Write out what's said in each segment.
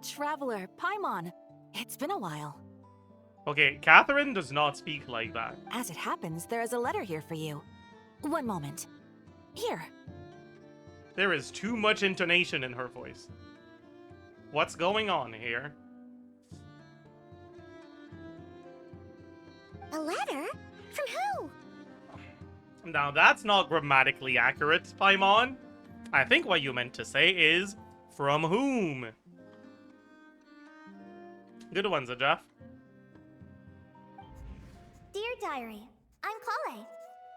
traveler, Paimon. It's been a while. Okay, Catherine does not speak like that. As it happens, there is a letter here for you. One moment. Here. There is too much intonation in her voice. What's going on here? A letter? From who? Now that's not grammatically accurate, Paimon. I think what you meant to say is, from whom? Good one, Zajef. Dear Diary, I'm Collei.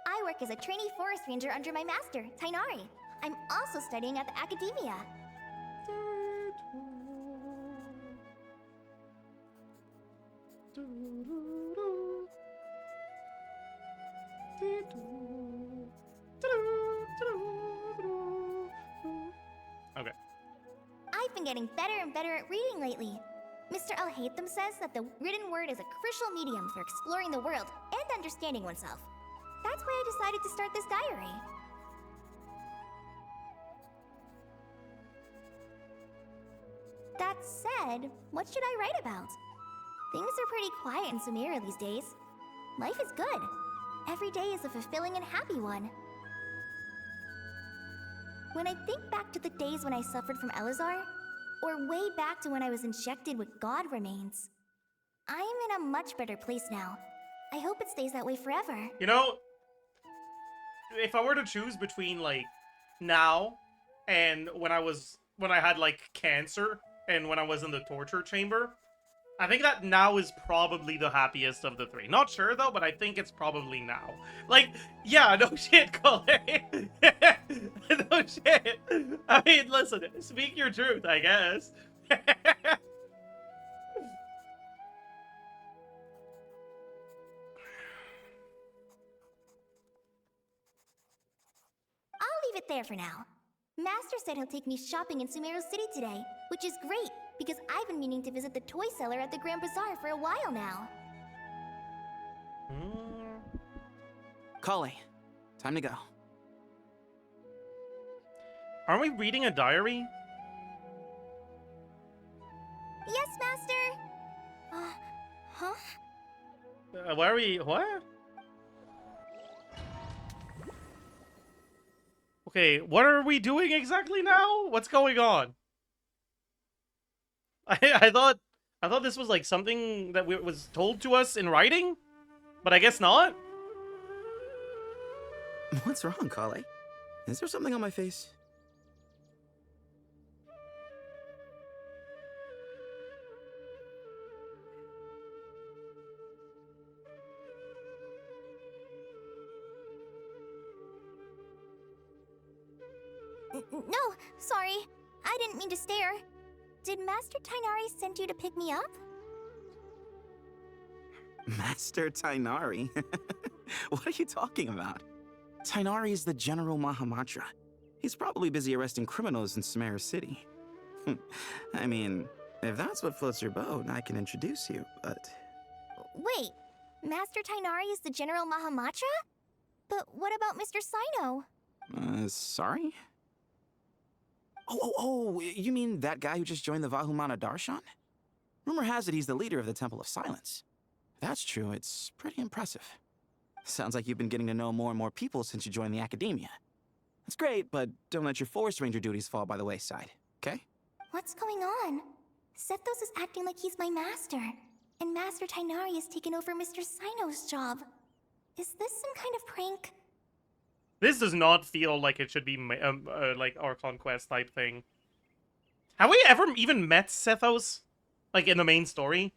I work as a trainee forest ranger under my master, Tighnari. I'm also studying at the academia. Okay. I've been getting better and better at reading lately. Mr. Alhaitham says that the written word is a crucial medium for exploring the world and understanding oneself. That's why I decided to start this diary. That said, what should I write about? Things are pretty quiet in Sumeru these days. Life is good. Every day is a fulfilling and happy one. When I think back to the days when I suffered from Elazar, or way back to when I was injected with God remains, I am in a much better place now. I hope it stays that way forever. You know, if I were to choose between, like, now and when I had, like, cancer and when I was in the torture chamber, I think that now is probably the happiest of the three. Not sure, though, but I think it's probably now. Like, yeah, no shit, collei. No shit. I mean, listen, speak your truth, I guess. I'll leave it there for now. Master said he'll take me shopping in Sumeru City today, which is great, because I've been meaning to visit the toy seller at the Grand Bazaar for a while now. Collei, time to go. Aren't we reading a diary? Yes, Master! Huh? Where are we? What? Okay, what are we doing exactly now? What's going on? I thought this was like something that was told to us in writing, but I guess not. What's wrong, Collei? Is there something on my face? No, sorry. I didn't mean to stare. Did Master Tighnari send you to pick me up? Master Tighnari? What are you talking about? Tighnari is the General Mahamatra. He's probably busy arresting criminals in Sumeru City. I mean, if that's what floats your boat, I can introduce you, but... Wait, Master Tighnari is the General Mahamatra? But what about Mr. Sino? Sorry? Oh, you mean that guy who just joined the Vahumana Darshan? Rumor has it he's the leader of the Temple of Silence. If that's true, it's pretty impressive. Sounds like you've been getting to know more and more people since you joined the academia. That's great, but don't let your forest ranger duties fall by the wayside, okay? What's going on? Sethos is acting like he's my master, and Master Tighnari has taken over Mr. Sino's job. Is this some kind of prank? This does not feel like it should be like our conquest type thing. Have we ever even met Sethos? Like in the main story?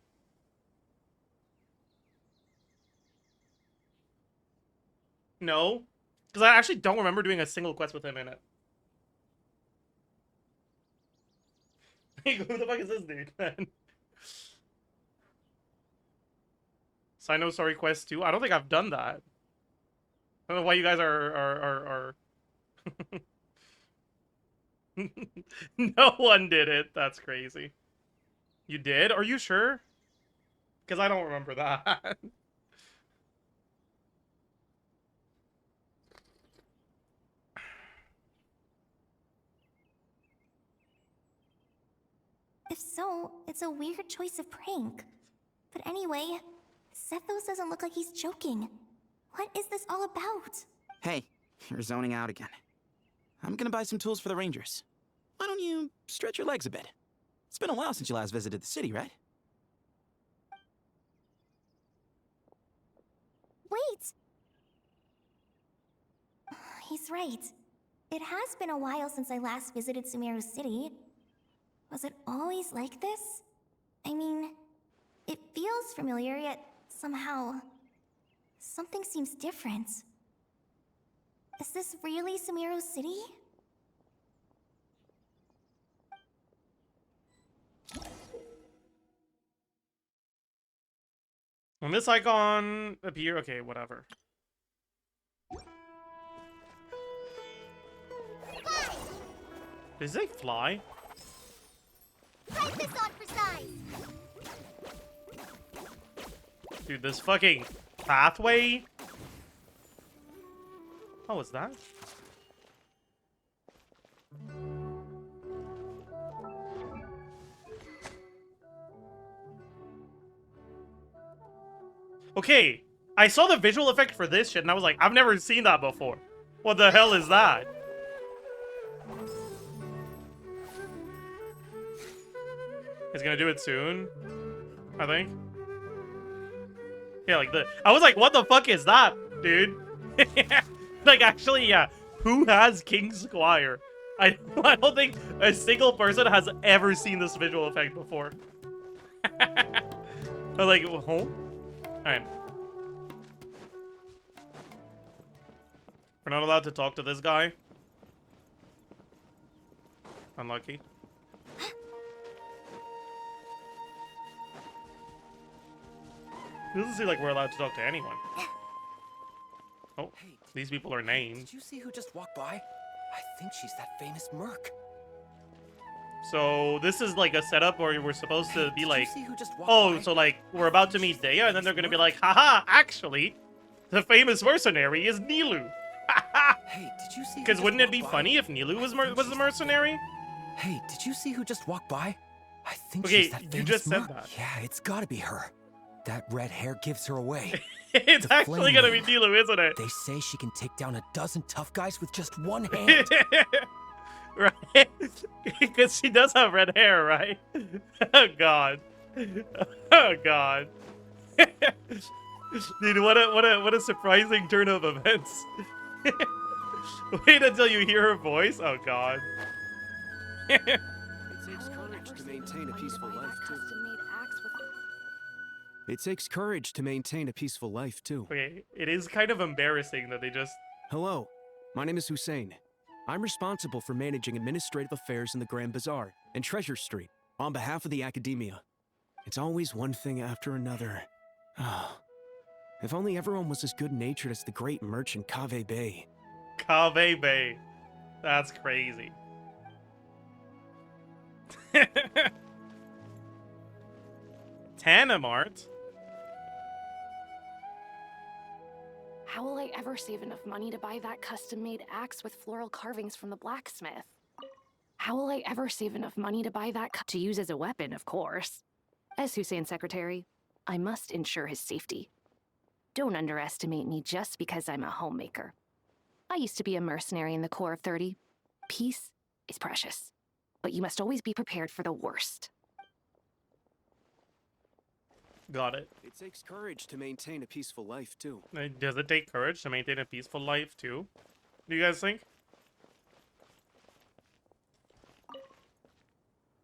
No? Because I actually don't remember doing a single quest with him in it. Who the fuck is this dude, man? Sino Story Quest 2? I don't think I've done that. I don't know why you guys are... No one did it. That's crazy. You did? Are you sure? Because I don't remember that. If so, it's a weird choice of prank. But anyway, Zethos doesn't look like he's joking. What is this all about? Hey, you're zoning out again. I'm gonna buy some tools for the Rangers. Why don't you stretch your legs a bit? It's been a while since you last visited the city, right? Wait! He's right. It has been a while since I last visited Sumeru City. Was it always like this? I mean, it feels familiar, yet somehow... something seems different. Is this really Sumeru City? When this icon appear, okay, whatever. Did it say fly? Write this on for size! Dude, this fucking pathway? What was that? Okay, I saw the visual effect for this shit and I was like, I've never seen that before. What the hell is that? He's gonna do it soon, I think. Yeah, like I was like, what the fuck is that, dude? Like, actually, yeah. Who has King Squire? I don't think a single person has ever seen this visual effect before. I was like, oh? Alright. We're not allowed to talk to this guy. Unlucky. It doesn't seem like we're allowed to talk to anyone. Oh, these people are named. Did you see who just walked by? I think she's that famous merc. So this is like a setup where we're supposed to be like, See who just walked oh, by? so like we're about to meet Dea, and then they're gonna be like, haha, actually, the famous mercenary is Nilou. Hey, did you see? Because wouldn't it be funny if Nilou was the mercenary? Hey, did you see who just walked by? I think Okay, she's that you famous just said merc. that. Yeah, it's gotta be her. That red hair gives her away. It's The actually gonna be flame. Nilou, isn't it? They say she can take down a dozen tough guys with just one hand. Right? Because she does have red hair, right? Oh god. Oh god. Dude, what a surprising turn of events. Wait until you hear her voice. Oh god. It takes courage to maintain a peaceful life, too. It takes courage to maintain a peaceful life, too. Okay, it is kind of embarrassing that they just... Hello, my name is Hussein. I'm responsible for managing administrative affairs in the Grand Bazaar and Treasure Street on behalf of the Academia. It's always one thing after another. If only everyone was as good-natured as the great merchant Kaveh Bey. Kaveh Bey. That's crazy. Tanamart? How will I ever save enough money to buy that custom-made axe with floral carvings from the blacksmith? How will I ever save enough money to buy that to use as a weapon, of course? As Hussein's secretary, I must ensure his safety. Don't underestimate me just because I'm a homemaker. I used to be a mercenary in the Corps of 30. Peace is precious, but you must always be prepared for the worst. Got it. It takes courage to maintain a peaceful life, too. Does it take courage to maintain a peaceful life, too? Do you guys think?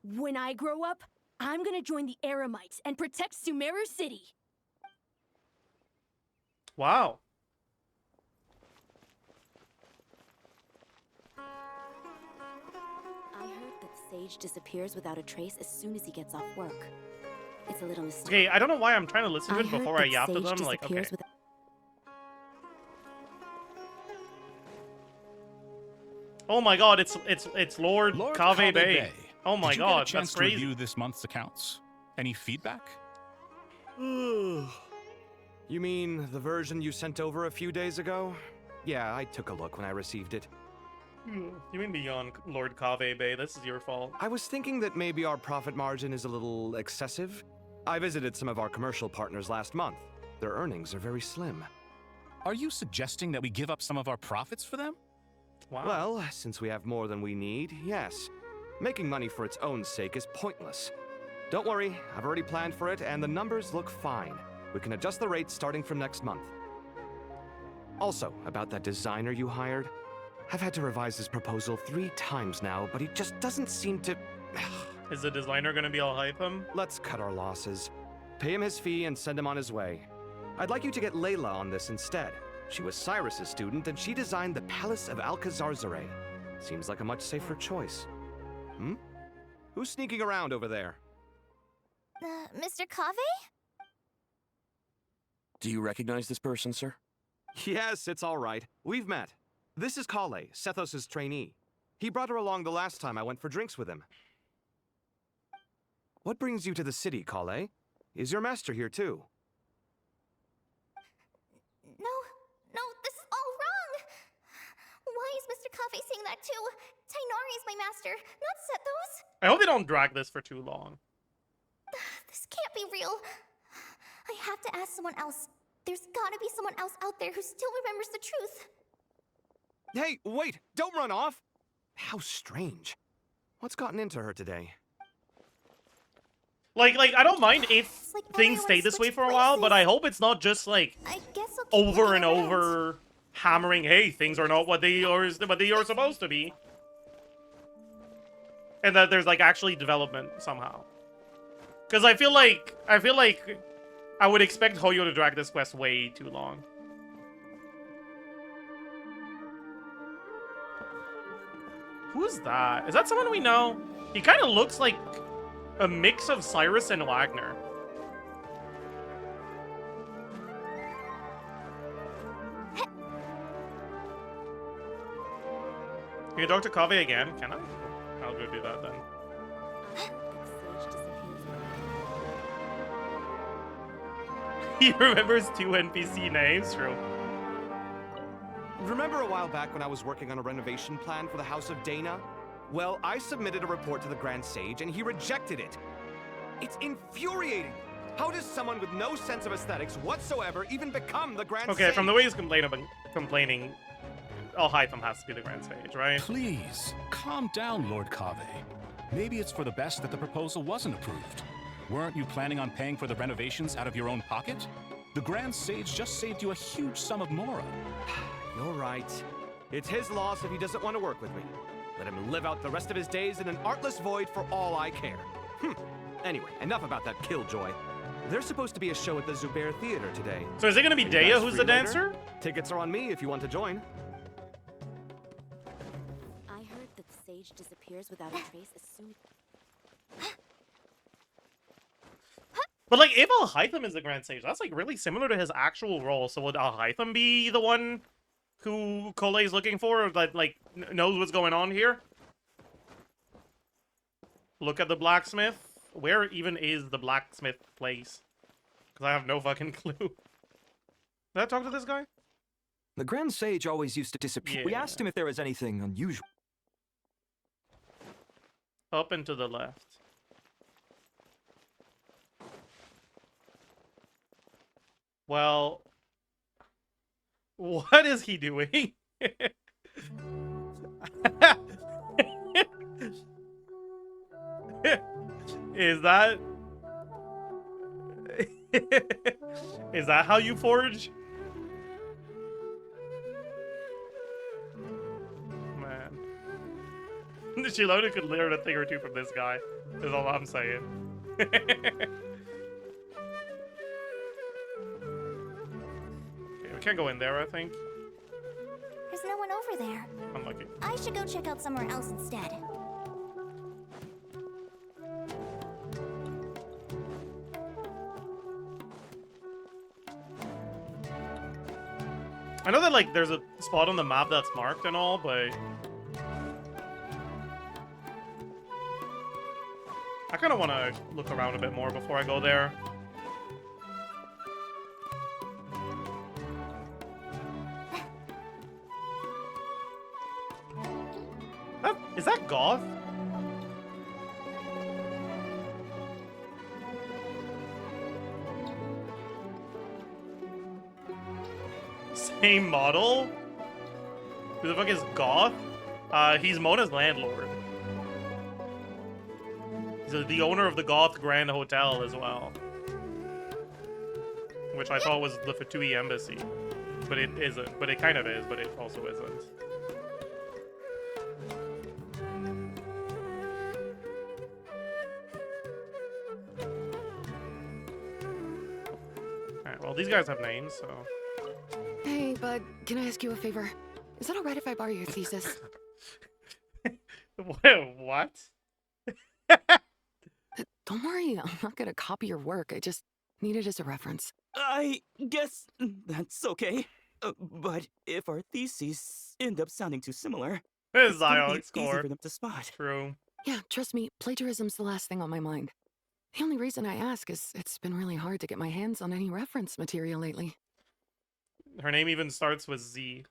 When I grow up, I'm gonna join the Eremites and protect Sumeru City. Wow. I heard that Sage disappears without a trace as soon as he gets off work. It's a little mysterious. Okay, I don't know why I'm trying to listen to it heard before I that yap to Sage them. Like, okay. disappears without- Oh my god, it's Lord Kaveh Bey. Oh my Did you god, get a chance that's to crazy. review this month's accounts? Any feedback? You mean the version you sent over a few days ago? Yeah, I took a look when I received it. You mean beyond Lord Kaveh Bay? This is your fault. I was thinking that maybe our profit margin is a little excessive. I visited some of our commercial partners last month. Their earnings are very slim. Are you suggesting that we give up some of our profits for them? Wow. Well, since we have more than we need, yes. Making money for its own sake is pointless. Don't worry, I've already planned for it, and the numbers look fine. We can adjust the rates starting from next month. Also, about that designer you hired, I've had to revise his proposal 3 times now, but he just doesn't seem to... Is the designer gonna be alhaitham? Let's cut our losses. Pay him his fee and send him on his way. I'd like you to get Layla on this instead. She was Cyrus's student, and she designed the Palace of Alcazarzaray. Seems like a much safer choice. Hmm? Who's sneaking around over there? Mr. Kaveh? Do you recognize this person, sir? Yes, it's all right. We've met. This is Collei, Sethos's trainee. He brought her along the last time I went for drinks with him. What brings you to the city, Collei? Is your master here too? No, this is all wrong! Why is Mr. Kaveh saying that too? Tainari is my master, not Sethos! I hope they don't drag this for too long. This can't be real. I have to ask someone else. There's gotta be someone else out there who still remembers the truth. Hey, wait! Don't run off! How strange. What's gotten into her today? Like, I don't mind if like things stay everyone this way switched for a while, but I places. hope it's not just like I guess I'll keep over looking and around. over hammering, hey, things are not what they are supposed to be. And that there's like actually development somehow. Because I feel like I would expect Hoyo to drag this quest way too long. Who's that? Is that someone we know? He kind of looks like a mix of Cyrus and Wagner. Can you talk to Kaveh again? Can I? I'll go do that then. He remembers 2 NPC names, true. Remember a while back when I was working on a renovation plan for the House of Dana? Well, I submitted a report to the Grand Sage and he rejected it. It's infuriating. How does someone with no sense of aesthetics whatsoever even become the Grand Sage? Okay, from the way he's complaining, alhaitham has to be the Grand Sage, right? Please, calm down, Lord Kaveh. Maybe it's for the best that the proposal wasn't approved. Weren't you planning on paying for the renovations out of your own pocket? The Grand Sage just saved you a huge sum of mora. You're right. It's his loss if he doesn't want to work with me. Let him live out the rest of his days in an artless void for all I care. Anyway, enough about that killjoy. There's supposed to be a show at the Zubair Theater today. So is it gonna be Are you Dea guys who's free the later? dancer? Tickets are on me if you want to join. I heard that the sage disappears without a trace as soon. But like, if alhaitham is the Grand Sage, that's like really similar to his actual role. So would alhaitham be the one who Collei is looking for, or that like knows what's going on here? Look at the blacksmith. Where even is the blacksmith place? Because I have no fucking clue. Did I talk to this guy? The Grand Sage always used to disappear. We Yeah. asked him if there was anything unusual. Up and to the left. Well, what is he doing? Is that... Is that how you forge? Man. Shilona could learn a thing or two from this guy, is all I'm saying. Okay, we can't go in there, I think. There's no one over there. Unlucky. I should go check out somewhere else instead. I know that, like, there's a spot on the map that's marked and all, but... I kind of want to look around a bit more before I go there. Is that goth? Same model? Who the fuck is goth? He's Mona's landlord. He's the owner of the Goth Grand Hotel as well. Which I thought was the Fatui Embassy. But it isn't. But it kind of is, but it also isn't. Alright, well, these guys have names, so... Hey, bud, can I ask you a favor? Is it alright if I borrow your thesis? What? Don't worry, I'm not gonna copy your work. I just need it as a reference. I guess that's okay. But if our theses end up sounding too similar, it's gonna be easy for them to spot. True. Yeah, trust me, plagiarism's the last thing on my mind. The only reason I ask is it's been really hard to get my hands on any reference material lately. Her name even starts with Z.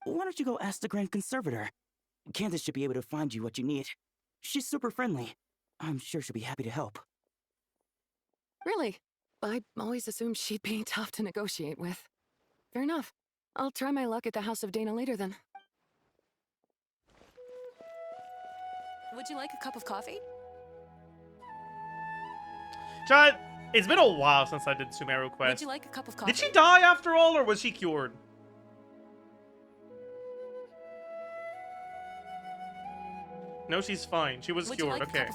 Why don't you go ask the Grand Conservator? Candace should be able to find you what you need. She's super friendly. I'm sure she'll be happy to help. Really? I always assumed she'd be tough to negotiate with. Fair enough. I'll try my luck at the House of Dana later then. Would you like a cup of coffee? Chat, it's been a while since I did Sumeru Quest. Would you like a cup of coffee? Did she die after all, or was she cured? No, she's fine. She was cured. Okay.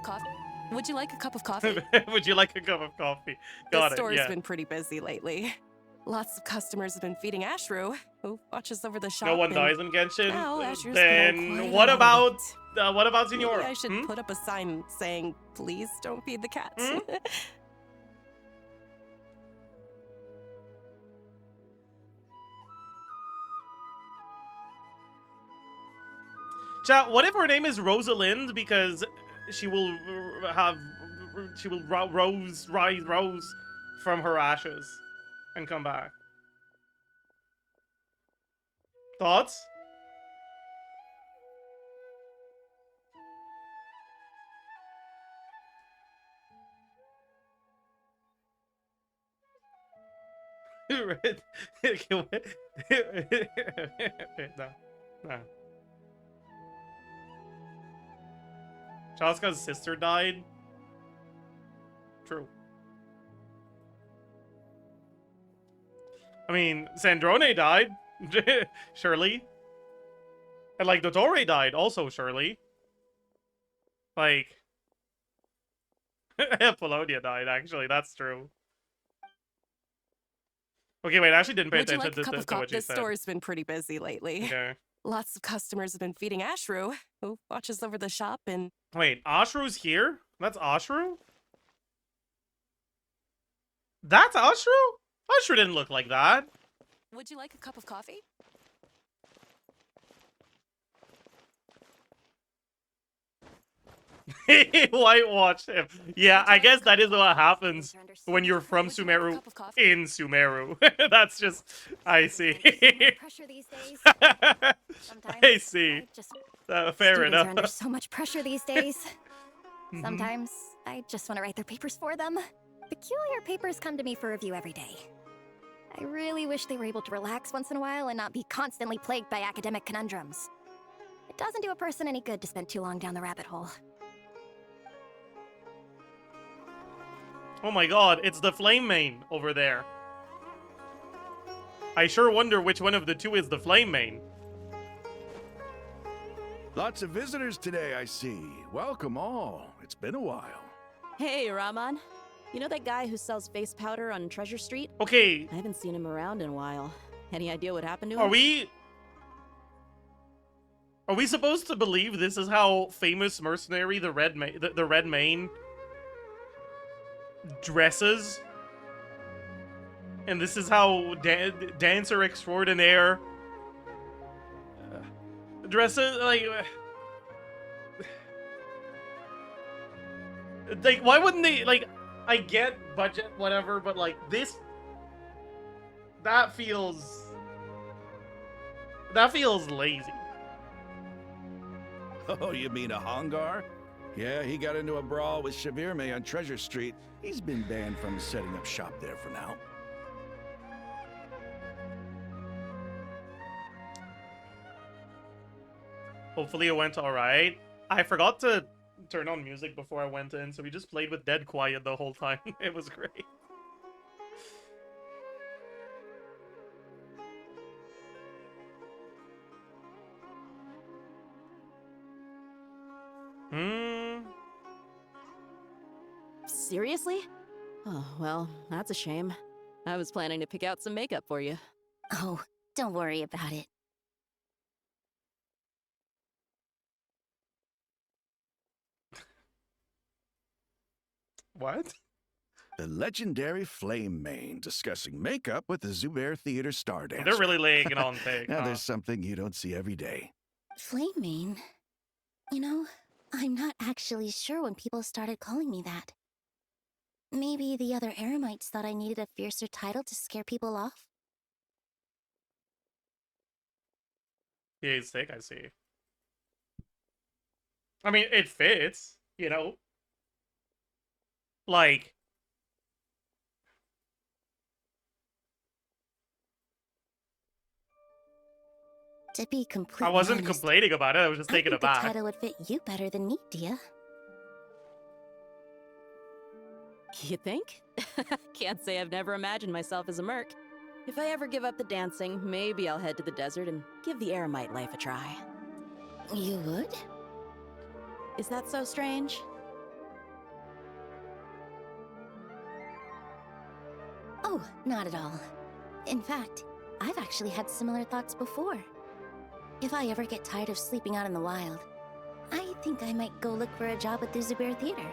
Would you like a cup of coffee? Would you like a cup of coffee? Got The it. store's Yeah. been pretty busy lately. Lots of customers have been feeding Ashru, who watches over the shop. No one and dies in Genshin. now Ashru's been Then quite what a about lot. what about Senora? Maybe I should put up a sign saying, "Please don't feed the cats." Chat, what if her name is Rosalind because she will rise from her ashes and come back? Thoughts? No. No. Chaska's sister died? True. I mean, Sandrone died. Surely. And, like, Dottore died also, surely. Like... Polonia died, actually. That's true. Okay, wait, I actually didn't pay Would you attention like a cup of to what coffee? you The said. store's been pretty busy lately. Okay. Lots of customers have been feeding Ashru, who watches over the shop and... Wait, Ashru's here? That's Ashru? That's Ashru? Ashru didn't look like that. Would you like a cup of coffee? Whitewash him. Yeah, I guess that is what happens when you're from Sumeru in Sumeru. That's just... I see. Pressure these days. I see. Fair Students enough. are under so much pressure these days. Sometimes I just want to write their papers for them. Peculiar papers come to me for review every day. I really wish they were able to relax once in a while and not be constantly plagued by academic conundrums. It doesn't do a person any good to spend too long down the rabbit hole. Oh my god, it's the Flame Main over there. I sure wonder which one of the two is the Flame Main. Lots of visitors today, I see. Welcome all. It's been a while. Hey, Rahman. You know that guy who sells face powder on Treasure Street? Okay. I haven't seen him around in a while. Any idea what happened to him? Are we supposed to believe this is how famous mercenary the Red Mane dresses? And this is how dancer extraordinaire dresses? Like, why wouldn't they, like, I get budget, whatever, but, like, this... That feels lazy. Oh, you mean a Hongar? Yeah, he got into a brawl with Shavirme on Treasure Street. He's been banned from setting up shop there for now. Hopefully it went alright. I forgot to turn on music before I went in, so we just played with dead quiet the whole time. It was great. Seriously? Oh, well, that's a shame. I was planning to pick out some makeup for you. Oh, don't worry about it. What? The legendary Flame Mane discussing makeup with the Zubair Theater star dancer. They're really laying it on thick. Now there's something you don't see every day. Flame Mane? You know, I'm not actually sure when people started calling me that. Maybe the other Eremites thought I needed a fiercer title to scare people off? Yeah, he's thick, I see. I mean, it fits, you know? Like... To be completely I wasn't honest, complaining about it, I was just taking I it think back. the title would fit you better than me, Dia. You think? Can't say I've never imagined myself as a merc. If I ever give up the dancing, maybe I'll head to the desert and give the Eremite life a try. You would? Is that so strange? Oh, not at all. In fact, I've actually had similar thoughts before. If I ever get tired of sleeping out in the wild, I think I might go look for a job at the Zubair Theater.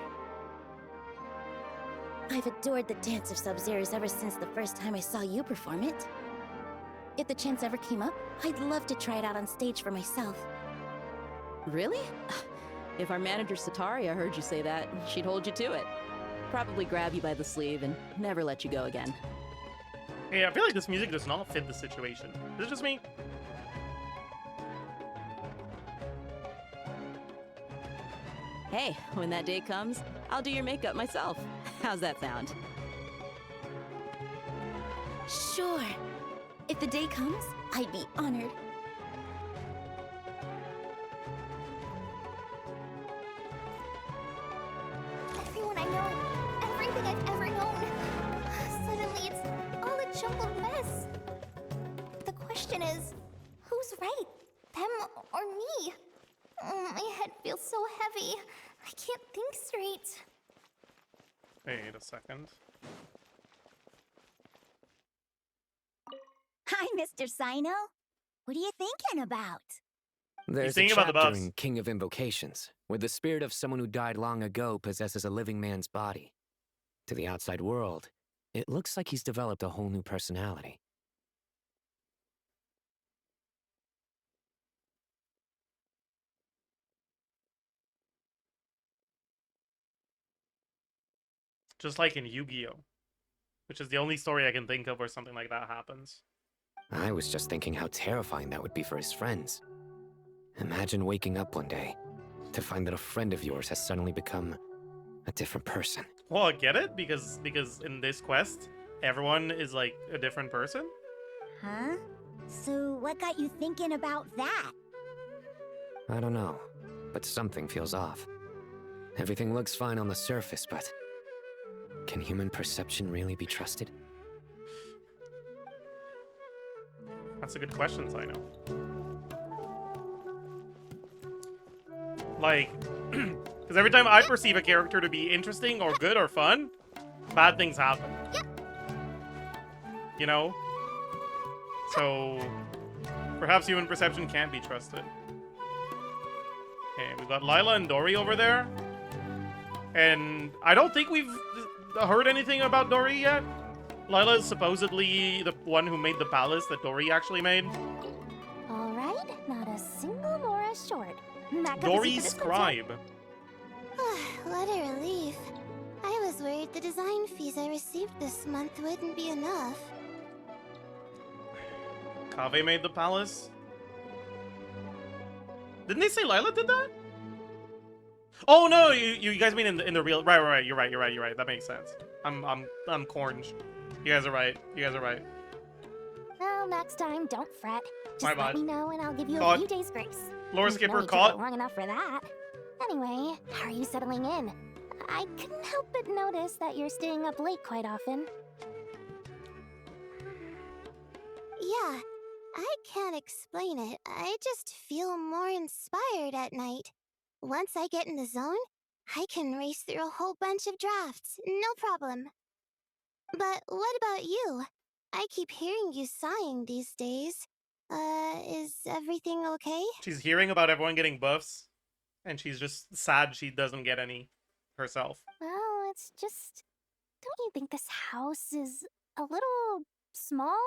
I've adored the dance of Sub-Zeros ever since the first time I saw you perform it. If the chance ever came up, I'd love to try it out on stage for myself. Really? If our manager Sataria heard you say that, she'd hold you to it. Probably grab you by the sleeve and never let you go again. Hey, I feel like this music does not fit the situation. Is it just me? Hey, when that day comes, I'll do your makeup myself. How's that sound? Sure. If the day comes, I'd be honored. Everyone I know, everything I've ever known. Suddenly it's all a jumbled mess. The question is, who's right? Them or me? My head feels so heavy. I can't think straight. Wait a second. Hi, Mr. Sino. What are you thinking about? There's a thinking about the chapter buffs. in King of Invocations, where the spirit of someone who died long ago possesses a living man's body. To the outside world, it looks like he's developed a whole new personality. Just like in Yu-Gi-Oh! Which is the only story I can think of where something like that happens. I was just thinking how terrifying that would be for his friends. Imagine waking up one day to find that a friend of yours has suddenly become a different person. Well, I get it, because in this quest, everyone is like a different person. Huh? So what got you thinking about that? I don't know, but something feels off. Everything looks fine on the surface, but can human perception really be trusted? That's a good question, Sino. Like, because every time I perceive a character to be interesting or good or fun, bad things happen. You know? So, perhaps human perception can't be trusted. Okay, we've got Lila and Dori over there. And I don't think we've heard anything about Dori yet. Lila is supposedly the one who made the palace that Dori actually made. All right, not a single Mora short. Dori's scribe. What a relief. I was worried the design fees I received this month wouldn't be enough. Kaveh made the palace. Didn't they say Lila did that? Oh no, you guys mean in the real? Right. You're right. That makes sense. I'm cornged. You guys are right. Well, next time, don't fret. My Just let bad. me know and I'll give you a Caught. few days grace. Lore You've skipper known each caught. other long enough for that. Anyway, how are you settling in? I couldn't help but notice that you're staying up late quite often. Yeah, I can't explain it. I just feel more inspired at night. Once I get in the zone, I can race through a whole bunch of drafts, no problem. But what about you? I keep hearing you sighing these days. Is everything okay? She's hearing about everyone getting buffs, and she's just sad she doesn't get any herself. Well, it's just... Don't you think this house is a little small?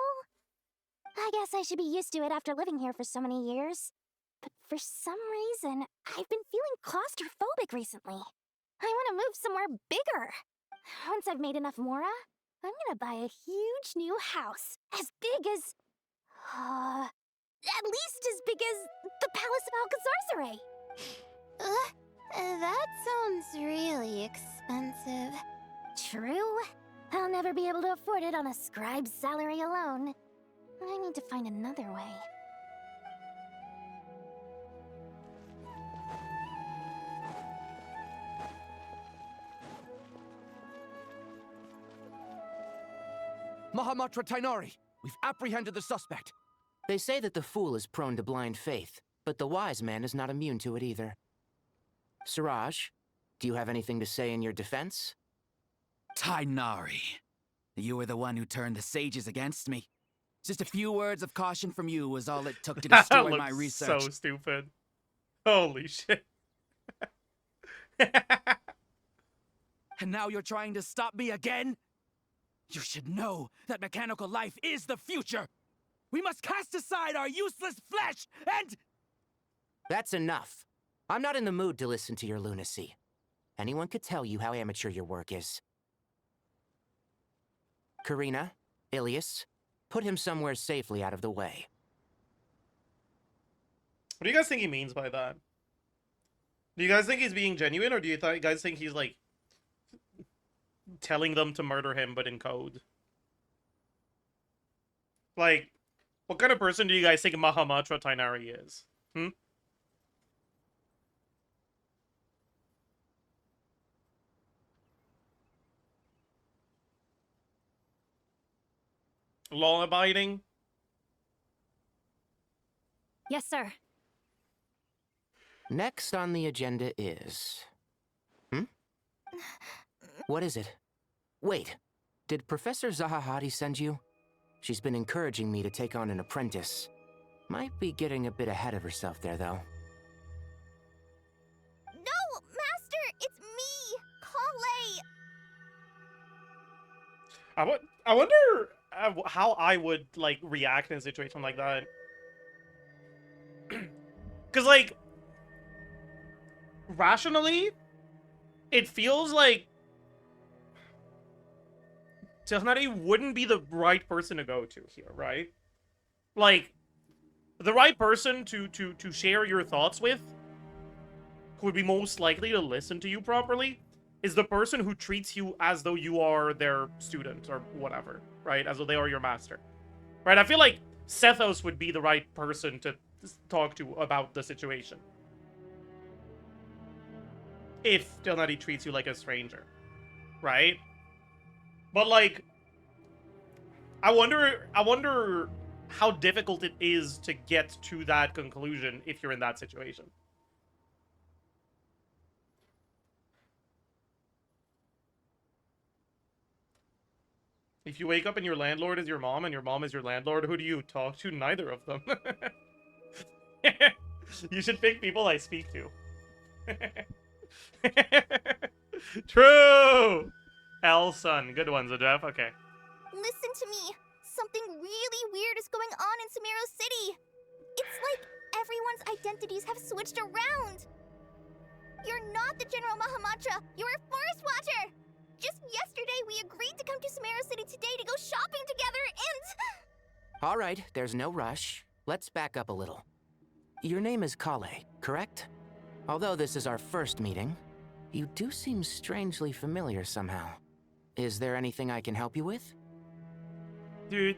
I guess I should be used to it after living here for so many years. But for some reason, I've been feeling claustrophobic recently. I want to move somewhere bigger. Once I've made enough mora, I'm gonna buy a huge new house. As big as... at least as big as the Palace of Alcazarzaray. That sounds really expensive. True. I'll never be able to afford it on a scribe's salary alone. I need to find another way. Mahamatra Tainari, we've apprehended the suspect. They say that the fool is prone to blind faith, but the wise man is not immune to it either. Siraj, do you have anything to say in your defense? Tainari, you were the one who turned the sages against me. Just a few words of caution from you was all it took to That destroy looks my research. so stupid. Holy shit. And now you're trying to stop me again? You should know that mechanical life is the future. We must cast aside our useless flesh and... That's enough. I'm not in the mood to listen to your lunacy. Anyone could tell you how amateur your work is. Karina, Ilias, put him somewhere safely out of the way. What do you guys think he means by that? Do you guys think he's being genuine, or do you guys think he's, like, telling them to murder him, but in code? Like, what kind of person do you guys think Mahamatra Tainari is? Law-abiding? Yes, sir. Next on the agenda is... What is it? Wait, did Professor Zahahati send you? She's been encouraging me to take on an apprentice. Might be getting a bit ahead of herself there, though. No, Master! It's me! Collei! I wonder how I would, like, react in a situation like that. Because, like, rationally, it feels like Tehnari wouldn't be the right person to go to here, right? Like, the right person to share your thoughts with, who would be most likely to listen to you properly, is the person who treats you as though you are their student or whatever, right? As though they are your master, right? I feel like Sethos would be the right person to talk to about the situation. If Tehnari treats you like a stranger, right? But, like, I wonder how difficult it is to get to that conclusion if you're in that situation. If you wake up and your landlord is your mom and your mom is your landlord, who do you talk to? Neither of them. You should pick people I speak to. True! Elson. Good one, Zajef. Okay. Listen to me. Something really weird is going on in Sumeru City. It's like everyone's identities have switched around. You're not the General Mahamatra. You're a Forest Watcher. Just yesterday, we agreed to come to Sumeru City today to go shopping together and... All right, there's no rush. Let's back up a little. your name is Collei, correct? Although this is our first meeting, you do seem strangely familiar somehow. Is there anything I can help you with? Dude.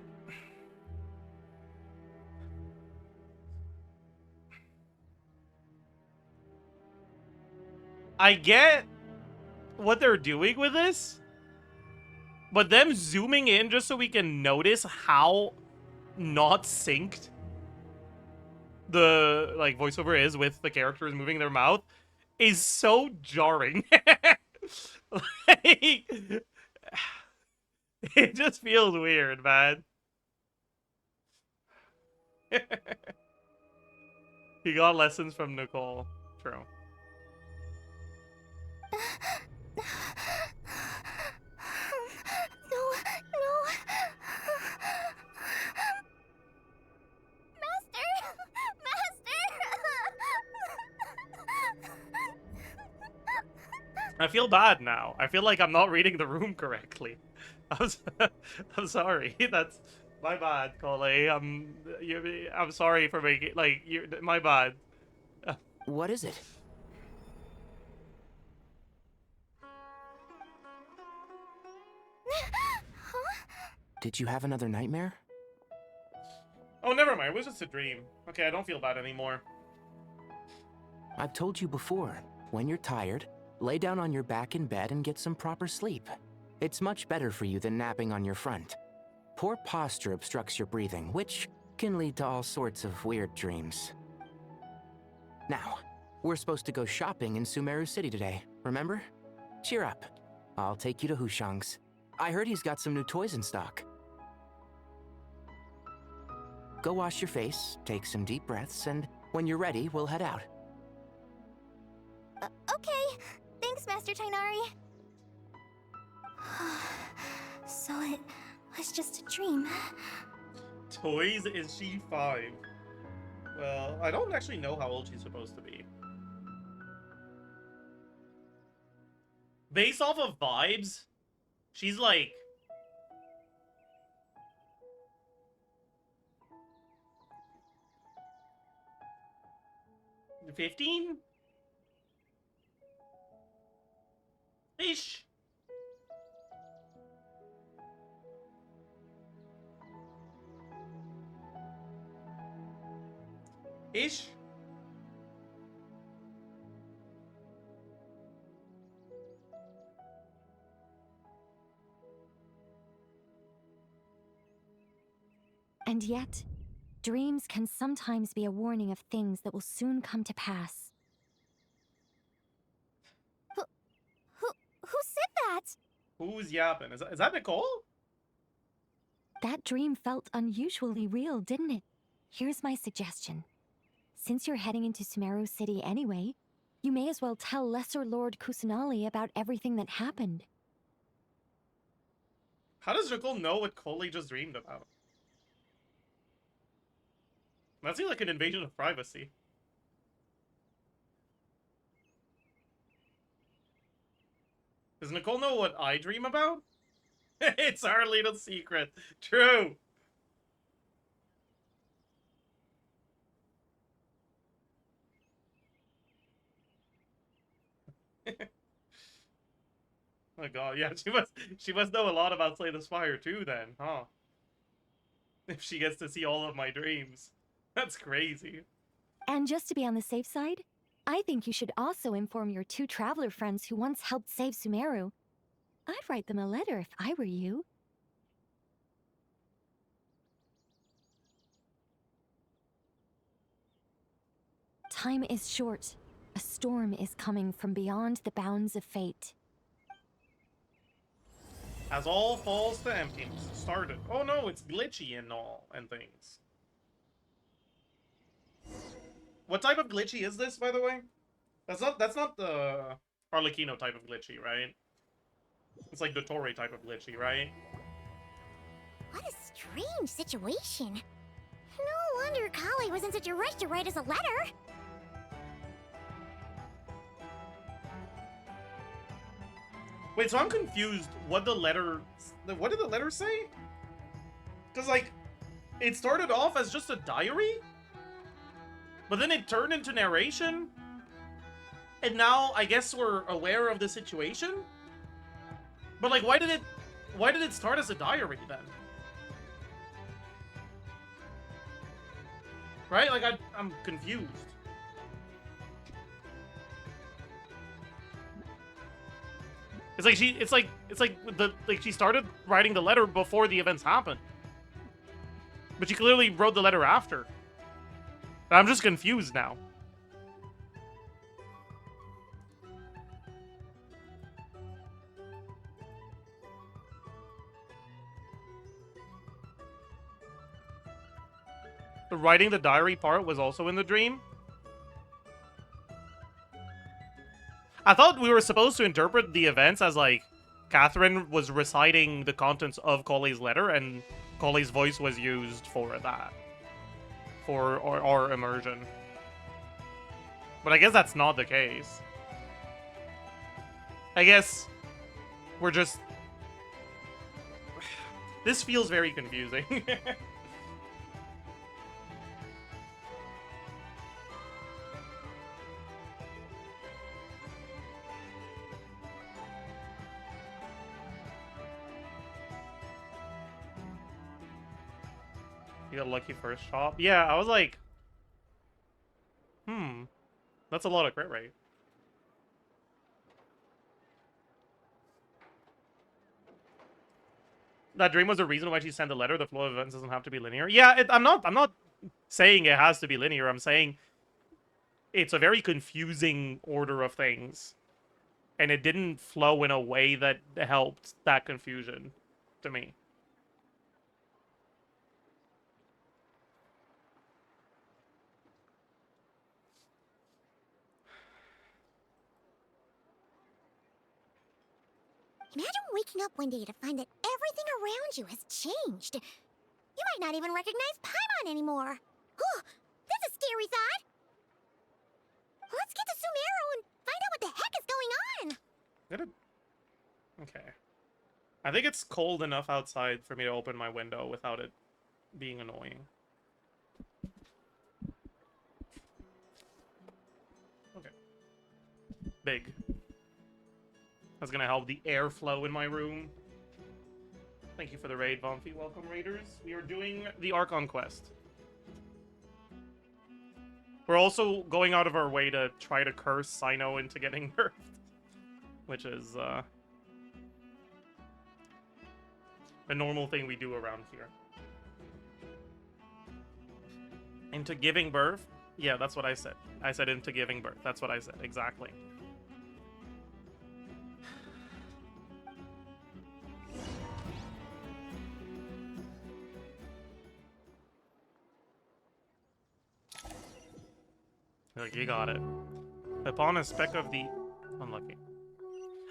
I get what they're doing with this, but them zooming in just so we can notice how not synced the like voiceover is with the characters moving their mouth is so jarring. Like, it just feels weird, man. He got lessons from Nicole. True. I feel bad now. I feel like I'm not reading the room correctly. I'm sorry. That's my bad, collei. I'm sorry for making my bad. What is it? Did you have another nightmare? Oh, never mind. It was just a dream. Okay, I don't feel bad anymore. I've told you before, when you're tired, lay down on your back in bed and get some proper sleep. It's much better for you than napping on your front. Poor posture obstructs your breathing, which can lead to all sorts of weird dreams. Now, we're supposed to go shopping in Sumeru City today, remember? Cheer up. I'll take you to Hushang's. I heard he's got some new toys in stock. Go wash your face, take some deep breaths, and when you're ready, we'll head out. Okay. Thanks, Master Tighnari. So it was just a dream. Toys, is she 5? Well, I don't actually know how old she's supposed to be. Based off of vibes, she's like... $15? Ish. Ish. And yet, dreams can sometimes be a warning of things that will soon come to pass. Who said that? Who's yapping? Is that Nicole? That dream felt unusually real, didn't it? Here's my suggestion. Since you're heading into Sumeru City anyway, you may as well tell Lesser Lord Kusanali about everything that happened. How does Nicole know what collei just dreamed about? That seems like an invasion of privacy. Does Nicole know what I dream about? It's our little secret. True. Oh god, yeah, she must know a lot about Slay the Spire too then, huh? If she gets to see all of my dreams. That's crazy. And just to be on the safe side, I think you should also inform your 2 traveler friends who once helped save Sumeru. I'd write them a letter if I were you. Time is short. A storm is coming from beyond the bounds of fate. As all falls to emptiness started. Oh no, it's glitchy and all and things. What type of glitchy is this, by the way? That's not the Arlecchino type of glitchy, right? It's like dottore type of glitchy, right? What a strange situation. No wonder Krai was in such a rush to write us a letter. Wait, so I'm confused what did the letter say? Because, like, it started off as just a diary? But then it turned into narration? And now I guess we're aware of the situation? But like, why did it start as a diary then? Right? Like, I'm confused. It's like she started writing the letter before the events happened. But she clearly wrote the letter after. I'm just confused now. The writing the diary part was also in the dream? I thought we were supposed to interpret the events as, like, Catherine was reciting the contents of Collei's letter, and Collei's voice was used for that. For our immersion. But I guess that's not the case. I guess we're just... This feels very confusing. You got lucky first shot? Yeah, I was like... That's a lot of crit rate. That dream was the reason why she sent the letter. The flow of events doesn't have to be linear. Yeah, I'm not saying it has to be linear. I'm saying it's a very confusing order of things. And it didn't flow in a way that helped that confusion to me. Imagine waking up one day to find that everything around you has changed. You might not even recognize Paimon anymore. Oh, that's a scary thought. Let's get to Sumeru and find out what the heck is going on. Okay. I think it's cold enough outside for me to open my window without it being annoying. Okay. Big. That's gonna help the airflow in my room. Thank you for the raid, Vomfi. Welcome, raiders. We are doing the Archon quest. We're also going out of our way to try to curse Sino into getting nerfed. Which is, a normal thing we do around here. Into giving birth? Yeah, that's what I said. I said into giving birth. That's what I said. Exactly. Look, you got it. Upon a speck of the... Unlucky.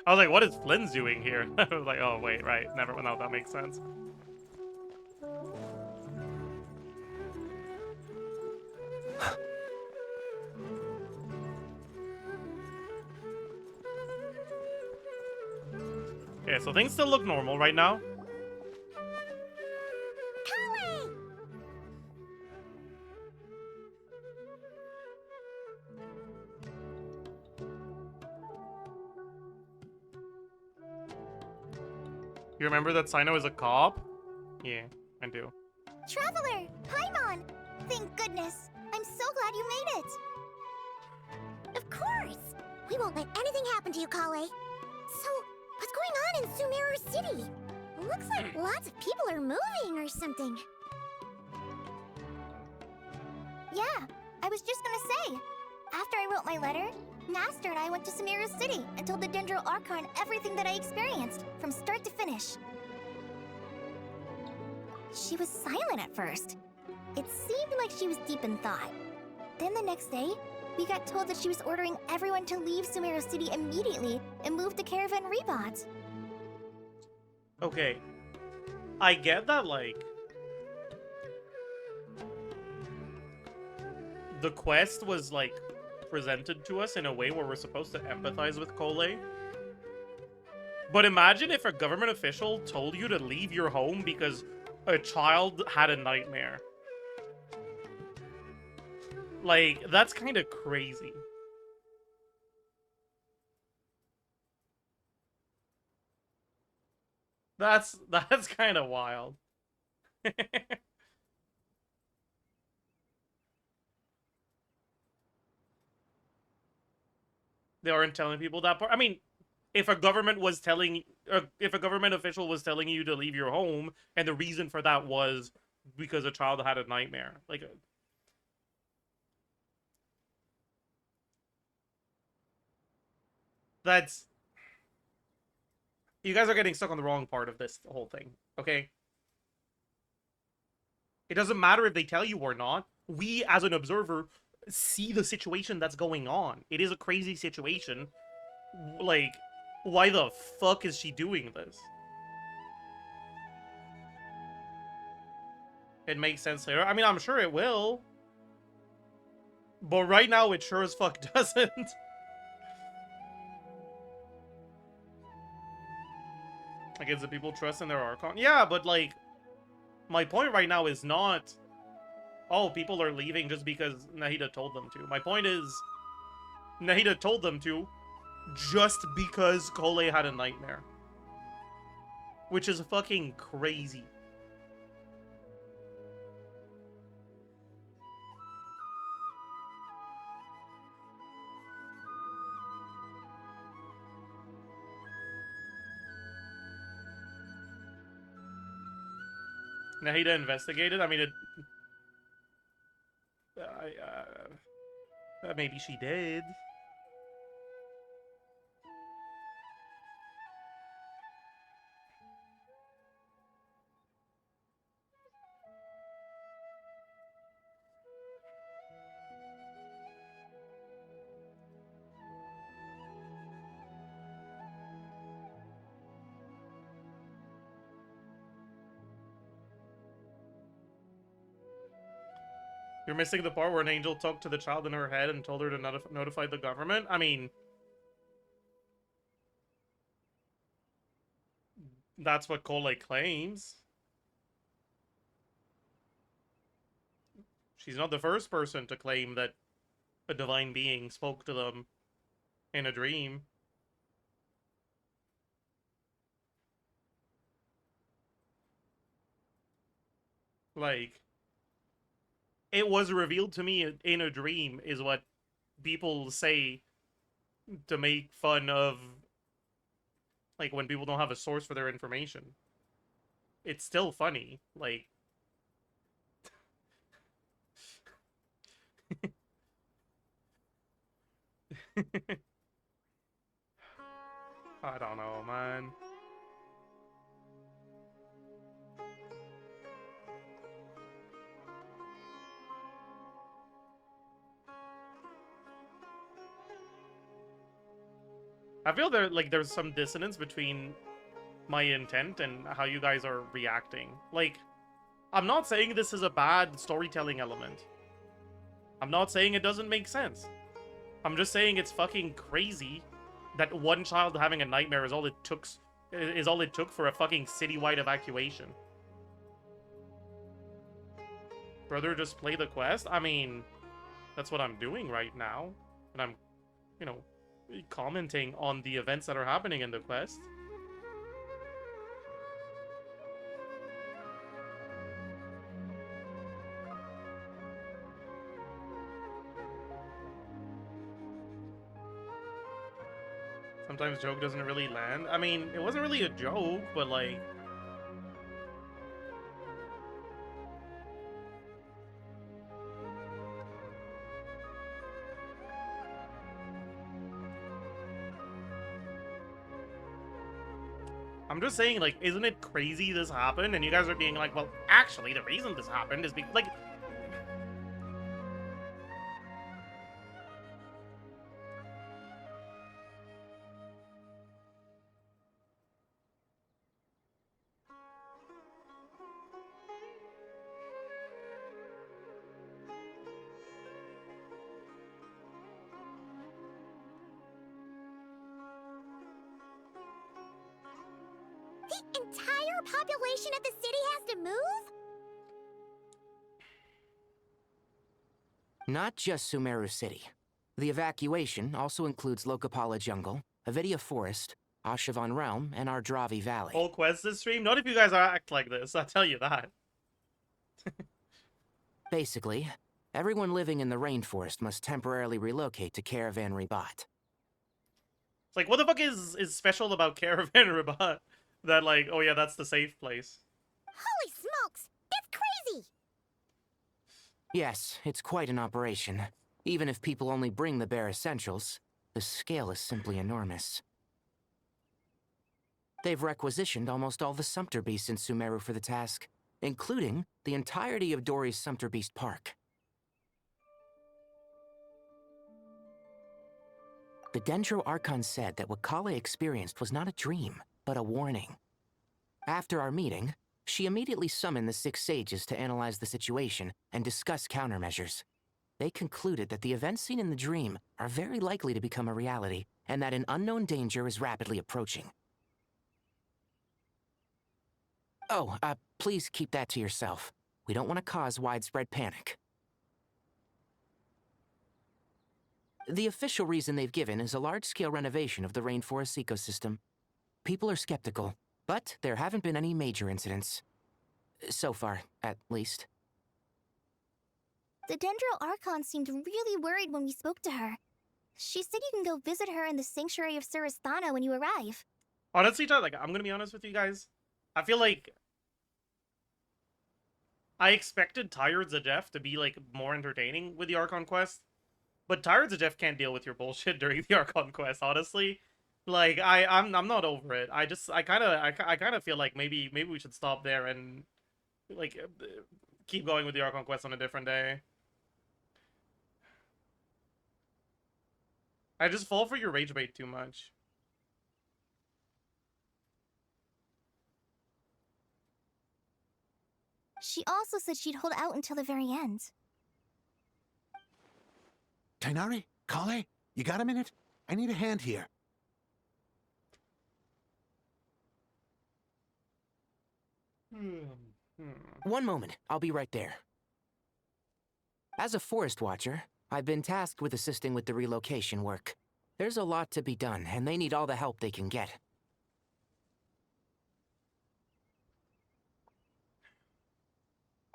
I was like, what is Flynn's doing here? I was like, oh, wait, right. Never... No, that makes sense. Okay, so things still look normal right now. You remember that Sino is a cop? Yeah, I do. Traveler! Paimon! Thank goodness! I'm so glad you made it! Of course! We won't let anything happen to you, Collei. So, what's going on in Sumeru City? Looks like lots of people are moving or something. Yeah, I was just gonna say. After I wrote my letter, Master and I went to Sumeru City and told the Dendro Archon everything that I experienced, from start to finish. She was silent at first. It seemed like she was deep in thought. Then the next day, we got told that she was ordering everyone to leave Sumeru City immediately and move to Caravan Rebot. Okay. I get that, like... the quest was, like, presented to us in a way where we're supposed to empathize with Collei. But imagine if a government official told you to leave your home because a child had a nightmare. Like, that's kind of crazy. That's kind of wild. They aren't telling people that part. I mean, if a government was telling, if a government official was telling you to leave your home, and the reason for that was because a child had a nightmare, like, that's, you guys are getting stuck on the wrong part of this whole thing. Okay, it doesn't matter if they tell you or not. We, as an observer, see the situation that's going on. It is a crazy situation. Like, why the fuck is she doing this? It makes sense later. I mean, I'm sure it will. But right now, it sure as fuck doesn't. Against the people trust in their Archon. Yeah, but like, my point right now is not, oh, people are leaving just because Nahida told them to. My point is, Nahida told them to just because Collei had a nightmare. Which is fucking crazy. Nahida investigated? I mean, maybe she did. You're missing the part where an angel talked to the child in her head and told her to notify the government? I mean, that's what Collei claims. She's not the first person to claim that a divine being spoke to them in a dream. Like, it was revealed to me in a dream is what people say to make fun of, like, when people don't have a source for their information. It's still funny, like... I don't know, man. I feel there's some dissonance between my intent and how you guys are reacting. Like, I'm not saying this is a bad storytelling element. I'm not saying it doesn't make sense. I'm just saying it's fucking crazy that one child having a nightmare is all it took for a fucking citywide evacuation. Brother, just play the quest? I mean, that's what I'm doing right now. And I'm, you know, commenting on the events that are happening in the quest. Sometimes joke doesn't really land. I mean, it wasn't really a joke, but like... I'm just saying, like, isn't it crazy this happened? And you guys are being like, well, actually, the reason this happened is because, like... The entire population of the city has to move? Not just Sumeru City. The evacuation also includes Lokapala Jungle, Avidia Forest, Ashavan Realm, and Ardravi Valley. Whole quest this stream? Not if you guys act like this, I'll tell you that. Basically, everyone living in the rainforest must temporarily relocate to Caravan Ribat. It's like, what the fuck is special about Caravan Ribat? That like, oh yeah, that's the safe place. Holy smokes! It's crazy! Yes, it's quite an operation. Even if people only bring the bare essentials, the scale is simply enormous. They've requisitioned almost all the Sumpter Beasts in Sumeru for the task, including the entirety of Dori's Sumpter Beast Park. The Dendro Archon said that what Collei experienced was not a dream, but a warning. After our meeting, she immediately summoned the 6 sages to analyze the situation and discuss countermeasures. They concluded that the events seen in the dream are very likely to become a reality, and that an unknown danger is rapidly approaching. Oh, please keep that to yourself. We don't want to cause widespread panic. The official reason they've given is a large-scale renovation of the rainforest ecosystem. People are skeptical, but there haven't been any major incidents. So far, at least. The Dendro Archon seemed really worried when we spoke to her. She said you can go visit her in the Sanctuary of Surasthana when you arrive. Honestly, like, I'm gonna be honest with you guys. I feel like I expected Tired Zajef to be like more entertaining with the Archon quest, but Tired Zajef can't deal with your bullshit during the Archon quest. Honestly, like I'm not over it. I kind of feel like maybe we should stop there and like keep going with the Archon quest on a different day. I just fall for your rage bait too much. She also said she'd hold out until the very end. Tighnari? Collei? You got a minute? I need a hand here. One moment, I'll be right there. As a forest watcher, I've been tasked with assisting with the relocation work. There's a lot to be done, and they need all the help they can get.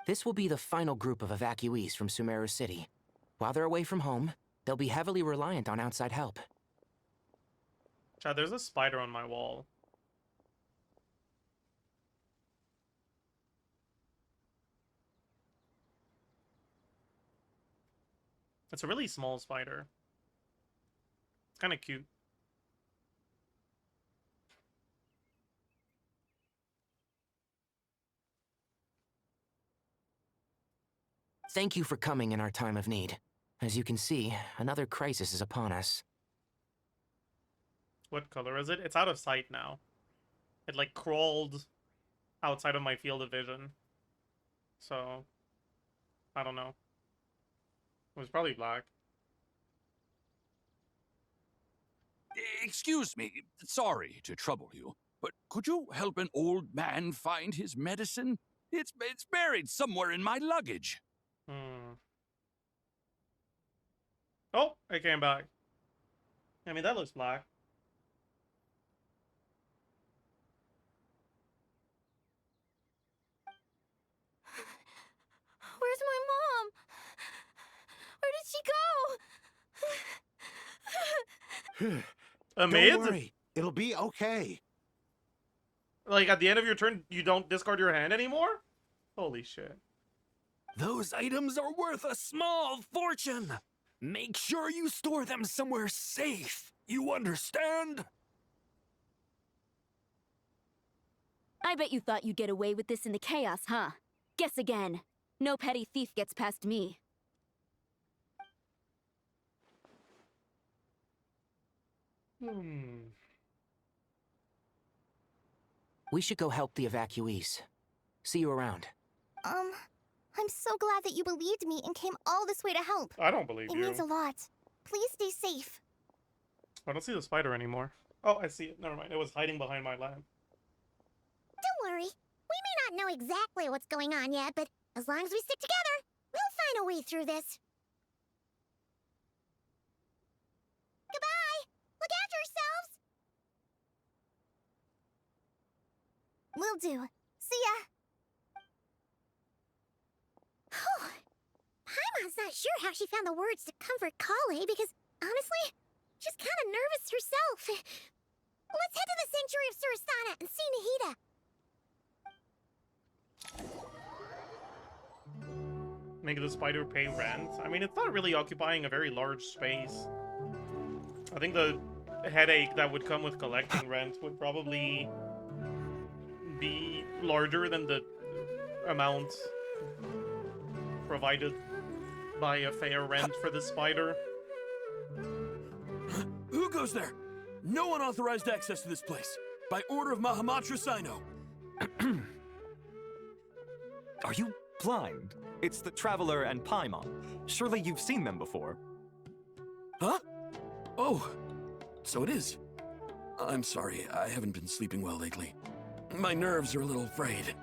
This will be the final group of evacuees from Sumeru City. While they're away from home, they'll be heavily reliant on outside help. Chad, there's a spider on my wall. It's a really small spider. It's kind of cute. Thank you for coming in our time of need. As you can see, another crisis is upon us. What color is it? It's out of sight now. It like crawled outside of my field of vision. So, I don't know. It was probably black. Excuse me, sorry to trouble you, but could you help an old man find his medicine? It's buried somewhere in my luggage. Oh, it came back. I mean, that looks black. Where's my mom? Where did she go? Amid? Don't worry, it'll be okay. Like, at the end of your turn, you don't discard your hand anymore? Holy shit. Those items are worth a small fortune. Make sure you store them somewhere safe. You understand? I bet you thought you'd get away with this in the chaos, huh? Guess again. No petty thief gets past me. We should go help the evacuees. See you around. I'm so glad that you believed me and came all this way to help. I don't believe you. It means a lot. Please stay safe. I don't see the spider anymore. Oh, I see it. Never mind. It was hiding behind my lamp. Don't worry. We may not know exactly what's going on yet, but as long as we stick together, we'll find a way through this. Will do. See ya. Paimon's not sure how she found the words to comfort Collei because, honestly, she's kind of nervous herself. Let's head to the Sanctuary of Surasana and see Nahida. Make the spider pay rent. I mean, it's not really occupying a very large space. I think the headache that would come with collecting rent would probably be larger than the amount provided by a fair rent for the spider. Who goes there? No unauthorized access to this place. By order of Mahamatra Sino. Are you blind? It's the Traveler and Paimon. Surely you've seen them before. Huh? Oh, so it is. I'm sorry, I haven't been sleeping well lately. My nerves are a little frayed.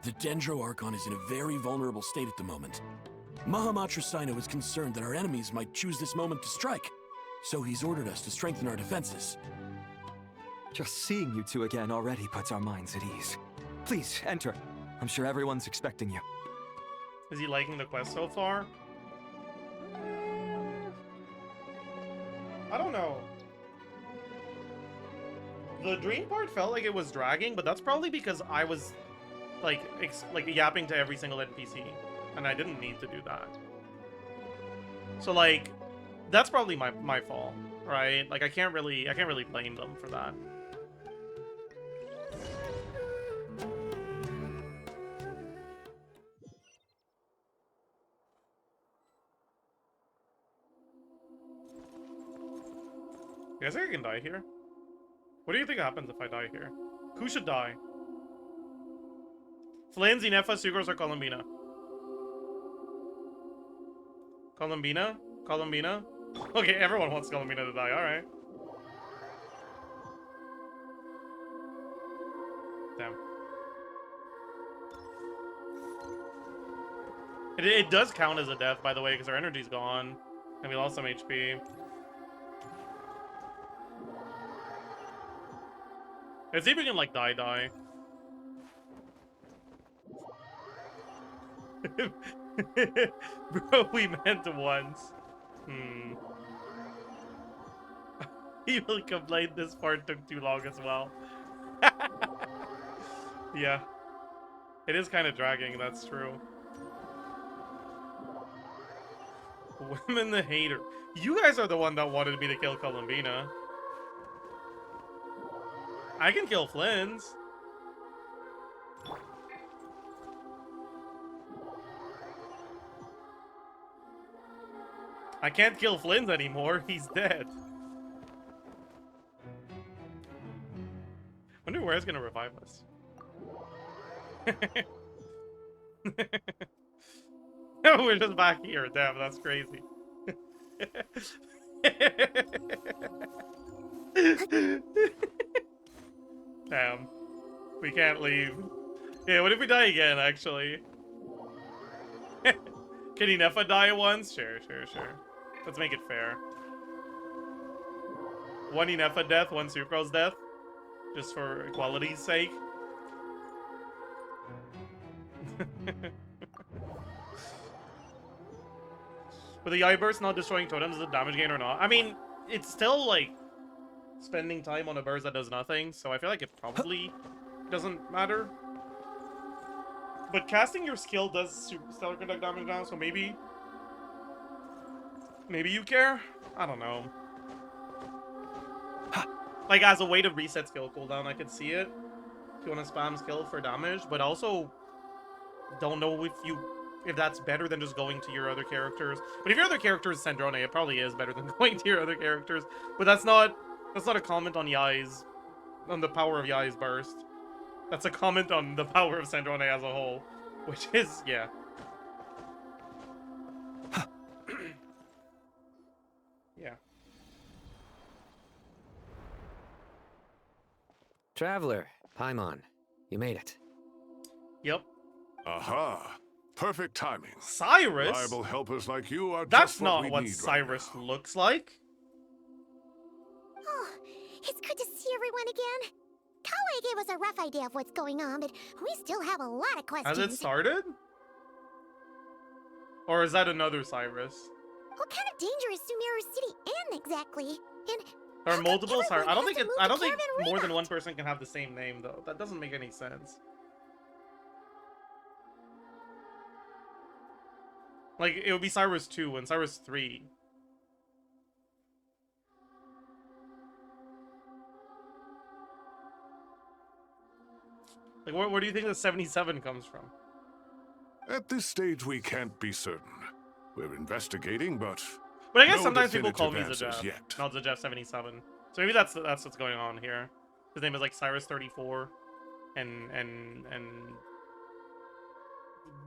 The Dendro Archon is in a very vulnerable state at the moment. Mahamatra Sino is concerned that our enemies might choose this moment to strike, so he's ordered us to strengthen our defenses. Just seeing you two again already puts our minds at ease. Please, enter. I'm sure everyone's expecting you. Is he liking the quest so far? I don't know. The dream part felt like it was dragging, but that's probably because I was like yapping to every single NPC, and I didn't need to do that. So like, that's probably my fault, right? Like I can't really blame them for that. You guys think I can die here? What do you think happens if I die here? Who should die? Flynn, Nefer, Sugars, or Columbina? Columbina? Columbina? Okay, everyone wants Columbina to die, alright. Damn. It does count as a death, by the way, because our energy's gone. And we lost some HP. Let's see if we can, like, die. Bro, we meant once. He will complain this part took too long as well. Yeah. It is kind of dragging, that's true. Women the hater. You guys are the one that wanted me to kill Columbina. I can kill Flynn's. I can't kill Flynn's anymore. He's dead. Wonder where it's gonna revive us. We're just back here. Damn, that's crazy. Damn. We can't leave. Yeah, what if we die again, actually? Can Nefer die once? Sure. Let's make it fair. One Nefer death, one Sucrose death. Just for equality's sake. But the eye burst not destroying totems is a damage gain or not? I mean, it's still like spending time on a burst that does nothing, so I feel like it probably doesn't matter. But casting your skill does stellar conduct damage now, so maybe you care? I don't know. Like, as a way to reset skill cooldown, I could see it. If you want to spam skill for damage, but also don't know if that's better than just going to your other characters. But if your other character is Sandrone, it probably is better than going to your other characters. But that's not a comment on Yai's, on the power of Yai's burst. That's a comment on the power of Sandrone as a whole, which is, yeah. Yeah. Traveler, Paimon, you made it. Yep. Aha! Perfect timing. Cyrus? Reliable helpers like you are That's just not what what we need Cyrus looks like. Oh, it's good to see everyone again. Krai gave us a rough idea of what's going on, but we still have a lot of questions. Has it started? Or is that another Cyrus? What kind of danger is Sumeru City in exactly? And There are multiple Cyrus. I don't think move I to don't think Caravan more than Remote? one person can have the same name though. That doesn't make any sense. Like it would be Cyrus 2 and Cyrus 3. Like where do you think the 77 comes from? At this stage, we can't be certain. We're investigating, but But I guess no sometimes people call me definitive answers Zajef, yet. not Zajef 77. So maybe that's what's going on here. His name is like Cyrus 34, and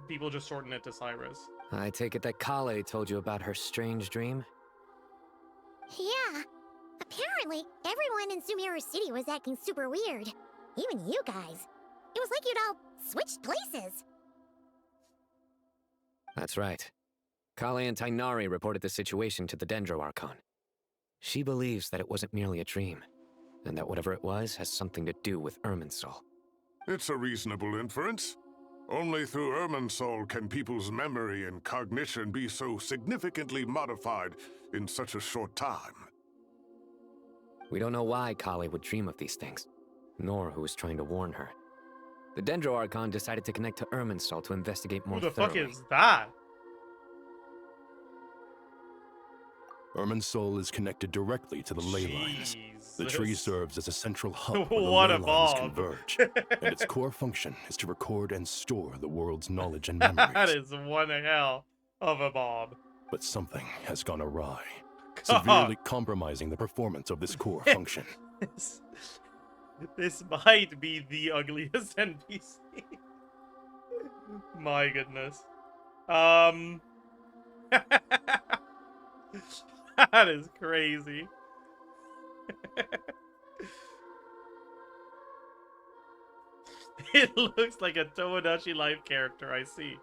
people just shorten it to Cyrus. I take it that Collei told you about her strange dream? Yeah. Apparently, everyone in Sumeru City was acting super weird. Even you guys. It was like you'd all switched places. That's right. Collei and Tighnari reported the situation to the Dendro Archon. She believes that it wasn't merely a dream, and that whatever it was has something to do with Irminsul. It's a reasonable inference. Only through Irminsul can people's memory and cognition be so significantly modified in such a short time. We don't know why Collei would dream of these things, nor who was trying to warn her. The Dendro Archon decided to connect to Irminsul to investigate more Who the thoroughly. fuck is that? Irminsul is connected directly to the ley lines. The tree serves as a central hub where the What ley a lines bomb. converge, and its core function is to record and store the world's knowledge and memories. That is one hell of a bob. But something has gone awry, God. severely compromising the performance of this core function. This might be the ugliest NPC. My goodness. That is crazy. It looks like a Tomodachi Life character, I see.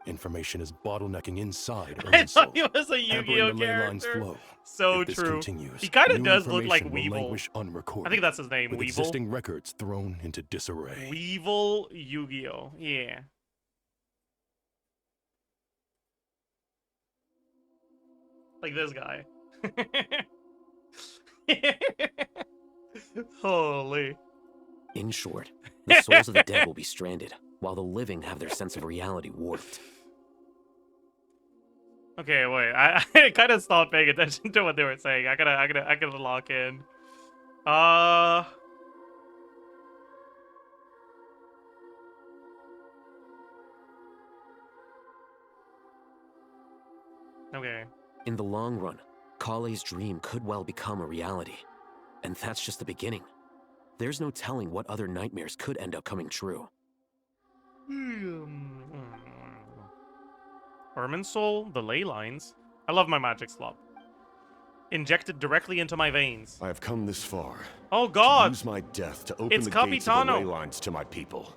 Information is bottlenecking inside I thought Irminsul, he was a hampering Yu-Gi-Oh the ley lines character. flow. So If this true. continues, He kind of new does look like information will Weevil. languish unrecorded, I think that's his name, with Weevil. existing records thrown into disarray. Weevil Yu-Gi-Oh. Yeah. Like this guy. Holy. In short, the souls of the dead will be stranded, while the living have their sense of reality warped. Okay, wait. I kind of stopped paying attention to what they were saying. I gotta lock in. Okay. In the long run, Collei's dream could well become a reality. And that's just the beginning. There's no telling what other nightmares could end up coming true. Irminsul, the ley lines. I love my magic slop. Injected directly into my veins. I have come this far. Oh God! To use my death to open It's the gates of the Capitano. ley lines to my people.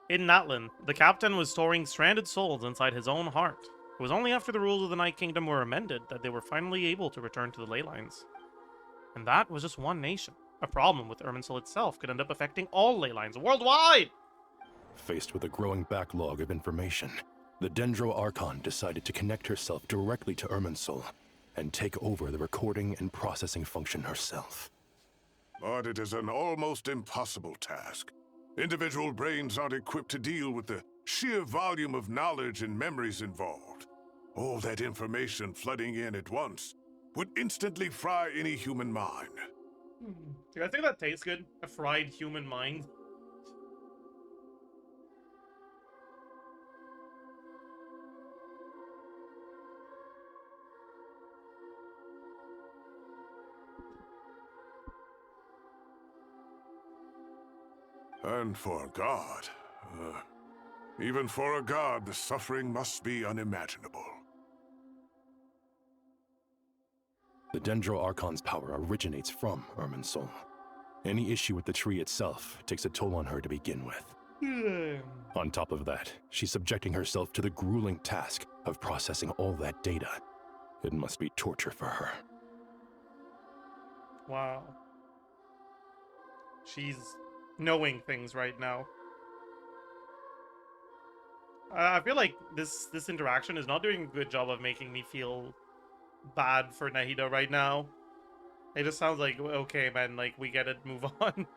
In Natlan, the captain was storing stranded souls inside his own heart. It was only after the rules of the Night Kingdom were amended that they were finally able to return to the ley lines. And that was just one nation. A problem with Irminsul itself could end up affecting all ley lines worldwide! Faced with a growing backlog of information, the Dendro Archon decided to connect herself directly to Irminsul and take over the recording and processing function herself. But it is an almost impossible task. Individual brains aren't equipped to deal with the sheer volume of knowledge and memories involved. All that information flooding in at once would instantly fry any human mind. Do I think that tastes good? A fried human mind? And for a god, even for a god, the suffering must be unimaginable. The Dendro Archon's power originates from Irminsul. Any issue with the tree itself takes a toll on her to begin with. On top of that, she's subjecting herself to the grueling task of processing all that data. It must be torture for her. Wow. She's knowing things right now. I feel like this interaction is not doing a good job of making me feel bad for Nahida right now. It just sounds like, okay, man, like, we get it, move on.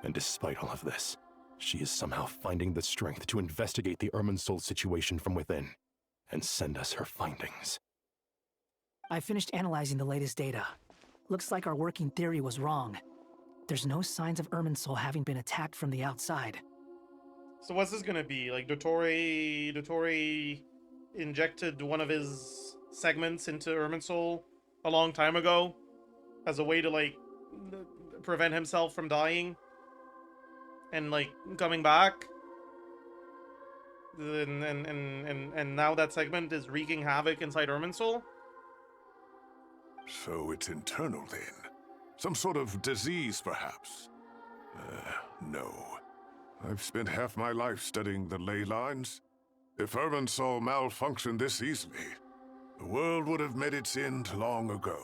And despite all of this, she is somehow finding the strength to investigate the irminsul situation from within and send us her findings. I finished analyzing the latest data. Looks like our working theory was wrong. There's no signs of irminsul having been attacked from the outside. So what's this gonna be? Like, dottore injected one of his segments into irminsul a long time ago as a way to, like, prevent himself from dying and, like, coming back. And now that segment is wreaking havoc inside irminsul. So it's internal then? Some sort of disease, perhaps? No. I've spent half my life studying the ley lines. If irminsul malfunctioned this easily, the world would have met its end long ago.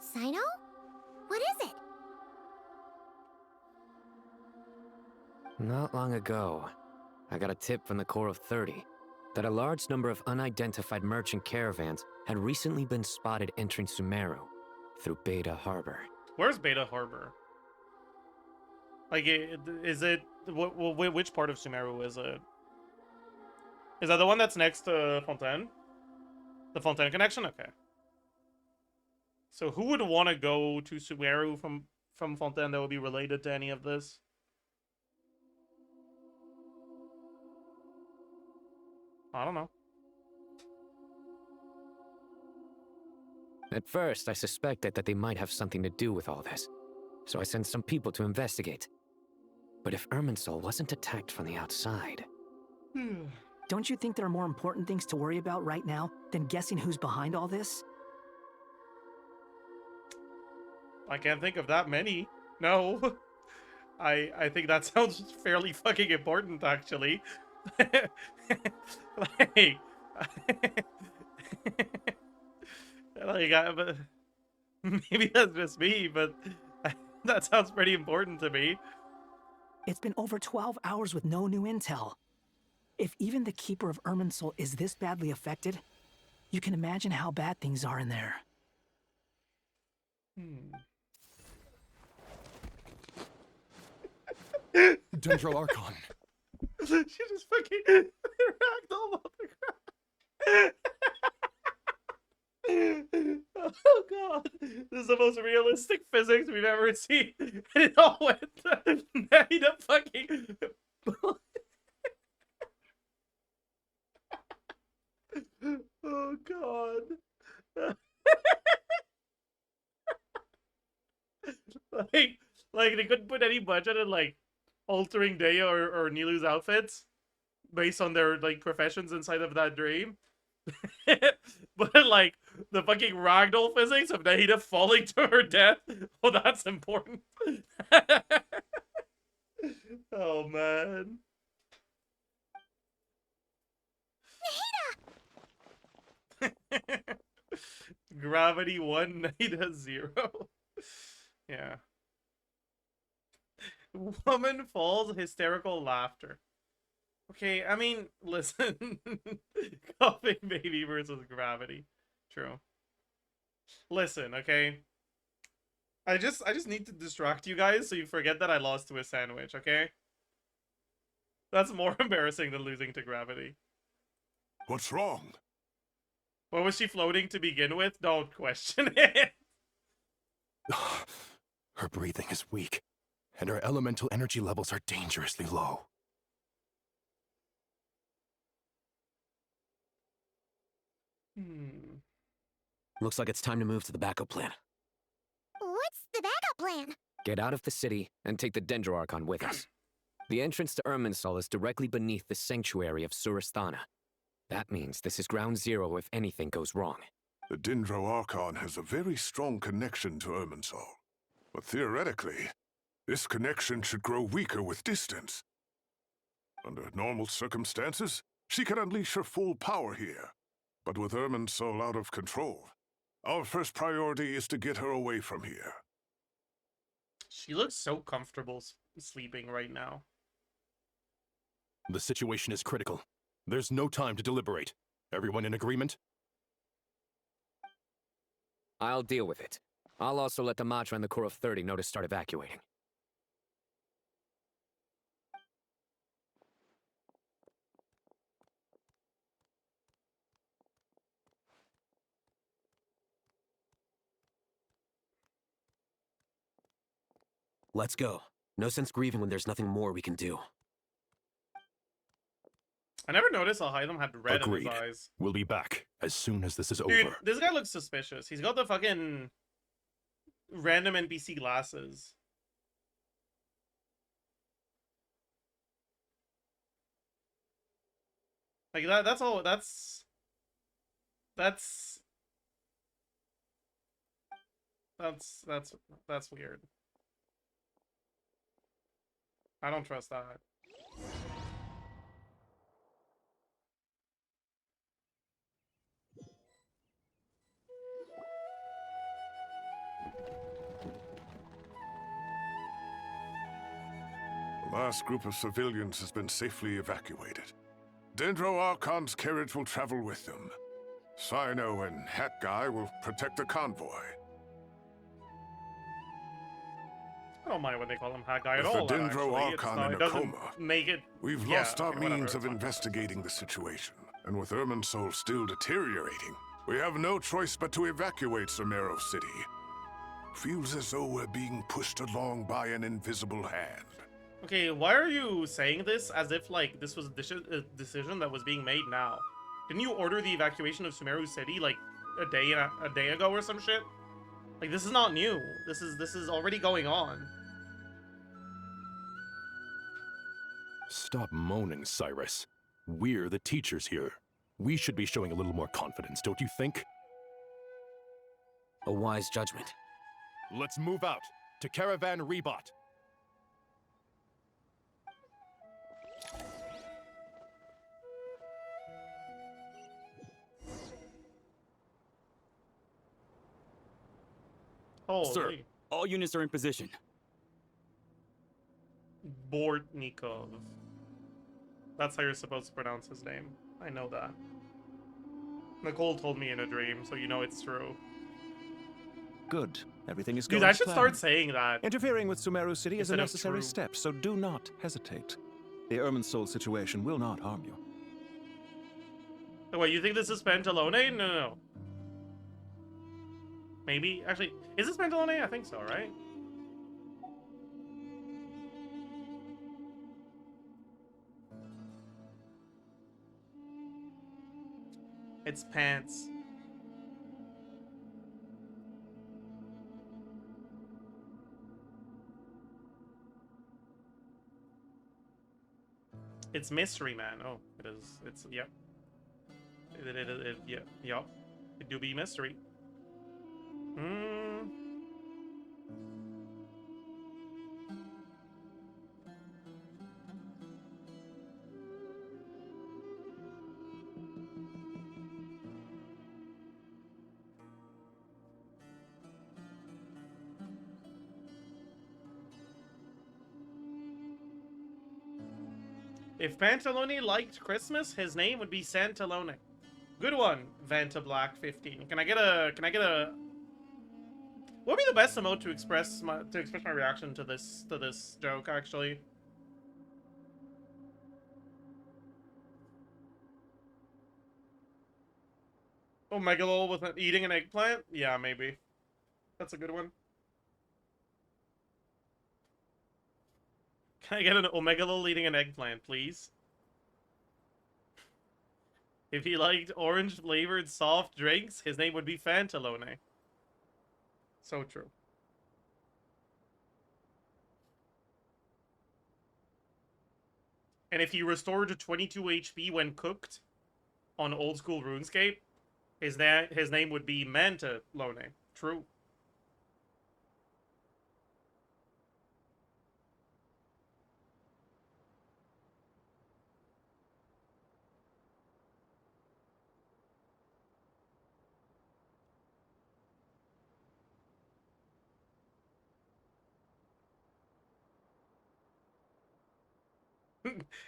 Sino? What is it? Not long ago, I got a tip from the Corps of 30 that a large number of unidentified merchant caravans had recently been spotted entering Sumeru through Beta Harbor. Where's Beta Harbor? Like, is it... which part of Sumeru is it? Is that the one that's next to Fontaine? The Fontaine connection? Okay. So who would want to go to Sumeru from Fontaine that would be related to any of this? I don't know. At first, I suspected that they might have something to do with all this, so I sent some people to investigate. But if Irminsul wasn't attacked from the outside... Don't you think there are more important things to worry about right now than guessing who's behind all this? I can't think of that many. No. I think that sounds fairly fucking important, actually. Like, but maybe that's just me, but that sounds pretty important to me. It's been over 12 hours with no new intel. If even the Keeper of Irminsul is this badly affected, you can imagine how bad things are in there. Dendro Archon. She just fucking ragdolled on the ground. Oh god, this is the most realistic physics we've ever seen. And it all went to nahida fucking... Oh god. like they couldn't put any budget in, like, altering Dea or Nilu's outfits based on their, like, professions inside of that dream. But, like, the fucking ragdoll physics of Nahida falling to her death, oh, that's important. Oh, man. Gravity 1, Nahida 0. Yeah. Woman falls, hysterical laughter. Okay, I mean, listen. Coughing baby versus gravity. True. Listen, okay? I just need to distract you guys so you forget that I lost to a sandwich, okay? That's more embarrassing than losing to gravity. What's wrong? What was she floating to begin with? Don't question it. Her breathing is weak, and her elemental energy levels are dangerously low. Looks like it's time to move to the backup plan. What's the backup plan? Get out of the city and take the Dendro Archon with us. The entrance to Irminsul is directly beneath the sanctuary of Surasthana. That means this is ground zero if anything goes wrong. The Dendro Archon has a very strong connection to Irminsul. But theoretically, this connection should grow weaker with distance. Under normal circumstances, she could unleash her full power here. But with Irminsul out of control, our first priority is to get her away from here. She looks so comfortable sleeping right now. The situation is critical. There's no time to deliberate. Everyone in agreement? I'll deal with it. I'll also let the Matra and the Corps of 30 know to start evacuating. Let's go. No sense grieving when there's nothing more we can do. I never noticed alhaitham had red Agreed. in his eyes. We'll be back as soon as this is Dude, over. this guy looks suspicious. He's got the fucking random NPC glasses. Like that's all that's weird. I don't trust that. The last group of civilians has been safely evacuated. Dendro Archon's carriage will travel with them. Sino and Hat Guy will protect the convoy. I don't mind when they call him Hat Guy at With all. the Dendro actually. It's Archon not- in it a doesn't coma, make it. We've Yeah, lost our okay, whatever, means it's of fine. investigating the situation. And with Irminsul still deteriorating, we have no choice but to evacuate sumeru City. Feels as though we're being pushed along by an invisible hand. Okay, why are you saying this as if like this was a decision that was being made now? Didn't you order the evacuation of Sumeru City like a day ago or some shit? Like this is not new. This is already going on. Stop moaning, Cyrus. We're the teachers here. We should be showing a little more confidence, don't you think? A wise judgment. Let's move out to Caravan Rebot. Holy. Sir, all units are in position. Bortnikov. That's how you're supposed to pronounce his name. I know that. Nicole told me in a dream, so you know it's true. Good. Everything is Dude, going I should to start plan. saying that. Interfering with Sumeru City is a Instead of necessary true. step, so do not hesitate. The Irminsul situation will not harm you. Oh, wait, you think this is pantalone? No. Maybe? Actually, is this pantalone? I think so, right? It's pants. It's Mystery Man. Oh, it is. It's, yep. Yep. It do be mystery. If Pantalone liked Christmas, his name would be Santalone. Good one, Vanta Black 15. Can I get a what would be the best emote to express my reaction to this joke actually? Oh, Megalol with eating an eggplant? Yeah, maybe. That's a good one. Can I get an Omegalol eating an eggplant, please? If he liked orange-flavored soft drinks, his name would be Fantalone. So true. And if he restored to 22 HP when cooked on old-school RuneScape, his name would be Mantalone. True.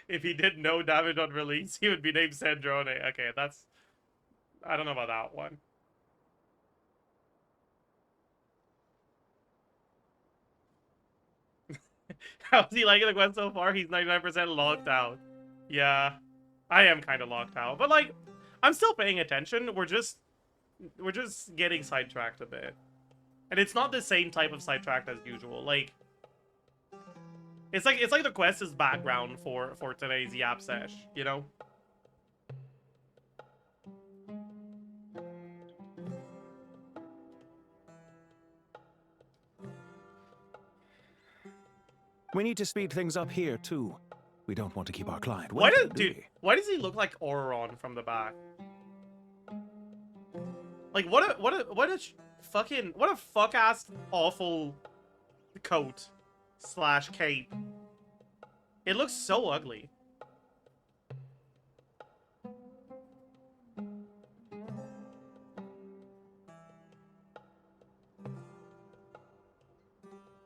If he did no damage on release, he would be named Sandrone. Okay, that's... I don't know about that one. How's he liking the quest so far? He's 99% locked out. Yeah, I am kind of locked out. But, like, I'm still paying attention. We're just getting sidetracked a bit. And it's not the same type of sidetracked as usual. Like, it's like the quest is background for today's Yap sesh, you know? We need to speed things up here, too. We don't want to keep our client Why waiting, does, dude, why does he look like Auron from the back? Like, what a fuck-ass awful coat / cape. It looks so ugly.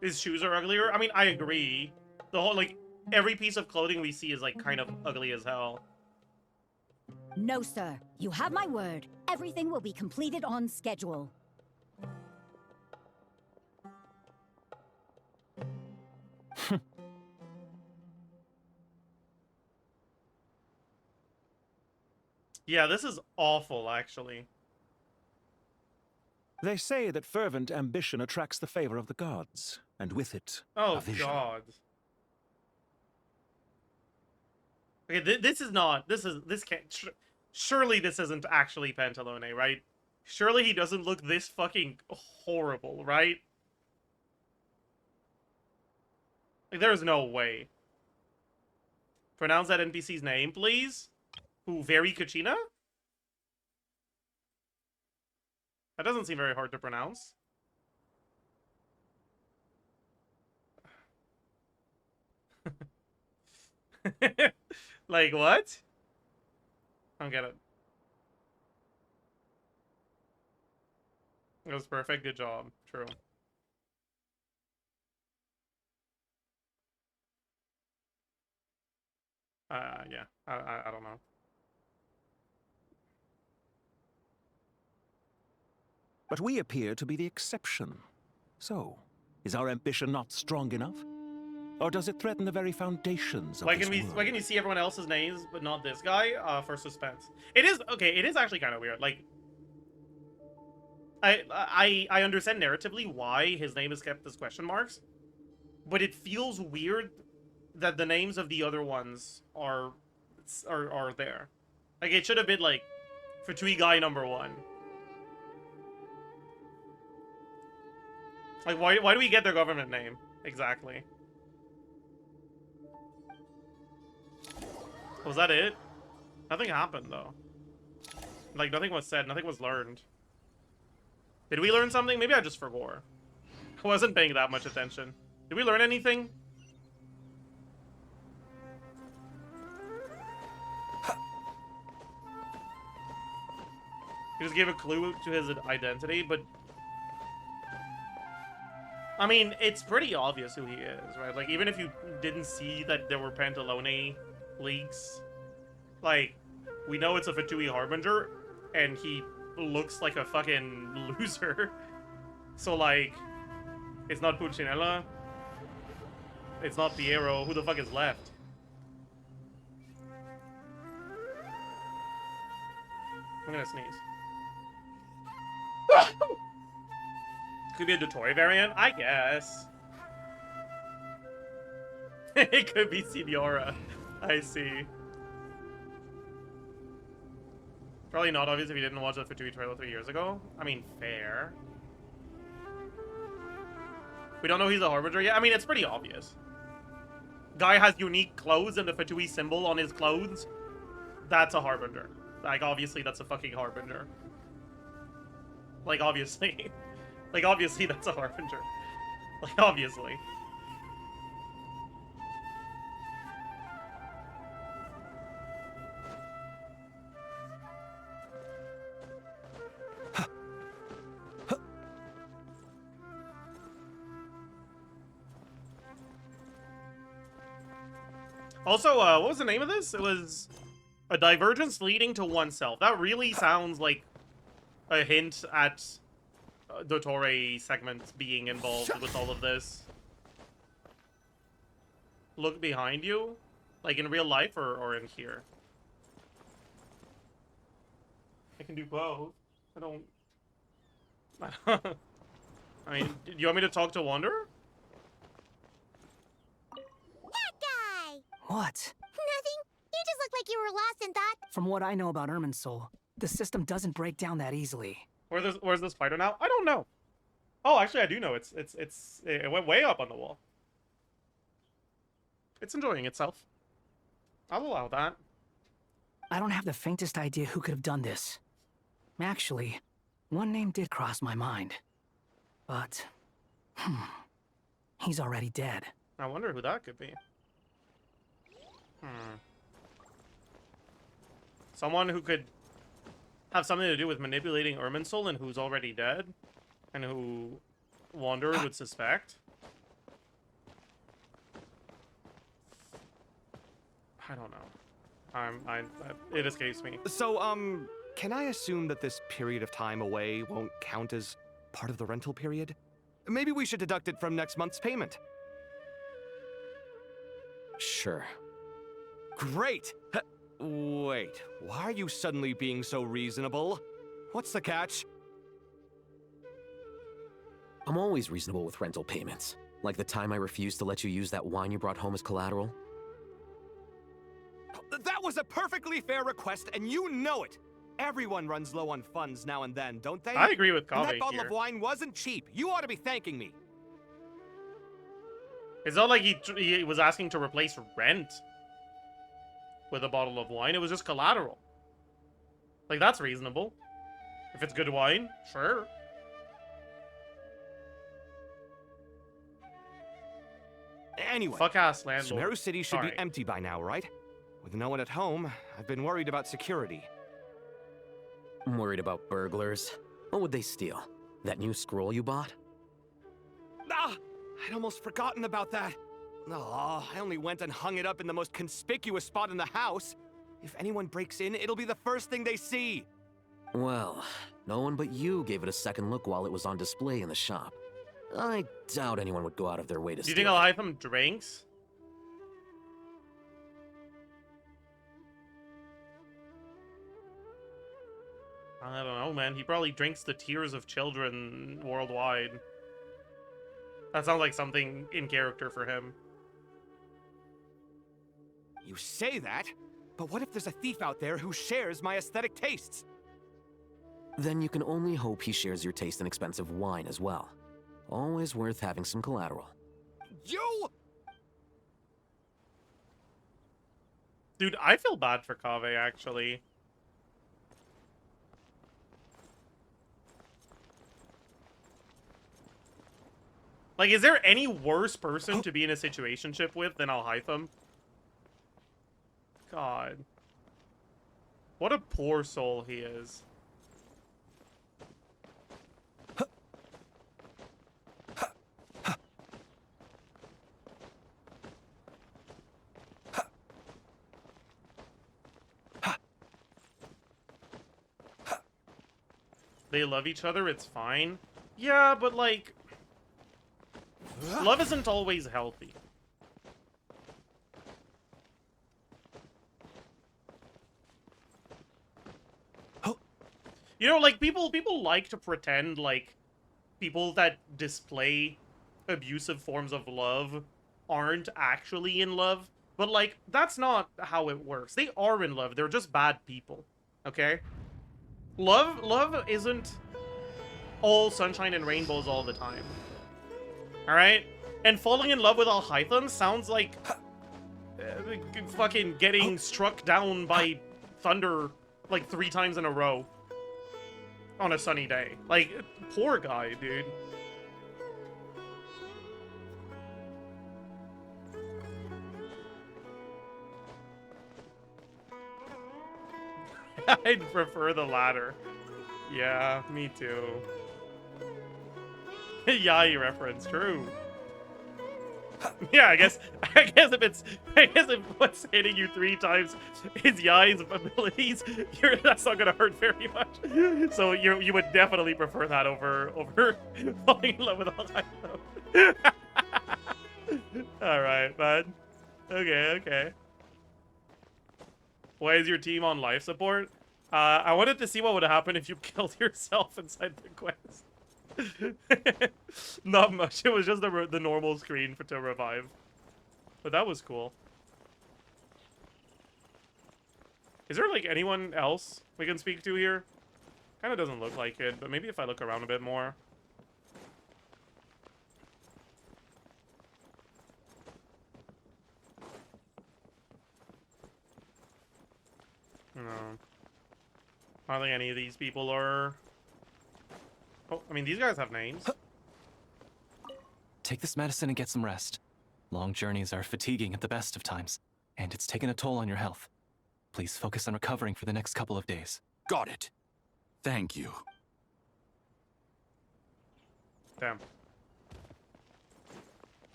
His shoes are uglier? I mean, I agree. The whole, like, every piece of clothing we see is, like, kind of ugly as hell. No, sir. You have my word. Everything will be completed on schedule. Yeah, this is awful, actually. They say that fervent ambition attracts the favor of the gods, and with it, Oh, a vision. God. Okay, this can't, surely this isn't actually Pantalone, right? Surely he doesn't look this fucking horrible, right? Like, there's no way. Pronounce that NPC's name, please? Who, Very Kachina? That doesn't seem very hard to pronounce. Like, what? I don't get it. It was perfect. Good job. True. Yeah. I don't know. But we appear to be the exception. So, is our ambition not strong enough? Or does it threaten the very foundations of Why this world? can you see everyone else's names but not this guy? For suspense. It is okay. It is actually kind of weird. Like, I understand narratively why his name is kept as question marks, but it feels weird that the names of the other ones are there. Like, it should have been like Fatui guy #1. Like, why do we get their government name exactly? Was that it? Nothing happened, though. Like, nothing was said. Nothing was learned. Did we learn something? Maybe I just forgot. I wasn't paying that much attention. Did we learn anything? He just gave a clue to his identity, but... I mean, it's pretty obvious who he is, right? Like, even if you didn't see that there were Pantalone leaks, like, we know it's a Fatui Harbinger, and he looks like a fucking loser. So, like, it's not Pulcinella. It's not Piero. Who the fuck is left? I'm gonna sneeze. Could be a dottore variant, I guess. It could be Signora. I see. Probably not obvious if you didn't watch the Fatui trailer 3 years ago. I mean, fair. We don't know he's a Harbinger yet. I mean, it's pretty obvious. Guy has unique clothes and the Fatui symbol on his clothes. That's a Harbinger. Like, obviously, that's a fucking Harbinger. Like, obviously. Like, obviously, that's a Harbinger. Like, obviously. Also, what was the name of this? It was a divergence leading to oneself. That really sounds like a hint at dottore segment being involved with all of this. Look behind you? Like in real life or in here? I can do both. I don't... I mean, do you want me to talk to Wanderer? That guy! What? Nothing. You just look like you were lost in thought. From what I know about Irminsul, the system doesn't break down that easily. Where's the spider now? I don't know. Oh, actually, I do know. It went way up on the wall. It's enjoying itself. I'll allow that. I don't have the faintest idea who could have done this. Actually, one name did cross my mind. But, he's already dead. I wonder who that could be. Someone who could have something to do with manipulating Irminsul and who's already dead? And who Wanderer would suspect? I don't know. It escapes me. So, can I assume that this period of time away won't count as part of the rental period? Maybe we should deduct it from next month's payment. Sure. Great! Wait, why are you suddenly being so reasonable? What's the catch? I'm always reasonable with rental payments. Like the time I refused to let you use that wine you brought home as collateral. That was a perfectly fair request, and you know it! Everyone runs low on funds now and then, don't they? I agree with And Kaveh that bottle here. of wine wasn't cheap. You ought to be thanking me. It's not like he was asking to replace rent with a bottle of wine. It was just collateral. Like, that's reasonable. If it's good wine, sure. Anyway, Fuck-ass landlord. Sumeru City should Sorry. be empty by now, right? With no one at home, I've been worried about security. I'm worried about burglars. What would they steal? That new scroll you bought? Ah! I'd almost forgotten about that. Oh, I only went and hung it up in the most conspicuous spot in the house. If anyone breaks in, it'll be the first thing they see. Well, no one but you gave it a second look while it was on display in the shop. I doubt anyone would go out of their way to Do you steal think it. alhaitham drinks? I don't know, man. He probably drinks the tears of children worldwide. That sounds like something in character for him. You say that, but what if there's a thief out there who shares my aesthetic tastes? Then you can only hope he shares your taste in expensive wine as well. Always worth having some collateral. You! Dude, I feel bad for Kaveh, actually. Like, is there any worse person to be in a situationship with than alhaitham? God. What a poor soul he is. They love each other, it's fine. Yeah, but like... love isn't always healthy. You know, like, people like to pretend like people that display abusive forms of love aren't actually in love. But, like, that's not how it works. They are in love. They're just bad people. Okay? Love isn't all sunshine and rainbows all the time. Alright? And falling in love with alhaitham sounds like fucking getting struck down by thunder like 3 times in a row on a sunny day. Like, poor guy, dude. I'd prefer the latter. Yeah, me too. Yai reference, true. Yeah, I guess if what's hitting you 3 times is Yai's abilities, that's not gonna hurt very much. So you would definitely prefer that over falling in love with alhaitham. All right, man. Okay. Why is your team on life support? I wanted to see what would happen if you killed yourself inside the quest. Not much. It was just the normal screen to revive. But that was cool. Is there, like, anyone else we can speak to here? Kind of doesn't look like it, but maybe if I look around a bit more. No. I don't think any of these people are... Oh, I mean, these guys have names. Take this medicine and get some rest. Long journeys are fatiguing at the best of times, and it's taken a toll on your health. Please focus on recovering for the next couple of days. Got it. Thank you. Damn.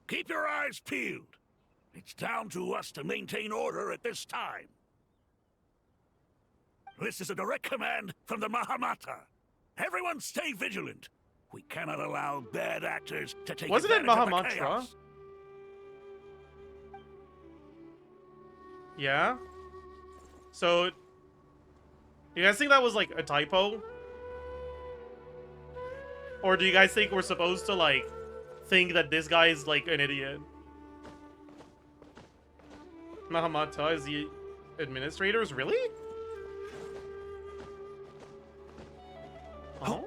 Keep your eyes peeled. It's down to us to maintain order at this time. This is a direct command from the Mahamata. Everyone stay vigilant. We cannot allow bad actors to take Wasn't it advantage of the Mahamatra? chaos. Yeah? So, you guys think that was, like, a typo? Or do you guys think we're supposed to, like, think that this guy's, like, an idiot? Mahamata is the administrators? Really? Oh.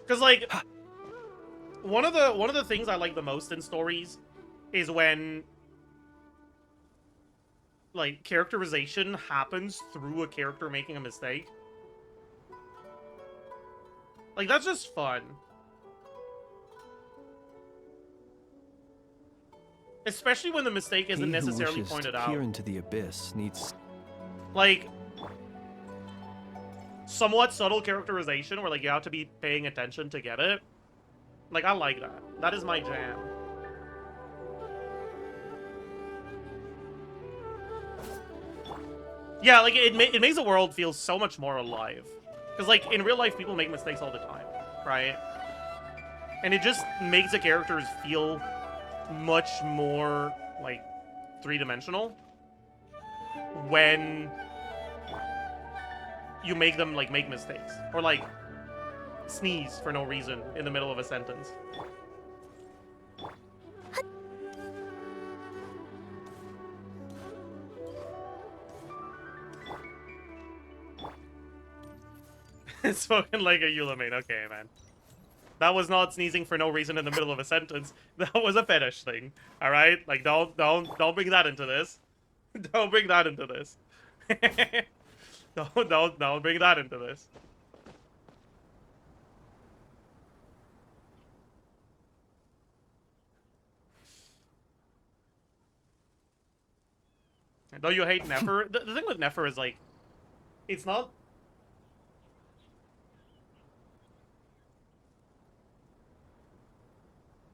Cause like one of the things I like the most in stories is when like characterization happens through a character making a mistake. Like that's just fun. Especially when the mistake isn't necessarily pointed out. Peer into the abyss needs like somewhat subtle characterization where like you have to be paying attention to get it. Like I like that. That is my jam. Yeah, like it makes the world feel so much more alive. Because like in real life people make mistakes all the time, right? And it just makes the characters feel much more like 3-dimensional when you make them like make mistakes or like sneeze for no reason in the middle of a sentence. Spoken like a Yulamane. Okay, man. That was not sneezing for no reason in the middle of a sentence. That was a fetish thing. All right? Like don't bring that into this. Don't bring that into this. Don't bring that into this. Though you hate Nefer, the thing with Nefer is like, it's not.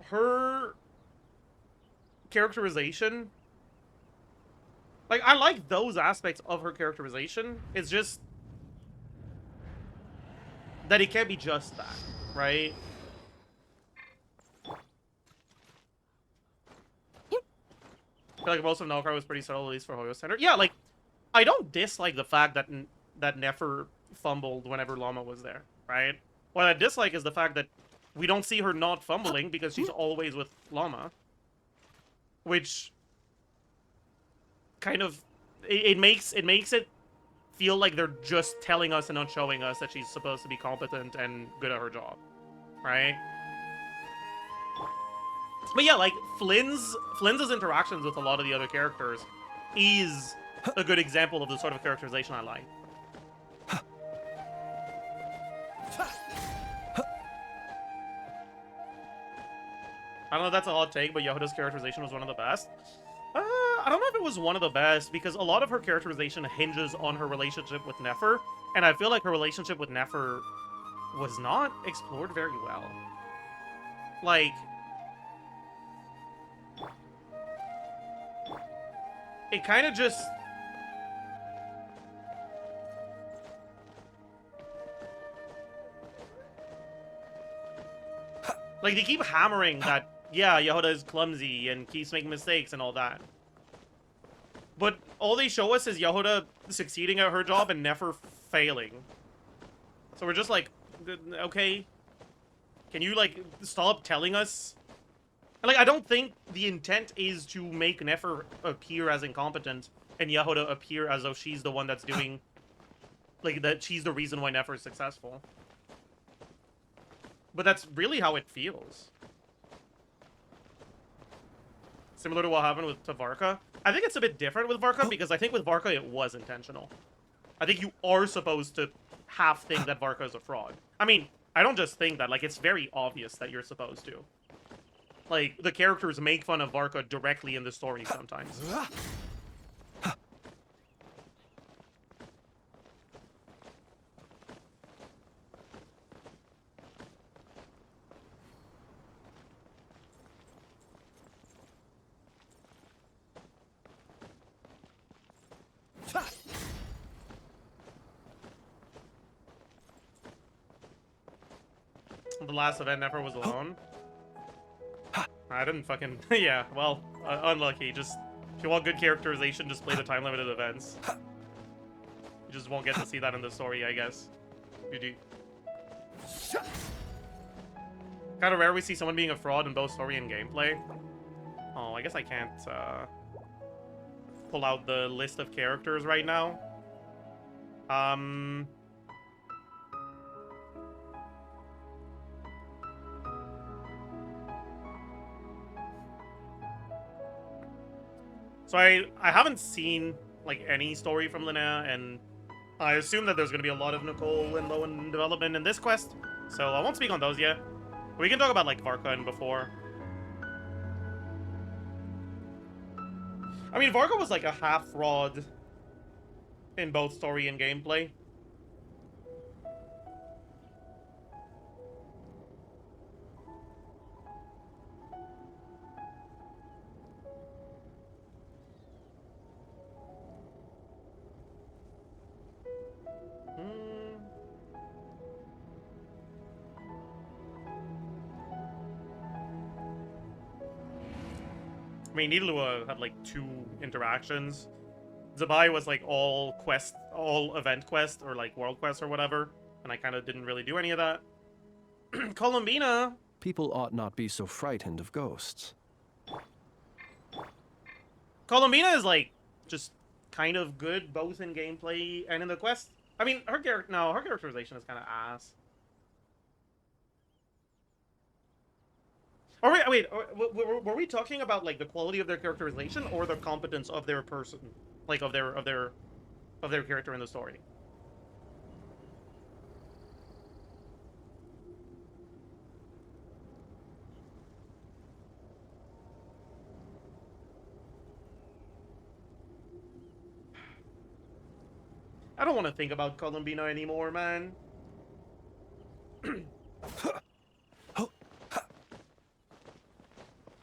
Her characterization, like, I like those aspects of her characterization. It's just that it can't be just that, right? I feel like most of Krai was pretty subtle, at least for Hoyo Center. Yeah, like, I don't dislike the fact that that Nefer fumbled whenever Llama was there, right? What I dislike is the fact that we don't see her not fumbling because she's always with Llama. Which kind of it makes it feel like they're just telling us and not showing us that she's supposed to be competent and good at her job. Right? But yeah, like Flynn's interactions with a lot of the other characters is a good example of the sort of characterization I like. I don't know if that's a hot take, but Yehuda's characterization was one of the best. I don't know if it was one of the best, because a lot of her characterization hinges on her relationship with Nefer, And I feel like her relationship with Nefer was not explored very well. Like, it kind of just... Like, they keep hammering that, yeah, Yehuda is clumsy and keeps making mistakes and all that. But all they show us is Yehuda succeeding at her job and Nefer failing. So we're just like, okay, can you, like, stop telling us? And, like, I don't think the intent is to make Nefer appear as incompetent and Yehuda appear as though she's the one that's doing, like, that she's the reason why Nefer is successful. But that's really how it feels. Similar to what happened with Varka. I think it's a bit different with Varka because I think with Varka it was intentional. I think you are supposed to half think that Varka is a fraud. I mean, I don't just think that, like, it's very obvious that you're supposed to. Like, the characters make fun of Varka directly in the story sometimes. The last event Nefer was alone. I didn't fucking... yeah, well, unlucky. Just, if you want good characterization, just play the time-limited events. You just won't get to see that in the story, I guess. GG. Kind of rare we see someone being a fraud in both story and gameplay. Oh, I guess I can't, pull out the list of characters right now. So I haven't seen, like, any story from Linnea, and I assume that there's going to be a lot of Nicole and Lowen development in this quest, so I won't speak on those yet. We can talk about, like, Varka and before. I mean, Varka was, like, a half-fraud in both story and gameplay. I mean, Nidalua had, like, 2 interactions. Zabai was, like, all event quest, or, like, world quest or whatever, and I kind of didn't really do any of that. Columbina! People ought not be so frightened of ghosts. Columbina is, like, just kind of good, both in gameplay and in the quest. I mean, her characterization is kind of ass. Or wait, were we talking about, like, the quality of their characterization or the competence of their person, like, of their character in the story? I don't want to think about Columbina anymore, man.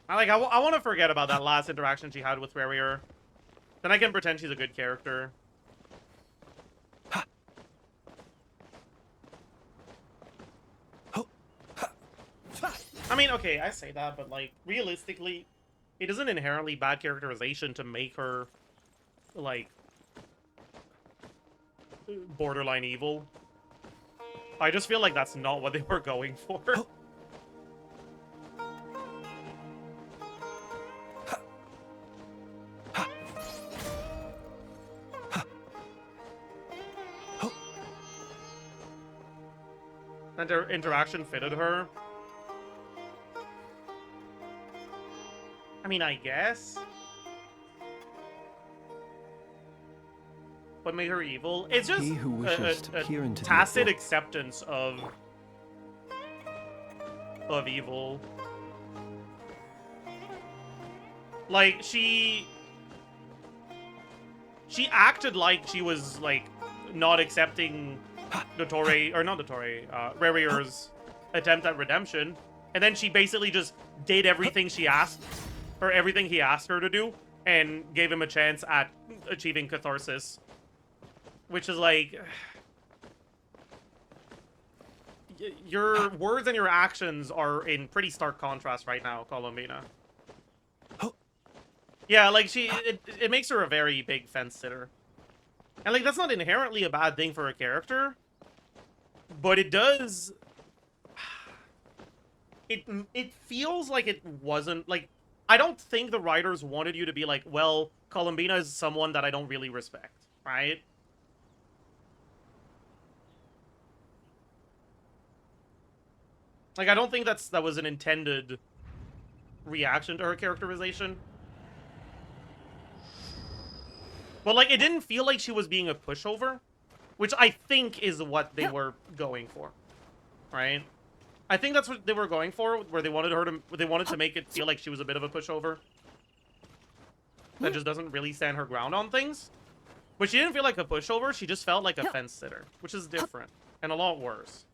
I want to forget about that last interaction she had with Rarier. Then I can pretend she's a good character. I mean, okay, I say that, but, like, realistically, it isn't inherently bad characterization to make her, like, borderline evil. I just feel like that's not what they were going for. And their interaction fitted her. I mean, I guess. What made her evil? It's just a tacit acceptance of evil. Like, she acted like she was, like, not accepting dottore, or not dottore, Rarier's attempt at redemption, and then she basically just did everything she asked, or everything he asked her to do, and gave him a chance at achieving catharsis. Which is like... Your words and your actions are in pretty stark contrast right now, Columbina. Yeah, like, it makes her a very big fence sitter. And, like, that's not inherently a bad thing for a character. But it does... It feels like it wasn't, like... I don't think the writers wanted you to be like, well, Columbina is someone that I don't really respect, right? Like, I don't think that was an intended reaction to her characterization. But, like, it didn't feel like she was being a pushover, which I think is what they were going for, right? I think that's what they were going for, where they wanted to make it feel like she was a bit of a pushover that just doesn't really stand her ground on things. But she didn't feel like a pushover, she just felt like a fence sitter, which is different and a lot worse.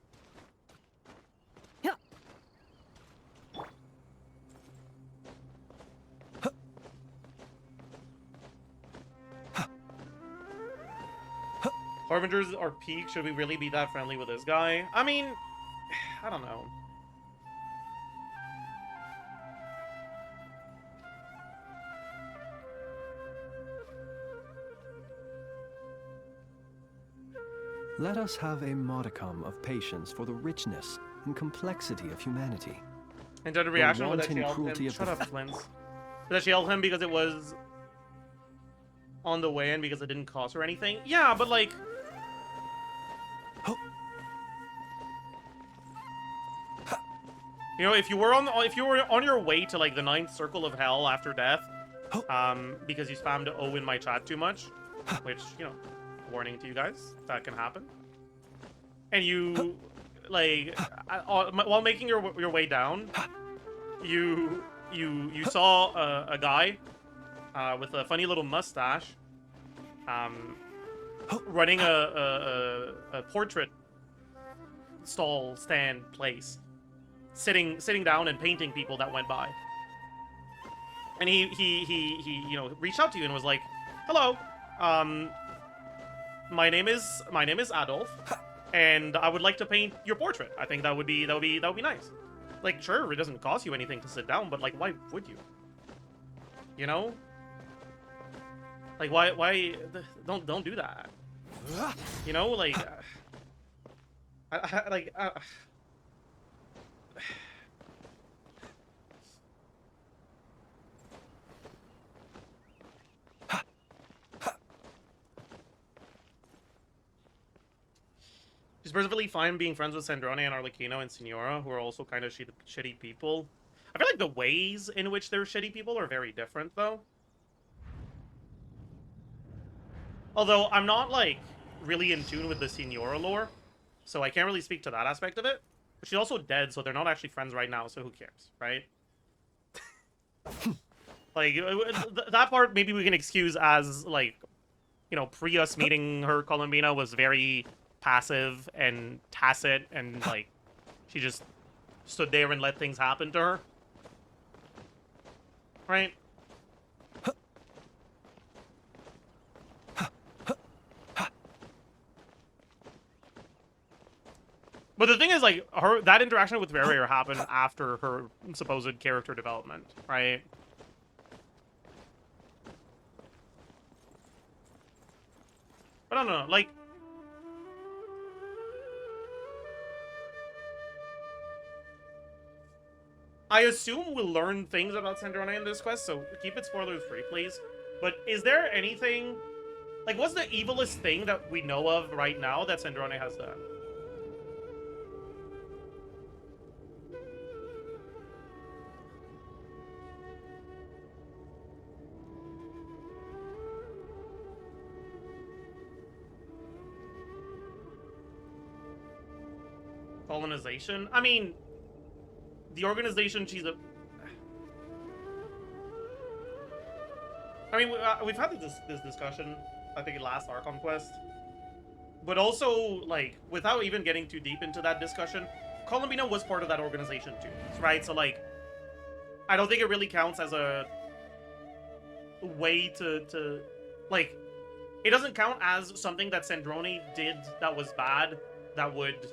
Harbingers are peak. Should we really be that friendly with this guy? I mean, I don't know. Let us have a modicum of patience for the richness and complexity of humanity. And the reaction was that she held him. Shut up, Flint. That she held him because it was on the way and because it didn't cost her anything. Yeah, but like... You know, if you were on your way to like the 9th circle of hell after death, because you spammed O in my chat too much, which, you know, warning to you guys, that can happen. And you, like, while making your way down, you saw a guy with a funny little mustache, running a portrait stall stand place. Sitting down and painting people that went by, and he you know, reached out to you and was like, "Hello, my name is Adolf, and I would like to paint your portrait. I think that would be nice. Like, sure, it doesn't cost you anything to sit down, but like, why would you? You know, like why don't do that? You know, like, She's perfectly fine being friends with Sandrone and Arlecchino and Signora, who are also kind of shitty people. I feel like the ways in which they're shitty people are very different, though. Although, I'm not, like, really in tune with the Signora lore, so I can't really speak to that aspect of it. But she's also dead, so they're not actually friends right now, so who cares, right? Like, that part maybe we can excuse as, like, you know, pre us meeting her, Columbina was very passive and tacit, and, like, she just stood there and let things happen to her. Right? But the thing is, like, that interaction with Rarier happened after her supposed character development, right? But I don't know, like... I assume we'll learn things about Sandrone in this quest, so keep it spoilers-free, please. But is there anything... Like, what's the evilest thing that we know of right now that Sandrone has done? Colonization? I mean, the organization she's a... I mean, we've had this discussion, I think, in last Archon Quest. But also, like, without even getting too deep into that discussion, Colombina was part of that organization too, right? So, like, I don't think it really counts as a way to like, it doesn't count as something that Sandrone did that was bad, that would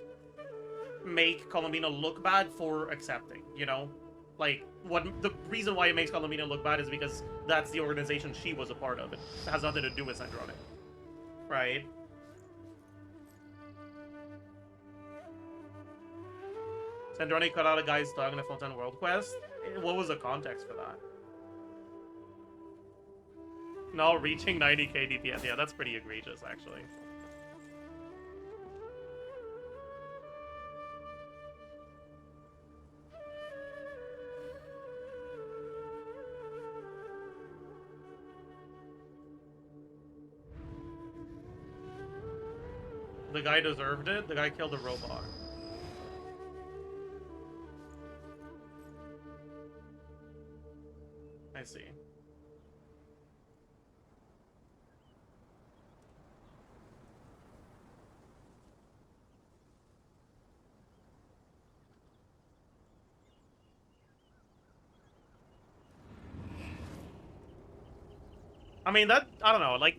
make Colombina look bad for accepting, you know? Like, the reason why it makes Colombina look bad is because that's the organization she was a part of. It has nothing to do with Sandrone, right? Sandrone cut out a guy's tongue in a Fontaine World Quest? What was the context for that? No, reaching 90k DPS. Yeah, that's pretty egregious, actually. The guy deserved it. The guy killed a robot. I see. I mean, that, I don't know, like...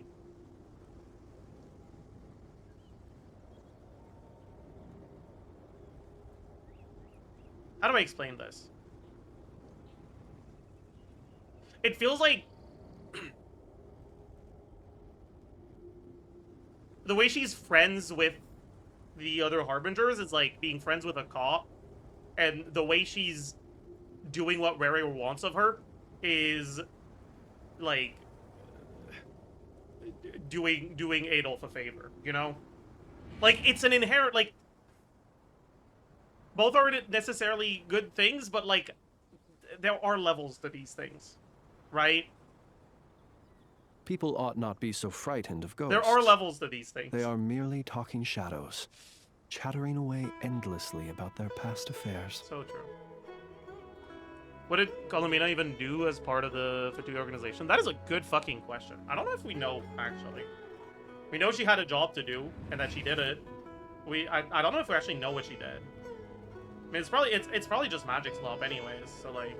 How do I explain this? It feels like... the way she's friends with the other Harbingers is like being friends with a cop. And the way she's doing what Rere wants of her is like doing Adolf a favor, you know? Like, it's an inherent, like, both aren't necessarily good things, but like there are levels to these things, right? People ought not be so frightened of ghosts. There are levels to these things. They are merely talking shadows, chattering away endlessly about their past affairs. So true. What did Colombina even do as part of the Fatui organization? That is a good fucking question. I don't know if we know, actually. We know she had a job to do, and that she did it. I don't know if we actually know what she did. I mean, it's probably just magic slop anyways, so like...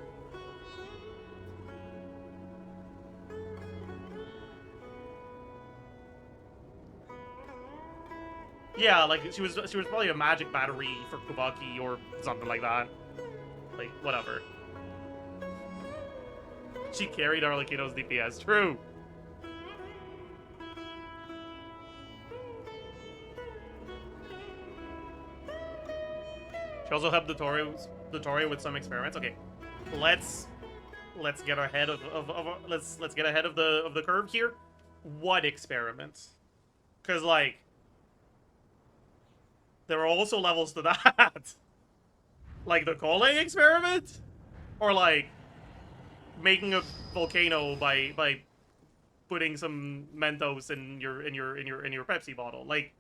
Yeah, like, she was probably a magic battery for Kubaki or something like that. Like, whatever. She carried Arlecchino's DPS, true! She also helped dottore with some experiments. Okay, let's get ahead of let's get ahead of the curve here. What experiments? Because like there are also levels to that. Like the collei experiment, or like making a volcano by putting some Mentos in your Pepsi bottle. Like.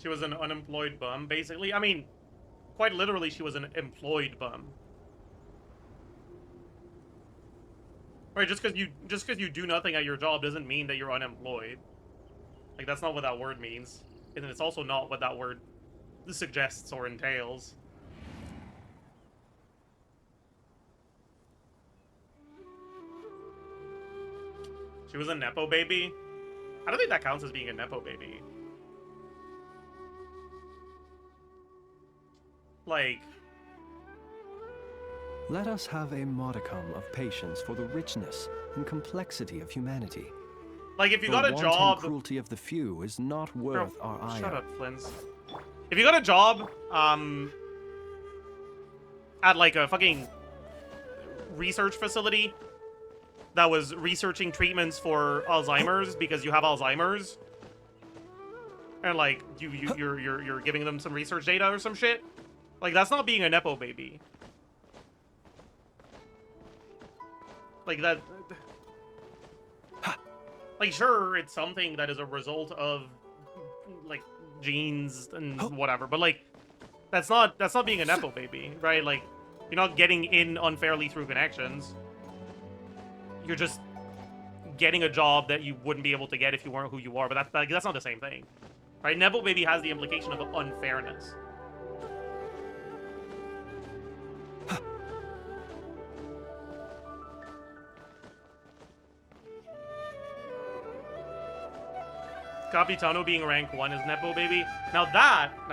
She was an unemployed bum, basically. I mean, quite literally, she was an employed bum. Right? Just because you do nothing at your job doesn't mean that you're unemployed. Like, that's not what that word means, and it's also not what that word suggests or entails. She was a nepo baby. I don't think that counts as being a nepo baby. Like... Let us have a modicum of patience for the richness and complexity of humanity. Like, if you got a job... The cruelty of the few is not worth our ire. Shut up, Flins. If you got a job, at, like, a fucking research facility that was researching treatments for Alzheimer's because you have Alzheimer's, and like you're giving them some research data or some shit. Like that's not being a nepo baby. Like that. Like sure, it's something that is a result of like genes and whatever, but like that's not being a nepo baby, right? Like you're not getting in unfairly through connections. You're just getting a job that you wouldn't be able to get if you weren't who you are, but that's not the same thing, right? Nepo baby has the implication of unfairness. Capitano being rank 1 is nepo baby. Now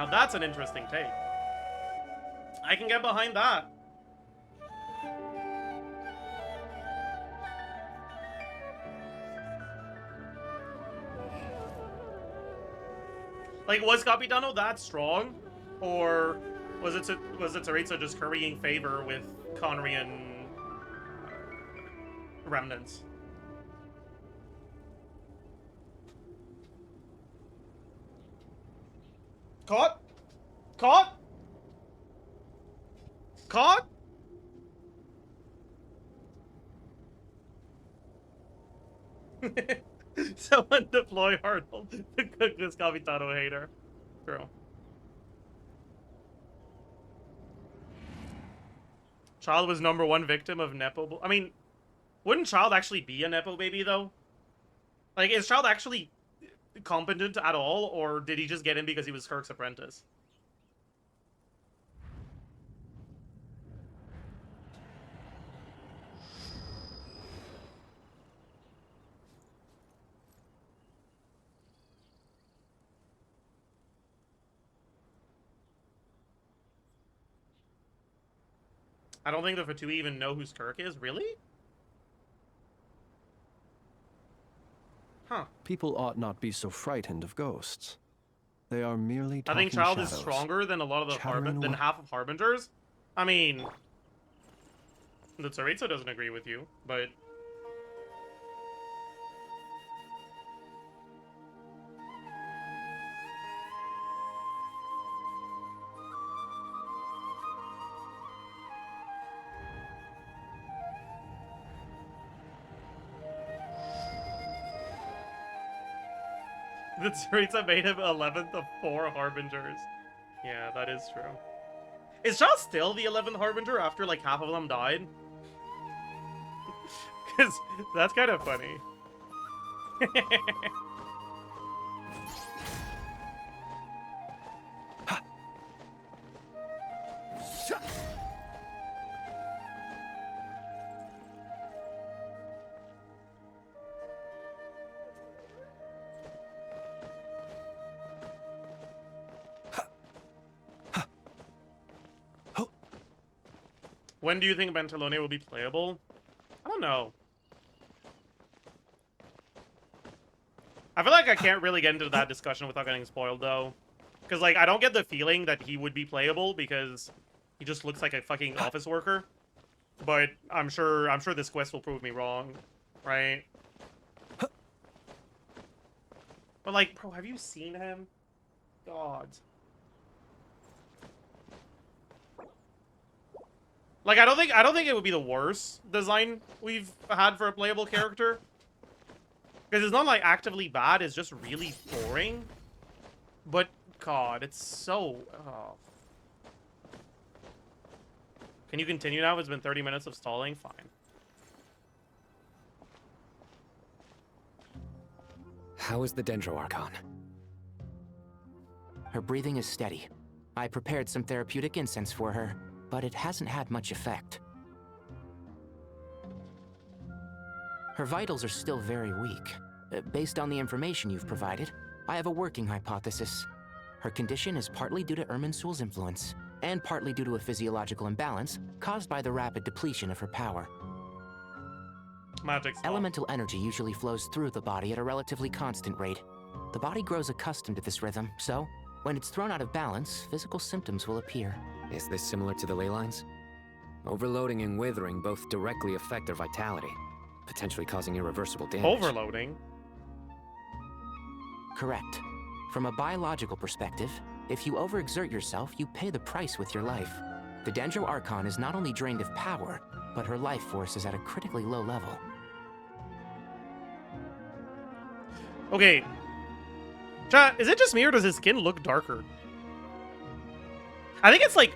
that's an interesting take. I can get behind that. Like, was Capitano that strong? Or was it Tsaritsa just currying favor with Conrian remnants? Caught? Caught? Caught? Someone deploy Arnold to cook this Capitano hater. True. Child was #1 victim of Nepo. I mean, wouldn't Child actually be a Nepo baby, though? Like, is Child actually competent at all, or did he just get in because he was Kirk's apprentice? I don't think the Fatui even know who Kirk is. Really? Huh. People ought not be so frightened of ghosts. They are merely I think talking Child shadows. is stronger than a lot of the Chattering than away. half of Harbingers. I mean, the Tsaritsa doesn't agree with you, but the Tsaritsa made him 11th of 4 Harbingers. Yeah, that is true. Is Child still the 11th Harbinger after like half of them died? Because that's kind of funny. When do you think Pantalone will be playable? I don't know. I feel like I can't really get into that discussion without getting spoiled, though. Because, like, I don't get the feeling that he would be playable because he just looks like a fucking office worker. But I'm sure this quest will prove me wrong, right? But, like, bro, have you seen him? God. Like, I don't think it would be the worst design we've had for a playable character. Because it's not, like, actively bad, it's just really boring. But, God, it's so... Oh. Can you continue now? It's been 30 minutes of stalling? Fine. How is the Dendro Archon? Her breathing is steady. I prepared some therapeutic incense for her, but it hasn't had much effect. Her vitals are still very weak. Based on the information you've provided, I have a working hypothesis. Her condition is partly due to Irminsul's influence, and partly due to a physiological imbalance caused by the rapid depletion of her power. Magic spell. Elemental energy usually flows through the body at a relatively constant rate. The body grows accustomed to this rhythm, so when it's thrown out of balance, physical symptoms will appear. Is this similar to the ley lines? Overloading and withering both directly affect their vitality, potentially causing irreversible damage. Overloading? Correct. From a biological perspective, if you overexert yourself, you pay the price with your life. The Dendro Archon is not only drained of power, but her life force is at a critically low level. Okay. Chat, is it just me or does his skin look darker? I think it's like...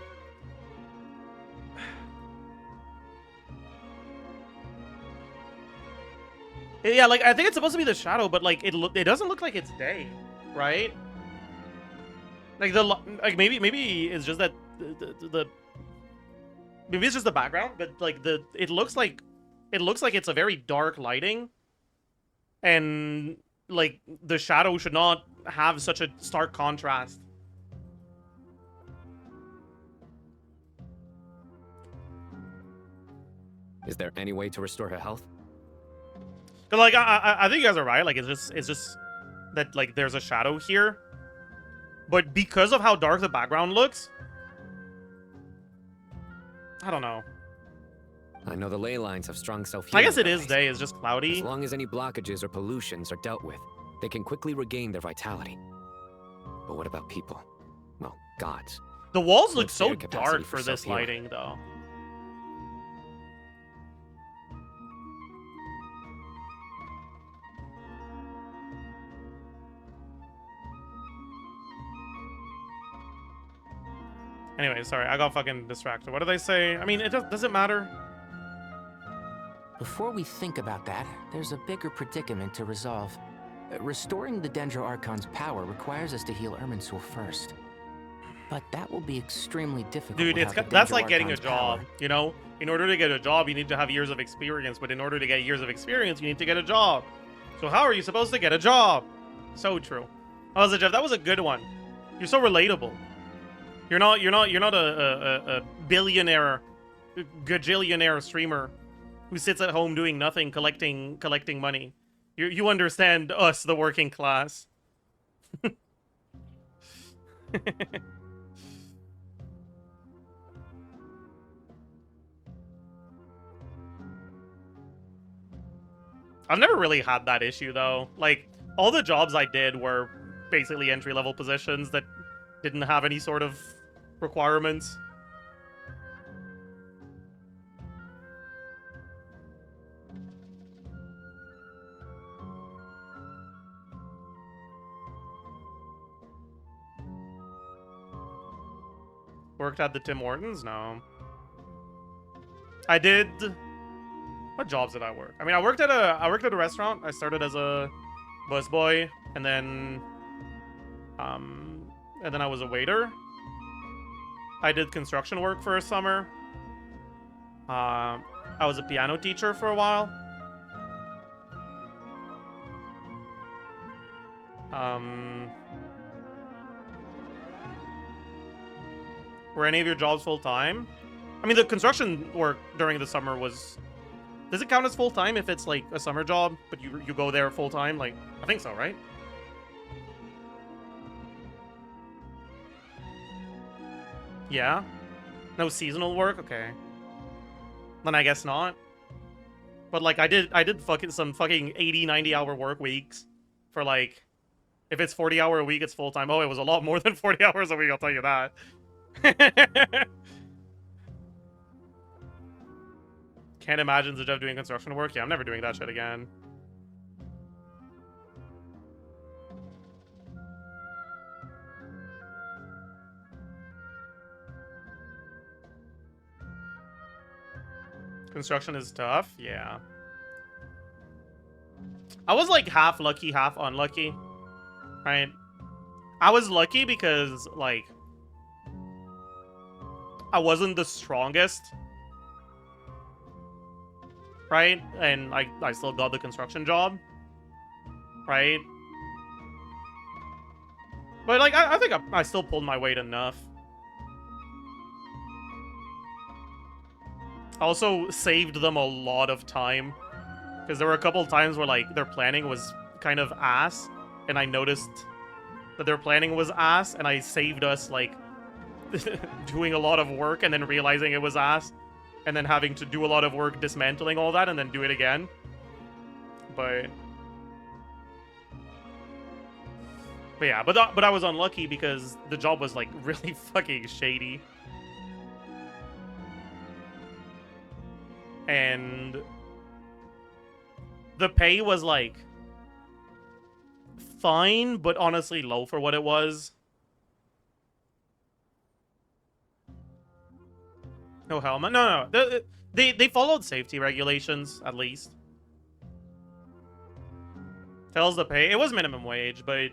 Yeah, like, I think it's supposed to be the shadow, but, like, it doesn't look like it's day, right? Like, maybe it's just that maybe it's just the background, but, like, it looks like it's a very dark lighting, and, like, the shadow should not have such a stark contrast. Is there any way to restore her health? Like, I think you guys are right. Like, it's just that, like, there's a shadow here. But because of how dark the background looks, I don't know. I know the ley lines have strong self-healing. I guess it is day. It's just cloudy. As long as any blockages or pollutions are dealt with, they can quickly regain their vitality. But what about people? Well, gods. The walls look What's so their capacity dark for this self-healing? lighting, though. Anyway, sorry, I got fucking distracted. What did they say? I mean, does it matter? Before we think about that, there's a bigger predicament to resolve. Restoring the Dendro Archon's power requires us to heal Irminsul first. But that will be extremely difficult. Dude, without the that's Dendro like getting a Archon's job, power. you know? In order to get a job, you need to have years of experience, but in order to get years of experience, you need to get a job. So how are you supposed to get a job? So true. Oh, Zajef, that was a good one. You're so relatable. You're not a billionaire, gajillionaire streamer who sits at home doing nothing, collecting money. You understand us, the working class. I've never really had that issue though. Like, all the jobs I did were basically entry-level positions that didn't have any sort of requirements. Worked at the Tim Hortons? No. I did... What jobs did I work? I mean, I worked at a restaurant. I started as a busboy, and then I was a waiter. I did construction work for a summer. I was a piano teacher for a while. Were any of your jobs full-time? I mean, the construction work during the summer was... Does it count as full-time if it's, like, a summer job, but you go there full-time? Like, I think so, right? Yeah? No seasonal work? Okay. Then I guess not. But, like, I did some fucking 80, 90-hour work weeks for, like... If it's 40-hour a week, it's full-time. Oh, it was a lot more than 40 hours a week, I'll tell you that. Can't imagine Zajef doing construction work. Yeah, I'm never doing that shit again. Construction is tough? Yeah. I was like half lucky, half unlucky. Right? I was lucky because, like, I wasn't the strongest. Right? And I still got the construction job. Right? But, like, I think I still pulled my weight enough. I also saved them a lot of time. Because there were a couple of times where, like, their planning was kind of ass. And I noticed that their planning was ass. And I saved us, like, doing a lot of work and then realizing it was ass. And then having to do a lot of work dismantling all that and then do it again. But... But yeah, but I was unlucky because the job was like really fucking shady. And the pay was like fine, but honestly low for what it was. No helmet? No, no. They followed safety regulations, at least. Tells the pay. It was minimum wage, but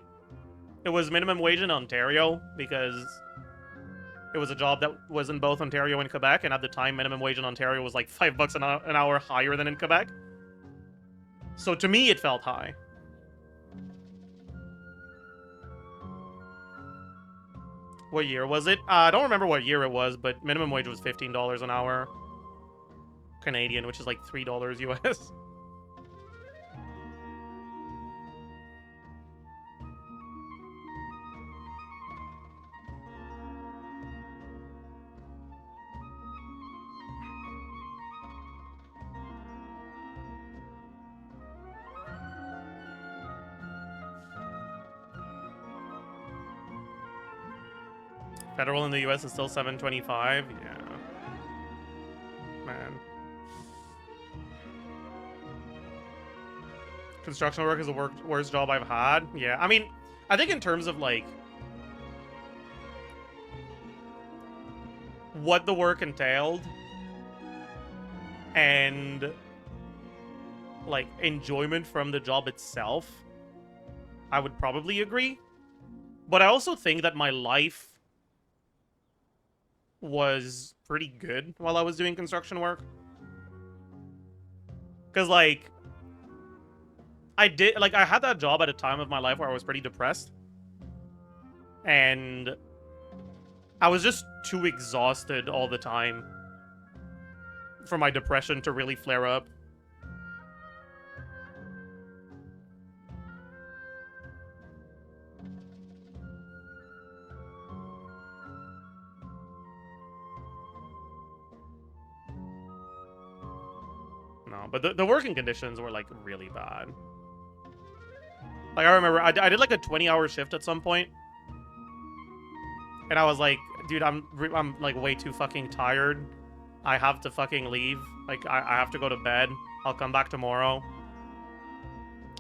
it was minimum wage in Ontario because it was a job that was in both Ontario and Quebec, and at the time, minimum wage in Ontario was like $5 an hour higher than in Quebec. So to me, it felt high. What year was it? I don't remember what year it was, but minimum wage was $15 an hour Canadian, which is like $3 US. Federal in the US is still $7.25. Yeah. Man. Construction work is the worst job I've had. Yeah, I mean, I think in terms of like what the work entailed and like enjoyment from the job itself, I would probably agree. But I also think that my life was pretty good while I was doing construction work. Because, like, I had that job at a time of my life where I was pretty depressed. And I was just too exhausted all the time for my depression to really flare up. No, but the working conditions were, like, really bad. Like, I remember, I did, like, a 20-hour shift at some point. And I was like, dude, I'm like, way too fucking tired. I have to fucking leave. Like, I have to go to bed. I'll come back tomorrow.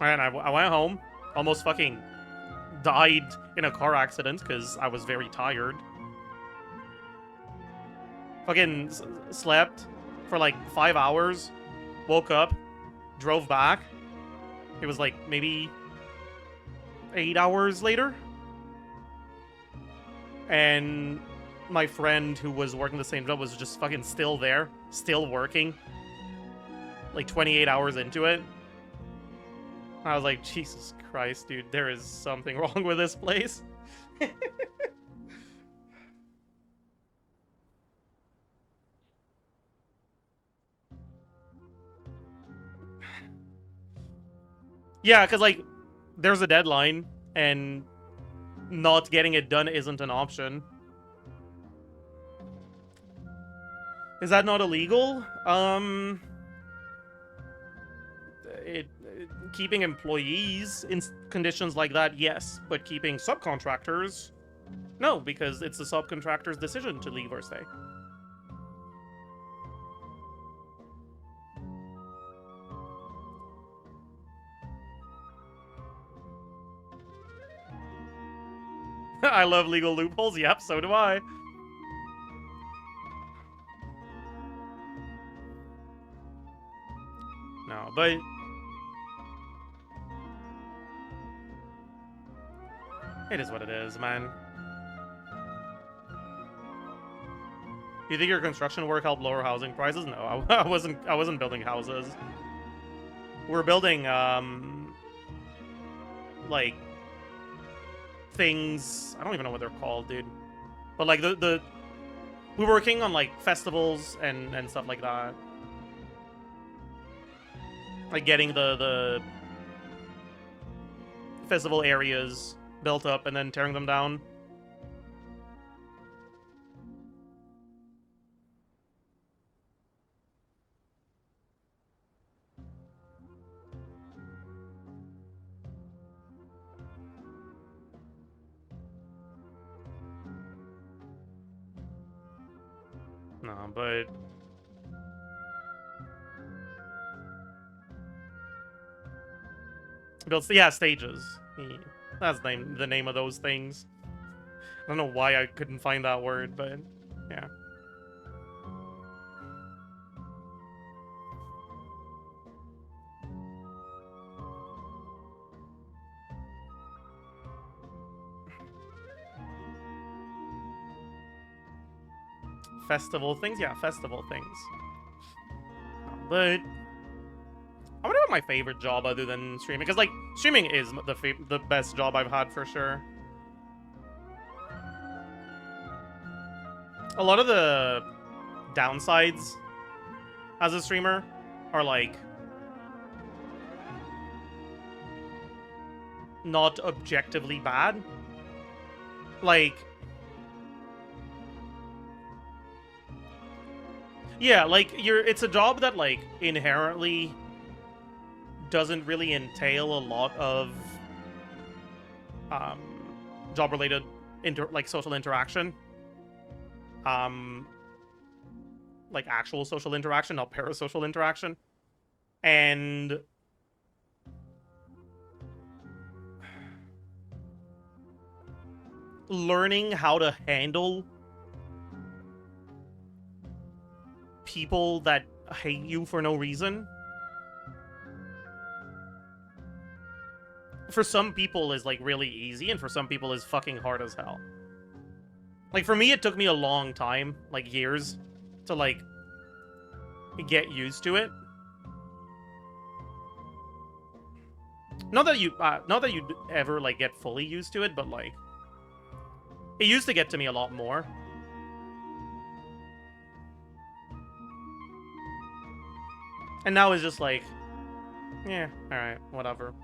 And I went home. Almost fucking died in a car accident because I was very tired. Fucking slept for, like, 5 hours. Woke up, drove back. It was like maybe 8 hours later. And my friend who was working the same job was just fucking still there, still working. Like 28 hours into it. I was like, Jesus Christ, dude, there is something wrong with this place. Yeah, because, like, there's a deadline, and not getting it done isn't an option. Is that not illegal? Keeping employees in conditions like that, yes. But keeping subcontractors, no, because it's the subcontractor's decision to leave or stay. I love legal loopholes. Yep, so do I. No, but it is what it is, man. You think your construction work helped lower housing prices? No, I wasn't building houses. We're building like things, I don't even know what they're called, dude. But like we were working on like festivals and stuff like that. Like getting the festival areas built up and then tearing them down. No, but builds, yeah, stages. That's the name of those things. I don't know why I couldn't find that word, but yeah. Festival things? Yeah, festival things. But I wonder what my favorite job other than streaming, because like streaming is the best job I've had for sure. A lot of the downsides as a streamer are like not objectively bad. Like, yeah, like it's a job that like inherently doesn't really entail a lot of job related social interaction. Like actual social interaction, not parasocial interaction. And learning how to handle people that hate you for no reason, for some people is like really easy, and for some people is fucking hard as hell. Like for me, it took me a long time, like years, to like get used to it. Not that you ever like get fully used to it, but like it used to get to me a lot more. And now it's just like, yeah, alright, whatever.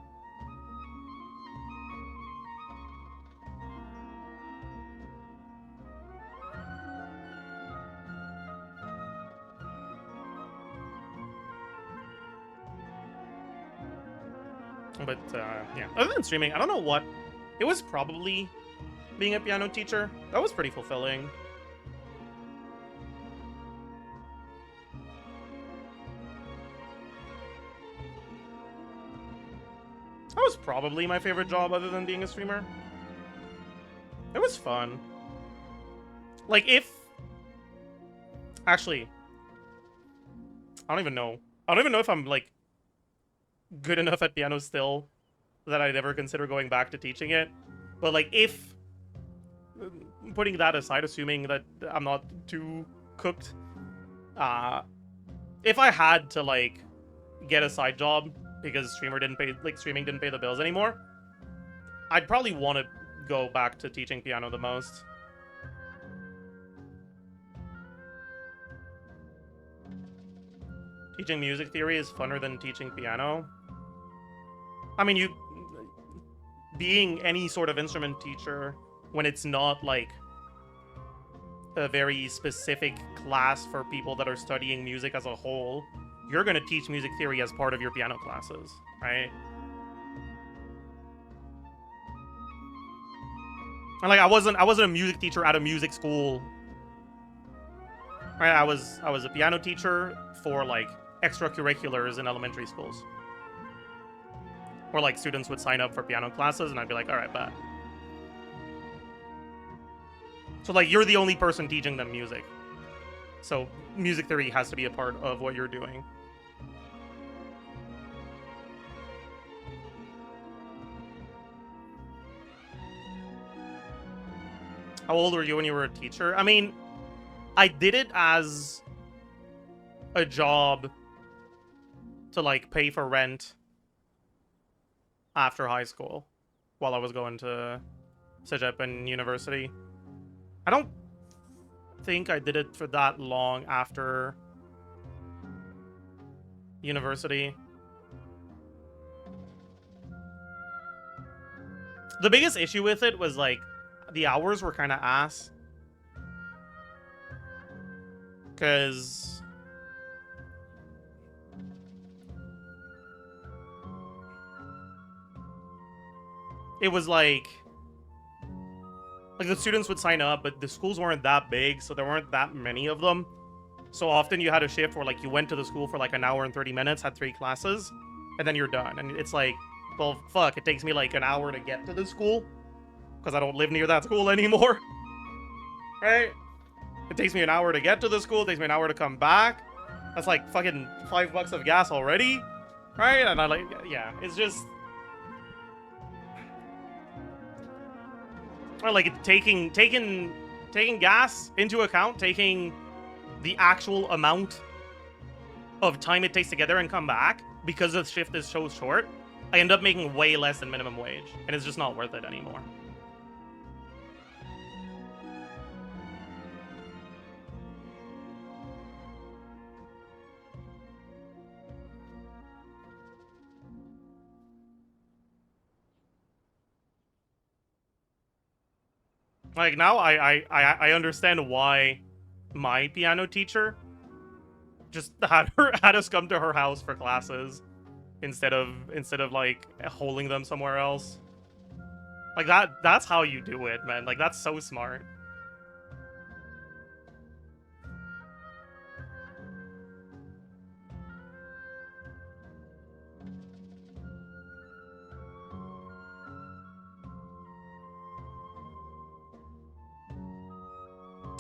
But, yeah. Other than streaming, I don't know what... It was probably being a piano teacher. That was pretty fulfilling. That was probably my favorite job other than being a streamer. It was fun. Like, if... Actually... I don't even know. I don't even know if I'm, like, good enough at piano still that I'd ever consider going back to teaching it. But, like, if... Putting that aside, assuming that I'm not too cooked... if I had to, like, get a side job because streaming didn't pay the bills anymore, I'd probably want to go back to teaching piano the most. Teaching music theory is funner than teaching piano. I mean, being any sort of instrument teacher, when it's not like a very specific class for people that are studying music as a whole, you're going to teach music theory as part of your piano classes, right? And like I wasn't a music teacher at a music school. Right? I was a piano teacher for like extracurriculars in elementary schools. Where like students would sign up for piano classes and I'd be like, all right, bet. So like you're the only person teaching them music. So music theory has to be a part of what you're doing. How old were you when you were a teacher? I mean, I did it as a job to like pay for rent after high school while I was going to Zajef and university. I don't think I did it for that long after university. The biggest issue with it was like the hours were kind of ass. Because it was like the students would sign up, but the schools weren't that big, so there weren't that many of them. So often you had a shift where like you went to the school for like an hour and 30 minutes, had 3 classes, and then you're done. And it's like, well, fuck, it takes me like an hour to get to the school because I don't live near that school anymore. Right? It takes me an hour to get to the school, it takes me an hour to come back. That's like fucking $5 of gas already. Right? And I like, yeah, it's just... Or like taking gas into account, taking the actual amount of time it takes to get there and come back, because the shift is so short, I end up making way less than minimum wage, and it's just not worth it anymore. Like, now I understand why my piano teacher just had us come to her house for classes instead of like holding them somewhere else. Like that's how you do it, man. Like, that's so smart.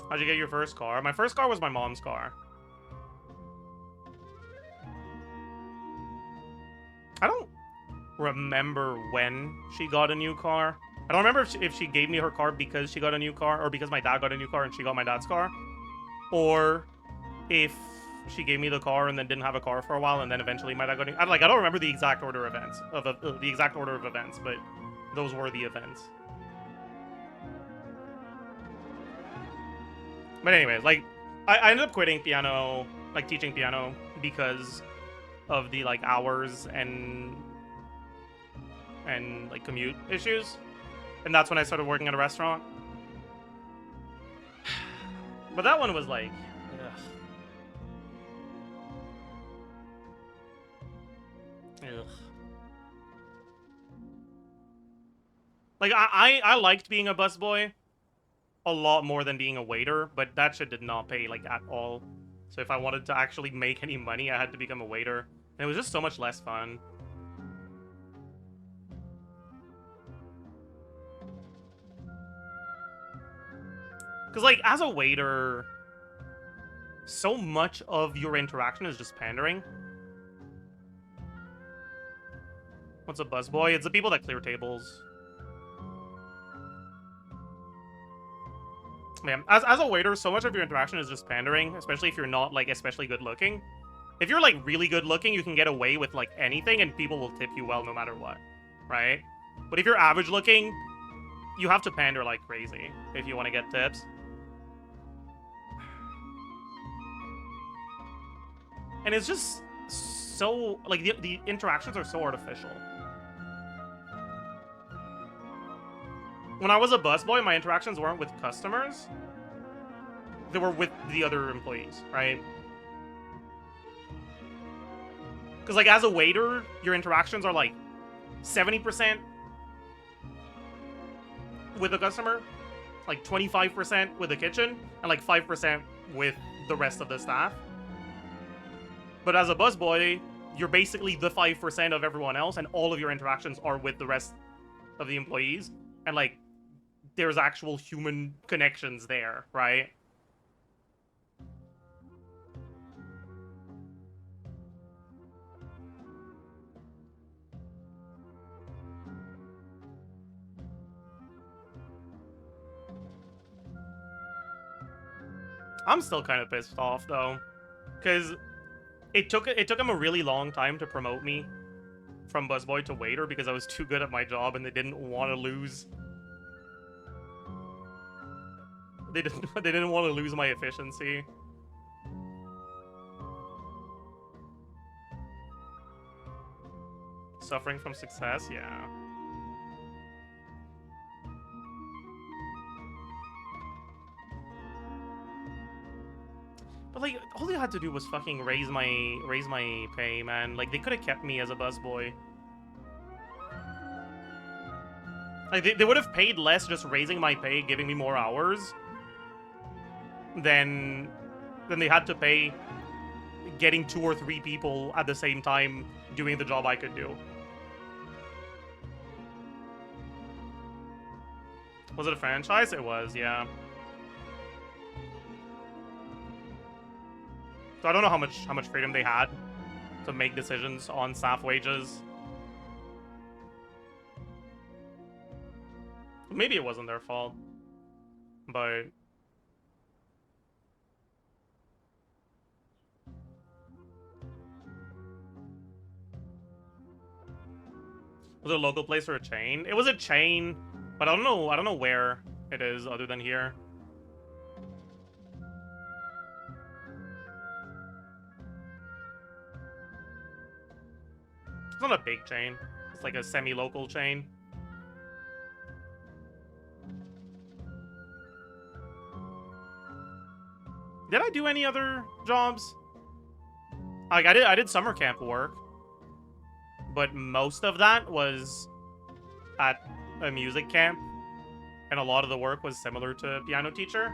How'd you get your first car? My first car was my mom's car. I don't remember when she got a new car. I don't remember if she gave me her car because she got a new car, or because my dad got a new car and she got my dad's car, or if she gave me the car and then didn't have a car for a while and then eventually my dad got a new... I don't remember the exact order of events, but those were the events. But anyways, like, I ended up quitting piano, like, teaching piano, because of the, like, hours and like, commute issues. And that's when I started working at a restaurant. But that one was, like, ugh. Like, I liked being a busboy a lot more than being a waiter, but that shit did not pay, like, at all. So if I wanted to actually make any money, I had to become a waiter. And it was just so much less fun. Because, like, as a waiter, so much of your interaction is just pandering. What's a busboy? It's the people that clear tables. Man, as a waiter, so much of your interaction is just pandering, especially if you're not, like, especially good looking. If you're, like, really good looking, you can get away with, like, anything and people will tip you well no matter what, right? But if you're average looking, you have to pander like crazy if you want to get tips. And it's just so, like, the interactions are so artificial. When I was a busboy, my interactions weren't with customers. They were with the other employees, right? Because, like, as a waiter, your interactions are, like, 70% with the customer, like, 25% with the kitchen, and, like, 5% with the rest of the staff. But as a busboy, you're basically the 5% of everyone else, and all of your interactions are with the rest of the employees. And, like, there's actual human connections there, right? I'm still kind of pissed off, though, because it took him a really long time to promote me from busboy to waiter because I was too good at my job and they didn't want to lose. They didn't want to lose my efficiency. Suffering from success, yeah. But, like, all they had to do was fucking raise my pay, man. Like, they could have kept me as a busboy. Like, they would have paid less just raising my pay, giving me more hours, than than they had to pay getting 2 or 3 people at the same time doing the job I could do. Was it a franchise? It was, yeah. So I don't know how much freedom they had to make decisions on staff wages. Maybe it wasn't their fault, but was it a local place or a chain? It was a chain, but I don't know where it is other than here. It's not a big chain. It's like a semi-local chain. Did I do any other jobs? Like I did summer camp work, but most of that was at a music camp, and a lot of the work was similar to piano teacher.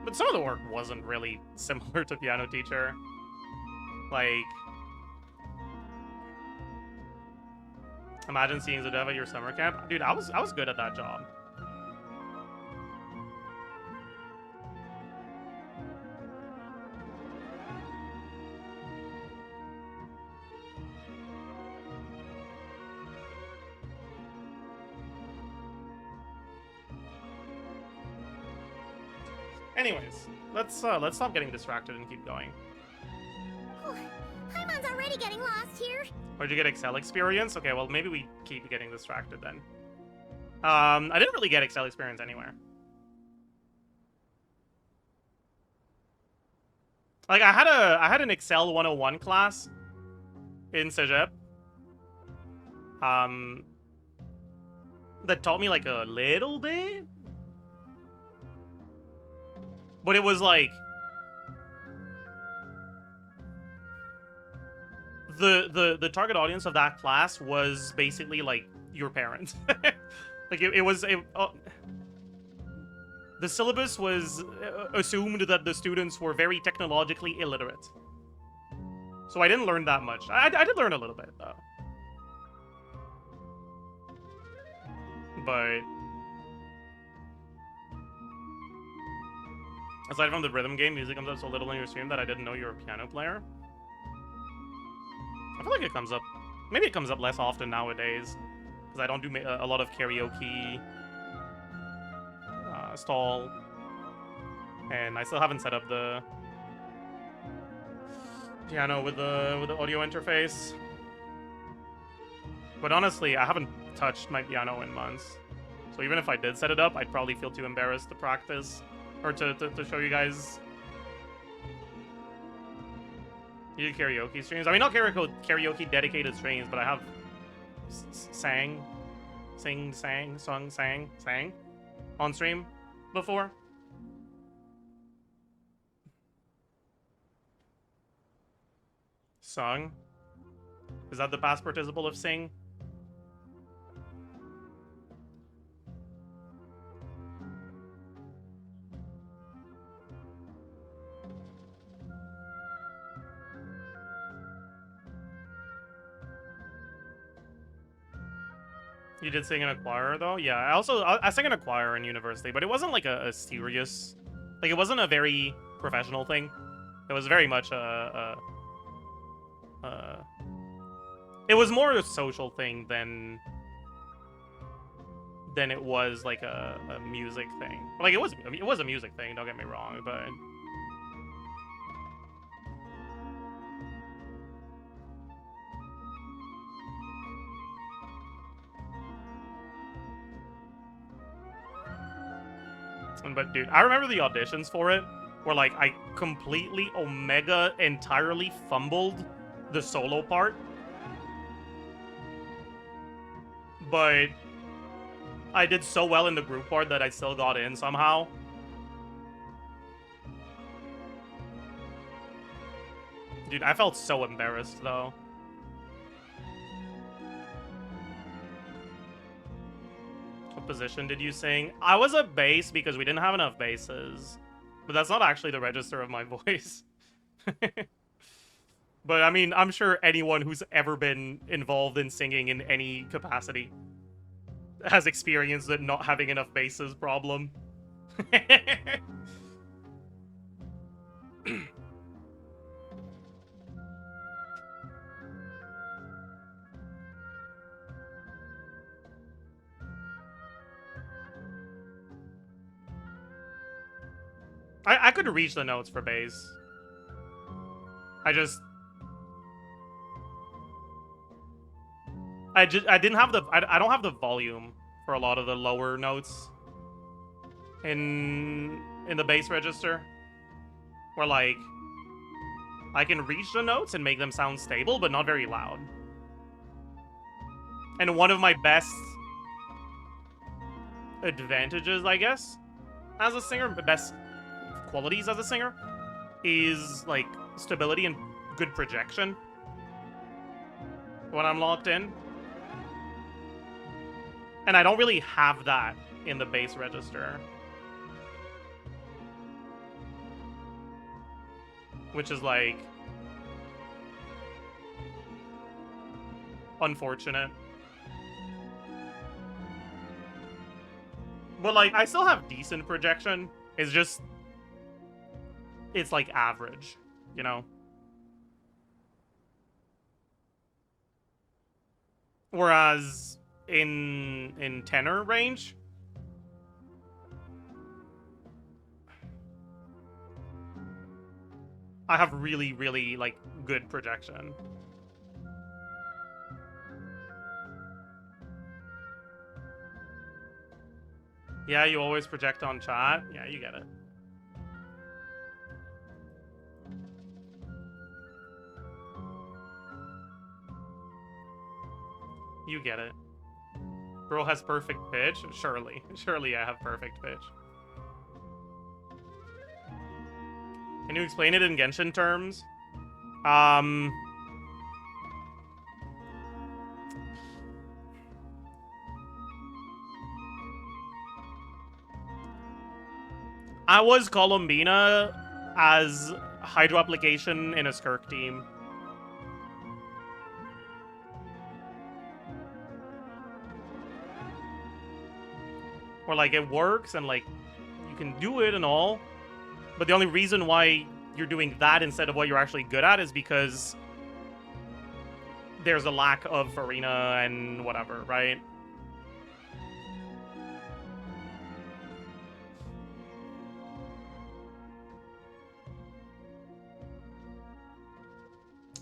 But some of the work wasn't really similar to piano teacher. Like, imagine seeing Zajef at your summer camp. Dude, I was good at that job. Anyways, let's stop getting distracted and keep going. Oh, Paimon's already getting lost here. Where'd you get Excel experience? Okay, well maybe we keep getting distracted then. I didn't really get Excel experience anywhere. Like I had an Excel 101 class in Zajef. That taught me like a little bit. But it was like the target audience of that class was basically like your parents. Like the syllabus was assumed that the students were very technologically illiterate. So I didn't learn that much. I did learn a little bit though. But aside from the rhythm game, music comes up so little on your stream that I didn't know you were a piano player. I feel like it comes up... Maybe it comes up less often nowadays. Because I don't do a lot of karaoke stall. And I still haven't set up the piano with the audio interface. But honestly, I haven't touched my piano in months. So even if I did set it up, I'd probably feel too embarrassed to practice. Or to show you guys. You do karaoke streams? I mean, not karaoke dedicated streams, but I have sang on stream before. Sung? Is that the past participle of sing? You did sing in a choir, though? Yeah, I sang in a choir in university, but it wasn't like a serious... Like, it wasn't a very professional thing. It was very much it was more a social thing than it was like a music thing. Like, it was a music thing, don't get me wrong, but... But dude, I remember the auditions for it where like I completely entirely fumbled the solo part. But I did so well in the group part that I still got in somehow. Dude, I felt so embarrassed though. What position did you sing? I was a bass because we didn't have enough basses. But that's not actually the register of my voice. But I mean, I'm sure anyone who's ever been involved in singing in any capacity has experienced the not having enough basses problem. I could reach the notes for bass. I didn't have the I don't have the volume for a lot of the lower notes in the bass register, where like I can reach the notes and make them sound stable but not very loud. And one of my best advantages, I guess, as a singer, best qualities as a singer, is like stability and good projection when I'm locked in. And I don't really have that in the bass register, which is like unfortunate. But like I still have decent projection. It's just it's like average, you know? Whereas in tenor range, I have really, really like good projection. Yeah, you always project on chat. Yeah, you get it. You get it. Bro has perfect pitch? Surely. Surely I have perfect pitch. Can you explain it in Genshin terms? I was Columbina as Hydro application in a Skirk team. Where, like, it works, and, like, you can do it and all. But the only reason why you're doing that instead of what you're actually good at is because there's a lack of Farina and whatever, right?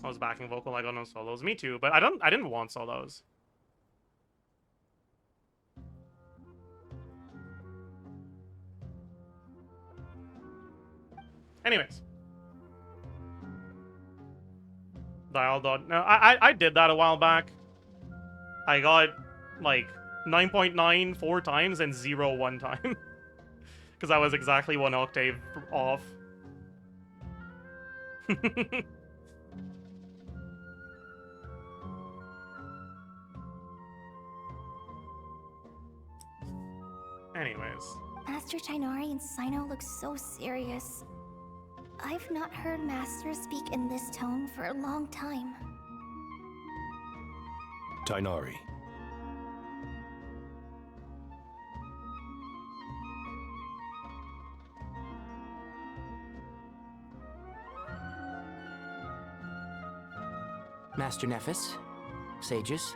I was backing vocal, I got no solos. Me too, but I didn't want solos. Anyways. Dial dot. No, I did that a while back. I got like 9.9 4 times and 0 1 time. Because I was exactly 1 octave off. Anyways. Master Tighnari and Sino look so serious. I've not heard Master speak in this tone for a long time. Tighnari. Master Nephis, sages.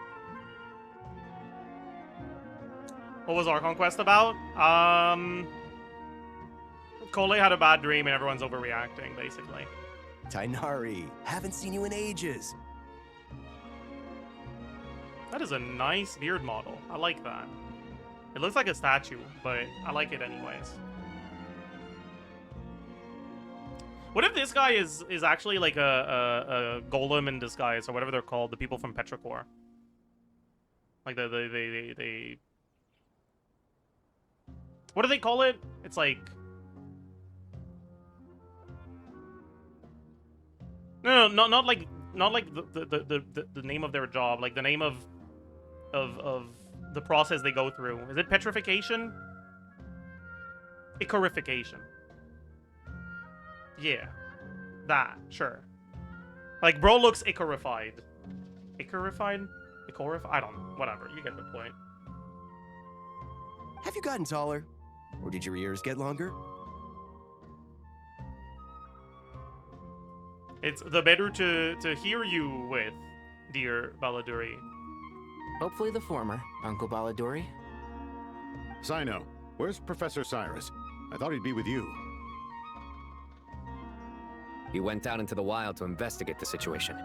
What was our conquest about? Collei had a bad dream and everyone's overreacting, basically. Tighnari, haven't seen you in ages. That is a nice beard model. I like that. It looks like a statue, but I like it anyways. What if this guy is actually like a golem in disguise, or whatever they're called, the people from Petrichor? Like they what do they call it? It's like... No, not like the name of their job, like the name of the process they go through. Is it petrification? Icorification. Yeah. That, sure. Like, bro looks Icarified. Icarified? Icarified? I don't know. Whatever. You get the point. Have you gotten taller? Or did your ears get longer? It's the better to hear you with, dear Baladuri. Hopefully the former, Uncle Baladuri. Sino, where's Professor Cyrus? I thought he'd be with you. He went out into the wild to investigate the situation.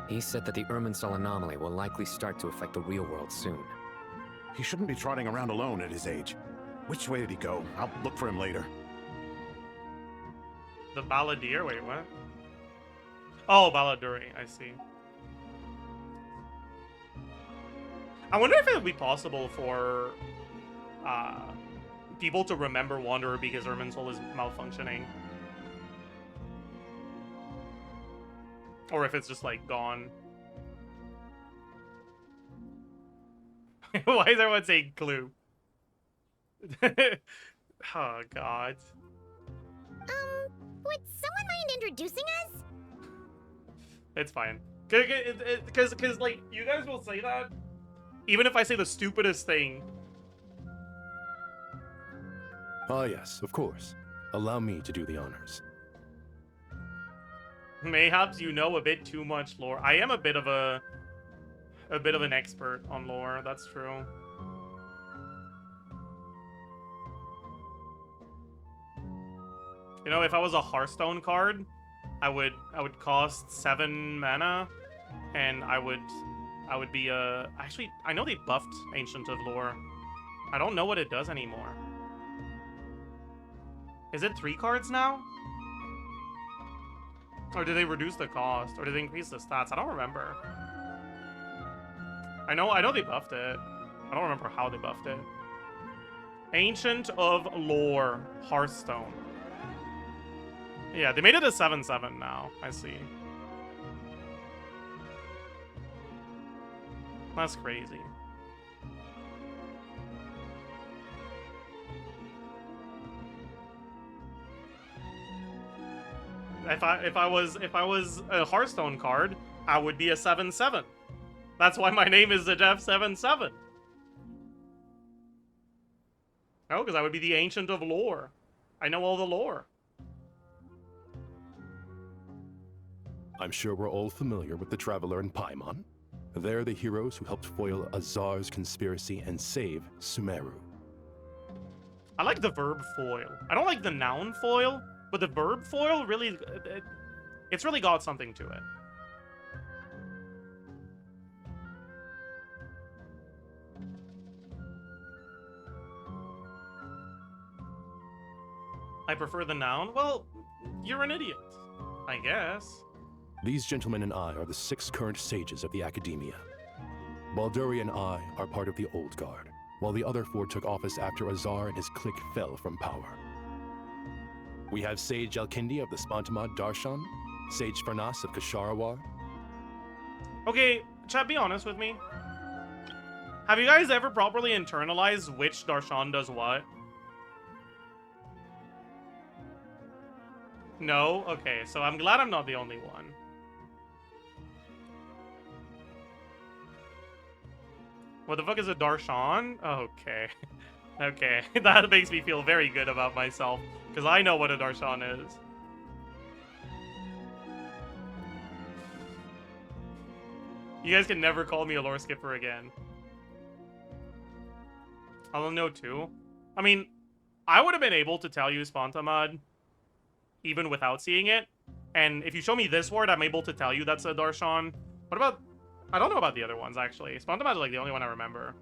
He said that the irminsul anomaly will likely start to affect the real world soon. He shouldn't be trotting around alone at his age. Which way did he go? I'll look for him later. The Balladeer? Wait, what? Oh, Baladuri. I see. I wonder if it would be possible for people to remember Wanderer because Irminsul is malfunctioning. Or if it's just, like, gone. Why is everyone saying clue? Oh, God. Would someone mind introducing us? It's fine. Because, like, you guys will say that even if I say the stupidest thing. Ah, yes, of course. Allow me to do the honors. Mayhaps you know a bit too much lore. I am a bit of an expert on lore, that's true. You know, if I was a Hearthstone card, I would cost 7 mana, and I would be a... Actually, I know they buffed Ancient of Lore. I don't know what it does anymore. Is it 3 cards now? Or did they reduce the cost? Or did they increase the stats? I don't remember. I know they buffed it. I don't remember how they buffed it. Ancient of Lore, Hearthstone. Yeah, they made it a 7/7 now. I see. That's crazy. If I was a Hearthstone card, I would be a 7/7. That's why my name is Zajef 7/7. Oh, because I would be the Ancient of Lore. I know all the lore. I'm sure we're all familiar with the Traveler and Paimon. They're the heroes who helped foil Azar's conspiracy and save Sumeru. I like the verb foil. I don't like the noun foil, but the verb foil really... it's really got something to it. I prefer the noun? Well, you're an idiot, I guess. These gentlemen and I are the 6 current sages of the Academia. Balduri and I are part of the Old Guard, while the other 4 took office after Azar and his clique fell from power. We have Sage Alkindi of the Spontamad Darshan, Sage Farnas of Kasharawar. Okay, chat, be honest with me. Have you guys ever properly internalized which Darshan does what? No? Okay, so I'm glad I'm not the only one. What the fuck is a Darshan? Okay. Okay, that makes me feel very good about myself, because I know what a Darshan is. You guys can never call me a lore skipper again. I'll know too. I mean, I would have been able to tell you Spontamad even without seeing it. And if you show me this word, I'm able to tell you that's a Darshan. What about... I don't know about the other ones, actually. Spontamad is like the only one I remember.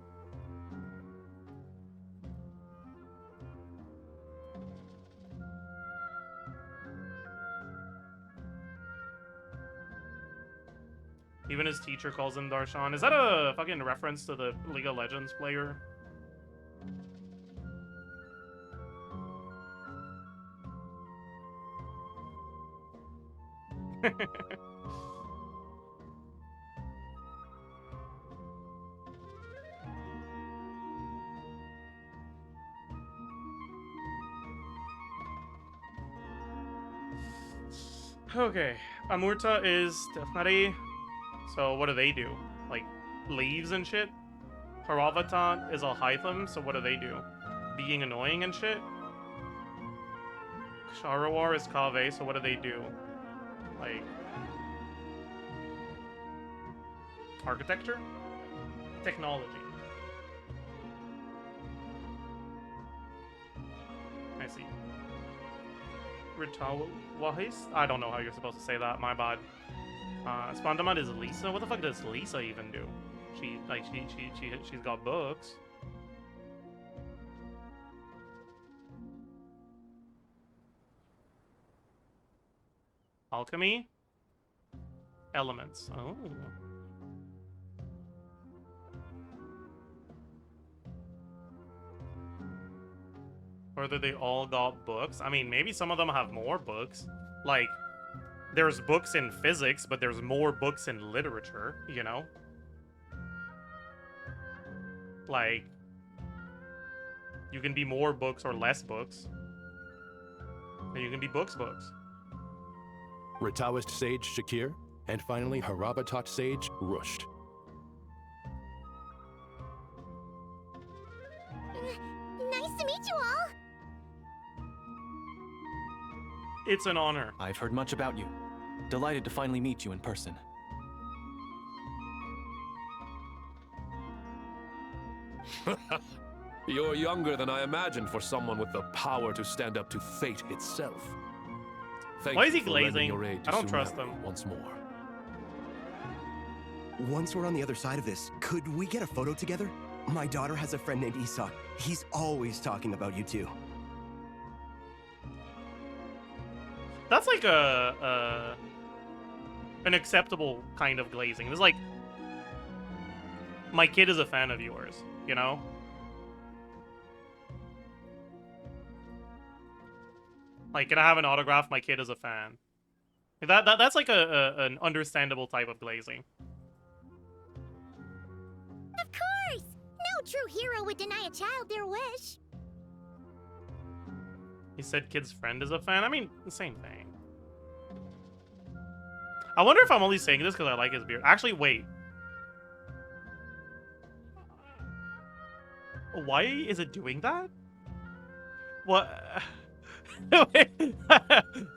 Even his teacher calls him Darshan. Is that a fucking reference to the League of Legends player? Okay, Amurta is definitely. So what do they do? Like leaves and shit. Haravatan is alhaitham. So what do they do? Being annoying and shit. Sharawar is kaveh. So what do they do? Like architecture, technology. I see. Ritawahis? I don't know how you're supposed to say that. My bad. Spandamat is Lisa. What the fuck does Lisa even do? She's got books. Alchemy. Elements. Oh. Whether they all got books. I mean, maybe some of them have more books. Like, there's books in physics, but there's more books in literature, you know? Like, you can be more books or less books. And you can be books. Ritawist sage Shakir, and finally Harabatot sage Rusht. Nice to meet you all. It's an honor. I've heard much about you. Delighted to finally meet you in person. You're younger than I imagined for someone with the power to stand up to fate itself. Thank Why is he you for lending glazing? your aid to I don't trust Sumeru him. once more. Once we're on the other side of this, could we get a photo together? My daughter has a friend named Esau. He's always talking about you two. That's like an acceptable kind of glazing. It's like, my kid is a fan of yours, you know? Like, can I have an autograph? My kid is a fan. That's like an understandable type of glazing. Of course! No true hero would deny a child their wish. He said kid's friend is a fan? I mean, the same thing. I wonder if I'm only saying this because I like his beard. Actually, wait. Why is it doing that? What?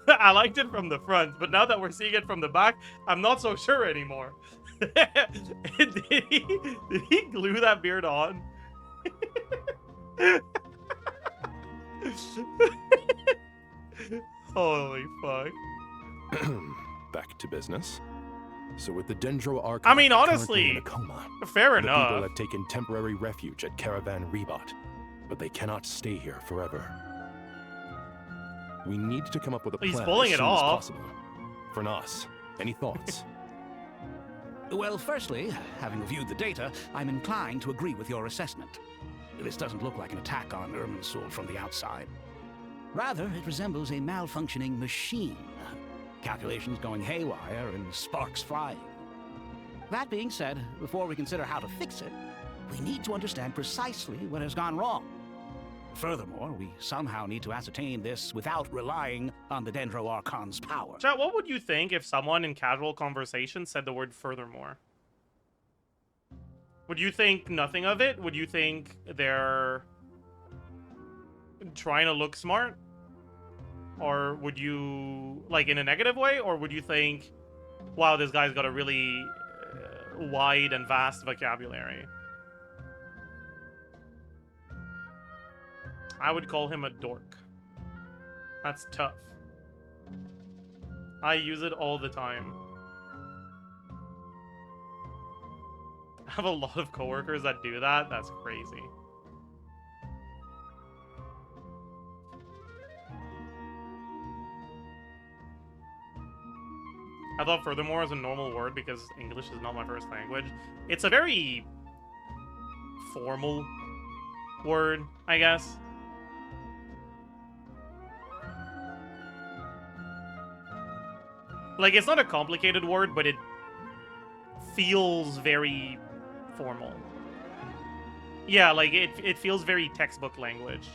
I liked it from the front, but now that we're seeing it from the back, I'm not so sure anymore. Did he glue that beard on? Holy fuck. Back to business. So with the Dendro Archon I mean, currently honestly, in a coma, fair the enough. people have taken temporary refuge at Caravan Rebot, but they cannot stay here forever. We need to come up with a plan He's pulling as it soon as off. possible. For Nas, any thoughts? Well, firstly, having reviewed the data, I'm inclined to agree with your assessment. This doesn't look like an attack on Irminsul from the outside. Rather, it resembles a malfunctioning machine. Calculations going haywire and sparks flying. That being said, before we consider how to fix it, we need to understand precisely what has gone wrong. Furthermore, we somehow need to ascertain this without relying on the Dendro Archon's power. Chat, what would you think if someone in casual conversation said the word furthermore? Would you think nothing of it? Would you think they're trying to look smart? Or would you, like, in a negative way? Or would you think, wow, this guy's got a really wide and vast vocabulary? I would call him a dork. That's tough. I use it all the time. I have a lot of coworkers that do that. That's crazy. I thought furthermore is a normal word because English is not my first language. It's a very formal word, I guess. Like, it's not a complicated word, but it feels very formal. Yeah, like, it feels very textbook language.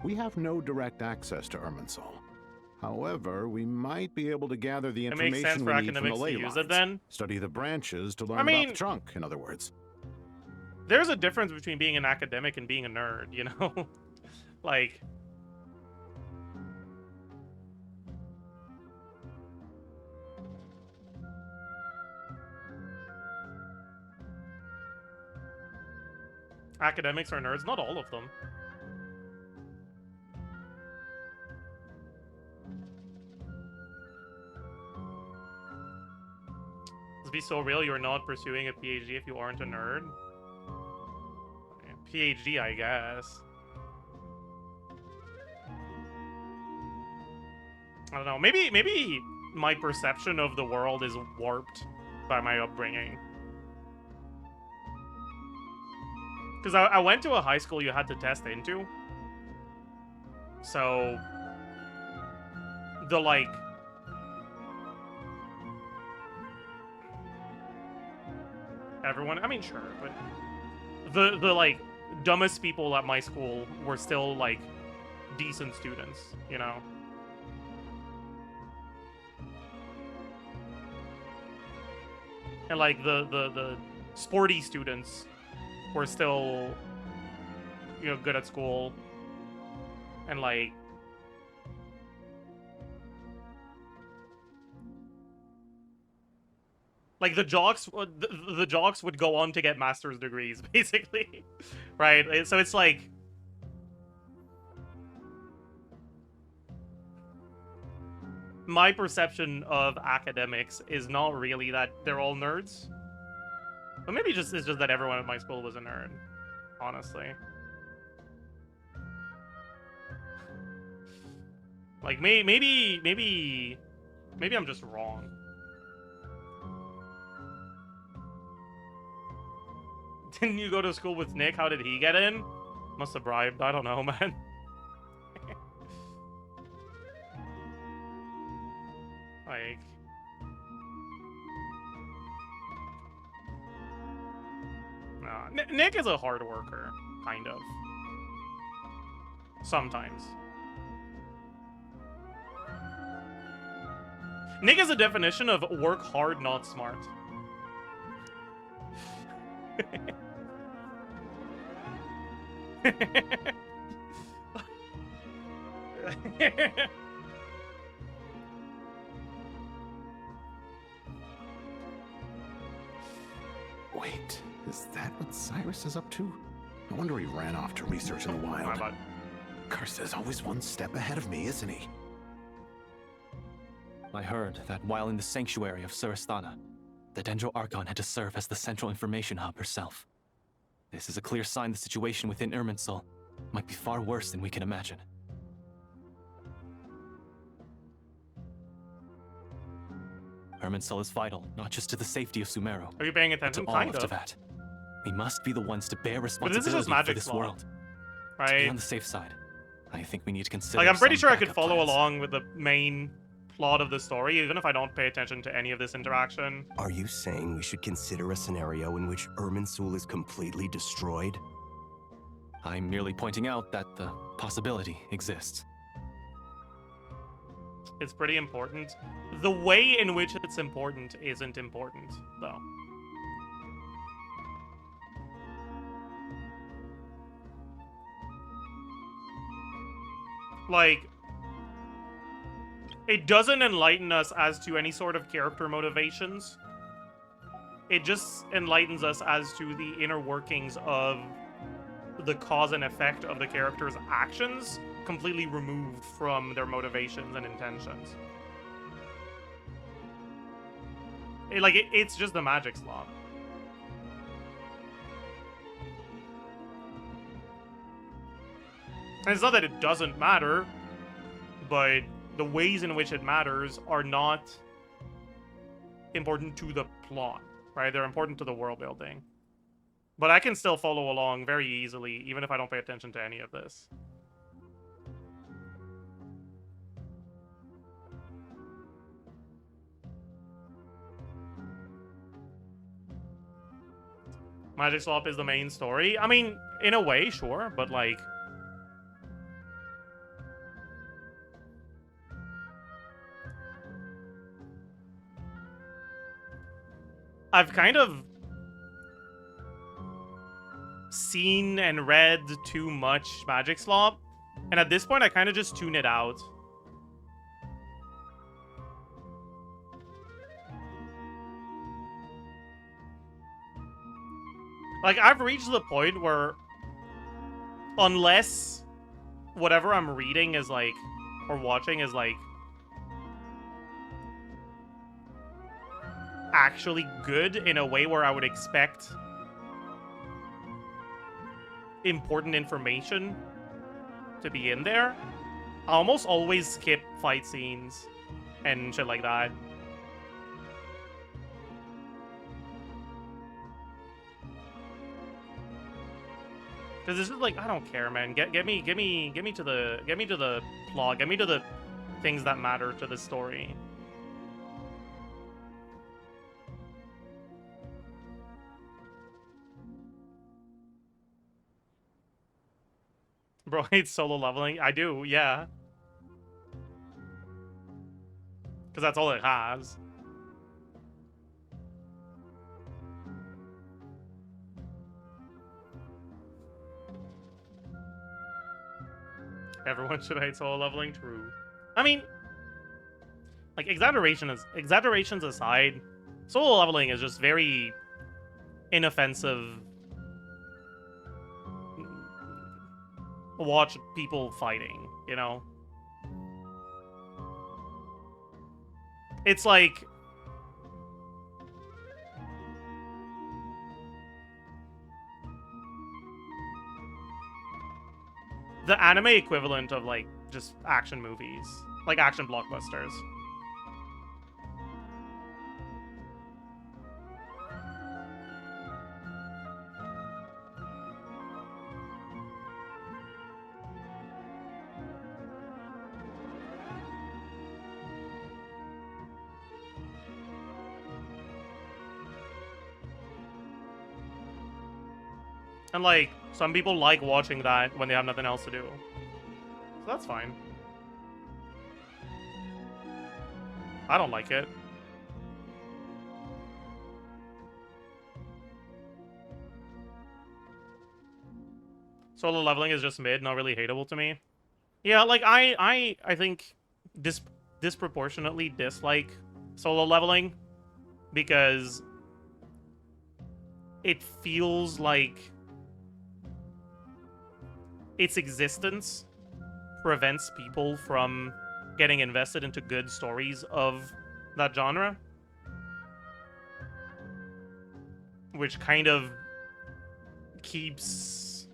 We have no direct access to Irminsul. However, we might be able to gather the It makes sense information for we need from the academics to ley use lines. it then. Study the branches to learn I mean- about the trunk, in other words. There's a difference between being an academic and being a nerd, you know? Like... Academics are nerds, not all of them. Let's be so real, you're not pursuing a PhD if you aren't a nerd. PhD, I guess. I don't know. Maybe my perception of the world is warped by my upbringing. Because I went to a high school you had to test into. So... The, like... Everyone... I mean, sure, but... The like, dumbest people at my school were still, like, decent students, you know? And, like, the sporty students were still, you know, good at school. And, like... Like, the jocks would go on to get master's degrees, basically. Right? So it's like... My perception of academics is not really that they're all nerds. But maybe it's just that everyone at my school was a nerd. Honestly. Like, maybe I'm just wrong. Didn't you go to school with Nick? How did he get in? Must have bribed. I don't know, man. Like... Nah, Nick is a hard worker, kind of. Sometimes. Nick is a definition of work hard, not smart. Wait, is that what Cyrus is up to? No wonder he ran off to research in the wild. Karsa's always one step ahead of me, isn't he? I heard that while in the sanctuary of Surasthana, the Dendro Archon had to serve as the central information hub herself. This is a clear sign the situation within Irminsul might be far worse than we can imagine. Irminsul is vital, not just to the safety of Sumeru, Are you paying but to attention? all Kind of of. Thoth. We must be the ones to bear But this responsibility is just for magic this slot, world. To right? be on the safe side, I think we need to consider. Like, I'm pretty some sure I could backup follow plans. along with the main plot of the story, even if I don't pay attention to any of this interaction. Are you saying we should consider a scenario in which Irminsul is completely destroyed? I'm merely pointing out that the possibility exists. It's pretty important. The way in which it's important isn't important, though. Like, it doesn't enlighten us as to any sort of character motivations. It just enlightens us as to the inner workings of the cause and effect of the character's actions, completely removed from their motivations and intentions. It's just the magic slot. And it's not that it doesn't matter, but the ways in which it matters are not important to the plot, right? They're important to the world building. But I can still follow along very easily, even if I don't pay attention to any of this. Magic Swap is the main story. I mean, in a way, sure, but like... I've kind of seen and read too much Magic Slop, and at this point I kind of just tune it out. Like, I've reached the point where unless whatever I'm reading is like, or watching is like actually good in a way where I would expect important information to be in there, I almost always skip fight scenes and shit like that. Cause this is like, I don't care, man. Get me to the plot. Get me to the things that matter to the story. Bro, I hate solo leveling. I do, yeah. Cause that's all it has. Everyone should hate solo leveling. True. I mean, like, exaggerations aside, solo leveling is just very inoffensive. Watch people fighting, you know? It's like, the anime equivalent of, like, just action movies. Like, action blockbusters. And, like, some people like watching that when they have nothing else to do. So that's fine. I don't like it. Solo leveling is just mid, not really hateable to me. Yeah, like, I think disproportionately dislike solo leveling because it feels like its existence prevents people from getting invested into good stories of that genre. Which kind of keeps...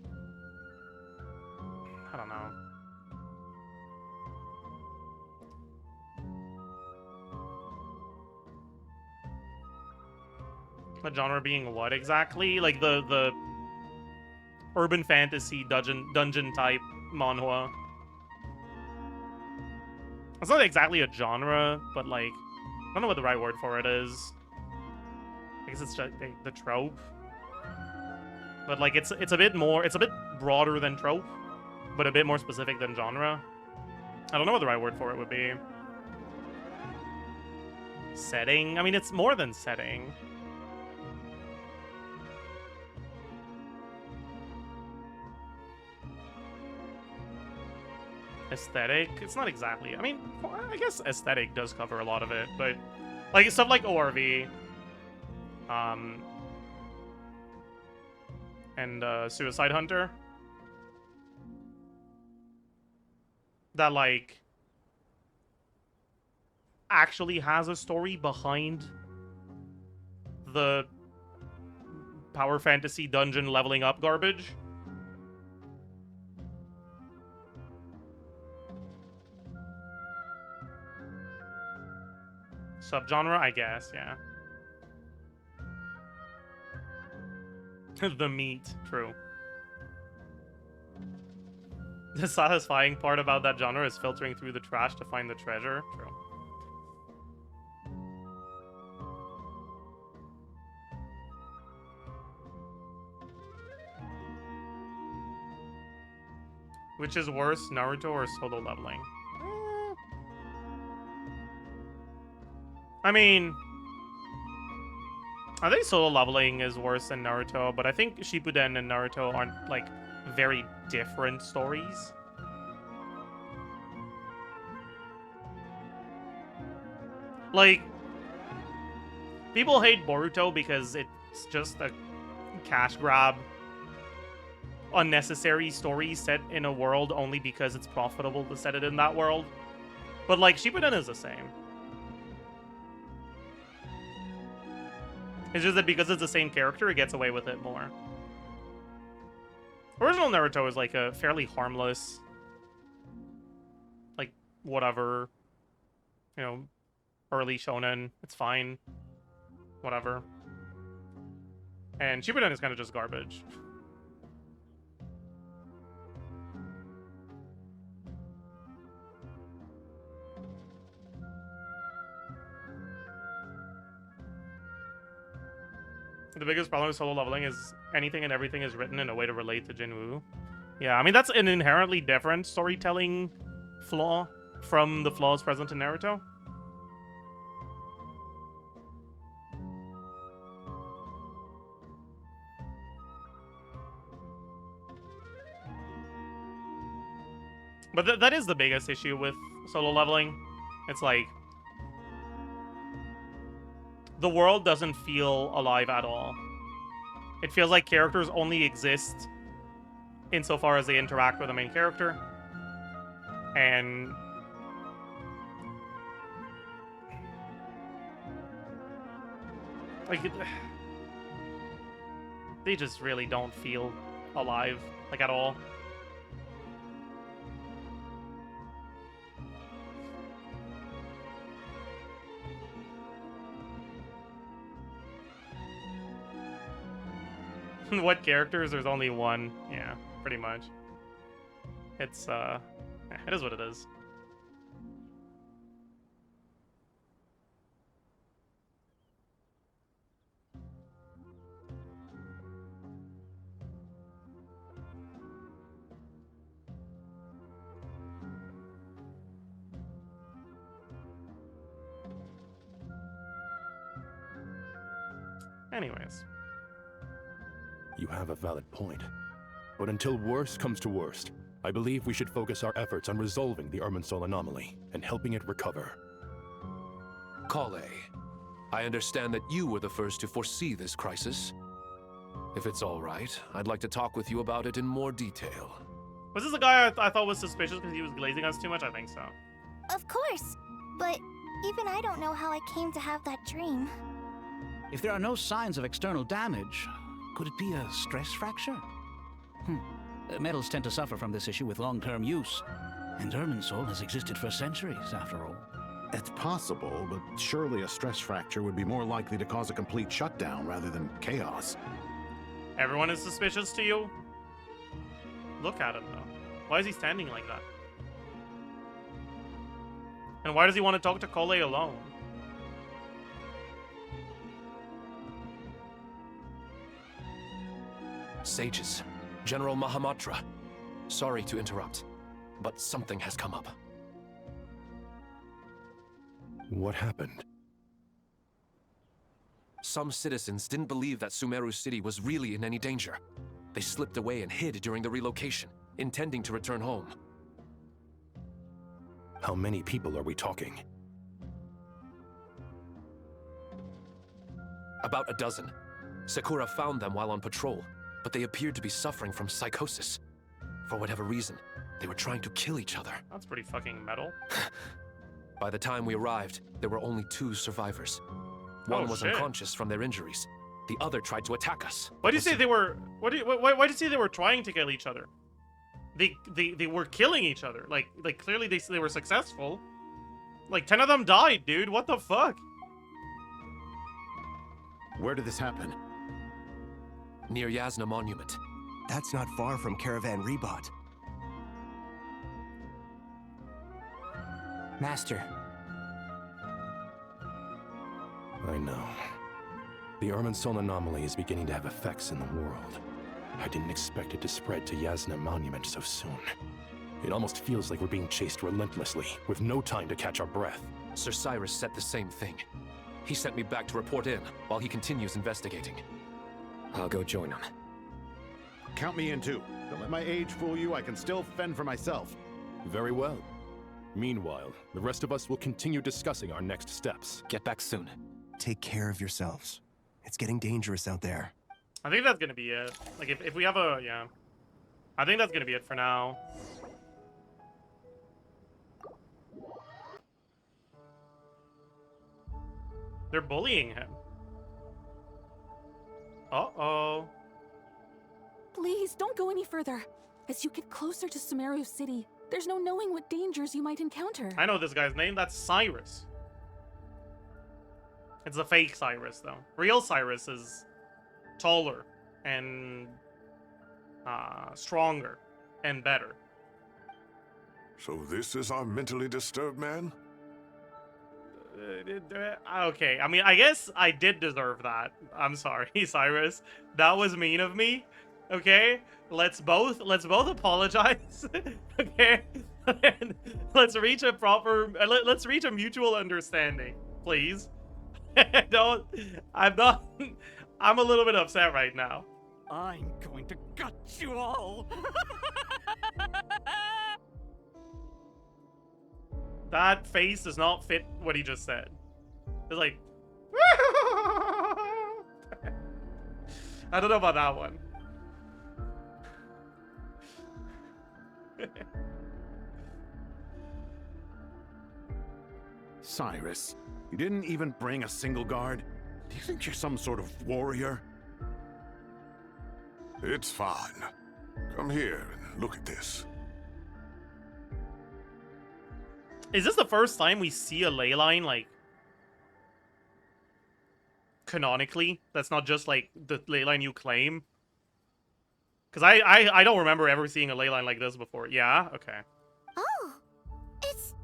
I don't know. The genre being what exactly? Like the urban fantasy dungeon type manhwa. It's not exactly a genre, but like, I don't know what the right word for it is. I guess it's just the trope. But like, it's a bit more, it's a bit broader than trope, but a bit more specific than genre. I don't know what the right word for it would be. Setting? I mean, it's more than setting. Aesthetic? It's not exactly. I mean, I guess aesthetic does cover a lot of it, but like stuff like ORV, and Suicide Hunter, that like actually has a story behind the power fantasy dungeon leveling up garbage. Subgenre, I guess, yeah. The meat, true. The satisfying part about that genre is filtering through the trash to find the treasure, true. Which is worse, Naruto or solo leveling? I mean, I think solo leveling is worse than Naruto, but I think Shippuden and Naruto aren't, like, very different stories. Like, people hate Boruto because it's just a cash grab, unnecessary story set in a world only because it's profitable to set it in that world. But, like, Shippuden is the same. It's just that because it's the same character, it gets away with it more. Original Naruto is like a fairly harmless, like, whatever, you know, early shonen. It's fine. Whatever. And Shippuden is kind of just garbage. The biggest problem with solo leveling is anything and everything is written in a way to relate to Jinwoo. Yeah, I mean, that's an inherently different storytelling flaw from the flaws present in Naruto. But that is the biggest issue with solo leveling. It's like, the world doesn't feel alive at all. It feels like characters only exist insofar as they interact with the main character. And like, they just really don't feel alive, like, at all. What characters? There's only one. Yeah, pretty much. It's, it is what it is. Anyways. You have a valid point. But until worst comes to worst, I believe we should focus our efforts on resolving the irminsul anomaly and helping it recover. Collei, I understand that you were the first to foresee this crisis. If it's all right, I'd like to talk with you about it in more detail. Was this the guy I thought was suspicious because he was glazing us too much? I think so. Of course. But even I don't know how I came to have that dream. If there are no signs of external damage, could it be a stress fracture? Metals tend to suffer from this issue with long-term use. And irminsul has existed for centuries, after all. It's possible, but surely a stress fracture would be more likely to cause a complete shutdown rather than chaos. Everyone is suspicious to you? Look at him, though. Why is he standing like that? And why does he want to talk to collei alone? Sages, General Mahamatra. Sorry to interrupt, but something has come up. What happened? Some citizens didn't believe that Sumeru City was really in any danger. They slipped away and hid during the relocation, intending to return home. How many people are we talking? About a dozen. Sakura found them while on patrol, but they appeared to be suffering from psychosis. For whatever reason, they were trying to kill each other. That's pretty fucking metal. By the time we arrived, there were only 2 survivors. One was unconscious from their injuries. The other tried to attack us. Why do you say they were? Why do you say they were trying to kill each other? They were killing each other. Like clearly they were successful. Like 10 of them died, dude. What the fuck? Where did this happen? Near Yasna Monument. That's not far from Caravan Rebot. Master. I know. The irminsul anomaly is beginning to have effects in the world. I didn't expect it to spread to Yasna Monument so soon. It almost feels like we're being chased relentlessly, with no time to catch our breath. Sir Cyrus said the same thing. He sent me back to report in while he continues investigating. I'll go join him. Count me in too. Don't let my age fool you. I can still fend for myself. Very well. Meanwhile, the rest of us will continue discussing our next steps. Get back soon. Take care of yourselves. It's getting dangerous out there. I think that's gonna be it. Like, if we have a... yeah. I think that's gonna be it for now. They're bullying him. Uh-oh. Please, don't go any further. As you get closer to Sumeru City, there's no knowing what dangers you might encounter. I know this guy's name. That's Cyrus. It's a fake Cyrus, though. Real Cyrus is taller and stronger and better. So this is our mentally disturbed man? Okay, I mean, I guess I did deserve that. I'm sorry, Cyrus. That was mean of me. Okay, let's both apologize. Okay, let's reach a proper. Let's reach a mutual understanding, please. I'm a little bit upset right now. I'm going to gut you all. That face does not fit what he just said. It's like... I don't know about that one. Cyrus, you didn't even bring a single guard? Do you think you're some sort of warrior? It's fine. Come here and look at this. Is this the first time we see a ley line, like, canonically? That's not just, like, the ley line you claim? Because I don't remember ever seeing a ley line like this before. Yeah? Okay. Oh, it's...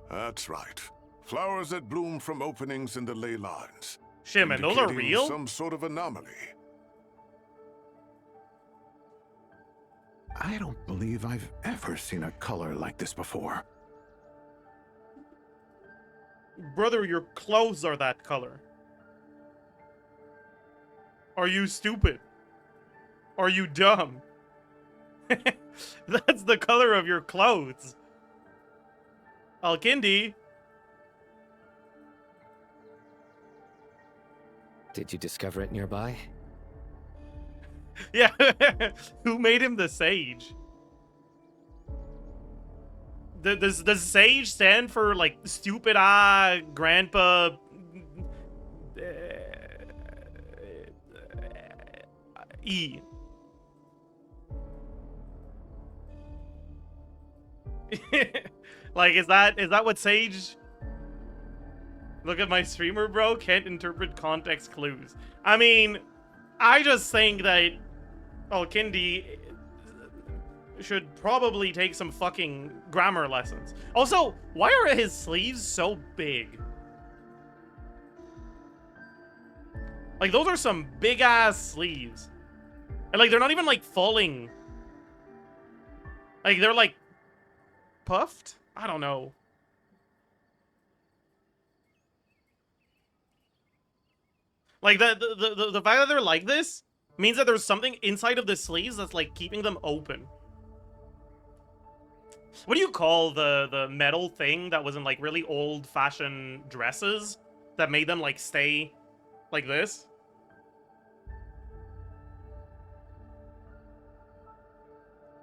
That's right. Flowers that bloom from openings in the ley lines. Shit, man, those are indicating real? Some sort of anomaly. I don't believe I've ever seen a color like this before. Brother, your clothes are that color. Are you stupid? Are you dumb? That's the color of your clothes. Alkindi. Did you discover it nearby? Yeah. Who made him the sage? Does sage stand for, like, stupid grandpa? E. Like, is that what sage? Look at my streamer, bro. Can't interpret context clues. I mean, I just think that Alkindi should probably take some fucking grammar lessons. Also, why are his sleeves so big? Like, those are some big-ass sleeves. And, like, they're not even, like, falling. Like, they're, like, puffed? I don't know. Like, the fact that they're like this means that there's something inside of the sleeves that's, like, keeping them open. What do you call the metal thing that was in, like, really old-fashioned dresses that made them, like, stay like this?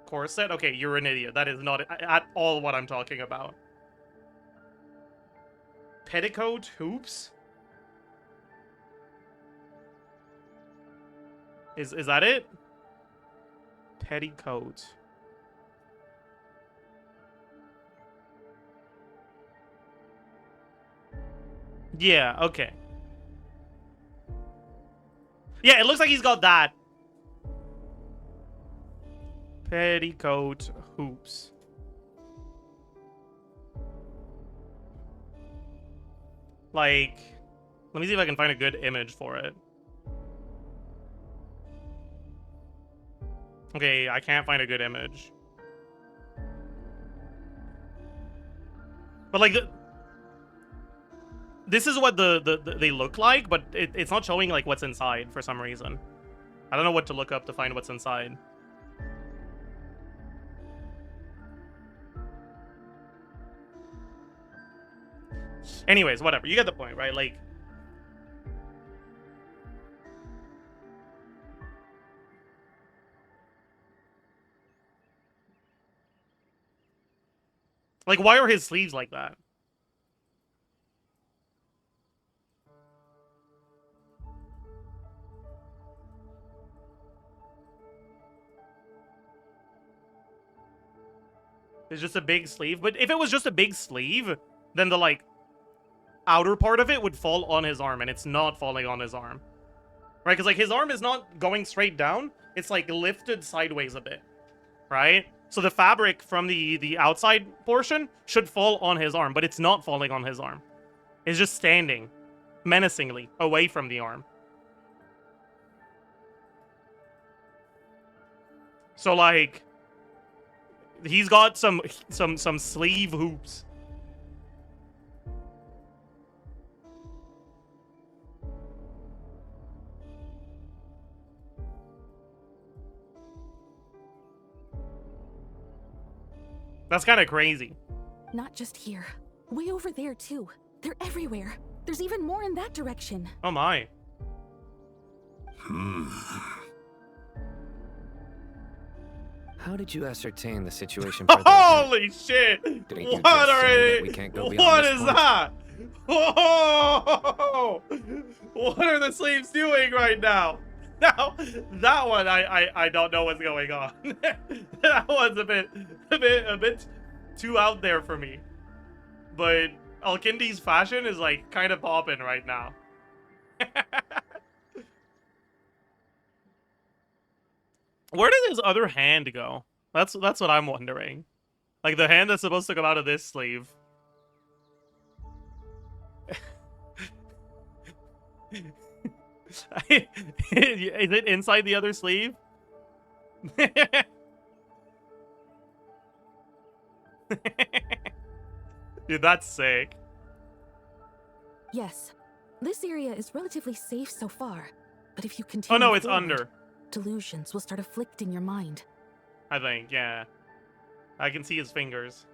Corset? Okay, you're an idiot. That is not at all what I'm talking about. Petticoat hoops? Is that it? Petticoat. Yeah, okay. Yeah, it looks like he's got that. Petticoat hoops. Like, let me see if I can find a good image for it. Okay, I can't find a good image. But, like, this is what they look like, but it's not showing like what's inside for some reason. I don't know what to look up to find what's inside. Anyways, whatever. You get the point, right? Like, why are his sleeves like that? It's just a big sleeve. But if it was just a big sleeve, then the, like, outer part of it would fall on his arm, and it's not falling on his arm. Right? Because, like, his arm is not going straight down. It's, like, lifted sideways a bit. Right? So the fabric from the outside portion should fall on his arm, but it's not falling on his arm. It's just standing menacingly away from the arm. So, like, he's got some sleeve hoops. That's kind of crazy. Not just here. Way over there, too. They're everywhere. There's even more in that direction. Oh my. How did you ascertain the situation? Holy shit! What What is point? that? Whoa! What are the sleeves doing right now? Now, that one I don't know what's going on. That one's a bit too out there for me. But Alkindi's fashion is like kind of popping right now. Where did his other hand go? That's what I'm wondering. Like the hand that's supposed to come out of this sleeve. Is it inside the other sleeve? Dude, that's sick. Yes. This area is relatively safe so far. But if you continue Oh no, it's forward, under. delusions will start afflicting your mind. I think, yeah. I can see his fingers.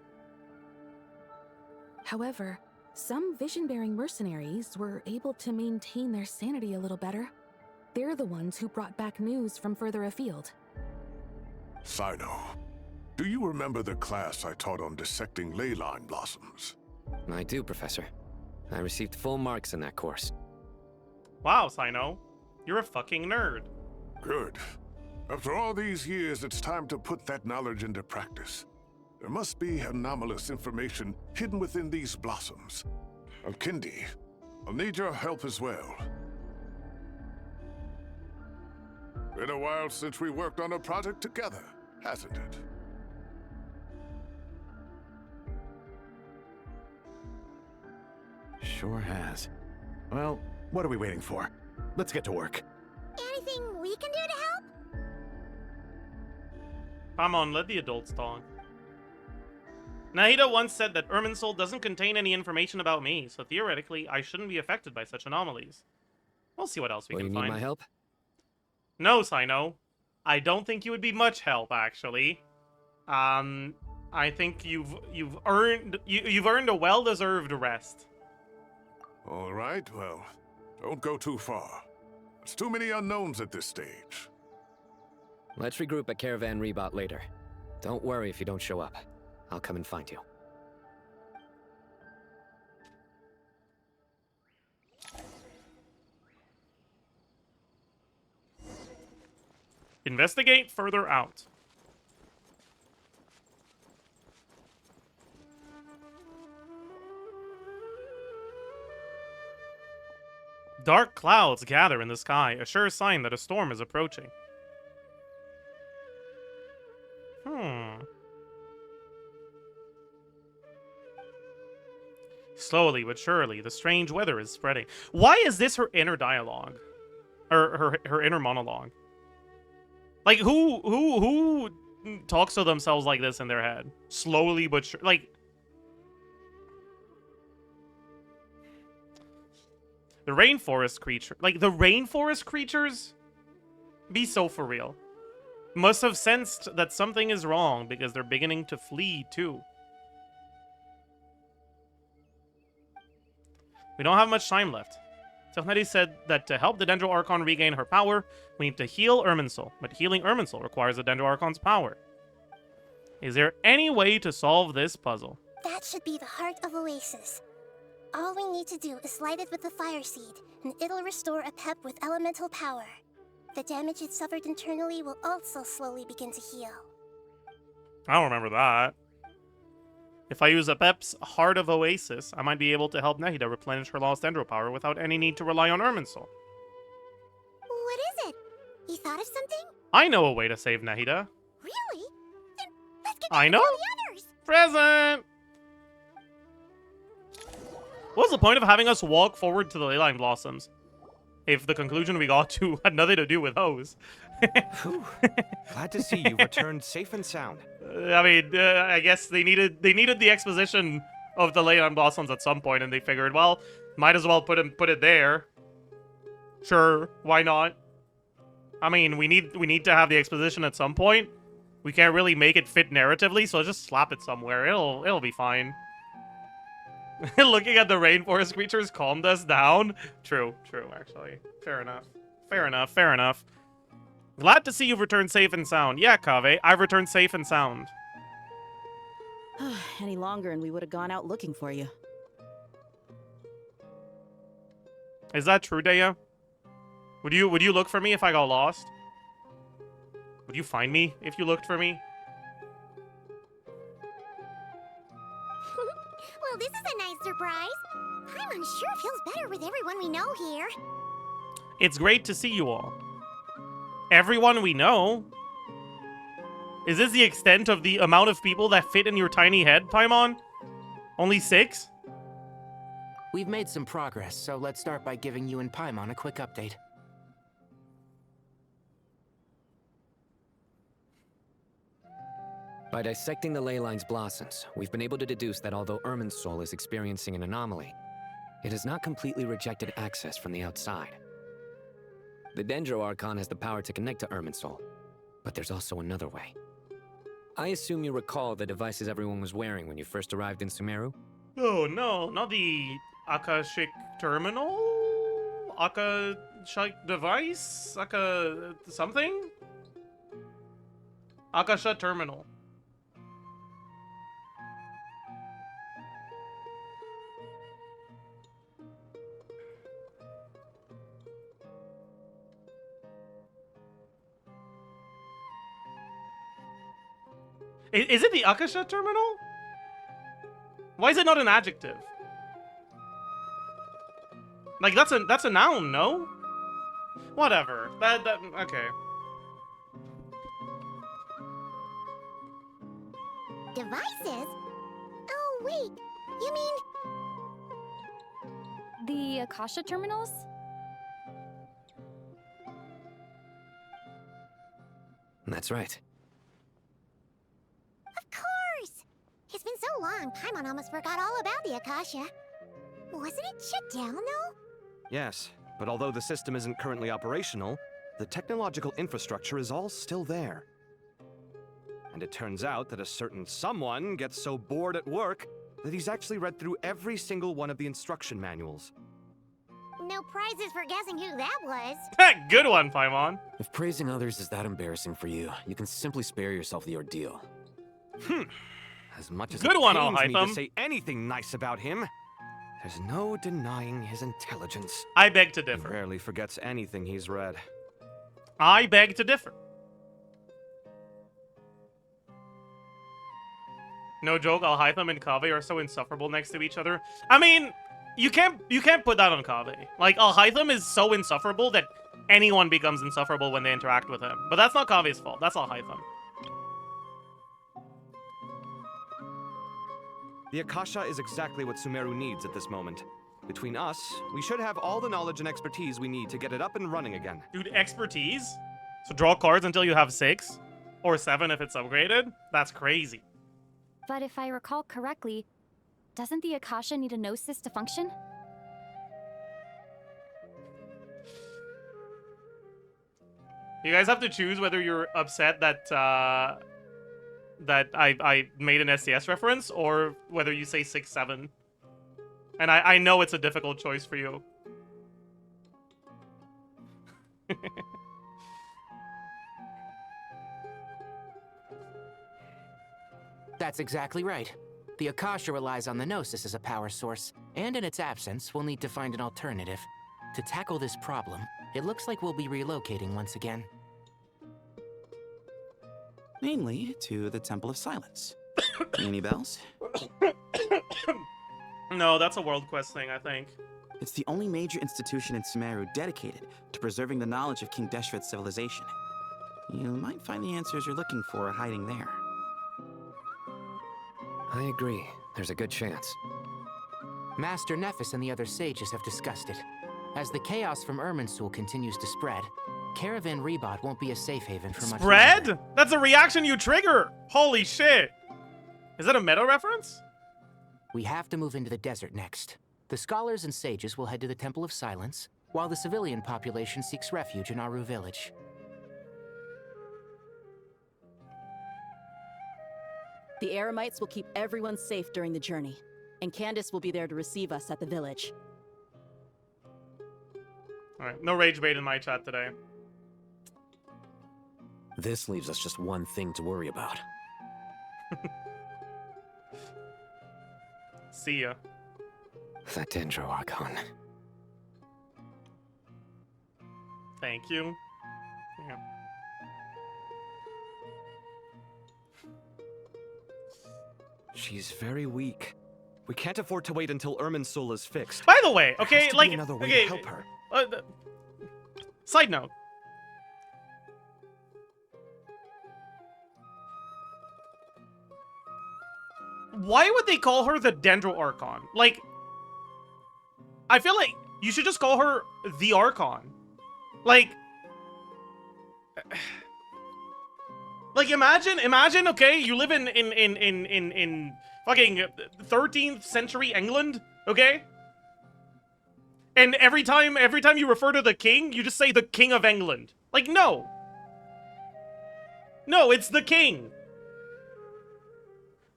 However, some vision-bearing mercenaries were able to maintain their sanity a little better. They're the ones who brought back news from further afield. Sino, do you remember the class I taught on dissecting ley line blossoms? I do, Professor. I received full marks in that course. Wow, Sino. You're a fucking nerd. Good. After all these years, it's time to put that knowledge into practice. There must be anomalous information hidden within these blossoms. Alkindi, I'll need your help as well. Been a while since we worked on a project together, hasn't it? Sure has. Well, what are we waiting for? Let's get to work. Anything we can do to help? Paimon, let the adults talk. Nahida once said that Irminsul doesn't contain any information about me, so theoretically, I shouldn't be affected by such anomalies. We'll see what else we can find. You need my help? No, Sino. I don't think you would be much help, actually. I think you've earned a well-deserved rest. All right, well, don't go too far. There's too many unknowns at this stage. Let's regroup at Caravan Rebot later. Don't worry if you don't show up. I'll come and find you. Investigate further out. Dark clouds gather in the sky, a sure sign that a storm is approaching. Slowly but surely, the strange weather is spreading. Why is this her inner dialogue? Or her inner monologue? Like, who talks to themselves like this in their head? Slowly but surely. Like, The rainforest creature. Like, the rainforest creatures? Be so for real. Must have sensed that something is wrong because they're beginning to flee, too. We don't have much time left. Tefnedi said that to help the Dendro Archon regain her power, we need to heal Irminsul, but healing Irminsul requires the Dendro Archon's power. Is there any way to solve this puzzle? That should be the heart of Oasis. All we need to do is light it with the fire seed, and it'll restore apep with elemental power. The damage it suffered internally will also slowly begin to heal. I don't remember that. If I use apep's Heart of Oasis, I might be able to help Nahida replenish her lost Dendro power without any need to rely on Irminsul. What is it? You thought of something? I know a way to save Nahida. Really? Then let's get I back know. to the others! Present! What's the point of having us walk forward to the leyline blossoms if the conclusion we got to had nothing to do with those? Glad to see you returned safe and sound. I mean, I guess they needed the exposition of the leyline blossoms at some point, and they figured, well, might as well put it there. Sure, why not? I mean, we need to have the exposition at some point. We can't really make it fit narratively, so just slap it somewhere. It'll be fine. Looking at the rainforest creatures calmed us down. True, actually. Fair enough. Glad to see you've returned safe and sound. Yeah, Kaveh, I've returned safe and sound. Any longer and we would have gone out looking for you. Is that true, Daya? Would you look for me if I got lost? Would you find me if you looked for me? Well, this is a nice surprise. Paimon sure feels better with everyone we know here. It's great to see you all. Everyone we know? Is this the extent of the amount of people that fit in your tiny head, Paimon? Only 6? We've made some progress, so let's start by giving you and Paimon a quick update. By dissecting the ley line's blossoms, we've been able to deduce that although Irminsul is experiencing an anomaly, it has not completely rejected access from the outside. The Dendro Archon has the power to connect to Irminsul, but there's also another way. I assume you recall the devices everyone was wearing when you first arrived in Sumeru? Oh no, not the Akashic Terminal? Akashic device? something? Akasha Terminal. Is it the Akasha Terminal? Why is it not an adjective? Like, that's a noun, no? Whatever. Okay. Devices? Oh, wait. You mean... The Akasha terminals? That's right. Of course! It's been so long, Paimon almost forgot all about the Akasha. Wasn't it shut down, though? Yes, but although the system isn't currently operational, the technological infrastructure is all still there. And it turns out that a certain someone gets so bored at work that he's actually read through every single one of the instruction manuals. No prizes for guessing who that was. Good one, Paimon. If praising others is that embarrassing for you, you can simply spare yourself the ordeal. As much as Good it one, pains me alhaitham. to say anything nice about him, there's no denying his intelligence. I beg to differ. He rarely forgets anything he's read. I beg to differ. No joke, alhaitham and Kaveh are so insufferable next to each other. I mean, you can't put that on Kaveh. Like, alhaitham is so insufferable that anyone becomes insufferable when they interact with him. But that's not Kaveh's fault. That's alhaitham. The Akasha is exactly what Sumeru needs at this moment. Between us, we should have all the knowledge and expertise we need to get it up and running again. Dude, expertise? So draw cards until you have 6? Or 7 if it's upgraded? That's crazy. But if I recall correctly, doesn't the Akasha need a gnosis to function? You guys have to choose whether you're upset that that I made an SCS reference or whether you say 6-7. And I know it's a difficult choice for you. That's exactly right. The Akasha relies on the Gnosis as a power source, and in its absence, we'll need to find an alternative. To tackle this problem, it looks like we'll be relocating once again. Namely, to the Temple of Silence. Any bells? No, that's a World Quest thing, I think. It's the only major institution in Sumeru dedicated to preserving the knowledge of King Deshret's civilization. You might find the answers you're looking for hiding there. I agree. There's a good chance. Master Nephis and the other sages have discussed it. As the chaos from Irminsul continues to spread, Caravan Rebot won't be a safe haven for much longer. Spread? That's a reaction you trigger! Holy shit! Is that a meta reference? We have to move into the desert next. The scholars and sages will head to the Temple of Silence, while the civilian population seeks refuge in Aru village. The Eremites will keep everyone safe during the journey, and Candace will be there to receive us at the village. Alright, no rage bait in my chat today. This leaves us just one thing to worry about. See ya. That Dendro Archon. Thank you. Yeah. She's very weak. We can't afford to wait until Irminsul is fixed. By the way, There okay, has to be like, another way okay, to help her. Side note. Why would they call her the Dendro Archon? Like, I feel like you should just call her the Archon. Like, imagine, okay, you live in fucking 13th century England, okay? And every time you refer to the king, you just say the King of England. Like, no. No, it's the king.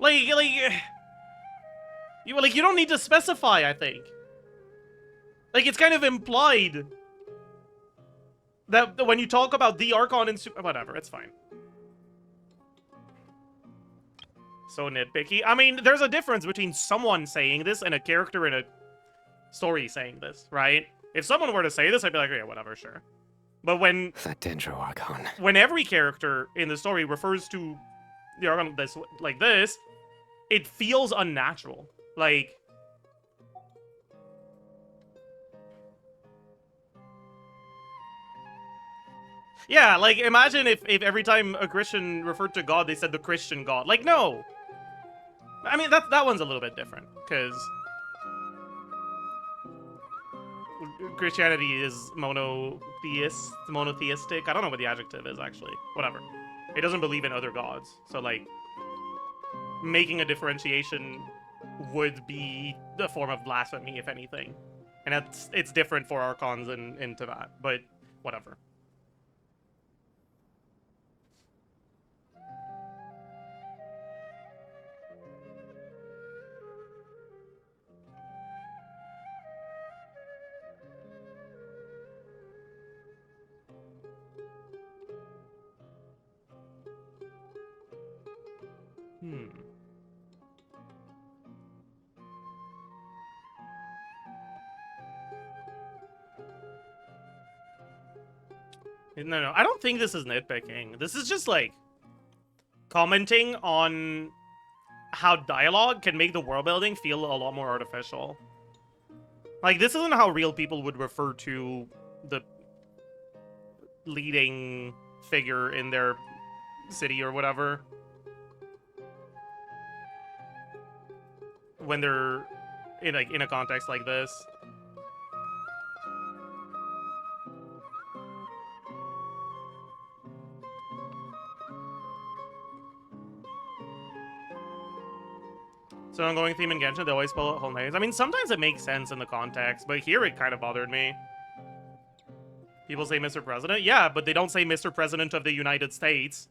You don't need to specify, I think. Like, it's kind of implied that when you talk about the Archon and whatever, it's fine. So nitpicky. I mean, there's a difference between someone saying this and a character in a story saying this, right? If someone were to say this, I'd be like, yeah, whatever, sure. But when That Dendro Archon. when every character in the story refers to the Archon like this, it feels unnatural. Like, yeah, like, imagine if every time a Christian referred to God, they said the Christian God. Like, no. I mean, that one's a little bit different, because Christianity is monotheistic. I don't know what the adjective is, actually. Whatever. It doesn't believe in other gods. So, like, making a differentiation would be a form of blasphemy, if anything. And it's different for Archons into that, but whatever. No, I don't think this is nitpicking. This is just, like, commenting on how dialogue can make the world building feel a lot more artificial. Like, this isn't how real people would refer to the leading figure in their city or whatever when they're in a context like this. So ongoing theme in Genshin, they always pull out whole names. I mean, sometimes it makes sense in the context, but here it kind of bothered me. People say Mr. President? Yeah, but they don't say Mr. President of the United States.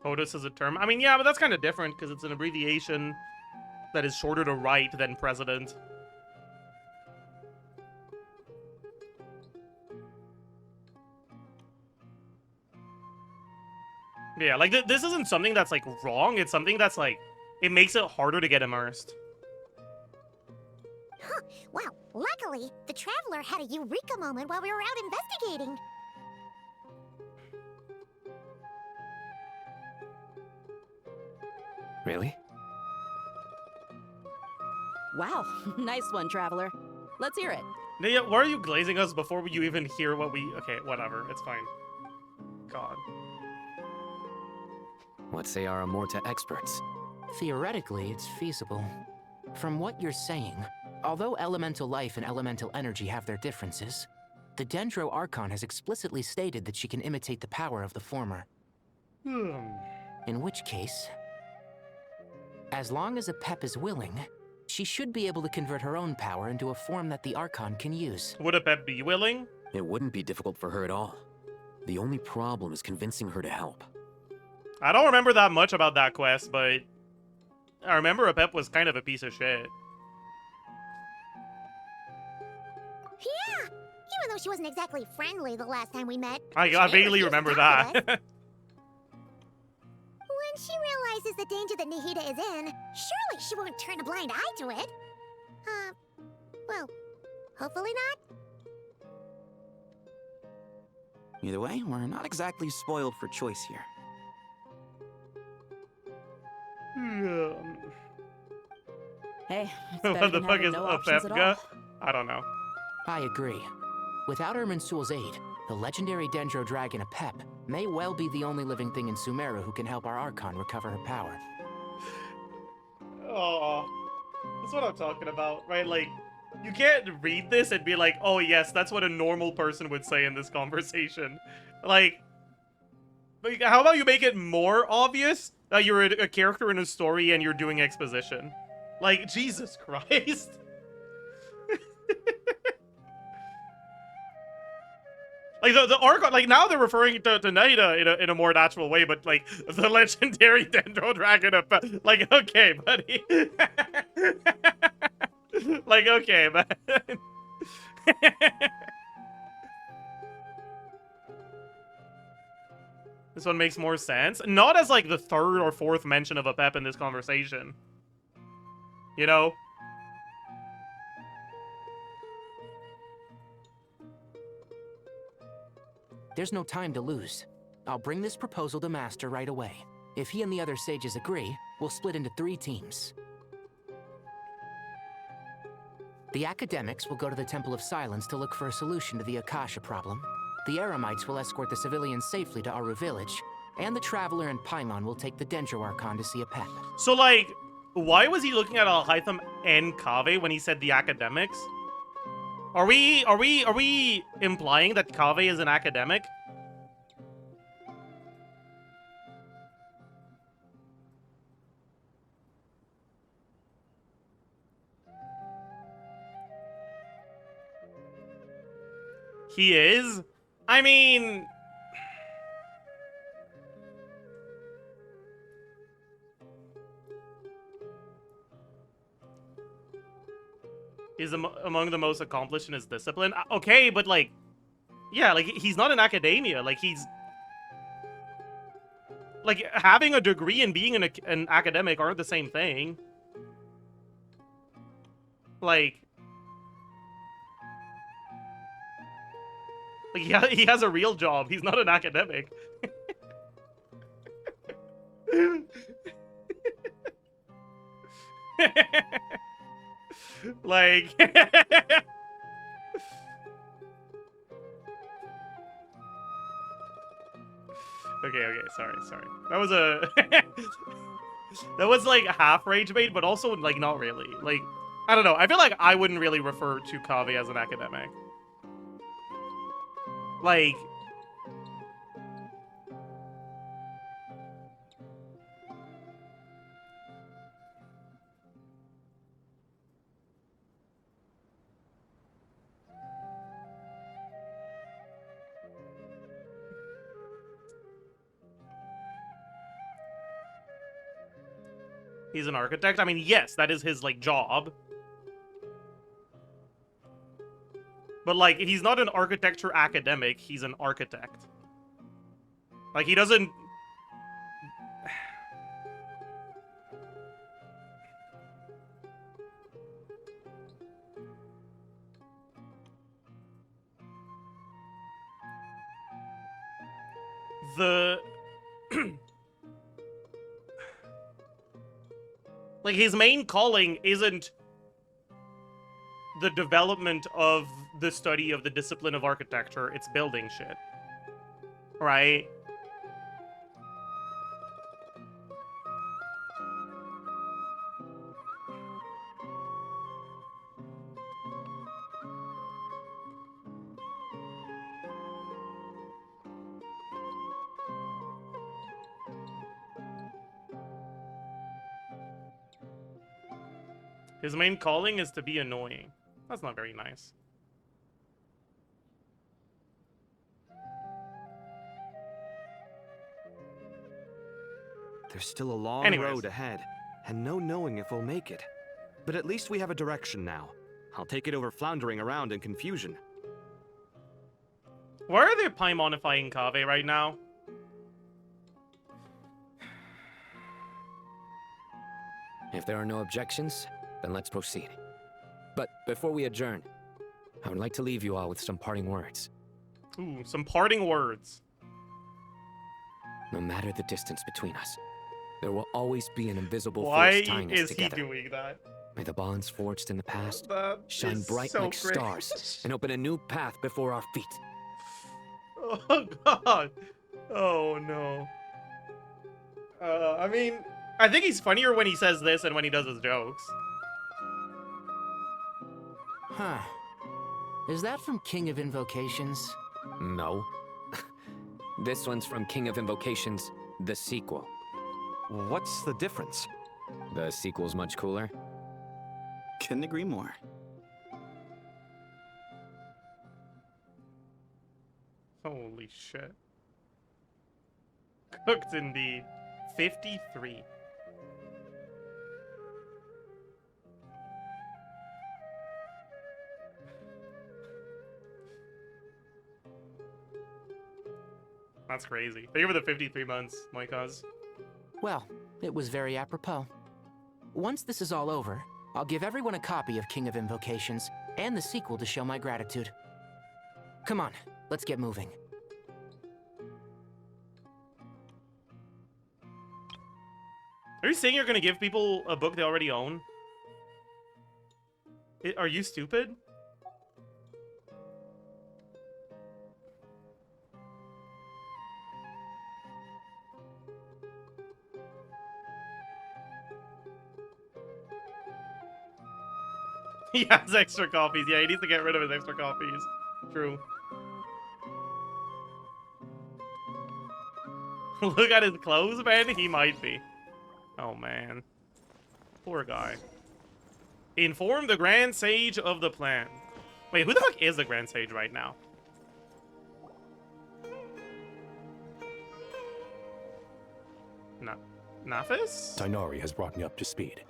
POTUS is a term. I mean, yeah, but that's kind of different because it's an abbreviation that is shorter to write than president. Yeah, like, this isn't something that's, like, wrong. It's something that's, like, it makes it harder to get immersed. Huh. Wow, luckily, the Traveler had a eureka moment while we were out investigating. Really? Wow, nice one, Traveler. Let's hear it. Nia, why are you glazing us before you even hear what we... Okay, whatever. It's fine. God. What say our Amorta experts? Theoretically, it's feasible. From what you're saying, although elemental life and elemental energy have their differences, the Dendro Archon has explicitly stated that she can imitate the power of the former. In which case, as long as apep is willing, she should be able to convert her own power into a form that the Archon can use. Would apep be willing? It wouldn't be difficult for her at all. The only problem is convincing her to help. I don't remember that much about that quest, but I remember apep was kind of a piece of shit. Yeah! Even though she wasn't exactly friendly the last time we met. I vaguely remember that. When she realizes the danger that Nahida is in, surely she won't turn a blind eye to it. Well, hopefully not. Either way, we're not exactly spoiled for choice here. Hey, it's what better the than fuck having is no a options at all. Pepka? I don't know. I agree. Without Irminsul's aid, the legendary Dendro dragon apep may well be the only living thing in Sumeru who can help our Archon recover her power. Oh, that's what I'm talking about, right? Like, you can't read this and be like, oh yes, that's what a normal person would say in this conversation. Like, how about you make it more obvious that you're a character in a story and you're doing exposition? Like, Jesus Christ. Like, the Archon, like, now they're referring to nahida in a more natural way, but, like, the legendary Dendro Dragon of... Like, okay, buddy. Like, okay, man. This one makes more sense. Not as, like, the third or fourth mention of apep in this conversation. You know? There's no time to lose. I'll bring this proposal to Master right away. If he and the other sages agree, we'll split into 3 teams. The academics will go to the Temple of Silence to look for a solution to the Akasha problem. The Eremites will escort the civilians safely to Aru village, and the Traveler and Paimon will take the Dendro Archon to see apep. So, like, why was he looking at alhaitham and kaveh when he said the academics? Are we implying that kaveh is an academic? He is? I mean... He's among the most accomplished in his discipline. Okay, but like... Yeah, like, he's not in academia. Like, he's... Like, having a degree and being an academic aren't the same thing. Like... Like, he has a real job. He's not an academic. Like... Okay, sorry. That was a... That was like half rage bait, but also like not really. Like, I don't know. I feel like I wouldn't really refer to Kaveh as an academic. Like, he's an architect. I mean, yes, that is his like job. But like, he's not an architecture academic, he's an architect. Like, he doesn't... The... like, his main calling isn't the development of the study of the discipline of architecture, it's building shit. Right? His main calling is to be annoying. That's not very nice. There's still a long road ahead, and no knowing if we'll make it. But at least we have a direction now. I'll take it over floundering around in confusion. Why are they paimonifying Kaveh right now? If there are no objections, then let's proceed. But before we adjourn, I would like to leave you all with some parting words. Ooh, some parting words. No matter the distance between us, there will always be an invisible Why force tying us is he together. doing that? May the bonds forged in the past That shine is bright so like great. stars and open a new path before our feet. Oh god. Oh no. I mean, I think he's funnier when he says this and when he does his jokes. Huh. Is that from King of Invocations? No. This one's from King of Invocations, the sequel. What's the difference? The sequel's much cooler. Couldn't agree more. Holy shit. Cooked indeed. 53. That's crazy. Thank you for the 53 months, my cuz. Well, it was very apropos. Once this is all over, I'll give everyone a copy of King of Invocations and the sequel to show my gratitude. Come on, let's get moving. Are you saying you're gonna give people a book they already own? Are you stupid? He has extra copies. Yeah, he needs to get rid of his extra copies. True. Look at his clothes, man. He might be. Oh, man. Poor guy. Inform the Grand Sage of the plan. Wait, who the fuck is the Grand Sage right now? Nafis? Tainari has brought me up to speed.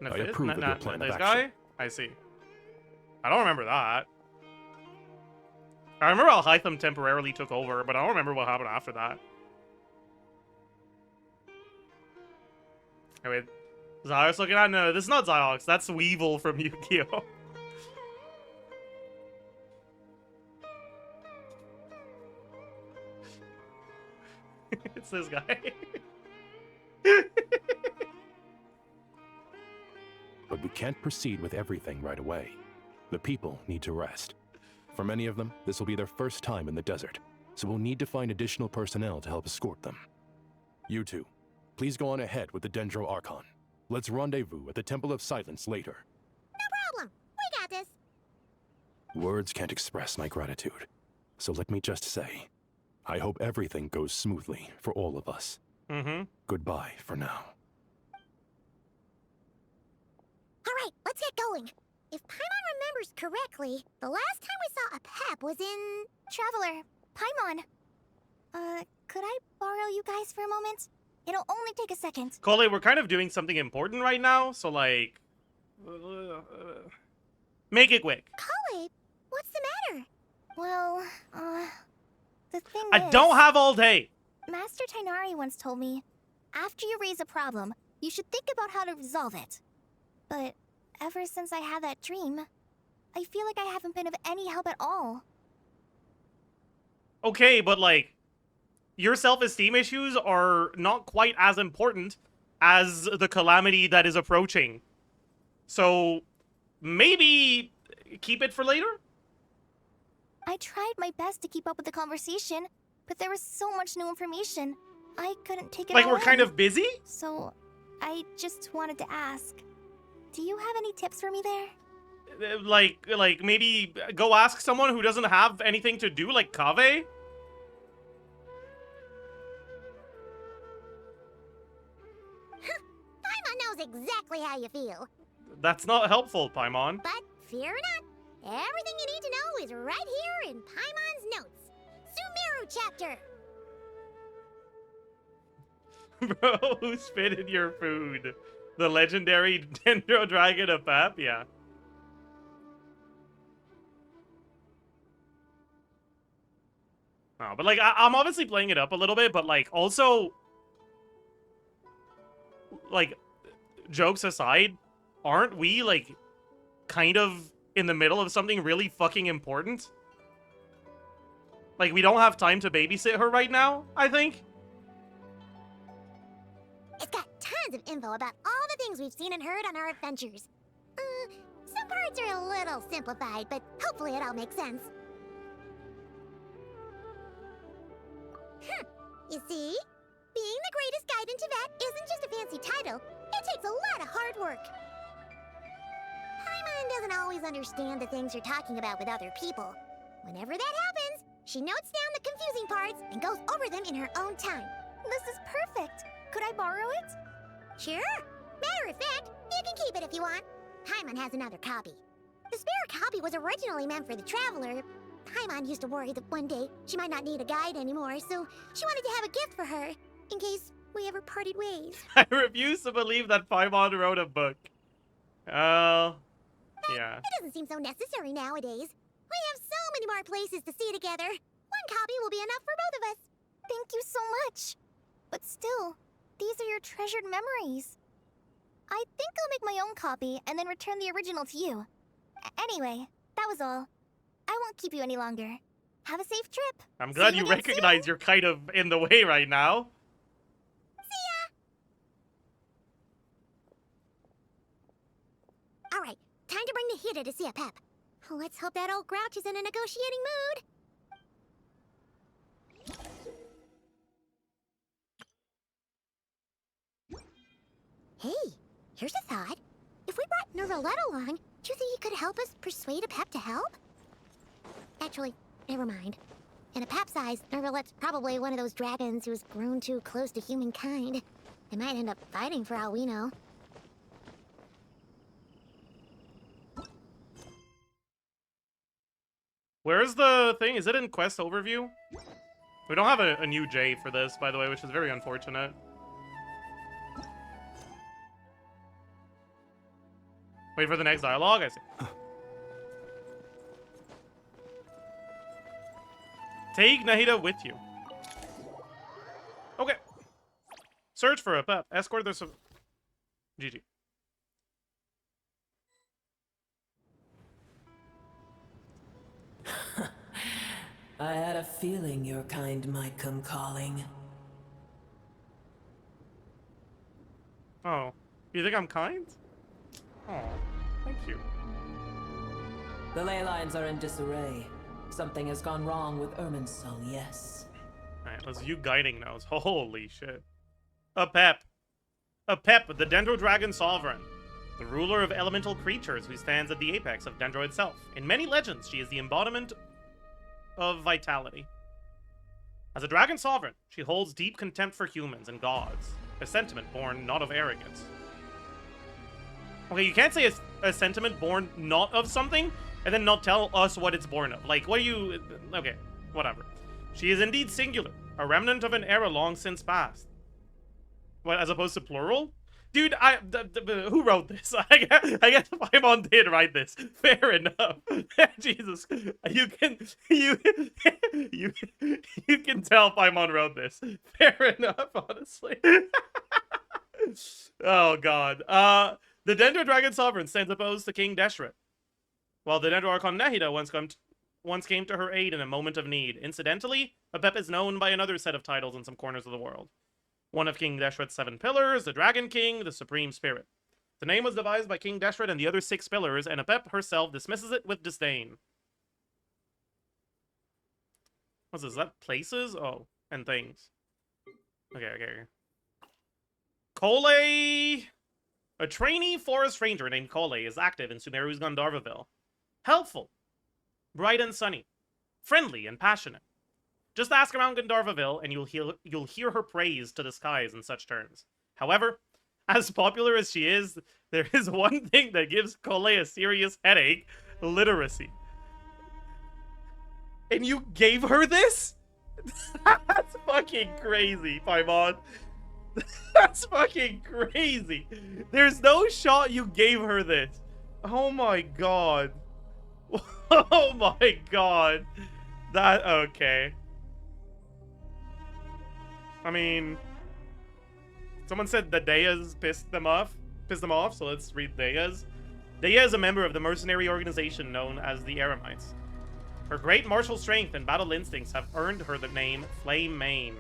I Nafis? approve of your plan of This action. guy? I see. I don't remember that. I remember Alhaitham temporarily took over, but I don't remember what happened after that. Hey, wait. Zajef's looking at? No, this is not Ziox. That's Weevil from Yu-Gi-Oh! It's this guy. But we can't proceed with everything right away. The people need to rest. For many of them, this will be their first time in the desert, so we'll need to find additional personnel to help escort them. You two, Please go on ahead with the Dendro Archon. Let's rendezvous at the Temple of Silence later. No problem. We got this. Words can't express my gratitude. So let me just say, I hope everything goes smoothly for all of us. Mm-hmm. Goodbye for now. All right, let's get going. If Paimon remembers correctly, the last time we saw apep was in... Traveler, Paimon. Could I borrow you guys for a moment? It'll only take a second. Collei, we're kind of doing something important right now, so like... make it quick. Collei, what's the matter? Well, the thing I don't have all day. Master Tighnari once told me, after you raise a problem, you should think about how to resolve it. But ever since I had that dream, I feel like I haven't been of any help at all. Okay, but like, your self-esteem issues are not quite as important as the calamity that is approaching. So, maybe keep it for later? I tried my best to keep up with the conversation, but there was so much new information. I couldn't take it all Like, we're in. kind of busy? So, I just wanted to ask, do you have any tips for me there? Like maybe go ask someone who doesn't have anything to do, like Kaveh? Paimon knows exactly how you feel. That's not helpful, Paimon. But fear not, everything you need to know is right here in Paimon's notes. Sumeru chapter. Bro, who spit in your food? The legendary Dendro Dragon apep? Yeah. No, but like, I'm obviously playing it up a little bit, but like, also, like, jokes aside, aren't we, like, kind of in the middle of something really fucking important? Like, we don't have time to babysit her right now, I think? It's got tons of info about all the things we've seen and heard on our adventures. Some parts are a little simplified, but hopefully it all makes sense. You see? Being the greatest guide in Tibet isn't just a fancy title. It takes a lot of hard work. Paimon doesn't always understand the things you're talking about with other people. Whenever that happens, she notes down the confusing parts and goes over them in her own time. This is perfect. Could I borrow it? Sure. Matter of fact, you can keep it if you want. Paimon has another copy. The spare copy was originally meant for the traveler. Paimon used to worry that one day she might not need a guide anymore, so she wanted to have a gift for her, in case we ever parted ways. I refuse to believe that Paimon wrote a book. Oh, yeah. It doesn't seem so necessary nowadays. We have so many more places to see together. One copy will be enough for both of us. Thank you so much. But still, these are your treasured memories. I think I'll make my own copy and then return the original to you. Anyway, that was all. I won't keep you any longer. Have a safe trip. I'm glad you recognize you're kind of in the way right now. See ya! Alright, time to bring Nahida to see apep. Let's hope that old grouch is in a negotiating mood. Hey, here's a thought. If we brought Nervalet along, do you think he could help us persuade apep to help? Actually, never mind. In apep's eyes, Nervalet's probably one of those dragons who's grown too close to humankind. They might end up fighting for all we know. Where's the thing? Is it in quest overview? We don't have a new J for this, by the way, which is very unfortunate. Wait for the next dialogue, I see. Take Nahida with you. Okay. Search for apep. Escort their GG. I had a feeling your kind might come calling. Oh. You think I'm kind? Oh, thank you. The ley lines are in disarray. Something has gone wrong with Irminsul, yes. Alright, let's view guiding notes. Holy shit. Apep. Apep, the Dendro Dragon Sovereign, the ruler of elemental creatures who stands at the apex of Dendro itself. In many legends, she is the embodiment of vitality. As a dragon sovereign, she holds deep contempt for humans and gods, a sentiment born not of arrogance. Okay, you can't say a sentiment born not of something, and then not tell us what it's born of. Like, what do you... Okay, whatever. She is indeed singular, a remnant of an era long since past. What, as opposed to plural? Dude, who wrote this? I guess Paimon did write this. Fair enough. Jesus, you can tell Paimon wrote this. Fair enough, honestly. Oh god. The Dendro Dragon Sovereign stands opposed to King Deshret, while the Dendro Archon nahida once came to her aid in a moment of need. Incidentally, apep is known by another set of titles in some corners of the world. One of King Deshret's 7 pillars, the Dragon King, the Supreme Spirit. The name was devised by King Deshret and the other 6 pillars, and apep herself dismisses it with disdain. What's this? Is that places? Oh, and things. Okay. Collei! A trainee forest ranger named Collei is active in Sumeru's Gandharvaville. Helpful, bright and sunny, friendly and passionate. Just ask around Gandharvaville and you'll hear her praise to the skies in such terms. However, as popular as she is, there is one thing that gives Collei a serious headache: literacy. And you gave her this? That's fucking crazy, Paimon. That's fucking crazy. There's no shot you gave her this. Oh my god. Oh my god. That, okay. I mean, someone said that Deya's pissed them off, so let's read Deya's. Deya is a member of the mercenary organization known as the Eremites. Her great martial strength and battle instincts have earned her the name Flame Mane.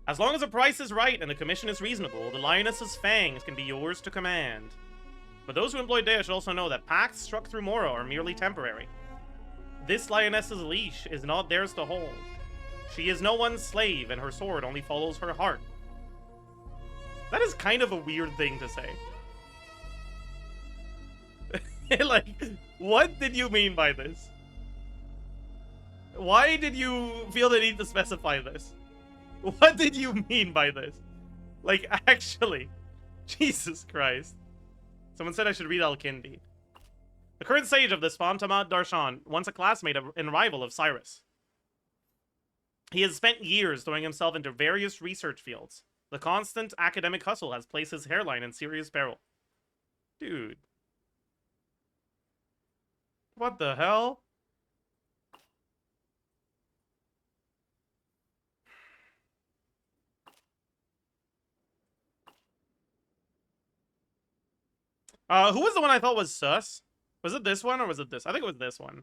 As long as the price is right and the commission is reasonable, the lioness's fangs can be yours to command. But those who employ Deya should also know that pacts struck through Mora are merely temporary. This lioness's leash is not theirs to hold. She is no one's slave, and her sword only follows her heart. That is kind of a weird thing to say. Like, what did you mean by this? Why did you feel the need to specify this? What did you mean by this? Like, actually. Jesus Christ. Someone said I should read Al-Kindi. The current sage of the Spantamad Darshan, once a classmate and rival of Cyrus. He has spent years throwing himself into various research fields. The constant academic hustle has placed his hairline in serious peril. Dude. What the hell? Who was the one I thought was sus? Was it this one or was it this? I think it was this one.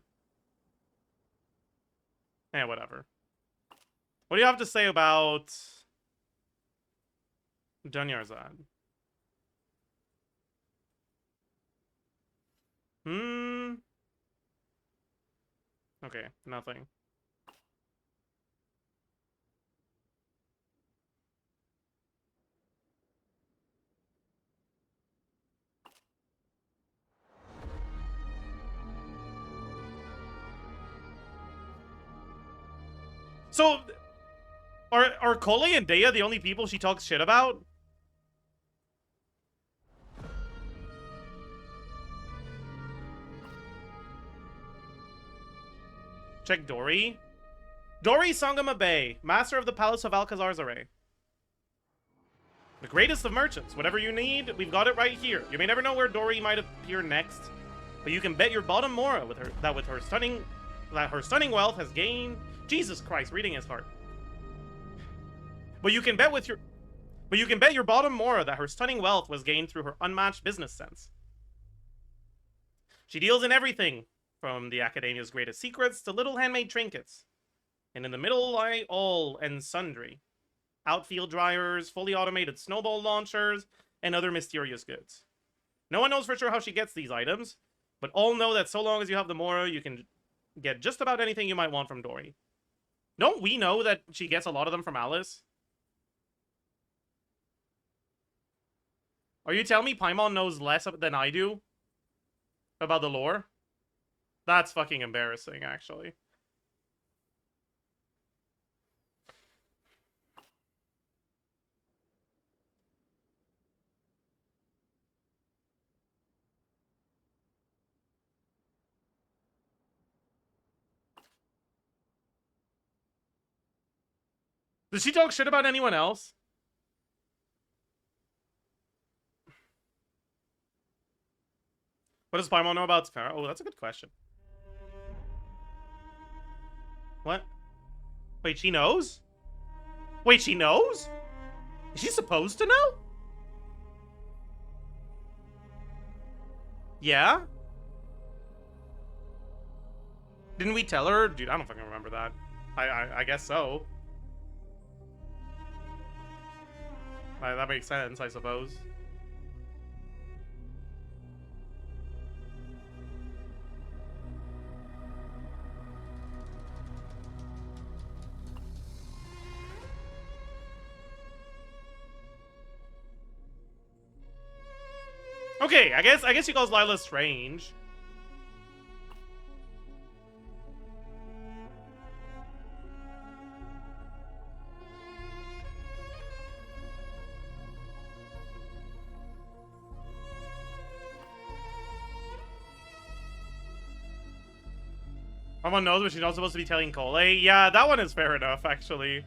Eh, whatever. What do you have to say about Dunyarzad? Okay, nothing. So, are Collei and Deya the only people she talks shit about? Check Dori. Dori Sangama Bey, master of the Palace of Alcazarzare. The greatest of merchants. Whatever you need, we've got it right here. You may never know where Dori might appear next, but you can bet your bottom Mora with her that her stunning wealth has gained. Jesus Christ, reading is hard. But you can bet your bottom Mora that her stunning wealth was gained through her unmatched business sense. She deals in everything, from the Academia's greatest secrets to little handmade trinkets. And in the middle lie all and sundry. Outfield dryers, fully automated snowball launchers, and other mysterious goods. No one knows for sure how she gets these items, but all know that so long as you have the Mora, you can get just about anything you might want from Dori. Don't we know that she gets a lot of them from Alice? Are you telling me Paimon knows less than I do about the lore? That's fucking embarrassing, actually. Does she talk shit about anyone else? What does Paimon know about Sparrow? Oh, that's a good question. What? Wait, she knows? Wait, she knows? Is she supposed to know? Yeah? Didn't we tell her? Dude, I don't fucking remember that. I guess so. That makes sense, I suppose. Okay, I guess he calls Lila strange. Someone knows, but she's not supposed to be telling Collei. Yeah, that one is fair enough, actually.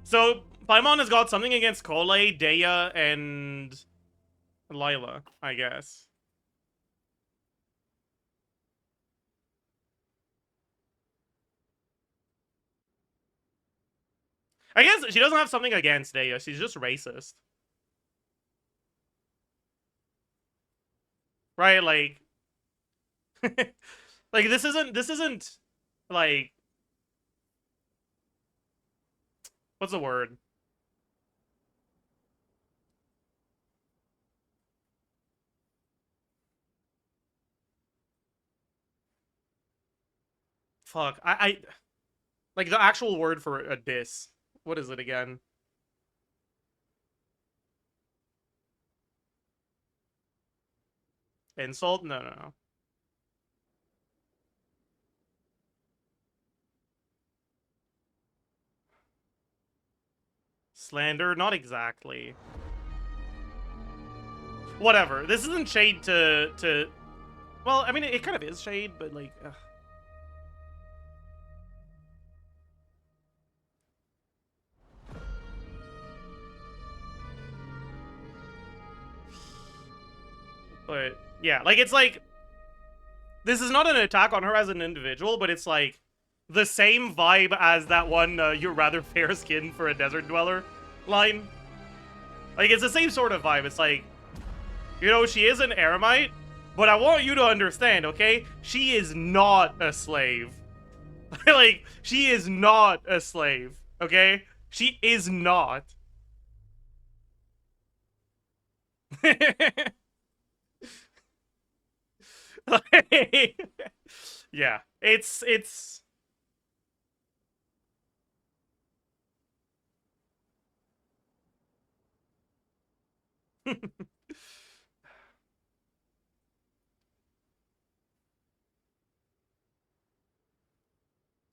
So, Paimon has got something against Collei, Daya, and Lila, I guess. I guess she doesn't have something against Daya, she's just racist. Right, like... like, this isn't, like... What's the word? Fuck, like, the actual word for a diss. What is it again? Insult? No. Slander? Not exactly. Whatever. This isn't shade to... Well, I mean, it kind of is shade, but like... Ugh. But, yeah, like, it's like... This is not an attack on her as an individual, but it's like... The same vibe as that one, you're rather fair-skinned for a desert dweller line. Like, it's the same sort of vibe. It's like, you know, she is an eremite, but I want you to understand, okay? She is not a slave. Like, she is not a slave, okay? She is not. Yeah, it's...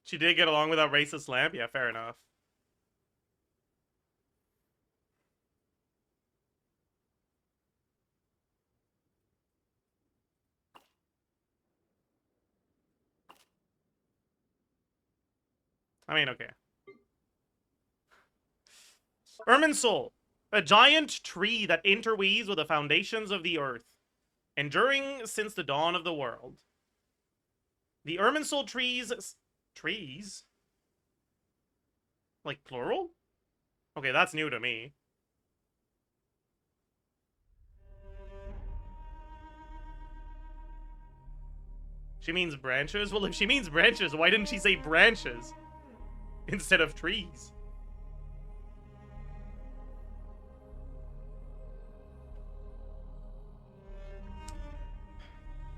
She did get along with that racist lamp? Yeah, fair enough. I mean, okay. Irminsul, a giant tree that interweaves with the foundations of the earth, enduring since the dawn of the world. The Irminsul trees... Trees? Like, plural? Okay, that's new to me. She means branches? Well, if she means branches, why didn't she say branches instead of trees?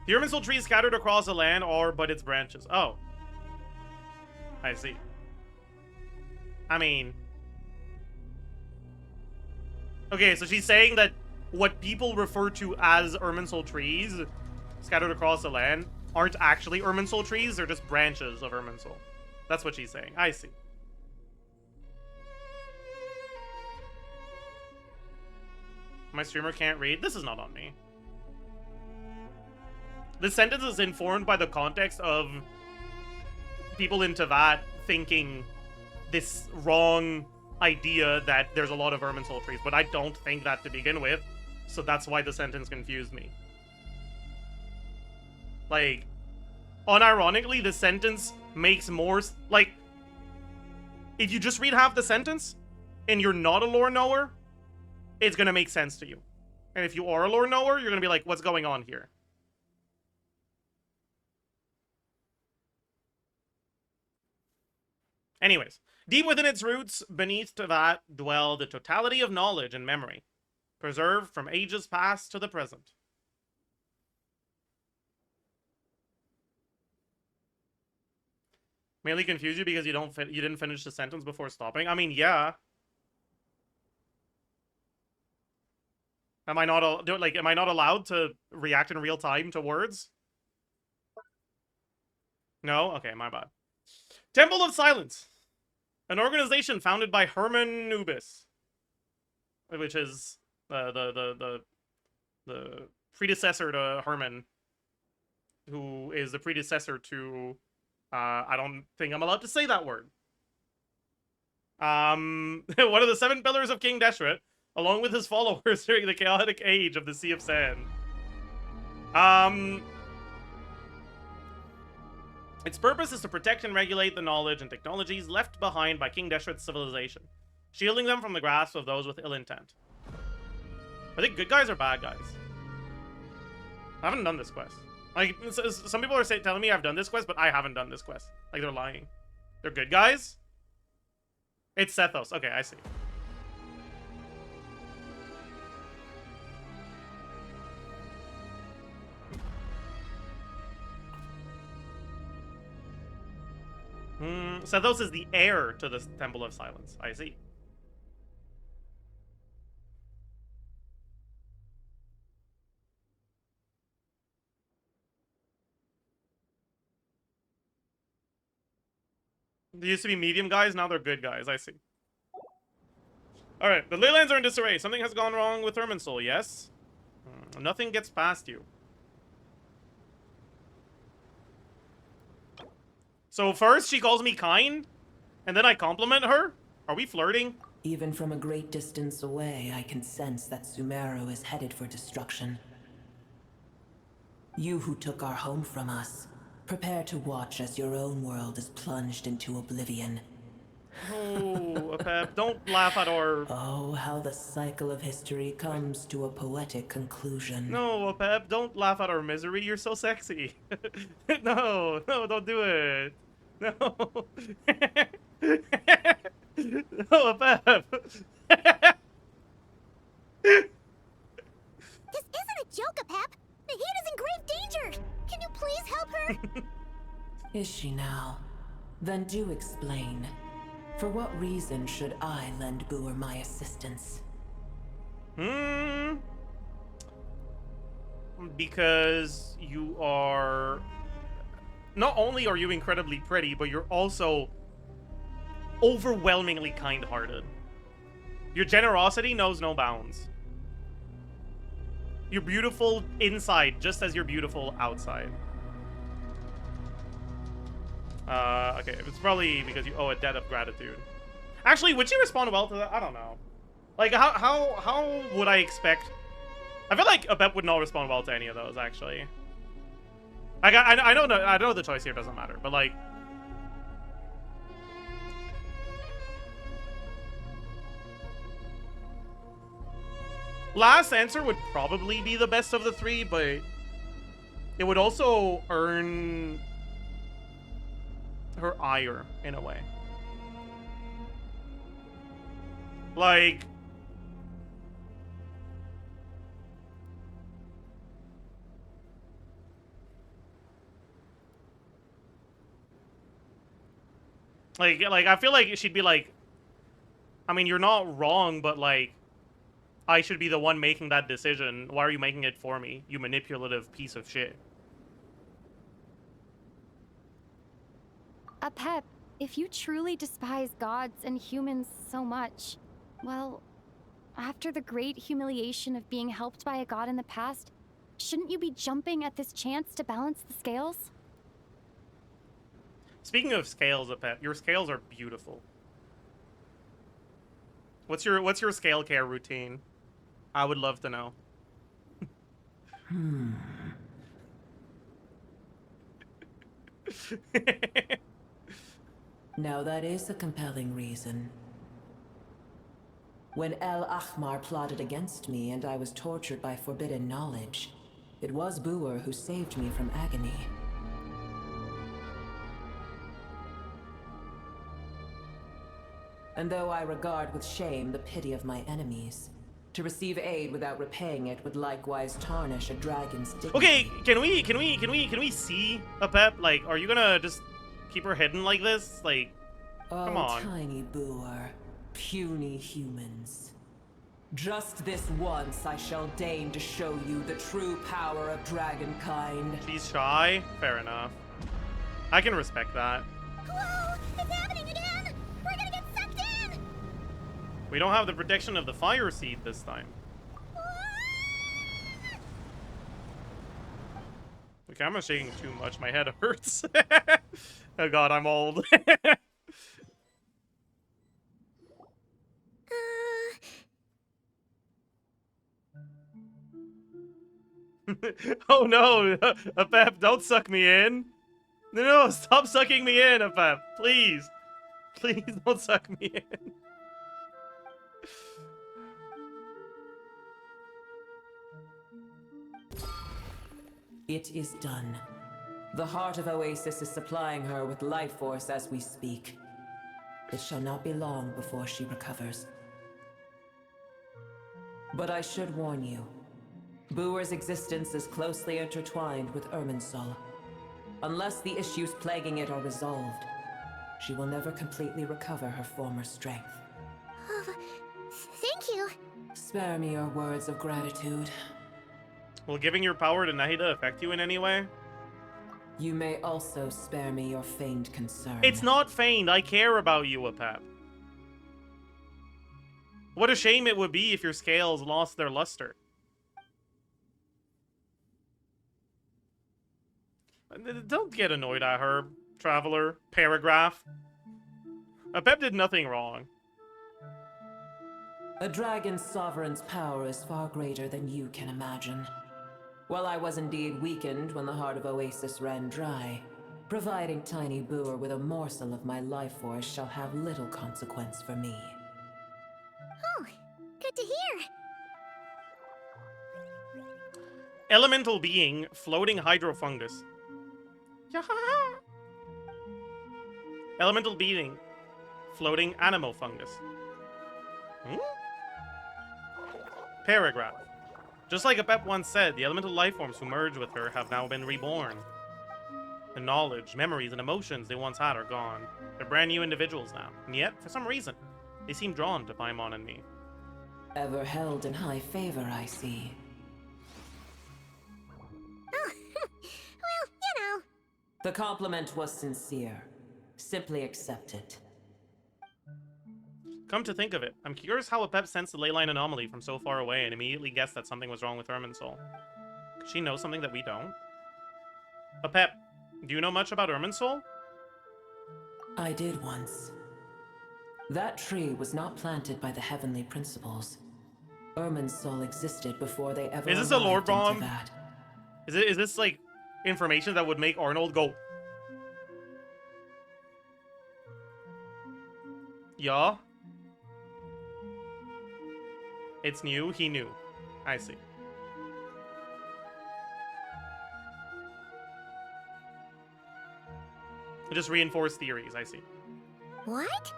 The Irminsul trees scattered across the land are but its branches. Oh. I see. I mean... Okay, so she's saying that what people refer to as irminsul trees scattered across the land aren't actually irminsul trees, they're just branches of irminsul. That's what she's saying. I see. My streamer can't read. This is not on me. This sentence is informed by the context of people in Teyvat thinking this wrong idea that there's a lot of irminsul trees, but I don't think that to begin with, so that's why the sentence confused me. Like, unironically, the sentence makes more... Like, if you just read half the sentence, and you're not a lore knower, it's gonna make sense to you. And if you are a lore knower, you're gonna be like, what's going on here? Anyways, deep within its roots, beneath Teyvat, dwell the totality of knowledge and memory, preserved from ages past to the present. Mainly confuse you because you didn't finish the sentence before stopping? I mean, yeah. Am I not am I not allowed to react in real time to words? No? Okay, my bad. Temple of Silence. An organization founded by Herman Nubis, which is the predecessor to Herman, who is the predecessor to I don't think I'm allowed to say that word. One of the 7 pillars of King Deshret, along with his followers during the chaotic age of the Sea of Sand. Its purpose is to protect and regulate the knowledge and technologies left behind by King Deshret's civilization, shielding them from the grasp of those with ill intent. Are they good guys or bad guys? I haven't done this quest. Like, some people are telling me I've done this quest, but I haven't done this quest. Like, they're lying. They're good guys? It's Sethos. Okay, I see. Sethos is the heir to the Temple of Silence. I see. They used to be medium guys, now they're good guys. I see. Alright, the ley lines are in disarray. Something has gone wrong with Irminsul, yes? Nothing gets past you. So first she calls me kind, and then I compliment her? Are we flirting? Even from a great distance away, I can sense that Sumeru is headed for destruction. You who took our home from us, prepare to watch as your own world is plunged into oblivion. Oh, apep, don't laugh at our... Oh, how the cycle of history comes to a poetic conclusion. No, apep, don't laugh at our misery. You're so sexy. No, don't do it. No. No, apep. This isn't a joke, apep. The heat is in grave danger. Can you please help her? Is she now? Then do explain. For what reason should I lend Boer my assistance? Because you are... Not only are you incredibly pretty, but you're also overwhelmingly kind-hearted. Your generosity knows no bounds. You're beautiful inside, just as you're beautiful outside. Okay, it's probably because you owe a debt of gratitude. Actually, would she respond well to that? I don't know. Like, how would I expect... I feel like apep would not respond well to any of those, actually. Like, I know the choice here doesn't matter, but like... Last answer would probably be the best of the three, but it would also earn her ire in a way. Like, Like, I feel like she'd be like, I mean, you're not wrong, but like, I should be the one making that decision. Why are you making it for me, you manipulative piece of shit? Apep, if you truly despise gods and humans so much, well, after the great humiliation of being helped by a god in the past, shouldn't you be jumping at this chance to balance the scales? Speaking of scales, Apep, your scales are beautiful. What's your scale care routine? I would love to know. Now that is a compelling reason. When El Ahmar plotted against me and I was tortured by forbidden knowledge, it was Boer who saved me from agony. And though I regard with shame the pity of my enemies, to receive aid without repaying it would likewise tarnish a dragon's dignity. Okay, can we see Apep? Like, are you gonna just keep her hidden like this? Like, come on. Tiny Boer, puny humans. Just this once I shall deign to show you the true power of dragonkind. She's shy? Fair enough. I can respect that. Whoa! It's happening again! We're gonna get sucked in! We don't have the protection of the fire seed this time. The camera's shaking too much. My head hurts. Oh god, I'm old. Oh no, Apep, don't suck me in. No, stop sucking me in, Apep. Please. Please don't suck me in. It is done. The heart of Oasis is supplying her with life force as we speak. It shall not be long before she recovers. But I should warn you. Boer's existence is closely intertwined with Irminsul. Unless the issues plaguing it are resolved, she will never completely recover her former strength. Thank you. Spare me your words of gratitude. Will giving your power to Nahida affect you in any way? You may also spare me your feigned concern. It's not feigned. I care about you, Apep. What a shame it would be if your scales lost their luster. Don't get annoyed at her, traveler. Paragraph. Apep did nothing wrong. A dragon's sovereign's power is far greater than you can imagine. While I was indeed weakened when the heart of Oasis ran dry, providing Tiny Boer with a morsel of my life force shall have little consequence for me. Oh, good to hear. Elemental being, floating hydrofungus. Elemental being, floating animofungus. Paragraph. Just like Apep once said, the elemental life forms who merge with her have now been reborn. The knowledge, memories, and emotions they once had are gone. They're brand new individuals now. And yet, for some reason, they seem drawn to Paimon and me. Ever held in high favor, I see. Oh, well, you know. The compliment was sincere. Simply accept it. Come to think of it, I'm curious how Apep sensed the leyline anomaly from so far away and immediately guessed that something was wrong with Irminsul. Could she know something that we don't? Apep, do you know much about Irminsul? I did once. That tree was not planted by the heavenly principles. Irminsul existed before they ever Is this a lore arrived into bomb? that. Is this like information that would make Arnold go? Yeah? It's new, he knew. I see. It just reinforced theories, I see. What?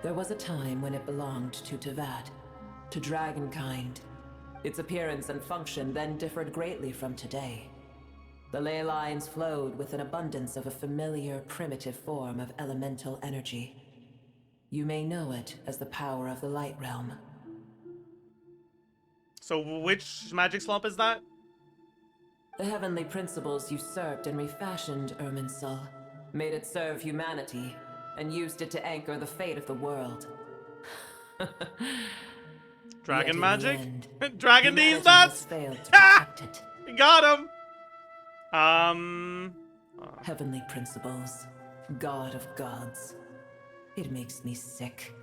There was a time when it belonged to Tevat, to dragonkind. Its appearance and function then differed greatly from today. The ley lines flowed with an abundance of a familiar, primitive form of elemental energy. You may know it as the power of the light realm. So which magic slump is that? The heavenly principles usurped and refashioned irminsul, made it serve humanity, and used it to anchor the fate of the world. Dragon Yet in magic? the end, Dragon these humanity has nuts? failed to protect it. Got him! Heavenly principles, god of gods. It makes me sick.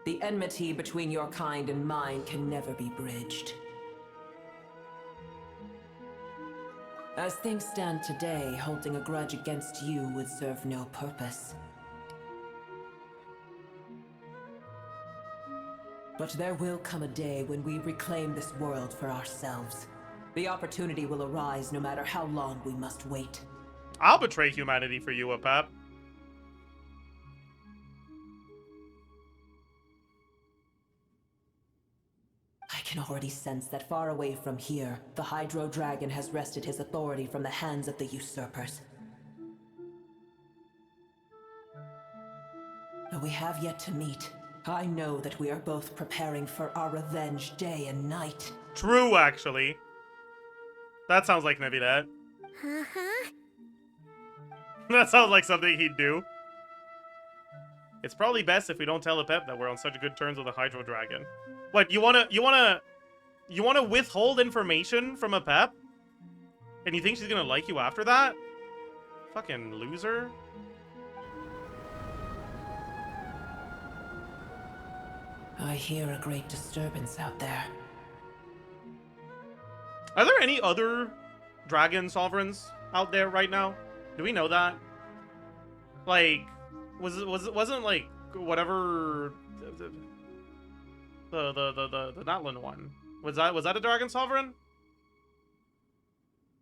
The enmity between your kind and mine can never be bridged. As things stand today, holding a grudge against you would serve no purpose. But there will come a day when we reclaim this world for ourselves. The opportunity will arise no matter how long we must wait. I'll betray humanity for you, apep. I can already sense that far away from here, the Hydro Dragon has wrested his authority from the hands of the usurpers. Though we have yet to meet, I know that we are both preparing for our revenge day and night. True, actually. That sounds like Navidad. Uh-huh. That sounds like something he'd do. It's probably best if we don't tell apep that we're on such good terms with the Hydro Dragon. What, you wanna withhold information from apep? And you think she's gonna like you after that? Fucking loser. I hear a great disturbance out there. Are there any other dragon sovereigns out there right now? Do we know that? Like, wasn't like whatever the Natlan one, was that a dragon sovereign?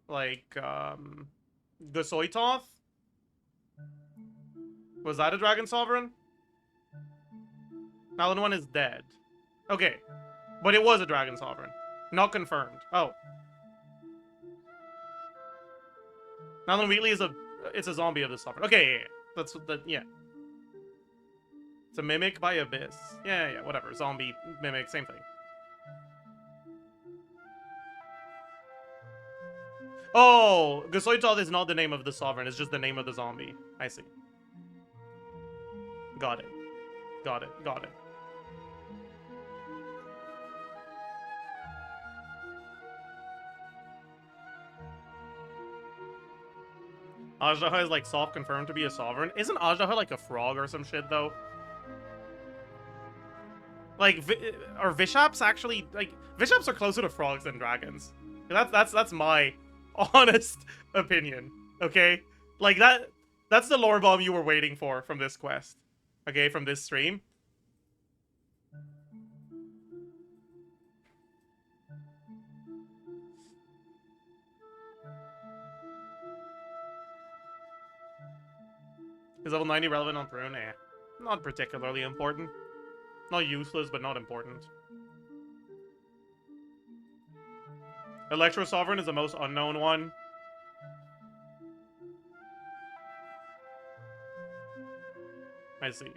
Like the thoth? Was that a dragon sovereign? Natlan one is dead. Okay, but it was a dragon sovereign, not confirmed. Oh, Natlan Wheatley is it's a zombie of the sovereign. Okay, yeah. Yeah. It's a mimic by Abyss. Yeah, whatever. Zombie, mimic, same thing. Oh, Thoth is not the name of the sovereign, it's just the name of the zombie. I see. Got it. Got it. Ajdaha is like soft confirmed to be a sovereign. Isn't Ajdaha like a frog or some shit though? Like, are Vishaps actually, like, Vishaps are closer to frogs than dragons. That's my honest opinion, okay? Like, that's the lore bomb you were waiting for from this quest, okay, from this stream. Is level 90 relevant on Throne? Eh, not particularly important. Not useless, but not important. Electro Sovereign is the most unknown one. I see.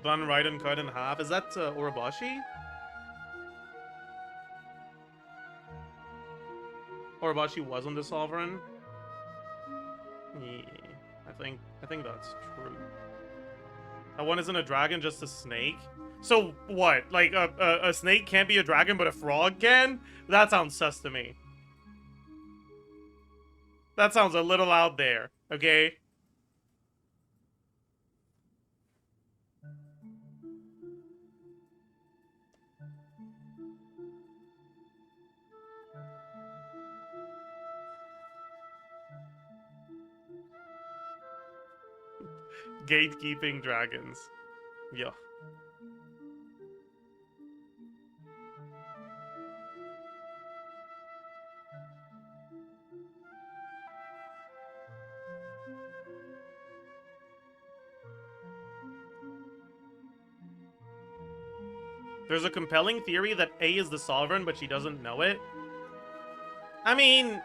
Done right and cut in half. Is that Urabashi? Urabashi wasn't the Sovereign? Yeah, I think that's true. That one isn't a dragon, just a snake. So what? Like a snake can't be a dragon, but a frog can? That sounds sus to me. That sounds a little out there. Okay. Gatekeeping dragons. Yeah. There's a compelling theory that A is the sovereign, but she doesn't know it. I mean,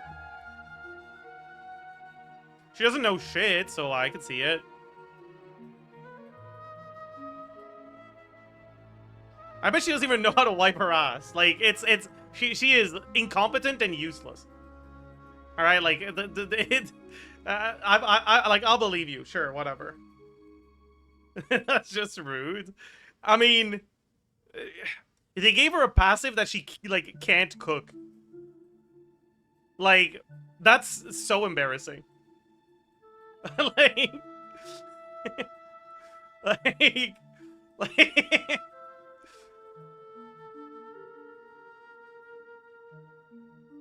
she doesn't know shit, so I could see it. I bet she doesn't even know how to wipe her ass. Like, she is incompetent and useless. All right, like I'll believe you. Sure, whatever. That's just rude. I mean, they gave her a passive that she like can't cook. Like, that's so embarrassing. like, like.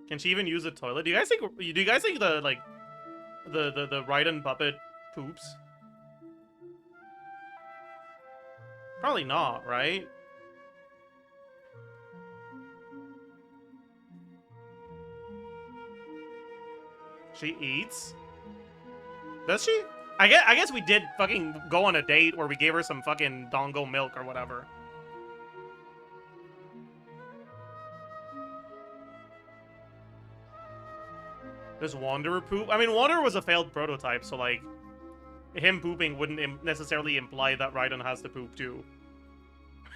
Can she even use a toilet? Do you guys think the like the Raiden puppet poops? Probably not, right? She eats? Does she? I guess we did fucking go on a date where we gave her some fucking dongo milk or whatever. Does Wanderer poop? I mean, Wanderer was a failed prototype, so, like, him pooping wouldn't necessarily imply that Raiden has to poop, too.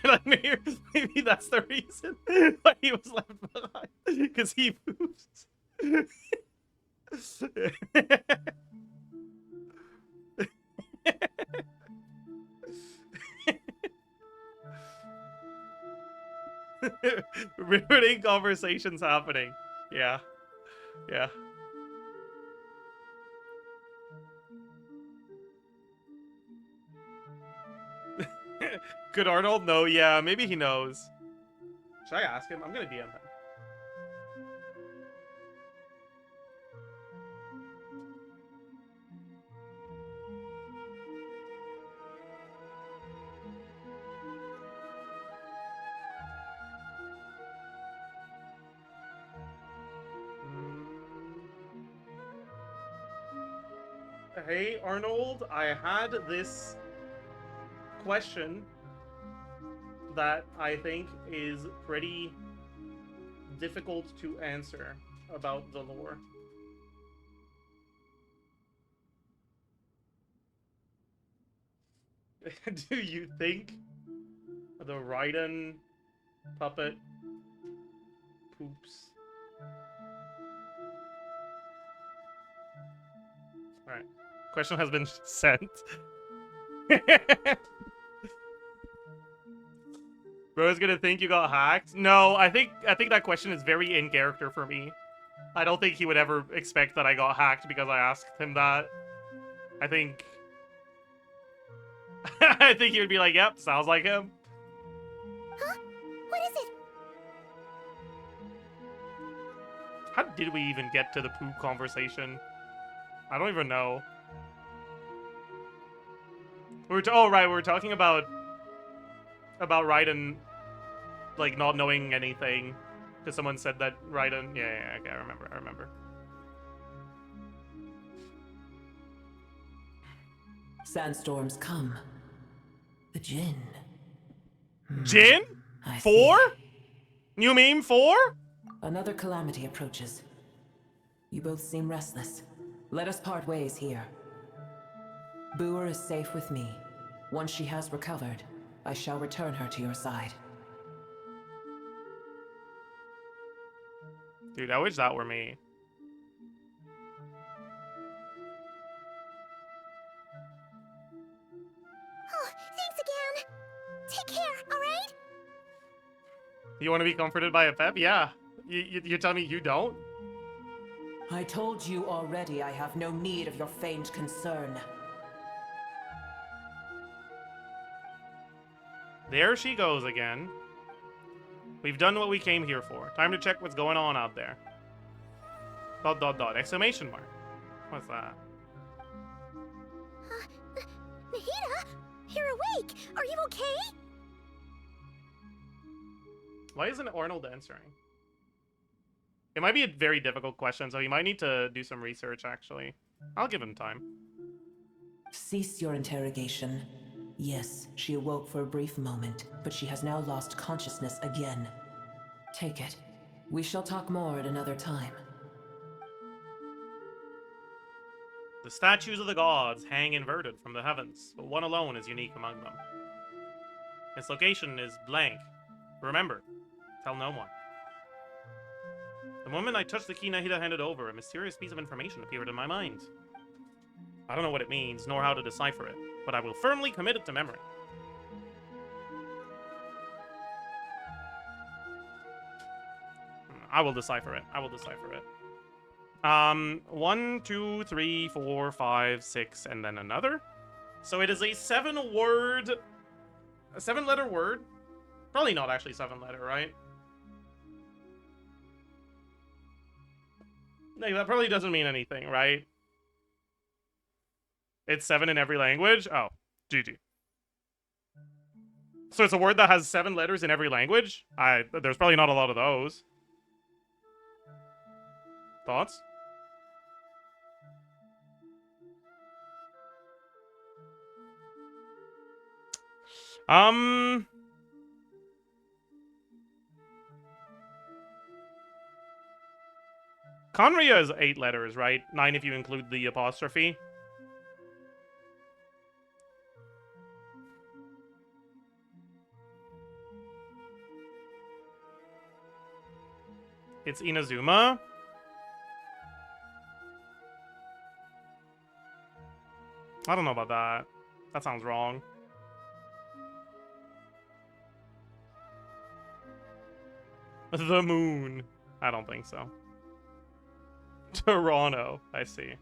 Like, maybe that's the reason why he was left behind. Because he poops. Riveting conversations happening. Yeah. Yeah. Good Arnold? No, yeah, maybe he knows. Should I ask him? I'm gonna DM him. Hey, Arnold, I had this question that I think is pretty difficult to answer about the lore. Do you think the Raiden puppet poops? Alright. Question has been sent. Bro's gonna think you got hacked. No, I think that question is very in character for me. I don't think he would ever expect that I got hacked because I asked him that. I think I think he would be like, "Yep, sounds like him." Huh? What is it? How did we even get to the poop conversation? I don't even know. Oh right, we were talking about Raiden, like, not knowing anything, because someone said that Raiden. Yeah, okay, I remember. Sandstorms come. The Jinn. Jinn? 4? You mean 4? Another calamity approaches. You both seem restless. Let us part ways here. Boer is safe with me. Once she has recovered, I shall return her to your side. Dude, I wish that were me. Oh, thanks again. Take care, alright? You want to be comforted by apep? Yeah. You're telling me you don't? I told you already I have no need of your feigned concern. There she goes again. We've done what we came here for. Time to check what's going on out there. ... Exclamation mark. What's that? Nahida? You're awake! Are you okay? Why isn't Arnold answering? It might be a very difficult question, so he might need to do some research, actually. I'll give him time. Cease your interrogation. Yes, she awoke for a brief moment, but she has now lost consciousness again. Take it. We shall talk more at another time. The statues of the gods hang inverted from the heavens, but one alone is unique among them. Its location is blank. Remember, tell no one. The moment I touched the key Nahida handed over, a mysterious piece of information appeared in my mind. I don't know what it means, nor how to decipher it, but I will firmly commit it to memory. I will decipher it. I will decipher it. 1, 2, 3, 4, 5, 6, and then another. So it is a 7-letter word. Probably not actually 7-letter, right? Like, that probably doesn't mean anything, right? It's 7 in every language? Oh, GG. So it's a word that has 7 letters in every language? There's probably not a lot of those. Thoughts? Conria is 8 letters, right? 9 if you include the apostrophe. It's Inazuma. I don't know about that. That sounds wrong. The moon. I don't think so. Toronto. I see.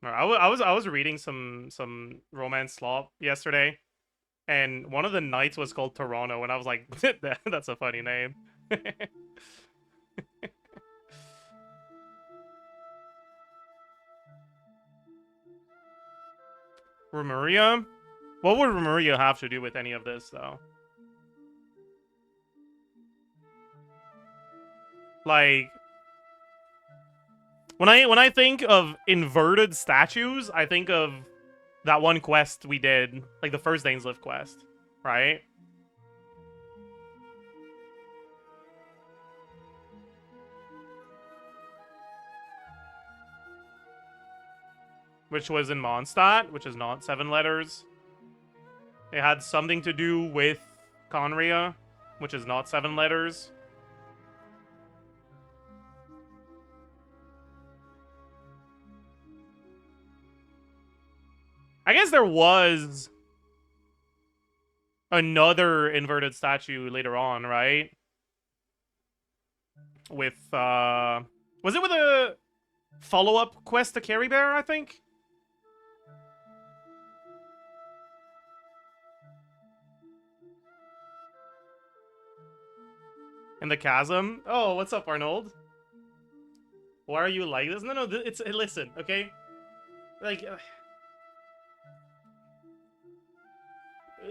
I was reading some romance slop yesterday, and one of the knights was called Toronto, and I was like, that's a funny name. Remuria? What would Remuria have to do with any of this, though? Like, when I think of inverted statues, I think of that one quest we did, like the first Dainslift quest, right? Which was in Mondstadt, which is not 7 letters. It had something to do with Conria, which is not 7 letters. I guess there was another inverted statue later on, right? With, was it with a follow-up quest to Carry Bear, I think? In the chasm? Oh, what's up, Arnold? Why are you like this? No, it's... Listen, okay? Like...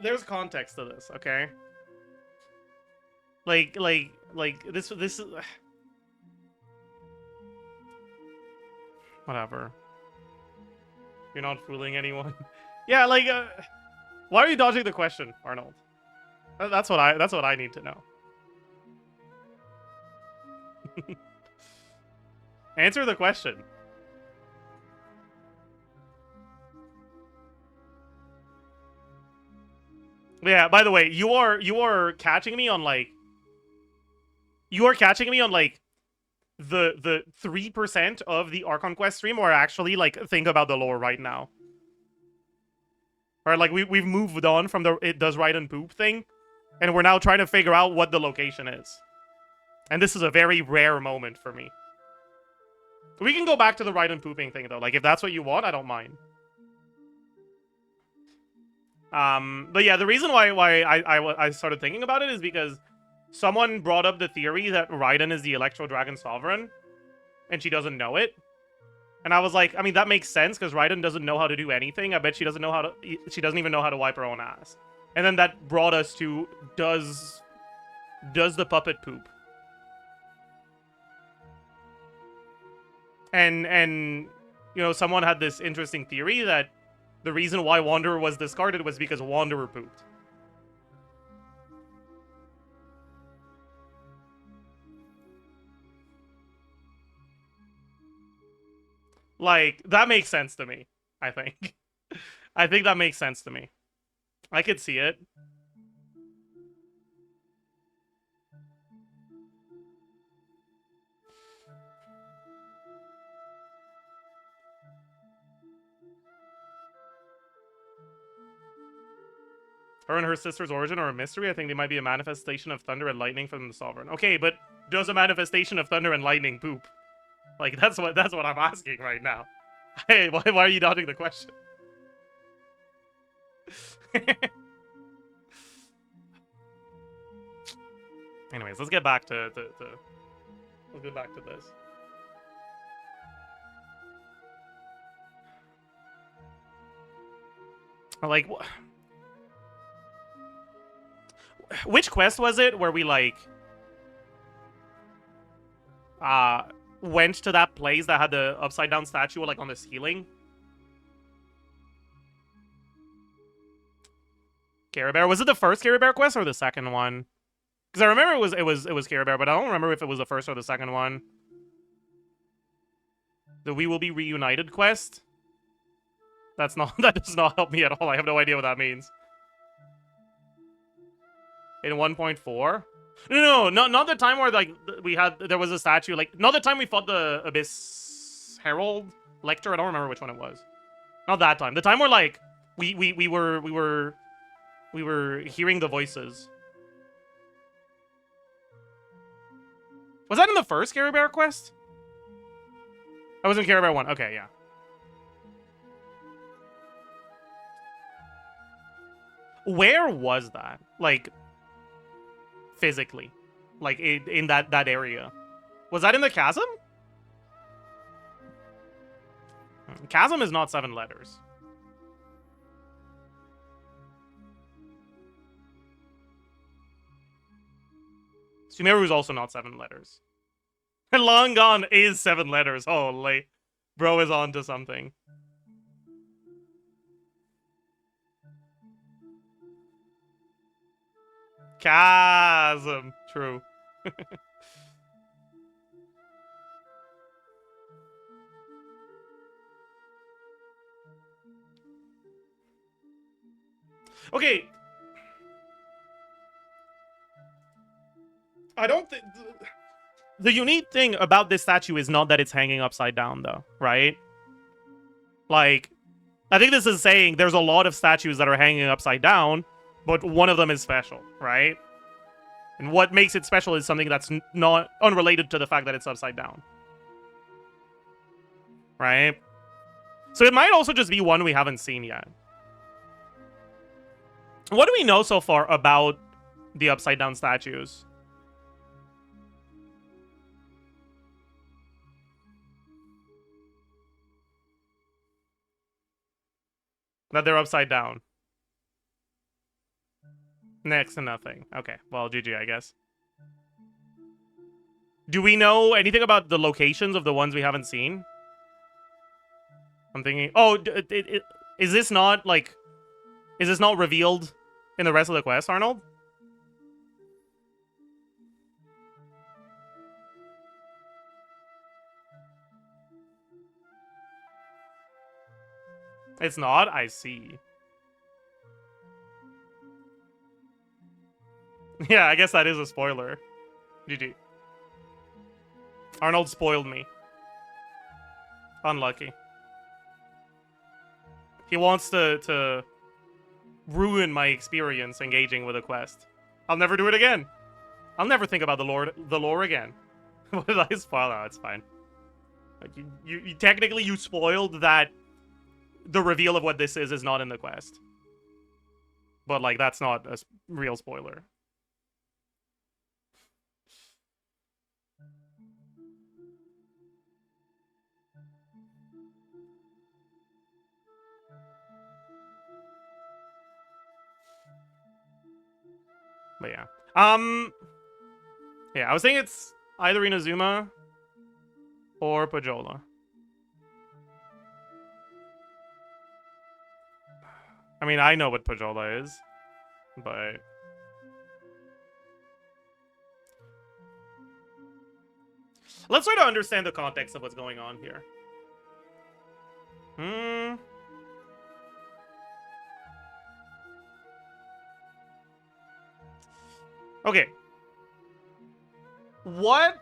there's context to this, okay? Like, this is... Whatever. You're not fooling anyone. Yeah, like, why are you dodging the question, Arnold? That's what I need to know. Answer the question. Yeah, by the way, you are catching me on like the 3% of the Archon Quest stream where I actually like think about the lore right now. Or like we've moved on from the it does ride and poop thing, and we're now trying to figure out what the location is. And this is a very rare moment for me. We can go back to the ride and pooping thing though. Like if that's what you want, I don't mind. But yeah, the reason why I started thinking about it is because someone brought up the theory that Raiden is the Electro Dragon Sovereign, and she doesn't know it. And I was like, I mean, that makes sense because Raiden doesn't know how to do anything. I bet she doesn't know how to. She doesn't even know how to wipe her own ass. And then that brought us to does the puppet poop? And you know, someone had this interesting theory that the reason why Wanderer was discarded was because Wanderer pooped. Like, that makes sense to me, I think. I think that makes sense to me. I could see it. Her and her sister's origin are a mystery. I think they might be a manifestation of thunder and lightning from the Sovereign. Okay, but does a manifestation of thunder and lightning poop? Like, that's what I'm asking right now. Hey, why are you dodging the question? Anyways, let's get back to let's get back to this. Like, which quest was it where we, like, went to that place that had the upside down statue, like, on the ceiling? Care Bear? Was it the first Care Bear quest or the second one? Because I remember it was Care Bear, but I don't remember if it was the first or the second one. The We Will Be Reunited quest? That does not help me at all. I have no idea what that means. In 1.4? No, not the time where, like, there was a statue, like, not the time we fought the Abyss Herald Lector. I don't remember which one it was. Not that time. The time where, like, we were hearing the voices. Was that in the first Care Bear quest? I was in Care Bear 1. Okay, yeah. Where was that? Like, physically, like in that area. Was that in the chasm? Chasm is not 7 letters. Sumeru is also not 7 letters. And Long Gone is 7 letters. Holy, bro is on to something. Chasm. True. Okay. I don't think... The unique thing about this statue is not that it's hanging upside down, though, right? Like, I think this is saying there's a lot of statues that are hanging upside down, but one of them is special, right? And what makes it special is something that's not unrelated to the fact that it's upside down. Right? So it might also just be one we haven't seen yet. What do we know so far about the upside down statues? That they're upside down. Next to nothing. Okay, well, GG, I guess. Do we know anything about the locations of the ones we haven't seen? I'm thinking... Oh, is this not, like... Is this not revealed in the rest of the quest, Arnold? It's not? I see. Yeah, I guess that is a spoiler. GG. Arnold spoiled me. Unlucky. He wants to ruin my experience engaging with a quest. I'll never do it again. I'll never think about the lore again. What did I spoil? Oh, it's fine. Like, you technically you spoiled that the reveal of what this is not in the quest. But, like, that's not a real spoiler. But yeah. Yeah, I was thinking it's either Inazuma or Pajola. I mean, I know what pajola is, but... Let's try to understand the context of what's going on here. Okay. What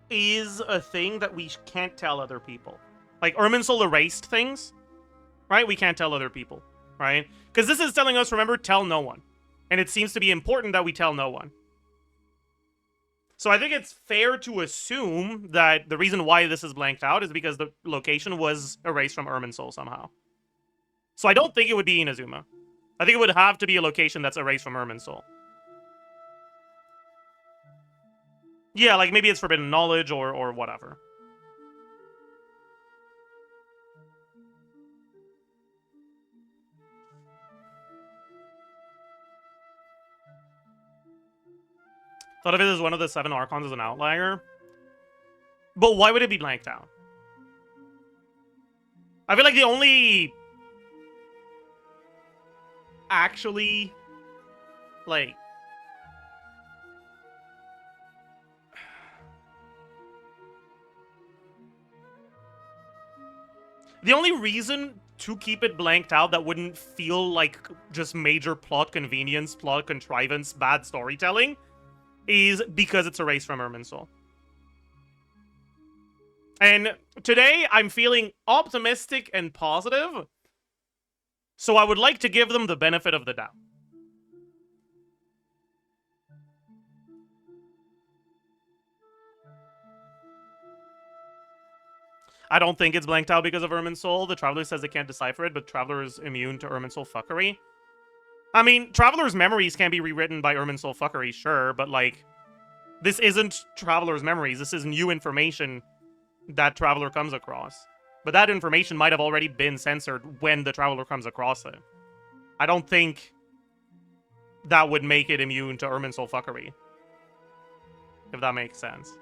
is a thing that we can't tell other people? Like, Irminsul erased things, right? We can't tell other people, right? Because this is telling us, remember, tell no one. And it seems to be important that we tell no one. So I think it's fair to assume that the reason why this is blanked out is because the location was erased from Irminsul somehow. So I don't think it would be Inazuma. I think it would have to be a location that's erased from Irminsul. Yeah, like maybe it's forbidden knowledge or whatever. Thought of it as one of the 7 Archons as an outlier. But why would it be blanked out? I feel like the only... actually... like... the only reason to keep it blanked out that wouldn't feel like just major plot convenience, plot contrivance, bad storytelling, is because it's erased from Irminsul. And today, I'm feeling optimistic and positive, so I would like to give them the benefit of the doubt. I don't think it's blanked out because of Irminsul. The Traveler says they can't decipher it, but Traveler is immune to Irminsul fuckery. I mean, Traveler's memories can be rewritten by Irminsul fuckery, sure, but, like, this isn't Traveler's memories. This is new information that Traveler comes across. But that information might have already been censored when the Traveler comes across it. I don't think that would make it immune to Irminsul fuckery. If that makes sense.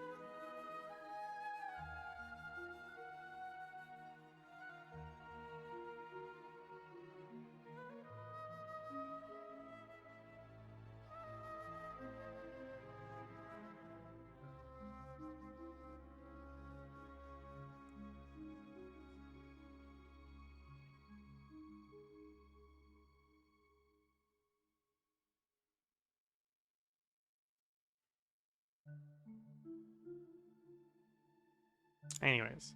Anyways.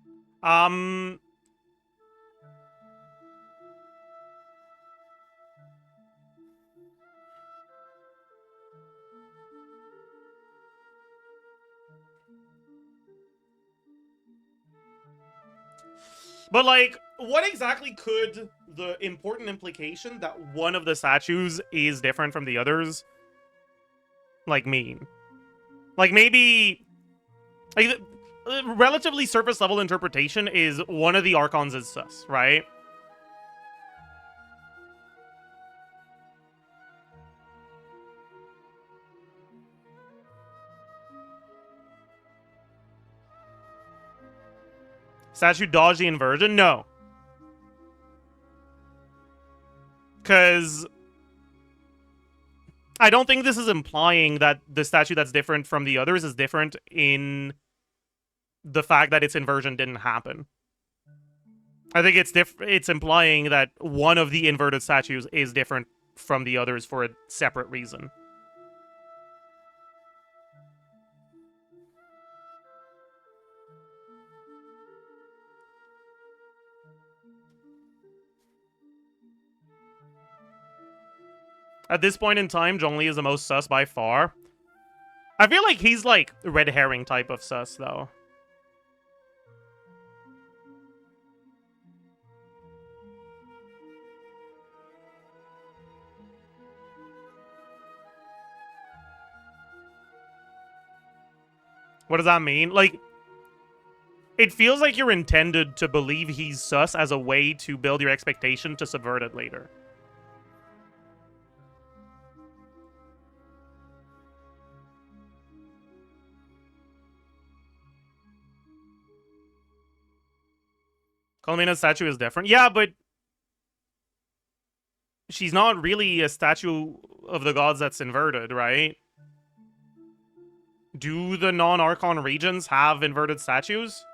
But, like, what exactly could the important implication that one of the statues is different from the others, like, mean? Like, maybe... like, relatively surface level interpretation is one of the Archons is sus, right? Statue dodged the inversion? No. Because I don't think this is implying that the statue that's different from the others is different in the fact that its inversion didn't happen. I think it's implying that one of the inverted statues is different from the others for a separate reason. At this point in time, Zhongli is the most sus by far. I feel like he's like red herring type of sus, though. What does that mean? Like, it feels like you're intended to believe he's sus as a way to build your expectation to subvert it later. Colmina's statue is different. Yeah, but she's not really a statue of the gods that's inverted, right? Do the non-Archon regions have inverted statues?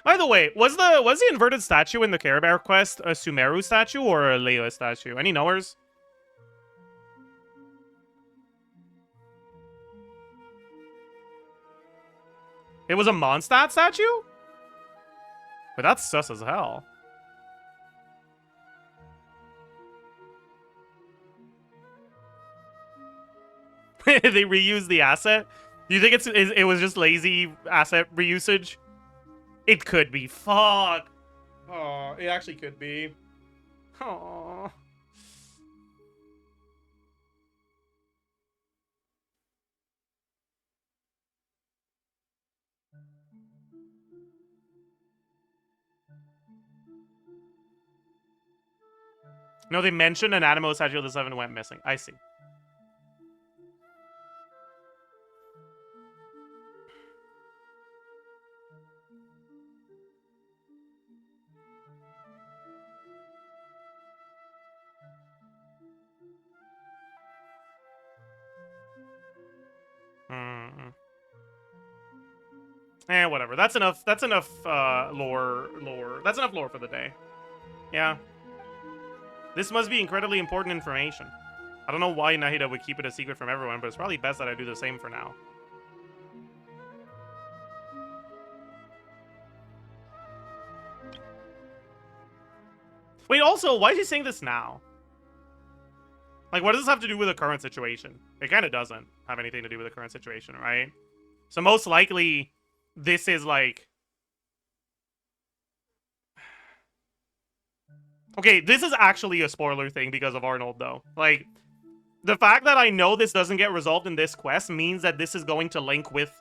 By the way, was the inverted statue in the Care Bear quest a Sumeru statue or a Leia statue? Any knowers? It was a Mondstadt statue? But that's sus as hell. They reused the asset? Do you think it was just lazy asset reusage? It could be. Fuck. Oh, it actually could be. Oh. No, they mentioned an Animo statue of the 7 went missing. I see. Whatever. That's enough. That's enough lore. That's enough lore for the day. Yeah. This must be incredibly important information. I don't know why Nahida would keep it a secret from everyone, but it's probably best that I do the same for now. Wait, also, why is he saying this now? Like, what does this have to do with the current situation? It kind of doesn't have anything to do with the current situation, right? So most likely, this is like... Okay, this is actually a spoiler thing because of Arnold, though. Like, the fact that I know this doesn't get resolved in this quest means that this is going to link with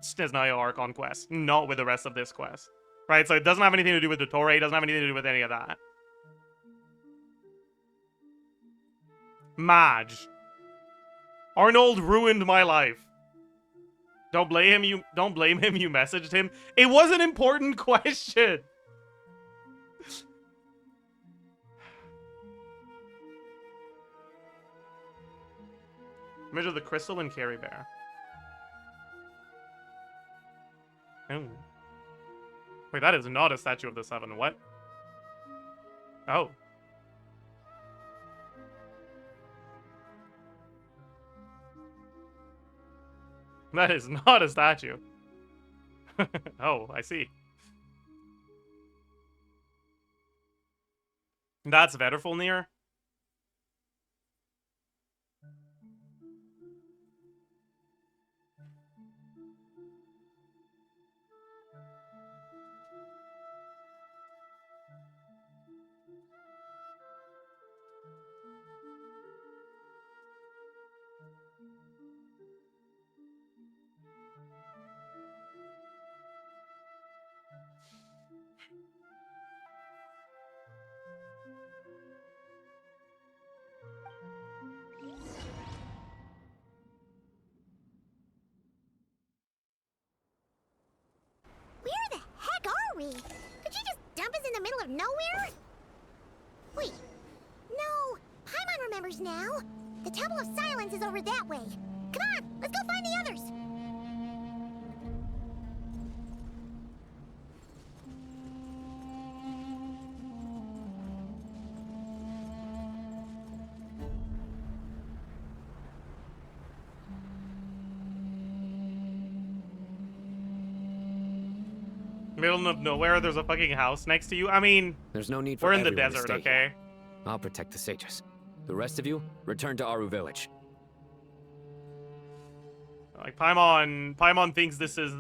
Snezhnaya Archon quest, not with the rest of this quest. Right? So it doesn't have anything to do with dottore, it doesn't have anything to do with any of that. Madge. Arnold ruined my life. Don't blame him, you messaged him. It was an important question. Image of the crystal and Krai Bear. Oh. Wait, that is not a statue of the 7. What? Oh. That is not a statue. Oh, I see. That's Vetterfulnir? Where the heck are we? Did you just dump us in the middle of nowhere? Wait. No. Paimon remembers now. The Temple of Silence is over that way. Come on, let's go find the others. Middle of nowhere, there's a fucking house next to you. I mean, there's no need for we're in the everyone to desert, stay okay? here. I'll protect the sages. The rest of you, return to Aru village. Like, Paimon thinks this is,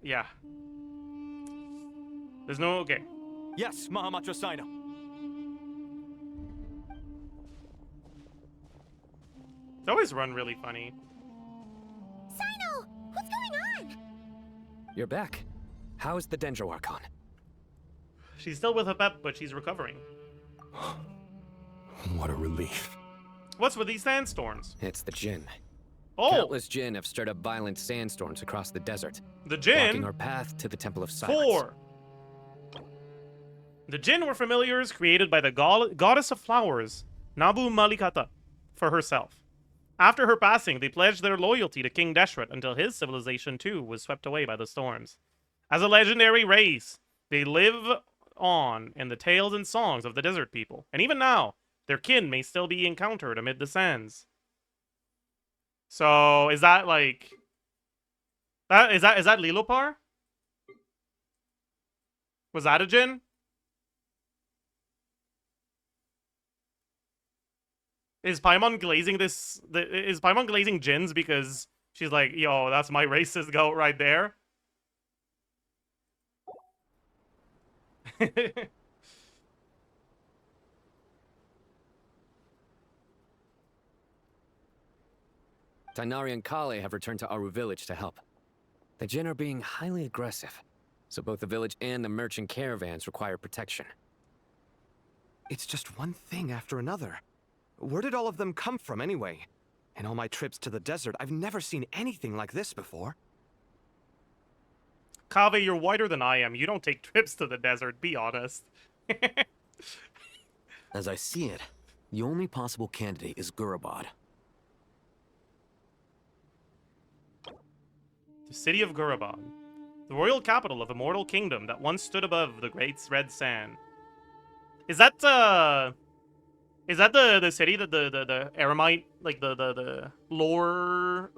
yeah. There's no, okay. Yes, Mahamatra Sino. They always run really funny. Sino, what's going on? You're back. How's the Dendro Archon? She's still with apep, but she's recovering. What a relief. What's with these sandstorms? It's the Jinn. Oh! Countless Jinn have stirred up violent sandstorms across the desert. The Jinn? Blocking our path to the Temple of Silence. 4. The Jinn were familiars created by the goddess of flowers, Nabu Malikata, for herself. After her passing, they pledged their loyalty to King Deshret until his civilization too was swept away by the storms. As a legendary race, they live on in the tales and songs of the desert people, and even now, their kin may still be encountered amid the sands. So, is that like... Is that liloupar? Was that a Jinn? Is Paimon glazing this... Is Paimon glazing Jinns because she's like, yo, that's my racist goat right there? Tainari and Krai have returned to Aru village to help. The Jinn are being highly aggressive, so both the village and the merchant caravans require protection. It's just one thing after another. Where did all of them come from anyway? In all my trips to the desert, I've never seen anything like this before. Kaveh, you're whiter than I am. You don't take trips to the desert, be honest. As I see it, the only possible candidate is Gurabad. The city of Gurabad, the royal capital of a mortal kingdom that once stood above the great red sand. Is that the city that the eremite, like the lore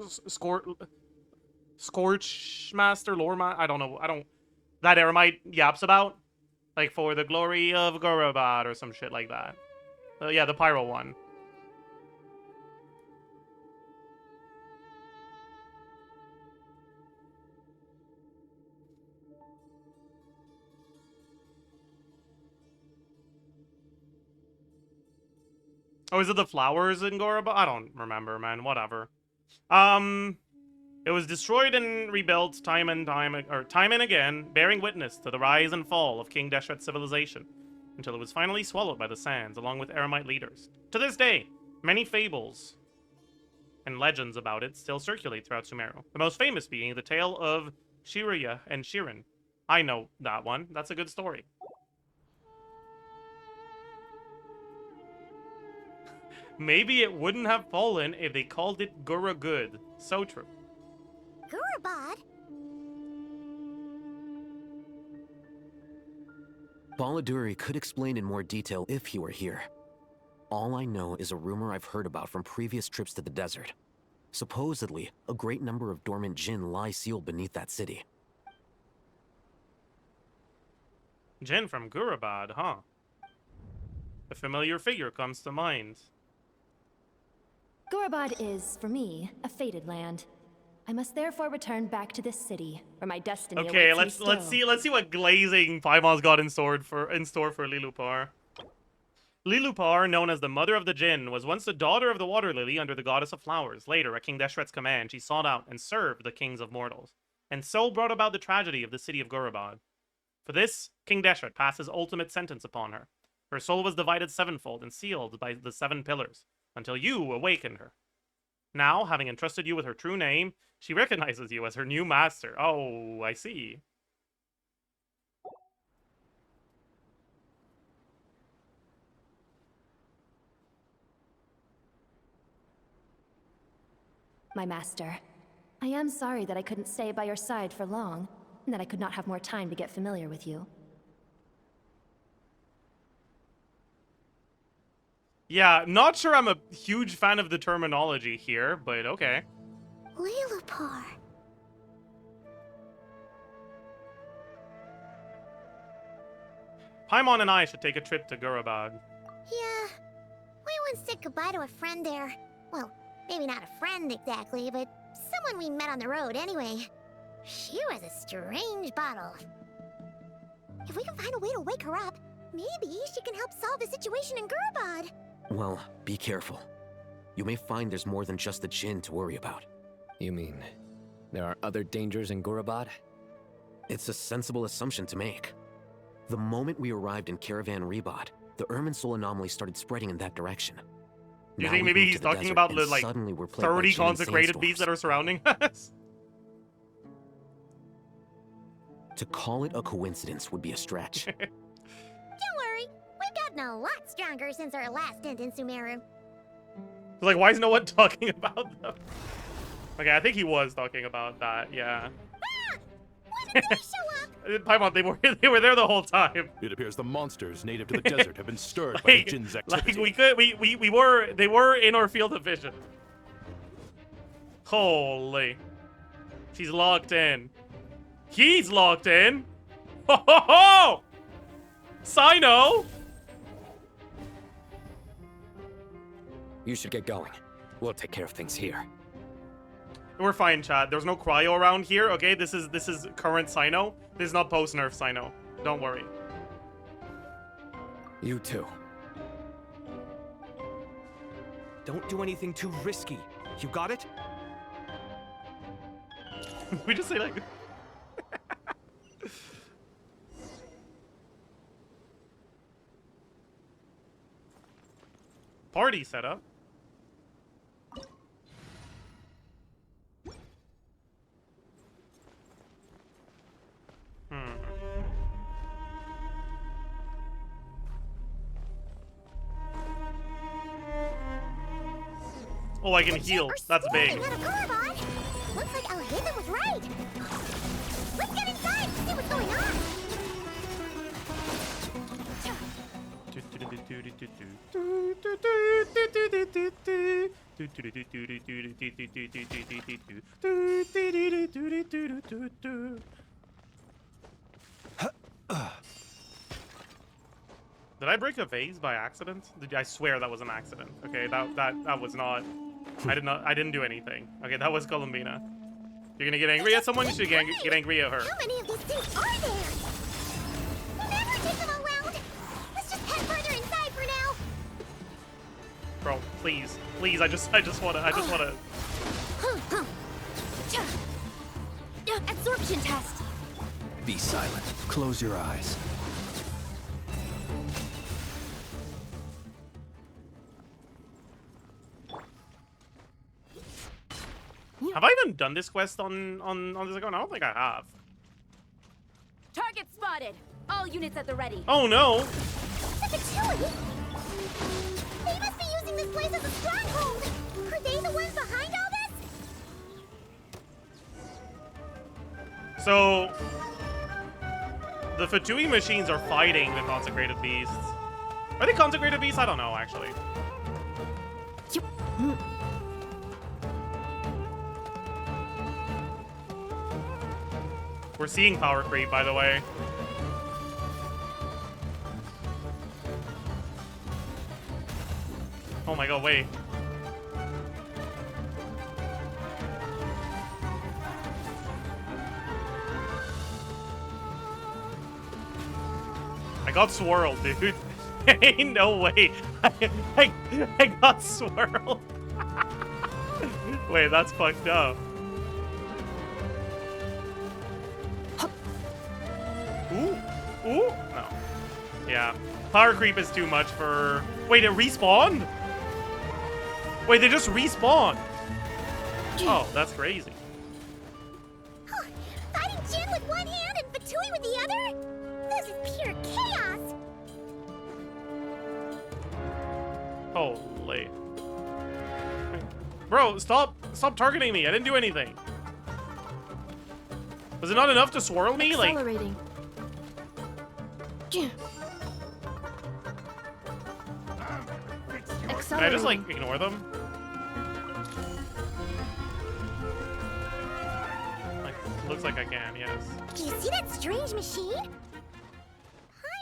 scorch master, I don't know, that eremite yaps about? Like, for the glory of Gurabad or some shit like that. Yeah, the pyro one. Oh, is it the flowers in Gurabad? I don't remember, man. Whatever. It was destroyed and rebuilt time and again, bearing witness to the rise and fall of King Deshret's civilization, until it was finally swallowed by the sands, along with eremite leaders. To this day, many fables and legends about it still circulate throughout Sumeru. The most famous being the tale of Shiraya and Shirin. I know that one. That's a good story. Maybe it wouldn't have fallen if they called it Guragud. So true. Gurabad? Baladuri could explain in more detail if he were here. All I know is a rumor I've heard about from previous trips to the desert. Supposedly, a great number of dormant Jinn lie sealed beneath that city. Jinn from Gurabad, huh? A familiar figure comes to mind. Gurabad is, for me, a fated land. I must therefore return back to this city, where my destiny okay, awaits me let's see what glazing Paimon's got in store for Liloupar. Liloupar, known as the Mother of the Jinn, was once the daughter of the Water Lily under the Goddess of Flowers. Later, at King Deshret's command, she sought out and served the kings of mortals, and so brought about the tragedy of the city of Gurabad. For this, King Deshret passed his ultimate sentence upon her. Her soul was divided sevenfold and sealed by the 7 pillars, until you awakened her. Now, having entrusted you with her true name, she recognizes you as her new master. Oh, I see. My master, I am sorry that I couldn't stay by your side for long, and that I could not have more time to get familiar with you. Yeah, not sure I'm a huge fan of the terminology here, but okay. Liloupar. Paimon and I should take a trip to Gurabad. Yeah, we once said goodbye to a friend there. Well, maybe not a friend exactly, but someone we met on the road anyway. She was a strange bottle. If we can find a way to wake her up, maybe she can help solve the situation in Gurabad. Well, be careful. You may find there's more than just the Jinn to worry about. You mean, there are other dangers in Gurabad? It's a sensible assumption to make. The moment we arrived in Caravan Rebad, the irminsul anomaly started spreading in that direction. Do you Now think we've maybe moved he's to the talking desert, about and the like suddenly we're plagued by 30 Jinn and consecrated beasts that are surrounding us? To call it a coincidence would be a stretch. Don't worry, we've gotten a lot stronger since our last stint in Sumeru. Like, why is no one talking about them? Okay, I think he was talking about that, yeah. When did they show up? Paimon, they were there the whole time. It appears the monsters native to the desert have been stirred by the Jinn's activity. They were in our field of vision. Holy. She's locked in. He's locked in. Ho ho ho! Sino! You should get going. We'll take care of things here. We're fine, Chad. There's no cryo around here, okay? This is current Sino. This is not post-nerf Sino. Don't worry. You too. Don't do anything too risky. You got it? We just say like... Party setup. Oh, I can heal. That's big. Looks like alhaitham was right. Let's get inside and see what's going on. Did I break a vase by accident? I swear that was an accident. Okay, that was not. I didn't do anything. Okay, that was Columbina. You're gonna get angry at someone. You should get angry at her. How many of these things are there? We'll never take them all round. Let's just head further inside for now. Bro, please, I just wanna. Absorption test. Be silent. Close your eyes. Have I even done this quest on this account? I don't think I have. Target spotted. All units at the ready. Oh no! The Patui? They must be using this place as a stronghold. Are they the ones behind all this? So the Fatui machines are fighting the consecrated beasts. Are they consecrated beasts? I don't know actually. We're seeing power creep, by the way. Oh my god, wait. I got swirled, dude. Ain't no way. I got swirled. Wait, that's fucked up. Ooh? No. Yeah. Power creep is too much for... Wait, it respawned? Wait, they just respawned. Oh, that's crazy. Huh. Fighting Jinn with one hand and Fatui with the other? This is pure chaos. Holy. Bro, stop targeting me. I didn't do anything. Was it not enough to swirl me? Accelerating. Can I just, like, ignore them? Like, looks like I can, yes. Do you see that strange machine?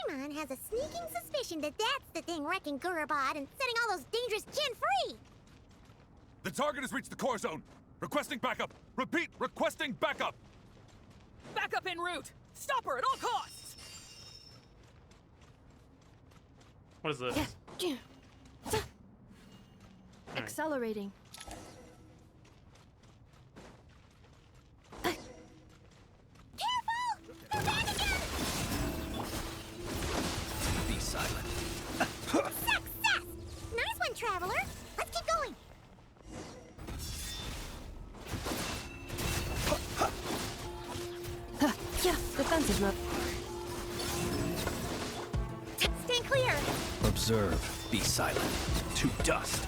Paimon has a sneaking suspicion that that's the thing wrecking Gurabad and setting all those dangerous Jinn free. The target has reached the core zone. Requesting backup. Repeat, requesting backup. Backup en route. Stop her at all costs. What is this? Accelerating. Careful! They're back again! Be silent. defensive mode. Stand clear! Observe. Be silent. To dust.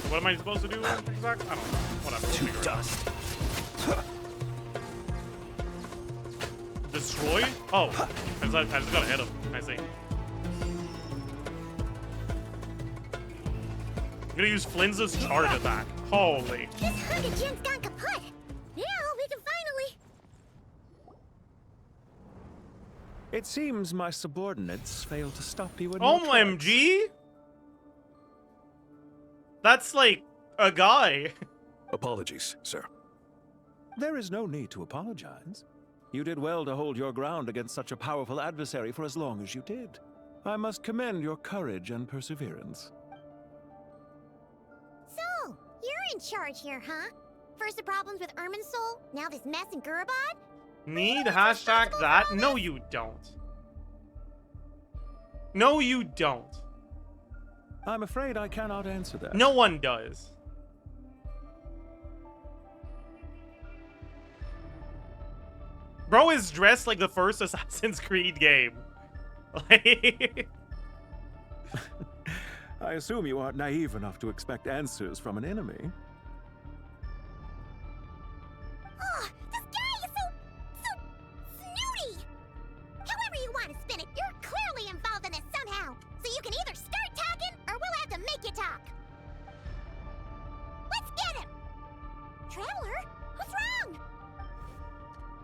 What am I supposed to do exactly? I don't know. Whatever. To dust. Destroy? Oh. I just gotta hit him. I see. I'm gonna use Flynn's charge attack. Holy. This hunk of gin's gone kaput. Now we can finally... It seems my subordinates failed to stop you in your tracks. OMG? That's like a guy. Apologies, sir. There is no need to apologize. You did well to hold your ground against such a powerful adversary for as long as you did. I must commend your courage and perseverance. So, you're in charge here, huh? First the problems with Irminsul, now this mess in Gurabad? Need hashtag that? No, you don't. No, you don't. I'm afraid I cannot answer that. No one does. Bro is dressed like the first Assassin's Creed game. I assume you aren't naive enough to expect answers from an enemy. Oh, this guy is so snooty! However you want to spin it, you're clearly involved in this somehow. So you can either start talking, or we'll have to make you talk. Let's get him! Traveler, what's wrong?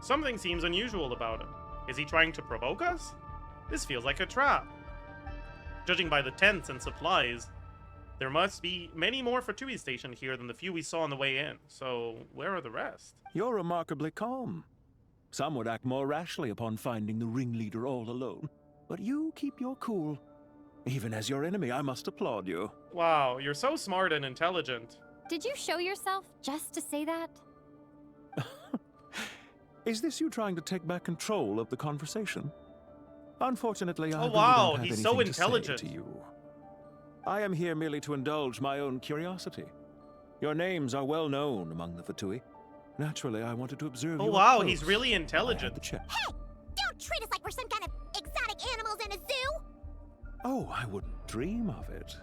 Something seems unusual about him. Is he trying to provoke us? This feels like a trap. Judging by the tents and supplies, there must be many more Fatui stationed here than the few we saw on the way in. So, where are the rest? You're remarkably calm. Some would act more rashly upon finding the ringleader all alone. But you keep your cool. Even as your enemy, I must applaud you. Wow, you're so smart and intelligent. Did you show yourself just to say that? Is this you trying to take back control of the conversation? Unfortunately, I Oh really wow, don't have he's so anything to say intelligent. to you. I am here merely to indulge my own curiosity. Your names are well known among the Fatui. Naturally, I wanted to observe Oh you wow, up he's close. really intelligent. Hey! Don't treat us like we're some kind of exotic animals in a zoo! Oh, I wouldn't dream of it.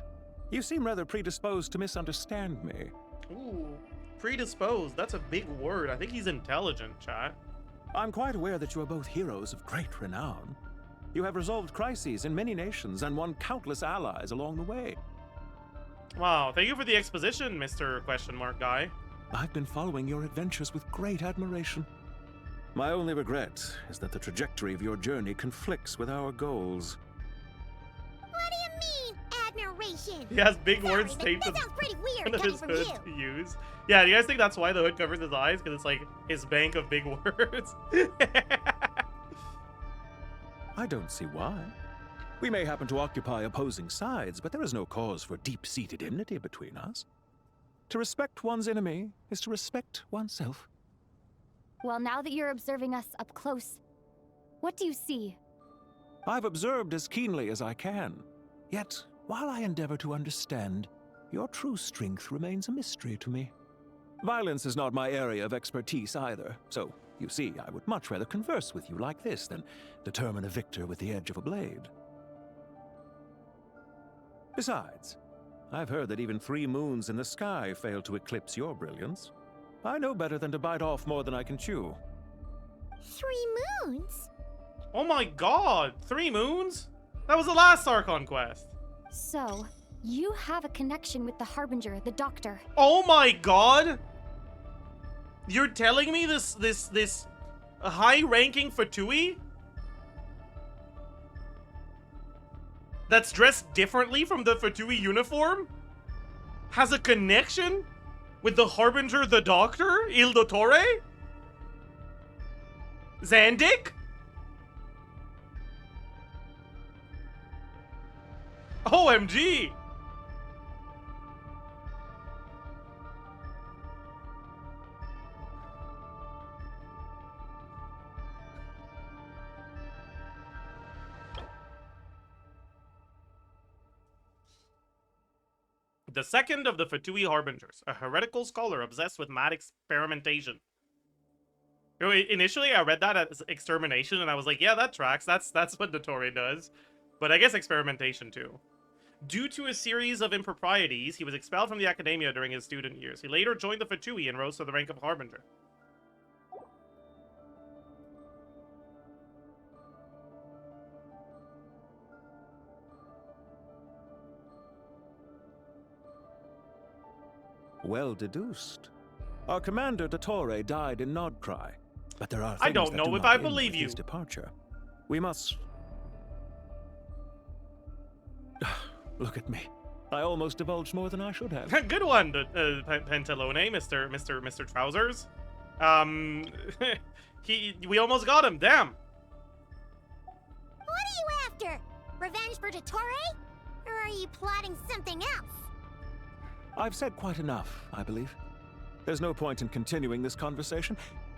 You seem rather predisposed to misunderstand me. Ooh, predisposed. That's a big word. I think he's intelligent, chat. I'm quite aware that you are both heroes of great renown. You have resolved crises in many nations and won countless allies along the way. Wow, thank you for the exposition, Mr. Question Mark Guy. I've been following your adventures with great admiration. My only regret is that the trajectory of your journey conflicts with our goals. What do you mean, admiration? He has big Sorry, words but taped that sounds pretty weird under coming his from hood you. to use. Yeah, do you guys think that's why the hood covers his eyes? Because it's like his bank of big words? I don't see why. We may happen to occupy opposing sides, but there is no cause for deep-seated enmity between us. To respect one's enemy is to respect oneself. Well, now that you're observing us up close, what do you see? I've observed as keenly as I can. Yet, while I endeavor to understand, your true strength remains a mystery to me. Violence is not my area of expertise either, so you see, I would much rather converse with you like this than determine a victor with the edge of a blade. Besides, I've heard that even 3 moons in the sky fail to eclipse your brilliance. I know better than to bite off more than I can chew. 3 moons? Oh my god, 3 moons? That was the last Archon quest. So, you have a connection with the Harbinger, the Doctor. Oh my god! You're telling me this high-ranking Fatui that's dressed differently from the Fatui uniform has a connection with the Harbinger, the Doctor, Il Dottore? Zandik? OMG! The second of the Fatui Harbingers, a heretical scholar obsessed with mad experimentation. Initially, I read that as extermination, and I was like, yeah, that tracks. That's what dottore does. But I guess experimentation, too. Due to a series of improprieties, he was expelled from the academia during his student years. He later joined the Fatui and rose to the rank of Harbinger. Well deduced. Our commander, dottore, died in Krai, but there are things I don't that know do if not I end believe with you. his departure. We must... Look at me. I almost divulged more than I should have. Good one, pantalone, Mr. Trousers. We almost got him. Damn. What are you after? Revenge for dottore? Or are you plotting something else? I've said quite enough, I believe. There's no point in continuing this conversation,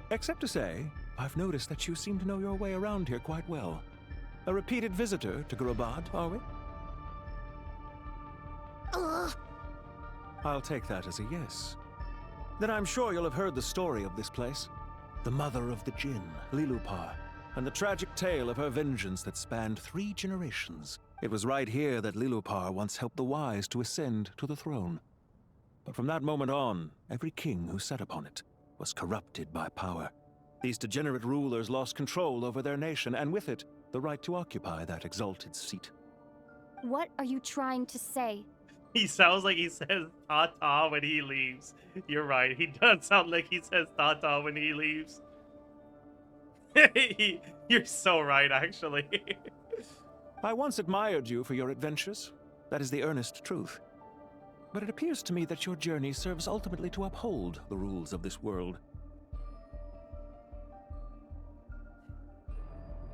except to say, I've noticed that you seem to know your way around here quite well. A repeated visitor to Gurabad, are we? Ugh. I'll take that as a yes. Then I'm sure you'll have heard the story of this place. The mother of the jinn, Liloupar, and the tragic tale of her vengeance that spanned 3 generations. It was right here that Liloupar once helped the wise to ascend to the throne. But from that moment on, every king who sat upon it was corrupted by power. These degenerate rulers lost control over their nation, and with it, the right to occupy that exalted seat. What are you trying to say? He sounds like he says "ta-ta" when he leaves. You're right. He does sound like he says "ta-ta" when he leaves. You're so right, actually. I once admired you for your adventures. That is the earnest truth. But it appears to me that your journey serves ultimately to uphold the rules of this world.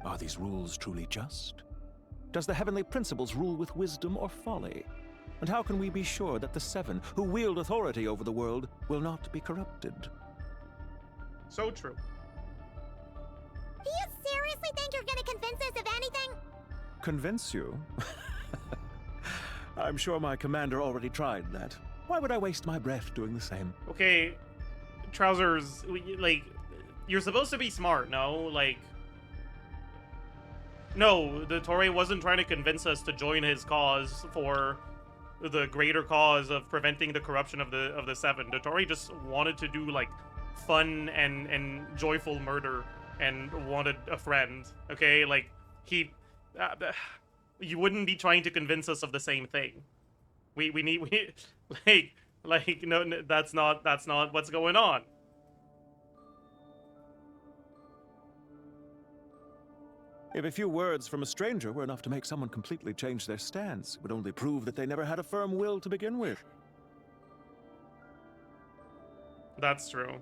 Are these rules truly just? Does the heavenly principles rule with wisdom or folly? And how can we be sure that the 7 who wield authority over the world will not be corrupted? So true. Do you seriously think you're gonna convince us of anything? Convince you? I'm sure my commander already tried that. Why would I waste my breath doing the same? Okay, Trousers, like, you're supposed to be smart, no? Like, no, dottore wasn't trying to convince us to join his cause for the greater cause of preventing the corruption of the 7. Dottore just wanted to do, like, fun and joyful murder and wanted a friend, okay? Like, you wouldn't be trying to convince us of the same thing. No, that's not what's going on. If a few words from a stranger were enough to make someone completely change their stance, it would only prove that they never had a firm will to begin with. That's true.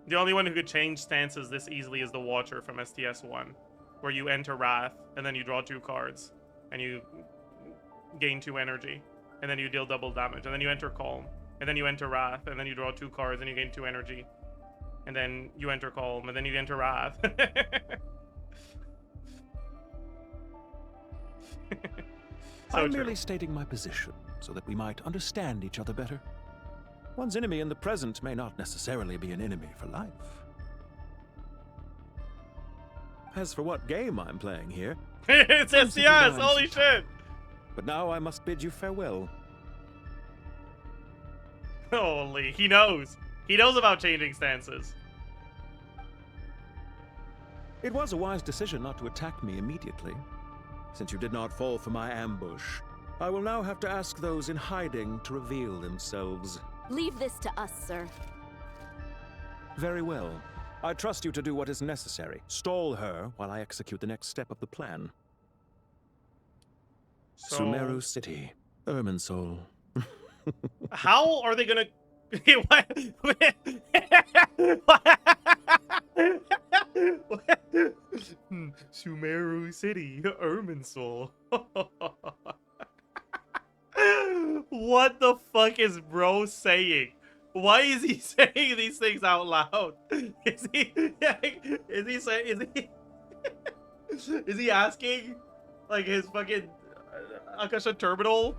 The only one who could change stances this easily is the Watcher from STS1, where you enter Wrath, and then you draw 2 cards, and you gain 2 energy, and then you deal double damage, and then you enter Calm, and then you enter Wrath, and then you draw 2 cards, and you gain 2 energy, and then you enter Calm, and then you enter Wrath. I'm merely stating my position, so that we might understand each other better. One's enemy in the present may not necessarily be an enemy for life. As for what game I'm playing here... It's STS! Holy shit! But now I must bid you farewell. Holy, he knows. He knows about changing stances. It was a wise decision not to attack me immediately. Since you did not fall for my ambush, I will now have to ask those in hiding to reveal themselves. Leave this to us, sir. Very well. I trust you to do what is necessary. Stall her while I execute the next step of the plan. Sumeru City, Irminsul. How are they gonna... Sumeru City, Irminsul. What the fuck is bro saying? Why is he saying these things out loud? Is he asking like his fucking Akasha terminal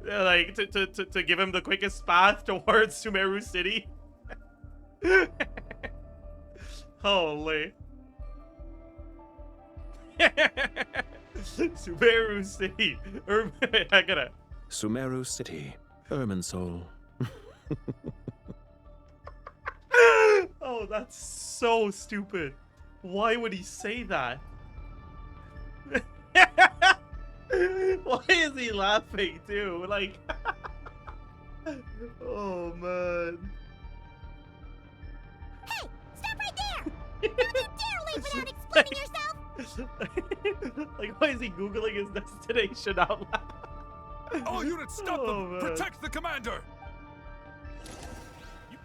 like to give him the quickest path towards Sumeru City? Holy. Sumeru City. I gotta. Sumeru City. Irminsul. Oh, that's so stupid. Why would he say that? Why is he laughing too? Like, oh man. Hey, stop right there! Don't you dare leave without explaining yourself! Like, why is he googling his destination out loud? All units, stop them! Man. Protect the commander!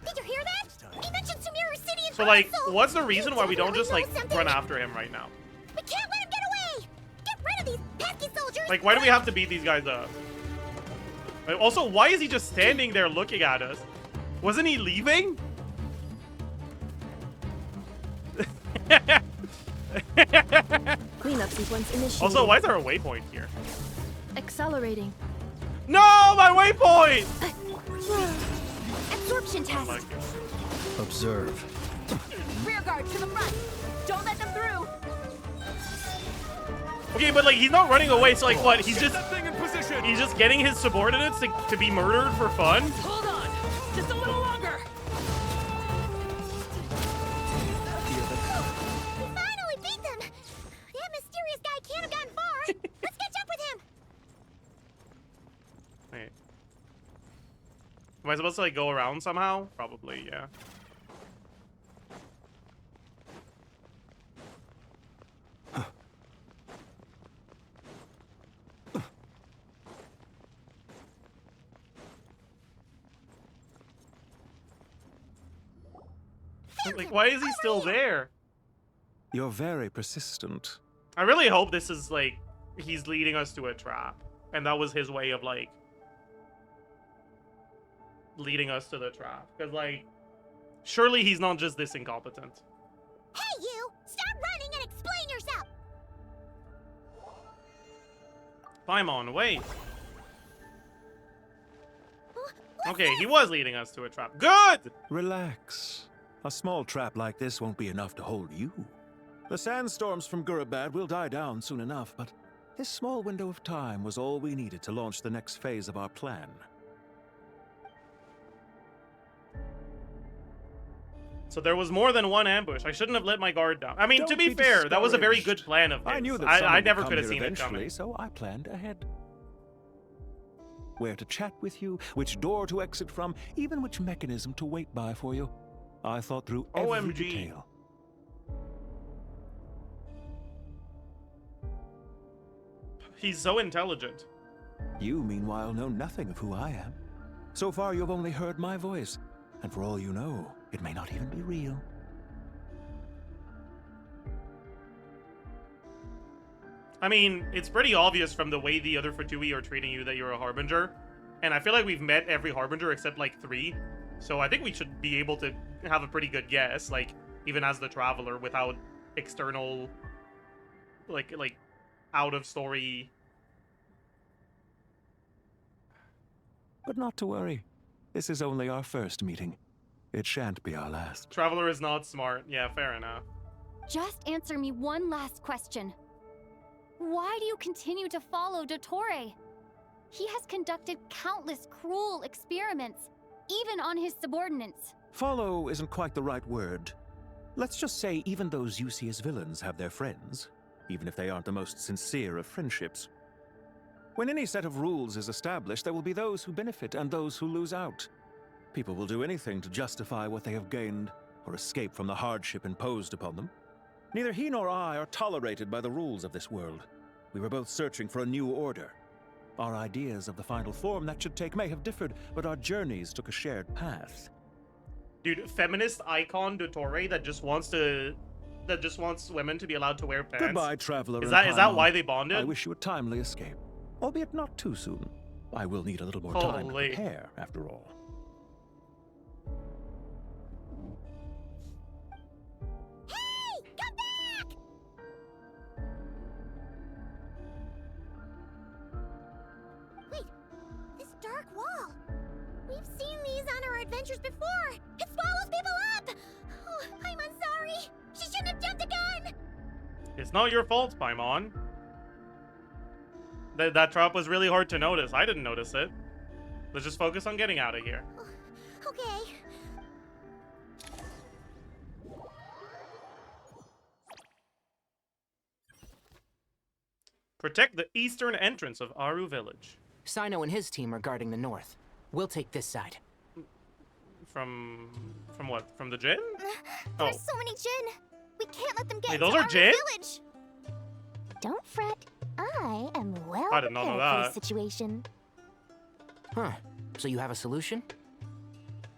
Did you hear that? He mentioned Sumeru City and So, like, Irminsul. what's the reason why we don't definitely just, like, know something. run after him right now? We can't let him get away! Get rid of these pesky soldiers! Like, why do we have to beat these guys up? Like, also, why is he just standing there looking at us? Wasn't he leaving? Cleanup sequence initiated. Also, why is there a waypoint here? Accelerating. No, my waypoint! Absorption test. Observe. Rear guard to the front. Don't let them through. Okay, but like he's not running away, so like what? He's Get just that thing in position! he's just getting his subordinates to be murdered for fun? Hold on. Just a little longer. We finally beat them! That mysterious guy can't have gotten far! Let's catch up with him! Wait. Am I supposed to like go around somehow? Probably, yeah. Like, why is he still there? You're very persistent. I really hope this is like he's leading us to a trap, and that was his way of like leading us to the trap. Because like, surely he's not just this incompetent. Hey, you! Stop running and explain yourself! Paimon, wait. Okay, he was leading us to a trap. Good! Relax. A small trap like this won't be enough to hold you. The sandstorms from Gurabad will die down soon enough, but this small window of time was all we needed to launch the next phase of our plan. So there was more than one ambush. I shouldn't have let my guard down. I mean, Don't to be be fair, that was a very discouraged. good plan of his. I knew that I someone never would could have come seen here it coming. eventually, so I planned ahead. Where to chat with you, which door to exit from, even which mechanism to wait by for you. I thought through every OMG. detail. He's so intelligent. You, meanwhile, know nothing of who I am. So far, you've only heard my voice, and for all you know, it may not even be real. I mean, it's pretty obvious from the way the other Fatui are treating you that you're a Harbinger. And I feel like we've met every Harbinger except like 3. So I think we should be able to have a pretty good guess, like, even as the Traveler, without external, like out-of-story... But not to worry. This is only our first meeting. It shan't be our last. Traveler is not smart. Yeah, fair enough. Just answer me one last question. Why do you continue to follow Dottore? He has conducted countless cruel experiments, even on his subordinates. Follow isn't quite the right word. Let's just say even those you see as villains have their friends, even if they aren't the most sincere of friendships. When any set of rules is established, there will be those who benefit and those who lose out. People will do anything to justify what they have gained or escape from the hardship imposed upon them. Neither he nor I are tolerated by the rules of this world. We were both searching for a new order. Our ideas of the final form that should take may have differed, but our journeys took a shared path. Dude, feminist icon Dottore that just wants women to be allowed to wear pants. Goodbye, traveler. Is that why they bonded? I wish you a timely escape, albeit not too soon. I will need a little more time to Holy. prepare, after all. Hey! Come back! Wait, this dark wall. We've seen these on our adventures before. It swallows people up! Oh, I'm sorry. It's not your fault, Paimon. That trap was really hard to notice. I didn't notice it. Let's just focus on getting out of here. Okay. Protect the eastern entrance of Aru village. Sino and his team are guarding the north. We'll take this side. From what? From the Jinn? There's so many Jinn. We can't let them get Wait, into those are our Jinn? village. Don't fret. I am well I did not know prepared for that. this situation. Huh. So you have a solution?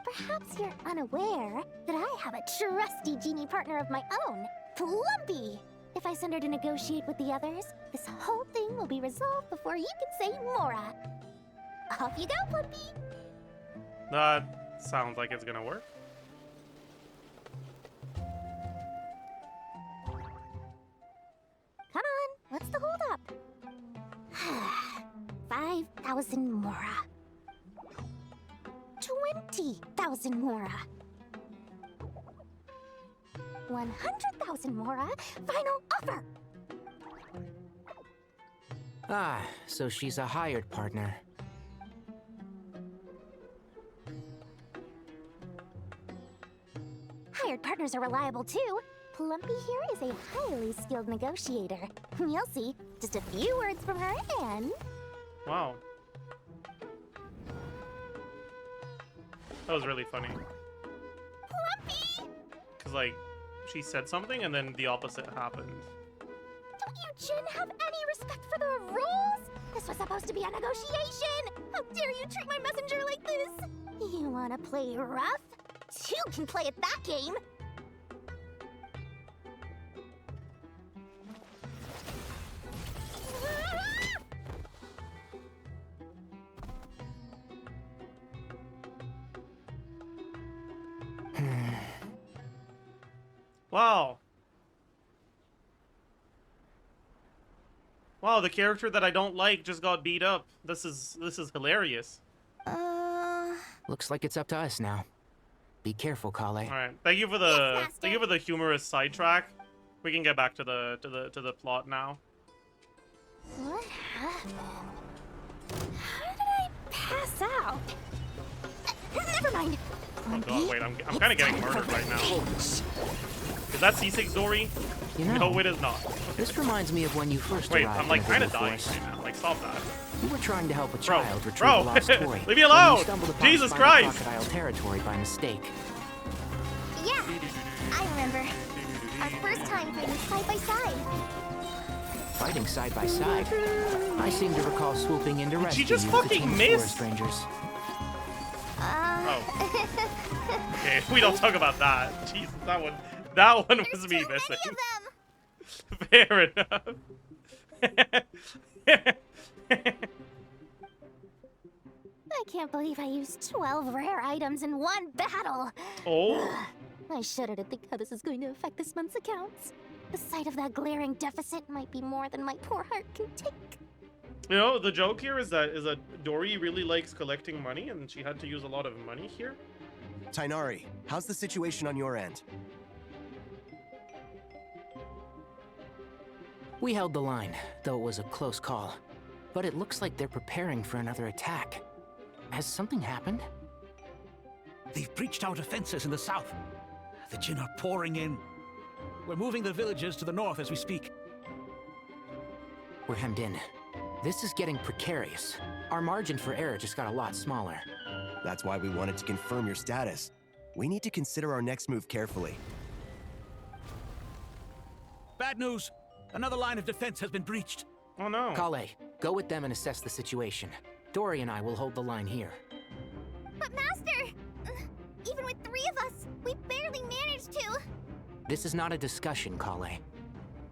Perhaps you're unaware that I have a trusty genie partner of my own, Plumpy. If I send her to negotiate with the others, this whole thing will be resolved before you can say Mora. Off you go, Plumpy. That sounds like it's gonna work. Come on, what's the holdup? 5,000 Mora. 20,000 Mora. 100,000 Mora. Final offer. Ah, so she's a hired partner. Hired partners are reliable too. Plumpy here is a highly skilled negotiator. You'll see. Just a few words from her and... Wow. That was really funny. Plumpy! Because, like, she said something and then the opposite happened. Don't you Jinn have any respect for the rules? This was supposed to be a negotiation! How dare you treat my messenger like this? You wanna play rough? Two can play at that game! Wow. Wow, the character that I don't like just got beat up. This is hilarious. Looks like it's up to us now. Be careful, Collei. All right. Thank you for the humorous sidetrack. We can get back to the plot now. What happened? How did I pass out? Never mind. Oh god, wait, I'm kind of getting murdered right now. Is that C6 Dori? You know, No, it is not. This reminds me of when you first Wait, arrived I'm like in the kind of Hidden dying Forest. right now. Like, stop that. You were trying to help a Bro, child retrieve bro, a lost toy. leave me when alone! you stumbled upon Jesus spiny Christ! crocodile territory by mistake. Yeah, I remember. Our first time fighting side by side. Fighting side by side. I seem to recall swooping in to rescue just you with a fucking team of miss? forest rangers. Okay, we don't talk about that. Jesus, that one was me missing. Fair enough. I can't believe I used 12 rare items in one battle. Oh. I shudder to think how this is going to affect this month's accounts. The sight of that glaring deficit might be more than my poor heart can take. You know, the joke here is that Dori really likes collecting money, and she had to use a lot of money here. Tighnari, how's the situation on your end? We held the line, though it was a close call. But it looks like they're preparing for another attack. Has something happened? They've breached our defenses in the south. The Jinn are pouring in. We're moving the villages to the north as we speak. We're hemmed in. This is getting precarious. Our margin for error just got a lot smaller. That's why we wanted to confirm your status. We need to consider our next move carefully. Bad news! Another line of defense has been breached. Oh no. Collei, go with them and assess the situation. Dori and I will hold the line here. But Master! Even with 3 of us, we barely managed to. This is not a discussion, Collei.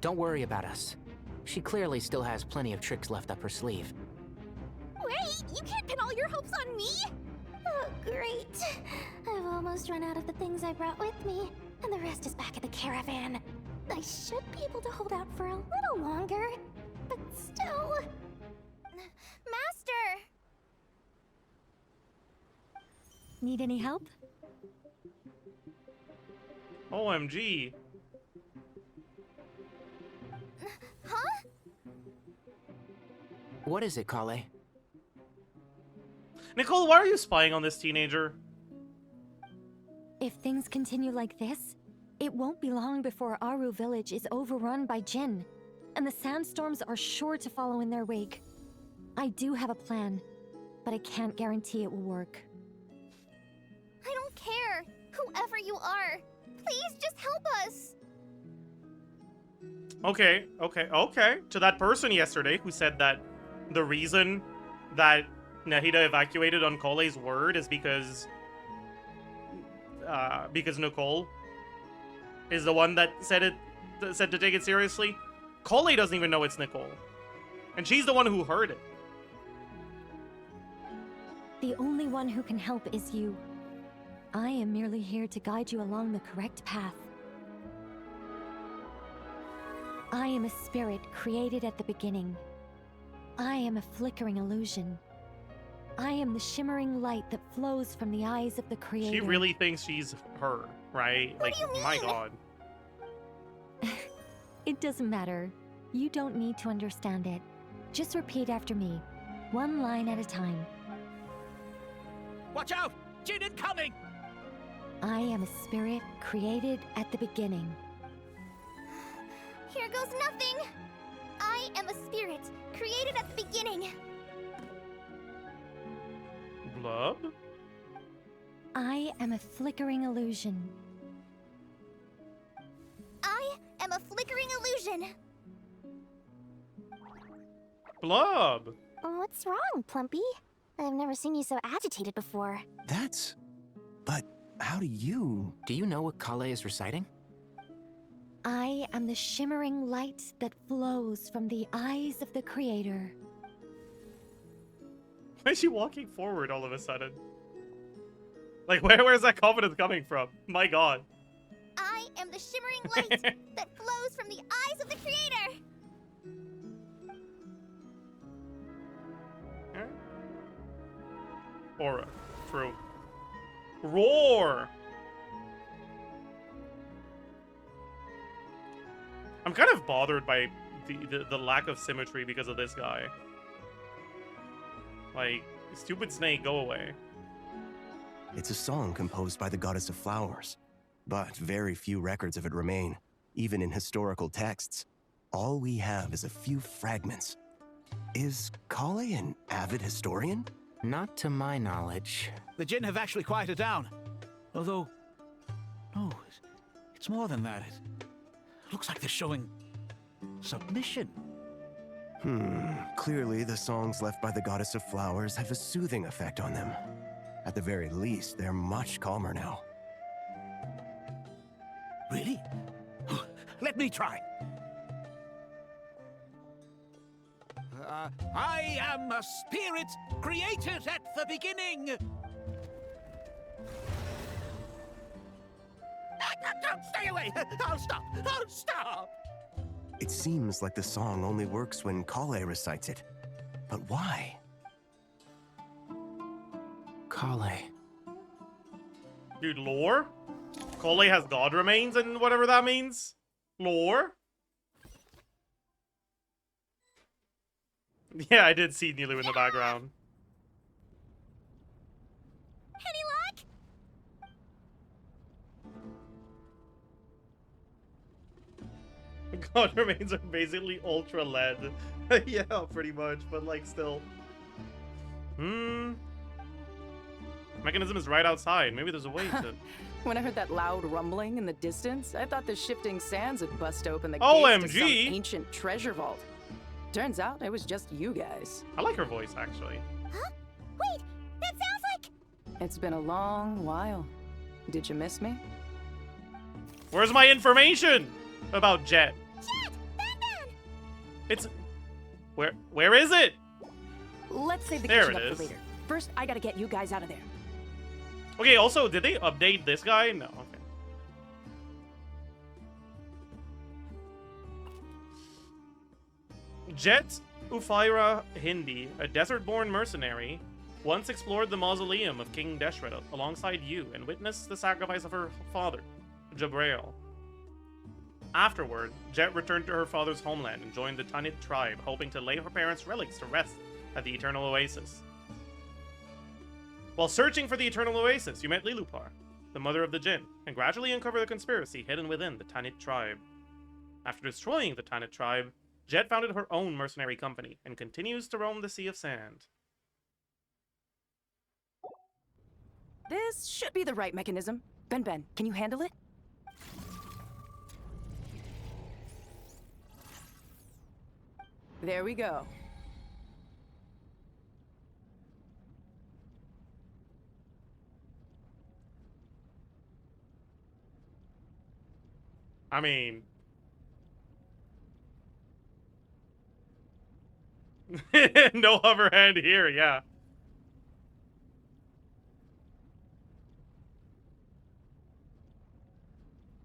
Don't worry about us. She clearly still has plenty of tricks left up her sleeve. Wait, you can't pin all your hopes on me? Oh, great. I've almost run out of the things I brought with me, and the rest is back at the caravan. I should be able to hold out for a little longer, but still... Master! Need any help? What is it, Collei? Nicole, why are you spying on this teenager? If things continue like this, it won't be long before Aru village is overrun by Jinn, and the sandstorms are sure to follow in their wake. I do have a plan, but I can't guarantee it will work. I don't care, whoever you are. Please just help us. Okay. To that person yesterday who said that the reason that Nahida evacuated on Collei's word is because Nicole is the one that said to take it seriously. Collei doesn't even know it's Nicole, and she's the one who heard it. The only one who can help is you. I am merely here to guide you along the correct path. I am a spirit created at the beginning. I am a flickering illusion. I am the shimmering light that flows from the eyes of the Creator. She really thinks she's her, right? Like, my god. It doesn't matter. You don't need to understand it. Just repeat after me, one line at a time. Watch out! Jinn incoming! I am a spirit created at the beginning. Here goes nothing. I am a spirit created at the beginning. Blub? I am a flickering illusion. I am a flickering illusion. Blub! What's wrong, Plumpy? I've never seen you so agitated before. But how do you... Do you know what Collei is reciting? I am the shimmering light that flows from the eyes of the Creator. Why is she walking forward all of a sudden? Like, where's that confidence coming from? My god. I am the shimmering light that flows from the eyes of the Creator. Aura. True. Roar! I'm kind of bothered by the lack of symmetry because of this guy. Like, stupid snake, go away. It's a song composed by the goddess of flowers, but very few records of it remain, even in historical texts. All we have is a few fragments. Is Collei an avid historian? Not to my knowledge. The Jinn have actually quieted down. Although, no, it's more than that. It looks like they're showing submission. Clearly the songs left by the goddess of flowers have a soothing effect on them. At the very least, they're much calmer now. Really? Let me try. I am a spirit created at the beginning. Stay away! I'll stop! I'll stop! It seems like the song only works when Collei recites it. But why? Collei. Dude, lore? Collei has god remains and whatever that means? Lore? Yeah, I did see Nilu in the background. Any luck? God remains are basically ultra lead. Yeah, pretty much, but like still. Mechanism is right outside. Maybe there's a way to... When I heard that loud rumbling in the distance, I thought the shifting sands had bust open the OMG! gates to some ancient treasure vault. Turns out it was just you guys. I like her voice, actually. Huh? Wait, that sounds like... It's been a long while. Did you miss me? Where's my information about Jeht? Jeht! Batman! It's... Where is it? Let's save the There kitchen it up is. for later. First, I gotta get you guys out of there. Okay, also, did they update this guy? No, okay. Jeht Ufaira Hindi, a desert-born mercenary, once explored the mausoleum of King Deshret alongside you and witnessed the sacrifice of her father, Jabrail. Afterward, Jeht returned to her father's homeland and joined the Tanit tribe, hoping to lay her parents' relics to rest at the Eternal Oasis. While searching for the Eternal Oasis, you met Liloupar, the mother of the Jinn, and gradually uncover the conspiracy hidden within the Tanit tribe. After destroying the Tanit tribe, Jeht founded her own mercenary company and continues to roam the Sea of Sand. This should be the right mechanism. Ben, can you handle it? There we go. I mean... no hover hand here, yeah.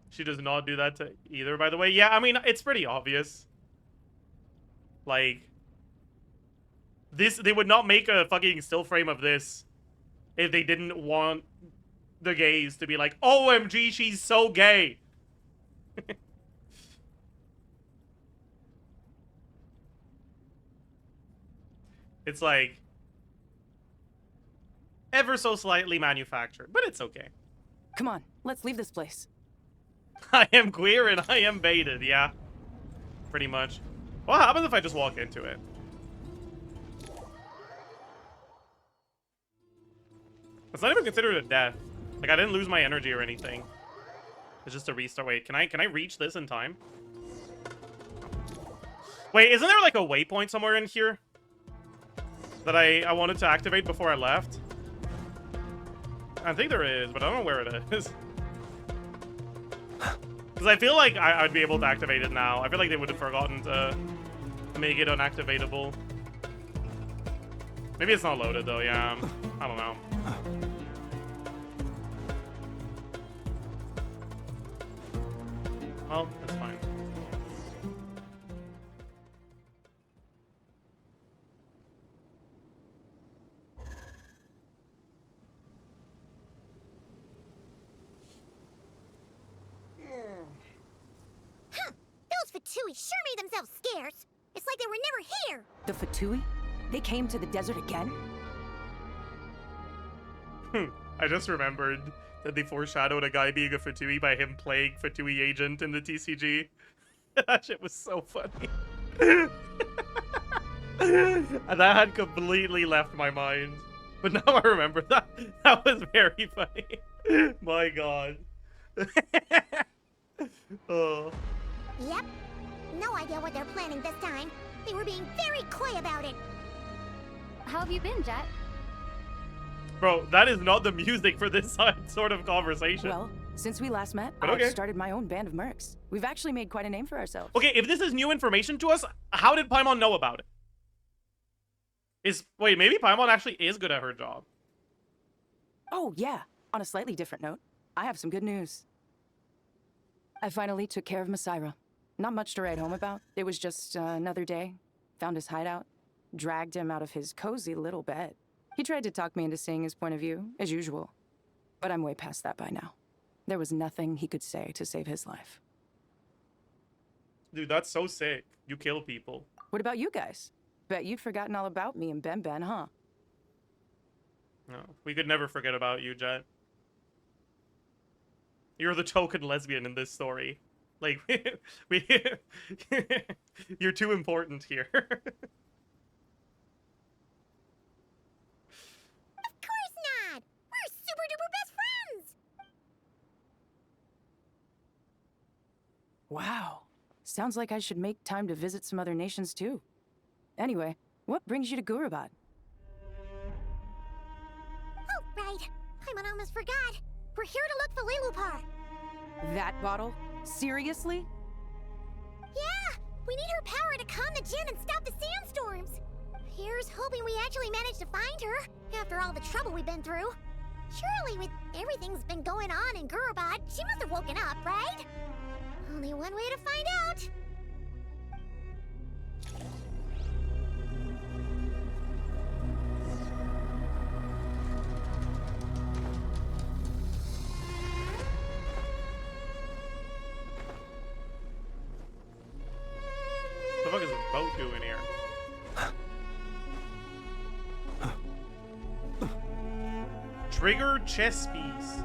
She does not do that to either, by the way. Yeah, I mean, it's pretty obvious. Like, this, they would not make a fucking still frame of this if they didn't want the gays to be like, OMG, she's so gay. It's like, ever so slightly manufactured, but it's okay. Come on, let's leave this place. I am queer and I am baited, yeah. Pretty much. What happens if I just walk into it? It's not even considered a death. Like, I didn't lose my energy or anything. It's just a restart. Wait, can I reach this in time? Wait, isn't there like a waypoint somewhere in here that I wanted to activate before I left? I think there is, but I don't know where it is. Because I feel like I'd be able to activate it now. I feel like they would have forgotten to make it unactivatable. Maybe it's not loaded though, yeah. I don't know. Well, that's fine. Those Fatui sure made themselves scarce. It's like they were never here. The Fatui? They came to the desert again? I just remembered that they foreshadowed a guy being a Fatui by him playing Fatui agent in the TCG. That shit was so funny. And that had completely left my mind. But now I remember that. That was very funny. My god. Oh. Yep. No idea what they're planning this time. They were being very coy about it. How have you been, Jeht? Bro, that is not the music for this sort of conversation. Well, since we last met, But I've okay. started my own band of mercs. We've actually made quite a name for ourselves. Okay, if this is new information to us, how did Paimon know about it? Wait, maybe Paimon actually is good at her job. Oh, yeah. On a slightly different note, I have some good news. I finally took care of Masaira. Not much to write home about. It was just another day. Found his hideout. Dragged him out of his cozy little bed. He tried to talk me into seeing his point of view, as usual. But I'm way past that by now. There was nothing he could say to save his life. Dude, that's so sick. You kill people. What about you guys? Bet you'd forgotten all about me and Ben, huh? No, we could never forget about you, Jeht. You're the token lesbian in this story. Like, you're too important here. Of course not! We're super duper best friends! Wow. Sounds like I should make time to visit some other nations too. Anyway, what brings you to Gurabad? Oh, right. I almost forgot. We're here to look for Liloupar. That bottle? Seriously? Yeah! We need her power to calm the Jinn and stop the sandstorms. Here's hoping we actually manage to find her, after all the trouble we've been through. Surely with everything's been going on in Gurabad, she must have woken up, right? Only one way to find out. Trigger chess piece.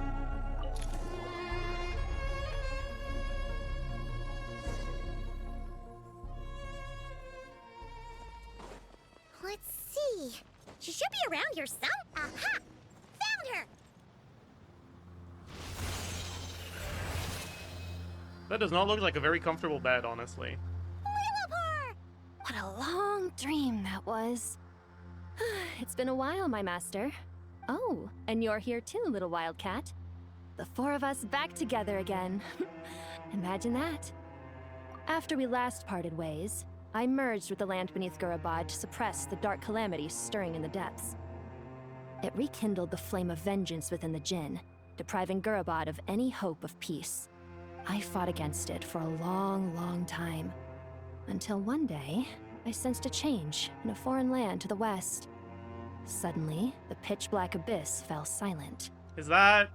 Let's see. She should be around here some. Aha! Found her! That does not look like a very comfortable bed, honestly. Liloupar! What a long dream that was. It's been a while, my master. Oh, and you're here too, little wildcat. The four of us back together again. Imagine that. After we last parted ways, I merged with the land beneath Gurabad to suppress the dark calamities stirring in the depths. It rekindled the flame of vengeance within the Jinn, depriving Gurabad of any hope of peace. I fought against it for a long, long time. Until one day, I sensed a change in a foreign land to the west. Suddenly, the pitch-black abyss fell silent. Is that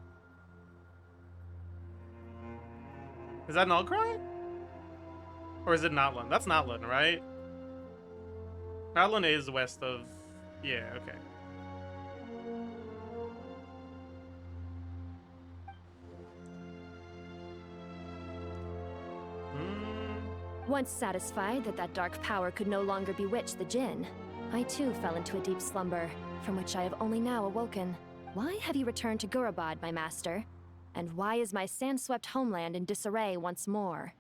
Krai? Or is it Notland? That's Notland, right? Notland is west of... Yeah, okay. Once satisfied that that dark power could no longer bewitch the Jinn, I too fell into a deep slumber, from which I have only now awoken. Why have you returned to Gurabad, my master? And why is my sand-swept homeland in disarray once more?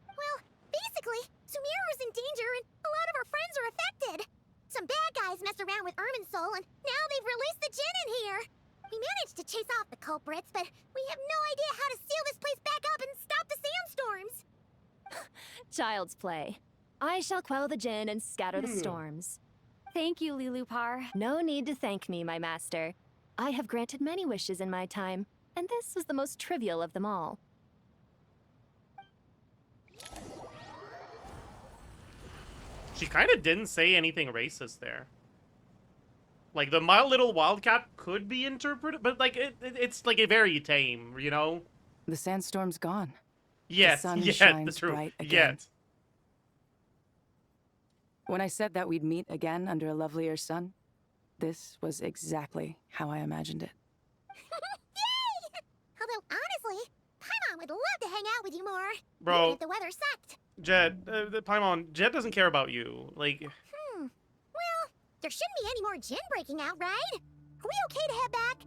Well, basically, Sumeru is in danger and a lot of our friends are affected. Some bad guys messed around with irminsul and now they've released the Jinn in here. We managed to chase off the culprits, but we have no idea how to seal this place back up and stop the sandstorms. Child's play. I shall quell the Jinn and scatter the storms. Thank you, liloupar. No need to thank me, my master. I have granted many wishes in my time, and this was the most trivial of them all. She kind of didn't say anything racist there. Like, the my little wildcat could be interpreted, but like it's like a very tame, you know? The sandstorm's gone. Yes, the sun yes, shines true. bright again. Yes. When I said that we'd meet again under a lovelier sun, this was exactly how I imagined it. Yay! Although, honestly, Paimon would love to hang out with you more. Bro. Even if the weather sucked. Jeht, Paimon, Jeht doesn't care about you. Like... Well, there shouldn't be any more Jinn breaking out, right? Are we okay to head back?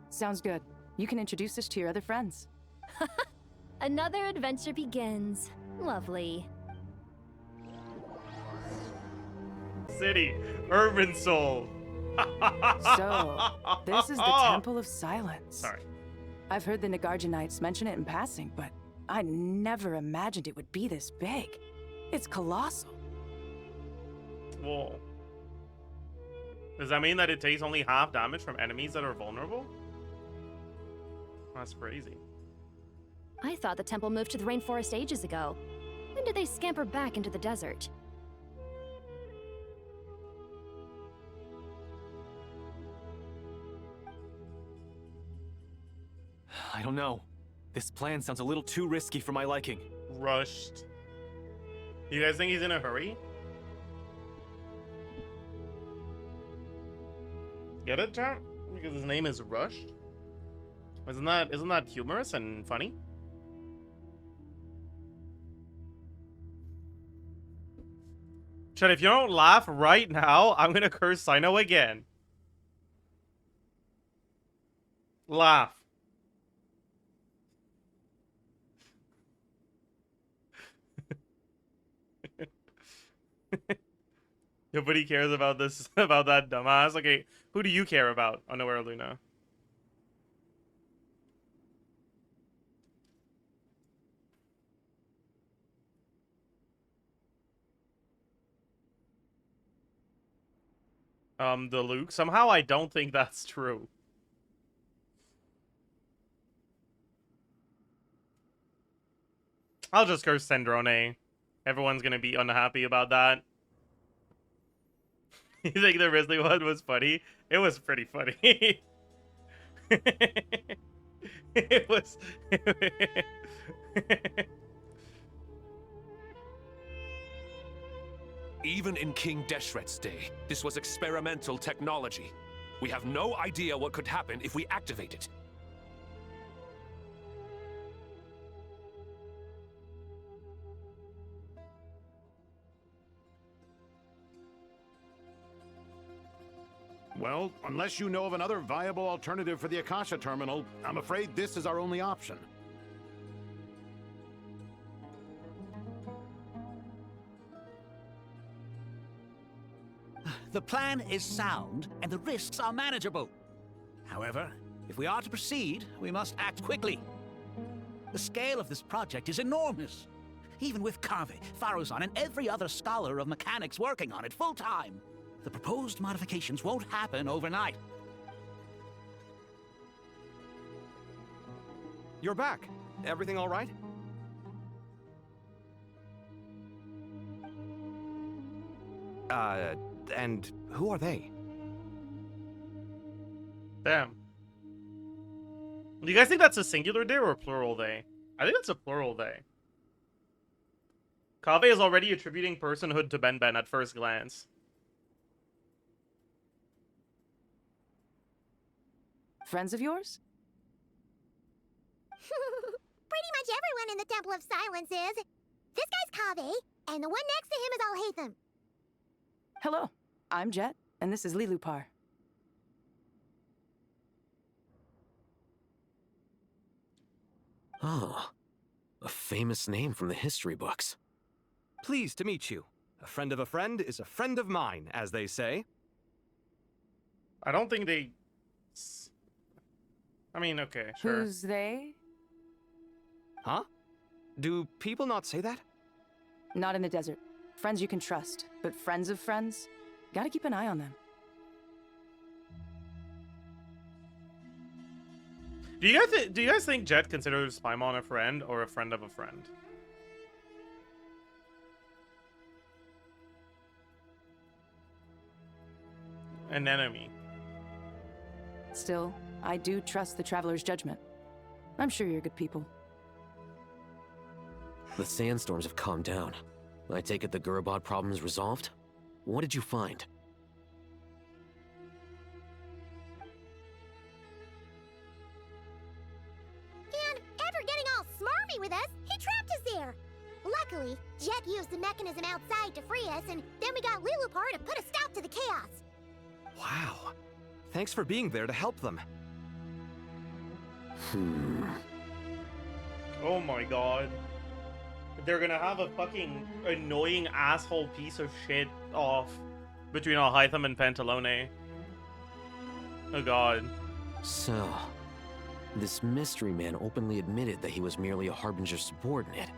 Sounds good. You can introduce us to your other friends. Another adventure begins. Lovely. City, Irminsul. So, this is the Temple of Silence. Sorry. I've heard the Nagarjanites mention it in passing, but I never imagined it would be this big. It's colossal. Whoa. Does that mean that it takes only half damage from enemies that are vulnerable? That's crazy. I thought the temple moved to the rainforest ages ago. When did they scamper back into the desert? I don't know. This plan sounds a little too risky for my liking. Rushed. You guys think he's in a hurry? Get it, chat? Because his name is Rushed? Isn't that humorous and funny? Chat, if you don't laugh right now, I'm gonna curse Sino again. Laugh. Nobody cares about this, about that dumbass. Okay, who do you care about? Unaware Luna. The Luke. Somehow I don't think that's true. I'll just curse Sendrone. Everyone's gonna be unhappy about that. You think the Risley one was funny? It was pretty funny. It was... Even in King Deshret's day, this was experimental technology. We have no idea what could happen if we activate it. Well, unless you know of another viable alternative for the Akasha terminal, I'm afraid this is our only option. The plan is sound, and the risks are manageable. However, if we are to proceed, we must act quickly. The scale of this project is enormous. Even with Kaveh, Faruzan, and every other scholar of mechanics working on it full-time, the proposed modifications won't happen overnight. You're back. Everything all right? And who are they? Damn. Do you guys think that's a singular they or a plural they? I think it's a plural they. Kaveh is already attributing personhood to Ben at first glance. Friends of yours? Pretty much everyone in the Temple of Silence is. This guy's Kaveh, and the one next to him is alhaitham. Hello, I'm Jeht, and this is liloupar. Oh, a famous name from the history books. Pleased to meet you. A friend of a friend is a friend of mine, as they say. I don't think they... I mean, okay, sure. Who's they? Huh? Do people not say that? Not in the desert. Friends you can trust, but friends of friends? Gotta keep an eye on them. Do you guys think Jeht considers Paimon a friend or a friend of a friend? An enemy. Still, I do trust the Traveler's judgment. I'm sure you're good people. The sandstorms have calmed down. I take it the Gurabad problem is resolved? What did you find? And after getting all smarmy with us, he trapped us there. Luckily, Jeht used the mechanism outside to free us, and then we got liloupar to put a stop to the chaos. Wow. Thanks for being there to help them. Oh my god. They're gonna have a fucking annoying asshole piece of shit off between alhaitham and pantalone. Oh god. So, this mystery man openly admitted that he was merely a Harbinger subordinate.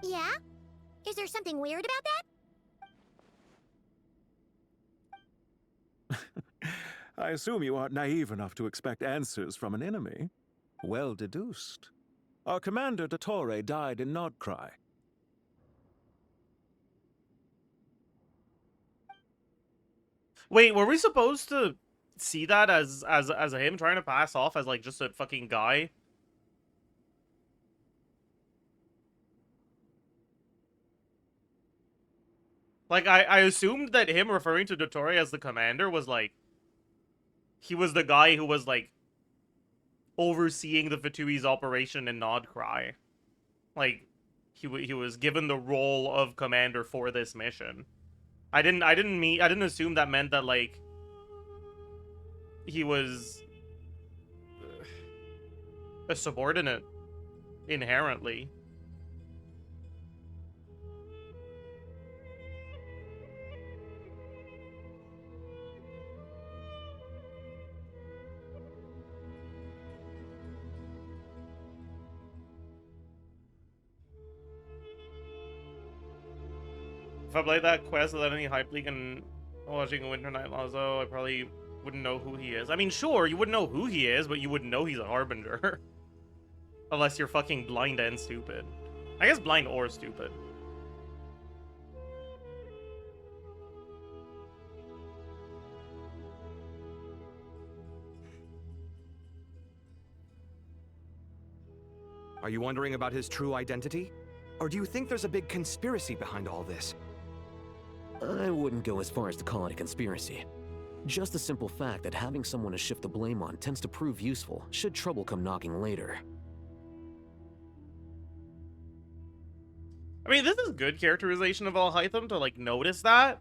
Yeah? Is there something weird about that? I assume you aren't naive enough to expect answers from an enemy. Well deduced. Our commander, Dottore, died in Krai. Wait, were we supposed to see that as him trying to pass off as like just a fucking guy? Like I assumed that him referring to Dottore as the commander was like he was the guy who was like overseeing the Fatui's operation in Krai. Like he was given the role of commander for this mission. I didn't assume that meant that like he was a subordinate inherently. If I played that quest without any hype league and watching a Winter Night Lazo, I probably wouldn't know who he is. I mean, sure, you wouldn't know who he is, but you wouldn't know he's a Harbinger. Unless you're fucking blind and stupid. I guess blind or stupid. Are you wondering about his true identity? Or do you think there's a big conspiracy behind all this? I wouldn't go as far as to call it a conspiracy. Just the simple fact that having someone to shift the blame on tends to prove useful should trouble come knocking later. I mean, this is good characterization of Alhaitham to, like, notice that.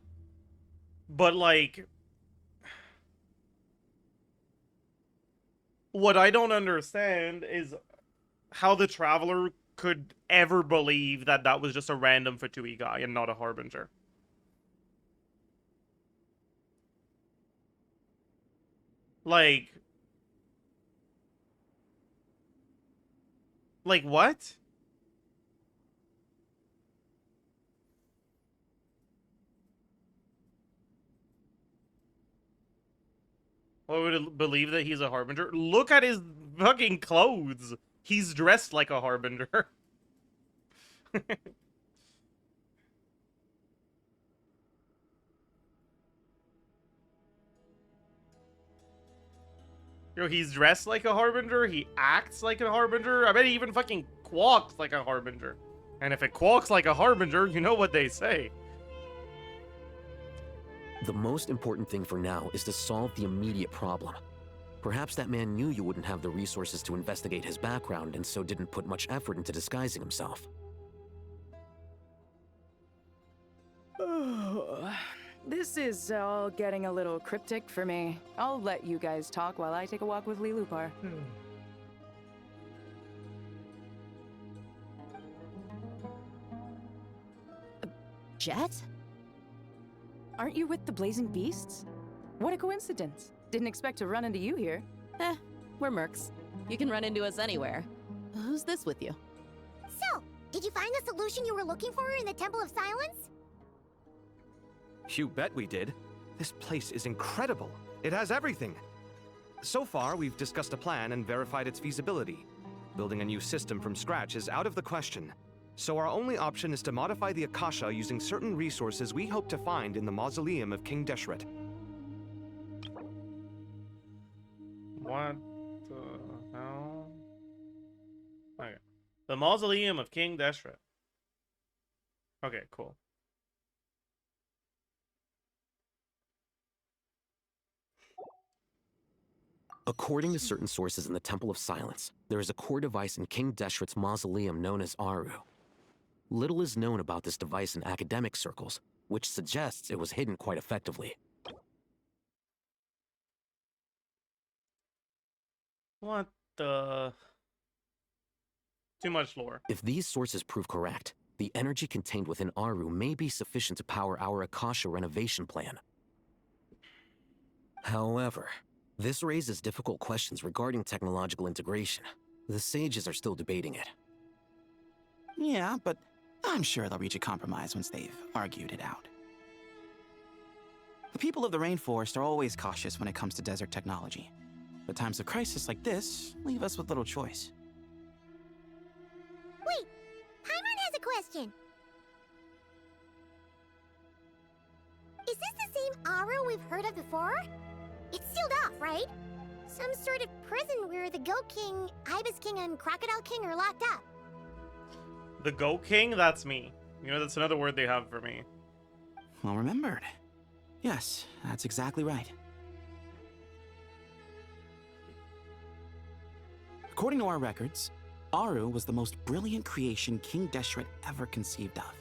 But, like... what I don't understand is how the Traveler could ever believe that that was just a random Fatui guy and not a Harbinger. Like, what? Why would it believe that he's a Harbinger? Look at his fucking clothes. He's dressed like a Harbinger. Yo, he's dressed like a Harbinger, he acts like a Harbinger, I bet he even fucking quacks like a Harbinger. And if it quacks like a Harbinger, you know what they say. The most important thing for now is to solve the immediate problem. Perhaps that man knew you wouldn't have the resources to investigate his background and so didn't put much effort into disguising himself. This is all getting a little cryptic for me. I'll let you guys talk while I take a walk with liloupar. Jeht? Aren't you with the Blazing Beasts? What a coincidence. Didn't expect to run into you here. We're mercs. You can run into us anywhere. Who's this with you? So, did you find the solution you were looking for in the Temple of Silence? You bet we did. This place is incredible. It has everything. So far, we've discussed a plan and verified its feasibility. Building a new system from scratch is out of the question. So our only option is to modify the Akasha using certain resources we hope to find in the mausoleum of King Deshret. What the hell? Okay. The mausoleum of King Deshret. Okay, cool. According to certain sources in the Temple of Silence, there is a core device in King Deshret's mausoleum known as Aru. Little is known about this device in academic circles, which suggests it was hidden quite effectively. What the... Too much lore. If these sources prove correct, the energy contained within Aru may be sufficient to power our Akasha renovation plan. However, this raises difficult questions regarding technological integration. The sages are still debating it. Yeah, but I'm sure they'll reach a compromise once they've argued it out. The people of the rainforest are always cautious when it comes to desert technology. But times of crisis like this leave us with little choice. Wait, Paimon has a question. Is this the same Aru we've heard of before? It's sealed off, right? Some sort of prison where the Goat King, Ibis King, and Crocodile King are locked up. The Goat King? That's me. You know, that's another word they have for me. Well remembered. Yes, that's exactly right. According to our records, Aru was the most brilliant creation King Deshret ever conceived of.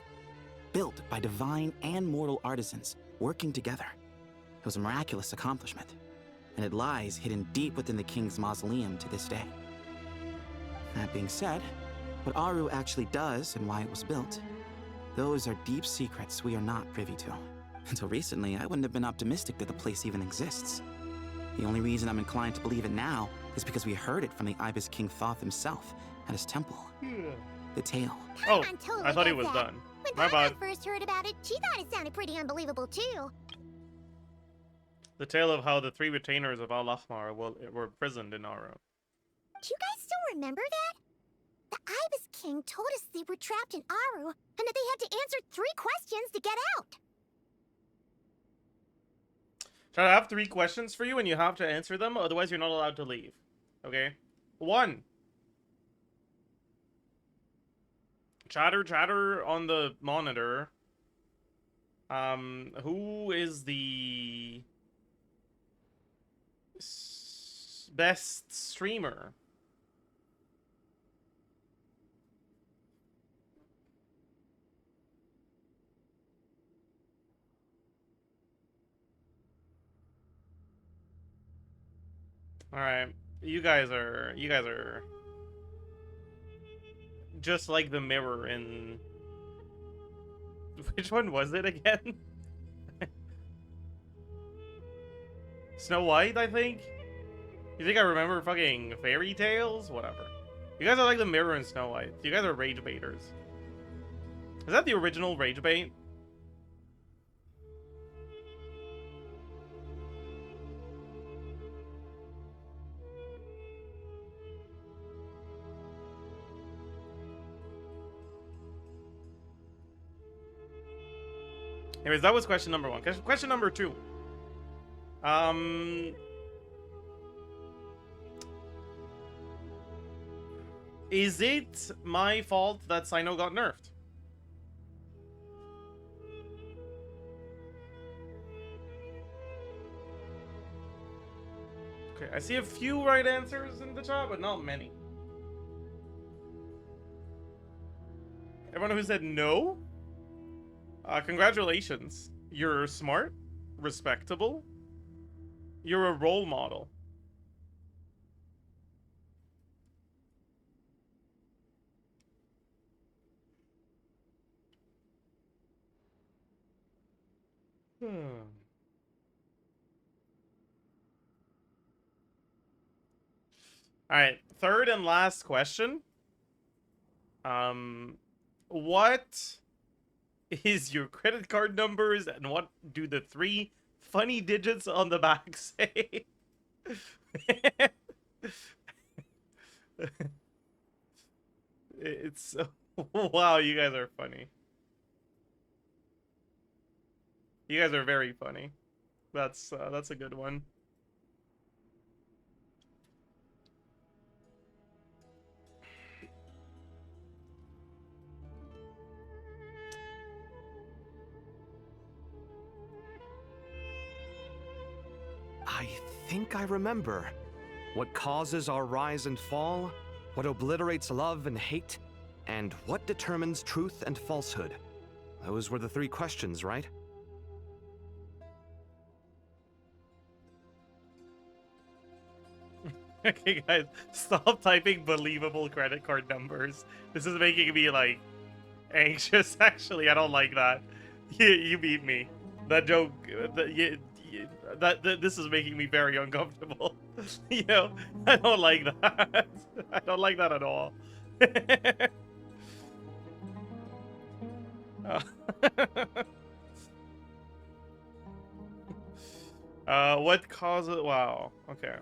Built by divine and mortal artisans working together. It was a miraculous accomplishment, and it lies hidden deep within the king's mausoleum to this day. That being said, what Aru actually does and why it was built, those are deep secrets we are not privy to. Until recently, I wouldn't have been optimistic that the place even exists. The only reason I'm inclined to believe it now is because we heard it from the Ibis King Thoth himself at his temple. The tale. Oh, totally I thought he gets was that. done. When My bad. Paimon first heard about it, she thought it sounded pretty unbelievable too. The tale of how the 3 retainers of Al-Ahmar were imprisoned in Aru. Do you guys still remember that? The Ibis King told us they were trapped in Aru and that they had to answer 3 questions to get out. So I have 3 questions for you and you have to answer them, otherwise you're not allowed to leave. Okay? 1. Chatter on the monitor. Who is the best streamer? All right, you guys are just like the mirror in which one was it again? Snow White, I think. You think I remember fucking fairy tales? Whatever. You guys are like the mirror in Snow White. You guys are rage baiters. Is that the original rage bait? Anyways, that was question number 1. Question number 2. Is it my fault that Sino got nerfed? Okay, I see a few right answers in the chat, but not many. Everyone who said no? Congratulations. You're smart, respectable. You're a role model. Alright, third and last question. What is your credit card numbers and what do the 3 funny digits on the back say? It's wow, you guys are funny. You guys are very funny. That's a good one. I think I remember. What causes our rise and fall? What obliterates love and hate? And what determines truth and falsehood? Those were the 3 questions, right? Okay, guys, stop typing believable credit card numbers. This is making me, like, anxious, actually. I don't like that. You beat me. That joke... this is making me very uncomfortable. You know, I don't like that. I don't like that at all. What causes... Wow, okay.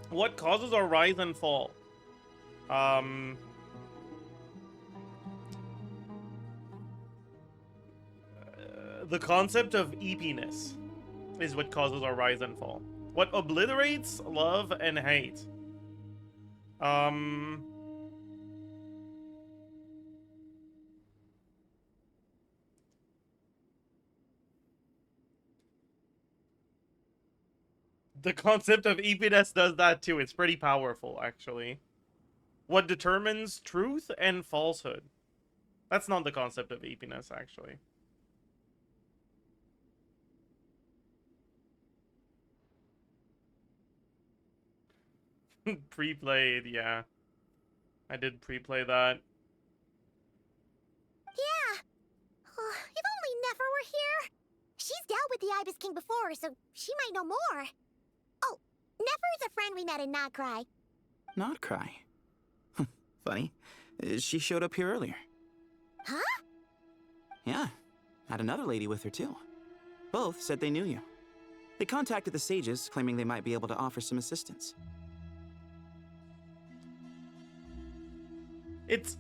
What causes our rise and fall? The concept of eepiness is what causes our rise and fall. What obliterates love and hate? The concept of eepiness does that too. It's pretty powerful, actually. What determines truth and falsehood? That's not the concept of eepiness, actually. Pre-played, yeah. I did pre-play that. Yeah! Oh, if only Nefer were here! She's dealt with the Ibis King before, so she might know more. Oh, Nefer's a friend we met in Krai. Not Krai. Funny. She showed up here earlier. Huh? Yeah. Had another lady with her, too. Both said they knew you. They contacted the sages, claiming they might be able to offer some assistance. It's...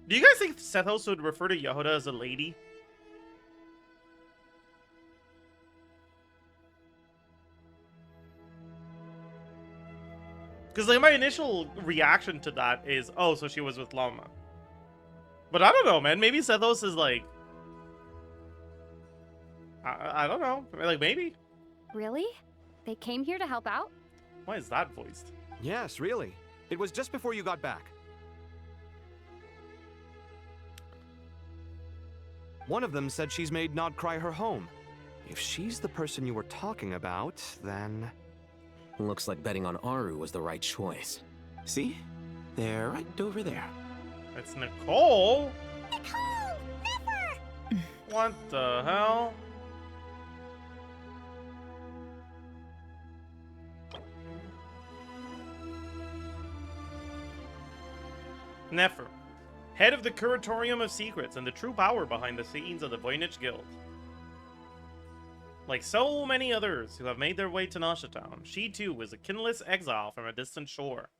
Do you guys think Sethos would refer to Yehuda as a lady? Because, like, my initial reaction to that is, oh, so she was with Lama. But I don't know, man. Maybe Sethos is, like, I don't know. Like, maybe. Really? They came here to help out? Why is that voiced? Yes, really. It was just before you got back. One of them said she's made Nod Krai her home. If she's the person you were talking about, then... Looks like betting on Aru was the right choice. See? They're right over there. It's Nicole? Nicole! Nefer! What the hell? Nefer, head of the Curatorium of Secrets and the true power behind the scenes of the Voynich Guild. Like so many others who have made their way to Town, she too is a kinless exile from a distant shore.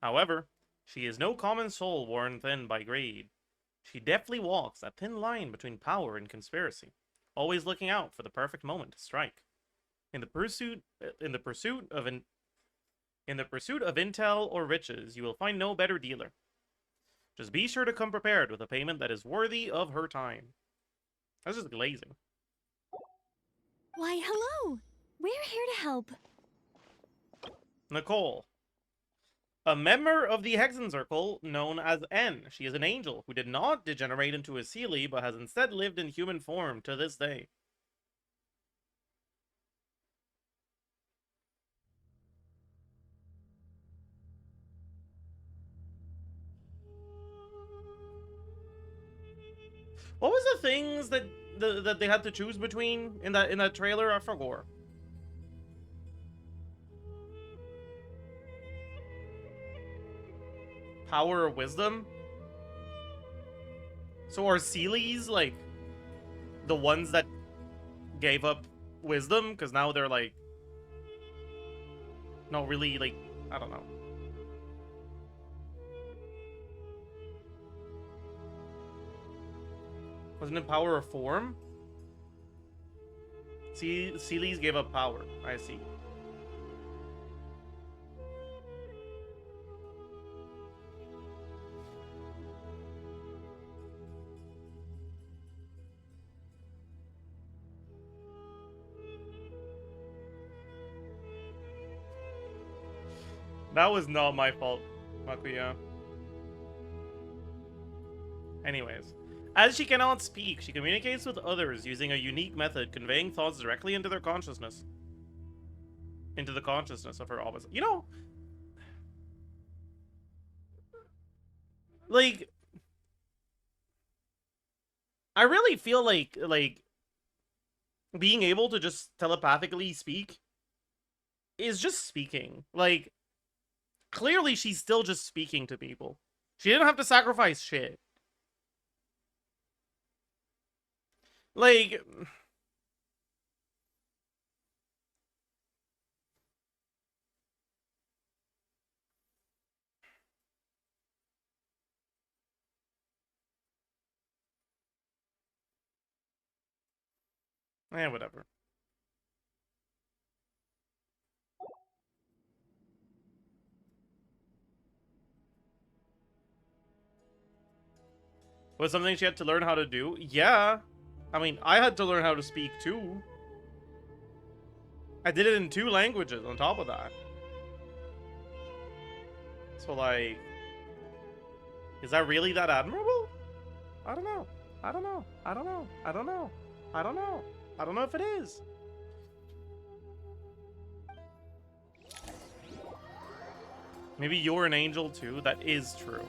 However, she is no common soul worn thin by greed. She deftly walks that thin line between power and conspiracy, always looking out for the perfect moment to strike. In the pursuit of intel or riches, you will find no better dealer. Just be sure to come prepared with a payment that is worthy of her time. That's just glazing. Why, hello! We're here to help. Nicole. A member of the Hexen Circle known as N. She is an angel who did not degenerate into a Seelie, but has instead lived in human form to this day. What was the things that they had to choose between in that trailer? I forgot. Power or wisdom? So are Seelies like the ones that gave up wisdom? Because now they're like not really like, I don't know. Wasn't it power or form? See, Seelies gave up power. I see. That was not my fault, Makuya. Anyways. As she cannot speak, she communicates with others using a unique method, conveying thoughts directly into their consciousness. Into the consciousness of her opposite. You know, like, I really feel like being able to just telepathically speak is just speaking. Like, clearly she's still just speaking to people. She didn't have to sacrifice shit. Like, whatever. Was something she had to learn how to do? Yeah. I mean, I had to learn how to speak too. I did it in 2 languages on top of that. So, like, is that really that admirable? I don't know. I don't know. I don't know. I don't know. I don't know. I don't know if it is. Maybe you're an angel too. That is true.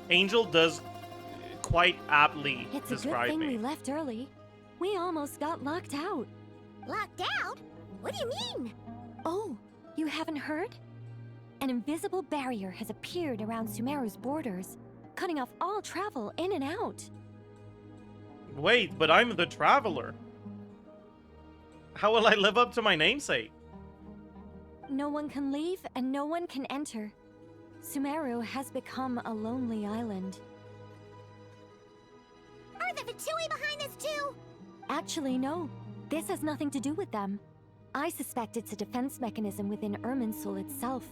Angel does quite aptly It's a good describe thing me. we left early. We almost got locked out. Locked out? What do you mean? Oh, you haven't heard? An invisible barrier has appeared around Sumeru's borders, cutting off all travel in and out. Wait, but I'm the traveler. How will I live up to my namesake? No one can leave and no one can enter. Sumeru has become a lonely island. Are the Fatui behind this too? Actually, no. This has nothing to do with them. I suspect it's a defense mechanism within Irminsul itself.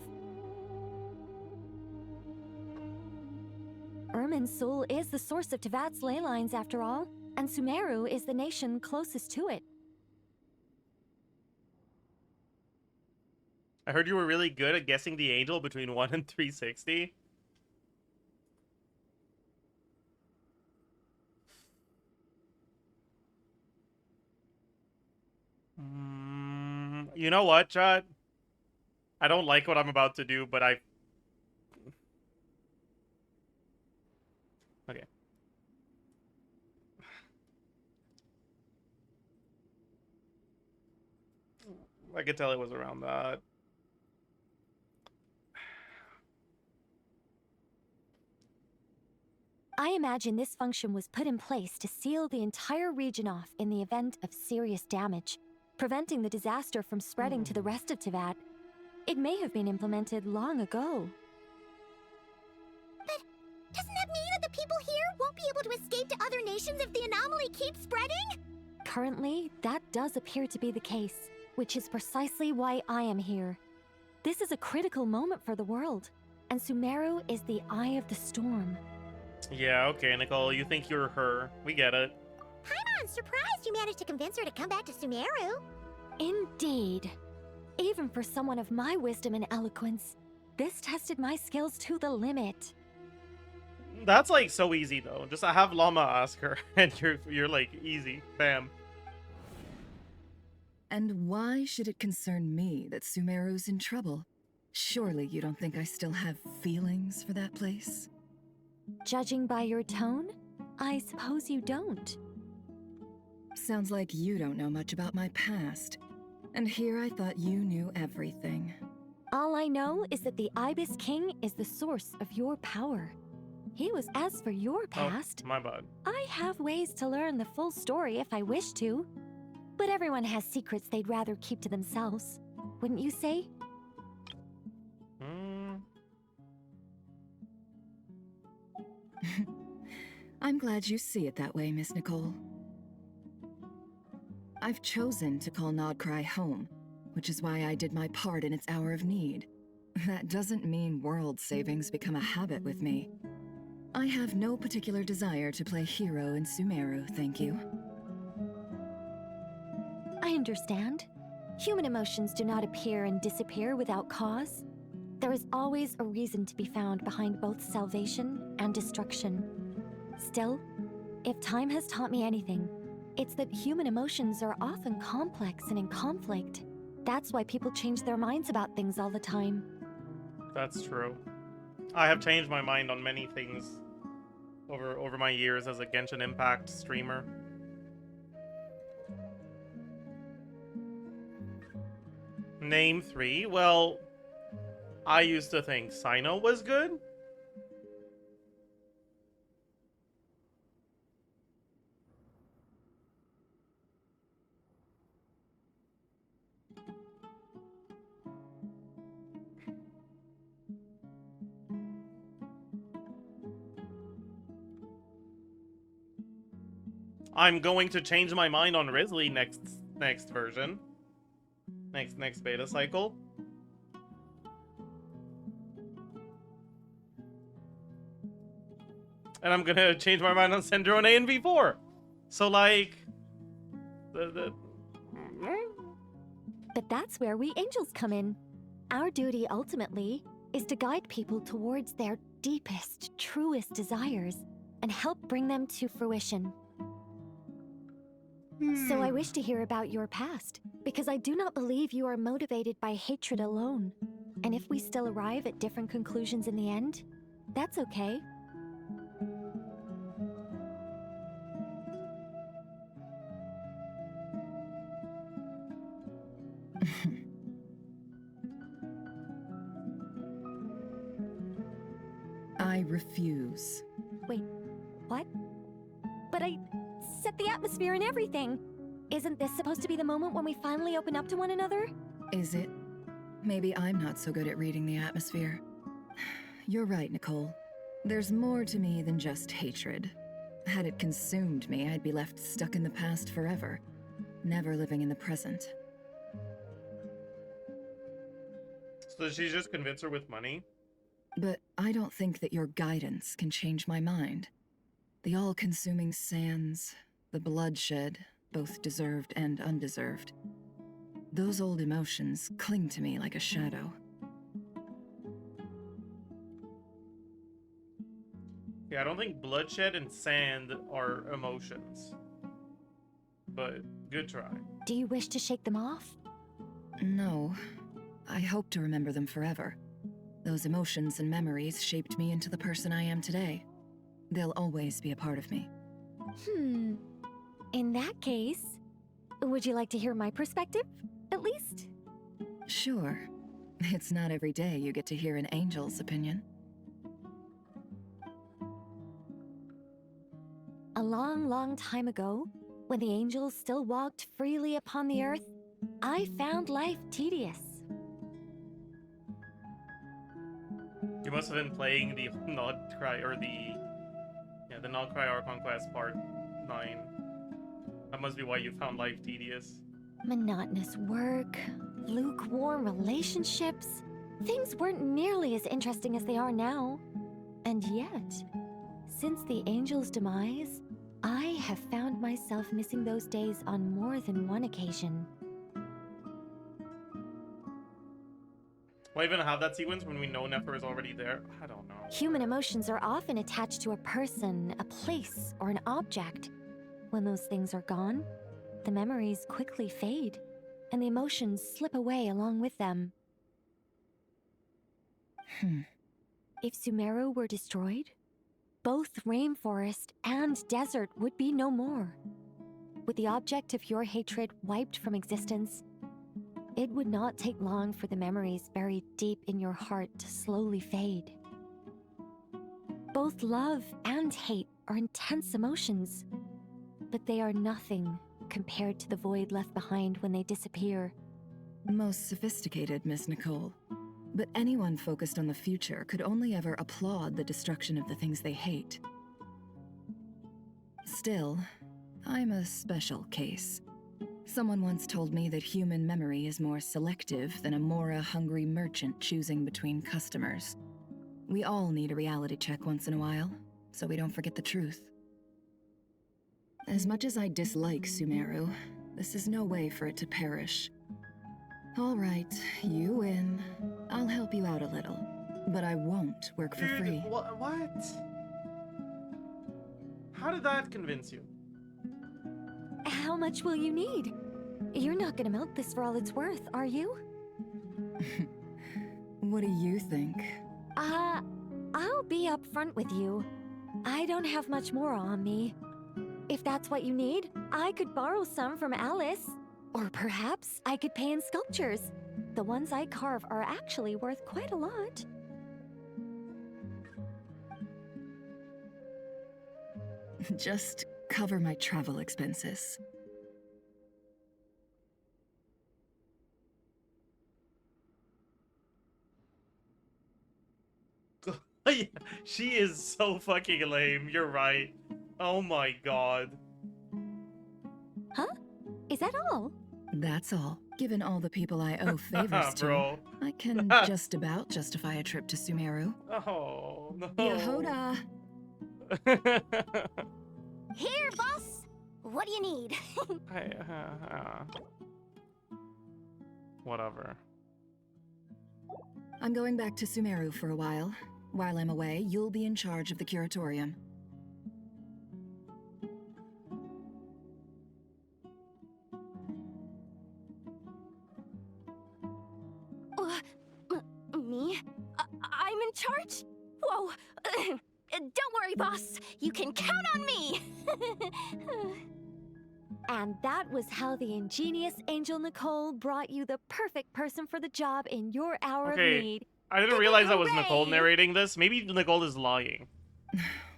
Irminsul is the source of Tevat's ley lines, after all. and Sumeru is the nation closest to it. I heard you were really good at guessing the angel between 1 and 360. You know what, Chad? I don't like what I'm about to do, but okay. I could tell it was around that. I imagine this function was put in place to seal the entire region off in the event of serious damage, preventing the disaster from spreading to the rest of Teyvat. It may have been implemented long ago. But doesn't that mean that the people here won't be able to escape to other nations if the anomaly keeps spreading? Currently, that does appear to be the case, which is precisely why I am here. This is a critical moment for the world, and Sumeru is the eye of the storm. Yeah, okay, Nicole, you think you're her. We get it. Paimon, surprised you managed to convince her to come back to Sumeru. Indeed. Even for someone of my wisdom and eloquence, this tested my skills to the limit. That's like so easy though. Just have Llama ask her, and you're like easy, bam. And why should it concern me that Sumeru's in trouble? Surely you don't think I still have feelings for that place? Judging by your tone, I suppose you don't. Sounds like you don't know much about my past. And here I thought you knew everything. All I know is that the Ibis King is the source of your power. He was. As for your past, my bad. I have ways to learn the full story if I wish to. But everyone has secrets they'd rather keep to themselves. Wouldn't you say? I'm glad you see it that way, Miss Nicole. I've chosen to call Krai home, which is why I did my part in its hour of need. That doesn't mean world savings become a habit with me. I have no particular desire to play hero in Sumeru, thank you. I understand. Human emotions do not appear and disappear without cause. There is always a reason to be found behind both salvation and destruction. Still, if time has taught me anything, it's that human emotions are often complex and in conflict. That's why people change their minds about things all the time. That's true. I have changed my mind on many things over my years as a Genshin Impact streamer. Name 3? Well, I used to think Sino was good. I'm going to change my mind on Risley next version. Next beta cycle. And I'm gonna change my mind on Syndrome A and V4. So like But that's where we angels come in. Our duty ultimately is to guide people towards their deepest, truest desires and help bring them to fruition. So I wish to hear about your past, because I do not believe you are motivated by hatred alone. And if we still arrive at different conclusions in the end, that's okay. I refuse. Wait, what? But I set the atmosphere and everything. Isn't this supposed to be the moment when we finally open up to one another? Is it? Maybe I'm not so good at reading the atmosphere. You're right, Nicole. There's more to me than just hatred. Had it consumed me, I'd be left stuck in the past forever, never living in the present. So did she just convince her with money? But I don't think that your guidance can change my mind. The all-consuming sands, The bloodshed, both deserved and undeserved. Those old emotions cling to me like a shadow. Yeah, I don't think bloodshed and sand are emotions. But good try. Do you wish to shake them off? No. I hope to remember them forever. Those emotions and memories shaped me into the person I am today. They'll always be a part of me. In that case, would you like to hear my perspective, at least? Sure. It's not every day you get to hear an angel's opinion. A long, long time ago, when the angels still walked freely upon the earth, I found life tedious. You must have been playing the Krai or the Krai or Conquest Part 9. That must be why you found life tedious. Monotonous work, lukewarm relationships. Things weren't nearly as interesting as they are now. And yet, since the angel's demise, I have found myself missing those days on more than one occasion. Why even have that sequence when we know Nefer is already there? I don't know. Human emotions are often attached to a person, a place, or an object. When those things are gone, the memories quickly fade, and the emotions slip away along with them. If Sumeru were destroyed, both rainforest and desert would be no more. With the object of your hatred wiped from existence, it would not take long for the memories buried deep in your heart to slowly fade. Both love and hate are intense emotions, but they are nothing compared to the void left behind when they disappear. Most sophisticated, Miss Nicole. But anyone focused on the future could only ever applaud the destruction of the things they hate. Still, I'm a special case. Someone once told me that human memory is more selective than a Mora-hungry merchant choosing between customers. We all need a reality check once in a while, so we don't forget the truth. As much as I dislike Sumeru, this is no way for it to perish. All right, you win. I'll help you out a little, but I won't work for free. What? How did that convince you? How much will you need? You're not gonna milk this for all it's worth, are you? What do you think? I'll be upfront with you. I don't have much more on me. If that's what you need, I could borrow some from Alice. Or perhaps I could pay in sculptures. The ones I carve are actually worth quite a lot. Just cover my travel expenses. Yeah, she is so fucking lame. You're right. Oh my god. Huh? Is that all? That's all. Given all the people I owe favors to, Bro. I can just about justify a trip to Sumeru. Oh, no. Yehoda! Here, boss! What do you need? Whatever. I'm going back to Sumeru for a while. While I'm away, you'll be in charge of the curatorium. Me? I'm in charge? Whoa! Don't worry, boss. You can count on me! And that was how the ingenious angel Nicole brought you the perfect person for the job in your hour of need. I didn't realize that was Nicole narrating this. Maybe Nicole is lying.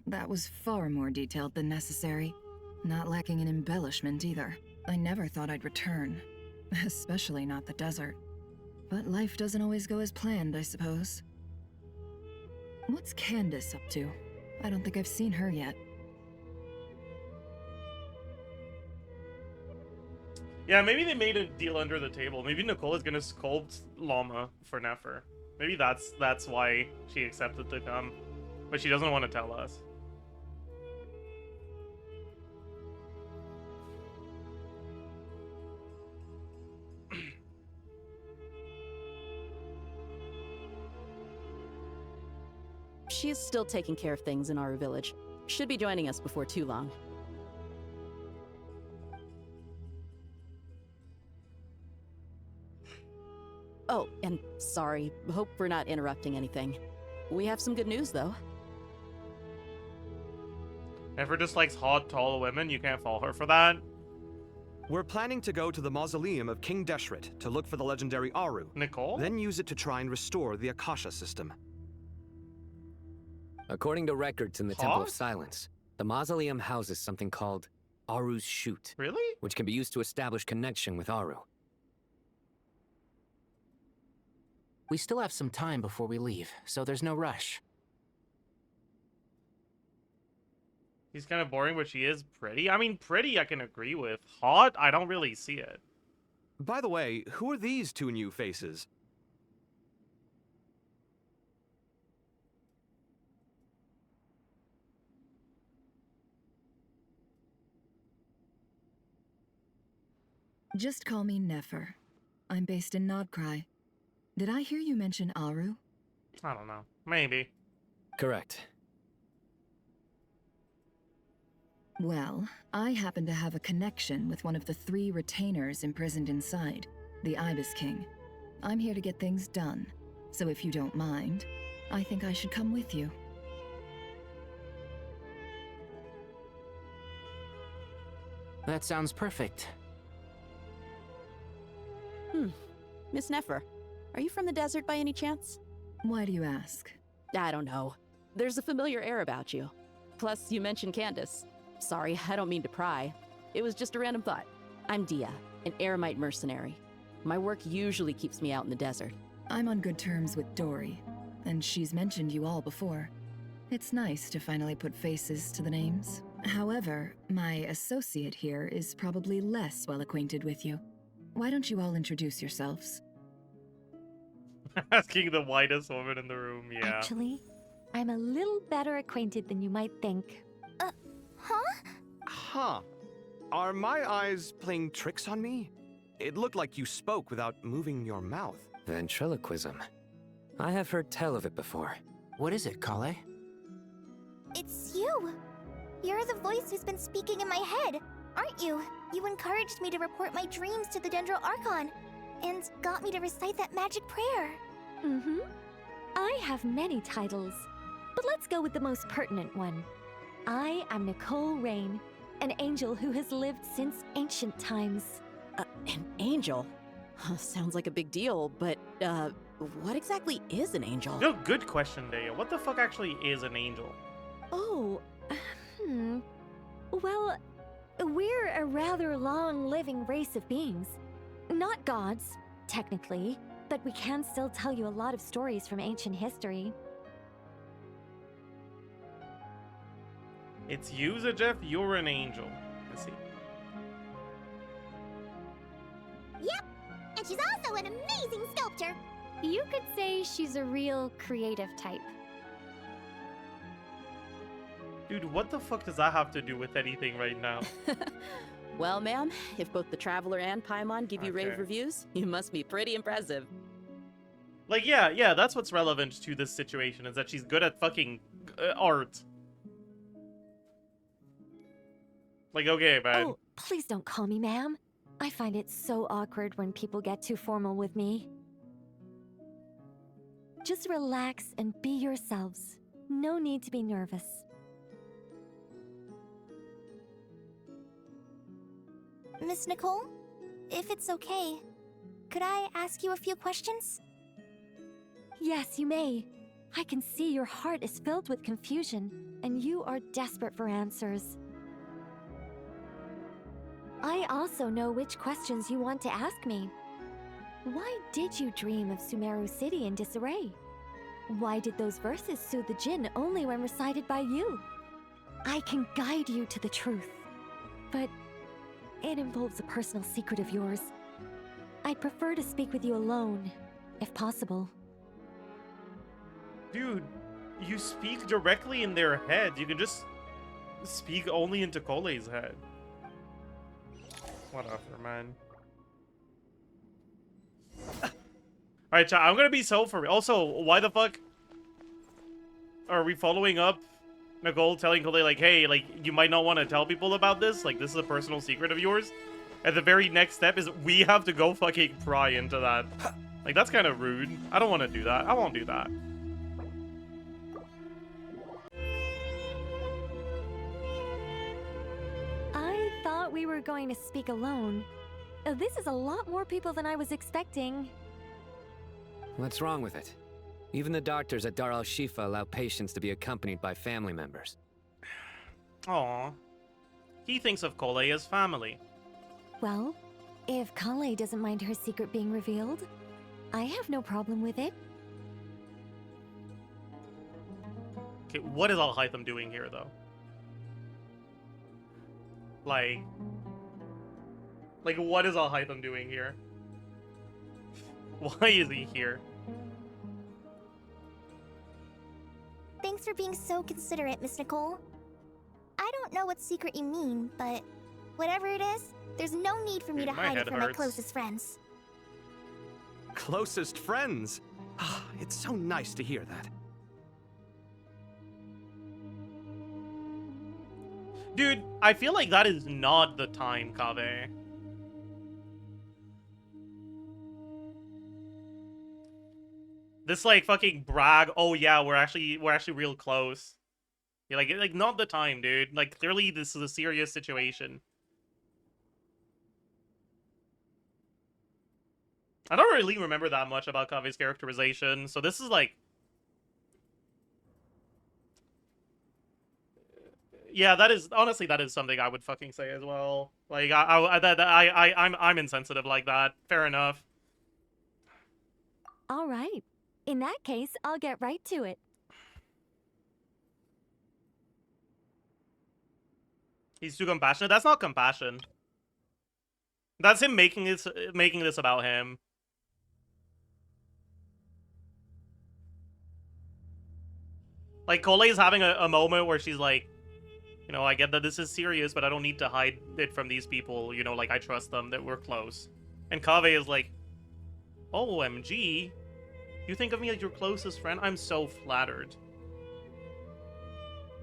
That was far more detailed than necessary. Not lacking in embellishment either. I never thought I'd return. Especially not the desert. But life doesn't always go as planned, I suppose. What's Candace up to? I don't think I've seen her yet. Yeah, maybe they made a deal under the table. Maybe Nicole is gonna sculpt Llama for Nefer. Maybe that's why she accepted to come. But she doesn't want to tell us. She's still taking care of things in Aru village. Should be joining us before too long. Oh, and sorry. Hope we're not interrupting anything. We have some good news, though. Nefer just likes hot, tall women. You can't fault her for that. We're planning to go to the mausoleum of King Deshret to look for the legendary Aru. Nicole? Then use it to try and restore the Akasha system. According to records in the Temple of Silence, the mausoleum houses something called Aru's Chute. Really? Which can be used to establish connection with Aru. We still have some time before we leave, so there's no rush. She's kind of boring, but she is pretty. I mean, pretty I can agree with. Hot, I don't really see it. By the way, who are these two new faces? Just call me Nefer. I'm based in Krai. Did I hear you mention Aru? I don't know. Maybe. Correct. Well, I happen to have a connection with one of the 3 retainers imprisoned inside, the Ibis King. I'm here to get things done, so if you don't mind, I think I should come with you. That sounds perfect. Miss Nefer, are you from the desert by any chance? Why do you ask? I don't know. There's a familiar air about you. Plus, you mentioned Candace. Sorry, I don't mean to pry. It was just a random thought. I'm Dia, an Eremite mercenary. My work usually keeps me out in the desert. I'm on good terms with Dori, and she's mentioned you all before. It's nice to finally put faces to the names. However, my associate here is probably less well acquainted with you. Why don't you all introduce yourselves? Asking the whitest woman in the room, yeah. Actually, I'm a little better acquainted than you might think. Huh. Are my eyes playing tricks on me? It looked like you spoke without moving your mouth. Ventriloquism. I have heard tell of it before. What is it, Collei? It's you! You're the voice who's been speaking in my head, aren't you? You encouraged me to report my dreams to the Dendro Archon, and got me to recite that magic prayer. Mm-hmm. I have many titles, but let's go with the most pertinent one. I am Nicole Rain, an angel who has lived since ancient times. An angel? Sounds like a big deal, but, what exactly is an angel? No, good question, Daya. What the fuck actually is an angel? Oh, Well, we're a rather long-living race of beings. Not gods, technically, but we can still tell you a lot of stories from ancient history. It's you, Zajef. You're an angel. Let's see. Yep, and she's also an amazing sculptor. You could say she's a real creative type. Dude, what the fuck does that have to do with anything right now? Well, ma'am, if both the Traveler and Paimon give you Okay. rave reviews, you must be pretty impressive. Like, yeah, that's what's relevant to this situation, is that she's good at fucking art. Like, okay, man. Oh, please don't call me ma'am. I find it so awkward when people get too formal with me. Just relax and be yourselves. No need to be nervous. Miss Nicole, if it's okay, could I ask you a few questions? Yes, you may. I can see your heart is filled with confusion, and you are desperate for answers. I also know which questions you want to ask me. Why did you dream of Sumeru City in disarray? Why did those verses soothe the jinn only when recited by you? I can guide you to the truth, but it involves a personal secret of yours. I'd prefer to speak with you alone, if possible. Dude, you speak directly in their head. You can just speak only into Collei's head. Whatever, man. Alright, chat, I'm gonna be so for real. Also, why the fuck? Are we following up Nicole telling Collei, like, hey, like, you might not want to tell people about this. Like, this is a personal secret of yours. And the very next step is we have to go fucking pry into that. Like, that's kind of rude. I don't want to do that. I won't do that. I thought we were going to speak alone. This is a lot more people than I was expecting. What's wrong with it? Even the doctors at Dar al-Shifa allow patients to be accompanied by family members. Aww. He thinks of Collei as family. Well, if Collei doesn't mind her secret being revealed, I have no problem with it. Okay, what is Alhaitham doing here, though? Like, what is Alhaitham doing here? Why is he here? Thanks for being so considerate, Miss Nicole. I don't know what secret you mean, but whatever it is, there's no need for me to hide it from my closest friends. Closest friends? It's so nice to hear that. Dude, I feel like that is not the time, Kaveh. This like fucking brag, oh yeah, we're actually real close. Yeah, like not the time, dude. Like clearly this is a serious situation. I don't really remember that much about Kaveh's characterization, so this is like, yeah, that is honestly something I would fucking say as well. Like I'm insensitive like that. Fair enough. All right. In that case, I'll get right to it. He's too compassionate. That's not compassion. That's him making this about him. Like Collei is having a moment where she's like, you know, I get that this is serious, but I don't need to hide it from these people. You know, like I trust them, that we're close. And Kaveh is like, OMG. You think of me as your closest friend? I'm so flattered.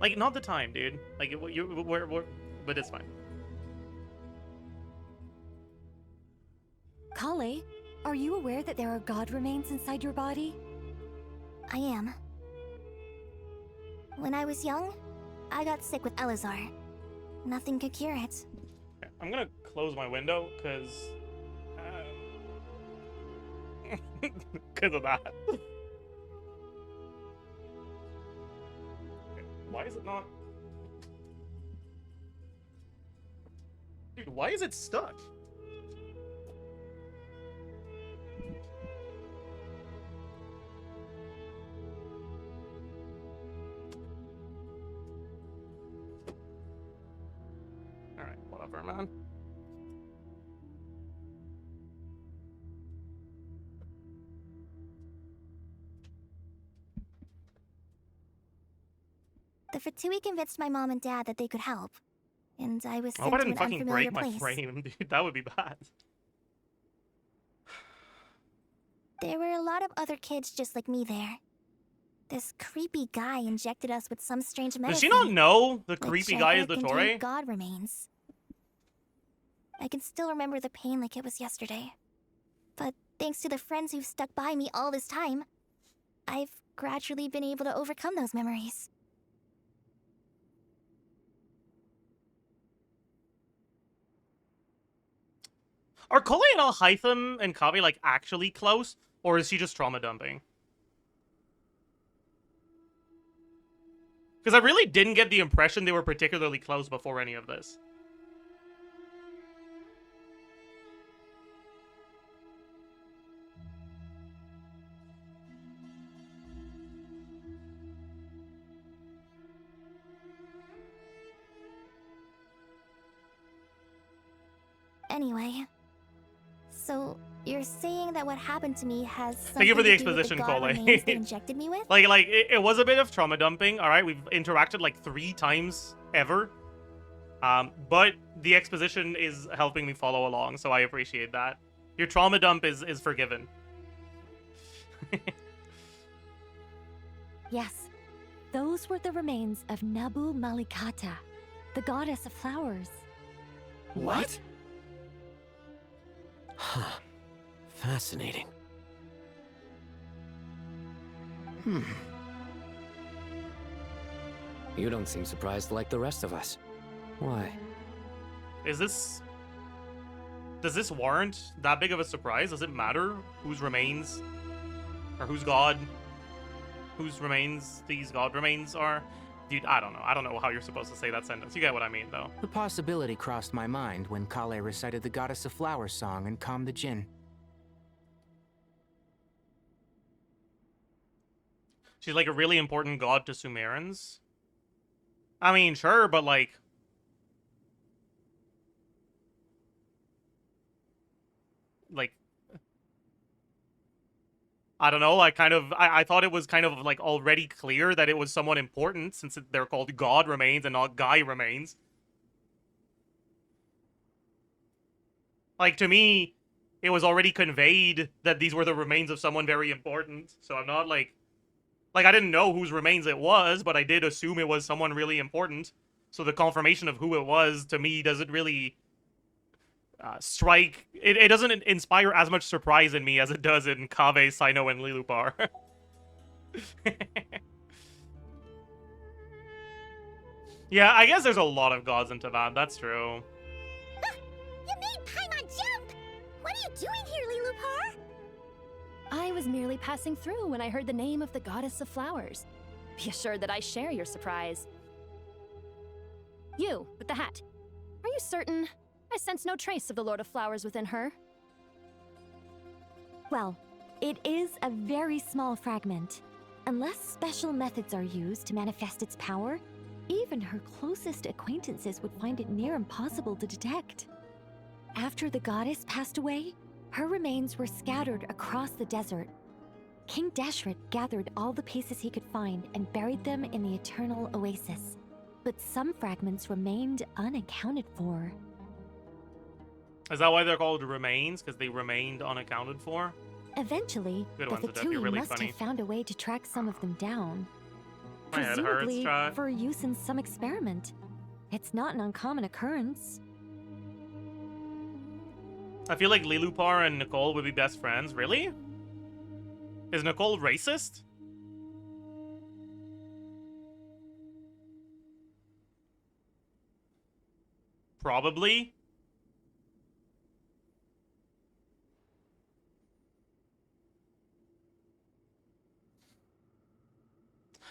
Like, not the time, dude. Like, but it's fine. Collei, are you aware that there are god remains inside your body? I am. When I was young, I got sick with Elazar. Nothing could cure it. Okay, I'm gonna close my window, because... because of that. Okay, why is it not... Dude, why is it stuck? Alright, whatever, man. The Fatui convinced my mom and dad that they could help, and I was I sent hope I to didn't an fucking unfamiliar break my place. frame, dude. That would be bad. There were a lot of other kids just like me there. This creepy guy injected us with some strange medicine. Does she not know the which creepy I guy is heard the contained Dottore? God remains. I can still remember the pain like it was yesterday. But thanks to the friends who've stuck by me all this time, I've gradually been able to overcome those memories. Are Collei and Alhaitham and Kaveh like actually close, or is she just trauma dumping? Because I really didn't get the impression they were particularly close before any of this. Anyway, so you're saying that what happened to me has something Thank you for the to do with exposition, God Collei. remains they injected me with? Like it was a bit of trauma dumping. All right, we've interacted like 3 times ever, but the exposition is helping me follow along, so I appreciate that. Your trauma dump is forgiven. Yes. Those were the remains of Nabu Malikata, the goddess of flowers. What? Huh. Fascinating. You don't seem surprised like the rest of us. Why? Does this warrant that big of a surprise? Does it matter whose remains, or whose remains these god remains are? Dude, I don't know. I don't know how you're supposed to say that sentence. You get what I mean, though. The possibility crossed my mind when Krai recited the Goddess of Flowers song and calmed the djinn. She's like a really important god to Sumerans. I mean, sure, but like... I don't know, I thought it was kind of like already clear that it was someone important since they're called god remains and not guy remains. Like, to me, it was already conveyed that these were the remains of someone very important, so I'm not like, I didn't know whose remains it was, but I did assume it was someone really important. So the confirmation of who it was, to me, doesn't really strike... It doesn't inspire as much surprise in me as it does in Kaveh, Sino, and Liloupar. Yeah, I guess there's a lot of gods in Teyvat, that's true. You made Paimon jump! What are you doing here, Liloupar? I was merely passing through when I heard the name of the goddess of flowers. Be assured that I share your surprise. You, with the hat. Are you certain? I sense no trace of the Lord of Flowers within her. Well, it is a very small fragment. Unless special methods are used to manifest its power, even her closest acquaintances would find it near impossible to detect. After the goddess passed away, her remains were scattered across the desert. King Deshret gathered all the pieces he could find and buried them in the Eternal Oasis. But some fragments remained unaccounted for. Is that why they're called remains? Because they remained unaccounted for? Eventually, the Fatui really must funny. have found a way to track some of them down. My head hurts, Presumably Trot. for use in some experiment. It's not an uncommon occurrence. I feel like Liloupar and Nicole would be best friends. Really? Is Nicole racist? Probably.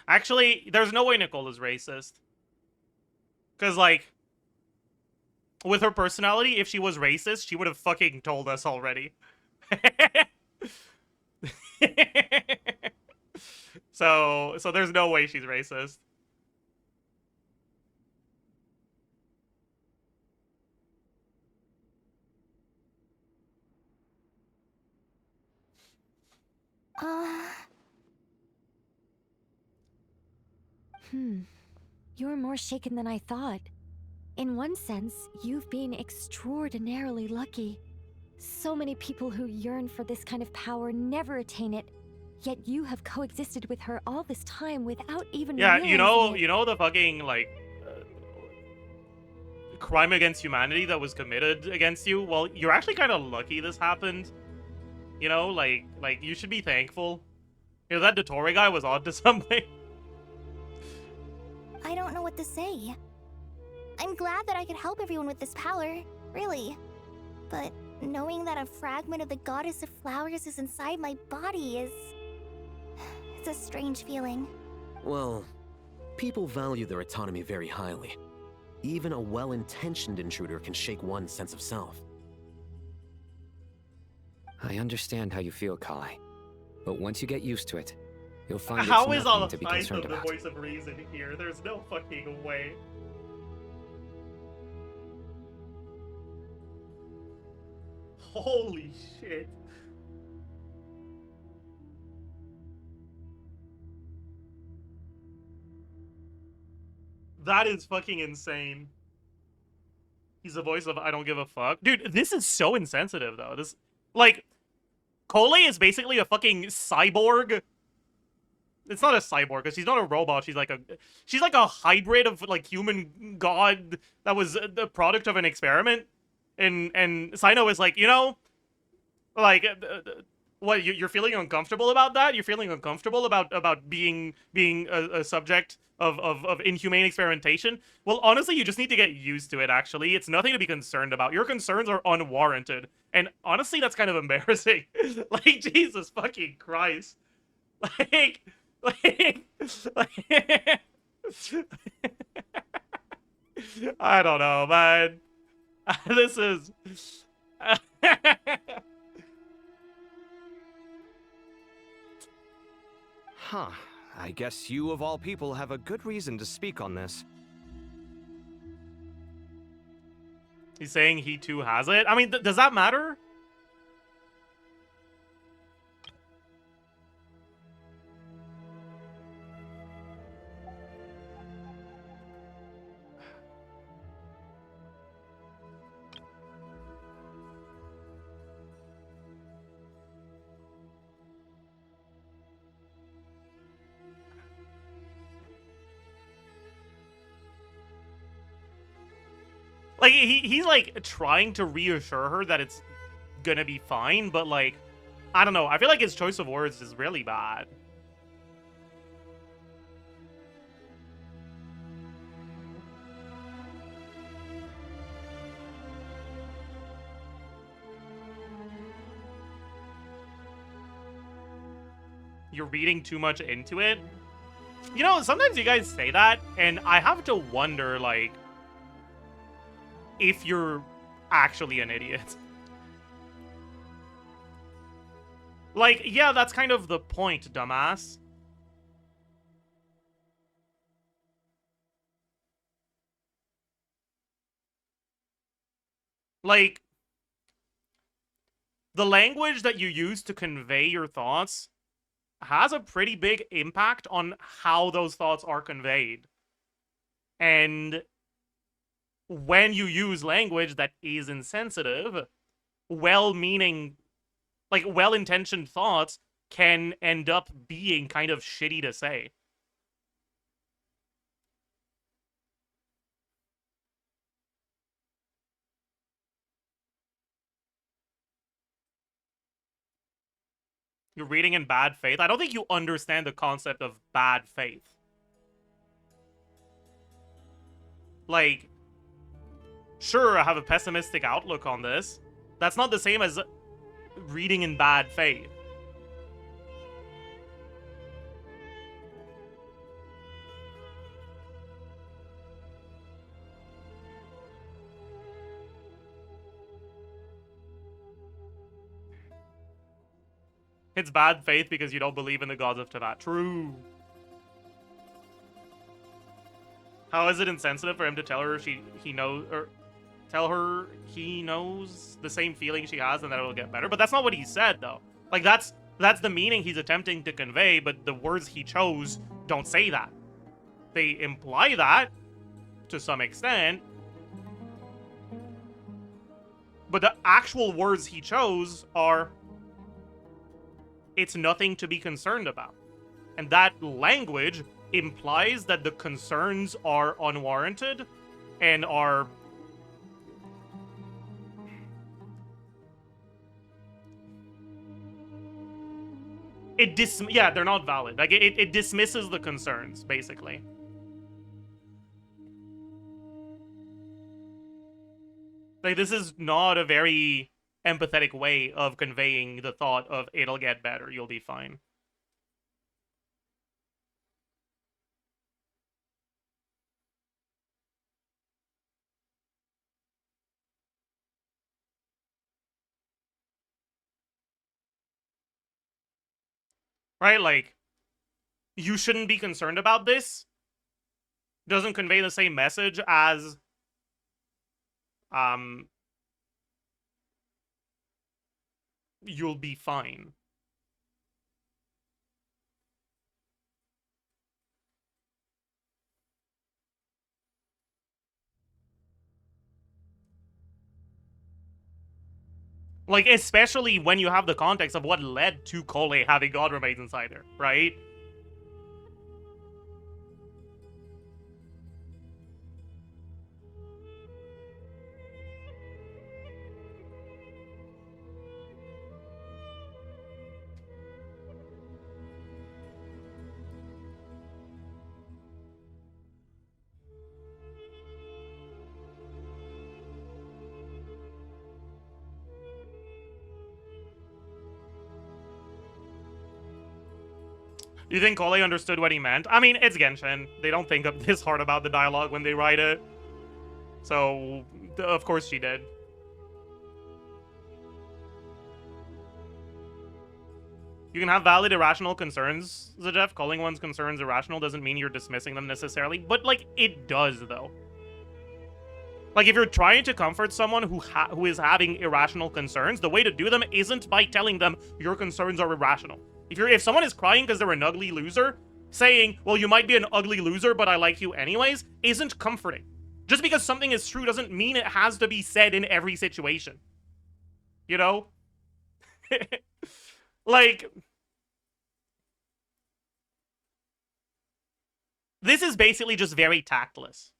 Actually, there's no way Nicole is racist. Because, like, with her personality, if she was racist, she would have fucking told us already. So there's no way she's racist. You're more shaken than I thought. In one sense, you've been extraordinarily lucky. So many people who yearn for this kind of power never attain it, yet you have coexisted with her all this time without even realizing it. you know the fucking, like, crime against humanity that was committed against you? Well, you're actually kind of lucky this happened. You know, like, you should be thankful. You know, that dottore guy was onto something. I don't know what to say. I'm glad that I could help everyone with this power, really. But knowing that a fragment of the Goddess of Flowers is inside my body is... it's a strange feeling. Well, people value their autonomy very highly. Even a well-intentioned intruder can shake one's sense of self. I understand how you feel, Krai. But once you get used to it, you'll find it's How is nothing to be alhaitham concerned the about. voice of reason here? There's no fucking way. Holy shit. That is fucking insane. He's the voice of I don't give a fuck. Dude, this is so insensitive, though. This, like, collei is basically a fucking cyborg it's not a cyborg, because she's not a robot. She's like a hybrid of like human god that was the product of an experiment. And Sino is like, you know, like, what, you're feeling uncomfortable about that? You're feeling uncomfortable about being a subject of inhumane experimentation? Well, honestly, you just need to get used to it, actually. It's nothing to be concerned about. Your concerns are unwarranted. And honestly, that's kind of embarrassing. Like, Jesus fucking Christ. Like... I don't know, man. This is... Huh. I guess you, of all people, have a good reason to speak on this. He's saying he too has it? I mean, does that matter? Like, he's, like, trying to reassure her that it's gonna be fine, but, like, I don't know. I feel like his choice of words is really bad. You're reading too much into it? You know, sometimes you guys say that, and I have to wonder, like, if you're actually an idiot. Like, yeah, that's kind of the point, dumbass. Like, the language that you use to convey your thoughts has a pretty big impact on how those thoughts are conveyed. And when you use language that is insensitive, well-meaning, like, well-intentioned thoughts can end up being kind of shitty to say. You're reading in bad faith? I don't think you understand the concept of bad faith. Like, sure, I have a pessimistic outlook on this. That's not the same as reading in bad faith. It's bad faith because you don't believe in the gods of Teyvat. True. How is it insensitive for him to tell her he knows, or tell her he knows the same feeling she has and that it'll get better? But that's not what he said, though. Like, that's the meaning he's attempting to convey, but the words he chose don't say that. They imply that, to some extent, but the actual words he chose are, it's nothing to be concerned about. And that language implies that the concerns are unwarranted and are... yeah, they're not valid. Like, it dismisses the concerns, basically. Like, this is not a very empathetic way of conveying the thought of, it'll get better, you'll be fine. Right? Like, you shouldn't be concerned about this doesn't convey the same message as, you'll be fine. Like, especially when you have the context of what led to Collei having God remains inside her, right? You think Collei understood what he meant? I mean, it's Genshin. They don't think of this hard about the dialogue when they write it. So, of course she did. You can have valid irrational concerns, Zajef. Calling one's concerns irrational doesn't mean you're dismissing them necessarily. But, like, it does, though. Like, if you're trying to comfort someone who is having irrational concerns, the way to do them isn't by telling them your concerns are irrational. If someone is crying because they're an ugly loser, saying, well, you might be an ugly loser, but I like you anyways, isn't comforting. Just because something is true doesn't mean it has to be said in every situation. You know? Like, this is basically just very tactless.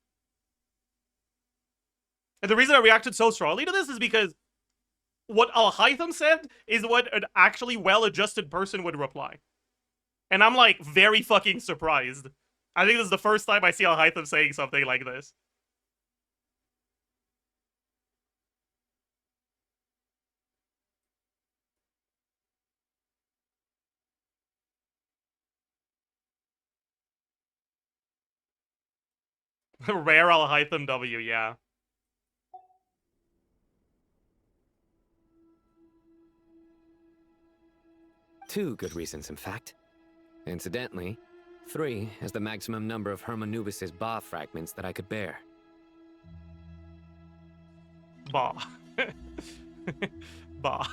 And the reason I reacted so strongly to this is because what Alhaitham said is what an actually well-adjusted person would reply. And I'm, like, very fucking surprised. I think this is the first time I see Alhaitham saying something like this. Rare Alhaitham W, yeah. Two good reasons, in fact. Incidentally, 3 is the maximum number of Hermanubis' Ba fragments that I could bear. Ba. Ba.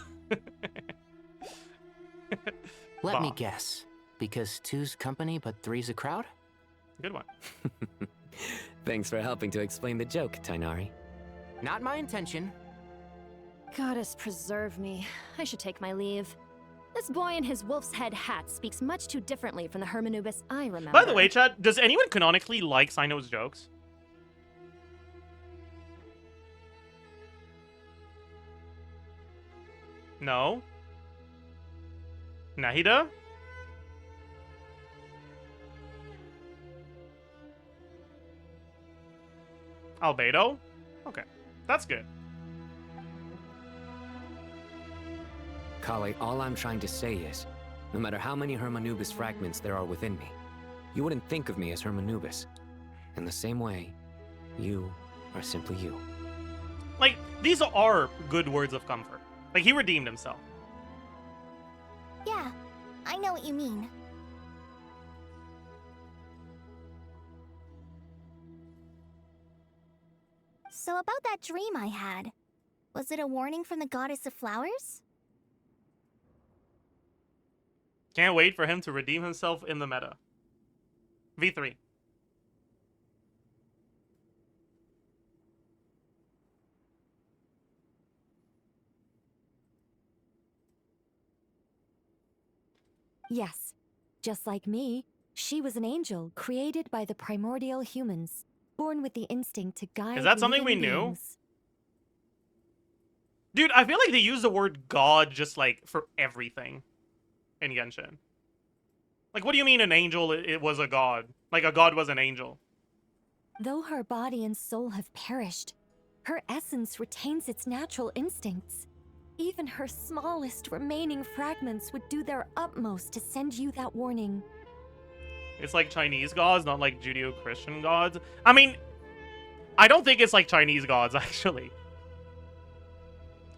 Let me guess. Because 2's company, but 3's a crowd? Good one. Thanks for helping to explain the joke, Tainari. Not my intention. Goddess preserve me. I should take my leave. This boy in his wolf's head hat speaks much too differently from the Hermanubis I remember. By the way, chat, does anyone canonically like Sino's jokes? No? Nahida? Albedo? Okay, that's good. Collei, all I'm trying to say is, no matter how many Hermanubis fragments there are within me, you wouldn't think of me as Hermanubis. In the same way, you are simply you. Like, these are good words of comfort. Like, he redeemed himself. Yeah, I know what you mean. So about that dream I had, was it a warning from the goddess of flowers? Can't wait for him to redeem himself in the meta. V3. Yes, just like me, she was an angel created by the primordial humans, born with the instinct to guide. Is that something we knew? Dude, I feel like they use the word God just, like, for everything in Genshin. Like, what do you mean an angel it was a god? Like, a god was an angel. Though her body and soul have perished, her essence retains its natural instincts. Even her smallest remaining fragments would do their utmost to send you that warning. It's like Chinese gods, not like Judeo-Christian gods. I mean, I don't think it's like Chinese gods, actually.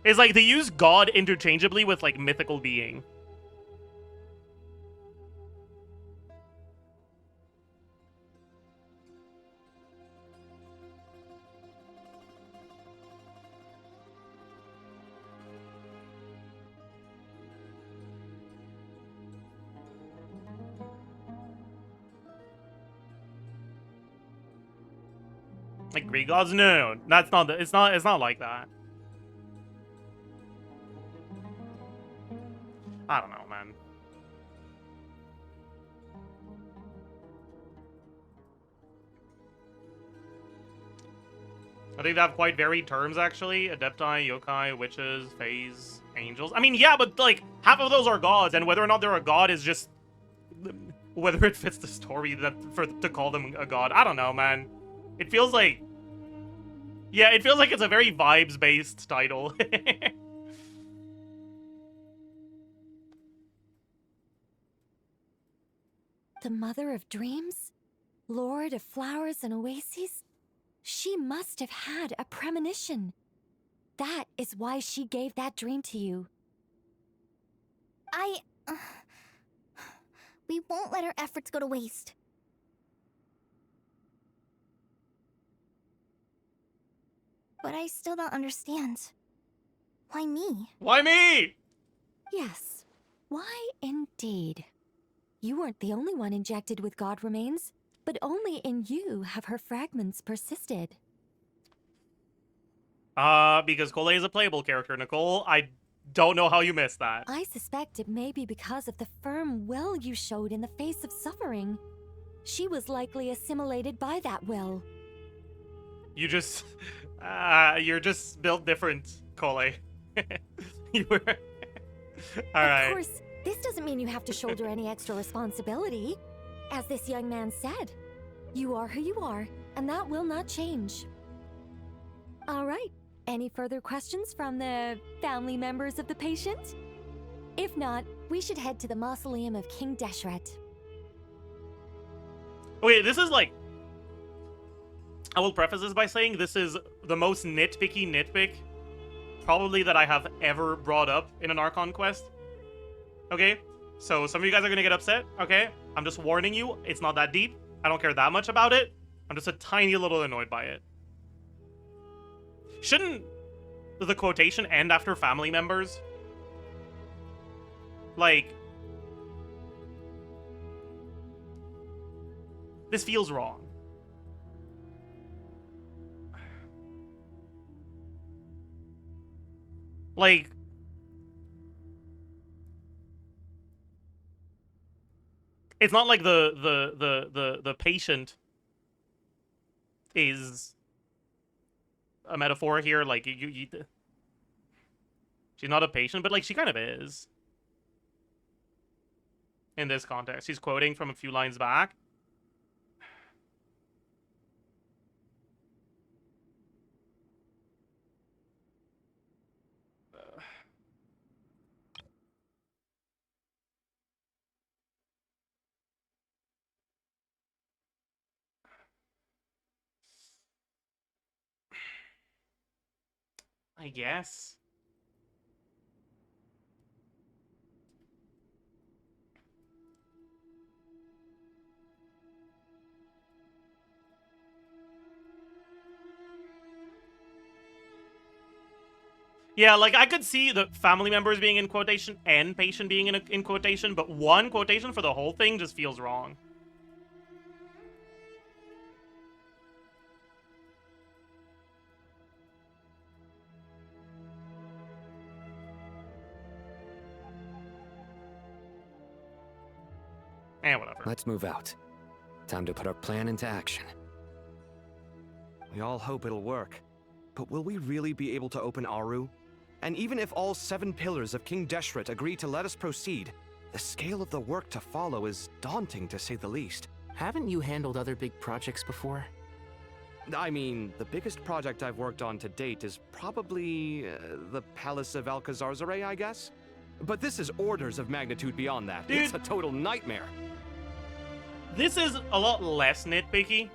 It's like they use god interchangeably with, like, mythical being. Like Greek gods? No, that's not. It's not like that. I don't know, man. I think they have quite varied terms, actually. Adepti, yokai, witches, fays, angels. I mean, yeah, but, like, half of those are gods, and whether or not they're a god is just whether it fits the story to call them a god. I don't know, man. It feels like... Yeah, it feels like it's a very vibes-based title. The mother of dreams? Lord of flowers and oases? She must have had a premonition. That is why she gave that dream to you. We won't let our efforts go to waste. But I still don't understand. Why me? Why me? Yes. Why indeed? You weren't the only one injected with god remains, but only in you have her fragments persisted. Because Collei is a playable character, Nicole. I don't know how you missed that. I suspect it may be because of the firm will you showed in the face of suffering. She was likely assimilated by that will. You just... you're just built different, Collei. You were... Alright. Of course, this doesn't mean you have to shoulder any extra responsibility. As this young man said, you are who you are, and that will not change. All right. Any further questions from the family members of the patient? If not, we should head to the mausoleum of King Deshret. Okay, this is like... I will preface this by saying this is the most nitpicky nitpick probably that I have ever brought up in an Archon quest. Okay? So some of you guys are gonna get upset, okay? I'm just warning you, it's not that deep. I don't care that much about it. I'm just a tiny little annoyed by it. Shouldn't the quotation end after family members? Like... This feels wrong. Like... It's not like the patient is a metaphor here, like you she's not a patient, but like she kind of is in this context. She's quoting from a few lines back. I guess. Yeah, like, I could see the family members being in quotation and patient being in quotation, but one quotation for the whole thing just feels wrong. Whatever. Let's move out. Time to put our plan into action. We all hope it'll work. But will we really be able to open Aru? And even if all 7 pillars of King Deshret agree to let us proceed, the scale of the work to follow is daunting, to say the least. Haven't you handled other big projects before? I mean, the biggest project I've worked on to date is probably the Palace of Alcazarzaray, I guess? But this is orders of magnitude beyond that. Dude. It's a total nightmare. This is a lot less nitpicky.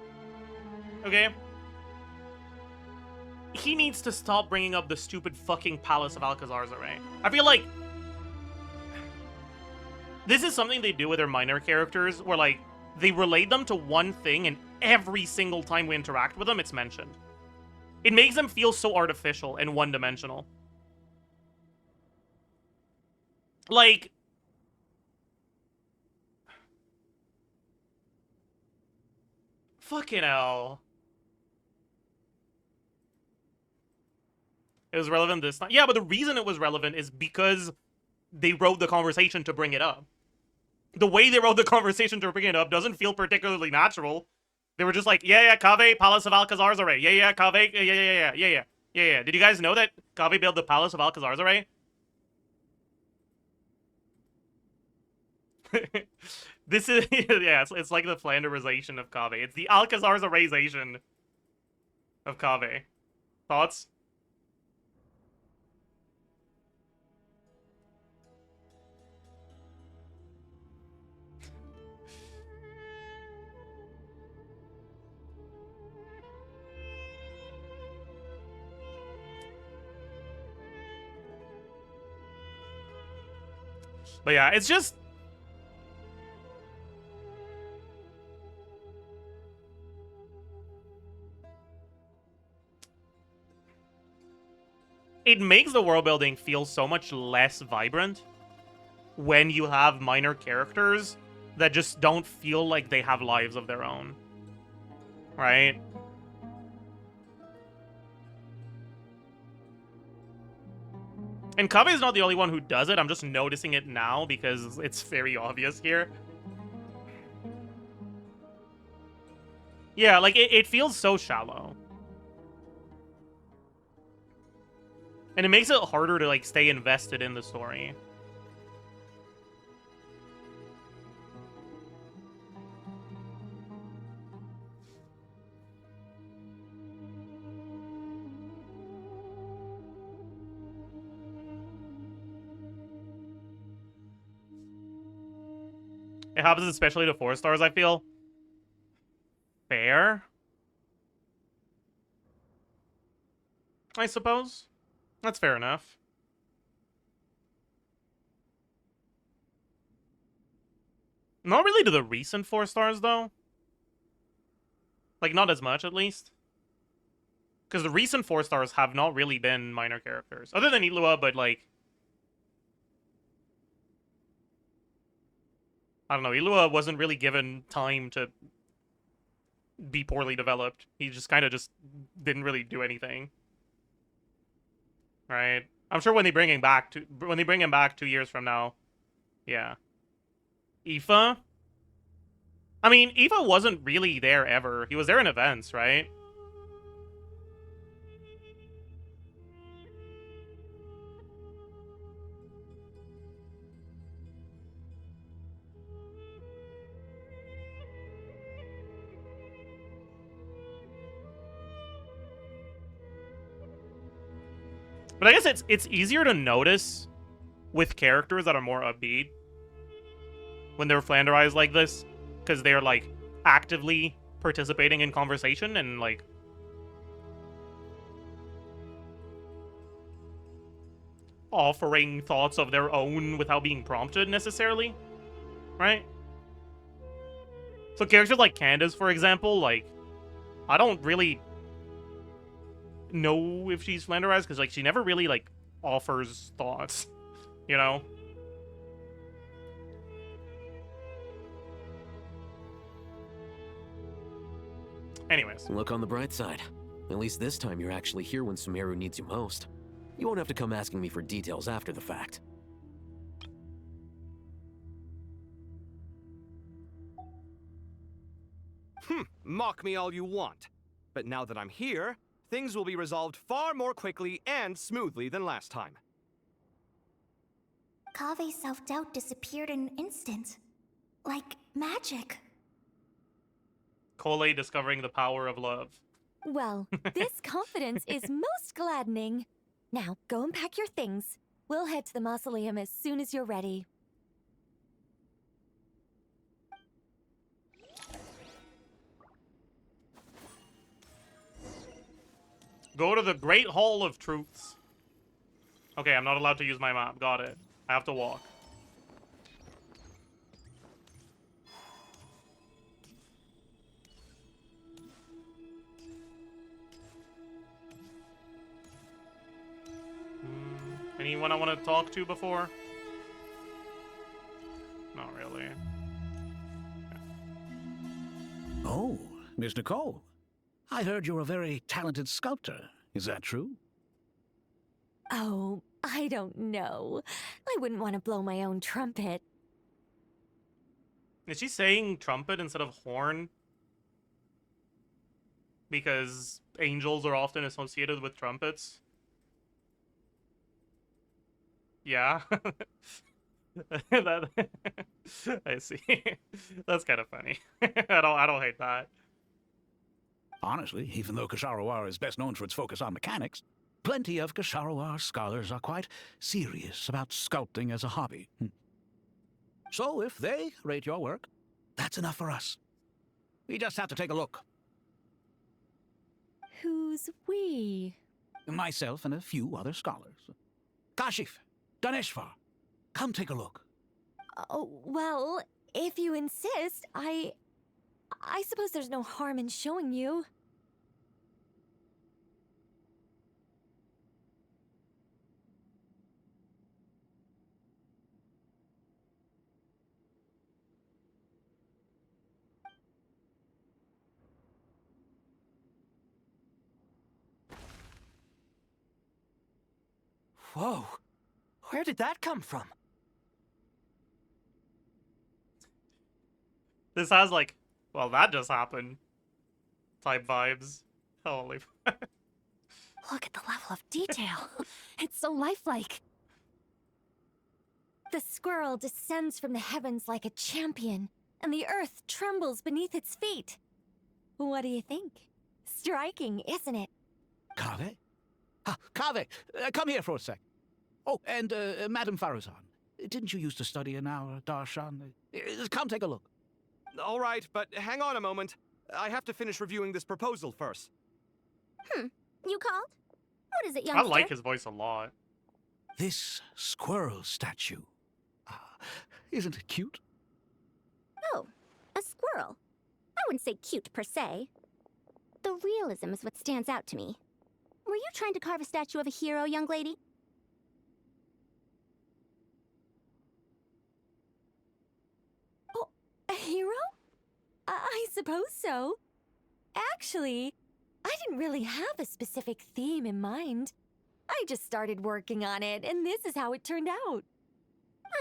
Okay? He needs to stop bringing up the stupid fucking Palace of Alcazarzaray. I feel like this is something they do with their minor characters, where, like, they relate them to one thing, and every single time we interact with them, it's mentioned. It makes them feel so artificial and one-dimensional. Like... Fucking hell. It was relevant this time. Yeah, but the reason it was relevant is because they wrote the conversation to bring it up. The way they wrote the conversation to bring it up doesn't feel particularly natural. They were just like, yeah, Kaveh, Palace of Alcazarzaray. Yeah, Kaveh, yeah. Did you guys know that Kaveh built the Palace of Alcazarzaray? This is, yeah, it's like the Flanderization of Kaveh. It's the Alcazarzarization of Kaveh. Thoughts? But yeah, it's just... It makes the world building feel so much less vibrant when you have minor characters that just don't feel like they have lives of their own. Right? And Kaveh is not the only one who does it. I'm just noticing it now because it's very obvious here. Yeah, like, it feels so shallow. And it makes it harder to, like, stay invested in the story. It happens especially to 4 stars, I feel. Fair? I suppose. That's fair enough. Not really to the recent 4 stars, though. Like, not as much, at least. Because the recent 4 stars have not really been minor characters. Other than Ilua, but, like... I don't know, Ilua wasn't really given time to be poorly developed. He just kind of just didn't really do anything. Right? I'm sure when they bring him back 2 years from now. Yeah. Aoife? I mean, Aoife wasn't really there ever. He was there in events, right? But I guess it's easier to notice with characters that are more upbeat when they're flanderized like this, because they're, like, actively participating in conversation and, like, offering thoughts of their own without being prompted necessarily, right? So characters like Candace, for example, like, I don't really know if she's flanderized, because, like, she never really, like, offers thoughts, you know? Anyways. Look on the bright side. At least this time you're actually here when Sumeru needs you most. You won't have to come asking me for details after the fact. Mock me all you want. But now that I'm here, things will be resolved far more quickly and smoothly than last time. Kaveh's self-doubt disappeared in an instant. Like magic. Collei discovering the power of love. Well, this confidence is most gladdening. Now, go and pack your things. We'll head to the mausoleum as soon as you're ready. Go to the Great Hall of Truths. Okay, I'm not allowed to use my map. Got it. I have to walk. Anyone I want to talk to before? Not really. Oh, Miss Nicole. I heard you're a very talented sculptor. Is that true? Oh, I don't know. I wouldn't want to blow my own trumpet. Is she saying trumpet instead of horn? Because angels are often associated with trumpets? Yeah. I see. That's kind of funny. I don't hate that. Honestly, even though Ksharoar is best known for its focus on mechanics, plenty of Ksharoar scholars are quite serious about sculpting as a hobby. So if they rate your work, that's enough for us. We just have to take a look. Who's we? Myself and a few other scholars. Kashif, Ganeshvar, come take a look. Oh, well, if you insist, I suppose there's no harm in showing you. Whoa. Where did that come from? This has like, well, that just happened type vibes. Holy. Look at the level of detail. It's so lifelike. The squirrel descends from the heavens like a champion, and the earth trembles beneath its feet. What do you think? Striking, isn't it? Kaveh? Kaveh, come here for a sec. Oh, and Madame Farazan, didn't you used to study in our darshan? Come take a look. All right, but hang on a moment. I have to finish reviewing this proposal first. You called? What is it, I youngster? like his voice a lot. This squirrel statue. Isn't it cute? Oh, a squirrel. I wouldn't say cute per se. The realism is what stands out to me. Were you trying to carve a statue of a hero, young lady? Oh, a hero? I suppose so. Actually, I didn't really have a specific theme in mind. I just started working on it, and this is how it turned out.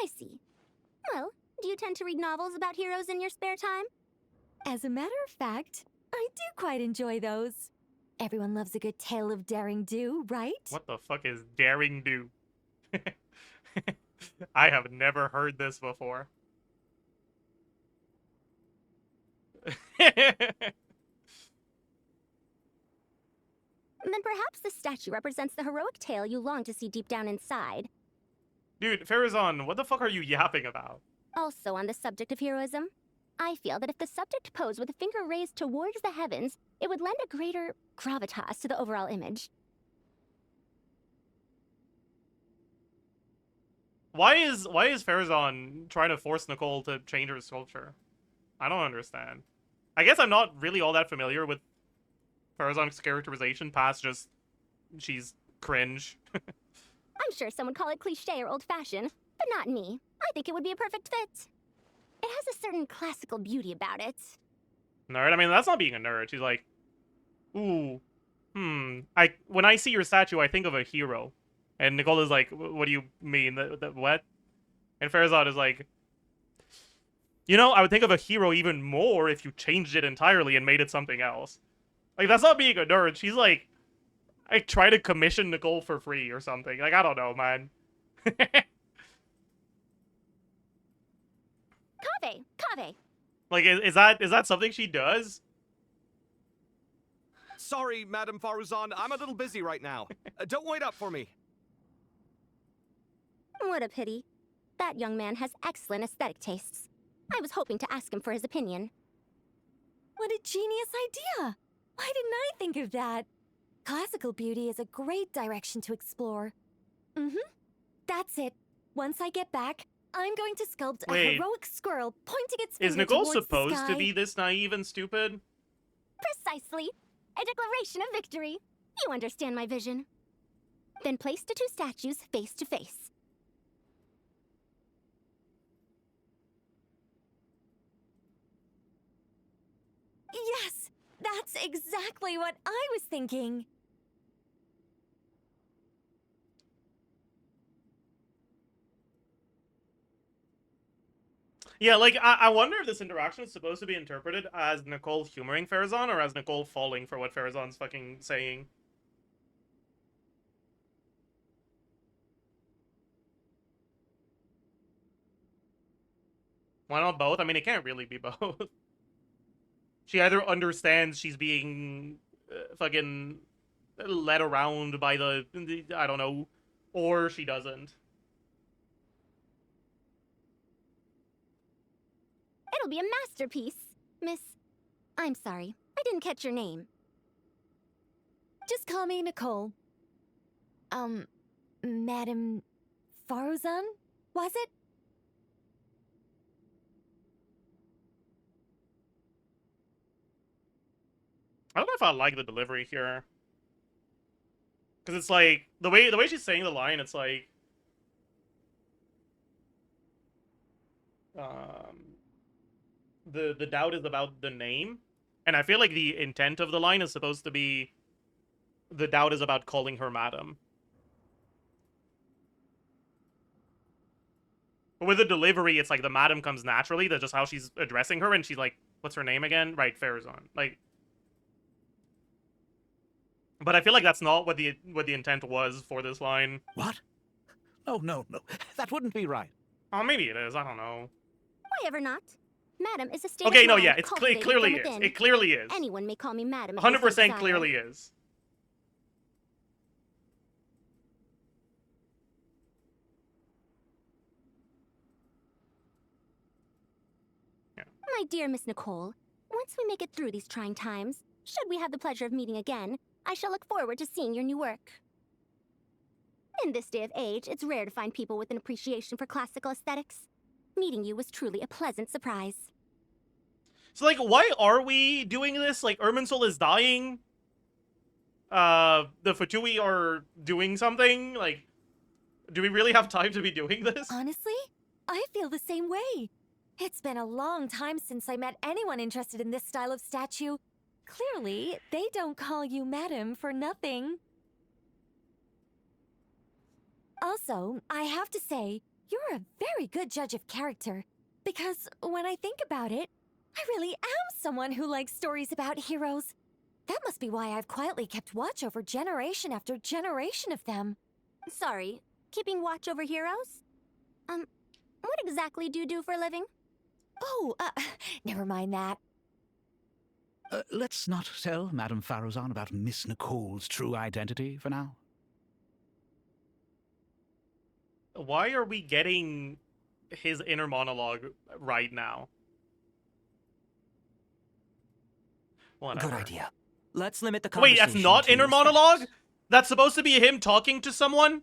I see. Well, do you tend to read novels about heroes in your spare time? As a matter of fact, I do quite enjoy those. Everyone loves a good tale of daring do, right? What the fuck is daring do? I have never heard this before. Then perhaps the statue represents the heroic tale you long to see deep down inside. Dude, Farazan, what the fuck are you yapping about? Also on the subject of heroism, I feel that if the subject posed with a finger raised towards the heavens, it would lend a greater gravitas to the overall image. Why is Farazan trying to force Nicole to change her sculpture? I don't understand. I guess I'm not really all that familiar with Farazan's characterization past just she's cringe. I'm sure some would call it cliché or old-fashioned, but not me. I think it would be a perfect fit. It has a certain classical beauty about it. Nerd? I mean, that's not being a nerd. She's like, ooh, when I see your statue, I think of a hero. And Nicole is like, what do you mean? The what? And Farazan is like, you know, I would think of a hero even more if you changed it entirely and made it something else. Like, that's not being a nerd. She's like, I try to commission Nicole for free or something. Like, I don't know, man. Kaveh. Like, is that something she does? Sorry, Madame Faruzan, I'm a little busy right now. Don't wait up for me. What a pity. That young man has excellent aesthetic tastes. I was hoping to ask him for his opinion. What a genius idea! Why didn't I think of that? Classical beauty is a great direction to explore. That's it. Once I get back, I'm going to sculpt a heroic squirrel pointing its finger Is Nicole towards the supposed sky. to be this naive and stupid? Precisely. A declaration of victory. You understand my vision. Then place the two statues face to face. Yes! That's exactly what I was thinking. Yeah, like, I wonder if this interaction is supposed to be interpreted as Nicole humoring Farazan or as Nicole falling for what Farazan's fucking saying. Why not both? I mean, it can't really be both. She either understands she's being fucking led around by the I don't know, or she doesn't. It'll be a masterpiece, Miss... I'm sorry, I didn't catch your name. Just call me Nicole. Madame Faruzan, was it? I don't know if I like the delivery here. Because it's like, the way she's saying the line, it's like... The doubt is about the name. And I feel like the intent of the line is supposed to be... The doubt is about calling her madam. But with the delivery, it's like the madam comes naturally. That's just how she's addressing her. And she's like, what's her name again? Right, Farazan. Like... But I feel like that's not what the intent was for this line. What? Oh, no. That wouldn't be right. Oh, maybe it is. I don't know. Why ever not? Madam is a state Okay, of no, mind yeah, it cultivated clearly from is. within. It clearly is. Anyone may call me madam. 100% clearly is. My dear Miss Nicole, once we make it through these trying times, should we have the pleasure of meeting again, I shall look forward to seeing your new work. In this day of age, it's rare to find people with an appreciation for classical aesthetics. Meeting you was truly a pleasant surprise. So, like, why are we doing this? Like, Irminsul is dying. The Fatui are doing something. Like, do we really have time to be doing this? Honestly, I feel the same way. It's been a long time since I met anyone interested in this style of statue. Clearly, they don't call you madam for nothing. Also, I have to say, you're a very good judge of character. Because when I think about it, I really am someone who likes stories about heroes. That must be why I've quietly kept watch over generation after generation of them. Sorry, keeping watch over heroes? What exactly do you do for a living? Oh, never mind that. Let's not tell Madame Farazan about Miss Nicole's true identity for now. Why are we getting his inner monologue right now? Whatever. Good idea. Let's limit the Wait, conversation. that's not to inner monologue? That's supposed to be him talking to someone?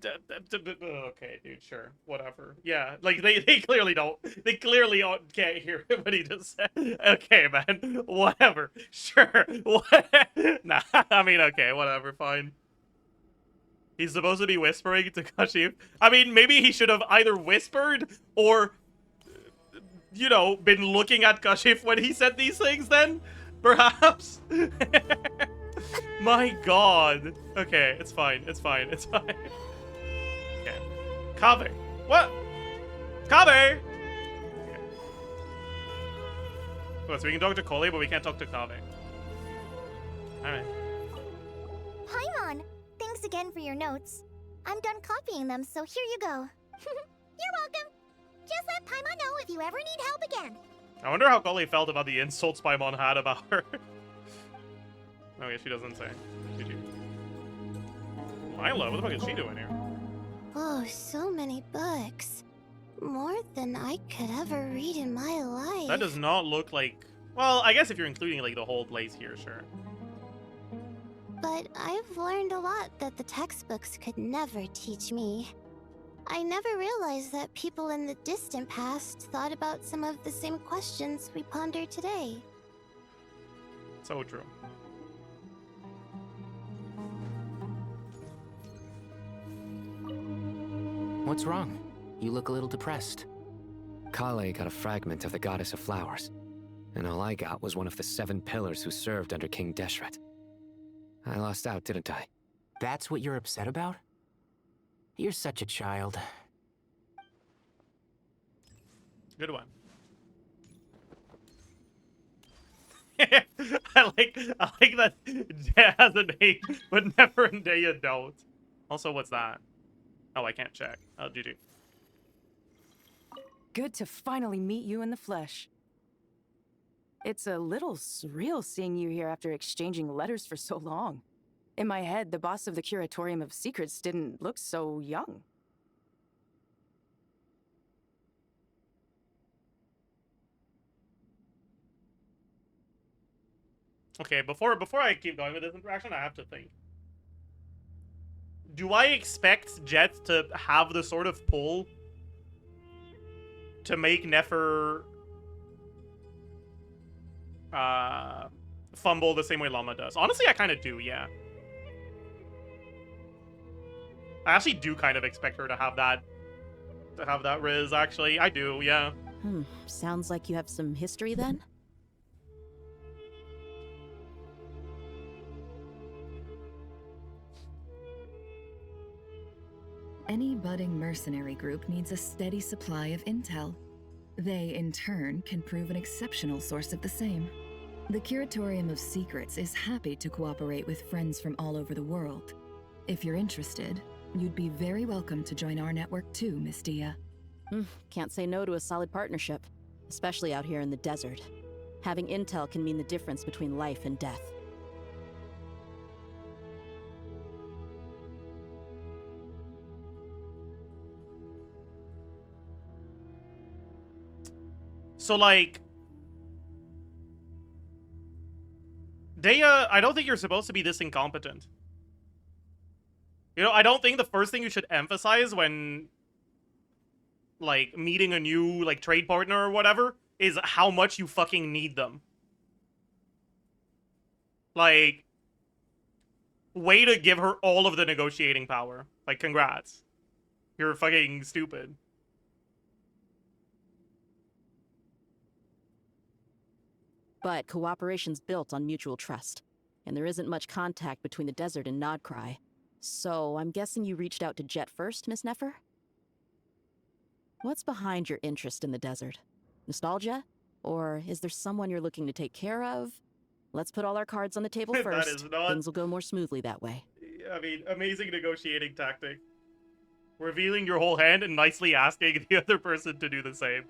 Okay, dude, sure. Whatever. Yeah, like, they clearly don't. They clearly can't hear what he just said. Okay, man. Whatever. Sure. Nah, I mean, okay, whatever, fine. He's supposed to be whispering to Kashif. I mean, maybe he should have either whispered or, you know, been looking at Kashif when he said these things then? Perhaps? My god. Okay, it's fine. It's fine. It's fine. Okay. Kaveh. What? Kaveh! Okay. Well, so we can talk to Collei, but we can't talk to Kaveh. Alright. Paimon, thanks again for your notes. I'm done copying them, so here you go. You're welcome. Just let Paimon know if you ever need help again. I wonder how Collei felt about the insults Paimon had about her. Okay, she doesn't say. GG. Milo, what the fuck is she doing here? Oh, so many books. More than I could ever read in my life. That does not look like... Well, I guess if you're including, like, the whole place here, sure. But I've learned a lot that the textbooks could never teach me. I never realized that people in the distant past thought about some of the same questions we ponder today. So true. What's wrong? You look a little depressed. Collei got a fragment of the goddess of flowers, and all I got was one of the 7 pillars who served under King Deshret. I lost out, didn't I? That's what you're upset about? You're such a child. Good one. I like that Jeht has a name, but never and day you don't. Also, what's that? Oh, I can't check. Oh, GG. Good to finally meet you in the flesh. It's a little surreal seeing you here after exchanging letters for so long. In my head, the boss of the Curatorium of Secrets didn't look so young. Okay, before I keep going with this interaction, I have to think. Do I expect Jeht to have the sort of pull to make Nefer fumble the same way Llama does. Honestly, I kind of do, yeah. I actually do kind of expect her to have that riz, actually. I do, yeah. Sounds like you have some history then? Any budding mercenary group needs a steady supply of intel. They, in turn, can prove an exceptional source of the same. The Curatorium of Secrets is happy to cooperate with friends from all over the world. If you're interested, you'd be very welcome to join our network too, Miss Dia. Can't say no to a solid partnership, especially out here in the desert. Having intel can mean the difference between life and death. So, like, Daya, I don't think you're supposed to be this incompetent. You know, I don't think the first thing you should emphasize when, like, meeting a new, like, trade partner or whatever is how much you fucking need them. Like, way to give her all of the negotiating power. Like, congrats. You're fucking stupid. But cooperation's built on mutual trust, and there isn't much contact between the desert and Krai. So I'm guessing you reached out to Jeht first, Miss Nefer? What's behind your interest in the desert? Nostalgia? Or is there someone you're looking to take care of? Let's put all our cards on the table first. That is not... Things will go more smoothly that way. I mean, amazing negotiating tactic. Revealing your whole hand and nicely asking the other person to do the same.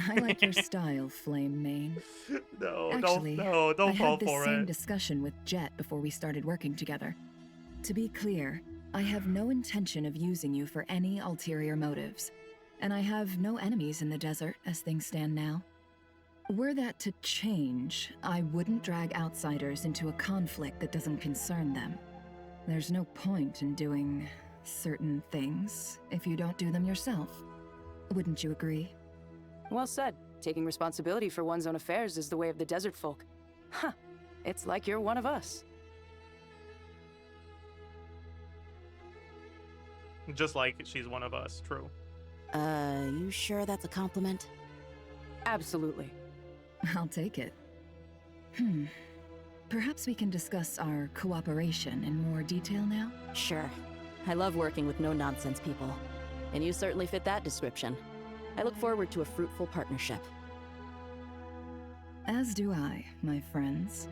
I like your style, Flame Mane. No, Actually, don't fall for it. I had this same discussion with Jeht before we started working together. To be clear, I have no intention of using you for any ulterior motives, and I have no enemies in the desert as things stand now. Were that to change, I wouldn't drag outsiders into a conflict that doesn't concern them. There's no point in doing certain things if you don't do them yourself. Wouldn't you agree? Well said. Taking responsibility for one's own affairs is the way of the desert folk. Huh. It's like you're one of us. Just like she's one of us, true. You sure that's a compliment? Absolutely. I'll take it. Perhaps we can discuss our cooperation in more detail now? Sure. I love working with no-nonsense people. And you certainly fit that description. I look forward to a fruitful partnership. As do I, my friends.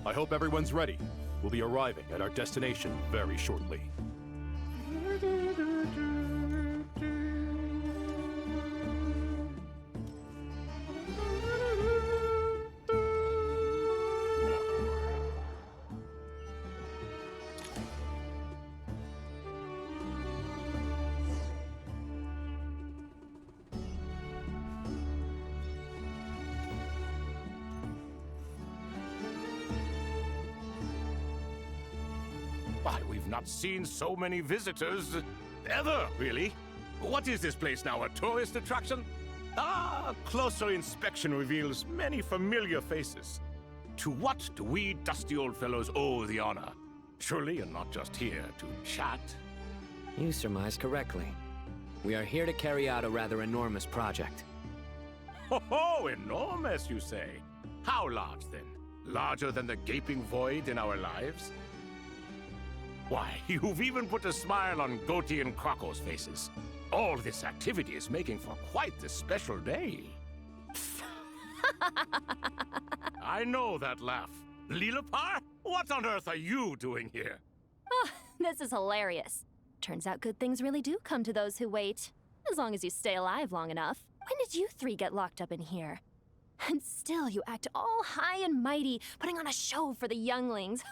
I hope everyone's ready. We'll be arriving at our destination very shortly. Why, we've not seen so many visitors ever, really. What is this place now, a tourist attraction? Ah, closer inspection reveals many familiar faces. To what do we dusty old fellows owe the honor? Surely you're not just here to chat. You surmise correctly. We are here to carry out a rather enormous project. Ho, enormous, you say? How large, then? Larger than the gaping void in our lives? Why, you've even put a smile on Goatee and Krako's faces. All this activity is making for quite the special day. I know that laugh. Liloupar? What on earth are you doing here? Oh, this is hilarious. Turns out good things really do come to those who wait. As long as you stay alive long enough. When did you three get locked up in here? And still you act all high and mighty, putting on a show for the younglings.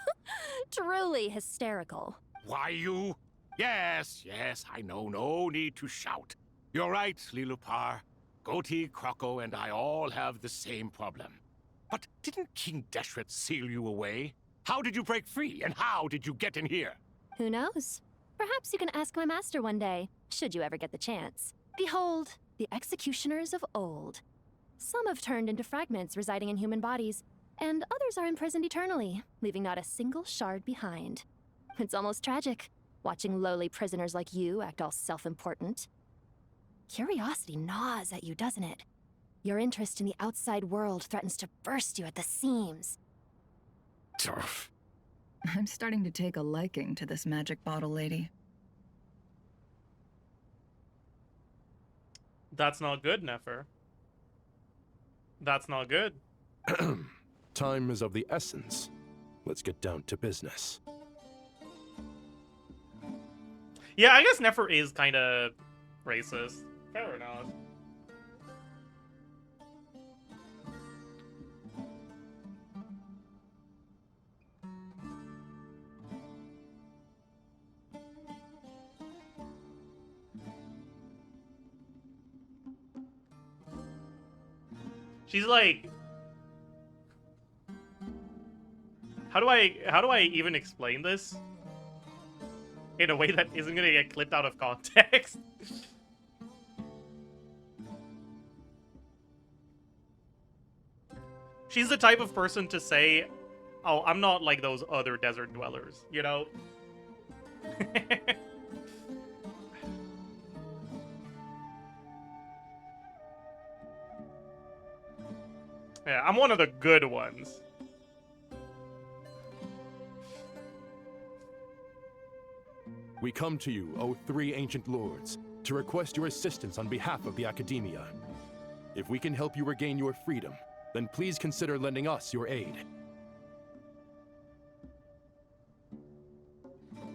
Truly hysterical. Why you? Yes, I know. No need to shout. You're right, liloupar. Goatee, Croco, and I all have the same problem. But didn't King Deshret seal you away? How did you break free, and how did you get in here? Who knows? Perhaps you can ask my master one day, should you ever get the chance. Behold, the executioners of old. Some have turned into fragments residing in human bodies, and others are imprisoned eternally, leaving not a single shard behind. It's almost tragic, watching lowly prisoners like you act all self-important. Curiosity gnaws at you, doesn't it? Your interest in the outside world threatens to burst you at the seams. Turf. I'm starting to take a liking to this magic bottle lady. That's not good, Nefer. That's not good. Time is of the essence. Let's get down to business. Yeah, I guess Nefer is kind of racist. Fair enough. She's like, how do I even explain this in a way that isn't gonna get clipped out of context? She's the type of person to say, oh, I'm not like those other desert dwellers, you know? Yeah, I'm one of the good ones. We come to you, O three ancient lords, to request your assistance on behalf of the Academia. If we can help you regain your freedom, then please consider lending us your aid.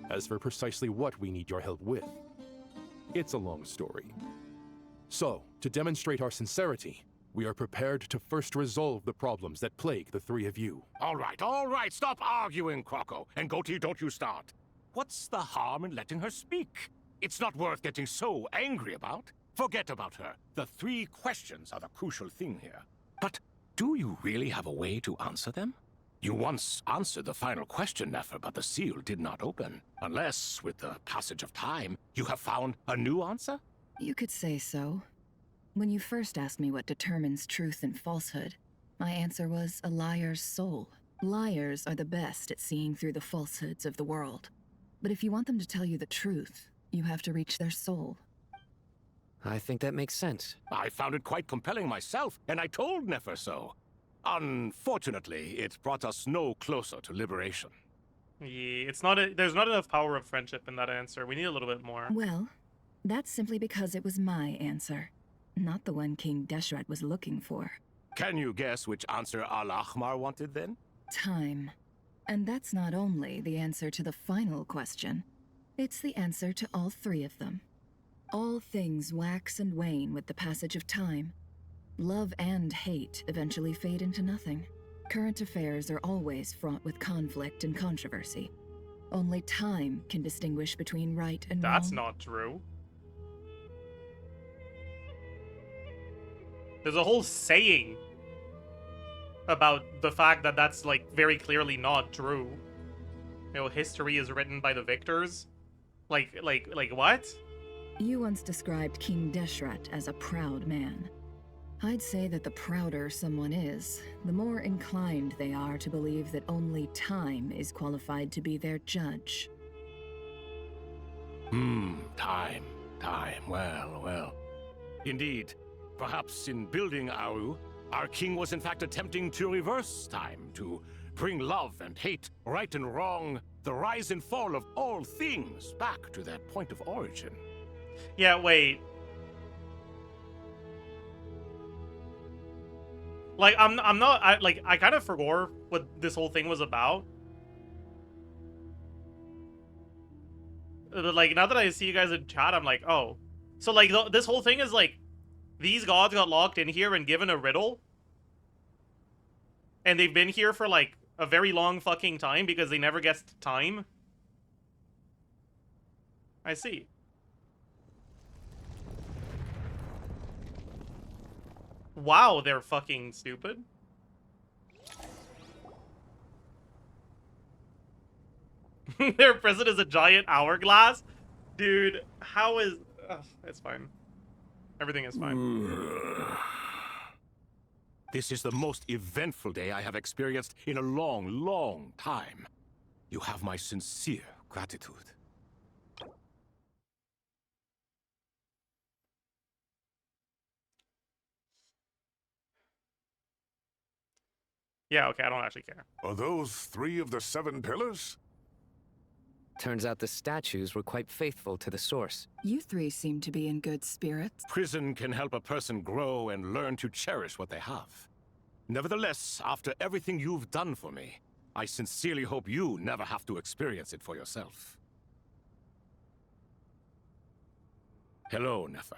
As for precisely what we need your help with, it's a long story. So, to demonstrate our sincerity, we are prepared to first resolve the problems that plague the three of you. All right, stop arguing, Croco. And Goatee, don't you start. What's the harm in letting her speak? It's not worth getting so angry about. Forget about her. The three questions are the crucial thing here. But do you really have a way to answer them? You once answered the final question, Nefer, but the seal did not open. Unless, with the passage of time, you have found a new answer? You could say so. When you first asked me what determines truth and falsehood, my answer was a liar's soul. Liars are the best at seeing through the falsehoods of the world. But if you want them to tell you the truth, you have to reach their soul. I think that makes sense. I found it quite compelling myself, and I told Nefer so. Unfortunately, it brought us no closer to liberation. Yeah, there's not enough power of friendship in that answer. We need a little bit more. Well, that's simply because it was my answer, not the one King Deshret was looking for. Can you guess which answer Al-Ahmar wanted then? Time. And that's not only the answer to the final question, it's the answer to all three of them. All things wax and wane with the passage of time. Love and hate eventually fade into nothing. Current affairs are always fraught with conflict and controversy. Only time can distinguish between right and wrong. That's not true. There's a whole saying about the fact that that's, like, very clearly not true. You know, history is written by the victors. Like what? You once described King Deshret as a proud man. I'd say that the prouder someone is, the more inclined they are to believe that only time is qualified to be their judge. Time. Well. Indeed, perhaps in building Aru, our king was in fact attempting to reverse time, to bring love and hate, right and wrong, the rise and fall of all things back to their point of origin. Yeah, wait. Like, I kind of forgot what this whole thing was about. But, like, now that I see you guys in chat, I'm like, oh. So, like, this whole thing is, like, these gods got locked in here and given a riddle? and they've been here for like a very long fucking time because they never guessed time. I see. Wow, they're fucking stupid. Their present is a giant hourglass? Dude, how is... Ugh, it's fine. Everything is fine. This is the most eventful day I have experienced in a long, long time. You have my sincere gratitude. Yeah, okay, I don't actually care. Are those 3 of the 7 pillars? Turns out the statues were quite faithful to the source. You 3 seem to be in good spirits. Prison can help a person grow and learn to cherish what they have. Nevertheless, after everything you've done for me, I sincerely hope you never have to experience it for yourself. Hello, Nefer.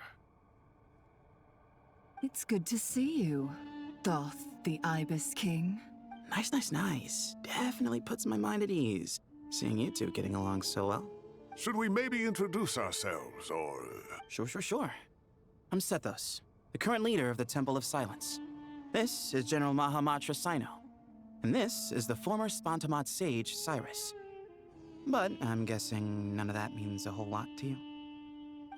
It's good to see you, Thoth, the Ibis King. Nice, nice, nice. Definitely puts my mind at ease, seeing you two getting along so well. Should we maybe introduce ourselves, or... Sure. I'm Sethos, the current leader of the Temple of Silence. This is General Mahamatra Sino, and this is the former Spantamat sage, Cyrus. But I'm guessing none of that means a whole lot to you.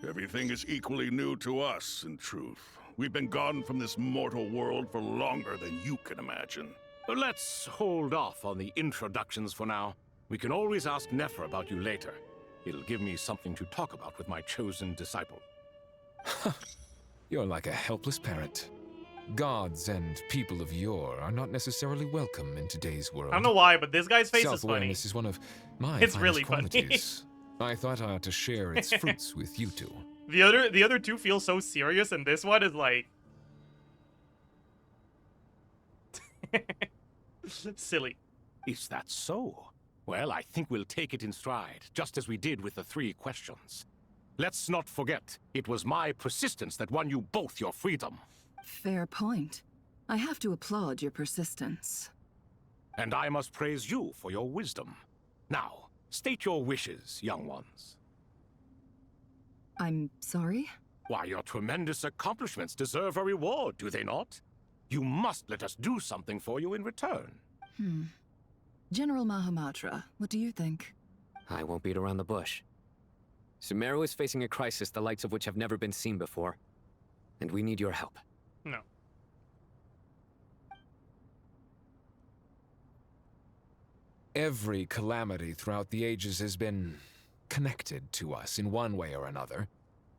Everything is equally new to us, in truth. We've been gone from this mortal world for longer than you can imagine. Let's hold off on the introductions for now. We can always ask Nefer about you later. It'll give me something to talk about with my chosen disciple. You're like a helpless parrot. Gods and people of yore are not necessarily welcome in today's world. I don't know why, but this guy's face is funny. Self-awareness is one of my It's finest really funny. qualities. I thought I ought to share its fruits with you two. The other two feel so serious, and this one is like... silly. Is that so? Well, I think we'll take it in stride, just as we did with the 3 questions. Let's not forget, it was my persistence that won you both your freedom. Fair point. I have to applaud your persistence. And I must praise you for your wisdom. Now, state your wishes, young ones. I'm sorry? Why, your tremendous accomplishments deserve a reward, do they not? You must let us do something for you in return. General Mahamatra, what do you think? I won't beat around the bush. Sumeru is facing a crisis the likes of which have never been seen before. And we need your help. No. Every calamity throughout the ages has been connected to us in one way or another.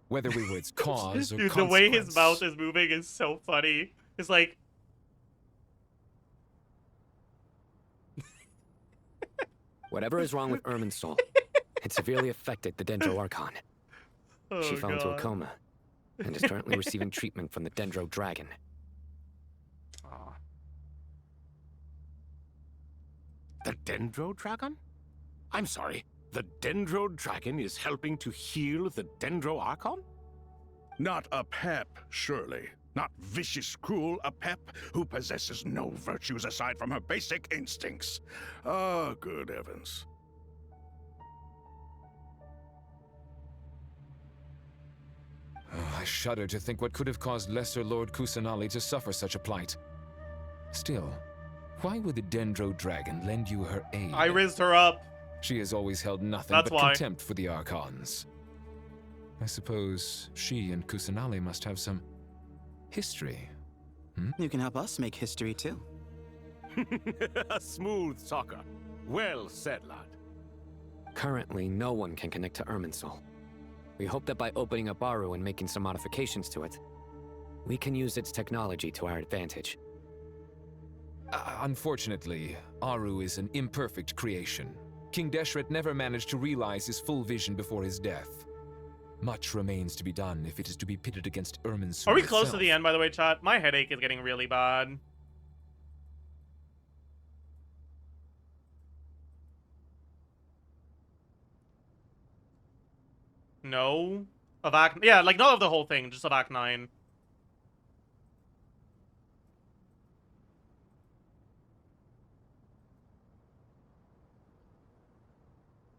Whether we were its cause or Dude, consequence. the way his mouth is moving is so funny. It's like... Whatever is wrong with Irminsul, it severely affected the Dendro Archon. She fell into a coma and is currently receiving treatment from the Dendro Dragon. The Dendro Dragon? I'm sorry, the Dendro Dragon is helping to heal the Dendro Archon? Not apep, surely. Not vicious, cruel apep who possesses no virtues aside from her basic instincts. Ah, good heavens. Oh, I shudder to think what could have caused Lesser Lord Kusanali to suffer such a plight. Still, why would the Dendro Dragon lend you her aid? I raised her up. She has always held nothing That's but why. contempt for the Archons. I suppose she and Kusanali must have some history. You can help us make history too. A smooth talker. Well said, lad. Currently, no one can connect to Irminsul. We hope that by opening up Aru and making some modifications to it, we can use its technology to our advantage. Unfortunately, Aru is an imperfect creation. King Deshret never managed to realize his full vision before his death. Much remains to be done if it is to be pitted against Irminsul. Are we close to itself. the end, by the way, chat? My headache is getting really bad. No? Of Act... Yeah, like, not of the whole thing, just of Act 9.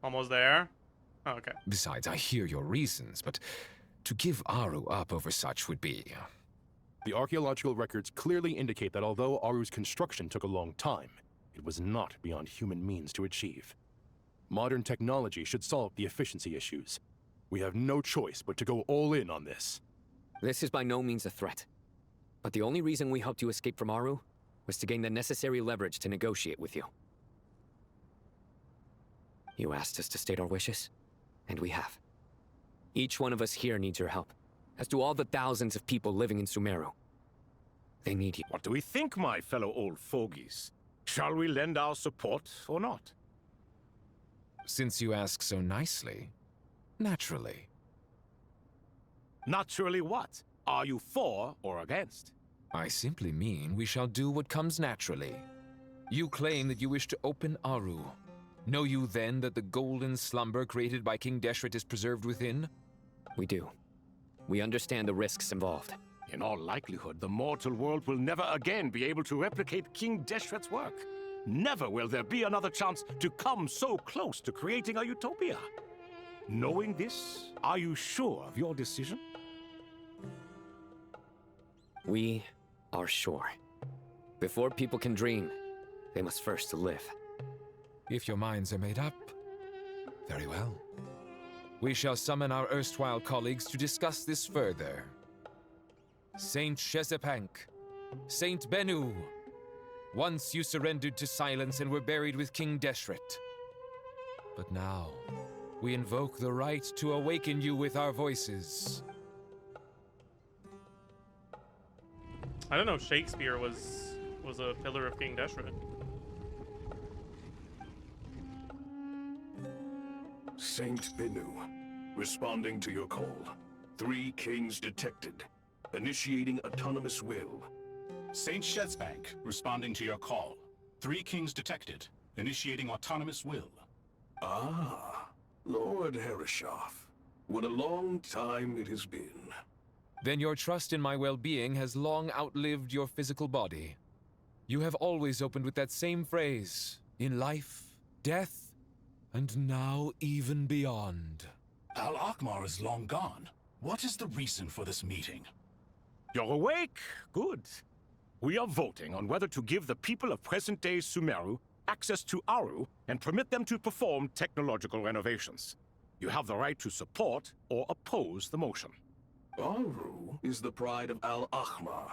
Almost there? Oh, okay. Besides, I hear your reasons, but to give Aru up over such would be... The archaeological records clearly indicate that although Aru's construction took a long time, it was not beyond human means to achieve. Modern technology should solve the efficiency issues. We have no choice but to go all in on this. This is by no means a threat. But the only reason we helped you escape from Aru was to gain the necessary leverage to negotiate with you. You asked us to state our wishes, and we have. Each one of us here needs your help, as do all the thousands of people living in Sumeru. They need you. What do we think, my fellow old fogies? Shall we lend our support or not? Since you ask so nicely, naturally. Naturally what? Are you for or against? I simply mean we shall do what comes naturally. You claim that you wish to open Aru. Know you then that the golden slumber created by King Deshret is preserved within? We do. We understand the risks involved. In all likelihood, the mortal world will never again be able to replicate King Deshret's work. Never will there be another chance to come so close to creating a utopia. Knowing this, are you sure of your decision? We are sure. Before people can dream, they must first live. If your minds are made up, very well. We shall summon our erstwhile colleagues to discuss this further. Saint Shezepank, Saint Bennu, once you surrendered to silence and were buried with King Deshret. But now, we invoke the right to awaken you with our voices. I don't know Shakespeare was a pillar of King Deshret. Saint Bennu, responding to your call. 3 kings detected. Initiating autonomous will. Saint Shezepank, responding to your call. 3 kings detected. Initiating autonomous will. Ah, Lord Herreshoff. What a long time it has been. Then your trust in my well-being has long outlived your physical body. You have always opened with that same phrase, in life, death, and now even beyond. Al-Akhmar is long gone. What is the reason for this meeting? You're awake? Good. We are voting on whether to give the people of present-day Sumeru access to Aru and permit them to perform technological renovations. You have the right to support or oppose the motion. Aru is the pride of Al-Akhmar.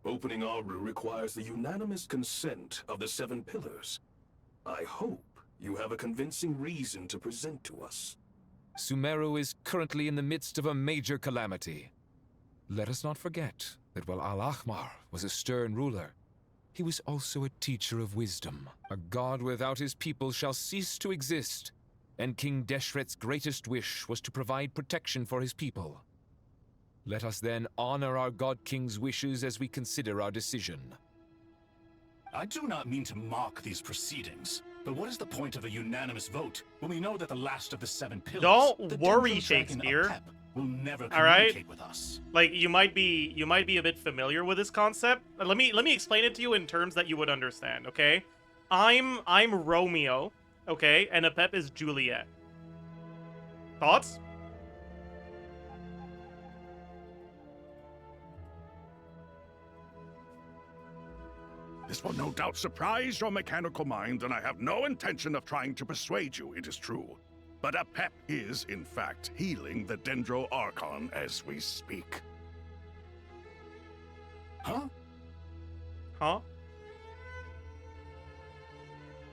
Opening Aru requires the unanimous consent of the 7 pillars. I hope you have a convincing reason to present to us. Sumeru is currently in the midst of a major calamity. Let us not forget that while Al-Akhmar was a stern ruler, he was also a teacher of wisdom. A god without his people shall cease to exist, and King Deshret's greatest wish was to provide protection for his people. Let us then honor our God King's wishes as we consider our decision. I do not mean to mock these proceedings, but what is the point of a unanimous vote when we know that the last of the 7 pillars... Don't worry, Shakespeare. ...will never All communicate with us. Like, you might be a bit familiar with this concept. Let me explain it to you in terms that you would understand, okay? I'm Romeo, okay, and apep is Juliet. Thoughts? This will no doubt surprise your mechanical mind, and I have no intention of trying to persuade you it is true. But apep is, in fact, healing the Dendro Archon as we speak. Huh? Huh?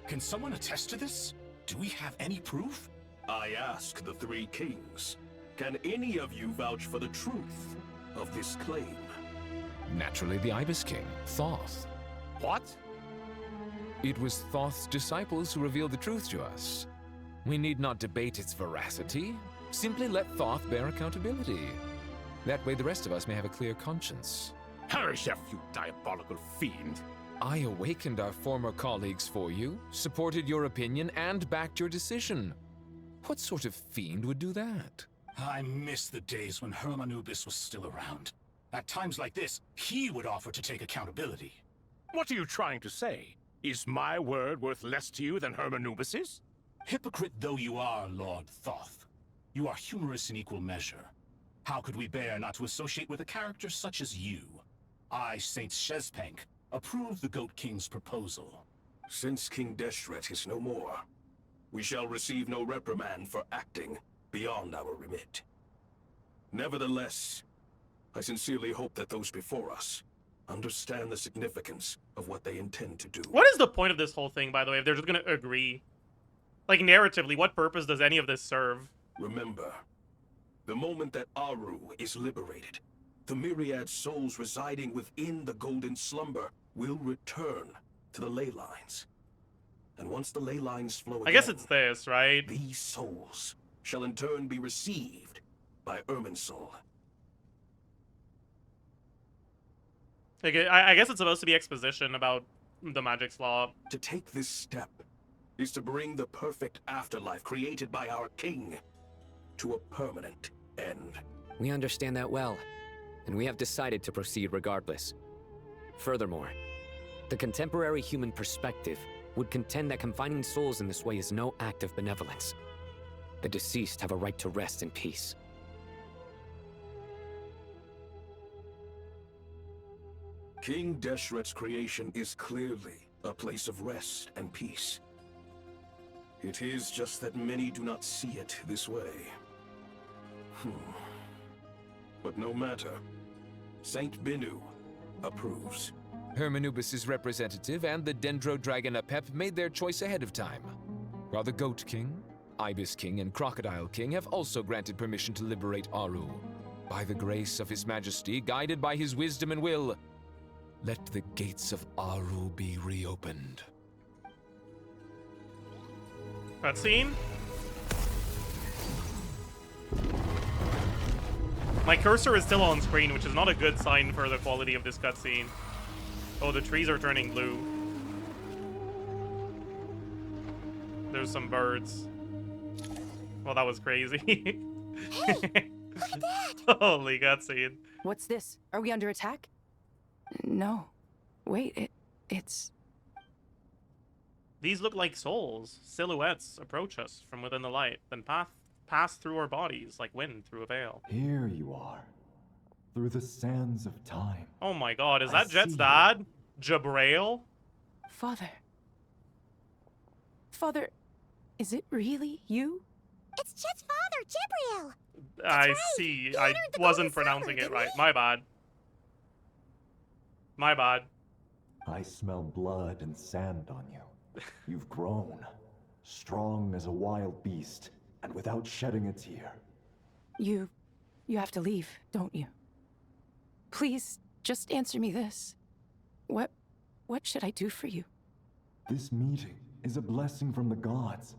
Can someone attest to this? Do we have any proof? I ask the 3 kings. Can any of you vouch for the truth of this claim? Naturally, the Ibis King, Thoth. What? It was Thoth's disciples who revealed the truth to us. We need not debate its veracity. Simply let Thoth bear accountability. That way the rest of us may have a clear conscience. Herreshoff, you diabolical fiend! I awakened our former colleagues for you, supported your opinion, and backed your decision. What sort of fiend would do that? I miss the days when Hermanubis was still around. At times like this, he would offer to take accountability. What are you trying to say? Is my word worth less to you than Hermanubis's? Hypocrite though you are, Lord Thoth, you are humorous in equal measure. How could we bear not to associate with a character such as you? I, Saint Shezpank, approve the Goat King's proposal. Since King Deshret is no more, we shall receive no reprimand for acting beyond our remit. Nevertheless, I sincerely hope that those before us understand the significance of what they intend to do. What is the point of this whole thing, by the way, if they're just gonna agree? Like, narratively, what purpose does any of this serve? Remember, the moment that Aru is liberated, the myriad souls residing within the golden slumber will return to the ley lines. And once the ley lines flow again, I guess it's this, right? These souls shall in turn be received by Irminsul. Like, I guess it's supposed to be exposition about the magic's law. To take this step is to bring the perfect afterlife created by our king to a permanent end. We understand that well, and we have decided to proceed regardless. Furthermore, the contemporary human perspective would contend that confining souls in this way is no act of benevolence. The deceased have a right to rest in peace. King Deshret's creation is clearly a place of rest and peace. It is just that many do not see it this way. But no matter, Saint Binu approves. Hermanubis' representative and the Dendro Dragon Apep made their choice ahead of time, while the Goat King, Ibis King, and Crocodile King have also granted permission to liberate Aru. By the grace of His Majesty, guided by his wisdom and will, let the gates of Aru be reopened. Cutscene? My cursor is still on screen, which is not a good sign for the quality of this cutscene. Oh, the trees are turning blue. There's some birds. Well, that was crazy. Hey, look at that! Holy cutscene. What's this? Are we under attack? No. Wait, it's... These look like souls. Silhouettes approach us from within the light, then pass through our bodies like wind through a veil. Here you are, through the sands of time. Oh my god, is that Jet's dad? Jabrail? Father. Father, is it really you? It's Jet's father, Jibriel! I see. I wasn't pronouncing it right. My bad. My bad. I smell blood and sand on you. You've grown, strong as a wild beast, and without shedding a tear. You have to leave, don't you? Please, just answer me this. What should I do for you? This meeting is a blessing from the gods.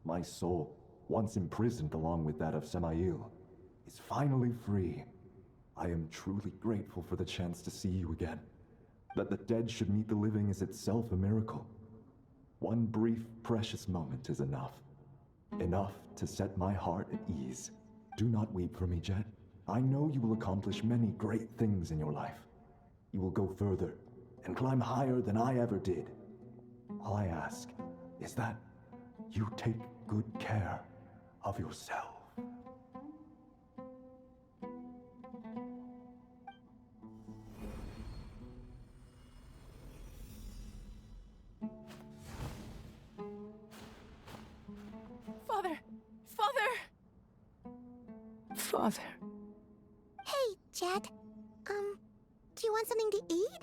My soul, once imprisoned along with that of Samael, is finally free. I am truly grateful for the chance to see you again. That the dead should meet the living is itself a miracle. One brief, precious moment is enough. Enough to set my heart at ease. Do not weep for me, Jeht. I know you will accomplish many great things in your life. You will go further and climb higher than I ever did. All I ask is that you take good care of yourself. Father. Hey, Jeht. Do you want something to eat?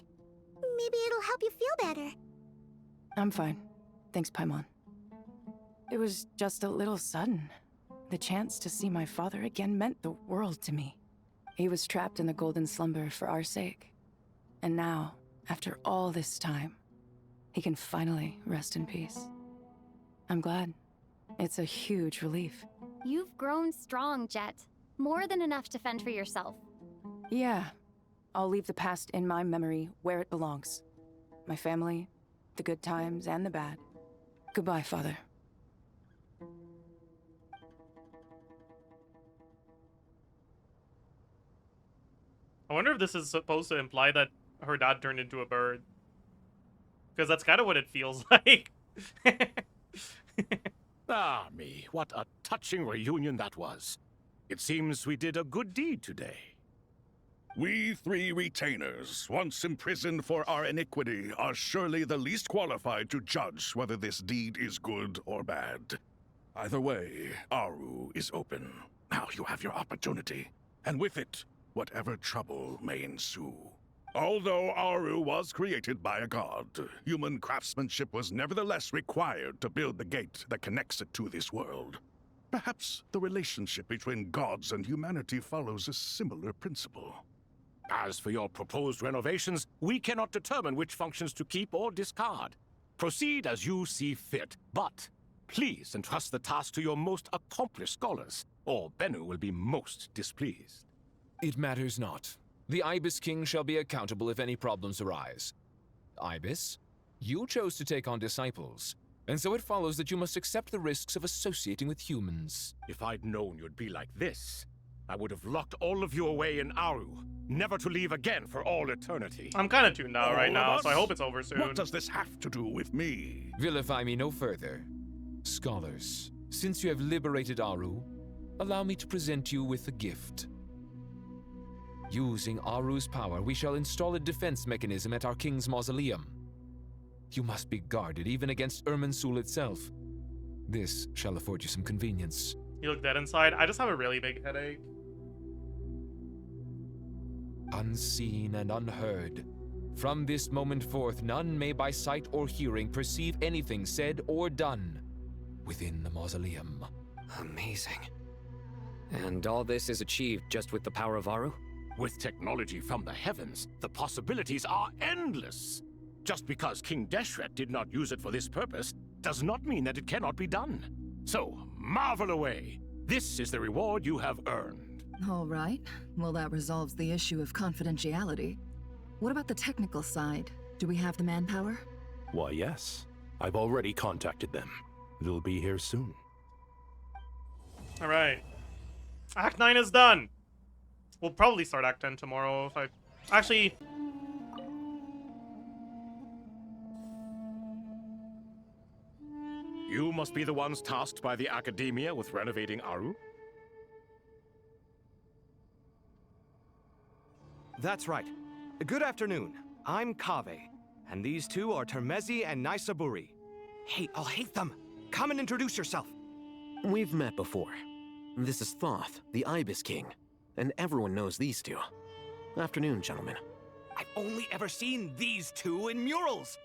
Maybe it'll help you feel better. I'm fine. Thanks, Paimon. It was just a little sudden. The chance to see my father again meant the world to me. He was trapped in the golden slumber for our sake. And now, after all this time, he can finally rest in peace. I'm glad. It's a huge relief. You've grown strong, Jeht. More than enough to fend for yourself. Yeah. I'll leave the past in my memory where it belongs. My family, the good times and the bad. Goodbye, Father. I wonder if this is supposed to imply that her dad turned into a bird. Because that's kind of what it feels like. Ah, me, what a touching reunion that was. It seems we did a good deed today. We three retainers, once imprisoned for our iniquity, are surely the least qualified to judge whether this deed is good or bad. Either way, Aru is open. Now you have your opportunity, and with it, whatever trouble may ensue. Although Aru was created by a god, human craftsmanship was nevertheless required to build the gate that connects it to this world. Perhaps the relationship between gods and humanity follows a similar principle. As for your proposed renovations, we cannot determine which functions to keep or discard. Proceed as you see fit, but please entrust the task to your most accomplished scholars, or Bennu will be most displeased. It matters not. The Ibis King shall be accountable if any problems arise. Ibis, you chose to take on disciples, and so it follows that you must accept the risks of associating with humans. If I'd known you'd be like this, I would have locked all of you away in Aru, never to leave again for all eternity. I'm kind of tuned out right now, so I hope it's over soon. What does this have to do with me? Vilify me no further. Scholars, since you have liberated Aru, allow me to present you with a gift. Using Aru's power, we shall install a defense mechanism at our king's mausoleum. You must be guarded even against Irminsul itself. This shall afford you some convenience. You look dead inside. I just have a really big headache. Unseen and unheard. From this moment forth, none may by sight or hearing perceive anything said or done within the mausoleum. Amazing. And all this is achieved just with the power of Aru? With technology from the heavens, the possibilities are endless. Just because King Deshret did not use it for this purpose does not mean that it cannot be done. So, marvel away. This is the reward you have earned. All right. Well, that resolves the issue of confidentiality. What about the technical side? Do we have the manpower? Why, yes. I've already contacted them. They'll be here soon. All right. Act 9 is done. We'll probably start Act 10 tomorrow if I... Actually... You must be the ones tasked by the Academia with renovating Aru? That's right. Good afternoon. I'm Kaveh, and these two are Termezi and Naisaburi. Hey, alhaitham, come and introduce yourself. We've met before. This is Thoth, the Ibis King, and everyone knows these two. Afternoon, gentlemen. I've only ever seen these two in murals.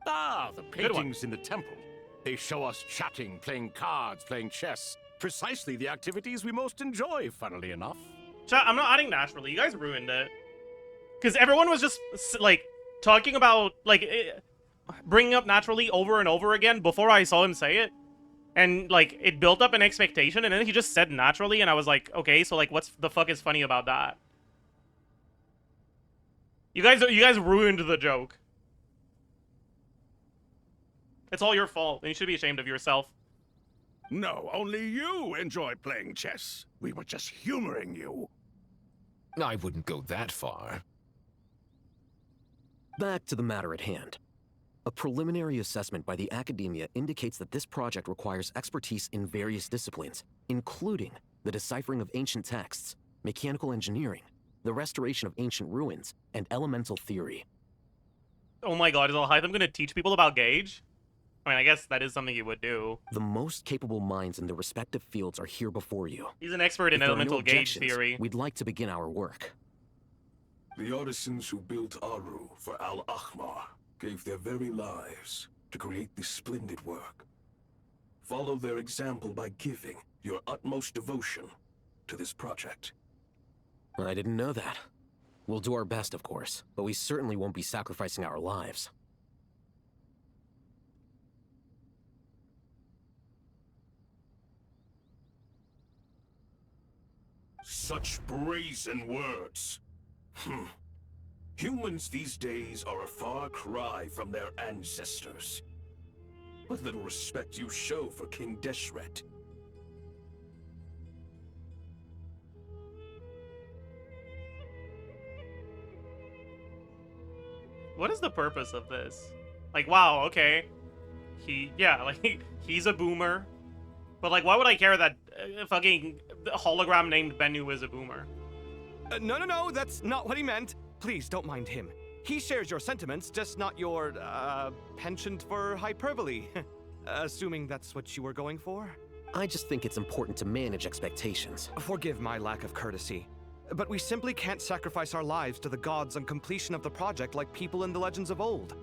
Ah, the paintings in the temple. They show us chatting, playing cards, playing chess. Precisely the activities we most enjoy, funnily enough. Chat, I'm not adding naturally. You guys ruined it. Because everyone was just, like, talking about, like, bringing up naturally over and over again before I saw him say it. And, like, it built up an expectation, and then he just said naturally, and I was like, okay, so, like, what's the fuck is funny about that? You guys ruined the joke. It's all your fault, and you should be ashamed of yourself. No, only you enjoy playing chess. We were just humoring you. I wouldn't go that far. Back to the matter at hand. A preliminary assessment by the Academia indicates that this project requires expertise in various disciplines, including the deciphering of ancient texts, mechanical engineering, the restoration of ancient ruins, and elemental theory. Oh my god, is alhaitham gonna teach people about gauge? I mean, I guess that is something you would do. The most capable minds in their respective fields are here before you. He's an expert in elemental gauge theory. We'd like to begin our work. The artisans who built Aru for Al-Ahmar gave their very lives to create this splendid work. Follow their example by giving your utmost devotion to this project. I didn't know that. We'll do our best, of course, but we certainly won't be sacrificing our lives. Such brazen words. Humans these days are a far cry from their ancestors. What little respect you show for King Deshret. What is the purpose of this? Like, wow, okay. He's a boomer. But, like, why would I care that fucking hologram named Bennu is a boomer? No, that's not what he meant. Please, don't mind him. He shares your sentiments, just not your, penchant for hyperbole. Assuming that's what you were going for? I just think it's important to manage expectations. Forgive my lack of courtesy, but we simply can't sacrifice our lives to the gods on completion of the project like people in the legends of old.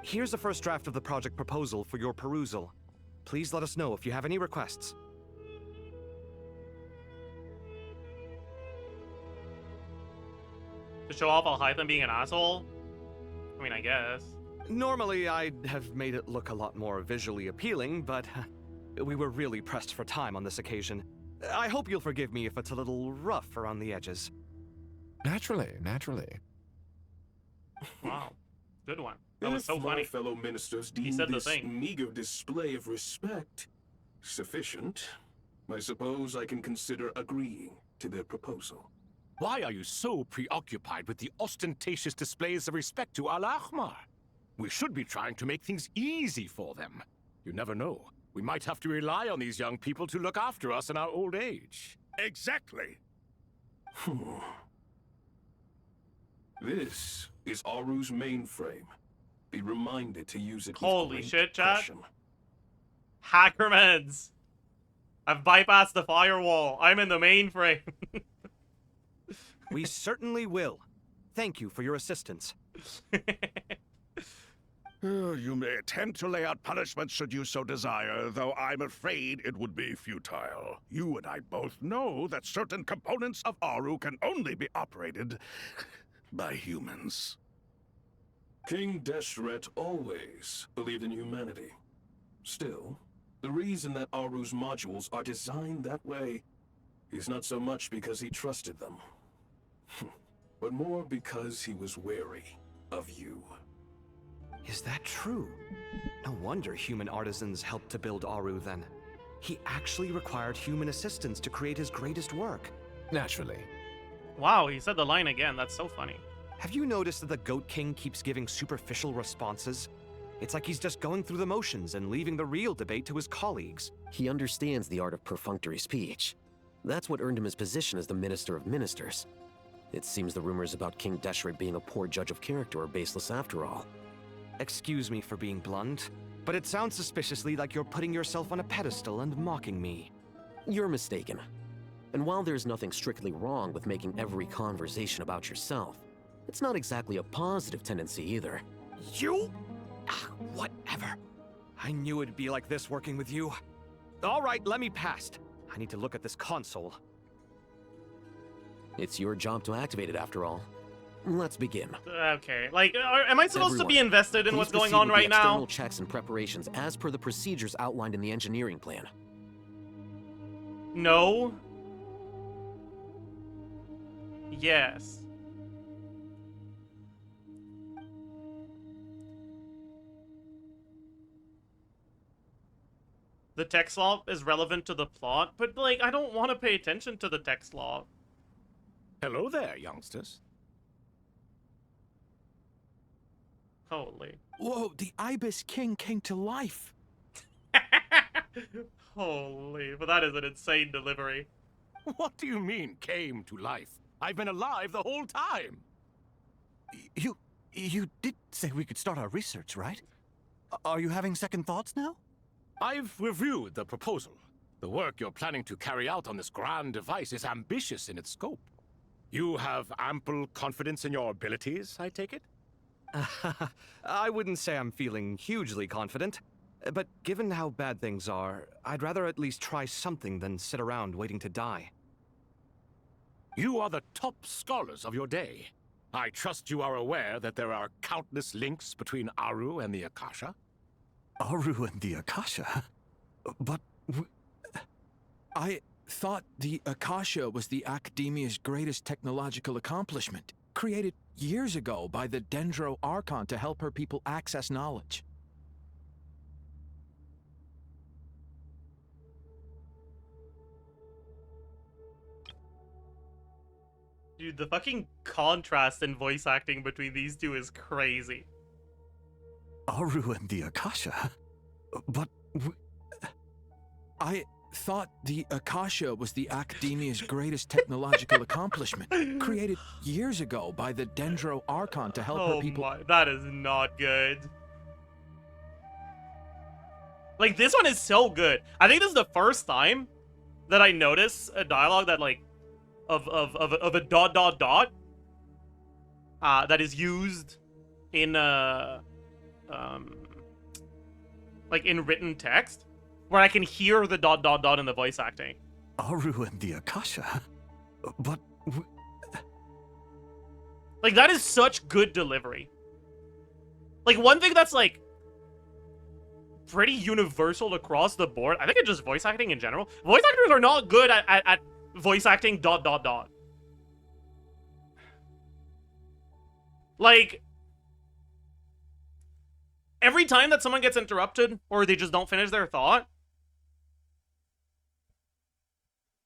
Here's the first draft of the project proposal for your perusal. Please let us know if you have any requests. To show off alhaitham being an asshole? I mean, I guess. Normally, I'd have made it look a lot more visually appealing, but we were really pressed for time on this occasion. I hope you'll forgive me if it's a little rough around the edges. Naturally. Wow. Good one. That was so funny. My fellow ministers deem this meager display of respect sufficient, I suppose I can consider agreeing to their proposal. Why are you so preoccupied with the ostentatious displays of respect to Al-Ahmar? We should be trying to make things easy for them. You never know. We might have to rely on these young people to look after us in our old age. Exactly. This is Aru's mainframe. Be reminded to use it with Holy great shit, chat. caution. Hackermans! I've bypassed the firewall. I'm in the mainframe. We certainly will. Thank you for your assistance. You may attempt to lay out punishment should you so desire, though I'm afraid it would be futile. You and I both know that certain components of Aru can only be operated by humans. King Deshret always believed in humanity. Still, the reason that Aru's modules are designed that way is not so much because he trusted them, but more because he was wary of you. Is that true? No wonder human artisans helped to build Aru then. He actually required human assistance to create his greatest work. Naturally. Wow, he said the line again. That's so funny. Have you noticed that the Goat King keeps giving superficial responses? It's like he's just going through the motions and leaving the real debate to his colleagues. He understands the art of perfunctory speech. That's what earned him his position as the Minister of Ministers. It seems the rumors about King Deshret being a poor judge of character are baseless after all. Excuse me for being blunt, but it sounds suspiciously like you're putting yourself on a pedestal and mocking me. You're mistaken. And while there's nothing strictly wrong with making every conversation about yourself, it's not exactly a positive tendency either. You? Whatever. I knew it'd be like this working with you. All right, let me past. I need to look at this console. It's your job to activate it after all. Let's begin. Okay, like, am I supposed to be invested in what's going on right now? External checks and preparations as per the procedures outlined in the engineering plan. No. Yes. The text log is relevant to the plot, but, like, I don't want to pay attention to the text log. Hello there, youngsters. Holy. Whoa, the Ibis King came to life. Holy, but that is an insane delivery. What do you mean, came to life? I've been alive the whole time. You did say we could start our research, right? Are you having second thoughts now? I've reviewed the proposal. The work you're planning to carry out on this grand device is ambitious in its scope. You have ample confidence in your abilities, I take it? I wouldn't say I'm feeling hugely confident, but given how bad things are, I'd rather at least try something than sit around waiting to die. You are the top scholars of your day. I trust you are aware that there are countless links between Aru and the Akasha? Aru and the Akasha? But I thought the Akasha was the Academia's greatest technological accomplishment, created years ago by the Dendro Archon to help her people access knowledge. Dude, the fucking contrast in voice acting between these two is crazy. Aru and the Akasha? But I thought the Akasha was the Academia's greatest technological accomplishment, created years ago by the Dendro Archon to help her people. Oh my, that is not good. Like, this one is so good. I think this is the first time that I notice a dialogue that, like, of a ... that is used in, like, in written text, where I can hear the ... in the voice acting. Aru and the Akasha? But... Like, that is such good delivery. Like, one thing that's, like, pretty universal across the board, I think it's just voice acting in general. Voice actors are not good at voice acting ... Like, every time that someone gets interrupted, or they just don't finish their thought,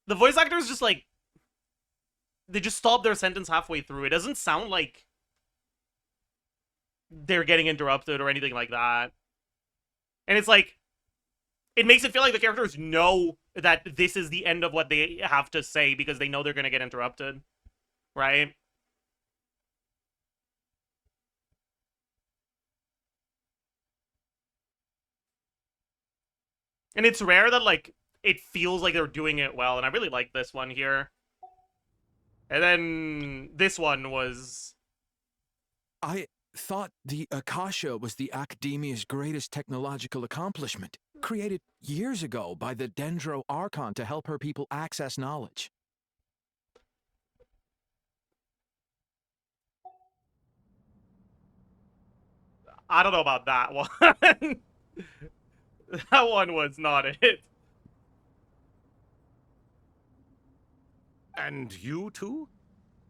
the voice actors just, like, they just stop their sentence halfway through. It doesn't sound like they're getting interrupted or anything like that. And it's like, it makes it feel like the characters know that this is the end of what they have to say because they know they're going to get interrupted. Right? And it's rare that, like, it feels like they're doing it well, and I really like this one here. And then this one was... I thought the Akasha was the Academia's greatest technological accomplishment, created years ago by the Dendro Archon to help her people access knowledge. I don't know about that one. That one was not it. And you two?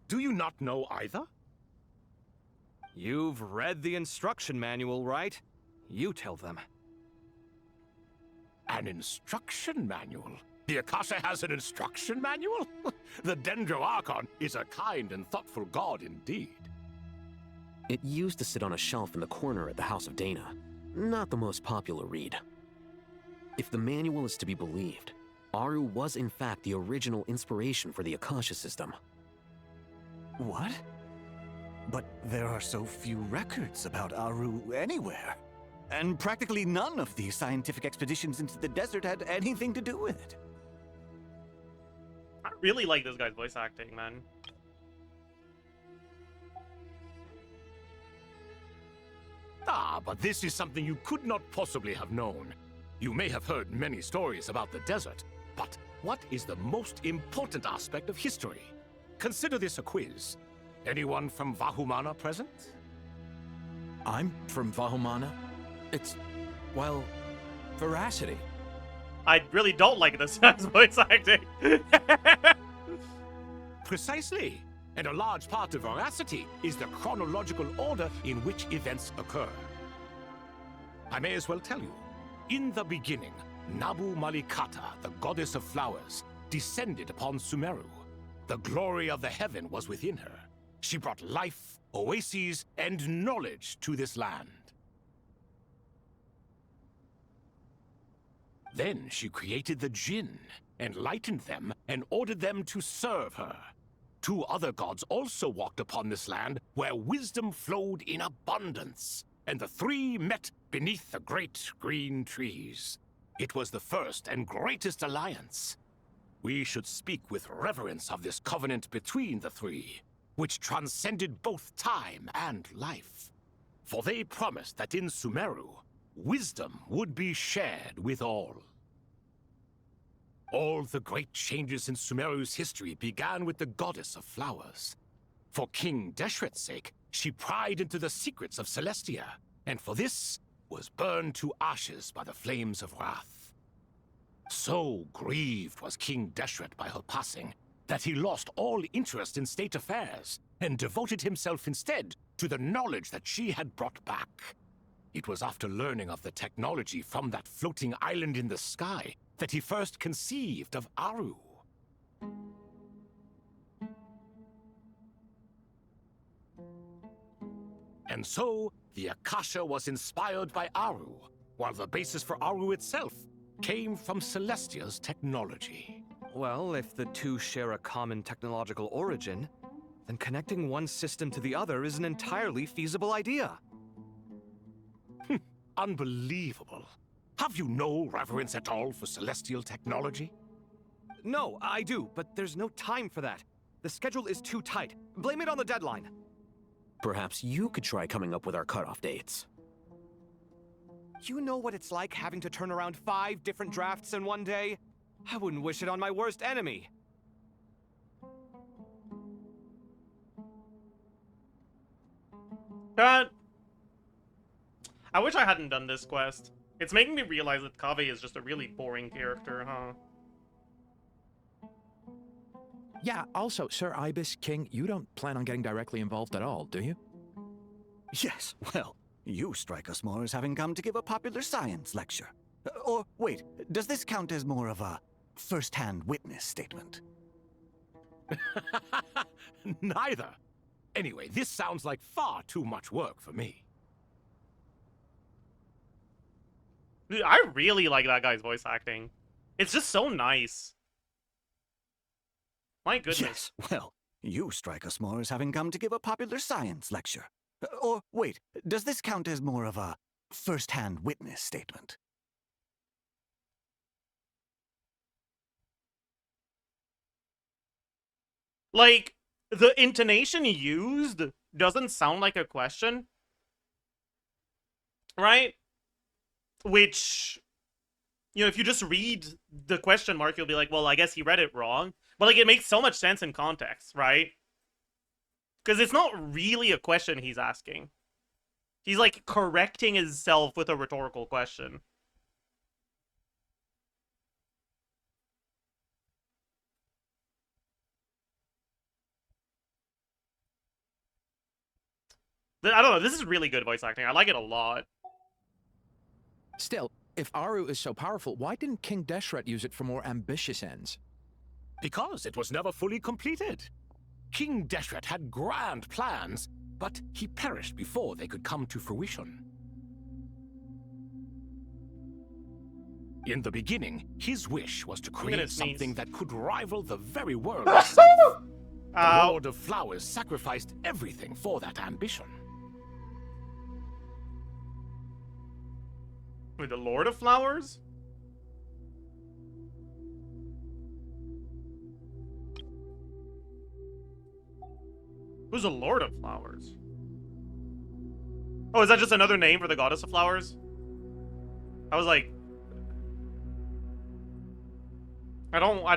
Do you not know either? You've read the instruction manual, right? You tell them. An instruction manual? The Akasha has an instruction manual? The Dendro Archon is a kind and thoughtful god indeed. It used to sit on a shelf in the corner at the House of Dana. Not the most popular read. If the manual is to be believed, Aru was in fact the original inspiration for the Akasha system. What? But there are so few records about Aru anywhere. And practically none of these scientific expeditions into the desert had anything to do with it. I really like this guy's voice acting, man. Ah, but this is something you could not possibly have known. You may have heard many stories about the desert, but what is the most important aspect of history? Consider this a quiz. Anyone from Vahumana present? I'm from Vahumana. It's, well, veracity. I really don't like this guy's voice acting. Precisely. And a large part of veracity is the chronological order in which events occur. I may as well tell you. In the beginning, Nabu Malikata, the goddess of flowers, descended upon Sumeru. The glory of the heaven was within her. She brought life, oases, and knowledge to this land. Then she created the Jinn, enlightened them, and ordered them to serve her. Two other gods also walked upon this land where wisdom flowed in abundance, and the three met beneath the great green trees. It was the first and greatest alliance. We should speak with reverence of this covenant between the three, which transcended both time and life. For they promised that in Sumeru, wisdom would be shared with all. All the great changes in Sumeru's history began with the goddess of flowers. For King Deshret's sake, she pried into the secrets of Celestia, and for this was burned to ashes by the flames of wrath. So grieved was King Deshret by her passing, that he lost all interest in state affairs, and devoted himself instead to the knowledge that she had brought back. It was after learning of the technology from that floating island in the sky that he first conceived of Aru. And so, the Akasha was inspired by Aru, while the basis for Aru itself came from Celestia's technology. Well, if the two share a common technological origin, then connecting one system to the other is an entirely feasible idea. Unbelievable. Have you no reverence at all for celestial technology? No, I do, but there's no time for that. The schedule is too tight. Blame it on the deadline. Perhaps you could try coming up with our cutoff dates. You know what it's like having to turn around 5 different drafts in one day? I wouldn't wish it on my worst enemy. God. I wish I hadn't done this quest. It's making me realize that Kaveh is just a really boring character, huh? Yeah, also, Sir Ibis King, you don't plan on getting directly involved at all, do you? Yes, well, you strike us more as having come to give a popular science lecture. Or, wait, does this count as more of a first-hand witness statement? Neither. Anyway, this sounds like far too much work for me. Dude, I really like that guy's voice acting. It's just so nice. My goodness. Yes, well, you strike us more as having come to give a popular science lecture. Or, wait, does this count as more of a first-hand witness statement? Like, the intonation used doesn't sound like a question. Right? Which, you know, if you just read the question mark, you'll be like, well, I guess he read it wrong. But, like, it makes so much sense in context, right? Because it's not really a question he's asking. He's, like, correcting himself with a rhetorical question. I don't know, this is really good voice acting. I like it a lot. Still, if Aru is so powerful, why didn't King Deshret use it for more ambitious ends? Because it was never fully completed. King Deshret had grand plans, but he perished before they could come to fruition. In the beginning, his wish was to create something that could rival the very world itself. The Lord of Flowers sacrificed everything for that ambition. Wait, the Lord of Flowers? Who's the Lord of Flowers? Oh, is that just another name for the Goddess of Flowers? I was like... I don't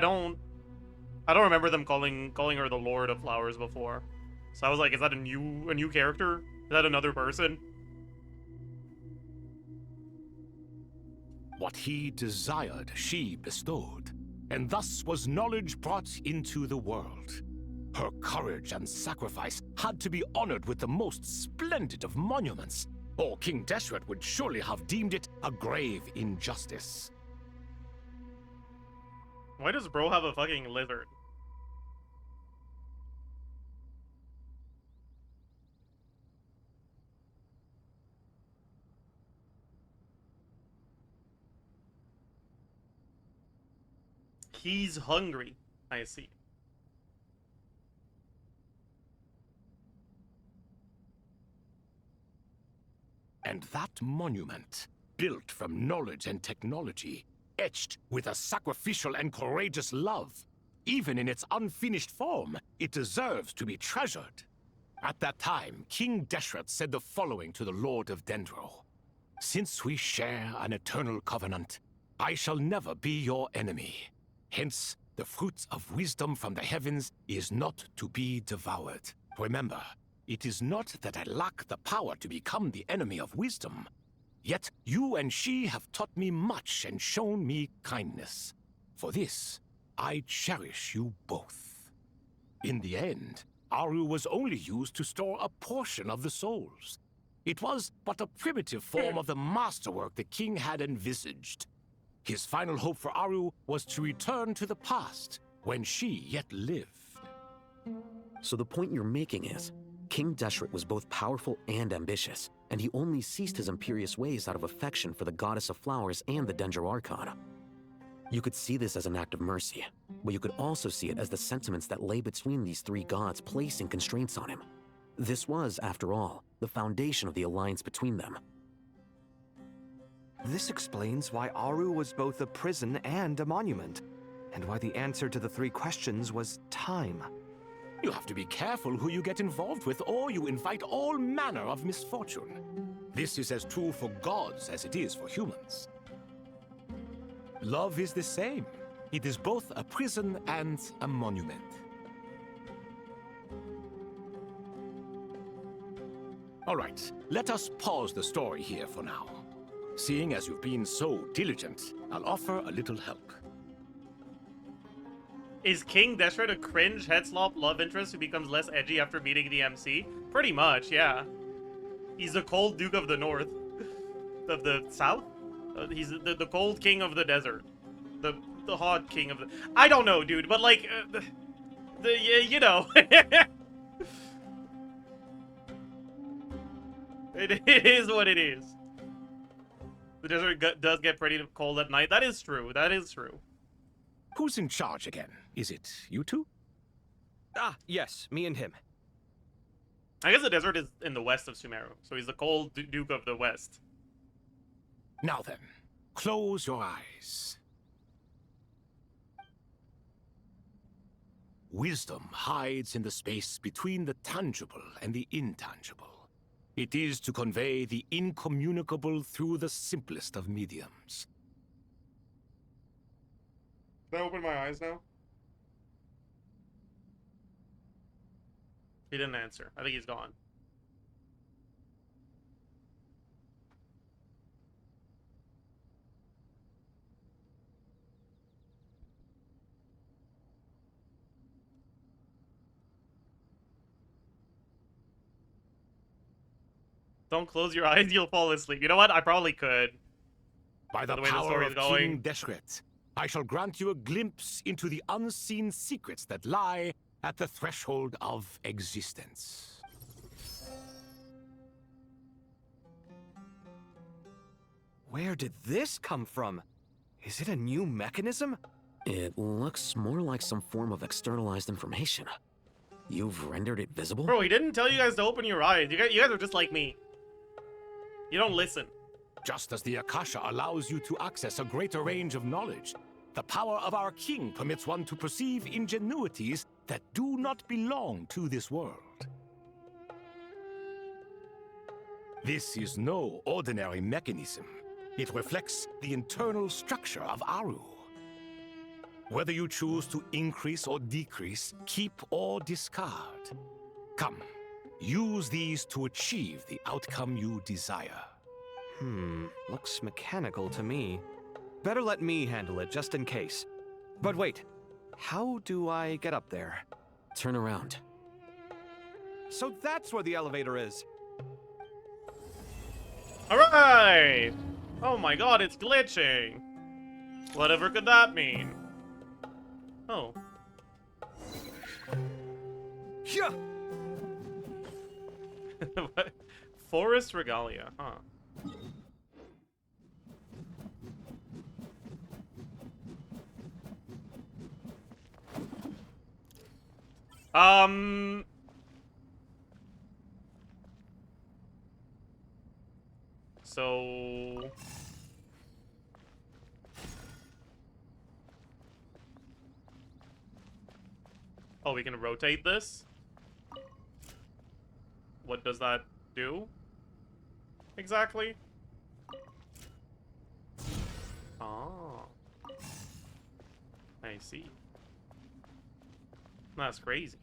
remember them calling her the Lord of Flowers before. So I was like, is that a new character? Is that another person? What he desired, she bestowed, and thus was knowledge brought into the world. Her courage and sacrifice had to be honored with the most splendid of monuments, or King Deshret would surely have deemed it a grave injustice. Why does bro have a fucking lizard? He's hungry. I see. And that monument, built from knowledge and technology, etched with a sacrificial and courageous love, even in its unfinished form, it deserves to be treasured. At that time, King Deshret said the following to the Lord of Dendro. Since we share an eternal covenant, I shall never be your enemy. Hence, the fruits of wisdom from the heavens is not to be devoured. Remember, it is not that I lack the power to become the enemy of wisdom. Yet you and she have taught me much and shown me kindness. For this, I cherish you both. In the end, Aru was only used to store a portion of the souls. It was but a primitive form of the masterwork the king had envisaged. His final hope for Aru was to return to the past, when she yet lived. So the point you're making is, King Deshret was both powerful and ambitious, and he only ceased his imperious ways out of affection for the goddess of flowers and the Dendro Archon. You could see this as an act of mercy, but you could also see it as the sentiments that lay between these three gods placing constraints on him. This was, after all, the foundation of the alliance between them. This explains why Aru was both a prison and a monument, and why the answer to the three questions was time. You have to be careful who you get involved with, or you invite all manner of misfortune. This is as true for gods as it is for humans. Love is the same. It is both a prison and a monument. All right, let us pause the story here for now. Seeing as you've been so diligent, I'll offer a little help. Is King Deshret a cringe headslop love interest who becomes less edgy after meeting the MC? Pretty much, yeah. He's the cold Duke of the North. Of the South? He's the cold king of the desert. The hot king of the... I don't know, dude, but like... you know. It is what it is. The desert does get pretty cold at night. That is true. That is true. Who's in charge again? Is it you two? Ah, yes, me and him. I guess the desert is in the west of Sumeru, so he's the cold Duke of the West. Now then, close your eyes. Wisdom hides in the space between the tangible and the intangible. It is to convey the incommunicable through the simplest of mediums. Can I open my eyes now? He didn't answer. I think he's gone. Don't close your eyes, you'll fall asleep. You know what? I probably could. By the way the power story of is going. King Deshret, I shall grant you a glimpse into the unseen secrets that lie at the threshold of existence. Where did this come from? Is it a new mechanism? It looks more like some form of externalized information. You've rendered it visible? Bro, he didn't tell you guys to open your eyes. You guys are just like me. You don't listen. Just as the Akasha allows you to access a greater range of knowledge, the power of our king permits one to perceive ingenuities that do not belong to this world. This is no ordinary mechanism. It reflects the internal structure of Aru. Whether you choose to increase or decrease, keep or discard. Come, use these to achieve the outcome you desire. Looks mechanical to me. Better let me handle it, just in case. But wait, how do I get up there? Turn around. So that's where the elevator is. Alright! Oh my god, it's glitching! Whatever could that mean? Oh. Yeah. What? Forest regalia, huh? So... Oh, we can rotate this? What does that do? Exactly? Oh. I see. That's crazy.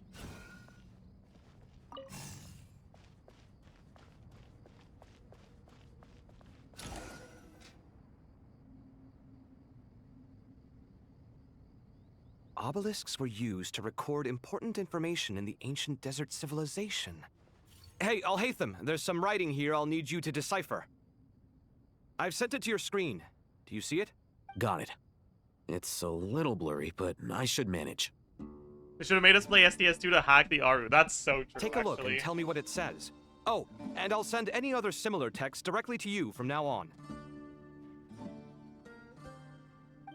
Obelisks were used to record important information in the ancient desert civilization. Hey, Alhaitham, there's some writing here I'll need you to decipher. I've sent it to your screen. Do you see it? Got it. It's a little blurry, but I should manage. They should have made us play STS2 to hack the Aru. That's so true, Take a look actually. and tell me what it says. Oh, and I'll send any other similar text directly to you from now on.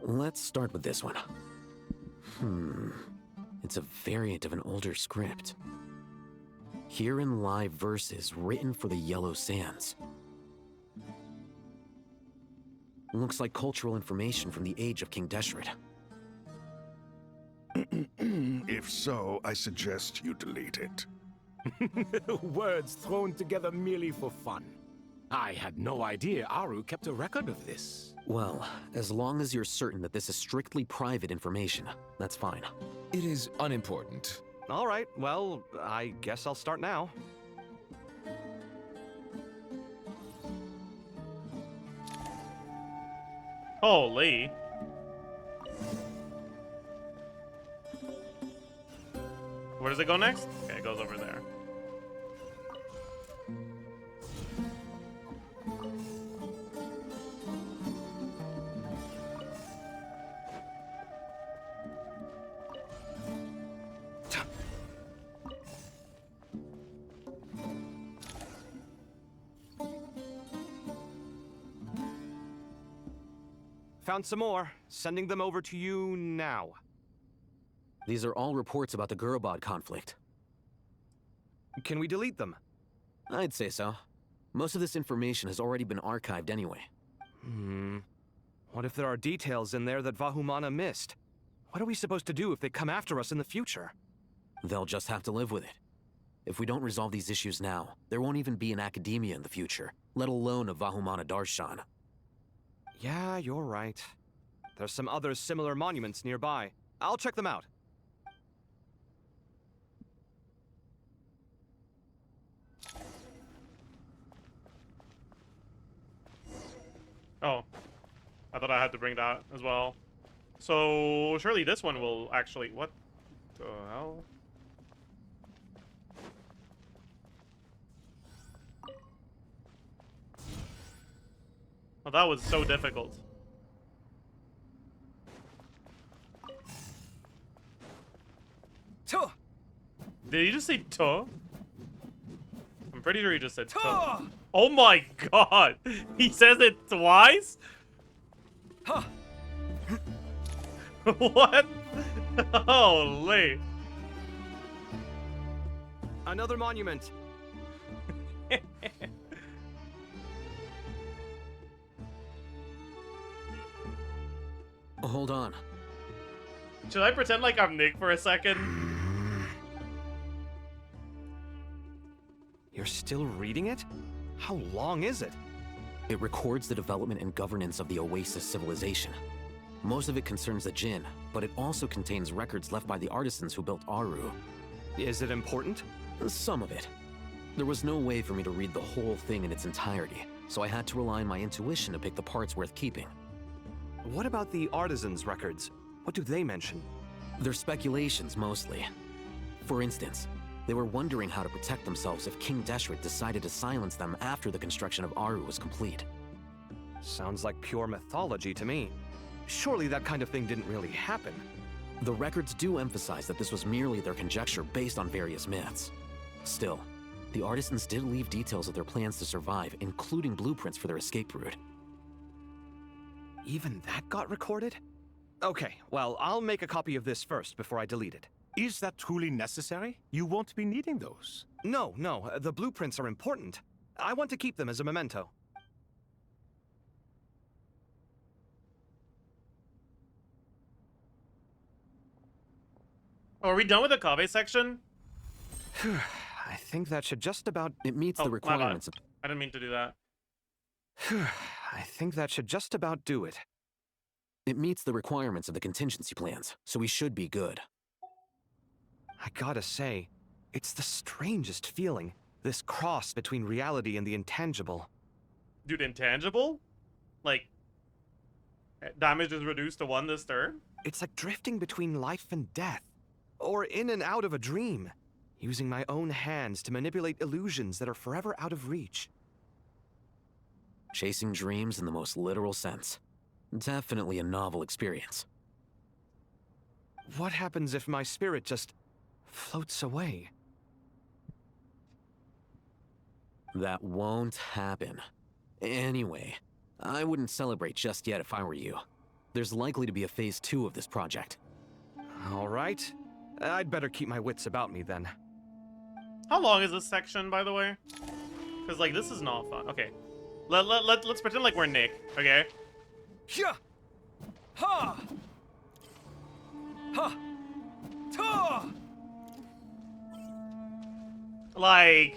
Let's start with this one. It's a variant of an older script. Herein lie verses written for the Yellow Sands. Looks like cultural information from the age of King Deshret. If so, I suggest you delete it. Words thrown together merely for fun. I had no idea Aru kept a record of this. Well, as long as you're certain that this is strictly private information, that's fine. It is unimportant. All right, well, I guess I'll start now. Holy. Where does it go next? Okay, it goes over there. Found some more. Sending them over to you now. These are all reports about the Gurabad conflict. Can we delete them? I'd say so. Most of this information has already been archived anyway. What if there are details in there that Vahumana missed? What are we supposed to do if they come after us in the future? They'll just have to live with it. If we don't resolve these issues now, there won't even be an academia in the future, let alone a Vahumana Darshan. Yeah, you're right. There's some other similar monuments nearby. I'll check them out. Oh, I thought I had to bring that as well. So surely this one will actually... What the hell? Well, that was so difficult. Tuh! Did he just say tuh? I'm pretty sure he just said tuh. Oh my god! He says it twice? Huh. What? Holy. Another monument. Hold on. Should I pretend like I'm Nick for a second? You're still reading it? How long is it? It records the development and governance of the Oasis civilization. Most of it concerns the Jinn, but it also contains records left by the artisans who built Aru. Is it important? Some of it. There was no way for me to read the whole thing in its entirety, so I had to rely on my intuition to pick the parts worth keeping. What about the artisans' records? What do they mention? They're speculations, mostly. For instance, they were wondering how to protect themselves if King Deshret decided to silence them after the construction of Aru was complete. Sounds like pure mythology to me. Surely that kind of thing didn't really happen. The records do emphasize that this was merely their conjecture based on various myths. Still, the artisans did leave details of their plans to survive, including blueprints for their escape route. Even that got recorded? Okay, well, I'll make a copy of this first before I delete it. Is that truly necessary? You won't be needing those. No, the blueprints are important. I want to keep them as a memento. Oh, are we done with the kaveh section? I think that should just about... It meets the requirements of... I didn't mean to do that. I think that should just about do it. It meets the requirements of the contingency plans, so we should be good. I gotta say, it's the strangest feeling. This cross between reality and the intangible. Dude, intangible? Like, damage is reduced to 1 this turn? It's like drifting between life and death. Or in and out of a dream. Using my own hands to manipulate illusions that are forever out of reach. Chasing dreams in the most literal sense. Definitely a novel experience. what happens if my spirit just floats away? That won't happen. Anyway, I wouldn't celebrate just yet if I were you. There's likely to be a phase 2 of this project. All right. I'd better keep my wits about me then. How long is this section, by the way? Because, like, this is not fun. Okay. Let's pretend like we're Nick, okay? Yeah. Ha. Ha. Ta. Like...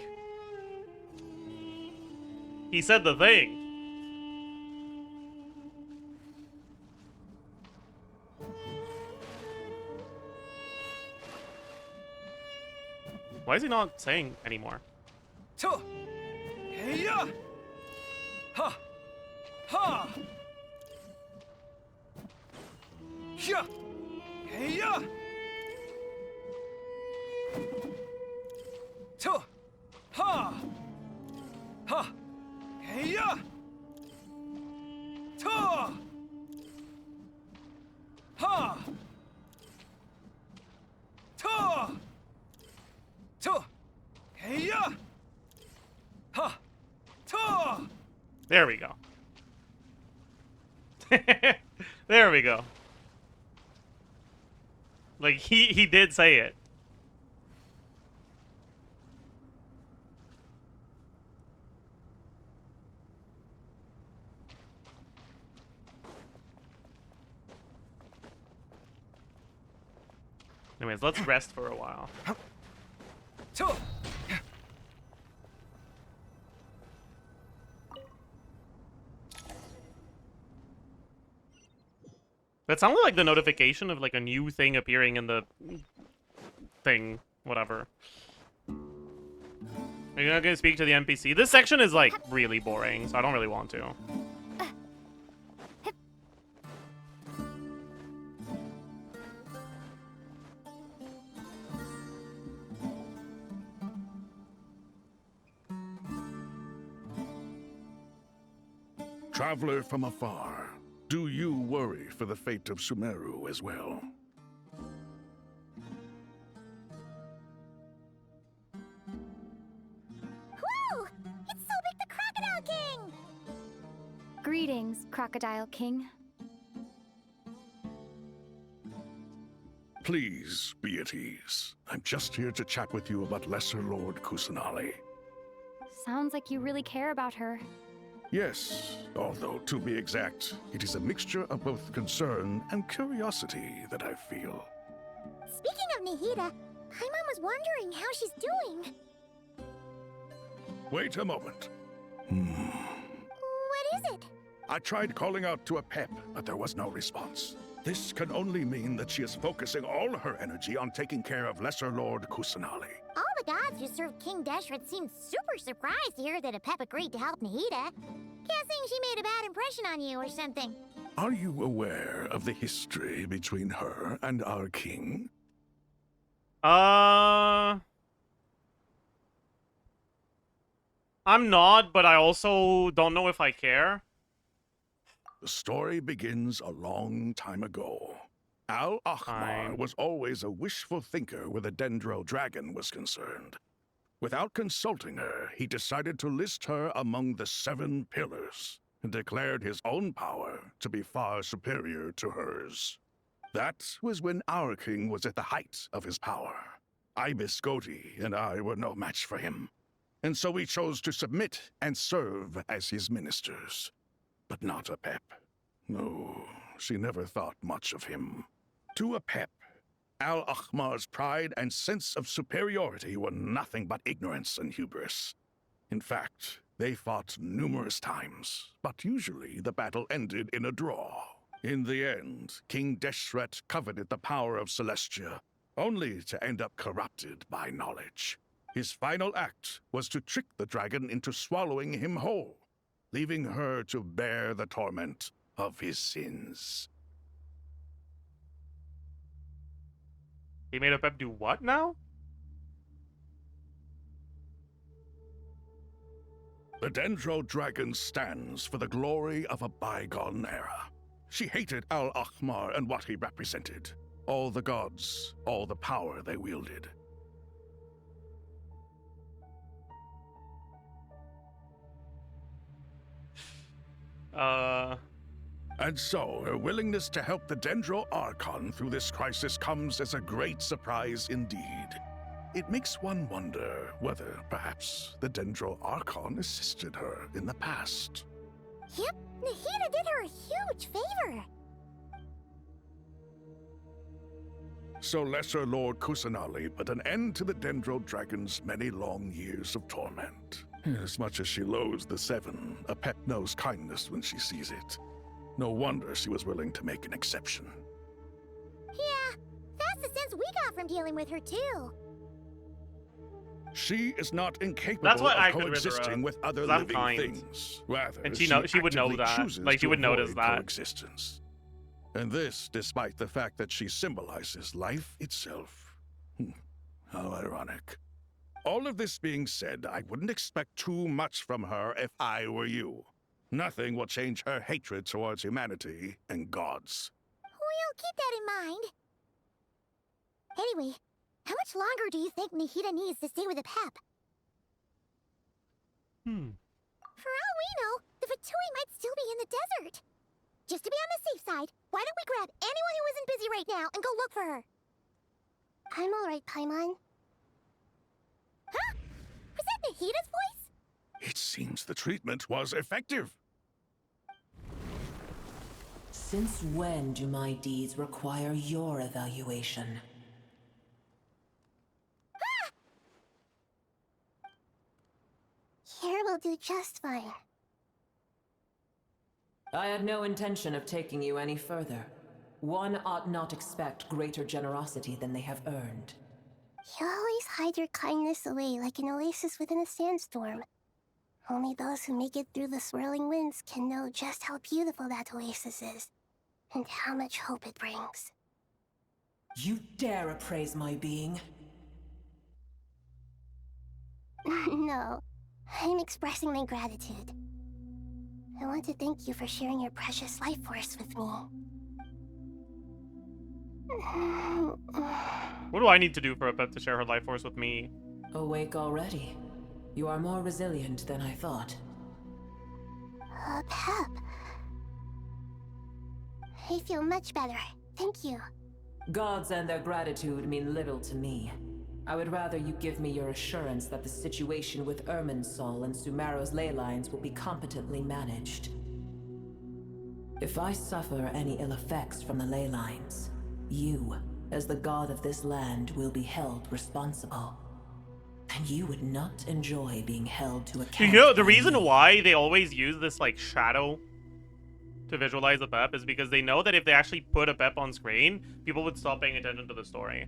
He said the thing. Why is he not saying anymore? Ta. Yeah. Ha. Ha. Yeah. Yeah. Ta. Ha. Ha. Yeah. Ta. Ha. Ta. Ta. Yeah. Ha. Ta. There we go. There we go. Like, he did say it. Anyways, let's rest for a while. That sounded like the notification of like a new thing appearing in the thing, whatever. Are you not gonna speak to the NPC? This section is like really boring, so I don't really want to. Traveler from afar, do you worry for the fate of Sumeru as well? Whoa! It's Sobek the Crocodile King! Greetings, Crocodile King. Please be at ease. I'm just here to chat with you about Lesser Lord Kusanali. Sounds like you really care about her. Yes, although to be exact, it is a mixture of both concern and curiosity that I feel. Speaking of Nahida, Paimon was wondering how she's doing. Wait a moment. What is it? I tried calling out to apep, but there was no response. This can only mean that she is focusing all her energy on taking care of Lesser Lord Kusanali. All the gods who serve King Deshret seemed super surprised to hear that apep agreed to help Nahida. Guessing she made a bad impression on you or something. Are you aware of the history between her and our king? I'm not, but I also don't know if I care. The story begins a long time ago. Al-Ahmar was always a wishful thinker where the Dendro dragon was concerned. Without consulting her, he decided to list her among the 7 pillars and declared his own power to be far superior to hers. That was when our king was at the height of his power. Ibis Goti and I were no match for him, and so we chose to submit and serve as his ministers. But not apep. No, she never thought much of him. To apep, Al-Ahmar's pride and sense of superiority were nothing but ignorance and hubris. In fact, they fought numerous times, but usually the battle ended in a draw. In the end, King Deshret coveted the power of Celestia, only to end up corrupted by knowledge. His final act was to trick the dragon into swallowing him whole, leaving her to bear the torment of his sins. He made apep do what now? The Dendro dragon stands for the glory of a bygone era. She hated Al-Ahmar and what he represented. all the gods, all the power they wielded. And so, her willingness to help the Dendro Archon through this crisis comes as a great surprise indeed. It makes one wonder whether, perhaps, the Dendro Archon assisted her in the past. Yep, Nahida did her a huge favor. So Lesser Lord Kusanali put an end to the Dendro Dragon's many long years of torment. As much as she loathes the Seven, Apep knows kindness when she sees it. No wonder she was willing to make an exception. Yeah, that's the sense we got from dealing with her too. She is not incapable That's what I of could coexisting with other living things. Rather, and she would know actively that. chooses Like, she to would notice avoid that. coexistence. And this, despite the fact that she symbolizes life itself. How ironic. All of this being said, I wouldn't expect too much from her if I were you. Nothing will change her hatred towards humanity and gods. We'll keep that in mind. Anyway, how much longer do you think Nahida needs to stay with Apep? For all we know, the Fatui might still be in the desert. Just to be on the safe side, why don't we grab anyone who isn't busy right now and go look for her? I'm alright, Paimon. Huh? Was that Nahida's voice? It seems the treatment was effective. Since when do my deeds require your evaluation? Here will do just fine. I had no intention of taking you any further. One ought not expect greater generosity than they have earned. You always hide your kindness away like an oasis within a sandstorm. Only those who make it through the swirling winds can know just how beautiful that oasis is, and how much hope it brings. You dare appraise my being? No, I'm expressing my gratitude. I want to thank you for sharing your precious life force with me. What do I need to do for Apep to share her life force with me? Awake already? You are more resilient than I thought. Apep. I feel much better. Thank you. Gods and their gratitude mean little to me. I would rather you give me your assurance that the situation with Irminsul and Sumeru's ley lines will be competently managed. If I suffer any ill effects from the ley lines, you, as the god of this land, will be held responsible. And you would not enjoy being held to account. You know, the reason why they always use this, like, shadow to visualize Apep is because they know that if they actually put Apep on screen, people would stop paying attention to the story.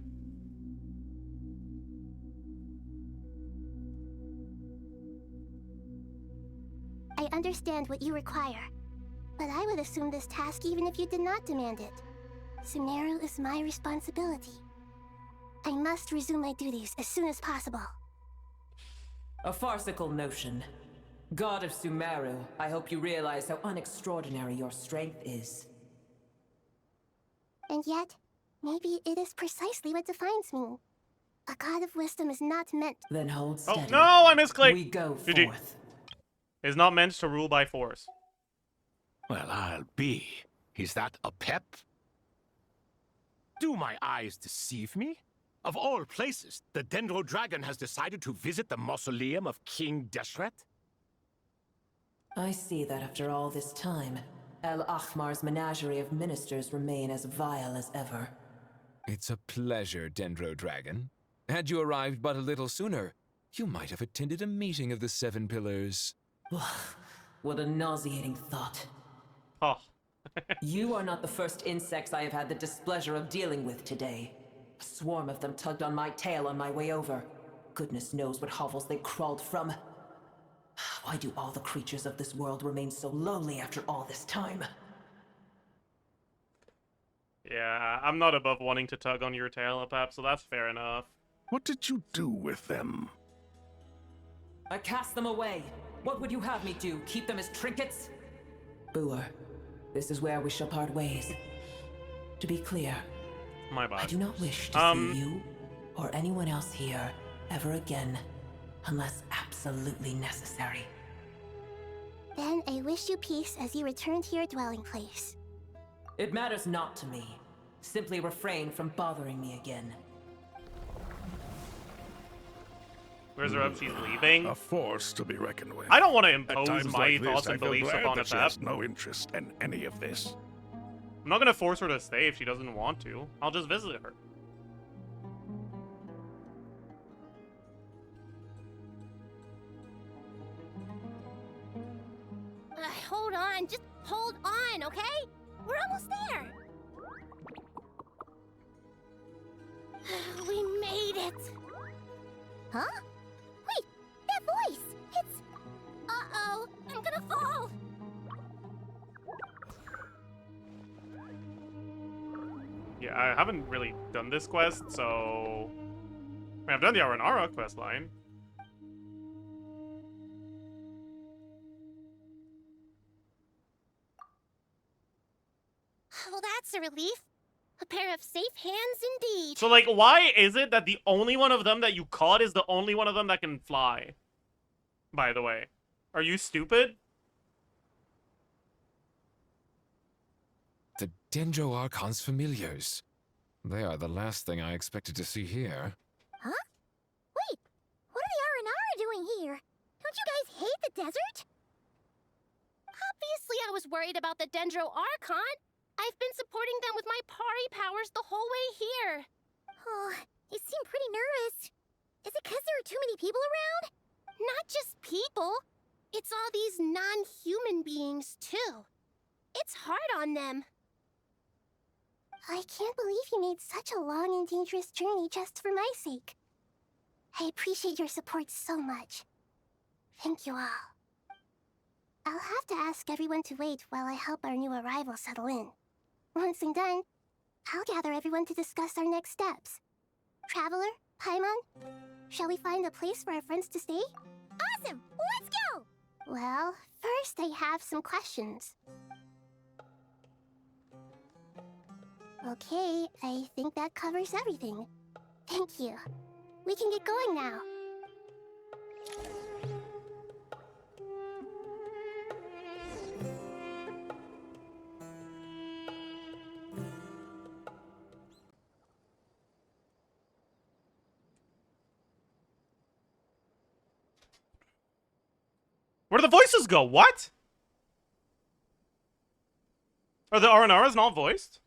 I understand what you require, but I would assume this task even if you did not demand it. Sumeru is my responsibility. I must resume my duties as soon as possible. A farcical notion. God of Sumeru, I hope you realize how unextraordinary your strength is. And yet, maybe it is precisely what defines me. A god of wisdom is not meant— Then hold steady. Oh, no, I misclicked! We go GG. forth. Is not meant to rule by force. Well, I'll be. Is that Apep? Do my eyes deceive me? Of all places, the Dendro Dragon has decided to visit the mausoleum of King Deshret? I see that after all this time, Al-Ahmar's menagerie of ministers remain as vile as ever. It's a pleasure, Dendro Dragon. Had you arrived but a little sooner, you might have attended a meeting of the Seven Pillars. What a nauseating thought. Oh. You are not the first insects I have had the displeasure of dealing with today. A swarm of them tugged on my tail on my way over. Goodness knows what hovels they crawled from. Why do all the creatures of this world remain so lowly after all this time? Yeah, I'm not above wanting to tug on your tail, Apep, so that's fair enough. What did you do with them? I cast them away. What would you have me do? Keep them as trinkets? Boer, this is where we shall part ways. To be clear, My bad. I do not wish to see you or anyone else here ever again, unless absolutely necessary. Then I wish you peace as you return to your dwelling place. It matters not to me. Simply refrain from bothering me again. Where's her up? She's leaving. A force to be reckoned with. I don't want to At impose times my like this, thoughts I and feel beliefs glad upon that she apep. has no interest in any of this. I'm not gonna force her to stay if she doesn't want to. I'll just visit her. Hold on, just hold on, okay? We're almost there. We made it. Huh? Wait, that voice. It's... Uh-oh, I'm gonna fall. Yeah, I haven't really done this quest, so... I mean, I've done the Aranara quest line. Well, that's a relief. A pair of safe hands indeed. So, like, why is it that the only one of them that you caught is the only one of them that can fly? By the way. Are you stupid? The Dendro Archon's familiars. They are the last thing I expected to see here. Huh? Wait, what are the Aranara doing here? Don't you guys hate the desert? Obviously I was worried about the Dendro Archon. I've been supporting them with my party powers the whole way here. Oh, you seem pretty nervous. Is it because there are too many people around? Not just people. It's all these non-human beings, too. It's hard on them. I can't believe you made such a long and dangerous journey just for my sake. I appreciate your support so much. Thank you all. I'll have to ask everyone to wait while I help our new arrival settle in. Once I'm done, I'll gather everyone to discuss our next steps. Traveler, Paimon, shall we find a place for our friends to stay? Awesome! Let's go! Well, first I have some questions. Okay, I think that covers everything. Thank you. We can get going now. Where do the voices go? What? Are the Aranaras not voiced?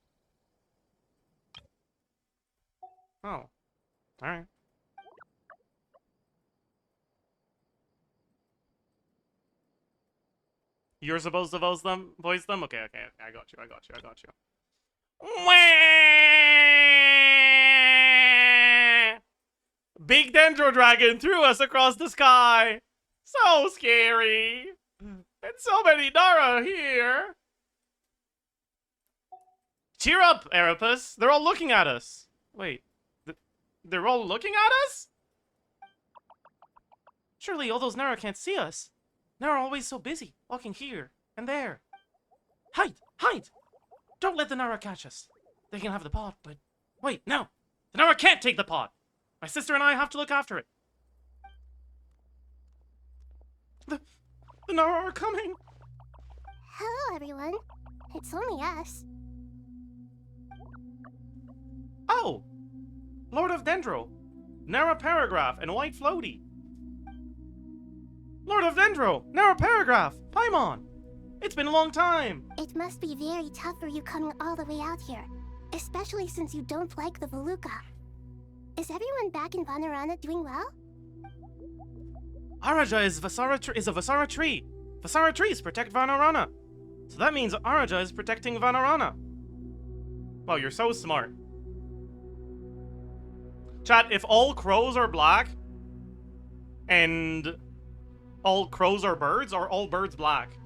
Oh. Alright. You're supposed to voice them? Okay, okay, I got you. Big Dendro Dragon threw us across the sky! So scary! And so many Nara here! Cheer up, Erebus! They're all looking at us! Wait, they're all looking at us? Surely all those Nara can't see us. Nara are always so busy, walking here and there. Hide! Hide! Don't let the Nara catch us. They can have the pod, but... Wait, no! The Nara can't take the pod! My sister and I have to look after it. The Nara are coming! Hello, everyone. It's only us. Oh! Lord of Dendro. Nara Paragraph and White Floaty. Lord of Dendro! Nara Paragraph! Paimon! It's been a long time! It must be very tough for you coming all the way out here. Especially since you don't like the Mavuika. Is everyone back in Vanarana doing well? Araja is a Vasara tree. Vasara trees protect Vanarana. So that means Araja is protecting Vanarana. Wow, you're so smart. Chat, if all crows are black, and all crows are birds, are all birds black?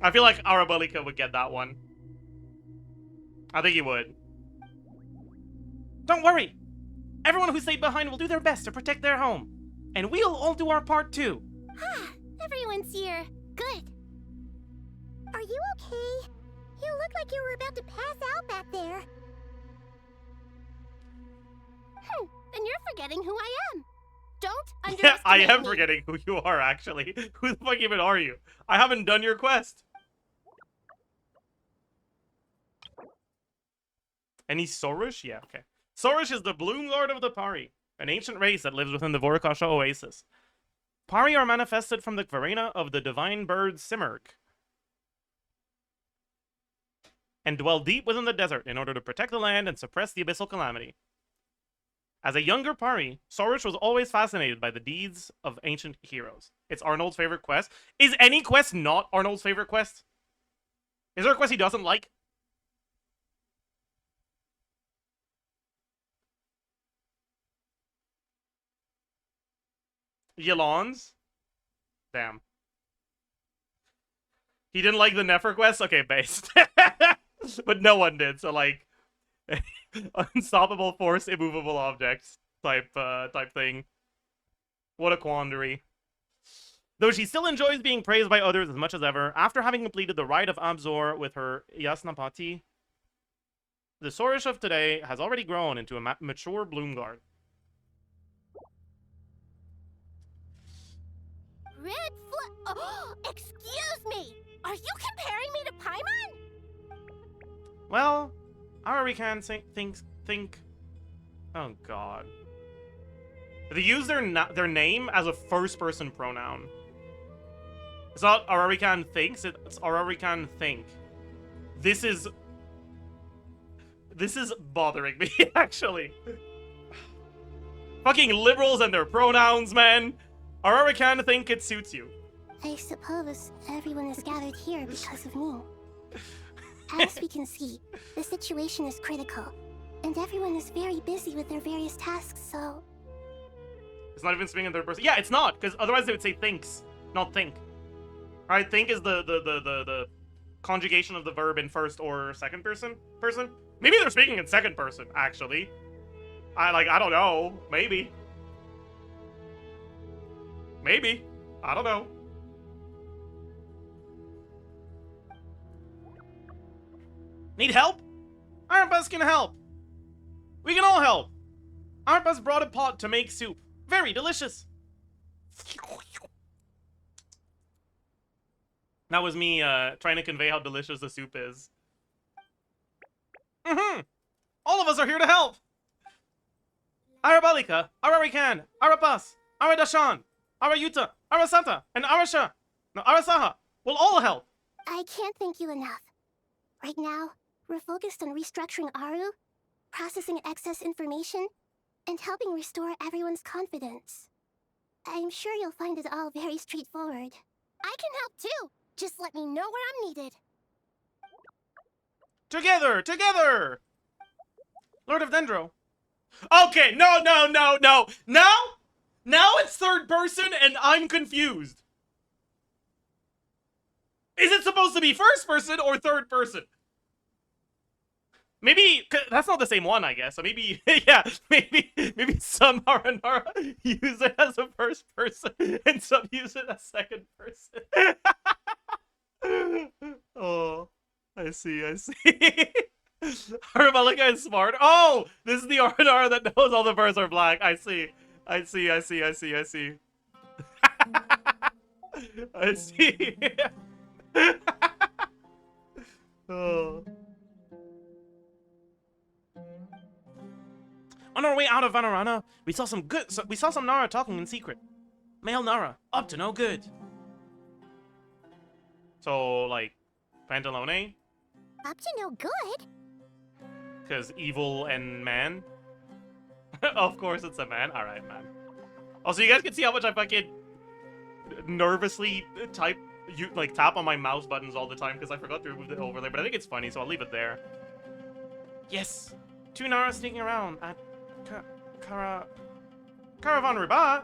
I feel like Arabalika would get that one. I think he would. Don't worry! Everyone who stayed behind will do their best to protect their home. And we'll all do our part too. Ah, everyone's here. Good. Are you okay? You look like you were about to pass out back there. Then you're forgetting who I am. Don't underestimate I am me. forgetting who you are, actually. Who the fuck even are you? I haven't done your quest. Any Sorush? Yeah, okay. Sorush is the Bloom Lord of the Pari, an ancient race that lives within the Vorkasha Oasis. Pari are manifested from the Varena of the divine bird Simurg, and dwell deep within the desert in order to protect the land and suppress the abyssal calamity. As a younger Pari, Sorush was always fascinated by the deeds of ancient heroes. It's Arnold's favorite quest. Is any quest not Arnold's favorite quest? Is there a quest he doesn't like? Yalon's? Damn. He didn't like the Nefer quest? Okay, based. But no one did, so like... unstoppable force, immovable objects type thing. What a quandary. Though she still enjoys being praised by others as much as ever, after having completed the rite of Abzor with her Yasnapati, the Sorush of today has already grown into a mature Bloomguard. Excuse me! Are you comparing me to Paimon? Well, Ararikan think... Oh god. They use their name as a first-person pronoun. It's not Ararikan thinks, it's Ararikan think. This is bothering me, actually. Fucking liberals and their pronouns, man. Ararikan think it suits you. I suppose everyone is gathered here because of me. As we can see, the situation is critical, and everyone is very busy with their various tasks, so... It's not even speaking in third person. Yeah, it's not, because otherwise they would say thinks, not think. Alright, think is the conjugation of the verb in first or second person. Maybe they're speaking in second person, actually. I don't know. Maybe. Maybe. I don't know. Need help? Arpus can help. We can all help. Arpus brought a pot to make soup. Very delicious. That was me trying to convey how delicious the soup is. All of us are here to help. Arabalika, Ararikan, Arapas, Aradashan, Arayuta, Arasata, and Arasaha will all help. I can't thank you enough. Right now, we're focused on restructuring Aru, processing excess information, and helping restore everyone's confidence. I'm sure you'll find it all very straightforward. I can help too! Just let me know where I'm needed. Together! Together! Lord of Dendro. Okay, no! Now it's third person and I'm confused. Is it supposed to be first person or third person? Maybe that's not the same one, I guess. So maybe, yeah, maybe some Aranara use it as a first person and some use it as second person. Oh, I see. Arabalika is smart. Oh, this is the Aranara that knows all the birds are black. I see. I see. Oh. On our way out of Vanarana, we saw some Nara talking in secret. Male Nara, up to no good. So, like, pantalone? Up to no good? Because evil and man? Of course it's a man. Alright, man. Also, you guys can see how much I fucking nervously tap on my mouse buttons all the time because I forgot to remove the overlay, but I think it's funny, so I'll leave it there. Yes! 2 Nara sneaking around at Caravan Ribat.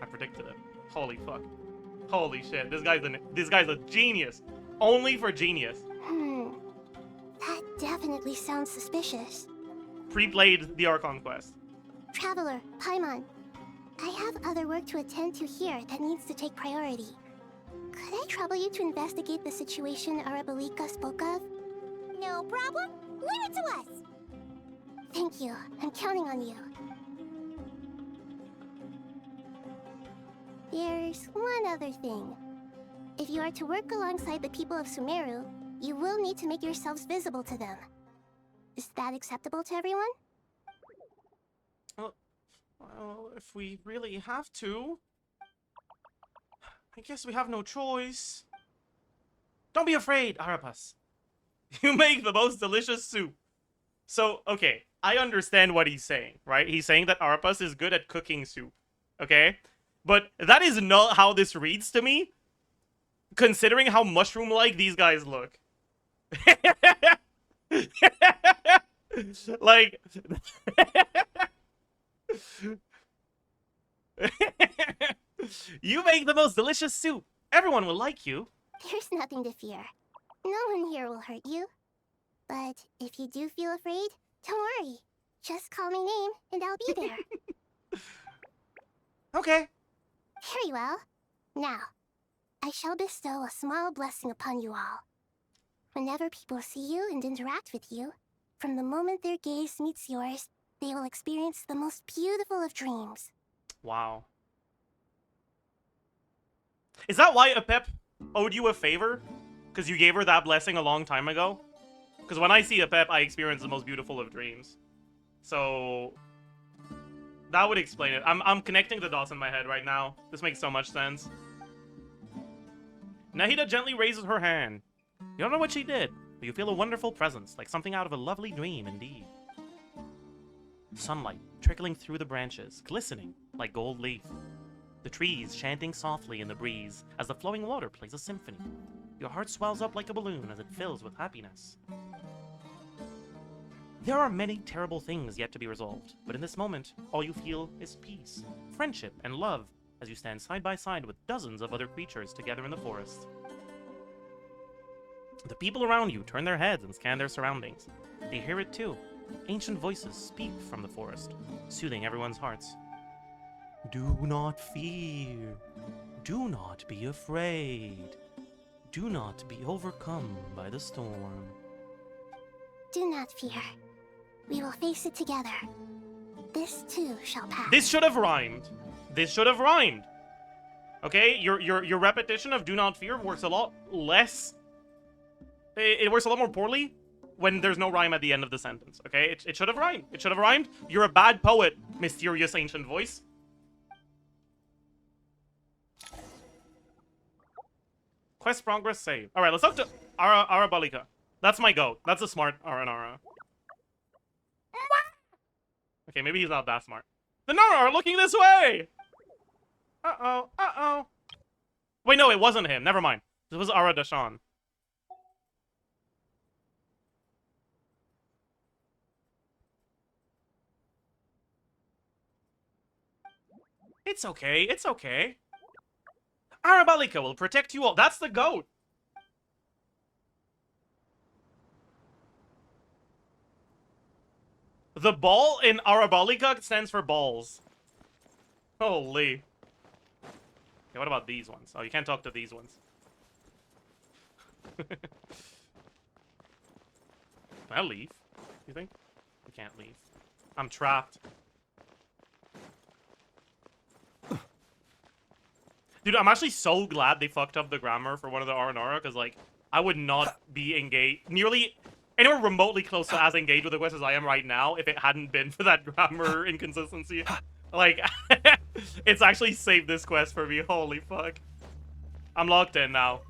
I predicted it. Holy fuck. Holy shit. This guy's a genius. Only for genius. That definitely sounds suspicious. Pre-played the Archon quest. Traveler, Paimon. I have other work to attend to here that needs to take priority. Could I trouble you to investigate the situation Arabalika spoke of? No problem. Leave it to us. Thank you. I'm counting on you. There's one other thing. If you are to work alongside the people of Sumeru, you will need to make yourselves visible to them. Is that acceptable to everyone? Well, if we really have to, I guess we have no choice. Don't be afraid, Arapas. You make the most delicious soup. So, okay, I understand what he's saying, right? He's saying that Arapas is good at cooking soup, okay? But that is not how this reads to me, considering how mushroom-like these guys look. Like... You make the most delicious soup. Everyone will like you. There's nothing to fear. No one here will hurt you. But if you do feel afraid, don't worry. Just call my name and I'll be there. Okay. Very well. Now, I shall bestow a small blessing upon you all. Whenever people see you and interact with you, from the moment their gaze meets yours, they will experience the most beautiful of dreams. Wow. Is that why Apep owed you a favor? Because you gave her that blessing a long time ago? Because when I see Apep, I experience the most beautiful of dreams. So... that would explain it. I'm connecting the dots in my head right now. This makes so much sense. Nahida gently raises her hand. You don't know what she did, but you feel a wonderful presence, like something out of a lovely dream indeed. Sunlight trickling through the branches, glistening like gold leaf. The trees chanting softly in the breeze as the flowing water plays a symphony. Your heart swells up like a balloon as it fills with happiness. There are many terrible things yet to be resolved, but in this moment, all you feel is peace, friendship, and love as you stand side by side with dozens of other creatures together in the forest. The people around you turn their heads and scan their surroundings. They hear it too. Ancient voices speak from the forest, soothing everyone's hearts. Do not fear. Do not be afraid. Do not be overcome by the storm. Do not fear. We will face it together. This too shall pass. This should have rhymed. This should have rhymed. Okay, your repetition of "do not fear" works a lot less. It works a lot more poorly when there's no rhyme at the end of the sentence. Okay, it should have rhymed. It should have rhymed. You're a bad poet, mysterious ancient voice. Quest progress save. All right, let's talk to Arabalika. That's my goat. That's a smart Aranara. Okay, maybe he's not that smart. The Nara are looking this way! Uh-oh, uh-oh. Wait, no, it wasn't him. Never mind. It was Aradashan. It's okay, it's okay. Arabalika will protect you all. That's the goat! The ball in Arabalika stands for balls. Holy. Okay, what about these ones? Oh, you can't talk to these ones. Can I leave? You think? I can't leave. I'm trapped. Dude, I'm actually so glad they fucked up the grammar for one of the Aranara, because, like, I would not be engaged, nearly anywhere remotely close to as engaged with the quest as I am right now if it hadn't been for that grammar inconsistency. Like, it's actually saved this quest for me. Holy fuck. I'm locked in now.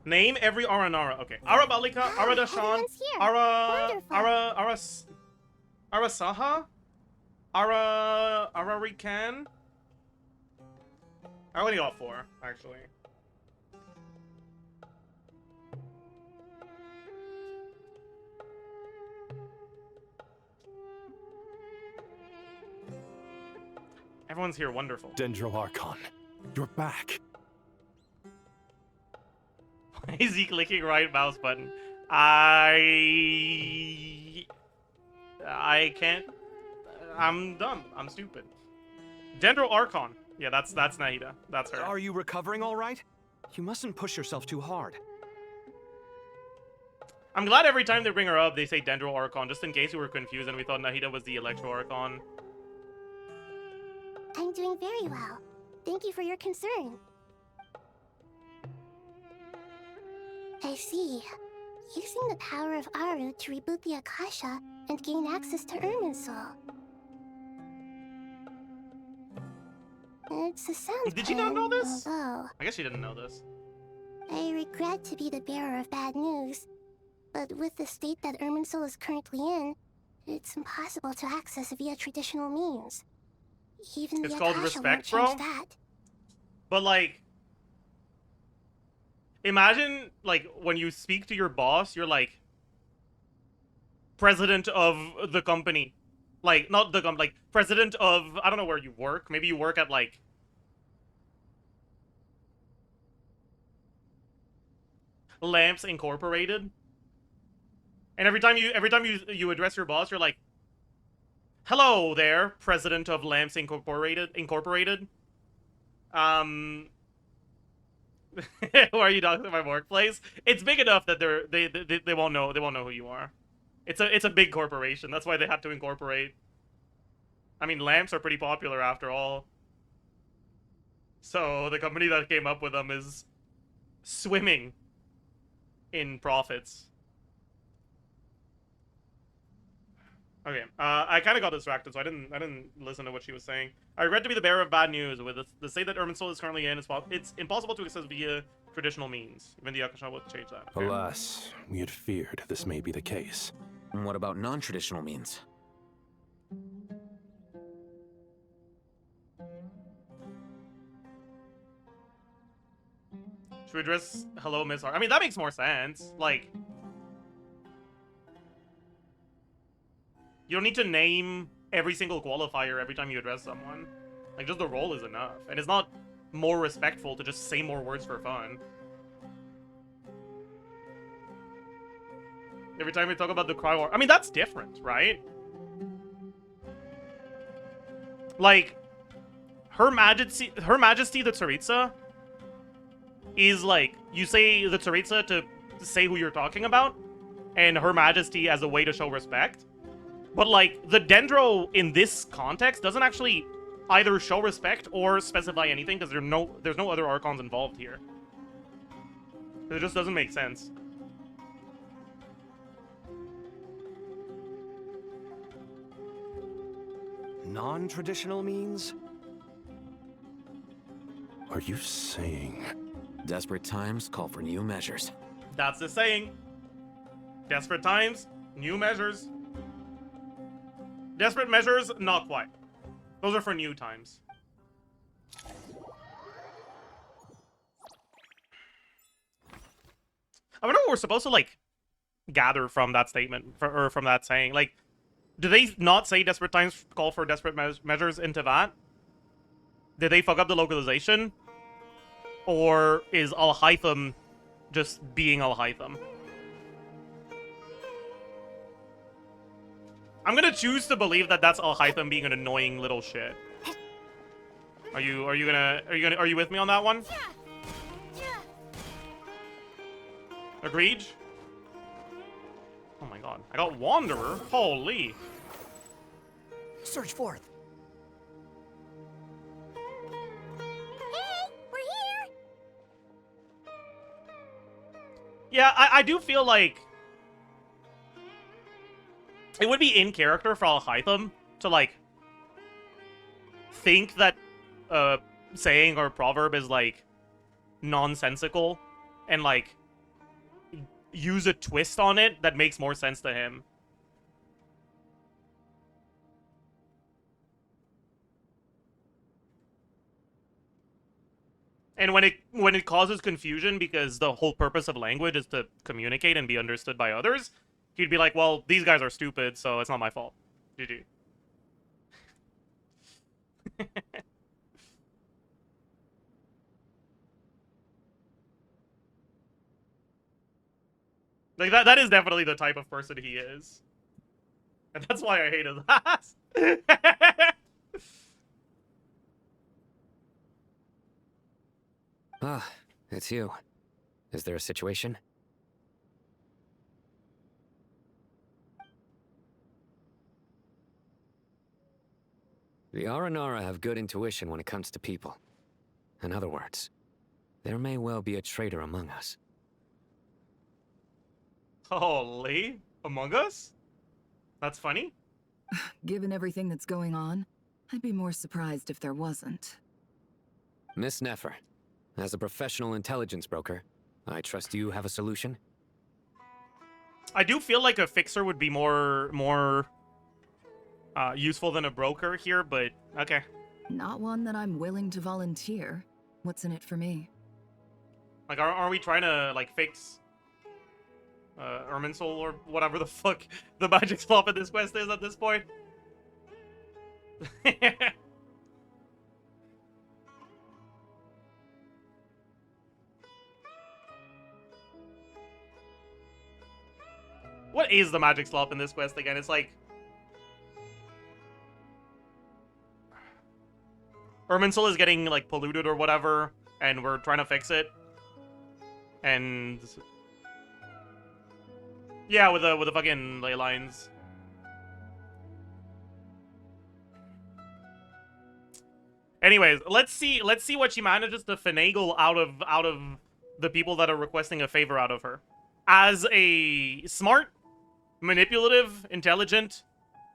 Name every Aranara. Okay. Arabalika, Aradashan, Arasaha, Ararikan. I only got 4, actually. Everyone's here, wonderful. Dendro Archon, you're back. Why is he clicking right mouse button? I can't. I'm dumb. I'm stupid. Dendro Archon. Yeah, that's Nahida. That's her. Are you recovering all right? You mustn't push yourself too hard. I'm glad every time they bring her up, they say Dendro Archon, just in case we were confused and we thought Nahida was the Electro Archon. I'm doing very well. Thank you for your concern. I see. Using the power of Aru to reboot the Akasha and gain access to irminsul. It's a sound. Did she not know this? Although, I guess she didn't know this. I regret to be the bearer of bad news, but with the state that irminsul is currently in, it's impossible to access via traditional means. Even It's the called Akasha respect, won't bro. change that. But like, imagine like when you speak to your boss, you're like, president of the company. Like, not the company, like, president of, I don't know where you work. Maybe you work at, like, Lamps Incorporated. And every time you address your boss, you're like, hello there, president of Lamps Incorporated. Who are you talking to my workplace? It's big enough that they won't know who you are. It's a big corporation. That's why they had to incorporate. I mean, lamps are pretty popular after all. So the company that came up with them is swimming in profits. Okay, I kind of got distracted, so I didn't listen to what she was saying. I regret to be the bearer of bad news. With the state that irminsul is currently in, it's impossible to access via traditional means. Even the Akasha would change that. Okay? Alas, we had feared this may be the case. And what about non-traditional means? Should we address hello, Miss R? I mean, that makes more sense. Like, you don't need to name every single qualifier every time you address someone. Like, just the role is enough. And it's not more respectful to just say more words for fun. Every time we talk about the Krai war, I mean, that's different, right? Like, Her Majesty the Tsaritsa is like, you say the Tsaritsa to say who you're talking about, and Her Majesty as a way to show respect. But like, the Dendro in this context doesn't actually either show respect or specify anything, because there's no other Archons involved here. It just doesn't make sense. Non-traditional means? Are you saying... Desperate times call for new measures. That's the saying. Desperate times, new measures. Desperate measures, not quite. Those are for new times. I wonder what we're supposed to, like, gather from that statement, or from that saying. Like, do they not say desperate times call for desperate measures into that? Did they fuck up the localization? Or is alhaitham just being alhaitham? I'm gonna choose to believe that that's alhaitham being an annoying little shit. Are you with me on that one? Agreed? Oh my god. I got Wanderer? Holy. Search forth. Hey, we're here! Yeah, I do feel like it would be in character for alhaitham to, like, think that saying or proverb is, like, nonsensical and, like, use a twist on it that makes more sense to him. And when it causes confusion because the whole purpose of language is to communicate and be understood by others, he'd be like, well, these guys are stupid, so it's not my fault. GG. Like, that is definitely the type of person he is. And that's why I hate his ass. Ah, it's you. Is there a situation? The Aranara have good intuition when it comes to people. In other words, there may well be a traitor among us. Holy? Among Us? That's funny. Given everything that's going on, I'd be more surprised if there wasn't. Miss Nefer, as a professional intelligence broker, I trust you have a solution? I do feel like a fixer would be more useful than a broker here, but okay. Not one that I'm willing to volunteer. What's in it for me? Like, are we trying to, like, fix Irminsul or whatever the fuck the magic slop in this quest is at this point? What is the magic slop in this quest again? It's like Irminsul is getting, like, polluted or whatever, and we're trying to fix it. And yeah, with the fucking ley lines. Anyways, let's see what she manages to finagle out of the people that are requesting a favor out of her. As a smart, manipulative, intelligent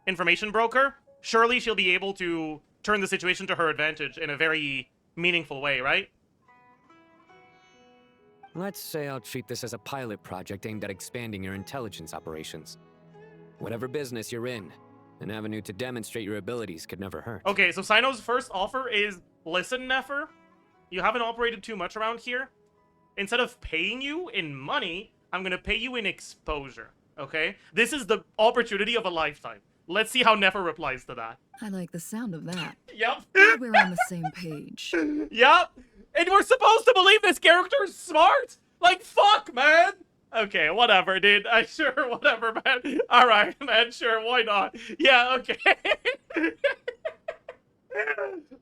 information broker, surely she'll be able to turn the situation to her advantage in a very meaningful way, right? Let's say I'll treat this as a pilot project aimed at expanding your intelligence operations. Whatever business you're in, an avenue to demonstrate your abilities could never hurt. Okay, so Sino's first offer is, listen, Nefer, you haven't operated too much around here. Instead of paying you in money, I'm gonna pay you in exposure, okay? This is the opportunity of a lifetime. Let's see how Nefer replies to that. I like the sound of that. Yep. We're on the same page. Yep. And we're supposed to believe this character is smart? Like, fuck, man. Okay, whatever, dude. Sure, whatever, man. All right, man, sure, why not? Yeah, okay.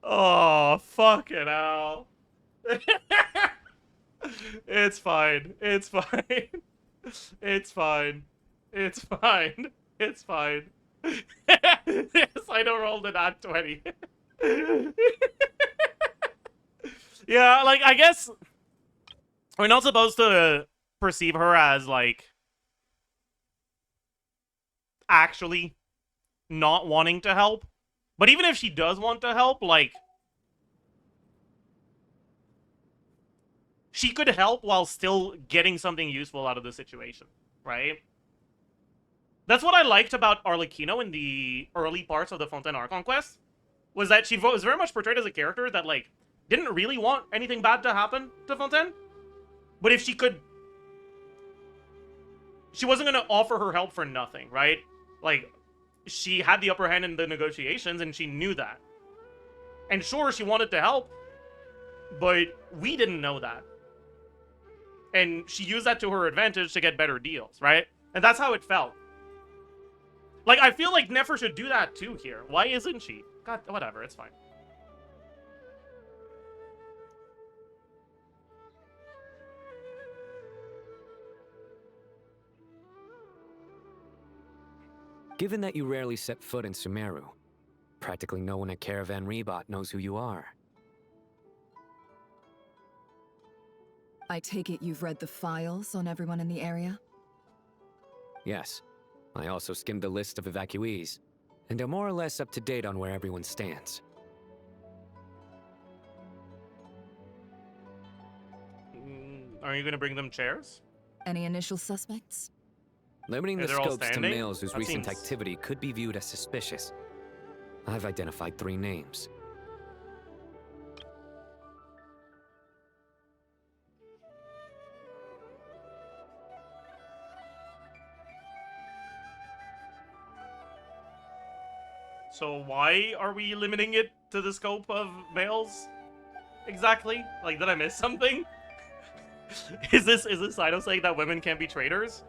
Oh, fucking hell. It's fine. It's fine. It's fine. It's fine. It's fine. Yes, I don't roll the nat 20. Yeah, like, I guess we're not supposed to perceive her as, like, actually not wanting to help. But even if she does want to help, like, she could help while still getting something useful out of the situation, right? That's what I liked about Arlecchino in the early parts of the Fontaine Archon quest, was that she was very much portrayed as a character that, like, didn't really want anything bad to happen to Fontaine. But if she could... She wasn't going to offer her help for nothing, right? Like, she had the upper hand in the negotiations, and she knew that. And sure, she wanted to help, but we didn't know that. And she used that to her advantage to get better deals, right? And that's how it felt. Like, I feel like Nefer should do that too here. Why isn't she? God, whatever, it's fine. Given that you rarely set foot in Sumeru, practically no one at Caravan Rebot knows who you are. I take it you've read the files on everyone in the area? Yes. I also skimmed the list of evacuees, and are more or less up to date on where everyone stands. Are you going to bring them chairs? Any initial suspects? Limiting the They're all scopes to standing? males whose That recent seems- activity could be viewed as suspicious. I've identified 3 names. So why are we limiting it to the scope of males? Exactly? Like, did I miss something? Is this Saito saying that women can't be traders?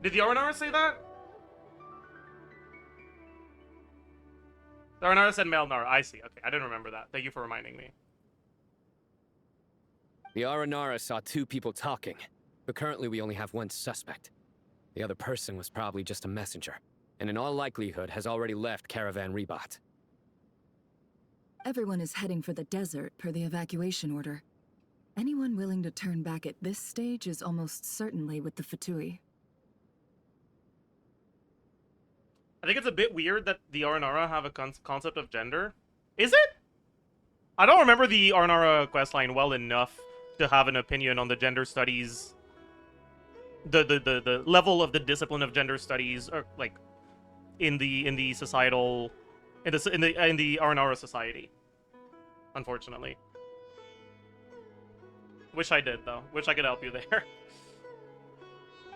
Did the Aranara say that? The Aranara said male Nara. I see. Okay, I didn't remember that. Thank you for reminding me. The Aranara saw two people talking, but currently we only have one suspect. The other person was probably just a messenger, and in all likelihood has already left Caravan Rebat. Everyone is heading for the desert per the evacuation order. Anyone willing to turn back at this stage is almost certainly with the Fatui. I think it's a bit weird that the Aranara have a concept of gender. Is it? I don't remember the Aranara questline well enough to have an opinion on the gender studies, the level of the discipline of gender studies, or like in the societal, in the Aranara society. Unfortunately, wish I did though. Wish I could help you there.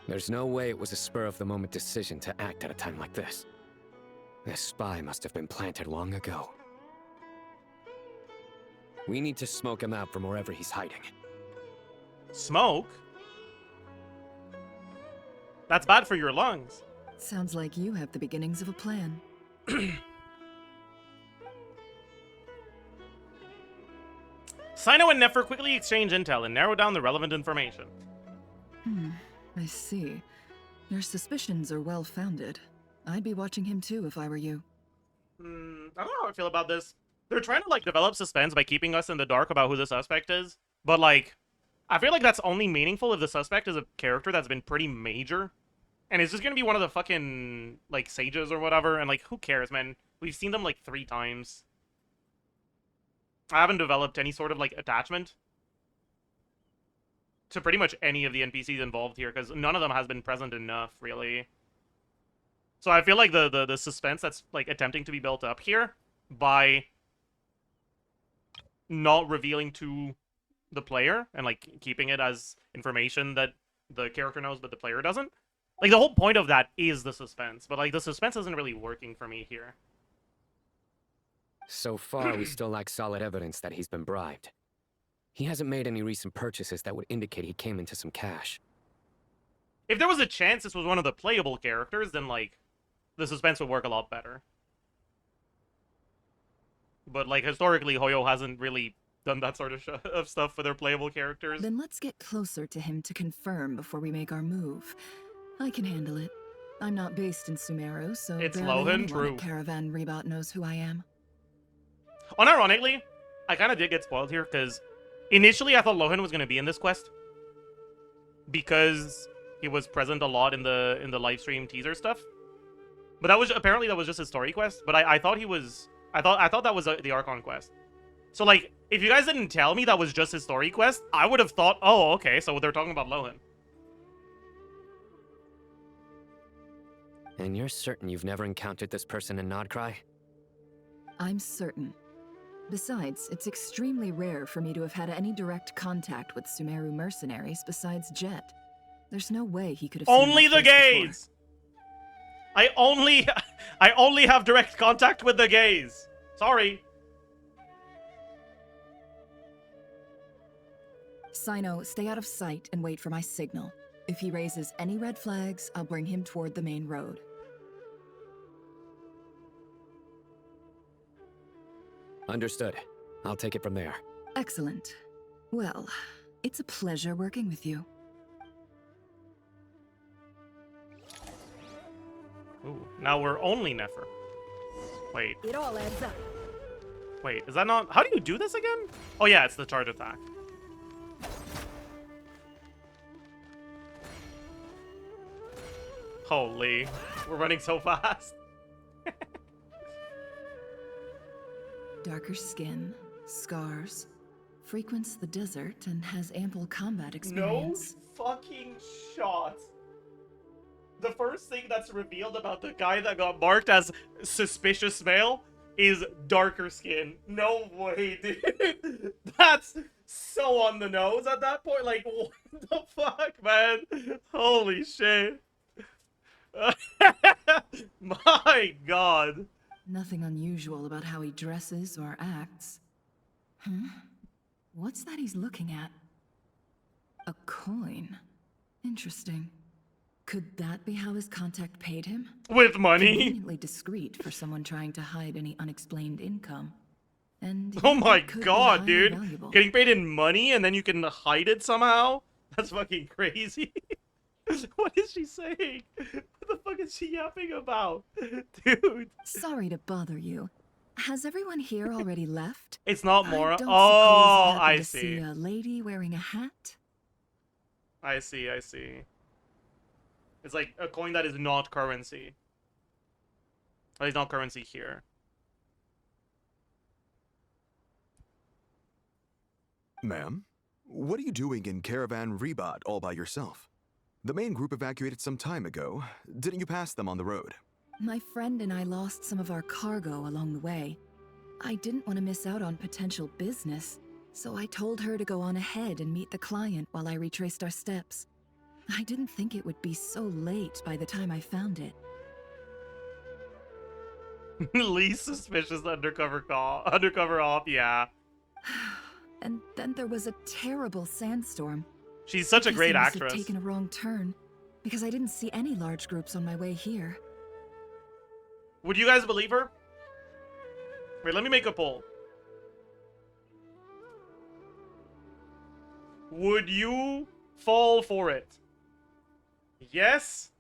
There's no way it was a spur-of-the-moment decision to act at a time like this. This spy must have been planted long ago. We need to smoke him out from wherever he's hiding. Smoke? That's bad for your lungs. Sounds like you have the beginnings of a plan. Sino and Nefer quickly exchange intel and narrow down the relevant information. I see. Your suspicions are well-founded. I'd be watching him too if I were you. I don't know how I feel about this. They're trying to, like, develop suspense by keeping us in the dark about who the suspect is. But, like, I feel like that's only meaningful if the suspect is a character that's been pretty major. And it's just gonna be one of the fucking, like, sages or whatever. And, like, who cares, man? We've seen them, like, 3 times. I haven't developed any sort of, like, attachment to pretty much any of the NPCs involved here, because none of them has been present enough, really. So I feel like the suspense that's, like, attempting to be built up here by not revealing to the player and, like, keeping it as information that the character knows but the player doesn't. Like, the whole point of that is the suspense, but, like, the suspense isn't really working for me here. So far, we still lack solid evidence that he's been bribed. He hasn't made any recent purchases that would indicate he came into some cash. If there was a chance this was one of the playable characters, then, like, the suspense would work a lot better. But, like, historically, Hoyo hasn't really done that sort of stuff for their playable characters. Then let's get closer to him to confirm before we make our move. I can handle it. I'm not based in Sumeru, so It's barely Lohan, anyone true. at Caravan Rebat knows who I am. Unironically, I kind of did get spoiled here, because initially I thought Lohan was going to be in this quest. Because he was present a lot in the livestream teaser stuff. But that was, apparently that was just his story quest. But I thought he was, I thought that was the Archon quest. So, like, if you guys didn't tell me that was just his story quest, I would have thought, oh, okay, so they're talking about Lohan. And you're certain you've never encountered this person in Krai? I'm certain. Besides, it's extremely rare for me to have had any direct contact with Sumeru mercenaries besides Jeht. There's no way he could have Only seen my the face gays! I only have direct contact with the gays. Sorry. Sino, stay out of sight and wait for my signal. If he raises any red flags, I'll bring him toward the main road. Understood. I'll take it from there. Excellent. Well, it's a pleasure working with you. Ooh, now we're only Nefer. Wait. It all adds up. Wait, is that not... How do you do this again? Oh yeah, it's the charge attack. Holy. We're running so fast. Darker skin, scars, frequents the desert, and has ample combat experience. No fucking shot. The first thing that's revealed about the guy that got marked as suspicious male is darker skin. No way, dude. That's so on the nose at that point. Like, what the fuck, man? Holy shit. My god. Nothing unusual about how he dresses or acts. What's that he's looking at? A coin. Interesting. Could that be how his contact paid him? With money? Conveniently discreet for someone trying to hide any unexplained income. And Oh yet my it could be god, highly dude. valuable. Getting paid in money and then you can hide it somehow? That's fucking crazy. What is she saying? What the fuck is she yapping about? Dude. Sorry to bother you. Has everyone here already left? It's not more. I don't Oh, suppose you I happened to see. a lady wearing a hat? I see. It's like a coin that is not currency. That is not currency here. Ma'am, what are you doing in Caravan Rebad all by yourself? The main group evacuated some time ago. Didn't you pass them on the road? My friend and I lost some of our cargo along the way. I didn't want to miss out on potential business, so I told her to go on ahead and meet the client while I retraced our steps. I didn't think it would be so late by the time I found it. Least suspicious undercover op, yeah. And then there was a terrible sandstorm. She's such a Guess great I must actress. have taken a wrong turn, because I didn't see any large groups on my way here. Would you guys believe her? Wait, let me make a poll. Would you fall for it? Yes?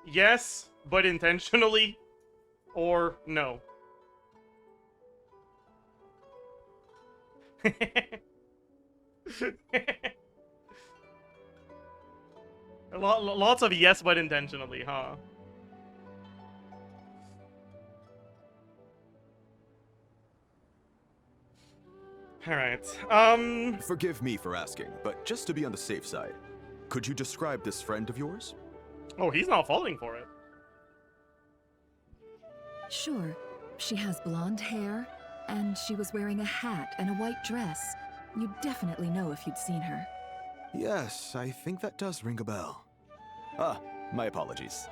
Yes, but intentionally? Or no? Lots of yes, but intentionally, huh? Alright, Forgive me for asking, but just to be on the safe side, could you describe this friend of yours? Oh, he's not falling for it. Sure, she has blonde hair, and she was wearing a hat and a white dress. You'd definitely know if you'd seen her. Yes, I think that does ring a bell. Ah, my apologies.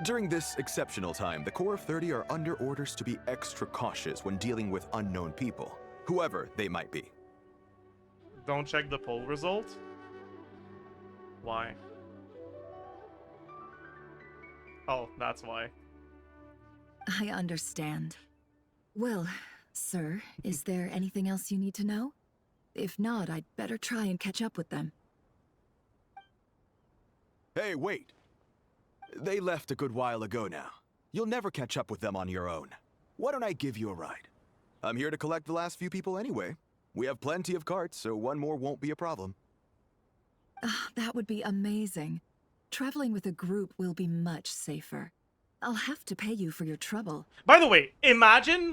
During this exceptional time, the Corps of 30 are under orders to be extra cautious when dealing with unknown people, whoever they might be. Don't check the poll result? Why? Oh, that's why. I understand. Well, sir, is there anything else you need to know? If not, I'd better try and catch up with them. Hey, wait! They left a good while ago now. You'll never catch up with them on your own. Why don't I give you a ride? I'm here to collect the last few people anyway. We have plenty of carts, so one more won't be a problem. That would be amazing. Traveling with a group will be much safer. I'll have to pay you for your trouble. By the way, imagine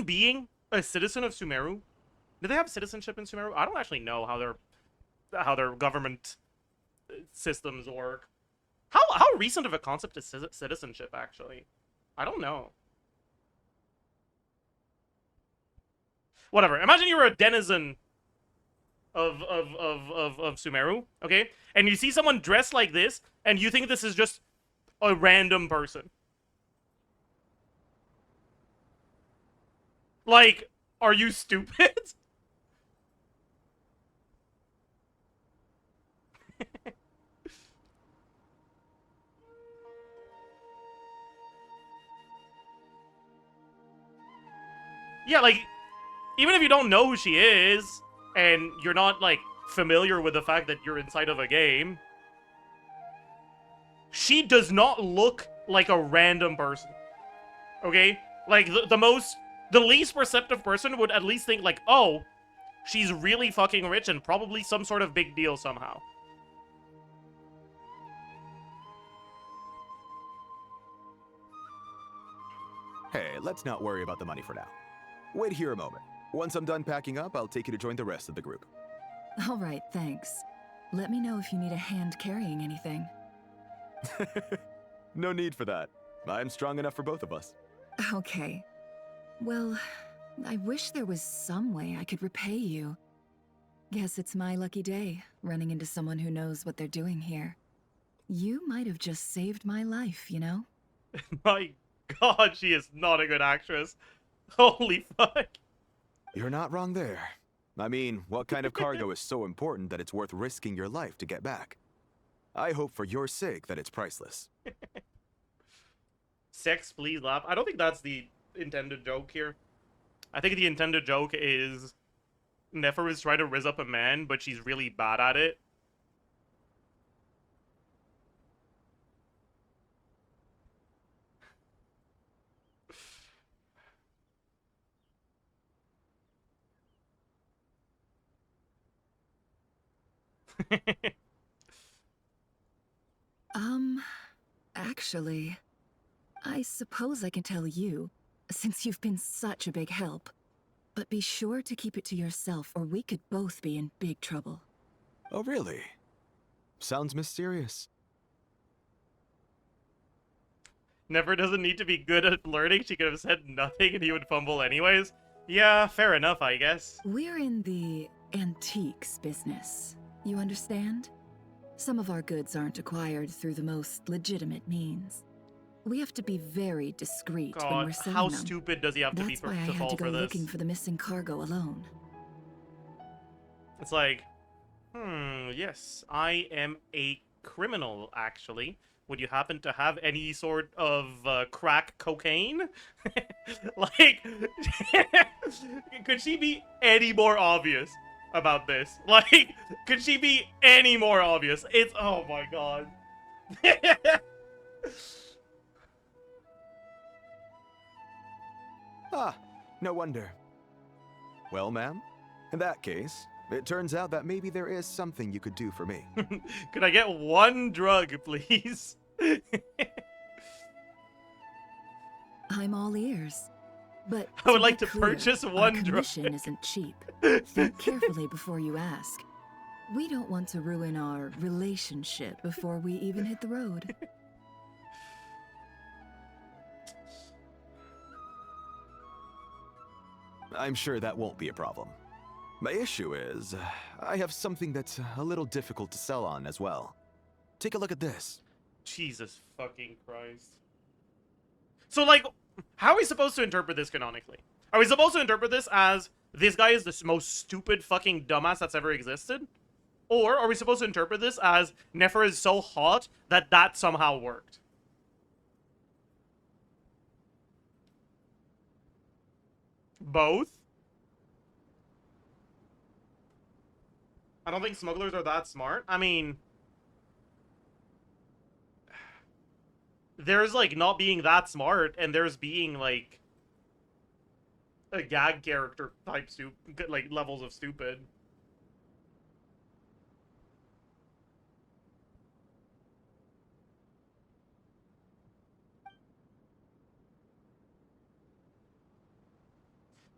being a citizen of Sumeru. Do they have citizenship in Sumeru? I don't actually know how their government systems work. How recent of a concept is citizenship, actually? I don't know. Whatever. Imagine you were a denizen of Sumeru, okay? And you see someone dressed like this, and you think this is just a random person. Like, are you stupid? Yeah, like, even if you don't know who she is, and you're not, like, familiar with the fact that you're inside of a game, she does not look like a random person. Okay? Like, the least perceptive person would at least think, like, oh, she's really fucking rich and probably some sort of big deal somehow. Hey, let's not worry about the money for now. Wait here a moment. Once I'm done packing up, I'll take you to join the rest of the group. All right, thanks. Let me know if you need a hand carrying anything. No need for that. I'm strong enough for both of us. Okay. Well, I wish there was some way I could repay you. Guess it's my lucky day, running into someone who knows what they're doing here. You might have just saved my life, you know? My god, she is not a good actress. Holy fuck. You're not wrong there. I mean, what kind of cargo is so important that it's worth risking your life to get back? I hope for your sake that it's priceless. Sex, please laugh. I don't think that's the intended joke here. I think the intended joke is Nefer is trying to rizz up a man, but she's really bad at it. Actually, I suppose I can tell you, since you've been such a big help. But be sure to keep it to yourself, or we could both be in big trouble. Oh, really? Sounds mysterious. Nefer doesn't need to be good at learning. She could have said nothing and he would fumble anyways. Yeah, fair enough, I guess. We're in the antiques business. You understand? Some of our goods aren't acquired through the most legitimate means. We have to be very discreet when we're God, selling how them. stupid does he have to be That's why I to had fall to go for this? looking for the missing cargo alone. It's like, yes, I am a criminal, actually. Would you happen to have any sort of crack cocaine? Like, could she be any more obvious about this? Like, could she be any more obvious? It's, oh my god. Ah, no wonder. Well, ma'am, in that case, it turns out that maybe there is something you could do for me. Could I get one drug, please? I'm all ears. But I would like be to clear, purchase our one drug. commission isn't cheap. Think carefully before you ask. We don't want to ruin our relationship before we even hit the road. I'm sure that won't be a problem. My issue is, I have something that's a little difficult to sell on as well. Take a look at this. Jesus fucking Christ. So, like, how are we supposed to interpret this canonically? Are we supposed to interpret this as this guy is the most stupid fucking dumbass that's ever existed? Or are we supposed to interpret this as Nefer is so hot that that somehow worked? Both? I don't think smugglers are that smart. I mean, there's, like, not being that smart, and there's being, like, a gag character type like, levels of stupid.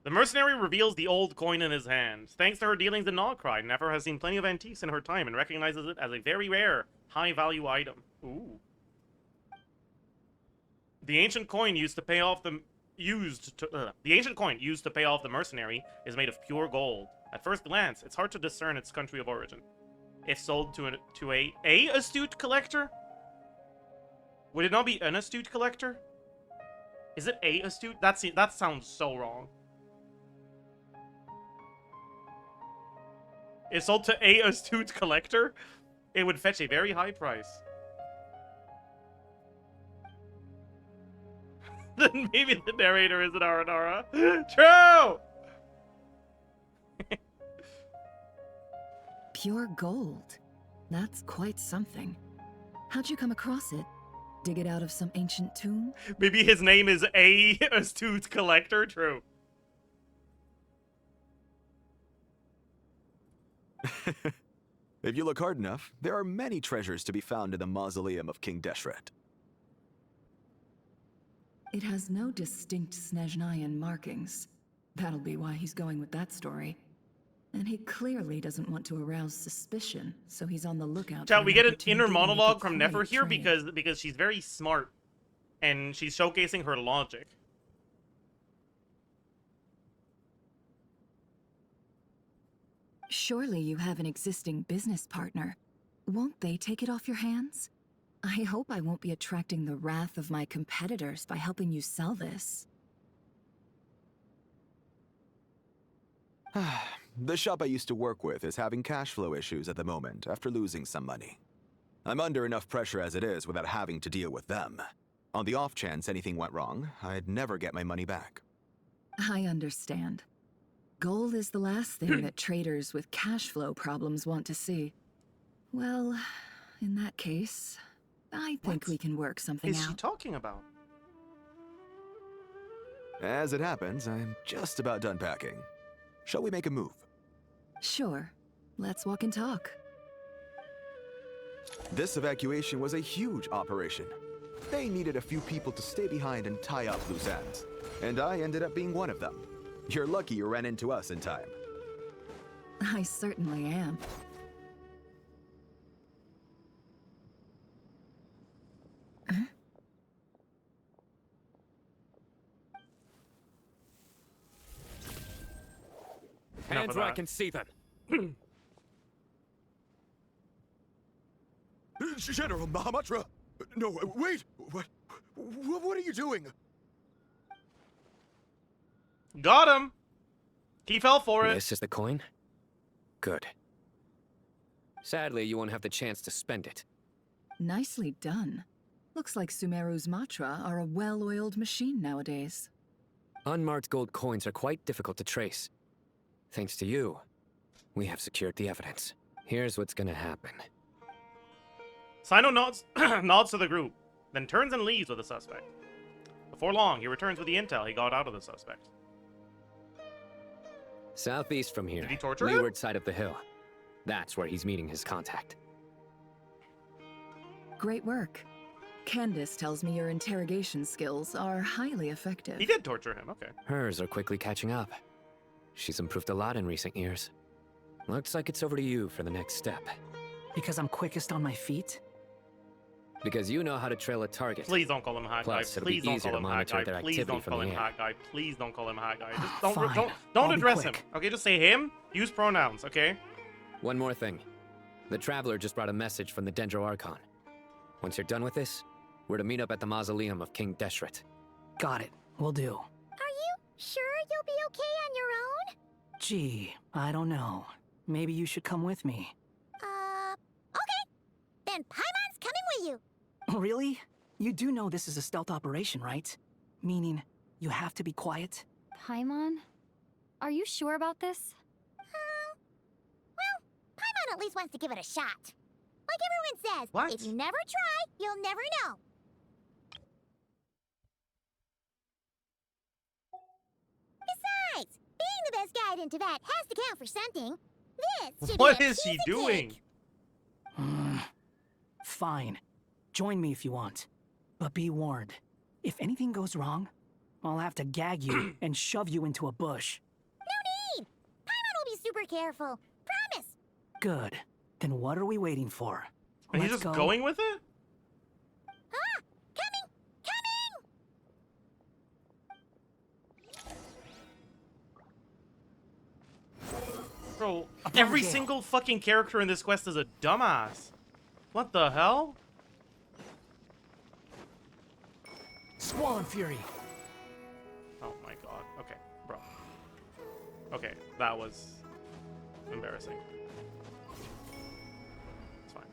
The mercenary reveals the old coin in his hand. Thanks to her dealings in Krai, Nefer has seen plenty of antiques in her time and recognizes it as a very rare, high-value item. Ooh. The ancient coin used to pay off the mercenary is made of pure gold. At first glance, it's hard to discern its country of origin. If sold to a astute collector? Would it not be an astute collector? Is it a astute? That sounds so wrong. If sold to a astute collector, it would fetch a very high price. Then maybe the narrator isn't Aranara. True! Pure gold. That's quite something. How'd you come across it? Dig it out of some ancient tomb? Maybe his name is a astute collector. True. If you look hard enough, there are many treasures to be found in the mausoleum of King Deshret. It has no distinct Snezhnayan markings. That'll be why he's going with that story. And he clearly doesn't want to arouse suspicion, so he's on the lookout. Chat, we get an inner opportunity to make monologue a from great Nefer here trade. because she's very smart, and she's showcasing her logic. Surely you have an existing business partner. Won't they take it off your hands? I hope I won't be attracting the wrath of my competitors by helping you sell this. The shop I used to work with is having cash flow issues at the moment after losing some money. I'm under enough pressure as it is without having to deal with them. On the off chance anything went wrong, I'd never get my money back. I understand. Gold is the last thing that traders with cash flow problems want to see. Well, in that case, I think we can work something Is out. she talking about? As it happens, I'm just about done packing. Shall we make a move? Sure. Let's walk and talk. This evacuation was a huge operation. They needed a few people to stay behind and tie up loose ends. And I ended up being one of them. You're lucky you ran into us in time. I certainly am. Hands where I can see them. General Mahamatra! No, wait! What are you doing? Got him! He fell for it. This is the coin? Good. Sadly, you won't have the chance to spend it. Nicely done. Looks like Sumeru's Matra are a well-oiled machine nowadays. Unmarked gold coins are quite difficult to trace. Thanks to you, we have secured the evidence. Here's what's gonna happen. Sino nods, nods to the group, then turns and leaves with the suspect. Before long, he returns with the intel he got out of the suspect. Southeast from here. Did he torture him? Leeward side of the hill. That's where he's meeting his contact. Great work. Candace tells me your interrogation skills are highly effective. He did torture him, okay. Hers are quickly catching up. She's improved a lot in recent years. Looks like it's over to you for the next step. Because I'm quickest on my feet? Because you know how to trail a target. Please don't call him Hat Guy. Plus, it'll Please be don't easier call to him Hat Guy. monitor their Please activity don't from call the him air. Hat Guy. Please don't call him Hat Guy. Just don't Fine. don't I'll be address him. quick. Okay, just say him. Use pronouns, okay? One more thing. The Traveler just brought a message from the Dendro Archon. Once you're done with this, we're to meet up at the mausoleum of King Deshret. Got it. Will do. Are you sure you'll be okay on your own? Gee, I don't know. Maybe you should come with me. Okay. Then Paimon's coming with you. Really? You do know this is a stealth operation, right? Meaning, you have to be quiet? Paimon? Are you sure about this? Well, Paimon at least wants to give it a shot. Like everyone says, What? if you never try, you'll never know. Besides, being the best guide in Tibet has to count for something. This should What be a is she piece of doing? cake. Fine. Join me if you want. But be warned. If anything goes wrong, I'll have to gag you and shove you into a bush. No need! Paimon will be super careful. Promise! Good. Then what are we waiting for? And he's Let's just go. going with it? Ah! Coming! Coming! Bro, Upon every Gale. single fucking character in this quest is a dumbass. What the hell? Squall Fury. Oh my god. Okay, bro. Okay, that was embarrassing. It's fine.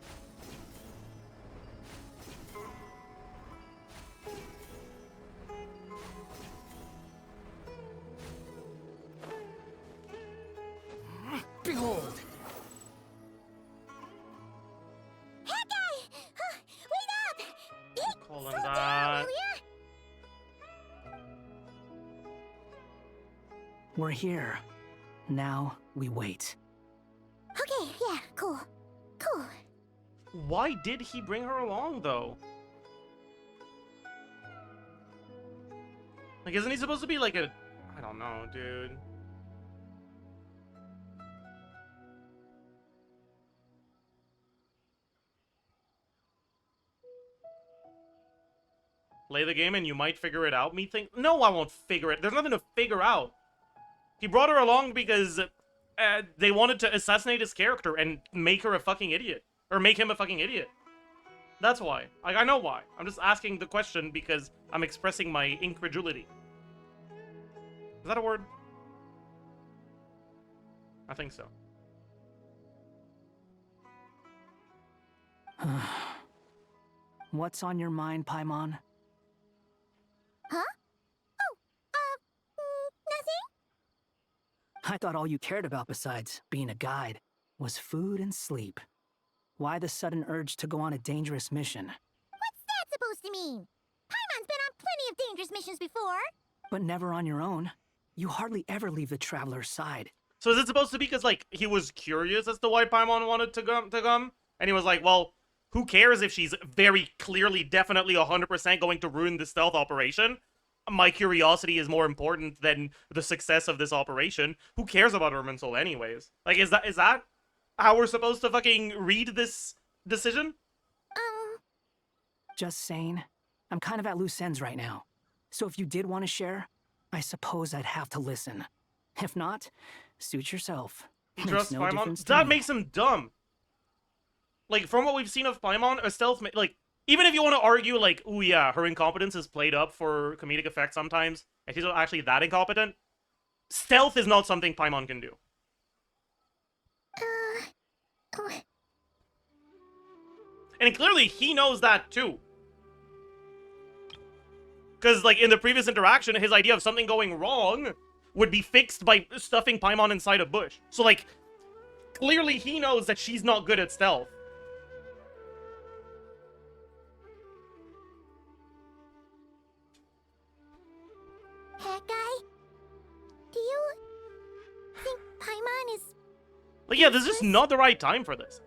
Behold. Heck, wait up! Eat Call him so that. down, will ya? We're here. Now we wait. Okay, yeah, cool. Cool. Why did he bring her along, though? Like, isn't he supposed to be like a... I don't know, dude. Play the game and you might figure it out, me think? No, I won't figure it. There's nothing to figure out. He brought her along because they wanted to assassinate his character and make her a fucking idiot. Or make him a fucking idiot. That's why. Like, I know why. I'm just asking the question because I'm expressing my incredulity. Is that a word? I think so. What's on your mind, Paimon? Huh? Oh, nothing? I thought all you cared about besides being a guide was food and sleep. Why the sudden urge to go on a dangerous mission? What's that supposed to mean? Paimon's been on plenty of dangerous missions before. But never on your own. You hardly ever leave the traveler's side. So is it supposed to be because, like, he was curious as to why Paimon wanted to come? And he was like, well, who cares if she's very clearly, definitely 100% going to ruin the stealth operation? My curiosity is more important than the success of this operation. Who cares about Irminsul anyways? Like, is that how we're supposed to fucking read this decision? Just saying. I'm kind of at loose ends right now. So if you did want to share, I suppose I'd have to listen. If not, suit yourself. Trust no Paimon? That makes him dumb. Like, from what we've seen of Paimon, a stealth... Like, even if you want to argue, like, ooh yeah, her incompetence is played up for comedic effect sometimes, and she's not actually that incompetent, stealth is not something Paimon can do. And clearly, he knows that, too. Because, like, in the previous interaction, his idea of something going wrong would be fixed by stuffing Paimon inside a bush. So, like, clearly he knows that she's not good at stealth. That guy? Do you think Paimon is... Like, yeah, this is just not the right time for this.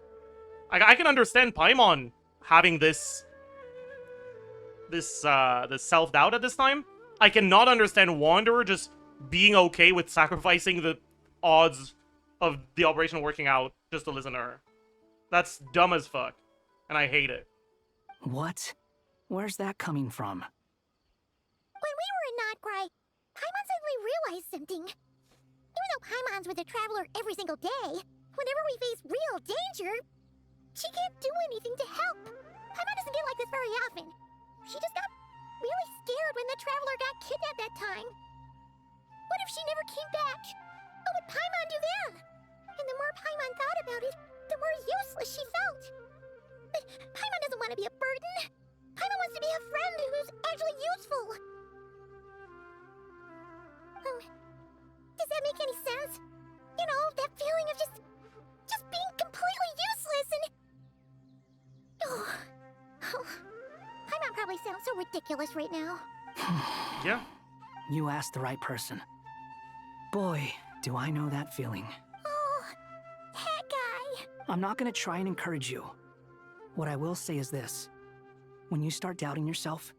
I can understand Paimon having this self-doubt at this time. I cannot understand Wanderer just being okay with sacrificing the odds of the operation working out just to listen to her. That's dumb as fuck, and I hate it. What? Where's that coming from? When we were in Krai, Paimon suddenly realized something. Even though Paimon's with the Traveler every single day, whenever we face real danger, she can't do anything to help. Paimon doesn't get like this very often. She just got really scared when the Traveler got kidnapped that time. What if she never came back? What would Paimon do then? And the more Paimon thought about it, the more useless she felt. But Paimon doesn't want to be a burden. Paimon wants to be a friend who's actually useful. Does that make any sense? You know, that feeling of just being completely useless and... Oh, Paimon probably sounds so ridiculous right now. Yeah. You asked the right person. Boy, do I know that feeling. Oh, that guy. I'm not gonna try and encourage you. What I will say is this. When you start doubting yourself,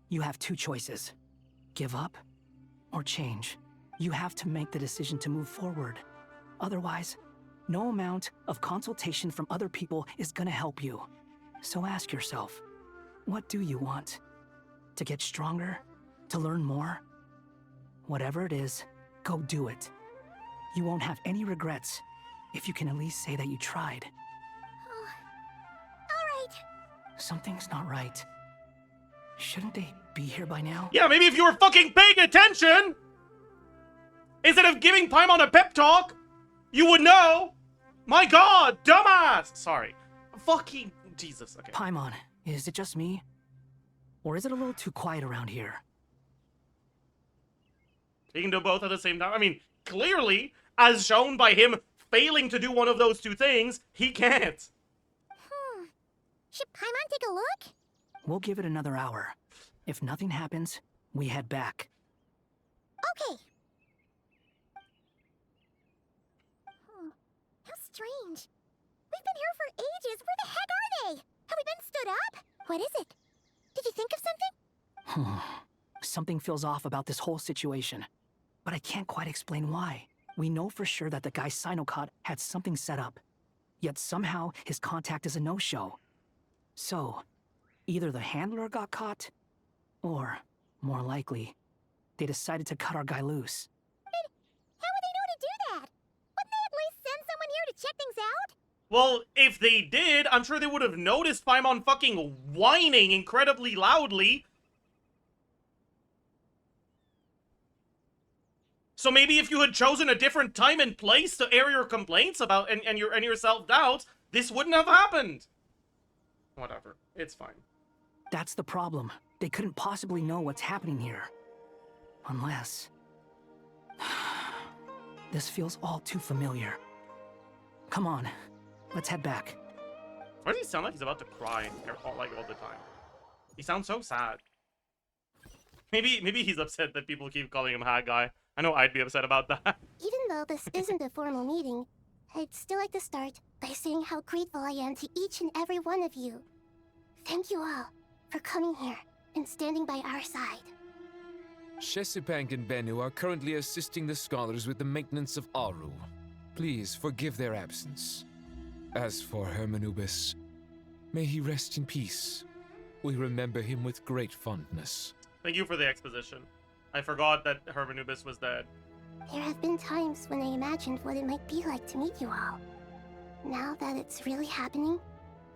you have two choices. Give up or change. You have to make the decision to move forward. Otherwise, no amount of consultation from other people is gonna help you. So ask yourself, what do you want? To get stronger? To learn more? Whatever it is, go do it. You won't have any regrets if you can at least say that you tried. Alright. Something's not right. Shouldn't they be here by now? Yeah, maybe if you were fucking paying attention! Instead of giving Paimon a pep talk, you would know! My god, dumbass! Sorry. Fucking... Jesus, okay. Paimon, is it just me? Or is it a little too quiet around here? He can do both at the same time. I mean, clearly, as shown by him failing to do one of those two things, he can't. Should Paimon take a look? We'll give it another hour. If nothing happens, we head back. Okay. How strange. We've been here for ages. Where the heck are they? Have we been stood up? What is it? Did you think of something? Something feels off about this whole situation. But I can't quite explain why. We know for sure that the guy Sinocot had something set up. Yet somehow his contact is a no-show. So, either the handler got caught, or, more likely, they decided to cut our guy loose. But how would they know to do that? Wouldn't they at least send someone here to check things out? Well, if they did, I'm sure they would have noticed Paimon fucking whining incredibly loudly. So maybe if you had chosen a different time and place to air your complaints about and your self-doubt, this wouldn't have happened. Whatever. It's fine. That's the problem. They couldn't possibly know what's happening here. Unless... This feels all too familiar. Come on, let's head back. Why does he sound like he's about to cry all the time? He sounds so sad. Maybe he's upset that people keep calling him Hag Guy. I know I'd be upset about that. Even though this isn't a formal meeting, I'd still like to start by saying how grateful I am to each and every one of you. Thank you all for coming here and standing by our side. Shesipank and Bennu are currently assisting the scholars with the maintenance of Aru. Please forgive their absence. As for Hermanubis, may he rest in peace. We remember him with great fondness. Thank you for the exposition. I forgot that Hermanubis was dead. There have been times when I imagined what it might be like to meet you all. Now that it's really happening,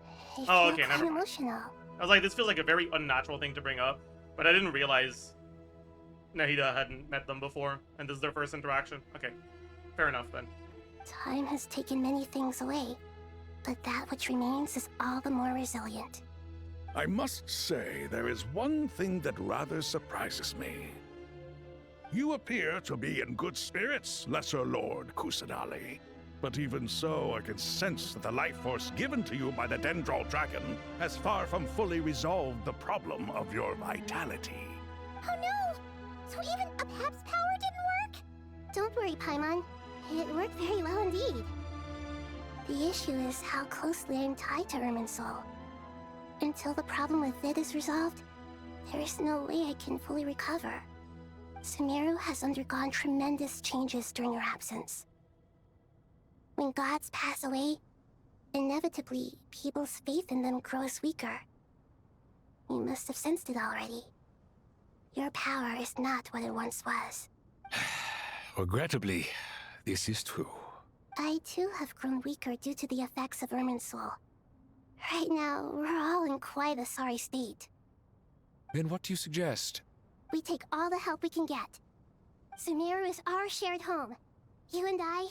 I feel okay, quite never mind. emotional. I was like, this feels like a very unnatural thing to bring up, but I didn't realize Nahida hadn't met them before, and this is their first interaction. Okay, fair enough then. Time has taken many things away, but that which remains is all the more resilient. I must say, there is one thing that rather surprises me. You appear to be in good spirits, Lesser Lord Kusanali. But even so, I can sense that the life force given to you by the Dendral Dragon has far from fully resolved the problem of your vitality. Oh no! So even apep's power didn't work? Don't worry, Paimon. It worked very well indeed. The issue is how closely I'm tied to Irminsul. Until the problem with it is resolved, there is no way I can fully recover. Sumeru has undergone tremendous changes during your absence. When gods pass away, inevitably, people's faith in them grows weaker. You must have sensed it already. Your power is not what it once was. Regrettably, this is true. I too have grown weaker due to the effects of Irminsul. Right now, we're all in quite a sorry state. Then what do you suggest? We take all the help we can get. Sumeru is our shared home. You and I,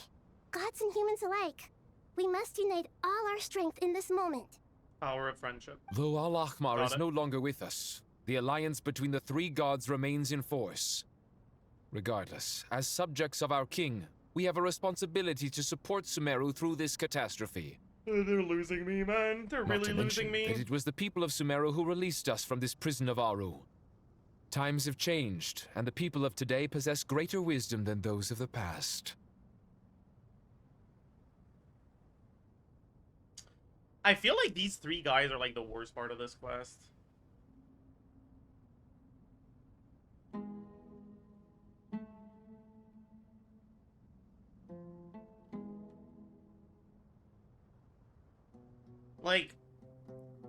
gods and humans alike. We must unite all our strength in this moment. Power of friendship. Though Al-Ahmar Got is it. no longer with us, the alliance between the three gods remains in force. Regardless, as subjects of our king, we have a responsibility to support Sumeru through this catastrophe. They're losing me, man. They're Not really to losing mention me. that it was the people of Sumeru who released us from this prison of Aru. Times have changed, and the people of today possess greater wisdom than those of the past. I feel like these three guys are like the worst part of this quest. Like,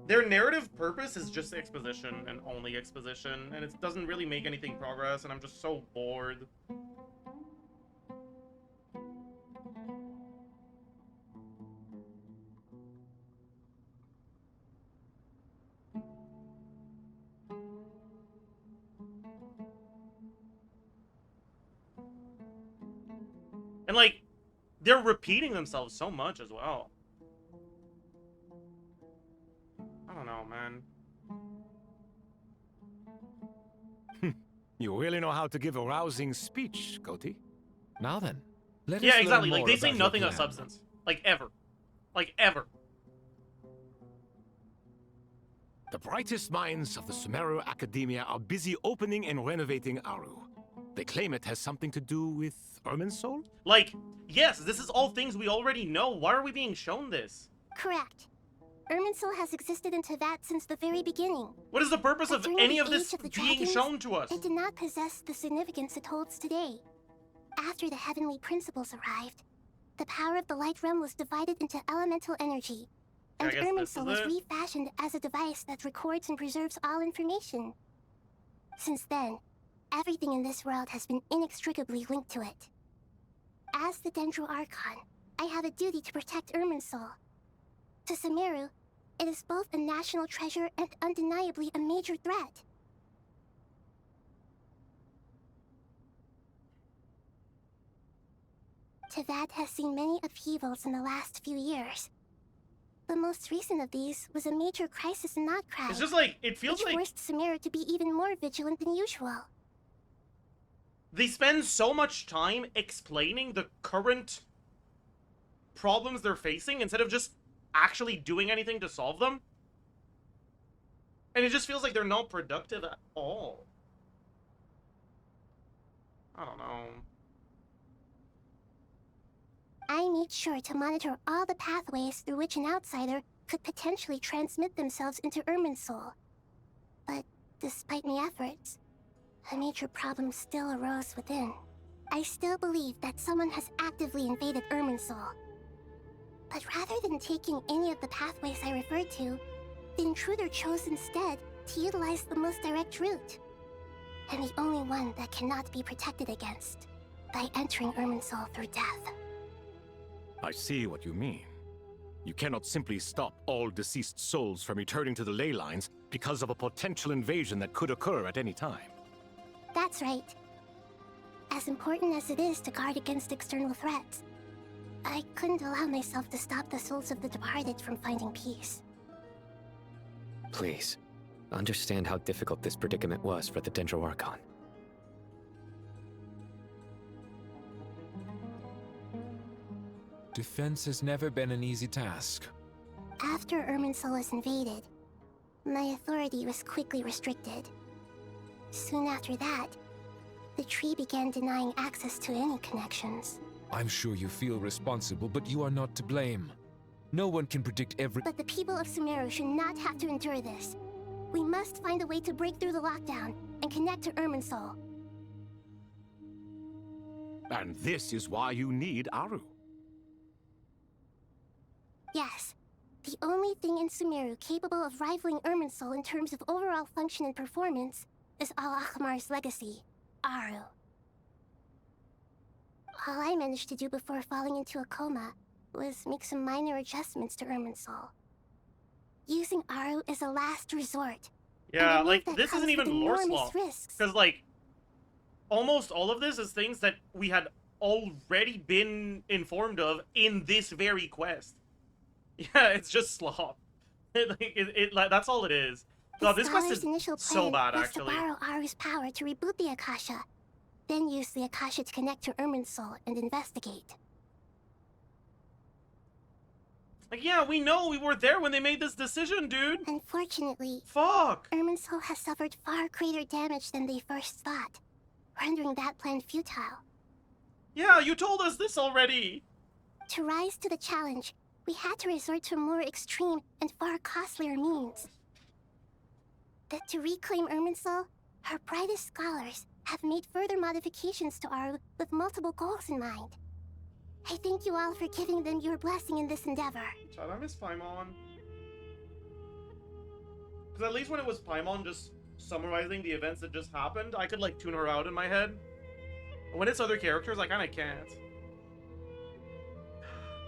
their narrative purpose is just exposition and only exposition, and it doesn't really make anything progress, and I'm just so bored. And like, they're repeating themselves so much as well. I don't know, man. You really know how to give a rousing speech, Koti. Now then, let us Yeah, learn exactly. Like, more they say about your nothing of plan. substance. Like, ever. Like, ever. The brightest minds of the Sumeru Academia are busy opening and renovating Aru. They claim it has something to do with Irminsul? Like, yes, this is all things we already know. Why are we being shown this? Correct. Irminsul has existed in Teyvat since the very beginning. What is the purpose But of during any the of this age of the being dragons, shown to us? It did not possess the significance it holds today. After the heavenly principles arrived, the power of the light realm was divided into elemental energy, I and guess this Irminsul was is it. refashioned as a device that records and preserves all information. Since then, everything in this world has been inextricably linked to it. As the Dendro Archon, I have a duty to protect Irminsul. To Sumeru, it is both a national treasure and undeniably a major threat. Teyvat has seen many upheavals in the last few years. The most recent of these was a major crisis in Krai. It's just like, it feels which like forced Sumeru to be even more vigilant than usual. they spend so much time explaining the current problems they're facing instead of just actually doing anything to solve them. And it just feels like they're not productive at all. I don't know. I made sure to monitor all the pathways through which an outsider could potentially transmit themselves into Irminsul. But despite my efforts, a major problem still arose within. I still believe that someone has actively invaded Irminsul. But rather than taking any of the pathways I referred to, the intruder chose instead to utilize the most direct route. And the only one that cannot be protected against, by entering Irminsul through death. I see what you mean. You cannot simply stop all deceased souls from returning to the ley lines because of a potential invasion that could occur at any time. That's right. As important as it is to guard against external threats, I couldn't allow myself to stop the souls of the departed from finding peace. Please, understand how difficult this predicament was for the Dendro Archon. Defense has never been an easy task. After Irminsul was invaded, my authority was quickly restricted. Soon after that, the tree began denying access to any connections. I'm sure you feel responsible, but you are not to blame. No one can predict every— But the people of Sumeru should not have to endure this. We must find a way to break through the lockdown and connect to Irminsul. And this is why you need Aru. Yes. The only thing in Sumeru capable of rivaling Irminsul in terms of overall function and performance is Al-Ahmar's legacy, Aru. All I managed to do before falling into a coma was make some minor adjustments to Irminsul. Using Aru is a last resort. Yeah, like, this isn't even lore slop. Because, like, almost all of this is things that we had already been informed of in this very quest. Yeah, it's just slop. That's all it is. God, this quest is so bad, actually. To borrow Aru's power to reboot the Akasha, then use the Akasha to connect to Irminsul and investigate. Like, yeah, we know we were there when they made this decision, dude. Unfortunately, fuck. Irminsul has suffered far greater damage than they first thought, rendering that plan futile. Yeah, you told us this already. To rise to the challenge, we had to resort to a more extreme and far costlier means. That to reclaim Irminsul, our brightest scholars have made further modifications to Aru with multiple goals in mind. I thank you all for giving them your blessing in this endeavor. Chad, I miss Paimon. Because at least when it was Paimon just summarizing the events that just happened, I could, like, tune her out in my head. But when it's other characters, I kinda can't.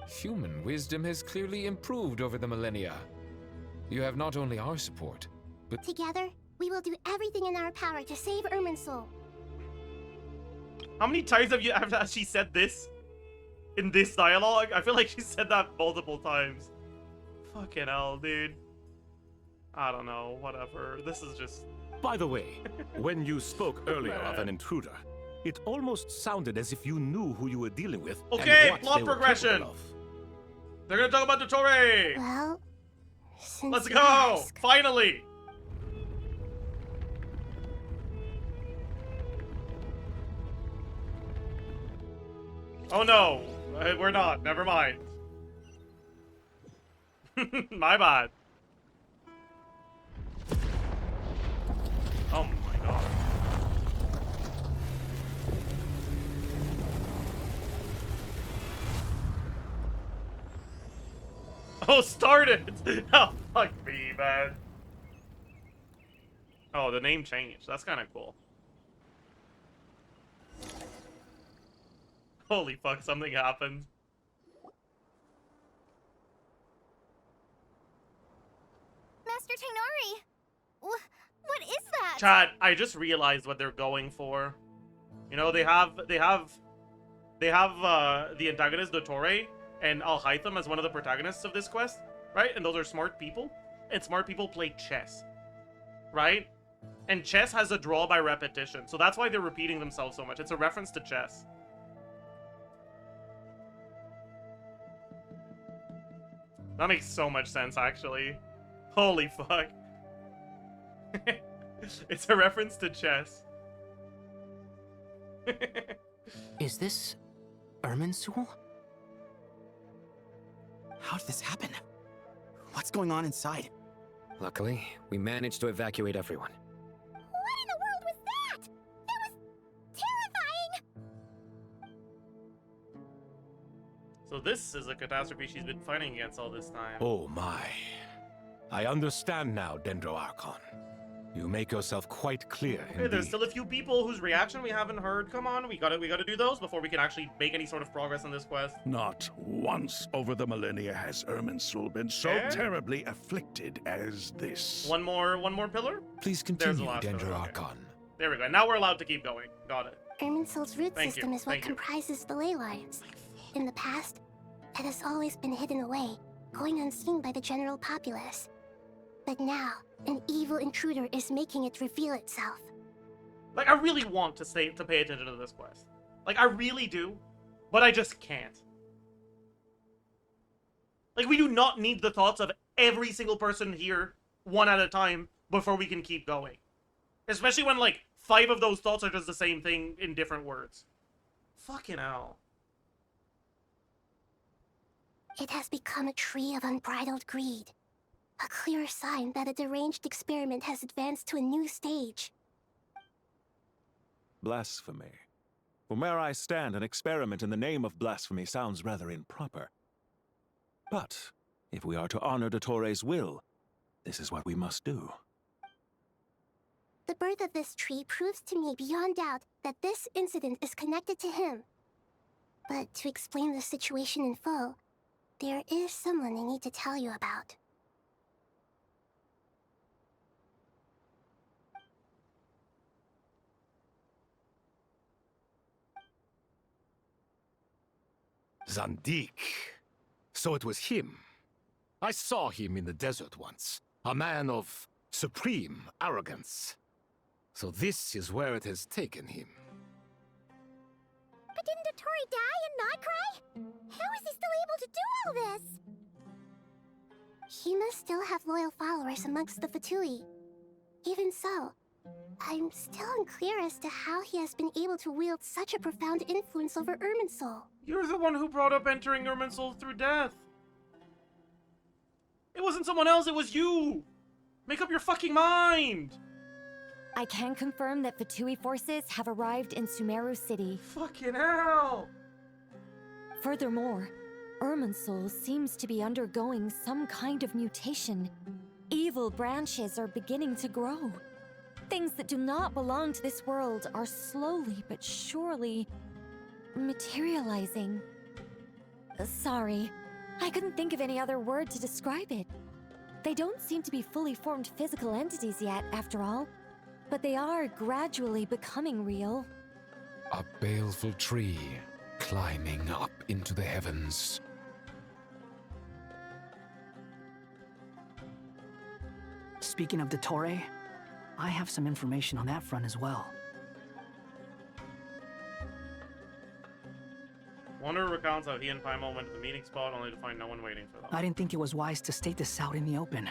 Human wisdom has clearly improved over the millennia. You have not only our support, but— Together, we will do everything in our power to save Irminsul. How many times have she said this? In this dialogue? I feel like she said that multiple times. Fucking hell, dude. I don't know, whatever. This is just... By the way, when you spoke earlier of an intruder, it almost sounded as if you knew who you were dealing with. Okay, and what plot they were progression. capable of. They're gonna talk about dottore! Well, let's go! Finally! Oh no, we're not. Never mind. My bad. Oh my god. Oh, started! Oh, fuck me, man. Oh, the name changed. That's kind of cool. Holy fuck, something happened. Master Tainari! What is that? Chat, I just realized what they're going for. You know, they have they have the antagonist Dottore and Alhaitham as one of the protagonists of this quest, right? And those are smart people, and smart people play chess, right? And chess has a draw by repetition, so that's why they're repeating themselves so much. It's a reference to chess. That makes so much sense, actually. Holy fuck. It's a reference to chess. Is this Irminsul? How did this happen? What's going on inside? Luckily, we managed to evacuate everyone. What in the world was that? That was terrifying! So this is a catastrophe she's been fighting against all this time. Oh my. I understand now, Dendro Archon. You make yourself quite clear. Okay, there's still a few people whose reaction we haven't heard. Come on, we gotta do those before we can actually make any sort of progress on this quest. Not once over the millennia has Irminsul been so terribly afflicted as this. One more pillar? Please There's continue, the last Dendro pillar, okay. Archon. There we go. Now we're allowed to keep going. Got it. Irminsul's root Thank system you, is what thank you. comprises the ley lines. In the past, it has always been hidden away, going unseen by the general populace. But now, an evil intruder is making it reveal itself. Like, I really want to pay attention to this quest. Like, I really do, but I just can't. Like, we do not need the thoughts of every single person here, one at a time, before we can keep going. Especially when, like, 5 of those thoughts are just the same thing in different words. Fucking hell. It has become a tree of unbridled greed. A clear sign that a deranged experiment has advanced to a new stage. Blasphemy. From where I stand, an experiment in the name of blasphemy sounds rather improper. But, if we are to honor Dottore's will, this is what we must do. The birth of this tree proves to me beyond doubt that this incident is connected to him. But to explain the situation in full, there is someone I need to tell you about. Zandik. So it was him. I saw him in the desert once. A man of supreme arrogance. So this is where it has taken him. But didn't Dottore die and not Krai? How is he still able to do all this? He must still have loyal followers amongst the Fatui. Even so, I'm still unclear as to how he has been able to wield such a profound influence over Irminsul. You're the one who brought up entering Irminsul through death. It wasn't someone else, it was you! Make up your fucking mind! I can confirm that Fatui forces have arrived in Sumeru City. Fucking hell! Furthermore, Irminsul seems to be undergoing some kind of mutation. Evil branches are beginning to grow. Things that do not belong to this world are slowly but surely materializing. Sorry, I couldn't think of any other word to describe it. They don't seem to be fully formed physical entities yet, after all, but they are gradually becoming real. A baleful tree climbing up into the heavens. Speaking of Dottore, I have some information on that front as well. Wanderer recounts how he and Paimon went to the meeting spot only to find no one waiting for them. I didn't think it was wise to state this out in the open.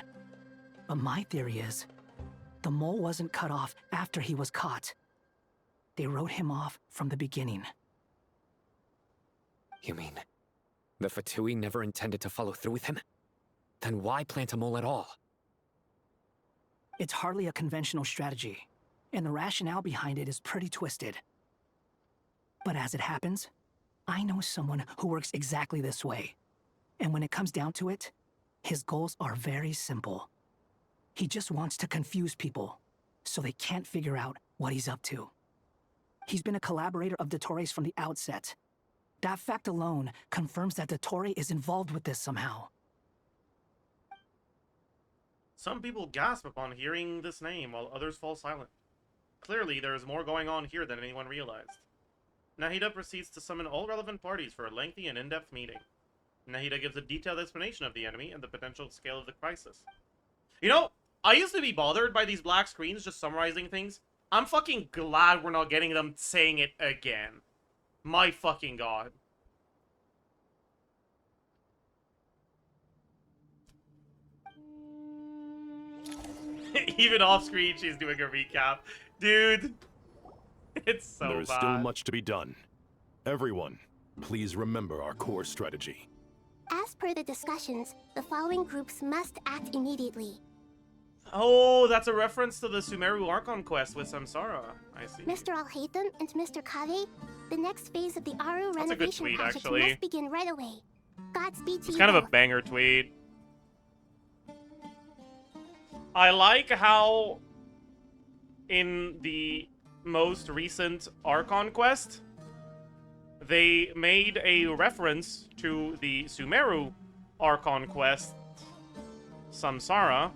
But my theory is, the mole wasn't cut off after he was caught. They wrote him off from the beginning. You mean, the Fatui never intended to follow through with him? Then why plant a mole at all? It's hardly a conventional strategy, and the rationale behind it is pretty twisted. But as it happens, I know someone who works exactly this way. And when it comes down to it, his goals are very simple. He just wants to confuse people, so they can't figure out what he's up to. He's been a collaborator of Dottore's from the outset. That fact alone confirms that Dottore is involved with this somehow. Some people gasp upon hearing this name, while others fall silent. Clearly, there is more going on here than anyone realized. Nahida proceeds to summon all relevant parties for a lengthy and in-depth meeting. Nahida gives a detailed explanation of the enemy and the potential scale of the crisis. You know, I used to be bothered by these black screens just summarizing things. I'm fucking glad we're not getting them saying it again. My fucking god. Even off screen, she's doing a recap. Dude, it's so bad. There is still much to be done. Everyone, please remember our core strategy. As per the discussions, the following groups must act immediately. Oh, that's a reference to the Sumeru Archon quest with Samsara. I see. Mr. Alhaitham and Mr. Kaveh, the next phase of the Aru That's a good renovation tweet, project actually. must begin right away. Godspeed to It's you kind of a both. banger tweet. I like how in the most recent Archon quest, they made a reference to the Sumeru Archon quest, Samsara,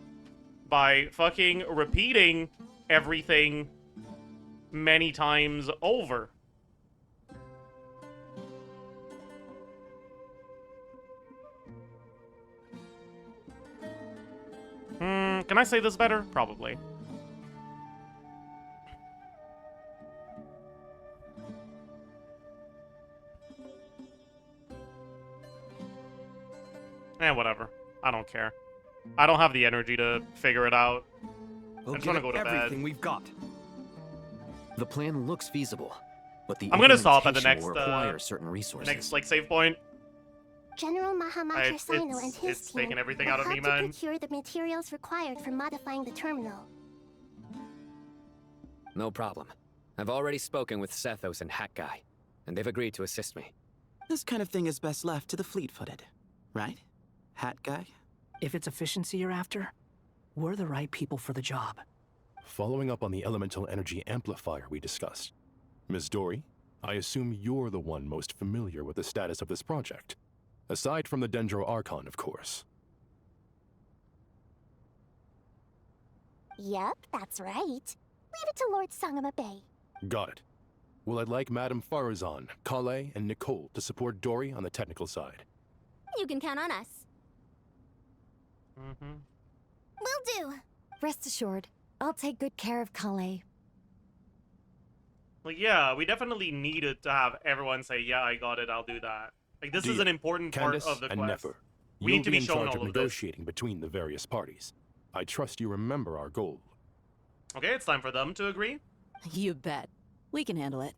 by fucking repeating everything many times over. Can I say this better? Probably. Whatever. I don't care. I don't have the energy to figure it out. I just want to go to everything bed. we've got. The plan looks feasible, but the I'm gonna stop at the implementation next will require certain resources. next like save point. General Mahamaster Sino and his it's team taking everything will out of me, help to man. procure the materials required for modifying the terminal. No problem. I've already spoken with Sethos and Hat Guy, and they've agreed to assist me. This kind of thing is best left to the fleet-footed, right? Hat Guy? If it's efficiency you're after, we're the right people for the job. Following up on the elemental energy amplifier we discussed, Ms. Dori, I assume you're the one most familiar with the status of this project. Aside from the Dendro Archon, of course. Yep, that's right. Leave it to Lord Sangama Bay. Got it. Well, I'd like Madame Farazan, Collei, and Nicole to support Dori on the technical side. You can count on us. Will do. Rest assured, I'll take good care of Krai. Like, yeah, we definitely needed to have everyone say, yeah, I got it, I'll do that. Like, this is an important Candace part of the and quest. Nefer, We you'll need to be be in shown charge of all of this. negotiating between the various parties. I trust you remember our goal. Okay, it's time for them to agree. You bet. We can handle it.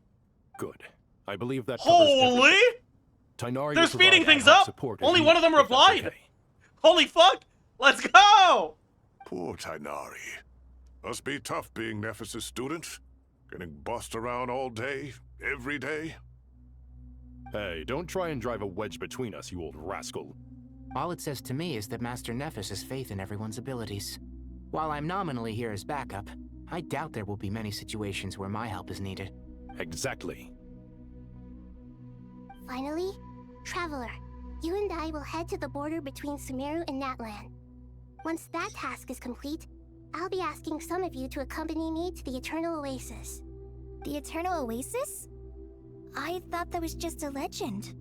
Good. I believe that Holy! Tainari They're will speeding provide things ad hoc up! support as Only needed, one of them if that's replied! okay. Holy fuck! Let's go! Poor Tainari. Must be tough being Nephis' student. Getting bossed around all day, every day. Hey, don't try and drive a wedge between us, you old rascal. All it says to me is that Master Nephis has faith in everyone's abilities. While I'm nominally here as backup, I doubt there will be many situations where my help is needed. Exactly. Finally, Traveler, you and I will head to the border between Sumeru and Natlan. Once that task is complete, I'll be asking some of you to accompany me to the Eternal Oasis. The Eternal Oasis? I thought that was just a legend.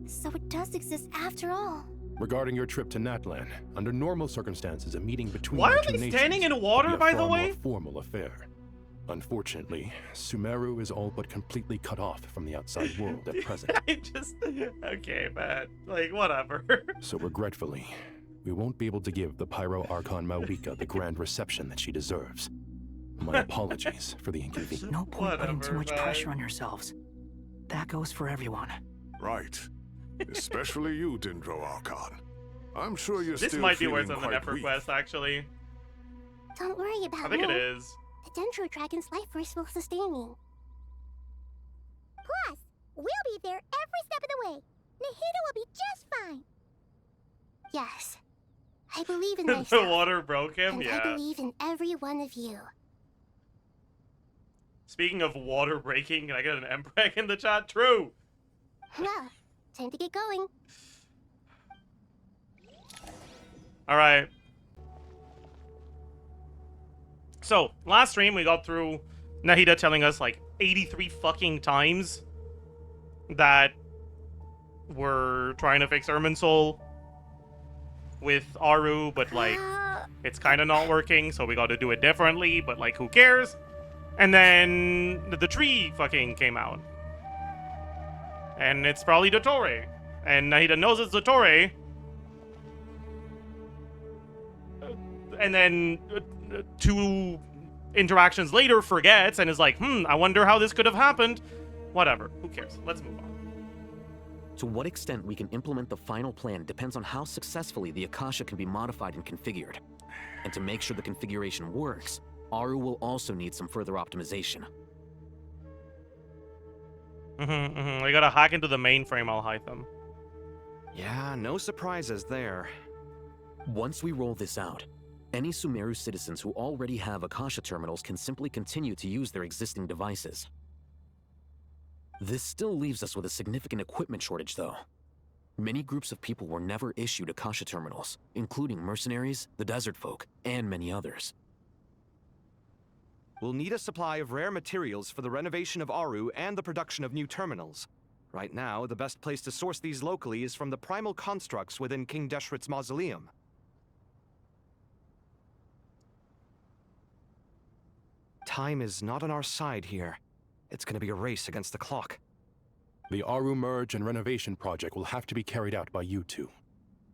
So it does exist after all. Regarding your trip to Natlan, under normal circumstances, a meeting between Why our are two they nations standing in would water, be a by the far way? more formal affair. Unfortunately, Sumeru is all but completely cut off from the outside world at present. Okay, man. Like, whatever. So regretfully, we won't be able to give the Pyro Archon Mavuika the grand reception that she deserves. My apologies for the inconvenience. No point putting too much pressure on yourselves. That goes for everyone. Right. Especially you, Dendro Archon. I'm sure you're This still might be feeling worse than the quite nefer weak. quest, actually. Don't worry about I think it me. is. The Dendro Dragon's life force will sustain me. Plus, we'll be there every step of the way. Nahida will be just fine. Yes. I believe in The myself. water broke him? And I Yeah. believe in every one of you. Speaking of water breaking, can I get an empreg in the chat? True! Well, time to get going. Alright. So, last stream we got through Nahida telling us like 83 fucking times that we're trying to fix Irminsul with Aru, but like it's kind of not working, so we got to do it differently, but like who cares? And then the tree fucking came out. And it's probably dottore. And Nahida knows it's dottore. And then 2 interactions later forgets and is like, I wonder how this could have happened. Whatever, who cares? Let's move on. To what extent we can implement the final plan depends on how successfully the Akasha can be modified and configured. And to make sure the configuration works, Aru will also need some further optimization. We gotta hack into the mainframe, alhaitham. Yeah, no surprises there. Once we roll this out, any Sumeru citizens who already have Akasha terminals can simply continue to use their existing devices. This still leaves us with a significant equipment shortage, though. Many groups of people were never issued Akasha terminals, including mercenaries, the desert folk, and many others. We'll need a supply of rare materials for the renovation of Aru and the production of new terminals. Right now, the best place to source these locally is from the primal constructs within King Deshret's mausoleum. Time is not on our side here. It's gonna be a race against the clock. The Aru merge and renovation project will have to be carried out by you two.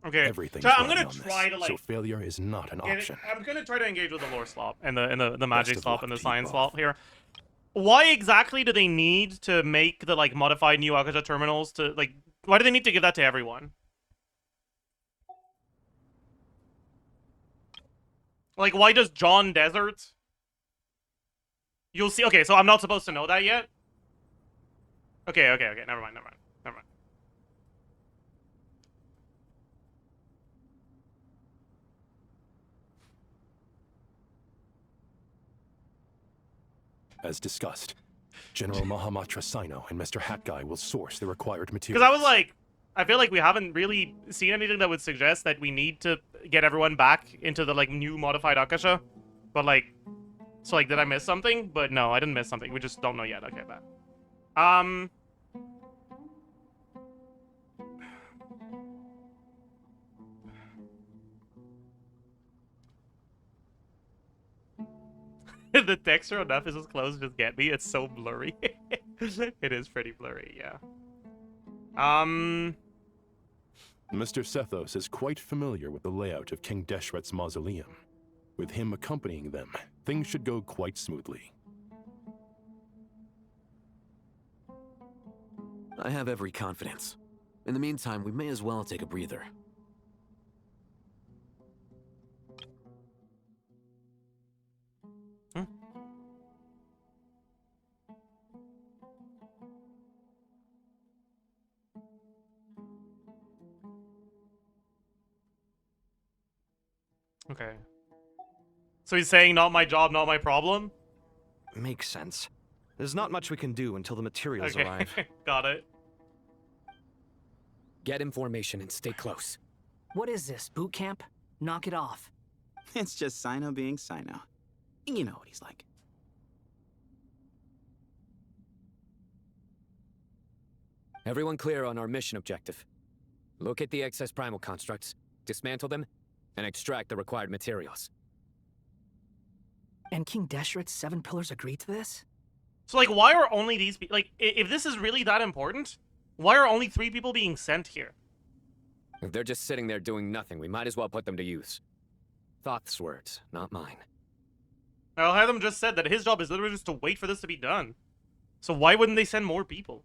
Okay. Everything So is I'm gonna riding on try this, to like. so failure is not an option. I'm gonna try to engage with the lore slop and the magic of slop luck and the to you science both. slop here. Why exactly do they need to make the like modified new Akasha terminals to like? Why do they need to give that to everyone? Like, why does John Desert? You'll see. Okay, so I'm not supposed to know that yet. Okay. Never mind. As discussed, General Mahamatra Sino and Mr. Hat Guy will source the required Because materials. I was like, I feel like we haven't really seen anything that would suggest that we need to get everyone back into the like new modified Akasha. But like, so like, did I miss something? But no, I didn't miss something. We just don't know yet. Okay, bad. The texture on Nephis' clothes just get me. It's so blurry. It is pretty blurry, yeah. Mr. Sethos is quite familiar with the layout of King Deshret's mausoleum. With him accompanying them, things should go quite smoothly. I have every confidence. In the meantime, we may as well take a breather. Okay. So he's saying, not my job, not my problem? Makes sense. There's not much we can do until the materials Okay, arrive. got it. Get information and stay close. What is this, boot camp? Knock it off. It's just Sino being Sino. You know what he's like. Everyone clear on our mission objective. Locate the excess primal constructs, dismantle them, and extract the required materials. And King Deshret's 7 pillars agreed to this? So, like, why are only these people... Like, if this is really that important, why are only 3 people being sent here? If they're just sitting there doing nothing, we might as well put them to use. Thoth's words, not mine. Alhaitham just said that his job is literally just to wait for this to be done. So why wouldn't they send more people?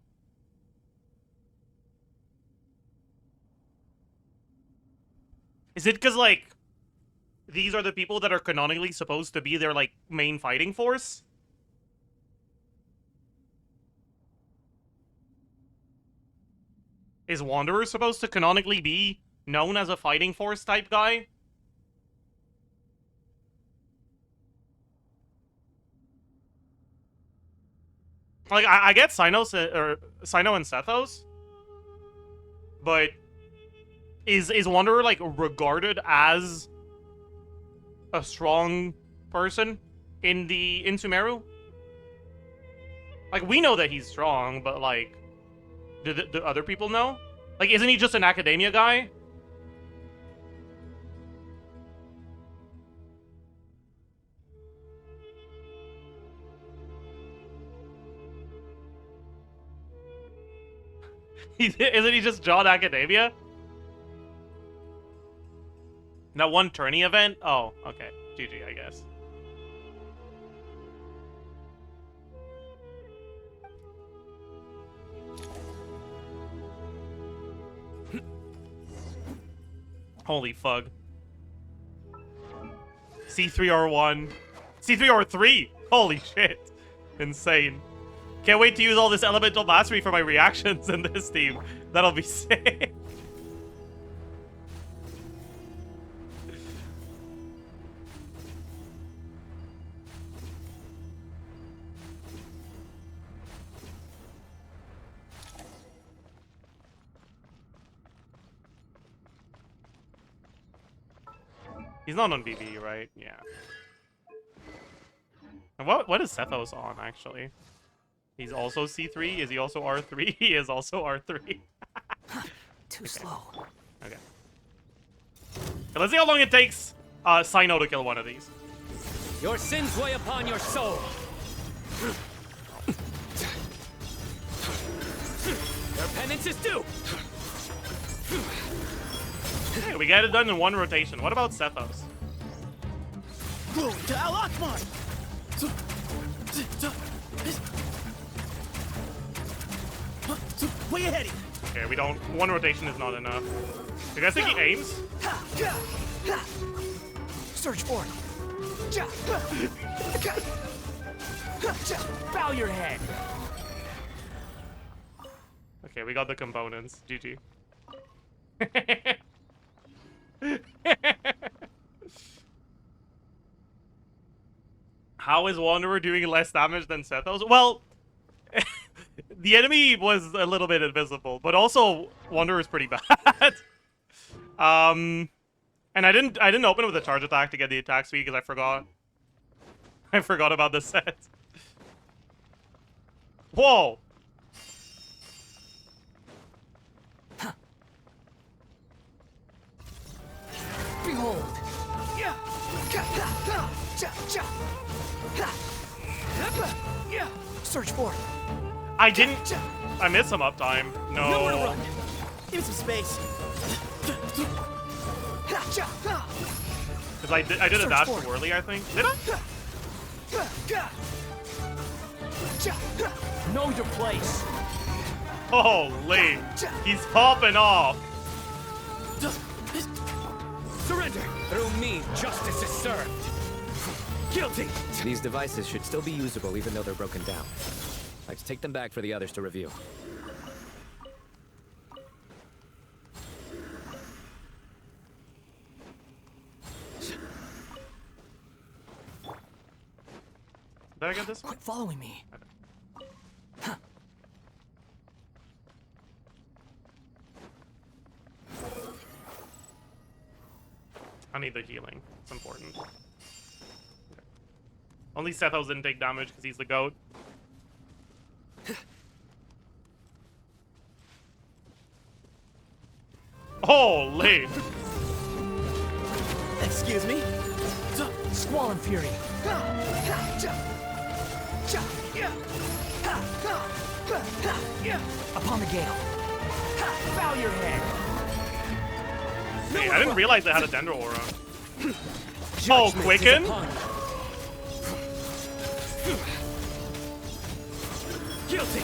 Is it because, like, these are the people that are canonically supposed to be their, like, main fighting force? Is Wanderer supposed to canonically be known as a fighting force type guy? Like, I get Sino and Sethos, but is Wanderer, like, regarded as a strong person in Sumeru? Like, we know that he's strong, but, like, Do other people know? Like, isn't he just an academia guy? Isn't he just John Academia? That one tourney event? Oh, okay. GG, I guess. Holy fug. C3R1. C3R3! Holy shit. Insane. Can't wait to use all this elemental mastery for my reactions in this team. That'll be sick. He's not on BB, right? Yeah. And what is Sethos on, actually? He's also C3? Is he also R3? He is also R3. Too slow. Okay. Let's see how long it takes Sino to kill one of these. Your sins weigh upon your soul. Your penance is due. Hey, we got it done in one rotation. What about Sethos? Glory to alhaitham! Way ahead of you. Okay, we don't. One rotation is not enough. You guys think he aims? Search for it. Bow your head. Okay, we got the components. GG. How is Wanderer doing less damage than Sethos? Well, the enemy was a little bit invisible, but also Wanderer is pretty bad. And I didn't open it with a charge attack to get the attack speed because I forgot. I forgot about the set. Whoa! Behold. Search for it. I didn't. I missed some uptime. No. Nowhere to run. Give me some space. Because I did a dash too early, I think. Did I? Know your place. Holy. He's popping off. Surrender. Through me, justice is served. Guilty. These devices should still be usable even though they're broken down. Let's take them back for the others to review. Did I get this one? Quit following me. I need the healing. It's important. Okay. Only Sethos didn't take damage because he's the goat. Holy! Excuse me? Squall and Fury. Upon the gale. Bow your head. Hey, I didn't realize they had a Dendro aura. Oh, Quicken? Guilty.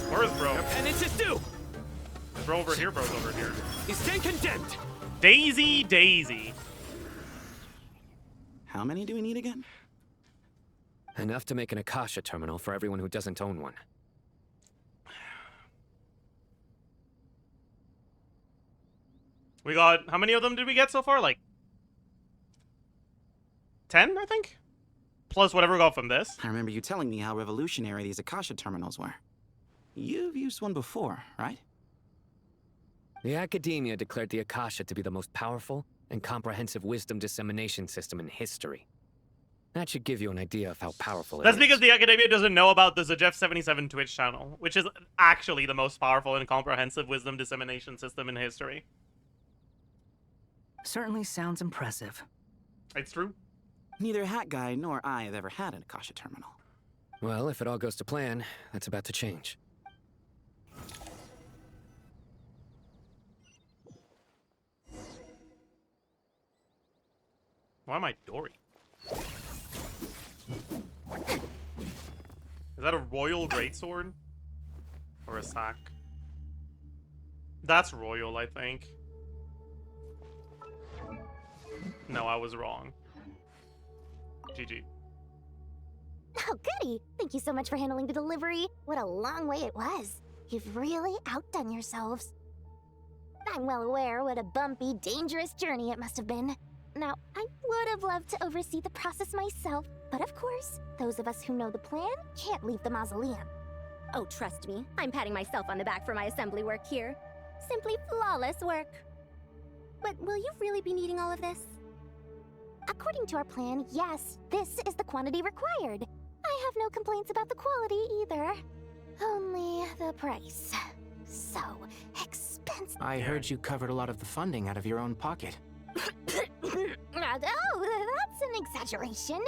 Where is bro? Your penance is due. Is bro over here? Bro's over here. You stand condemned. Daisy, Daisy. How many do we need again? Enough to make an Akasha terminal for everyone who doesn't own one. We got, how many of them did we get so far? Like 10, I think? Plus whatever we got from this. I remember you telling me how revolutionary these Akasha terminals were. You've used one before, right? The Academia declared the Akasha to be the most powerful and comprehensive wisdom dissemination system in history. That should give you an idea of how powerful it That's is. because the Academia doesn't know about the Zajef 77 Twitch channel, which is actually the most powerful and comprehensive wisdom dissemination system in history. Certainly sounds impressive. It's true. Neither Hat Guy nor I have ever had an Akasha terminal. Well, if it all goes to plan, that's about to change. Why am I Dori? Is that a royal greatsword? Or a sack? That's royal, I think. No, I was wrong. GG. Oh, goody! Thank you so much for handling the delivery. What a long way it was. You've really outdone yourselves. I'm well aware what a bumpy, dangerous journey it must have been. Now, I would have loved to oversee the process myself, but of course, those of us who know the plan can't leave the mausoleum. Oh, trust me, I'm patting myself on the back for my assembly work here. Simply flawless work. But will you really be needing all of this? According to our plan, yes, this is the quantity required. I have no complaints about the quality either. Only the price. So expensive. I heard you covered a lot of the funding out of your own pocket. Oh, that's an exaggeration.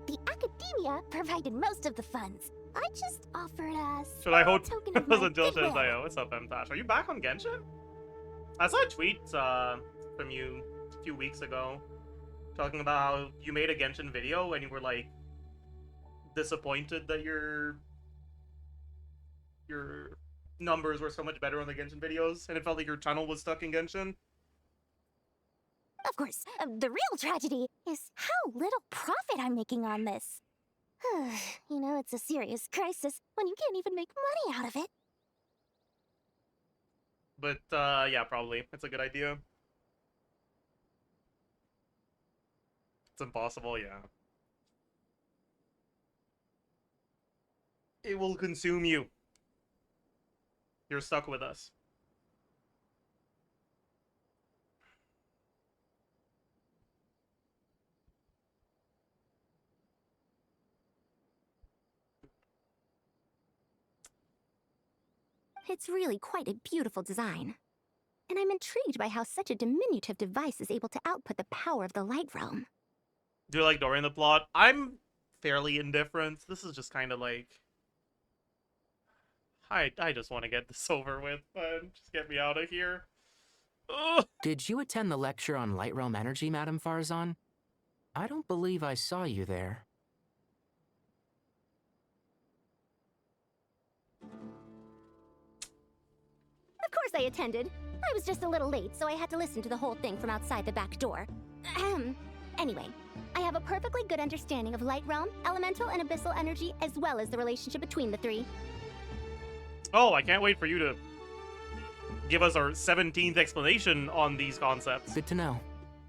The Academia provided most of the funds. I just offered us. Should I hold token of my until goodwill. Shazio? What's up, Mtash? Are you back on Genshin? I saw a tweet from you a few weeks ago talking about how you made a Genshin video and you were like disappointed that your numbers were so much better on the Genshin videos and it felt like your channel was stuck in Genshin. Of course, the real tragedy is how little profit I'm making on this. You know, it's a serious crisis when you can't even make money out of it. But, yeah, probably. It's a good idea. It's impossible, yeah. It will consume you. You're stuck with us. It's really quite a beautiful design. And I'm intrigued by how such a diminutive device is able to output the power of the light realm. Do you like Dori in the plot? I'm fairly indifferent. This is just kind of like... I just want to get this over with, but just get me out of here. Ugh. Did you attend the lecture on Light Realm Energy, Madame Farzan? I don't believe I saw you there. Of course I attended. I was just a little late, so I had to listen to the whole thing from outside the back door. Anyway, I have a perfectly good understanding of light realm, elemental, and abyssal energy, as well as the relationship between the three. Oh, I can't wait for you to give us our 17th explanation on these concepts. Good to know.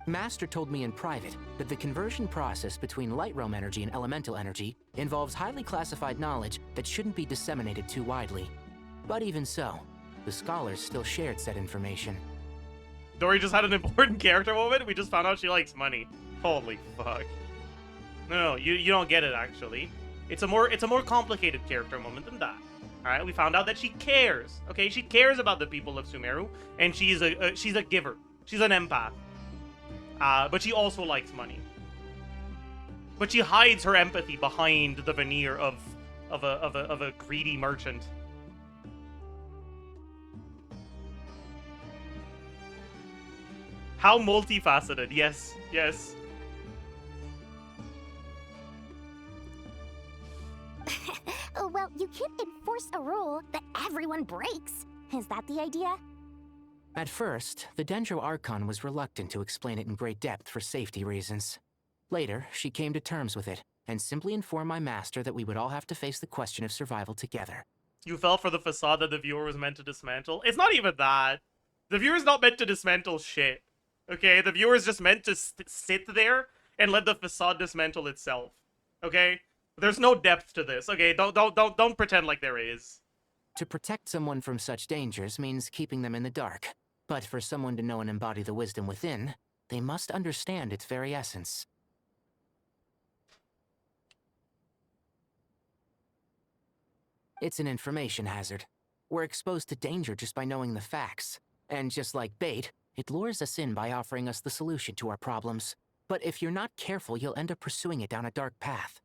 Master told me in private that the conversion process between light realm energy and elemental energy involves highly classified knowledge that shouldn't be disseminated too widely. But even so, the scholars still shared said information. Dori just had an important character moment. We just found out she likes money. Holy fuck. No, you don't get it, actually. It's a more complicated character moment than that. Alright, we found out that she cares. Okay, she cares about the people of Sumeru, and she's a giver. She's an empath. But she also likes money. But she hides her empathy behind the veneer of a greedy merchant. How multifaceted. Yes, yes. Well, you can't enforce a rule that everyone breaks. Is that the idea? At first, the Dendro Archon was reluctant to explain it in great depth for safety reasons. Later, she came to terms with it, and simply informed my master that we would all have to face the question of survival together. You fell for the facade that the viewer was meant to dismantle. It's not even that. The viewer's not meant to dismantle shit. Okay? The viewer's just meant to sit there and let the facade dismantle itself. Okay? There's no depth to this. Okay? Don't pretend like there is. To protect someone from such dangers means keeping them in the dark. But for someone to know and embody the wisdom within, they must understand its very essence. It's an information hazard. We're exposed to danger just by knowing the facts. And just like bait, it lures us in by offering us the solution to our problems. But if you're not careful, you'll end up pursuing it down a dark path.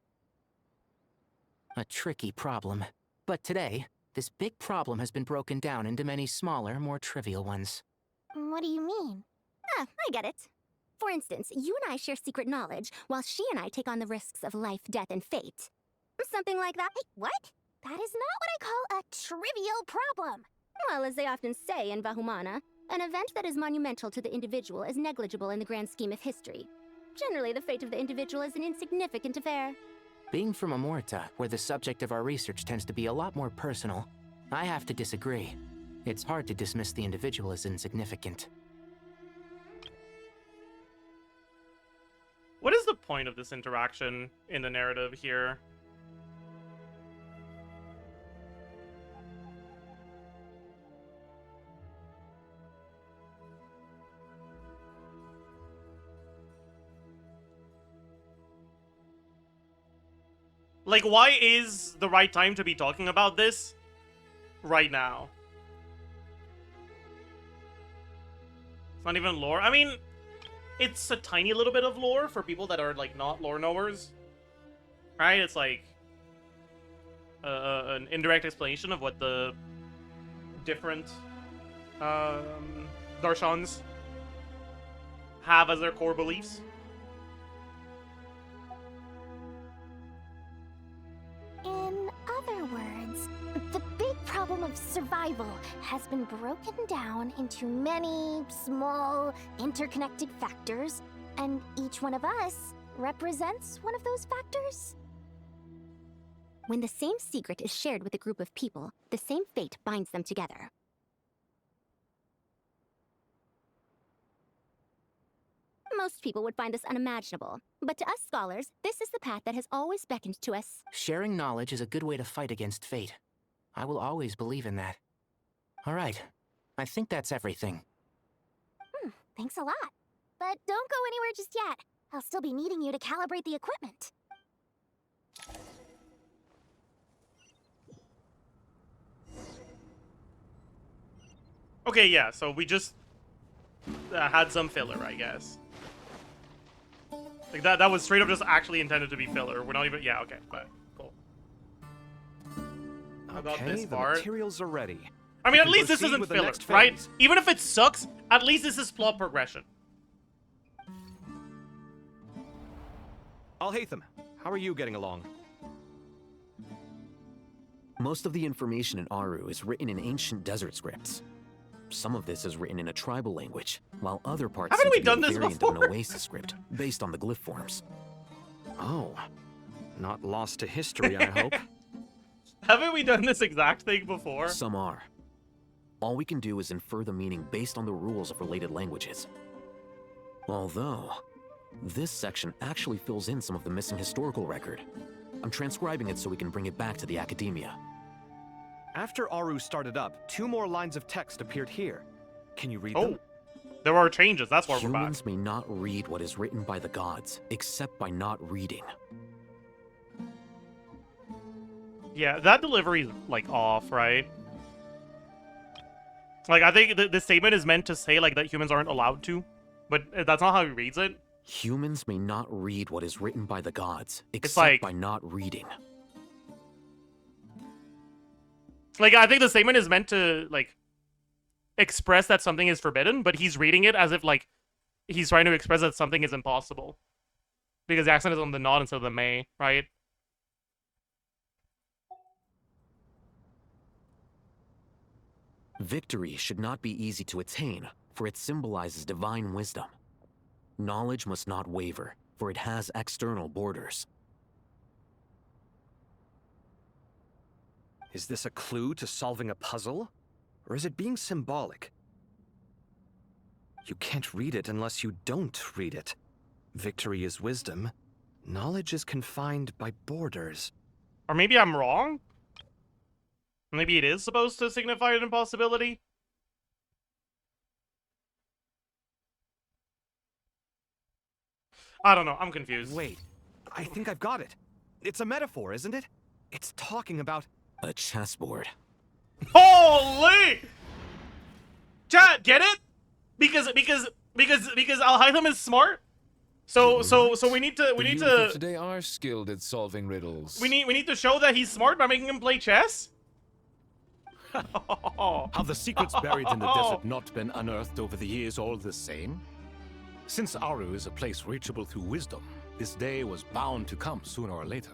A tricky problem. But today, this big problem has been broken down into many smaller, more trivial ones. What do you mean? Ah, I get it. For instance, you and I share secret knowledge, while she and I take on the risks of life, death, and fate. Something like that. Wait, what? That is not what I call a trivial problem. Well, as they often say in Vahumana, an event that is monumental to the individual is negligible in the grand scheme of history. Generally, the fate of the individual is an insignificant affair. Being from Amorta, where the subject of our research tends to be a lot more personal, I have to disagree. It's hard to dismiss the individual as insignificant. What is the point of this interaction in the narrative here? Like, why is the right time to be talking about this right now? It's not even lore. I mean, it's a tiny little bit of lore for people that are, like, not lore knowers. Right? It's like an indirect explanation of what the different darshans have as their core beliefs. In other words, the big problem of survival has been broken down into many small, interconnected factors, and each one of us represents one of those factors. When the same secret is shared with a group of people, the same fate binds them together. Most people would find this unimaginable, but to us scholars, this is the path that has always beckoned to us. Sharing knowledge is a good way to fight against fate. I will always believe in that. All right, I think that's everything. Thanks a lot. But don't go anywhere just yet. I'll still be needing you to calibrate the equipment. Okay, yeah, so we just had some filler, I guess. Like, that was straight up just actually intended to be filler. We're not even... Yeah, okay, but cool. I got Okay, this the part. materials are ready. I mean, We at can least this proceed isn't with the filler, next right? phase. Even if it sucks, at least this is plot progression. Alhaitham, how are you getting along? Most of the information in Aru is written in ancient desert scripts. Some of this is written in a tribal language, while other parts Haven't seem we to be done a this variant of before? an oasis script, based on the glyph forms. Oh, not lost to history, I hope. Haven't we done this exact thing before? Some are. All we can do is infer the meaning based on the rules of related languages. Although, this section actually fills in some of the missing historical record. I'm transcribing it so we can bring it back to the academia. After Aru started up, 2 more lines of text appeared here. Can you read Oh, them? there are changes. That's why we're back. Humans may not read what is written by the gods, except by not reading. Yeah, that delivery is, like, off, right? Like, I think the statement is meant to say, like, that humans aren't allowed to, but that's not how he reads it. Humans may not read what is written by the gods, except like- by not reading. Like, I think the statement is meant to, like, express that something is forbidden, but he's reading it as if, like, he's trying to express that something is impossible. Because the accent is on the not instead of the may, right? Victory should not be easy to attain, for it symbolizes divine wisdom. Knowledge must not waver, for it has external borders. Is this a clue to solving a puzzle? Or is it being symbolic? You can't read it unless you don't read it. Victory is wisdom. Knowledge is confined by borders. Or maybe I'm wrong? Maybe it is supposed to signify an impossibility? I don't know, I'm confused. Wait, I think I've got it. It's a metaphor, isn't it? It's talking about... A chessboard. Holy! Chat, get it? Because alhaitham is smart. So we need The youth of to today are skilled at solving riddles. we need to show that he's smart by making him play chess. Have the secrets buried in the desert not been unearthed over the years all the same? Since Aru is a place reachable through wisdom, this day was bound to come sooner or later.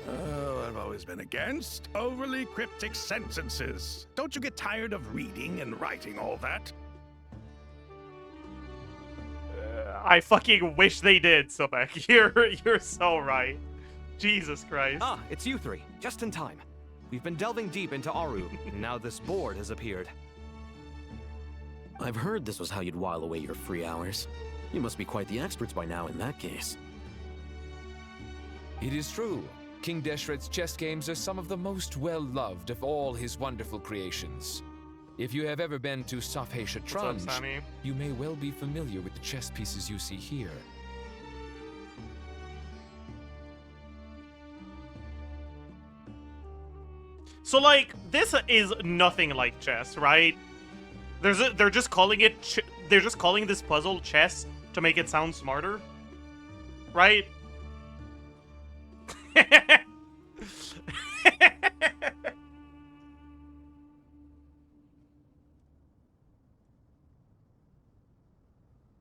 Oh, I've always been against overly cryptic sentences. Don't you get tired of reading and writing all that? I fucking wish they did, Sobek. You're so right. Jesus Christ. Ah, it's you three. Just in time. We've been delving deep into Aru, and now this board has appeared. I've heard this was how you'd while away your free hours. You must be quite the experts by now in that case. It is true. King Deshret's chess games are some of the most well-loved of all his wonderful creations. If you have ever been to Safhe Shatranj, you may well be familiar with the chess pieces you see here. So like this is nothing like chess, right? They're just calling it they're just calling this puzzle chess to make it sound smarter, right?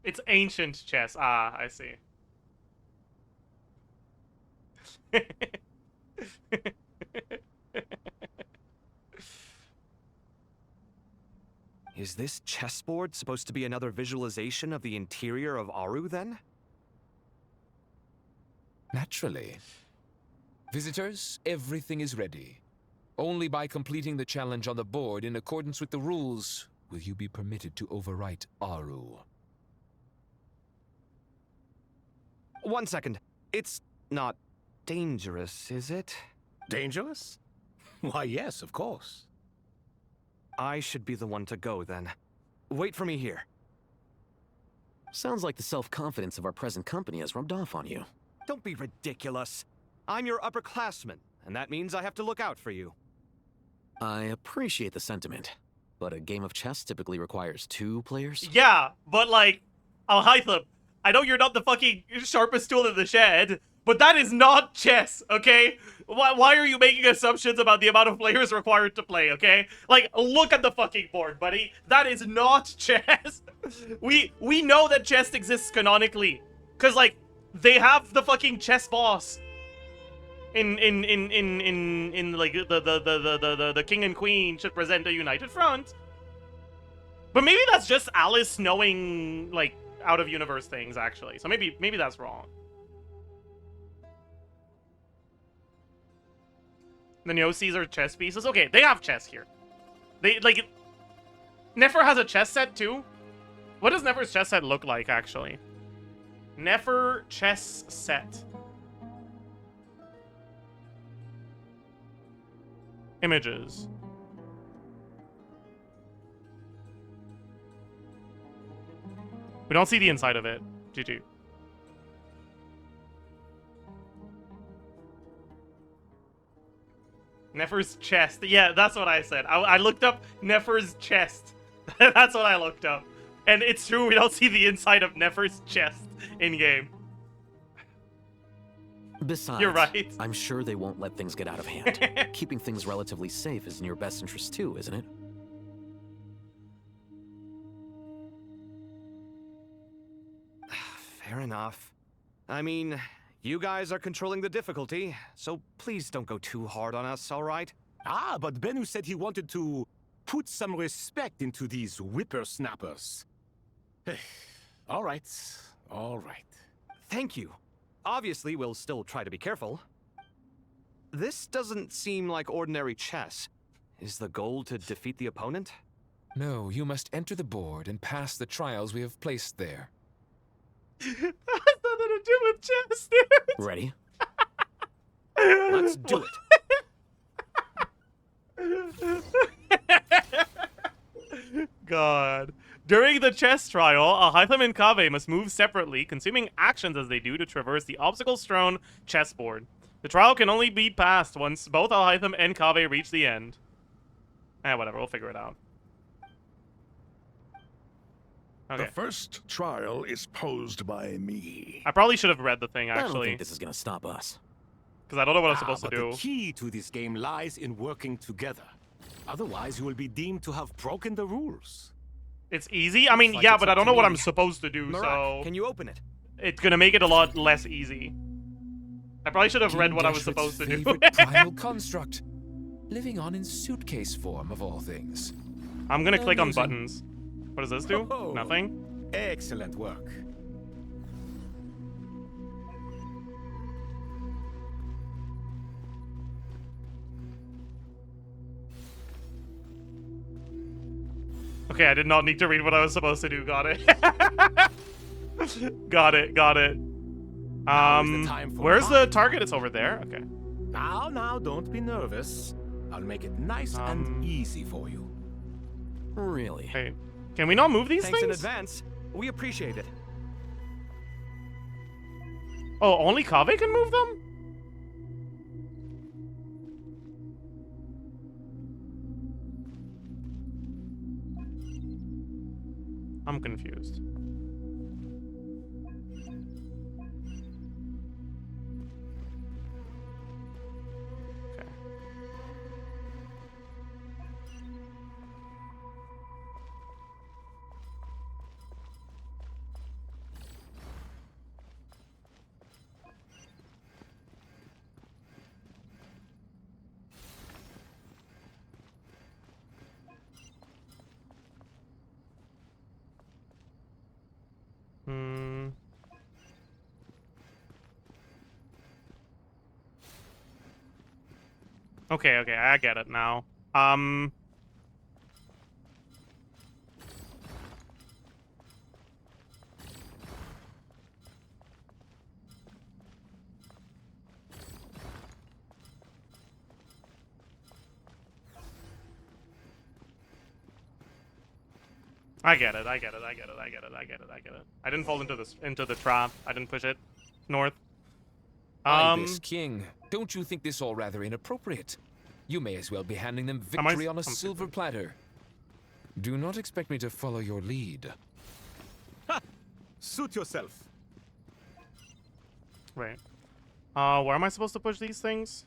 It's ancient chess. Ah, I see. Is this chessboard supposed to be another visualization of the interior of Aru, then? Naturally. Visitors, everything is ready. Only by completing the challenge on the board in accordance with the rules will you be permitted to overwrite Aru. 1 second. It's not dangerous, is it? Dangerous? Why, yes, of course. I should be the one to go, then. Wait for me here. Sounds like the self-confidence of our present company has rubbed off on you. Don't be ridiculous. I'm your upperclassman, and that means I have to look out for you. I appreciate the sentiment, but a game of chess typically requires 2 players? Yeah, but like, alhaitham, I know you're not the fucking sharpest tool in the shed, but that is not chess, okay? Why are you making assumptions about the amount of players required to play, okay? Like, look at the fucking board, buddy. That is not chess. We know that chess exists canonically, cause like they have the fucking chess boss in like the king and queen should present a united front. But maybe that's just Alice knowing like out of universe things actually. So maybe that's wrong. The Neoces are chess pieces. Okay, they have chess here. They like Nefer has a chess set too. What does Nefer's chess set look like actually? Nefer chess set. Images. We don't see the inside of it. GG. Nefer's chest. Yeah, that's what I said. I looked up Nefer's chest. That's what I looked up. And it's true, we don't see the inside of Nefer's chest in-game. Besides, you're right. I'm sure they won't let things get out of hand. Keeping things relatively safe is in your best interest too, isn't it? Fair enough. I mean, you guys are controlling the difficulty, so please don't go too hard on us, all right? Ah, but Bennu said he wanted to put some respect into these whippersnappers. All right, all right. Thank you. Obviously, we'll still try to be careful. This doesn't seem like ordinary chess. Is the goal to defeat the opponent? No, you must enter the board and pass the trials we have placed there. That has nothing to do with chess, dude. Ready? Let's do it. God. During the chess trial, alhaitham and kaveh must move separately, consuming actions as they do to traverse the obstacle-strewn chessboard. The trial can only be passed once both alhaitham and kaveh reach the end. Whatever, we'll figure it out. Okay. The first trial is posed by me. I probably should have read the thing, I don't actually. think this is gonna stop us. Because I don't know what I'm supposed to but do. The key to this game lies in working together. Otherwise, you will be deemed to have broken the rules. It's easy? I mean, Like yeah, it's but up I don't to know what me. I'm supposed to do, Marak, so... can you open it? It's gonna make it a lot less easy. I probably should have read what I was supposed to do. Favorite primal construct. Living on in suitcase form, of all things. I'm gonna click on Amusing. buttons. What does this do? Oh. Nothing? Excellent work. Okay, I did not need to read what I was supposed to do. Got it. Got it. Where's the target? It's over there. Okay. Now, don't be nervous. I'll make it nice and easy for you. Really? Wait, can we not move these Thanks things? in advance. We appreciate it. Oh, only Kaveh can move them? I'm confused. Okay. Okay, I get it now. I get it. I didn't fall into the trap. I didn't push it north. Ibis King, don't you think this all rather inappropriate? You may as well be handing them victory on a silver platter. Do not expect me to follow your lead. Ha! Suit yourself. Right. Where am I supposed to push these things?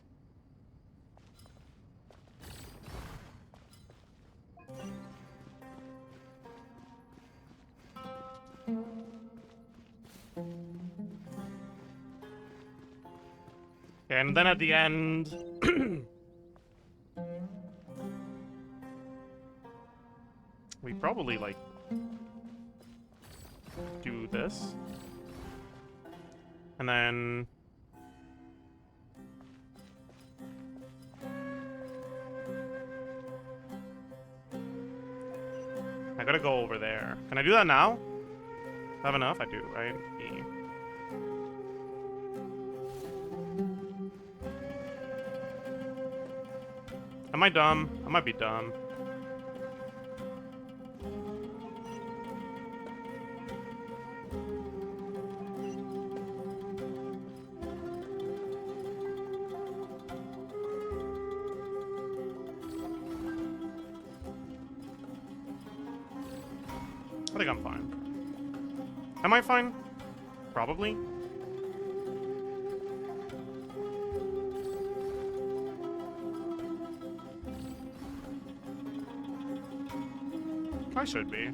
And then at the end... we probably, like... do this. And then... I gotta go over there. Can I do that now? I have enough? I do, right? E. Am I dumb? I might be dumb. I think I'm fine. Am I fine? Probably. I should be.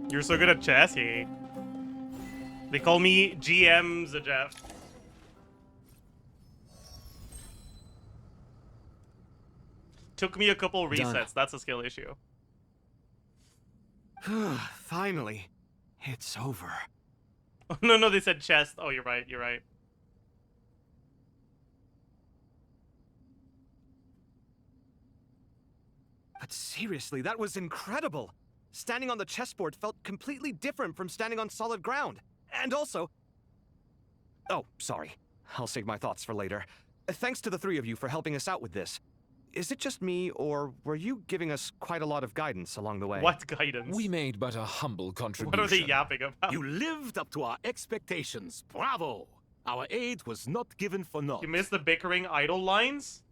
You're so good at chess, yeah. They call me GM Zajef. Took me a couple resets. Done. That's a skill issue. Finally. It's over. Oh, no, they said chest. Oh, you're right. But seriously, that was incredible. Standing on the chessboard felt completely different from standing on solid ground. And also... Oh, sorry. I'll save my thoughts for later. Thanks to the three of you for helping us out with this. is it just me, or were you giving us quite a lot of guidance along the way? What guidance? We made but a humble contribution. What are they yapping about? You lived up to our expectations. Bravo! Our aid was not given for naught. You missed the bickering idle lines?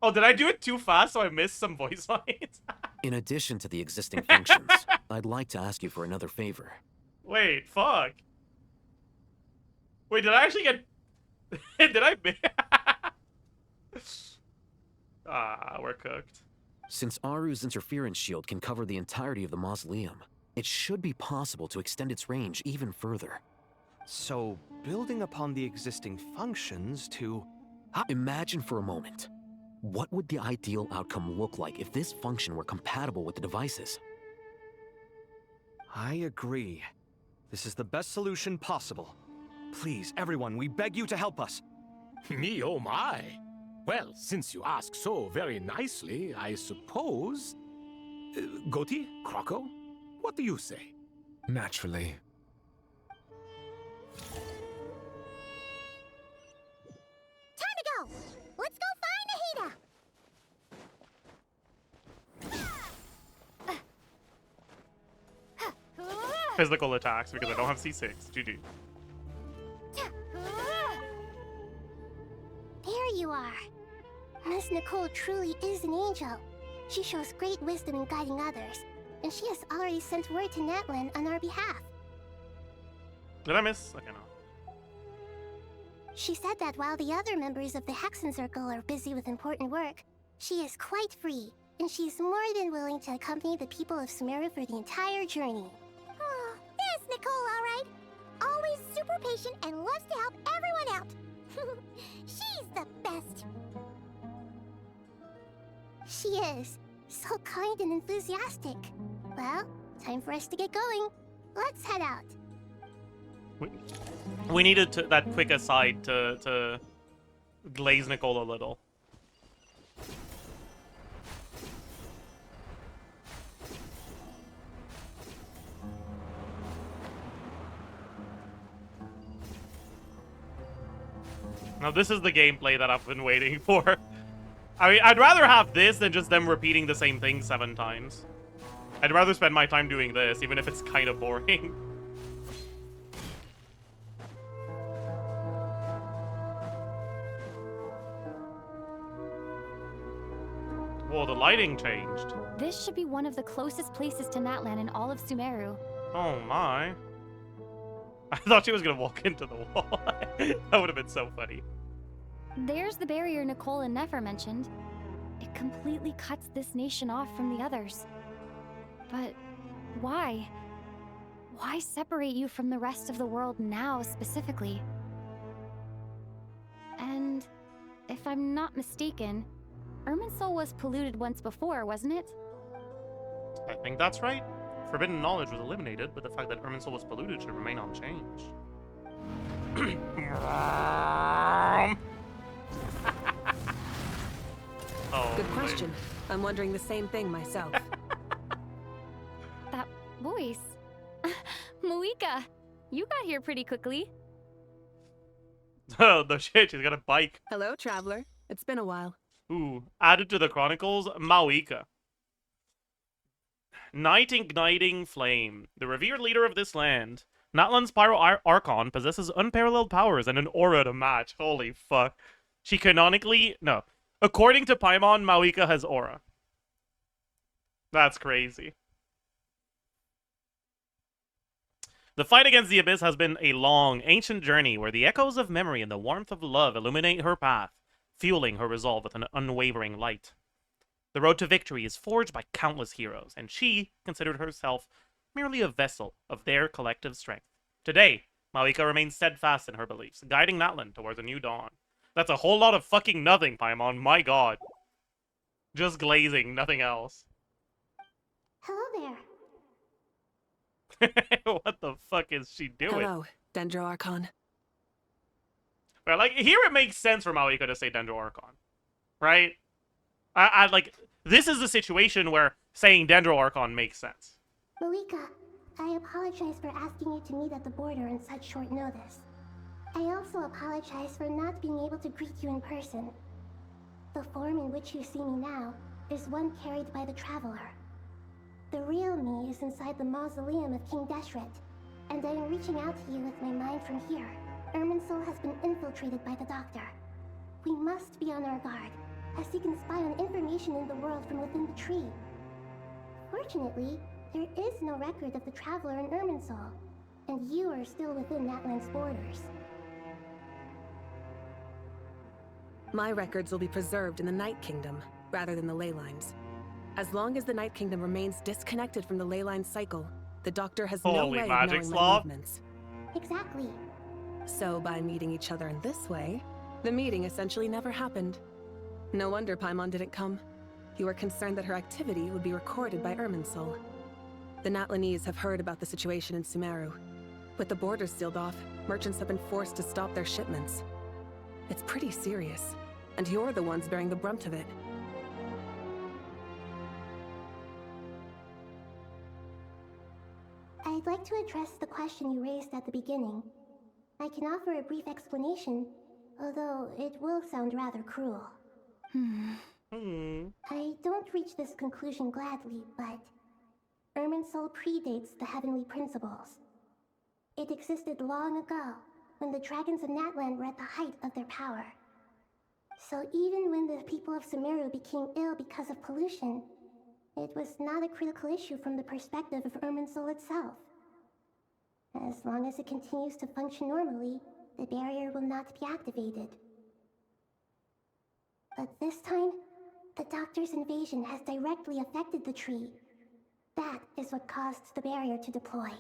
Oh, did I do it too fast so I missed some voice lines? In addition to the existing functions, I'd like to ask you for another favor. Wait, fuck. Wait, did I actually get... did I... Ah, we're cooked. Since Aru's interference shield can cover the entirety of the mausoleum, it should be possible to extend its range even further. So, building upon the existing functions to... Imagine for a moment. What would the ideal outcome look like if this function were compatible with the devices? I agree. This is the best solution possible. Please, everyone, we beg you to help us. Me, oh my. Well, since you ask so very nicely, I suppose... Goti? Croco? What do you say? Naturally. Time to go! Let's go find Nahida! Physical attacks, because I don't have C6. GG. There you are. Miss Nicole truly is an angel. She shows great wisdom in guiding others, and she has already sent word to Natlan on our behalf. Did I miss? Okay, no. She said that while the other members of the Hexen Circle are busy with important work, she is quite free, and she's more than willing to accompany the people of Sumeru for the entire journey. Oh, there's Nicole, all right. Always super patient and loves to help everyone out. She's the best. She is. So kind and enthusiastic. Well, time for us to get going. Let's head out. We needed that quick aside to glaze Nicole a little. Now this is the gameplay that I've been waiting for. I mean, I'd rather have this than just them repeating the same thing 7 times. I'd rather spend my time doing this, even if it's kind of boring. Whoa, the lighting changed. This should be one of the closest places to Natlan in all of Sumeru. Oh my. I thought she was gonna walk into the wall. That would have been so funny. There's the barrier Nicole and Nefer mentioned. It completely cuts this nation off from the others. But why? Why separate you from the rest of the world now, specifically? And if I'm not mistaken, Irminsul was polluted once before, wasn't it? I think that's right. Forbidden knowledge was eliminated, but the fact that Irminsul was polluted should remain unchanged. Oh, good question. I'm wondering the same thing myself. That voice. Mavuika, you got here pretty quickly. Oh, no shit, she's got a bike. Hello, traveler. It's been a while. Ooh, added to the chronicles, Mavuika. Night igniting flame, the revered leader of this land. Natlan's Pyro Archon possesses unparalleled powers and an aura to match. Holy fuck. She canonically... No. According to Paimon, Mavuika has aura. That's crazy. The fight against the Abyss has been a long, ancient journey where the echoes of memory and the warmth of love illuminate her path, fueling her resolve with an unwavering light. The road to victory is forged by countless heroes, and she considered herself merely a vessel of their collective strength. Today, Mavuika remains steadfast in her beliefs, guiding Natlan towards a new dawn. That's a whole lot of fucking nothing, Paimon, my god. Just glazing, nothing else. Hello there. What the fuck is she doing? Hello, Dendro Archon. Well, like, here it makes sense for Mavuika to say Dendro Archon. Right? I like, this is a situation where saying Dendro Archon makes sense. Mavuika, I apologize for asking you to meet at the border on such short notice. I also apologize for not being able to greet you in person. The form in which you see me now is one carried by the Traveler. The real me is inside the mausoleum of King Deshret, and I am reaching out to you with my mind from here. Irminsul has been infiltrated by the Doctor. We must be on our guard, as he can spy on information in the world from within the tree. Fortunately, there is no record of the Traveler in Irminsul, and you are still within that land's borders. My records will be preserved in the Night Kingdom, rather than the ley lines. As long as the Night Kingdom remains disconnected from the ley line cycle, the Doctor has no way of knowing my movements. Exactly. So by meeting each other in this way, the meeting essentially never happened. No wonder Paimon didn't come. You were concerned that her activity would be recorded by Irminsul. The Natlanese have heard about the situation in Sumeru. With the borders sealed off, merchants have been forced to stop their shipments. It's pretty serious, and you're the ones bearing the brunt of it. I'd like to address the question you raised at the beginning. I can offer a brief explanation, although it will sound rather cruel. I don't reach this conclusion gladly, but Irminsul predates the heavenly principles. It existed long ago, when the dragons of Natlan were at the height of their power. So even when the people of Sumeru became ill because of pollution, it was not a critical issue from the perspective of Irminsul itself. As long as it continues to function normally, the barrier will not be activated. But this time, the Doctor's invasion has directly affected the tree. That is what caused the barrier to deploy.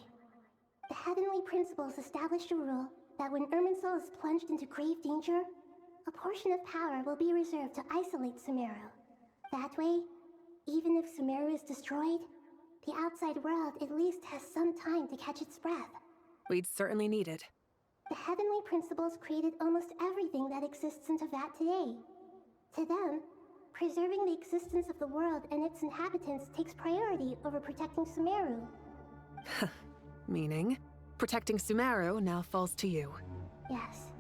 The heavenly principles established a rule that when Irminsul is plunged into grave danger, a portion of power will be reserved to isolate Sumeru. That way, even if Sumeru is destroyed, the outside world at least has some time to catch its breath. We'd certainly need it. The heavenly principles created almost everything that exists in Teyvat today. To them, preserving the existence of the world and its inhabitants takes priority over protecting Sumeru. Meaning, protecting Sumeru now falls to you. Yes.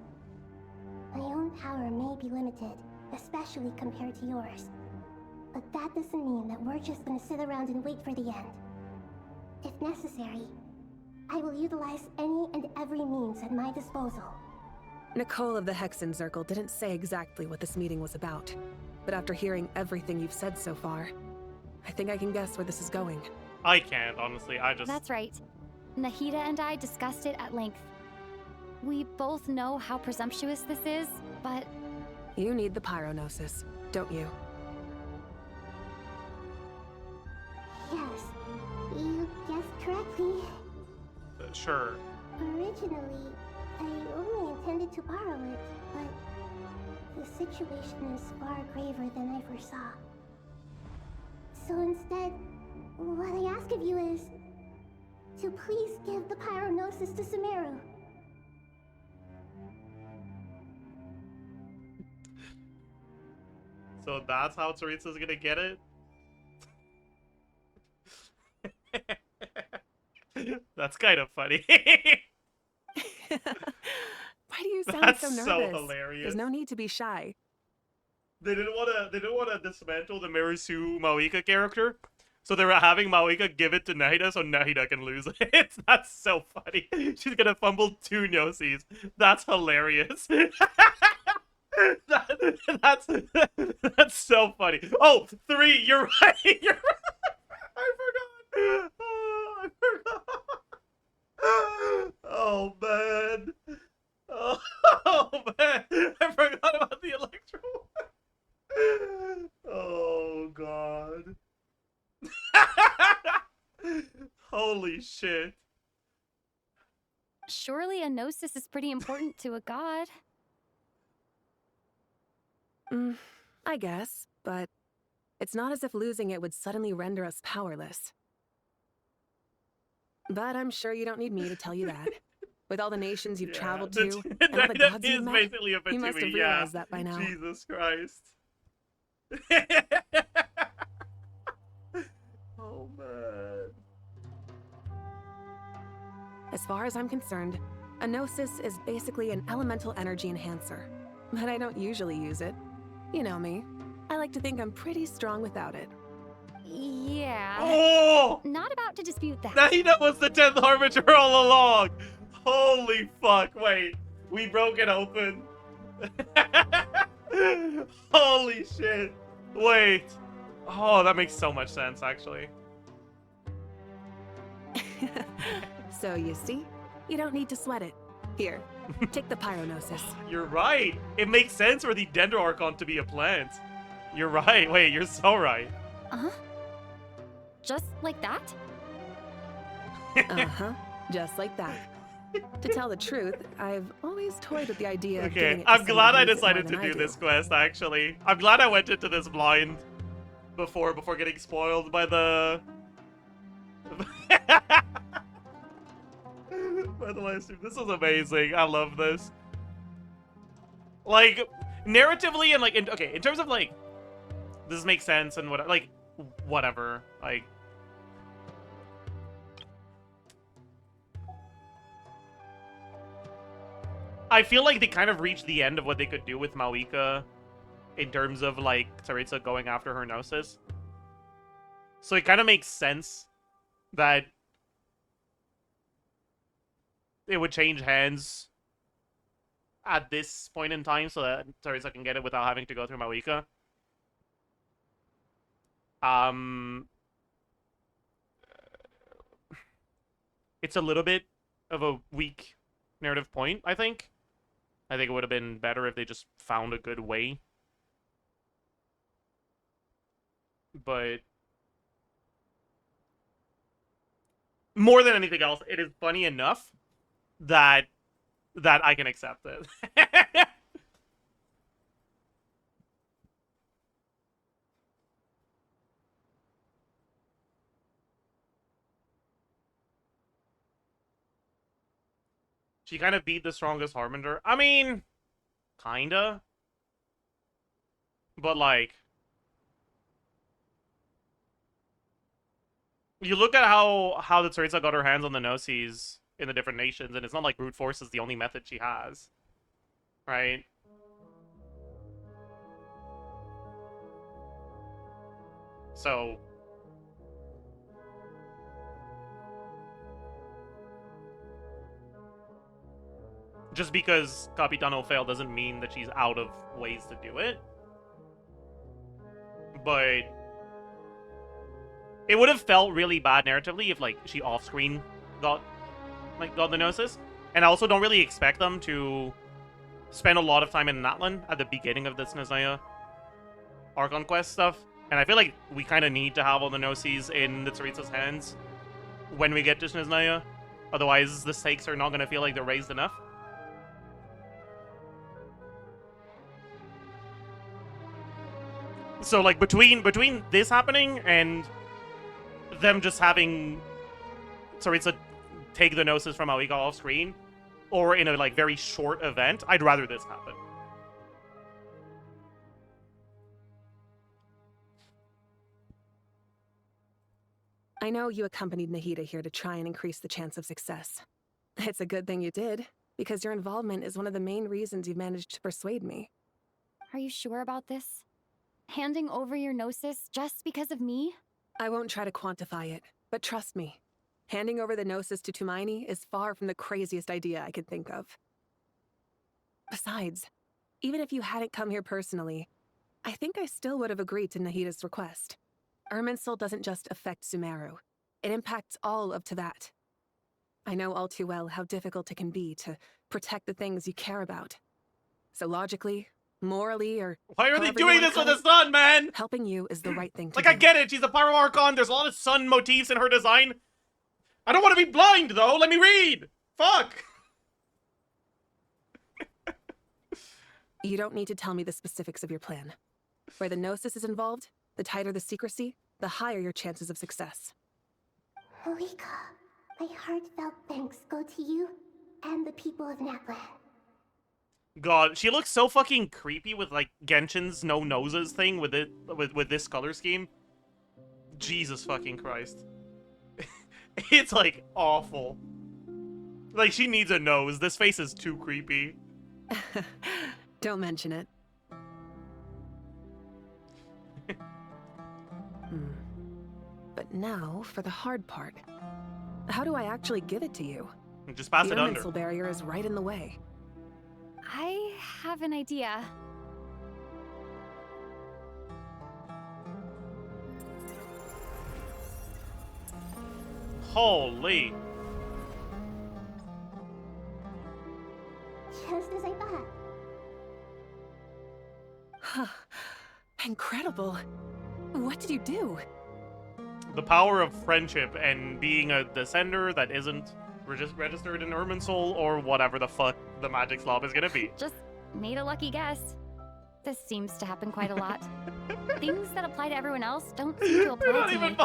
My own power may be limited, especially compared to yours. But that doesn't mean that we're just gonna sit around and wait for the end. If necessary, I will utilize any and every means at my disposal. Nicole of the Hexen Circle didn't say exactly what this meeting was about, but after hearing everything you've said so far, I think I can guess where this is going. I can't, honestly. That's right. Nahida and I discussed it at length. We both know how presumptuous this is, but... You need the pyronosis, don't you? Yes, you guessed correctly. Sure. Originally, I only intended to borrow it, but the situation is far graver than I foresaw. So instead, what I ask of you is to please give the pyronosis to Sumeru. So that's how Teresa's gonna get it? That's kind of funny. Why do you sound That's so nervous? so hilarious. There's no need to be shy. They didn't want to dismantle the Marisu Mavuika character, so they were having Mavuika give it to Nahida so Nahida can lose it. That's so funny. She's gonna fumble 2 Gnosis. That's hilarious. That's so funny. Oh, 3. You're right. You're right. I forgot. Oh, I forgot. Oh man. Oh man. I forgot about the electro. Oh god. Holy shit. Surely a gnosis is pretty important to a god. I guess, but it's not as if losing it would suddenly render us powerless. But I'm sure you don't need me to tell you that. With all the nations you've traveled to, and all the gods you've met, you must have realized that by now. Jesus Christ. Oh man. As far as I'm concerned, a gnosis is basically an elemental energy enhancer. But I don't usually use it. You know me. I like to think I'm pretty strong without it. Yeah. Oh! Not about to dispute that. Nahida was the 10th Harbinger all along! Holy fuck, wait. We broke it open. Holy shit. Wait. Oh, that makes so much sense, actually. So you see, you don't need to sweat it. Here, take the pyronosis. You're right. It makes sense for the Dendroarchon to be a plant. You're right. Wait, you're so right. Just like that? Uh-huh. Just like that. To tell the truth, I've always toyed with the idea of giving Okay, it to I'm glad someone I who needs it decided more to than I do this quest, actually. I'm glad I went into this blind before getting spoiled by the... by the live stream. This was amazing. I love this. Like, narratively and, like, in terms of, like, this makes sense and what, like, whatever. Like... I feel like they kind of reached the end of what they could do with Mavuika in terms of, like, Tsaritsa going after her Gnosis. So it kind of makes sense that it would change hands at this point in time so that Tsaritsa can get it without having to go through Mavuika. It's a little bit of a weak narrative point, I think. I think it would have been better if they just found a good way. But more than anything else, it is funny enough that I can accept it. She kind of beat the strongest Harbinger. I mean, kinda. But, like, you look at how the Tsaritsa got her hands on the Gnosis in the different nations, and it's not like brute force is the only method she has. Right? So... just because Capitano failed doesn't mean that she's out of ways to do it. But it would have felt really bad narratively if, like, she off-screen got the Gnosis. And I also don't really expect them to spend a lot of time in Natlan at the beginning of this Nesnaya Archon Quest stuff. And I feel like we kind of need to have all the Gnosis in the Tsaritsa's hands when we get to Nesnaya. Otherwise, the stakes are not going to feel like they're raised enough. So, like, between this happening and them just having Tsaritsa take the Gnosis from Mavuika off screen, or in a, like, very short event, I'd rather this happen. I know you accompanied Nahida here to try and increase the chance of success. It's a good thing you did, because your involvement is one of the main reasons you managed to persuade me. Are you sure about this? Handing over your Gnosis just because of me? I won't try to quantify it, but trust me. Handing over the Gnosis to Tumaini is far from the craziest idea I could think of. Besides, even if you hadn't come here personally, I think I still would have agreed to Nahida's request. Irminsul doesn't just affect Sumeru. It impacts all of Thoth. I know all too well how difficult it can be to protect the things you care about. So logically, morally, or why are they doing this with the sun, man? Helping you is the right thing to like, do. I get it. She's a Pyro Archon. There's a lot of sun motifs in her design. I don't want to be blind, though. Let me read. Fuck. You don't need to tell me the specifics of your plan. Where the Gnosis is involved, the tighter the secrecy, the higher your chances of success. Mavuika, my heartfelt thanks go to you and the people of Natlan. God, she looks so fucking creepy with, like, Genshin's no noses thing with this color scheme. Jesus fucking Christ. It's, like, awful. Like, she needs a nose. This face is too creepy. Don't mention it. But now for the hard part. How do I actually give it to you? Just pass the it under. irminsul barrier is right in the way. I have an idea. Holy. Just as I thought. Huh. Incredible. What did you do? The power of friendship and being a descender that isn't registered in Irminsul or whatever the fuck the magic slob is gonna be. Just made a lucky guess. This seems to happen quite a lot. Things that apply to everyone else don't seem to apply to me.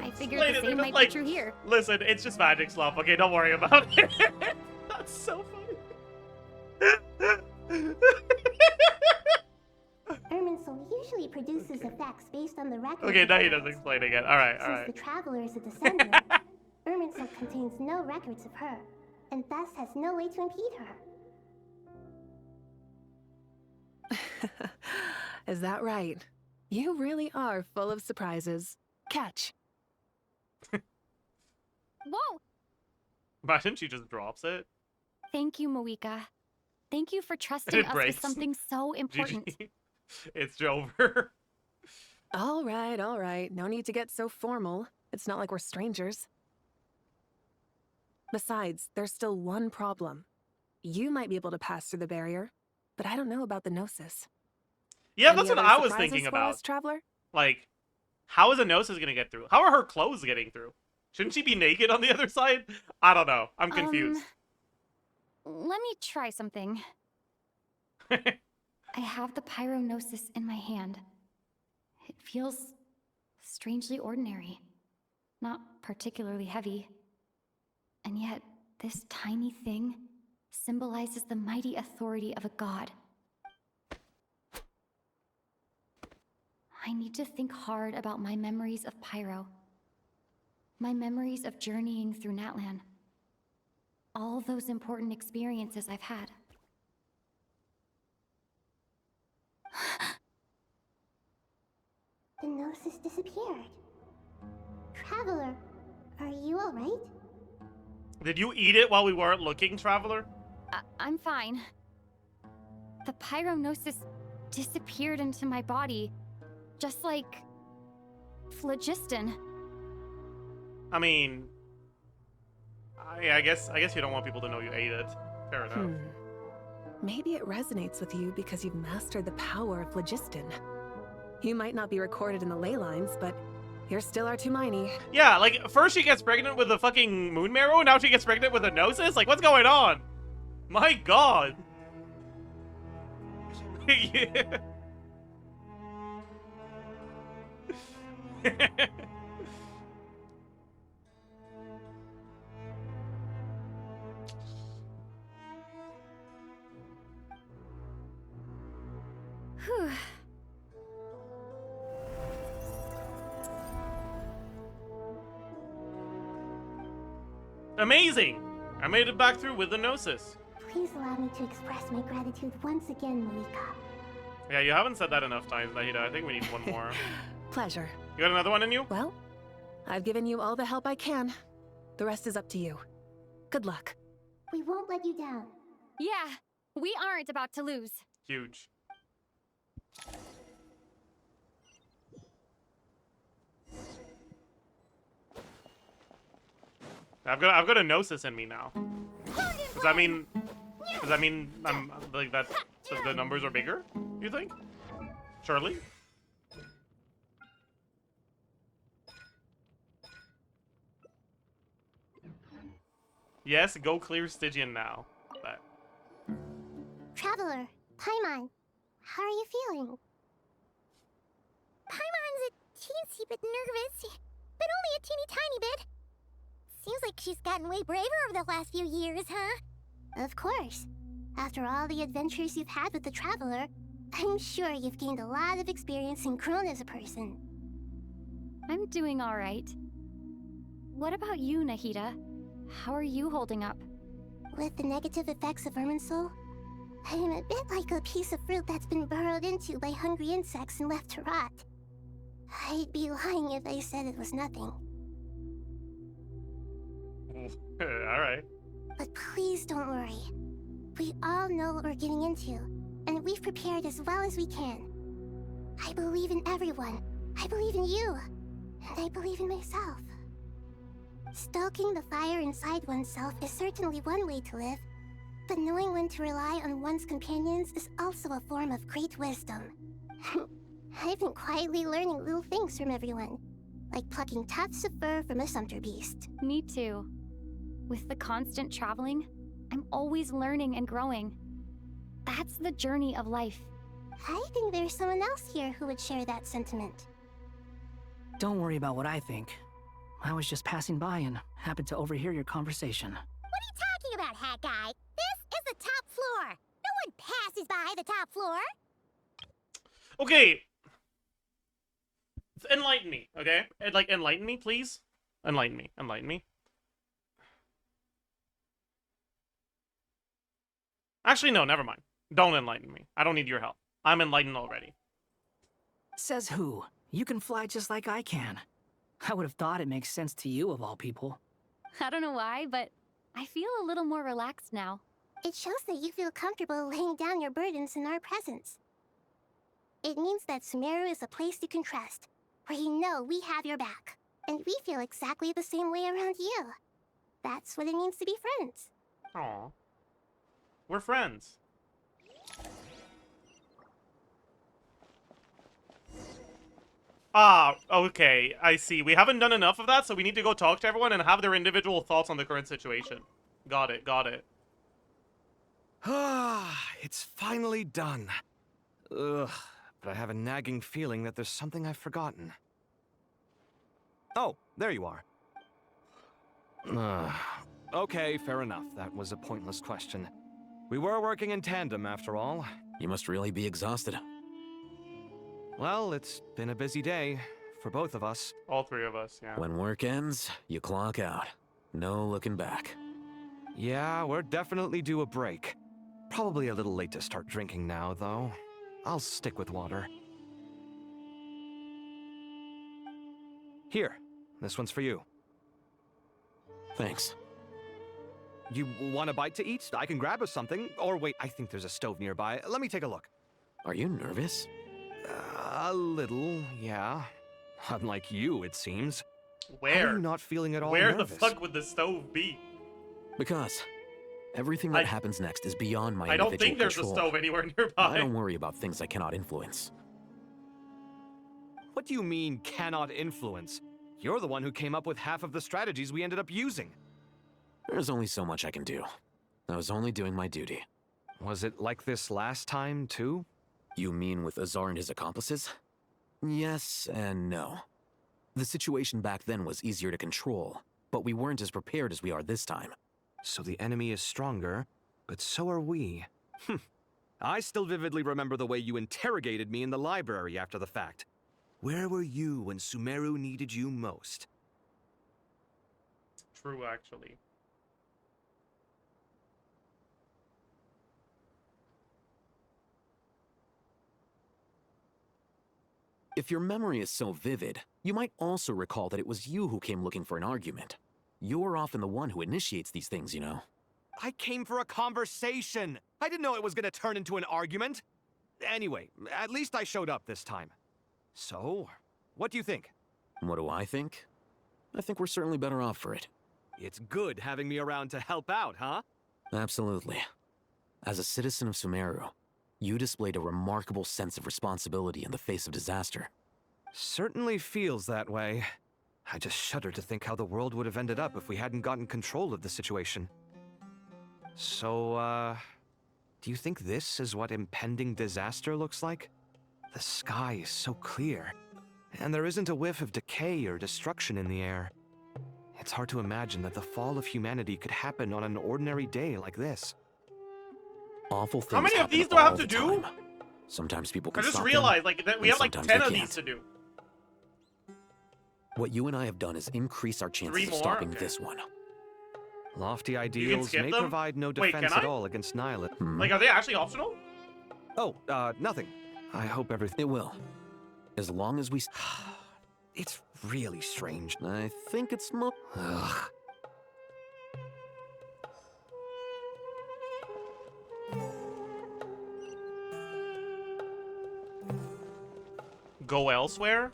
I figured the same might be true here. Listen, it's just magic slob, okay? Don't worry about it. That's so funny. Irminsul usually produces effects based on the record. Okay, now he doesn't explain again. Alright, alright. Since the traveler is a descender, Irminsul contains no records of her, and thus has no way to impede her. Is that right? You really are full of surprises. Catch. Whoa! Imagine she just drops it. Thank you, Mavuika. Thank you for trusting us with something so important. It's over. All right. No need to get so formal. It's not like we're strangers. Besides, there's still one problem. You might be able to pass through the barrier, but I don't know about the gnosis. Yeah, Any that's what other I was surprises thinking for about. us, Traveler? Like, how is a gnosis gonna get through? How are her clothes getting through? Shouldn't she be naked on the other side? I don't know. I'm confused. Let me try something. I have the pyronosis in my hand. It feels strangely ordinary, not particularly heavy. And yet, this tiny thing symbolizes the mighty authority of a god. I need to think hard about my memories of Pyro. My memories of journeying through Natlan. All those important experiences I've had. The gnosis disappeared. Traveler, are you alright? Did you eat it while we weren't looking, Traveler? I'm fine. The pyronosis disappeared into my body, just like phlogiston. I mean, I guess you don't want people to know you ate it. Fair enough. Maybe it resonates with you because you've mastered the power of phlogiston. You might not be recorded in the ley lines, but you're still our Tumaini. Yeah, like, first she gets pregnant with a fucking moon marrow, now she gets pregnant with a gnosis? Like, what's going on? My god. Yeah. Whew. Amazing! I made it back through with the gnosis. Please allow me to express my gratitude once again, Mavuika. Yeah, you haven't said that enough times, Nahida. I think we need one more. Pleasure. You got another one in you? Well, I've given you all the help I can. The rest is up to you. Good luck. We won't let you down. Yeah, we aren't about to lose. Huge. I've got a gnosis in me now. Does that mean I'm like that? So the numbers are bigger? You think? Surely. Yes, go clear Stygian now. But Traveler, Paimon, how are you feeling? Paimon's a teensy bit nervous, but only a teeny tiny bit. Seems like she's gotten way braver over the last few years, huh? Of course. After all the adventures you've had with the Traveler, I'm sure you've gained a lot of experience and grown as a person. I'm doing all right. What about you, Nahida? How are you holding up? With the negative effects of irminsul, I am a bit like a piece of fruit that's been burrowed into by hungry insects and left to rot. I'd be lying if I said it was nothing. Alright. But please don't worry. We all know what we're getting into, and we've prepared as well as we can. I believe in everyone. I believe in you. And I believe in myself. Stoking the fire inside oneself is certainly one way to live, but knowing when to rely on one's companions is also a form of great wisdom. I've been quietly learning little things from everyone, like plucking tufts of fur from a sumpter beast. Me too. With the constant traveling, I'm always learning and growing. That's the journey of life. I think there's someone else here who would share that sentiment. Don't worry about what I think. I was just passing by and happened to overhear your conversation. What are you talking about, hat guy? This is the top floor. No one passes by the top floor. Okay. Enlighten me, okay? Like, enlighten me, please? Enlighten me. Enlighten me. Actually, no, never mind. Don't enlighten me. I don't need your help. I'm enlightened already. Says who? You can fly just like I can. I would have thought it makes sense to you of all people. I don't know why, but I feel a little more relaxed now. It shows that you feel comfortable laying down your burdens in our presence. It means that Sumeru is a place you can trust, where you know we have your back. And we feel exactly the same way around you. That's what it means to be friends. Aw. We're friends. Ah, okay, I see. We haven't done enough of that, so we need to go talk to everyone and have their individual thoughts on the current situation. Got it, got it. Ah, it's finally done. Ugh, but I have a nagging feeling that there's something I've forgotten. Oh, there you are. Okay, fair enough. That was a pointless question. We were working in tandem, after all. You must really be exhausted. Well, it's been a busy day for both of us. All three of us, yeah. When work ends, you clock out. No looking back. Yeah, we're definitely due a break. Probably a little late to start drinking now, though. I'll stick with water. Here, this one's for you. Thanks. You want a bite to eat? I can grab us something. Or wait, I think there's a stove nearby. Let me take a look. Are you nervous? A little, yeah. Unlike you, it seems. Where? How are you not feeling at all Where nervous? the fuck would the stove be? Because everything that happens next is beyond my individual I don't think there's control. a stove anywhere nearby. I don't worry about things I cannot influence. What do you mean, cannot influence? You're the one who came up with half of the strategies we ended up using. There's only so much I can do. I was only doing my duty. Was it like this last time, too? You mean with Azar and his accomplices? Yes and no. The situation back then was easier to control, but we weren't as prepared as we are this time. So the enemy is stronger, but so are we. I still vividly remember the way you interrogated me in the library after the fact. Where were you when Sumeru needed you most? True, actually. If your memory is so vivid, you might also recall that it was you who came looking for an argument. You're often the one who initiates these things, you know. I came for a conversation! I didn't know it was gonna turn into an argument! Anyway, at least I showed up this time. So, what do you think? What do I think? I think we're certainly better off for it. It's good having me around to help out, huh? Absolutely. As a citizen of Sumeru, you displayed a remarkable sense of responsibility in the face of disaster. Certainly feels that way. I just shudder to think how the world would have ended up if we hadn't gotten control of the situation. So, do you think this is what impending disaster looks like? The sky is so clear, and there isn't a whiff of decay or destruction in the air. It's hard to imagine that the fall of humanity could happen on an ordinary day like this. Awful things. How many of happen these do I have all to the do? time. Sometimes people I can just stop realized, them, like, that we and have like sometimes 10 they of these can't. to do. What you and I have done is increase our chances 3 of more? stopping Okay. this one. Lofty ideals skip may them? provide no Wait, defense can at I? all against nihilism. Like, are they actually optional? Oh, nothing. I hope everything... It will. As long as we... It's really strange. I think it's Ugh. Go elsewhere?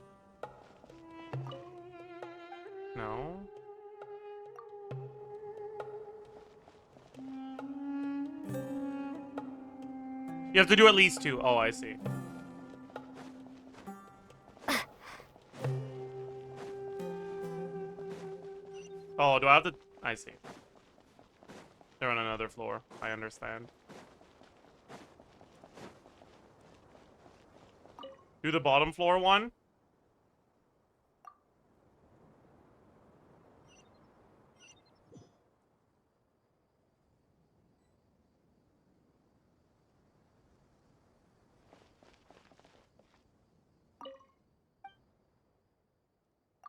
No. You have to do at least 2. Oh, I see. Oh, do I have to... I see. They're on another floor. I understand. Do the bottom floor one?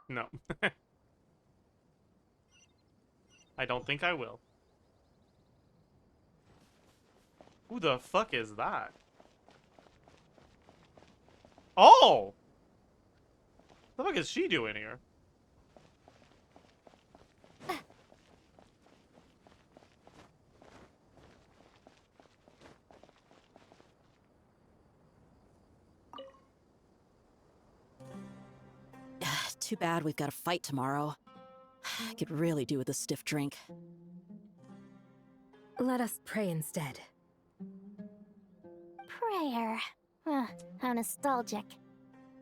No. I don't think I will. Who the fuck is that? Oh! What the fuck is she doing here? Too bad we've got a fight tomorrow. I could really do with a stiff drink. Let us pray instead. Prayer. How nostalgic.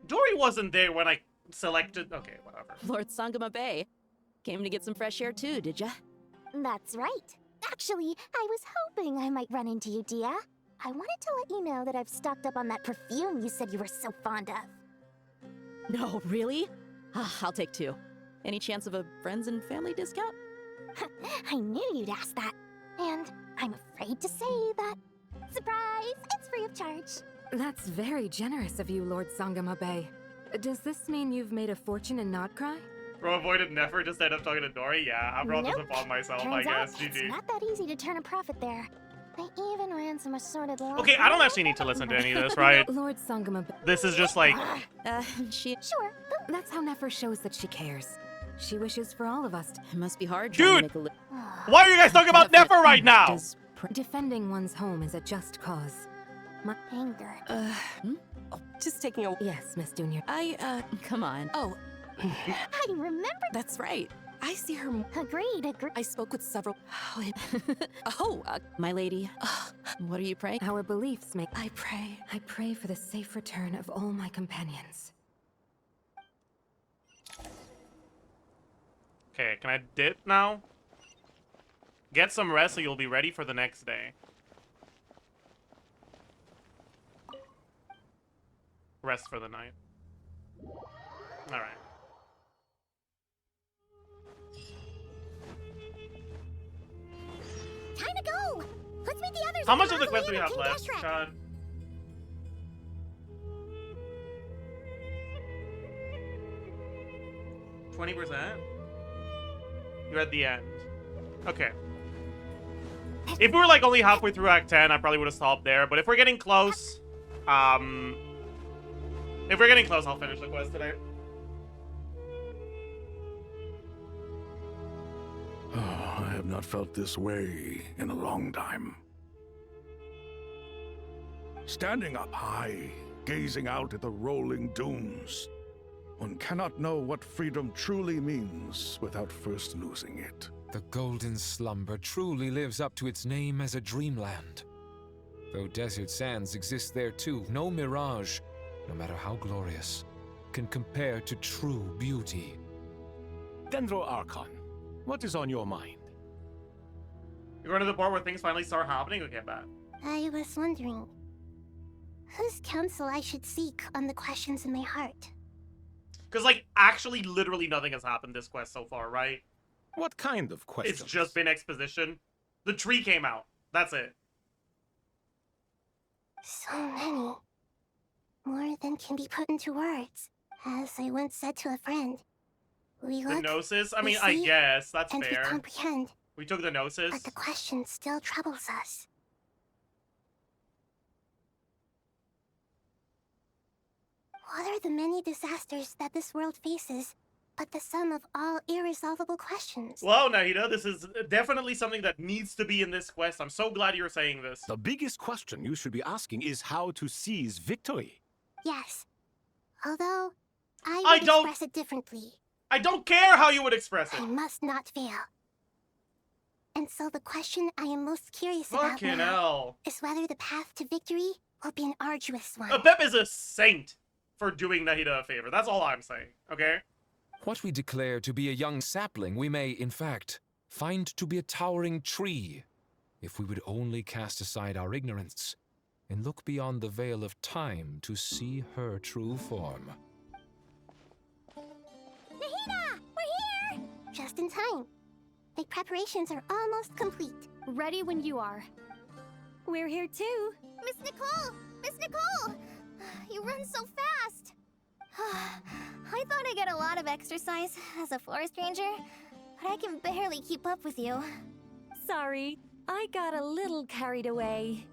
Dori wasn't there when I selected... Okay, whatever. Lord Sangama Bay. Came to get some fresh air too, did ya? That's right. Actually, I was hoping I might run into you, Dia. I wanted to let you know that I've stocked up on that perfume you said you were so fond of. No, really? I'll take 2. Any chance of a friends and family discount? I knew you'd ask that. And I'm afraid to say that... Surprise! It's free of charge. That's very generous of you, Lord Sangama Bay. Does this mean you've made a fortune in not Krai? Bro avoided nefer just ended up talking to Dori? Yeah, I brought this upon myself, I guess. It's GG. not that easy to turn a profit there. I even ran some assorted lines. Okay, I don't actually need to listen to any of this, right? Lord Sangama Bay. This is just like... Sure. That's how Nefer shows that she cares. She wishes for all of us. It must be hard Dude! trying to make Why are you guys talking about nefer right now? Defending one's home is a just cause. My anger. Just taking a... Yes, Miss Junior. Come on. Oh. I remember. That's right. I see her... Agreed. I spoke with several... my lady. What are you praying? Our beliefs make... I pray for the safe return of all my companions. Okay, can I dip now? Get some rest so you'll be ready for the next day. Rest for the night. Alright. Time to go! Let's meet the others. How much of the quest do we have left, Chad? %? You're at the end. Okay. If we were like only halfway through Act 10, I probably would have stopped there. But if we're getting close, I'll finish the quest today. Oh, I have not felt this way in a long time. Standing up high, gazing out at the rolling dunes, one cannot know what freedom truly means without first losing it. The golden slumber truly lives up to its name as a dreamland. Though desert sands exist there too, no mirage, no matter how glorious, can compare to true beauty. Dendro Archon, what is on your mind? You're going to the part where things finally start happening? Okay, bad. I was wondering, whose counsel I should seek on the questions in my heart? Because, like, actually, literally nothing has happened this quest so far, right? What kind of questions? It's just been exposition. The tree came out. That's it. So many. More than can be put into words. As I once said to a friend, we The look, gnosis? I we mean, I see, guess. That's and fair. we comprehend. We took the gnosis. But the question still troubles us. What are the many disasters that this world faces, but the sum of all irresolvable questions? Wow, Nahida, this is definitely something that needs to be in this quest. I'm so glad you're saying this. The biggest question you should be asking is how to seize victory. Yes. Although, I would express it differently. I don't care how you would express it. I must not fail. And so the question I am most curious about Fucking now hell. is whether the path to victory will be an arduous one. Apep is a saint for doing Nahida a favor. That's all I'm saying, okay? What we declare to be a young sapling, we may, in fact, find to be a towering tree, if we would only cast aside our ignorance and look beyond the veil of time to see her true form. Nahida! We're here! Just in time. The preparations are almost complete. Ready when you are. We're here too. Miss Nicole! Miss Nicole! You run so fast! I thought I'd get a lot of exercise as a forest ranger, but I can barely keep up with you. Sorry, I got a little carried away.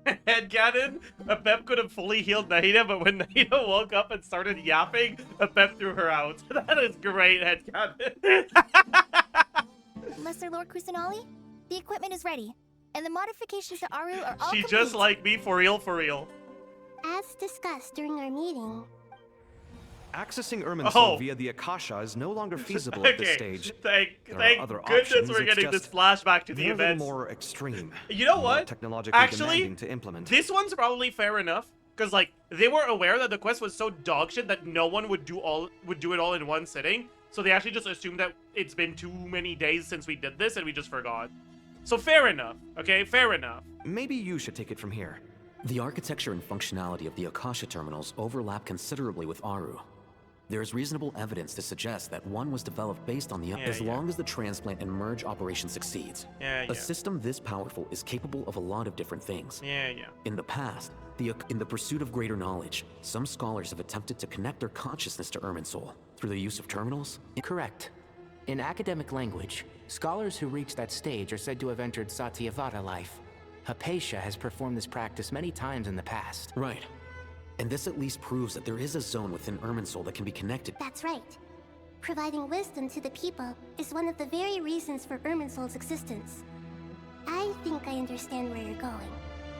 Headcanon, Apep could have fully healed Nahida, but when Nahida woke up and started yapping, Apep threw her out. That is great, headcanon. Lesser Lord Kusanali, the equipment is ready, and the modifications to Aru are all She complete. just like me, for real, for real. As discussed during our meeting, Accessing Irminsul via the Akasha is no longer feasible at this stage. Thank other goodness options, we're it's getting this just flashback to the they're a little events. more extreme. You know more what? Technologically Actually, demanding to implement. this one's probably fair enough, because like they were aware that the quest was so dogshit that no one would do it all in one sitting. So they actually just assumed that it's been too many days since we did this and we just forgot. So fair enough, okay? Fair enough. Maybe you should take it from here. The architecture and functionality of the Akasha terminals overlap considerably with Aru. There is reasonable evidence to suggest that one was developed based on the as long as the transplant and merge operation succeeds. A system this powerful is capable of a lot of different things. In the past, in the pursuit of greater knowledge, some scholars have attempted to connect their consciousness to Irminsul through the use of terminals. Correct. In academic language, scholars who reach that stage are said to have entered Satyavada life. Hypatia has performed this practice many times in the past. Right. And this at least proves that there is a zone within Irminsul that can be connected. that's right. Providing wisdom to the people is one of the very reasons for Irminsul's existence. I think I understand where you're going.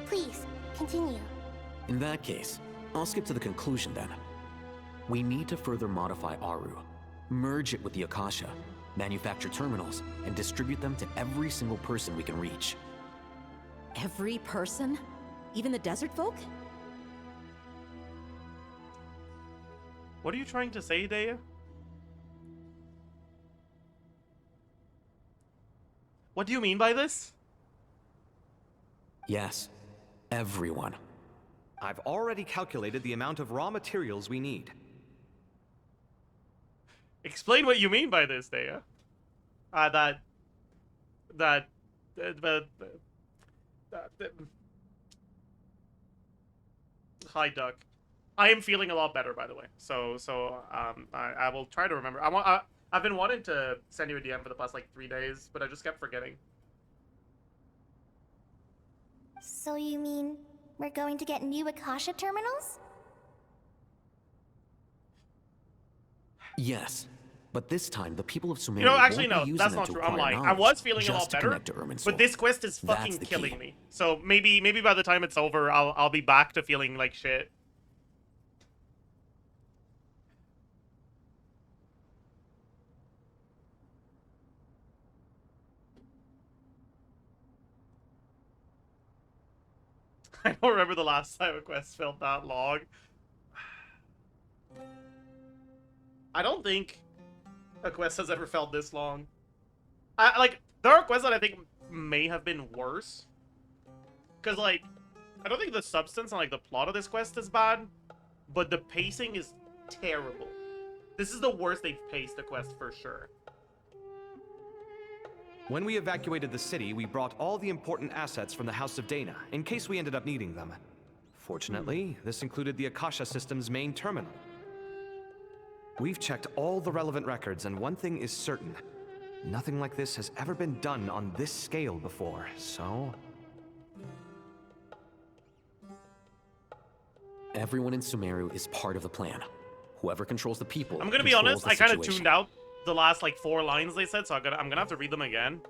Please, continue. In that case, I'll skip to the conclusion then. We need to further modify Aru, merge it with the Akasha, manufacture terminals, and distribute them to every single person we can reach. Every person? Even the desert folk? What are you trying to say, Dea? What do you mean by this? Yes, everyone. I've already calculated the amount of raw materials we need. Explain what you mean by this, Dea. Hi, Duck. I am feeling a lot better, by the way. I will try to remember. I've been wanting to send you a DM for the past like 3 days, but I just kept forgetting. So you mean we're going to get new Akasha terminals? Yes, but this time the people of Sumeru You know, actually, won't no, be using that's them not to true. I'm acquire lying. I knowledge, was feeling a just lot to better, connect to Irminsul. but this quest is That's fucking the killing key. me. So maybe by the time it's over, I'll be back to feeling like shit. I don't remember the last time a quest felt that long. I don't think a quest has ever felt this long. There are quests that I think may have been worse. Because, like, I don't think the substance and, like, the plot of this quest is bad, but the pacing is terrible. This is the worst they've paced the quest for sure. When we evacuated the city, we brought all the important assets from the House of Dana, in case we ended up needing them. Fortunately, this included the Akasha system's main terminal. We've checked all the relevant records, and one thing is certain. Nothing like this has ever been done on this scale before, so... everyone in Sumeru is part of the plan. Whoever controls the people. I'm gonna be honest, I kind of tuned out the last like 4 lines they said, so I'm gonna have to read them again.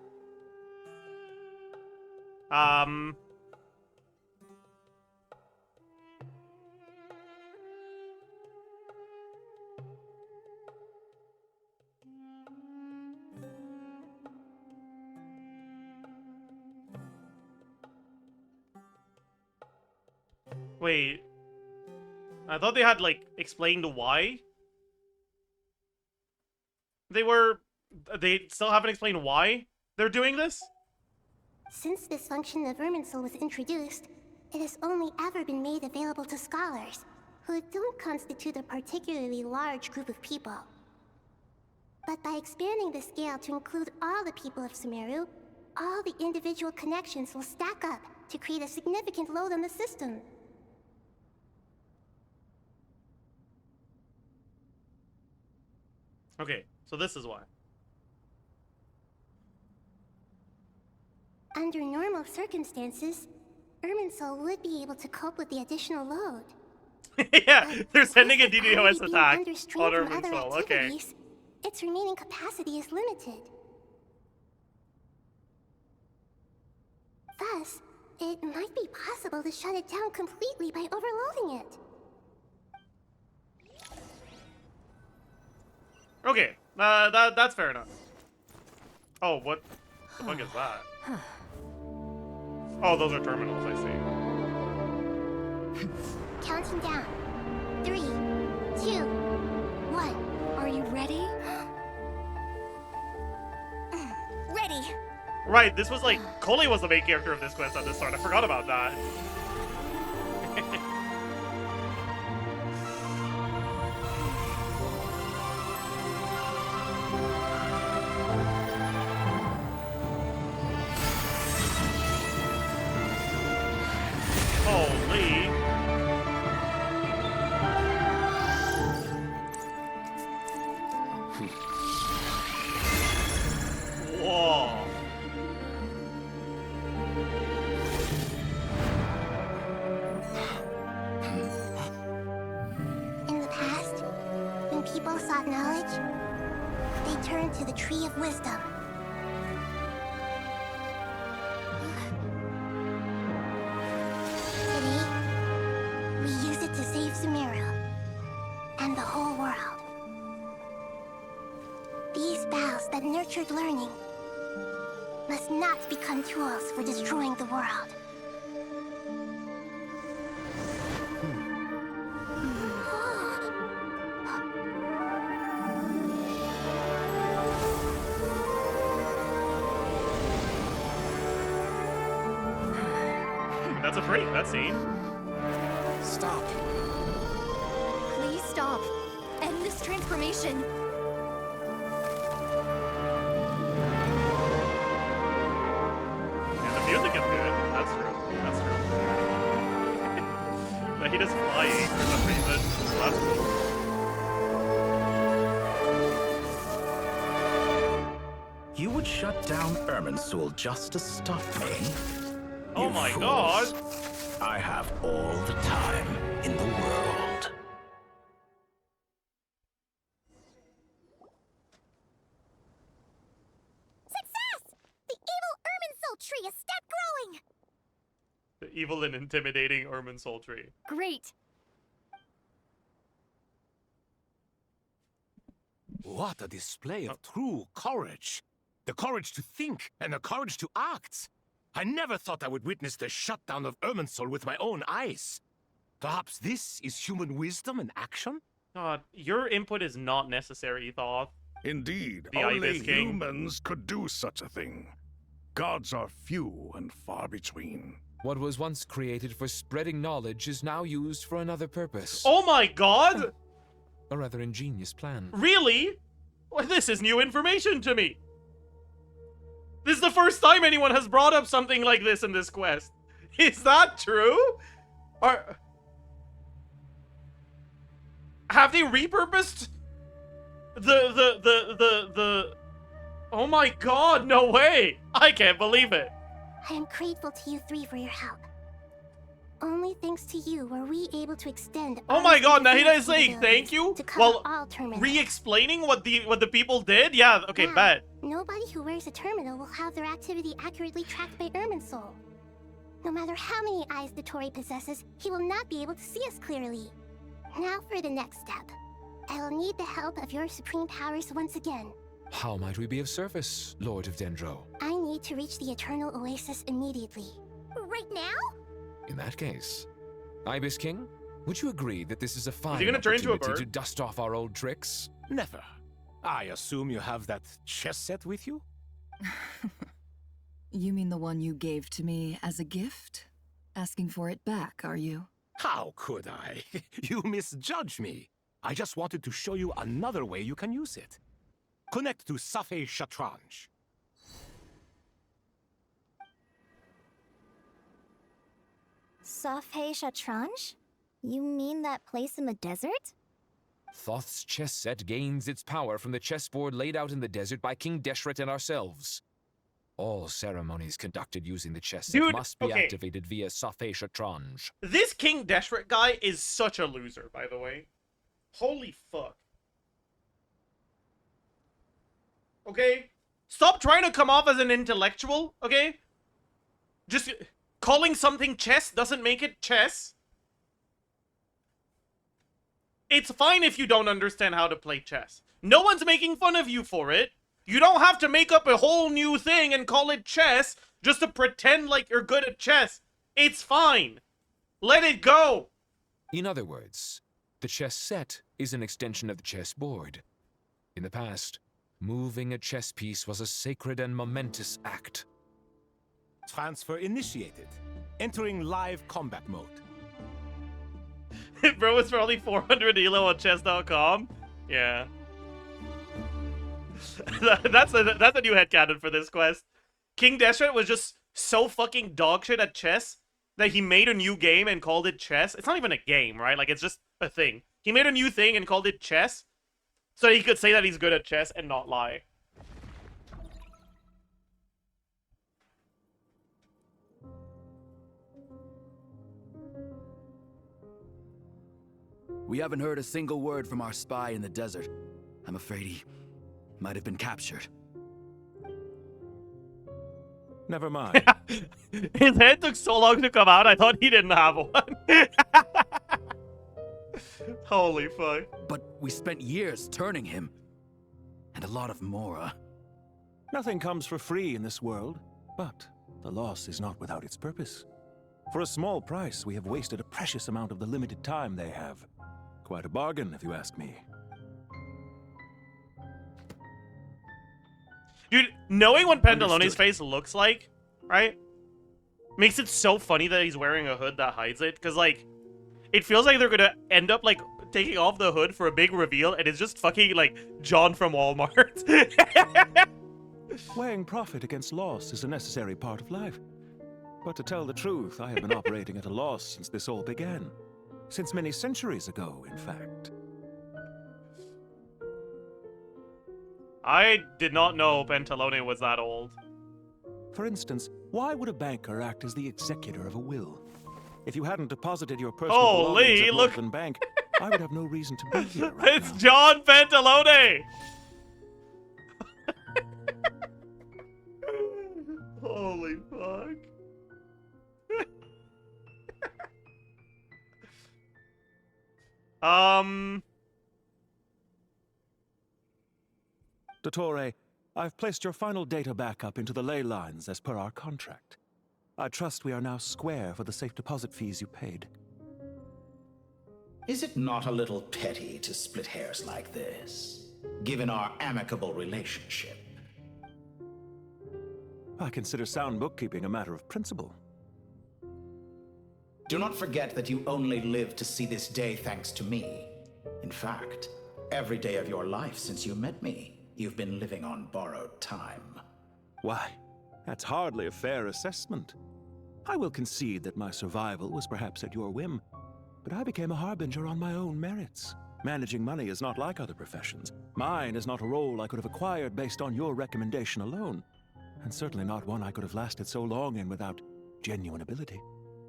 Wait, I thought they had, like, explained why? They still haven't explained why they're doing this? Since this function of irminsul was introduced, it has only ever been made available to scholars, who don't constitute a particularly large group of people. But by expanding the scale to include all the people of Sumeru, all the individual connections will stack up to create a significant load on the system. Okay, so this is why. Under normal circumstances, irminsul would be able to cope with the additional load. Yeah, they're sending a DDoS attack Under on strain from other Irminsul, okay. activities, its remaining capacity is limited. Thus, it might be possible to shut it down completely by overloading it. Okay, that's fair enough. Oh, what the fuck is that? Oh, those are terminals, I see. Counting down. 3, 2, 1. Are you ready? Ready. Right, this was like, collei was the main character of this quest at the start. I forgot about that. Holy. Whoa. In the past, when people sought knowledge, they turned to the Tree of Wisdom. Today, we use it to save Sumeru and the whole world. These boughs that nurtured learning must not become tools for destroying the world. That's a break, that scene. Stop. Please stop. End this transformation. Yeah, the music is good. That's true. That's true. Nahida's flying for some reason. That's cool. You would shut down Irminsul just to stop me? Oh You my fools. god! I have all the time in the world. Success! The evil irminsul tree is step growing! The evil and intimidating Irminsul tree. Great. What a display of true courage. The courage to think and the courage to act. I never thought I would witness the shutdown of Irminsul with my own eyes. Perhaps this is human wisdom in action? God, your input is not necessary, Thoth. Indeed, The only Ibis King. humans could do such a thing. Gods are few and far between. What was once created for spreading knowledge is now used for another purpose. Oh my god! A rather ingenious plan. Really? Well, this is new information to me. This is the first time anyone has brought up something like this in this quest. Is that true? Have they repurposed the Oh my god, no way! I can't believe it. I am grateful to you three for your help. Only thanks to you were we able to extend. Oh my god, Arm's Nahida is saying thank you? to cover Well, all terminals. re-explaining what the people did? Yeah, okay, Now, bet. Nobody who wears a terminal will have their activity accurately tracked by irminsul. No matter how many eyes the dottore possesses, he will not be able to see us clearly. Now for the next step. I will need the help of your supreme powers once again. How might we be of service, Lord of Dendro? I need to reach the Eternal Oasis immediately. Right now? In that case, Ibis King, would you agree that this is a fine he gonna turn into a opportunity bird? to dust off our old tricks? Nefer, I assume you have that chess set with you? You mean the one you gave to me as a gift? Asking for it back, are you? How could I? You misjudge me. I just wanted to show you another way you can use it. Connect to Safei Shatranj. Safei Shatranj? You mean that place in the desert? Thoth's chess set gains its power from the chessboard laid out in the desert by King Deshret and ourselves. All ceremonies conducted using the chess set Dude, must be okay. activated via Safei Shatranj. This King Deshret guy is such a loser, by the way. Holy fuck. Okay? Stop trying to come off as an intellectual, okay? Just calling something chess doesn't make it chess. It's fine if you don't understand how to play chess. No one's making fun of you for it. You don't have to make up a whole new thing and call it chess just to pretend like you're good at chess. It's fine. Let it go. In other words, the chess set is an extension of the chessboard. In the past, moving a chess piece was a sacred and momentous act. Transfer initiated. Entering live combat mode. Bro, it's for only 400 elo on chess.com. Yeah. that's a new headcanon for this quest. King Deshret was just so fucking dogshit at chess that he made a new game and called it chess. It's not even a game, right? Like, it's just a thing. He made a new thing and called it chess so he could say that he's good at chess and not lie. We haven't heard a single word from our spy in the desert. I'm afraid he might have been captured. Never mind. His head took so long to come out, I thought he didn't have one. Holy fuck. But we spent years turning him. And a lot of Mora. Nothing comes for free in this world, but the loss is not without its purpose. For a small price, we have wasted a precious amount of the limited time they have. Quite a bargain, if you ask me. Dude, knowing what Pantalone's face looks like, right? Makes it so funny that he's wearing a hood that hides it. Because, like, it feels like they're gonna end up, like, taking off the hood for a big reveal, and it's just fucking, like, John from Walmart. Weighing profit against loss is a necessary part of life. But to tell the truth, I have been operating at a loss since this all began. Since many centuries ago, in fact. I did not know Pantalone was that old. For instance, why would a banker act as the executor of a will? If you hadn't deposited your personal belongings at look. Northern Bank, I would have no reason to be here right It's John Pantalone! Holy fuck. Dottore, I've placed your final data backup into the ley lines as per our contract. I trust we are now square for the safe deposit fees you paid. Is it not a little petty to split hairs like this, given our amicable relationship? I consider sound bookkeeping a matter of principle. Do not forget that you only live to see this day thanks to me. In fact, every day of your life since you met me, you've been living on borrowed time. Why, that's hardly a fair assessment. I will concede that my survival was perhaps at your whim, but I became a harbinger on my own merits. Managing money is not like other professions. Mine is not a role I could have acquired based on your recommendation alone, and certainly not one I could have lasted so long in without genuine ability.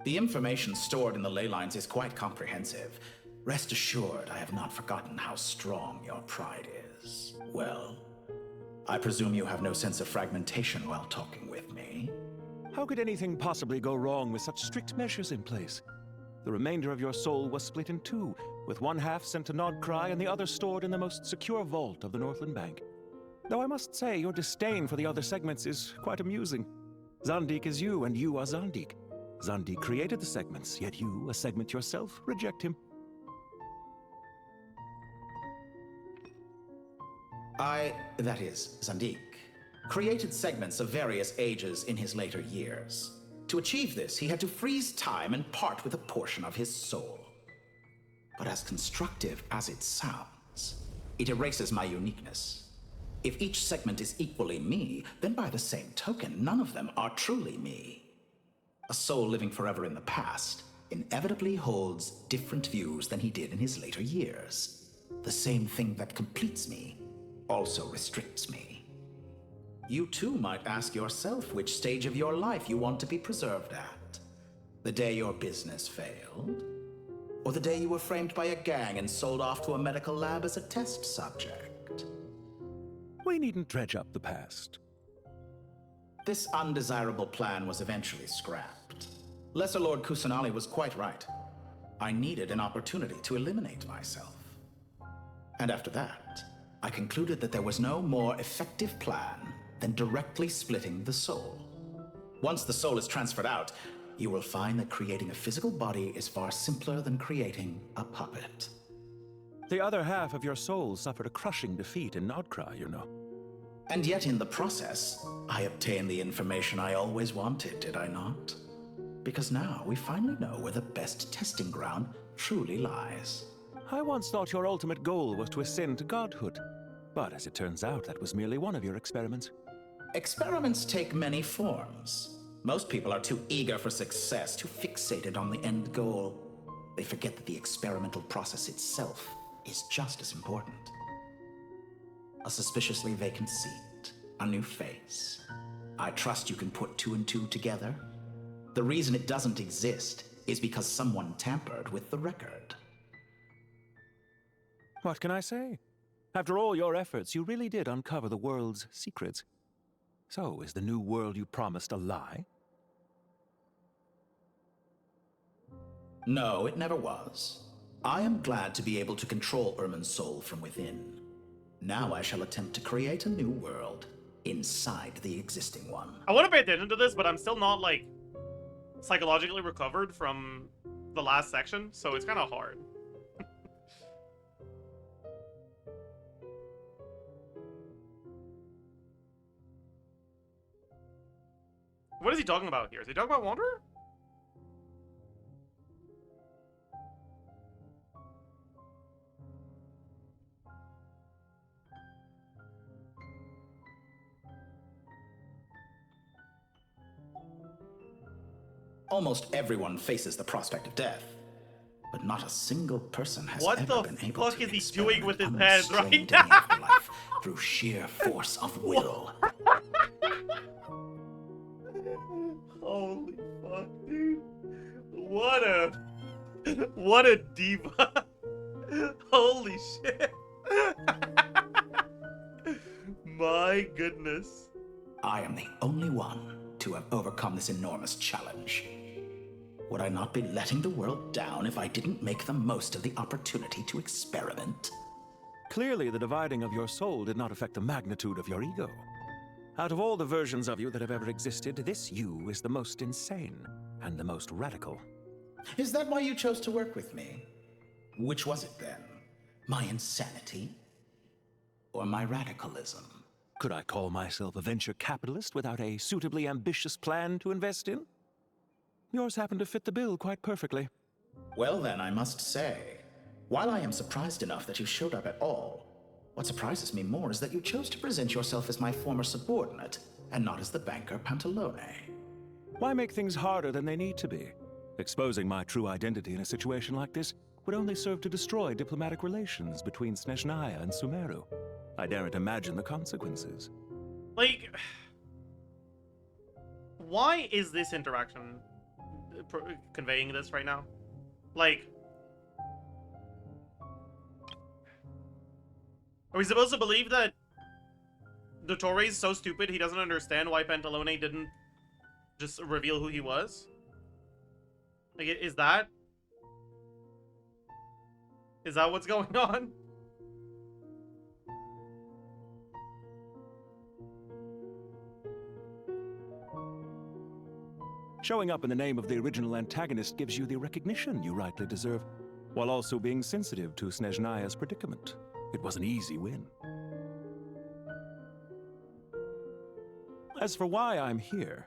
The information stored in the ley lines is quite comprehensive. Rest assured, I have not forgotten how strong your pride is. Well, I presume you have no sense of fragmentation while talking with me. How could anything possibly go wrong with such strict measures in place? The remainder of your soul was split in two, with one half sent to Krai and the other stored in the most secure vault of the Northland Bank. Though I must say, your disdain for the other segments is quite amusing. Zandik is you, and you are Zandik. Zandik created the segments, yet you, a segment yourself, reject him. That is, Zandik, created segments of various ages in his later years. To achieve this, he had to freeze time and part with a portion of his soul. But as constructive as it sounds, it erases my uniqueness. If each segment is equally me, then by the same token, none of them are truly me. A soul living forever in the past inevitably holds different views than he did in his later years. The same thing that completes me also restricts me. You too might ask yourself which stage of your life you want to be preserved at. The day your business failed? Or the day you were framed by a gang and sold off to a medical lab as a test subject? We needn't dredge up the past. This undesirable plan was eventually scrapped. Lesser Lord Kusanali was quite right. I needed an opportunity to eliminate myself. And after that, I concluded that there was no more effective plan than directly splitting the soul. Once the soul is transferred out, you will find that creating a physical body is far simpler than creating a puppet. The other half of your soul suffered a crushing defeat in Krai, you know. And yet in the process, I obtained the information I always wanted, did I not? Because now we finally know where the best testing ground truly lies. I once thought your ultimate goal was to ascend to godhood. But as it turns out, that was merely one of your experiments. Experiments take many forms. Most people are too eager for success, too fixated on the end goal. They forget that the experimental process itself is just as important. A suspiciously vacant seat, a new face. I trust you can put two and two together. The reason it doesn't exist is because someone tampered with the record. What can I say? After all your efforts, you really did uncover the world's secrets. So, is the new world you promised a lie? No, it never was. I am glad to be able to control Irminsul from within. Now I shall attempt to create a new world inside the existing one. I want to pay attention to this, but I'm still not, like, psychologically recovered from the last section, so it's kind of hard. What is he talking about here? Is he talking about Wanderer? Almost everyone faces the prospect of death, but not a single person has ever been able to what the fuck is he doing with his head right now? Life through sheer force of will. Holy fuck, dude. What a diva. Holy shit. My goodness. I am the only one to have overcome this enormous challenge. Would I not be letting the world down if I didn't make the most of the opportunity to experiment? Clearly, the dividing of your soul did not affect the magnitude of your ego. Out of all the versions of you that have ever existed, this you is the most insane and the most radical. Is that why you chose to work with me? Which was it then? My insanity? Or my radicalism? Could I call myself a venture capitalist without a suitably ambitious plan to invest in? Yours happened to fit the bill quite perfectly. Well then, I must say, while I am surprised enough that you showed up at all, what surprises me more is that you chose to present yourself as my former subordinate, and not as the banker Pantalone. Why make things harder than they need to be? Exposing my true identity in a situation like this would only serve to destroy diplomatic relations between Snezhnaya and Sumeru. I daren't imagine the consequences. Like, why is this interaction conveying this right now? Like, are we supposed to believe that dottore is so stupid he doesn't understand why Pantalone didn't just reveal who he was? Like, is that what's going on? Showing up in the name of the original antagonist gives you the recognition you rightly deserve, while also being sensitive to Snezhnaya's predicament. It was an easy win. As for why I'm here,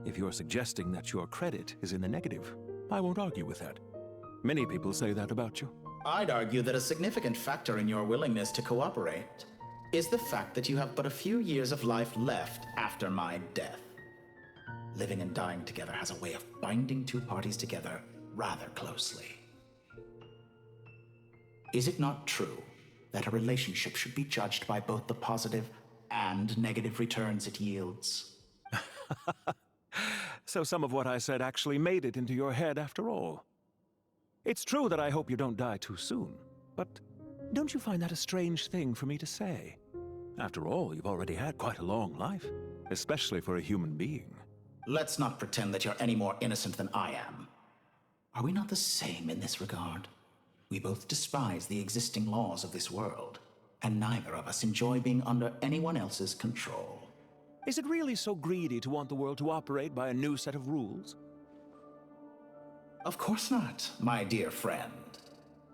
if you're suggesting that your credit is in the negative, I won't argue with that. Many people say that about you. I'd argue that a significant factor in your willingness to cooperate is the fact that you have but a few years of life left after my death. Living and dying together has a way of binding two parties together rather closely. Is it not true that a relationship should be judged by both the positive and negative returns it yields? So some of what I said actually made it into your head after all. It's true that I hope you don't die too soon, but don't you find that a strange thing for me to say? After all, you've already had quite a long life, especially for a human being. Let's not pretend that you're any more innocent than I am. Are we not the same in this regard? We both despise the existing laws of this world, and neither of us enjoy being under anyone else's control. Is it really so greedy to want the world to operate by a new set of rules? Of course not, my dear friend.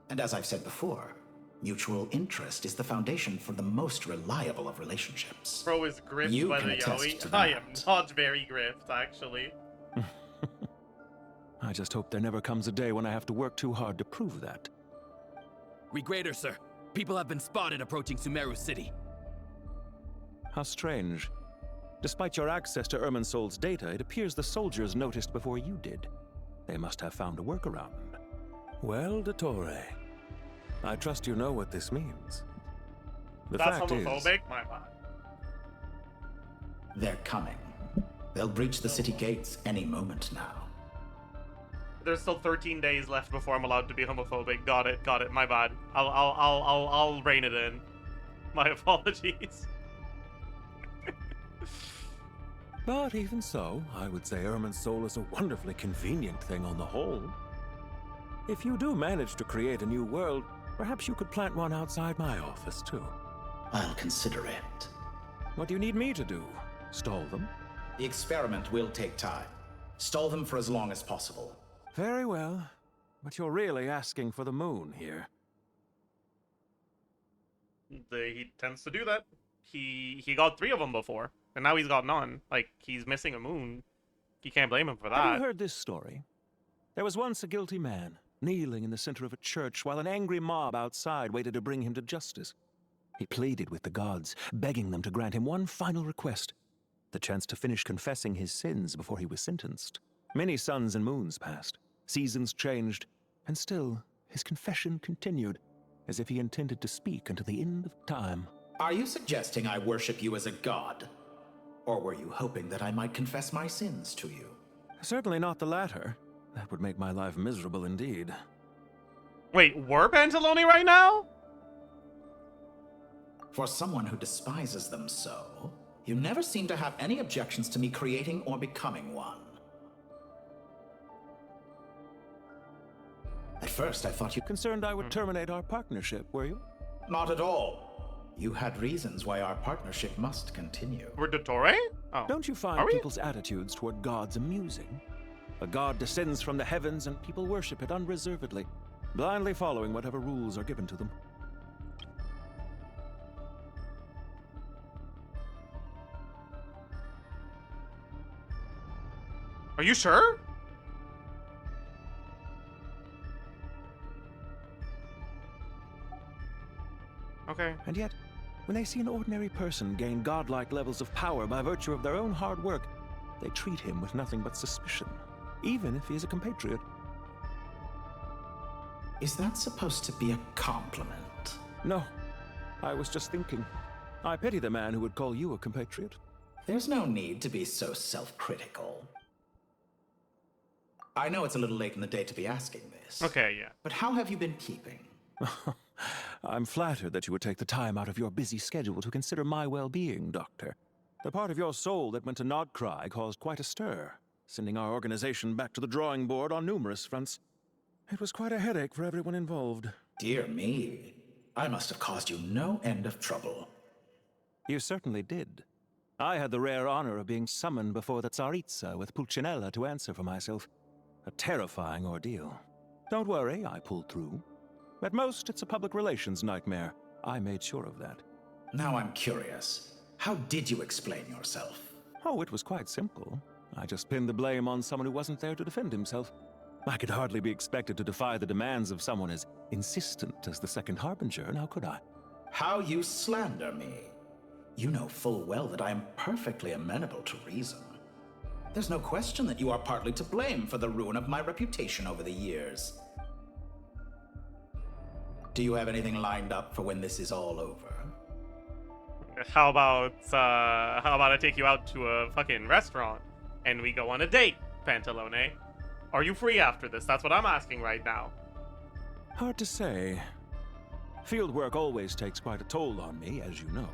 And as I've said before, mutual interest is the foundation for the most reliable of relationships. Bro is gripped by the yaoi. I am not very gripped, actually. I just hope there never comes a day when I have to work too hard to prove that. Read greater, sir. People have been spotted approaching Sumeru City. How strange. Despite your access to Irminsul's data, it appears the soldiers noticed before you did. They must have found a workaround. Well, dottore, I trust you know what this means. That's homophobic? My bad. They're coming. They'll breach the city gates any moment now. There's still 13 days left before I'm allowed to be homophobic. Got it. My bad. I'll rein it in. My apologies. But even so, I would say Irminsul is a wonderfully convenient thing on the whole. If you do manage to create a new world, perhaps you could plant one outside my office, too. I'll consider it. What do you need me to do? Stall them? The experiment will take time. Stall them for as long as possible. Very well. But you're really asking for the moon here. He tends to do that. He got 3 of them before, and now he's got none. Like, he's missing a moon. You can't blame him for that. Have you heard this story? There was once a guilty man, kneeling in the center of a church while an angry mob outside waited to bring him to justice. He pleaded with the gods, begging them to grant him one final request, the chance to finish confessing his sins before he was sentenced. Many suns and moons passed, seasons changed, and still his confession continued, as if he intended to speak until the end of time. Are you suggesting I worship you as a god? Or were you hoping that I might confess my sins to you? Certainly not the latter. That would make my life miserable indeed. Wait, we're Pantalone right now? For someone who despises them so, you never seem to have any objections to me creating or becoming one. At first, I thought you... Concerned I would terminate our partnership, were you? Not at all. You had reasons why our partnership must continue. We're dottore? Oh. Don't you find people's attitudes toward gods amusing? A god descends from the heavens and people worship it unreservedly, blindly following whatever rules are given to them. Are you sure? Okay. And yet, when they see an ordinary person gain godlike levels of power by virtue of their own hard work, they treat him with nothing but suspicion, even if he is a compatriot. Is that supposed to be a compliment? No. I was just thinking. I pity the man who would call you a compatriot. There's no need to be so self-critical. I know it's a little late in the day to be asking this. Okay, yeah. But how have you been keeping? I'm flattered that you would take the time out of your busy schedule to consider my well-being, Doctor. The part of your soul that went to Krai caused quite a stir, sending our organization back to the drawing board on numerous fronts. It was quite a headache for everyone involved. Dear me. I must have caused you no end of trouble. You certainly did. I had the rare honor of being summoned before the Tsaritsa with Pulcinella to answer for myself. A terrifying ordeal. Don't worry, I pulled through. At most, it's a public relations nightmare. I made sure of that. Now I'm curious. How did you explain yourself? Oh, it was quite simple. I just pinned the blame on someone who wasn't there to defend himself. I could hardly be expected to defy the demands of someone as insistent as the second harbinger, now could I? How you slander me. You know full well that I am perfectly amenable to reason. There's no question that you are partly to blame for the ruin of my reputation over the years. Do you have anything lined up for when this is all over? How about I take you out to a fucking restaurant and we go on a date, Pantalone? Are you free after this? That's what I'm asking right now. Hard to say. Field work always takes quite a toll on me, as you know.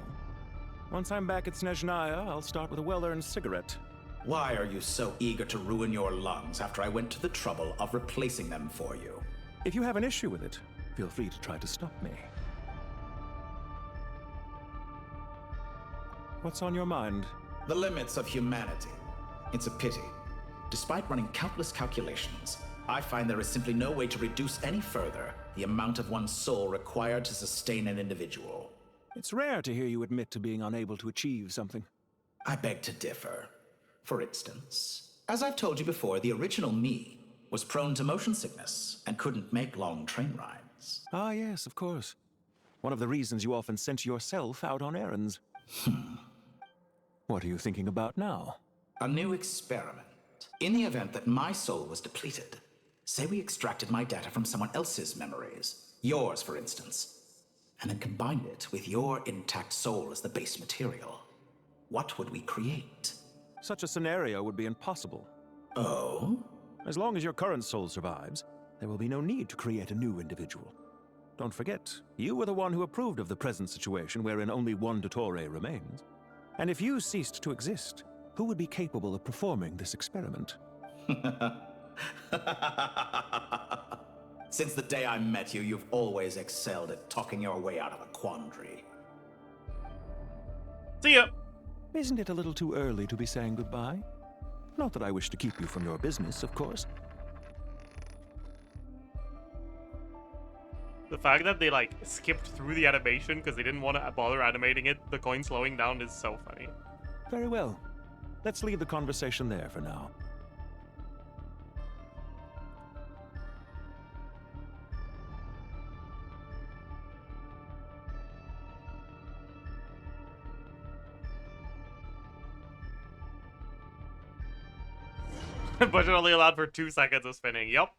Once I'm back at Snezhnaya, I'll start with a well-earned cigarette. Why are you so eager to ruin your lungs after I went to the trouble of replacing them for you? If you have an issue with it, feel free to try to stop me. What's on your mind? The limits of humanity. It's a pity. Despite running countless calculations, I find there is simply no way to reduce any further the amount of one's soul required to sustain an individual. It's rare to hear you admit to being unable to achieve something. I beg to differ. For instance, as I've told you before, the original me was prone to motion sickness and couldn't make long train rides. Ah, yes, of course. One of the reasons you often sent yourself out on errands. What are you thinking about now? A new experiment. In the event that my soul was depleted, say we extracted my data from someone else's memories, yours for instance, and then combined it with your intact soul as the base material, what would we create? Such a scenario would be impossible. Oh? As long as your current soul survives, there will be no need to create a new individual. Don't forget, you were the one who approved of the present situation wherein only one dottore remains. And if you ceased to exist, who would be capable of performing this experiment? Since the day I met you, you've always excelled at talking your way out of a quandary. See ya! Isn't it a little too early to be saying goodbye? Not that I wish to keep you from your business, of course. The fact that they, like, skipped through the animation because they didn't want to bother animating it, the coin slowing down, is so funny. Very well. Let's leave the conversation there for now. Budget only allowed for 2 seconds of spinning. Yup.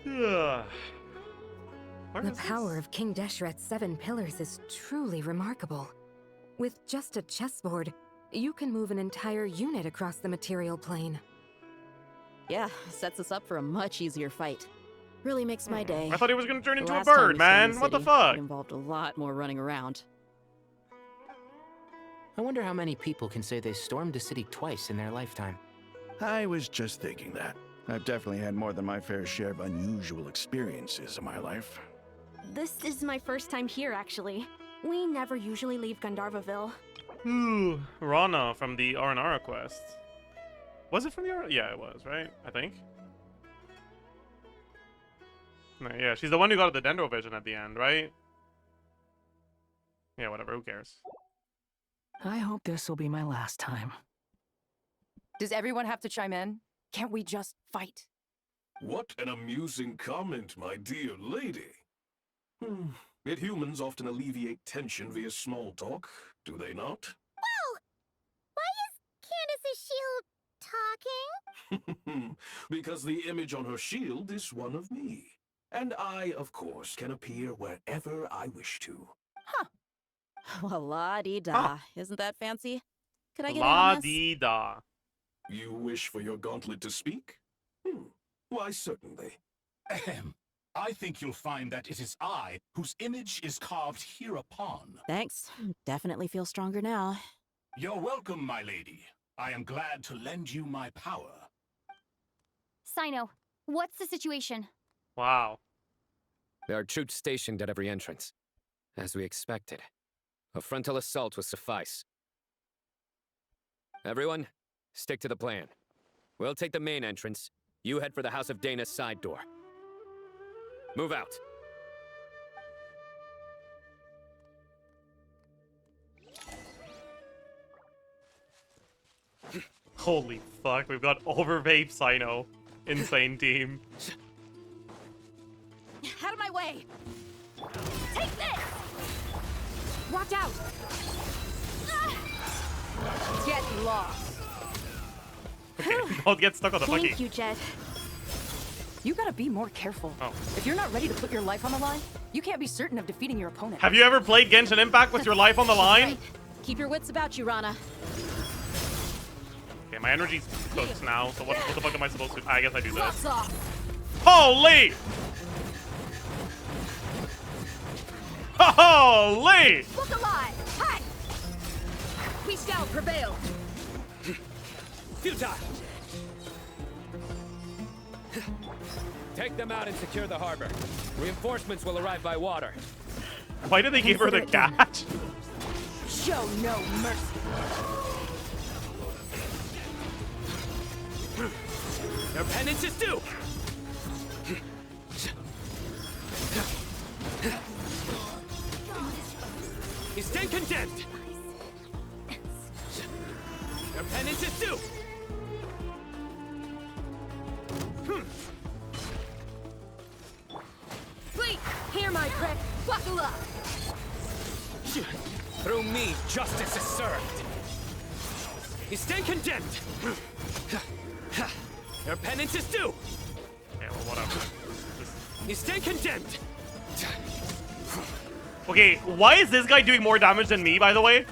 The power of King Deshret's 7 pillars is truly remarkable. With just a chessboard, you can move an entire unit across the material plane. Yeah, sets us up for a much easier fight. Really makes my day. I thought he was gonna turn The into a last time bird, we stormed man. What the city, fuck? It involved a lot more running around. I wonder how many people can say they stormed a city twice in their lifetime. I was just thinking that. I've definitely had more than my fair share of unusual experiences in my life. This is my first time here, actually. We never usually leave Gandharvaville. Ooh, Rana from the Aranara quest. Was it from the Aranara? Yeah, it was, right? I think. No, yeah, she's the one who got the Dendrovision at the end, right? Yeah, whatever, who cares? I hope this will be my last time. Does everyone have to chime in? Can't we just fight? What an amusing comment, my dear lady. Yet humans often alleviate tension via small talk, do they not? Well, why is Candace's shield talking? Because the image on her shield is one of me. And I, of course, can appear wherever I wish to. Well, la-dee-da. Isn't that fancy? Could I get in on this? La-dee-da. You wish for your gauntlet to speak? Why, certainly. Ahem. I think you'll find that it is I whose image is carved hereupon. Thanks. Definitely feel stronger now. You're welcome, my lady. I am glad to lend you my power. Sino, what's the situation? Wow. There are troops stationed at every entrance. As we expected. A frontal assault will suffice. Everyone, stick to the plan. We'll take the main entrance. You head for the House of Dana's side door. Move out. Holy fuck, we've got overvape Sino. Insane team. Out of my way! Take this! Watch out! Get lost. Okay, don't get stuck on the buggy. Thank you, Jeht. You gotta be more careful. Oh. If you're not ready to put your life on the line, you can't be certain of defeating your opponent. Have you ever played Genshin Impact with your life on the line? Keep your wits about you, Rana. Okay, my energy's cooked now, so what the fuck am I supposed to do? I guess I do this. Gloves off. Holy! Holy! Look alive! Hi! We shall prevail. Futile! Take them out and secure the harbor. Reinforcements will arrive by water. Why did they give her the cat? Show no mercy. Your penance is due! You stand condemned! Your penance is due! Wait! Hear my prick! Buckle up! Through me, justice is served! You stand condemned! Your penance is due! Yeah, well, whatever. You stand condemned! Okay, why is this guy doing more damage than me, by the way?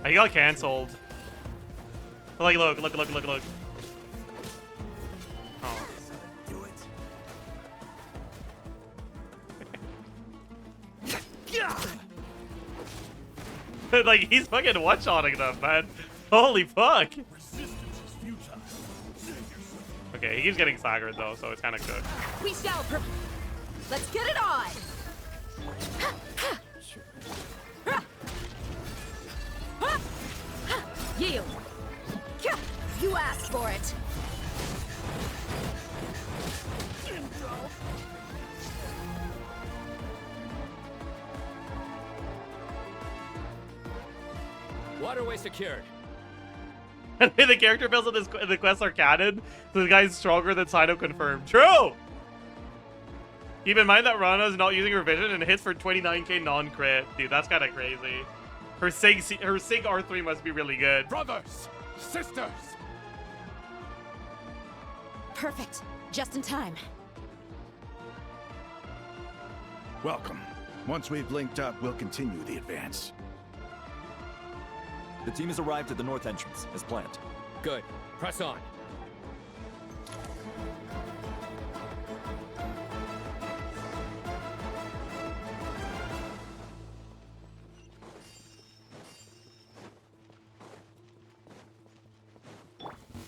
He got cancelled. Like, look. Oh. Like, he's fucking one-shotting them, man. Holy fuck. Okay, he keeps getting staggered, though, so it's kind of good. We shall Let's get it on! Yield! You asked for it! Waterway secured. And the character builds in the quests are canon, so the guy's stronger than Sino confirmed. True! Keep in mind that Rana is not using her vision and hits for 29k non-crit. Dude, that's kind of crazy. Her Sig R3 must be really good. Brothers! Sisters! Perfect. Just in time. Welcome. Once we've linked up, we'll continue the advance. The team has arrived at the north entrance, as planned. Good. Press on.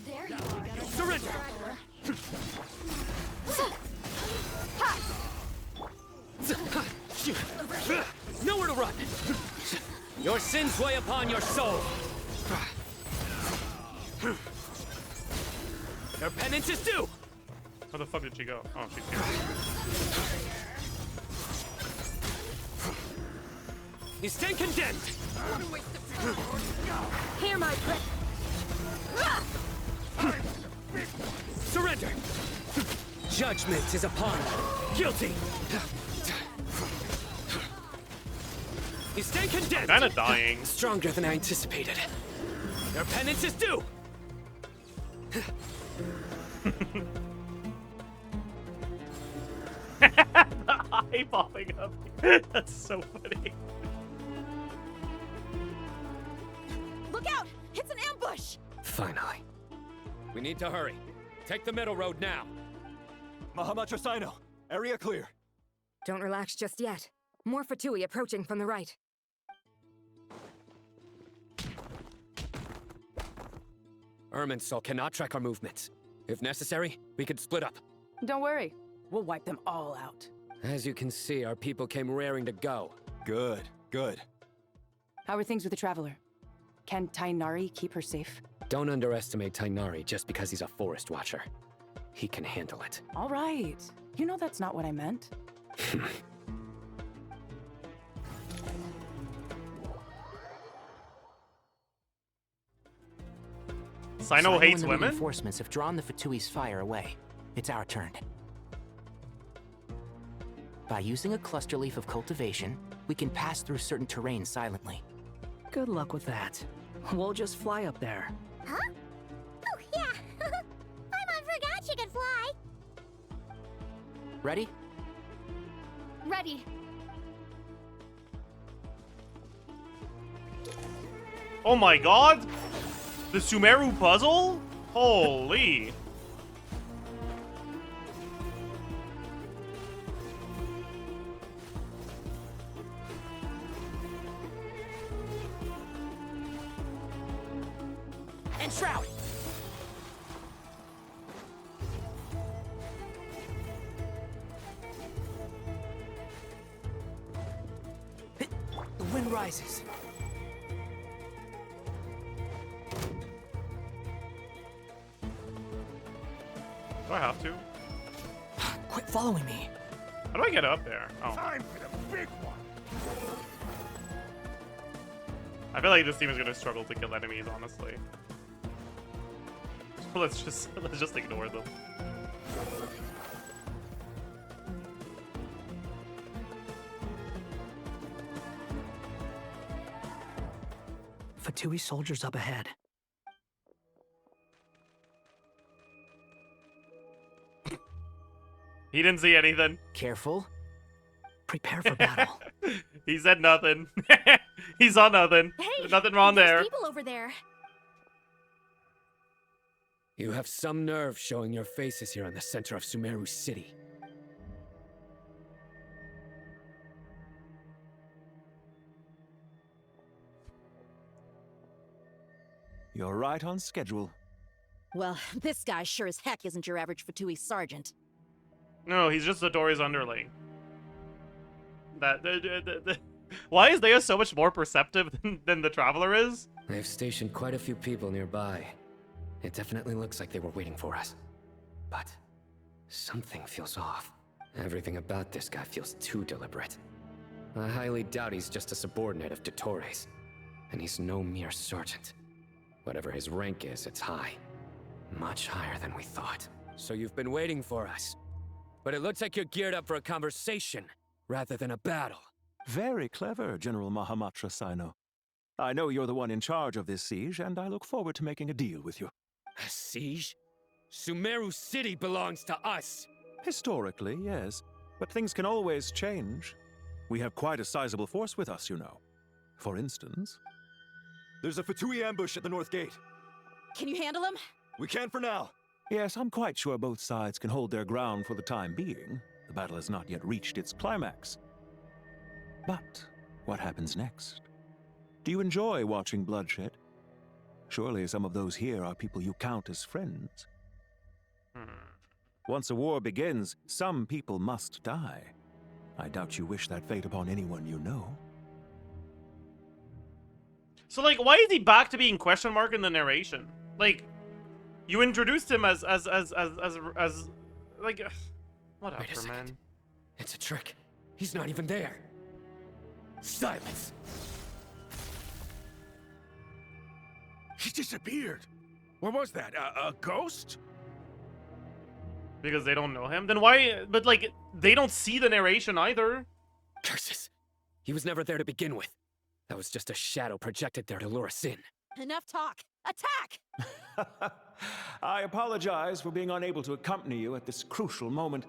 There you are. Surrender! Nowhere to run! Your sins weigh upon your soul! Your penance is due! Where the fuck did she go? Oh, she's here. You stand condemned! Hear my prick! Surrender! Judgment is upon you! Guilty! You stay condensed. Kinda dying. Stronger than I anticipated. Your penance is due. The eye popping up. That's so funny. Look out! It's an ambush! Finally. We need to hurry. Take the middle road now. Mahamatra Sino, area clear. Don't relax just yet. More Fatui approaching from the right. Irminsul cannot track our movements. If necessary, we could split up. Don't worry. We'll wipe them all out. As you can see, our people came raring to go. Good, good. How are things with the Traveler? Can Tainari keep her safe? Don't underestimate Tainari just because he's a forest watcher. He can handle it. All right. You know that's not what I meant. Sino hates and the women? Reinforcements have drawn the Fatui's fire away. It's our turn. By using a cluster leaf of cultivation, we can pass through certain terrain silently. Good luck with that. We'll just fly up there. Huh? Oh, yeah. Paimon forgot she could fly. Ready? Ready. Oh my god! The Sumeru puzzle? Holy. And shroud! The wind rises. Do I have to? Quit following me. How do I get up there? Oh. Time for the big one. I feel like this team is gonna struggle to kill enemies, honestly. let's just ignore them. Fatui soldiers up ahead. He didn't see anything. Careful. Prepare for battle. He said nothing. He saw nothing. Hey, There's nothing wrong there. People over there. You have some nerve showing your faces here in the center of Sumeru City. You're right on schedule. Well, this guy sure as heck isn't your average Fatui sergeant. No, he's just the Dori's underling. Why is Dea so much more perceptive than the Traveler is? They've stationed quite a few people nearby. It definitely looks like they were waiting for us. But something feels off. Everything about this guy feels too deliberate. I highly doubt he's just a subordinate of Dottore's. And he's no mere sergeant. Whatever his rank is, it's high. Much higher than we thought. So you've been waiting for us. But it looks like you're geared up for a conversation, rather than a battle. Very clever, General Mahamatra Sino. I know you're the one in charge of this siege, and I look forward to making a deal with you. A siege? Sumeru City belongs to us! Historically, yes. But things can always change. We have quite a sizable force with us, you know. For instance... There's a Fatui ambush at the north gate. Can you handle him? We can for now. Yes, I'm quite sure both sides can hold their ground for the time being. The battle has not yet reached its climax. But what happens next? Do you enjoy watching bloodshed? Surely some of those here are people you count as friends. Once a war begins, some people must die. I doubt you wish that fate upon anyone you know. So, like, why is he back to being question mark in the narration? Like, you introduced him as like, whatever, Wait a second. man. It's a trick. He's not even there. Silence! He disappeared. What was that? A ghost? Because they don't know him? Then why? But, like, they don't see the narration either. Curses! He was never there to begin with. That was just a shadow projected there to lure us in. Enough talk. Attack! I apologize for being unable to accompany you at this crucial moment,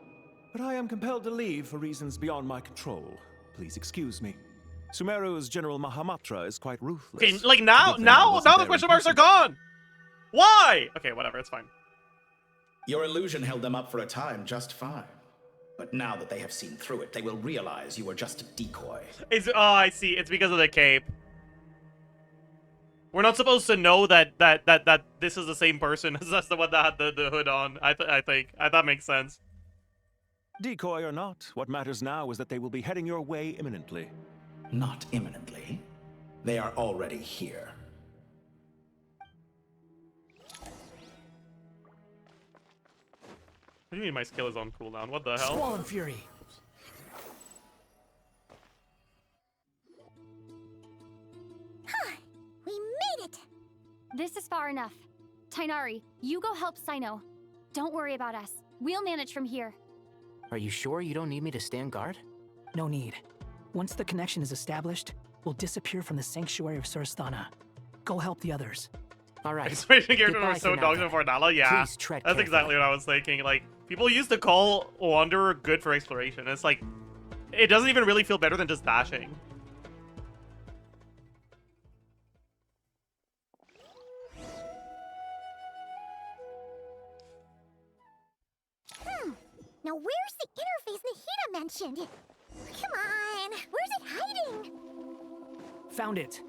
but I am compelled to leave for reasons beyond my control. Please excuse me. Sumeru's General Mahamatra is quite ruthless. Okay, like now the question marks are gone! Why? Okay, whatever, it's fine. Your illusion held them up for a time just fine. But now that they have seen through it, they will realize you were just a decoy. Oh, I see. It's because of the cape. We're not supposed to know that this is the same person as that's the one that had the hood on. I think that makes sense. Decoy or not, what matters now is that they will be heading your way imminently. Not imminently. They are already here. What do you mean my skill is on cooldown? What the hell? Squall and Fury. Huh. We made it! This is far enough. Tighnari, you go help Cyno. Don't worry about us. We'll manage from here. Are you sure you don't need me to stand guard? No need. Once the connection is established, we'll disappear from the sanctuary of Surasthana. Go help the others. All right. Switching gears when we're so dogged before Nala, yeah. Please tread That's carefully. exactly what I was thinking. Like, people used to call Wanderer good for exploration. It's like, it doesn't even really feel better than just dashing. Now where's the interface Nahida mentioned? Come on, where's it hiding? Found it.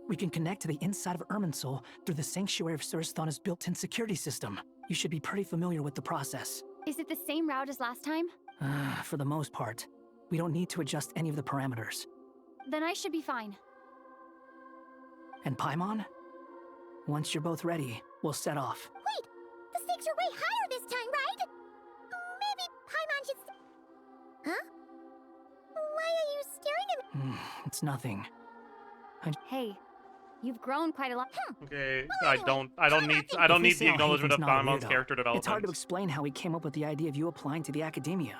We can connect to the inside of Irminsul through the sanctuary of Surasthana's built-in security system. You should be pretty familiar with the process. Is it the same route as last time? For the most part. We don't need to adjust any of the parameters. Then I should be fine. And Paimon? Once you're both ready, we'll set off. Wait, the stakes are way higher this time, right? Maybe Paimon should... Huh? Why are you staring at me? It's nothing. Hey, you've grown quite a lot. Okay, I don't need the acknowledgement of Paimon's character development. It's hard to explain how he came up with the idea of you applying to the academia.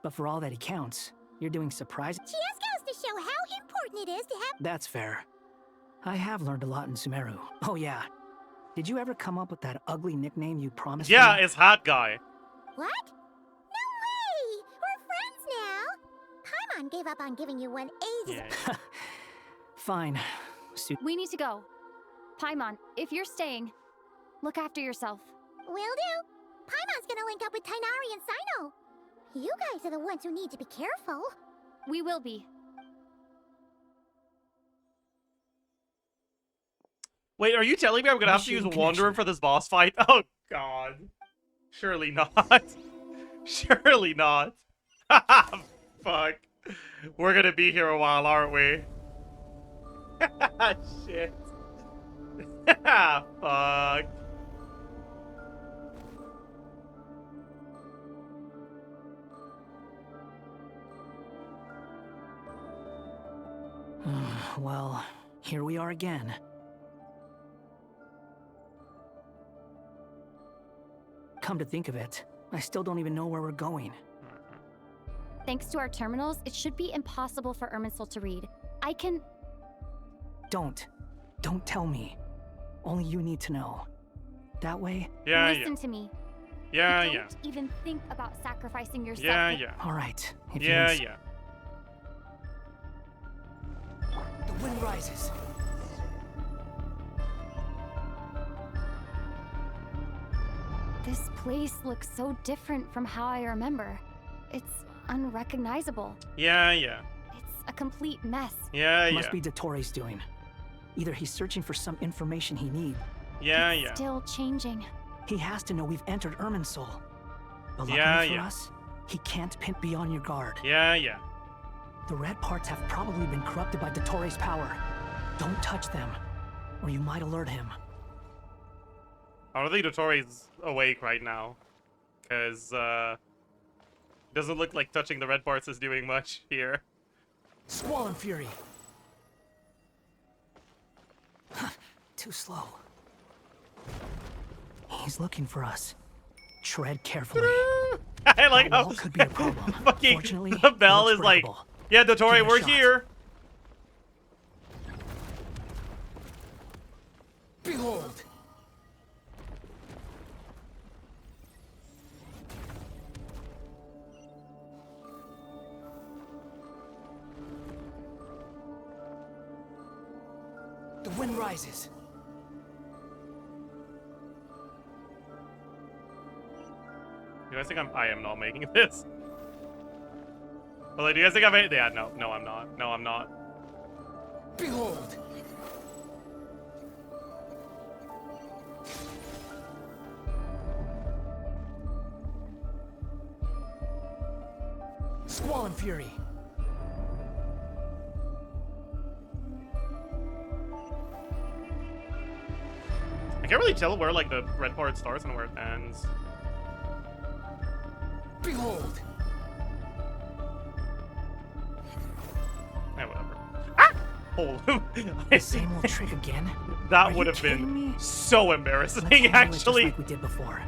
But for all that he counts, you're doing surprising. She just goes to show how important it is to have... That's fair. I have learned a lot in Sumeru. Oh yeah. Did you ever come up with that ugly nickname you promised Yeah, me? it's Hat Guy. What? No way! We're friends now! Paimon gave up on giving you one ages ago. Fine. We need to go. Paimon, if you're staying, look after yourself. Will do. Paimon's gonna link up with Tighnari and Cyno. You guys are the ones who need to be careful. We will be. Wait, are you telling me I'm gonna have to use Wanderer for this boss fight? Oh god. Surely not. Surely not. Fuck. We're gonna be here a while, aren't we? Shit. Fuck. Well, here we are again. Come to think of it, I still don't even know where we're going. Thanks to our terminals, it should be impossible for Irminsul to read. I can... Don't tell me. Only you need to know. That way... Listen to me. Yeah. Don't even think about sacrificing yourself. Yeah. Alright. Yeah. The wind rises. This place looks so different from how I remember. It's unrecognizable. Yeah. It's a complete mess. Yeah. Must be Dottore's doing. Either he's searching for some information he needs. Yeah. Still changing. He has to know we've entered Irminsul. But luckily for us, he can't pin beyond your guard. Yeah. The red parts have probably been corrupted by Dottore's power. Don't touch them, or you might alert him. I don't think Dottore's awake right now. Because, doesn't look like touching the red parts is doing much here. Squall and Fury. Too slow. He's looking for us. Tread carefully. I like how could be a problem. fucking the bell is like, yeah, Dottore, we're here. wind rises. Do you guys think I am not making this? Well, like, do you guys think I'm it? Yeah, no, I'm not. No, I'm not. Behold! Squall and fury. I can't really tell where like the red part starts and where it ends. Behold! Yeah, whatever. Ah! Oh, The same old trick again? That would have been so embarrassing, actually. Just like we did before.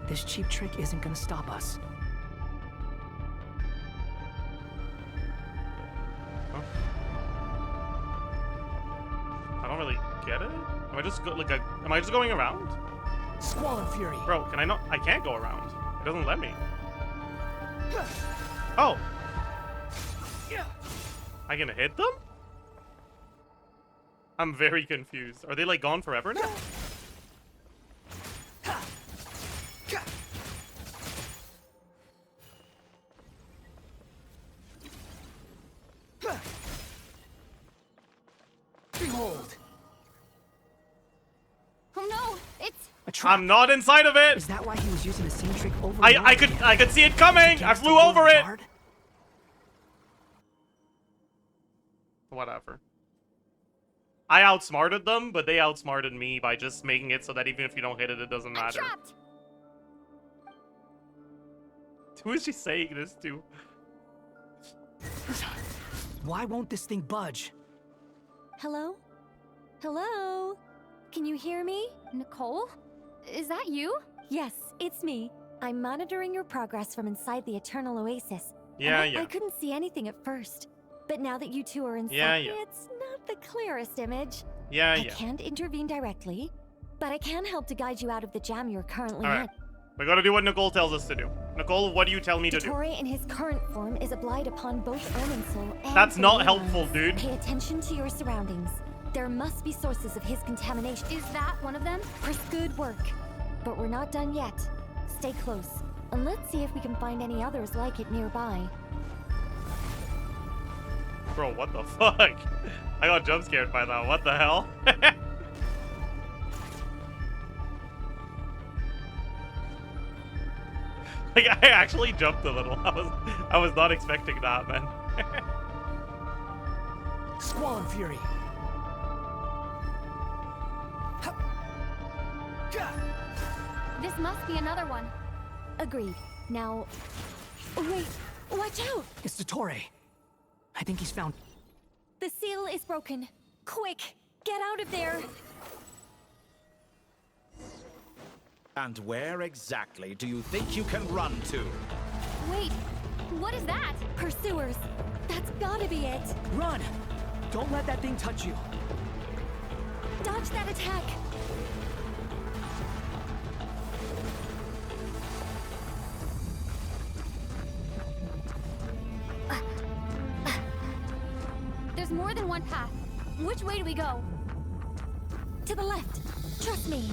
This cheap trick isn't gonna stop us. Huh? I don't really get it. Am I just am I just going around? Squall and fury. Bro, can I not? I can't go around. It doesn't let me. Oh. I can hit them? I'm very confused. Are they like gone forever now? Behold! Oh no, it's... I'm not inside of it. Is that why he was using the same trick over? I could see it coming. I flew over it. Whatever. I outsmarted them, but they outsmarted me by just making it so that even if you don't hit it, it doesn't matter. Who is she saying this to? Why won't this thing budge? Hello? Hello? Can you hear me? Nicole? Is that you? Yes, it's me. I'm monitoring your progress from inside the Eternal Oasis. Yeah, I couldn't see anything at first. But now that you two are inside, it's not the clearest image. I can't intervene directly, but I can help to guide you out of the jam you're currently in. We gotta do what Nicole tells us to do. Nicole, what do you tell me to do? Dottore in his current form is a blight upon both Irminsul and That's the not Leylands. helpful, dude. Pay attention to your surroundings. There must be sources of his contamination. Is that one of them? Chris, good work. But we're not done yet. Stay close, and let's see if we can find any others like it nearby. Bro, what the fuck? I got jump scared by that. What the hell? Like, I actually jumped a little. I was not expecting that, man. Squall and fury. This must be another one. Agreed. Now, wait, watch out! It's Dottore. I think he's found. The seal is broken. Quick, get out of there! And where exactly do you think you can run to? Wait, what is that? Pursuers. That's gotta be it. Run! Don't let that thing touch you. Dodge that attack. There's more than one path. Which way do we go? To the left. Trust me.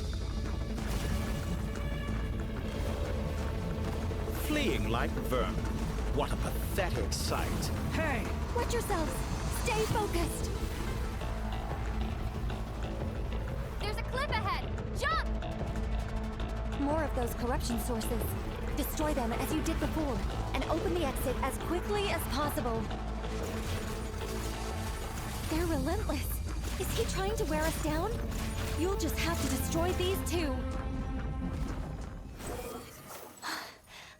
Fleeing like vermin. What a pathetic sight. Hey! Watch yourselves. Stay focused. There's a cliff ahead. Jump! More of those corruption sources. Destroy them as you did before, and open the exit as quickly as possible. They're relentless. Is he trying to wear us down? You'll just have to destroy these too.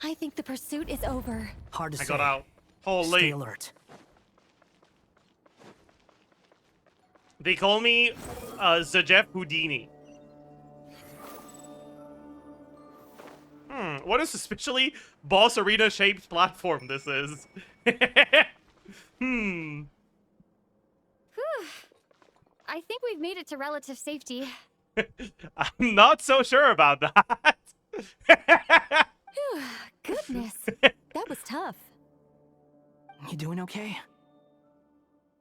I think the pursuit is over. Hard to say. I got out. Holy. Stay alert. They call me Zajef Houdini. What a suspiciously boss arena shaped platform this is. Whew. I think we've made it to relative safety. I'm not so sure about that. Goodness, that was tough. You doing okay?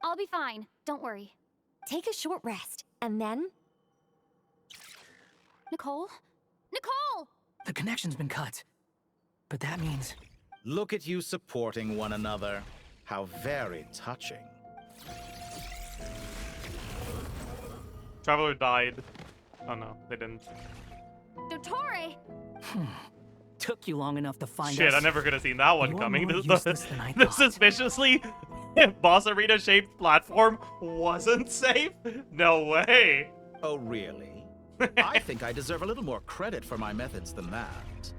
I'll be fine. Don't worry. Take a short rest, And then? Nicole? Nicole! The connection's been cut. But that means... Look at you supporting one another. How very touching. Traveler died. Oh no, they didn't. Dottore! Took you long enough to find Shit, us. I never could have seen that one You're coming. more The useless than I thought. suspiciously boss arena shaped platform wasn't safe? No way. Oh, really? I think I deserve a little more credit for my methods than that.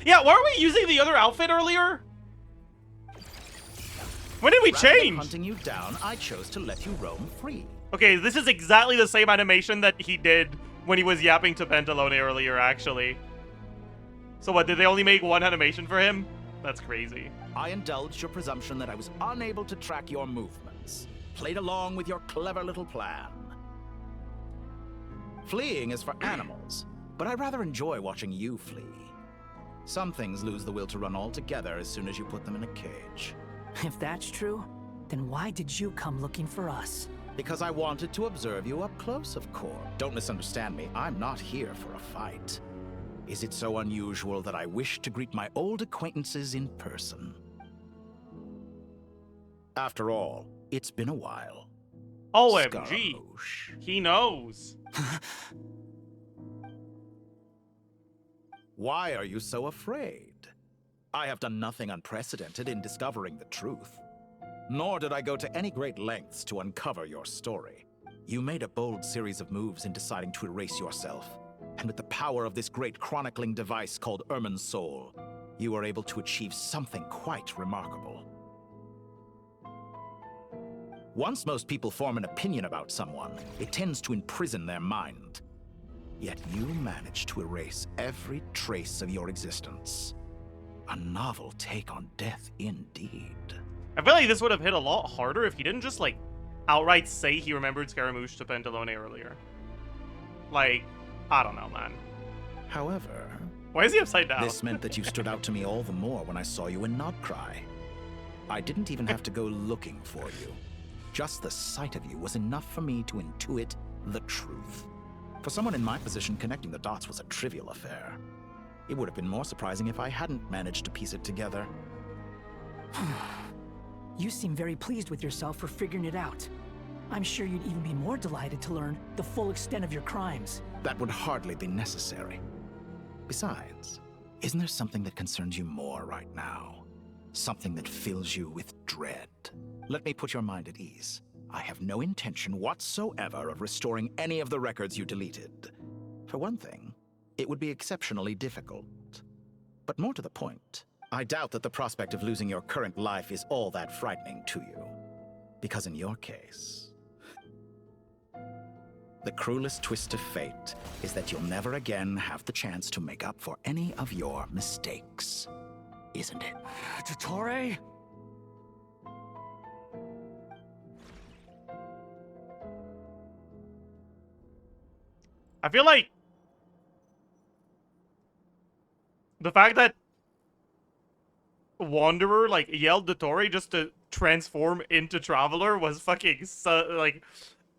Yeah, why are we using the other outfit earlier? When did we Rather than change? hunting you down, I chose to let you roam free. Okay, this is exactly the same animation that he did when he was yapping to Pantalone earlier, actually. So what, did they only make one animation for him? That's crazy. I indulged your presumption that I was unable to track your movements. Played along with your clever little plan. Fleeing is for animals, but I rather enjoy watching you flee. Some things lose the will to run altogether as soon as you put them in a cage. If that's true, then why did you come looking for us? Because I wanted to observe you up close, of course. Don't misunderstand me, I'm not here for a fight. Is it so unusual that I wish to greet my old acquaintances in person? After all, it's been a while. OMG. He knows. Why are you so afraid? I have done nothing unprecedented in discovering the truth. Nor did I go to any great lengths to uncover your story. You made a bold series of moves in deciding to erase yourself. And with the power of this great chronicling device called irminsul, you were able to achieve something quite remarkable. Once most people form an opinion about someone, it tends to imprison their mind. Yet you managed to erase every trace of your existence. A novel take on death indeed. I feel like this would have hit a lot harder if he didn't just, like, outright say he remembered Scaramouche to Pantalone earlier. Like, I don't know, man. However... Why is he upside down? This meant that you stood out to me all the more when I saw you in Krai. I didn't even have to go looking for you. Just the sight of you was enough for me to intuit the truth. For someone in my position, connecting the dots was a trivial affair. It would have been more surprising if I hadn't managed to piece it together. You seem very pleased with yourself for figuring it out. I'm sure you'd even be more delighted to learn the full extent of your crimes. That would hardly be necessary. Besides, isn't there something that concerns you more right now? Something that fills you with dread? Let me put your mind at ease. I have no intention whatsoever of restoring any of the records you deleted. For one thing, it would be exceptionally difficult. But more to the point, I doubt that the prospect of losing your current life is all that frightening to you. Because in your case, the cruelest twist of fate is that you'll never again have the chance to make up for any of your mistakes. Isn't it? Dottore? I feel like the fact that Wanderer, like, yelled Dottore just to transform into Traveler was fucking so, like,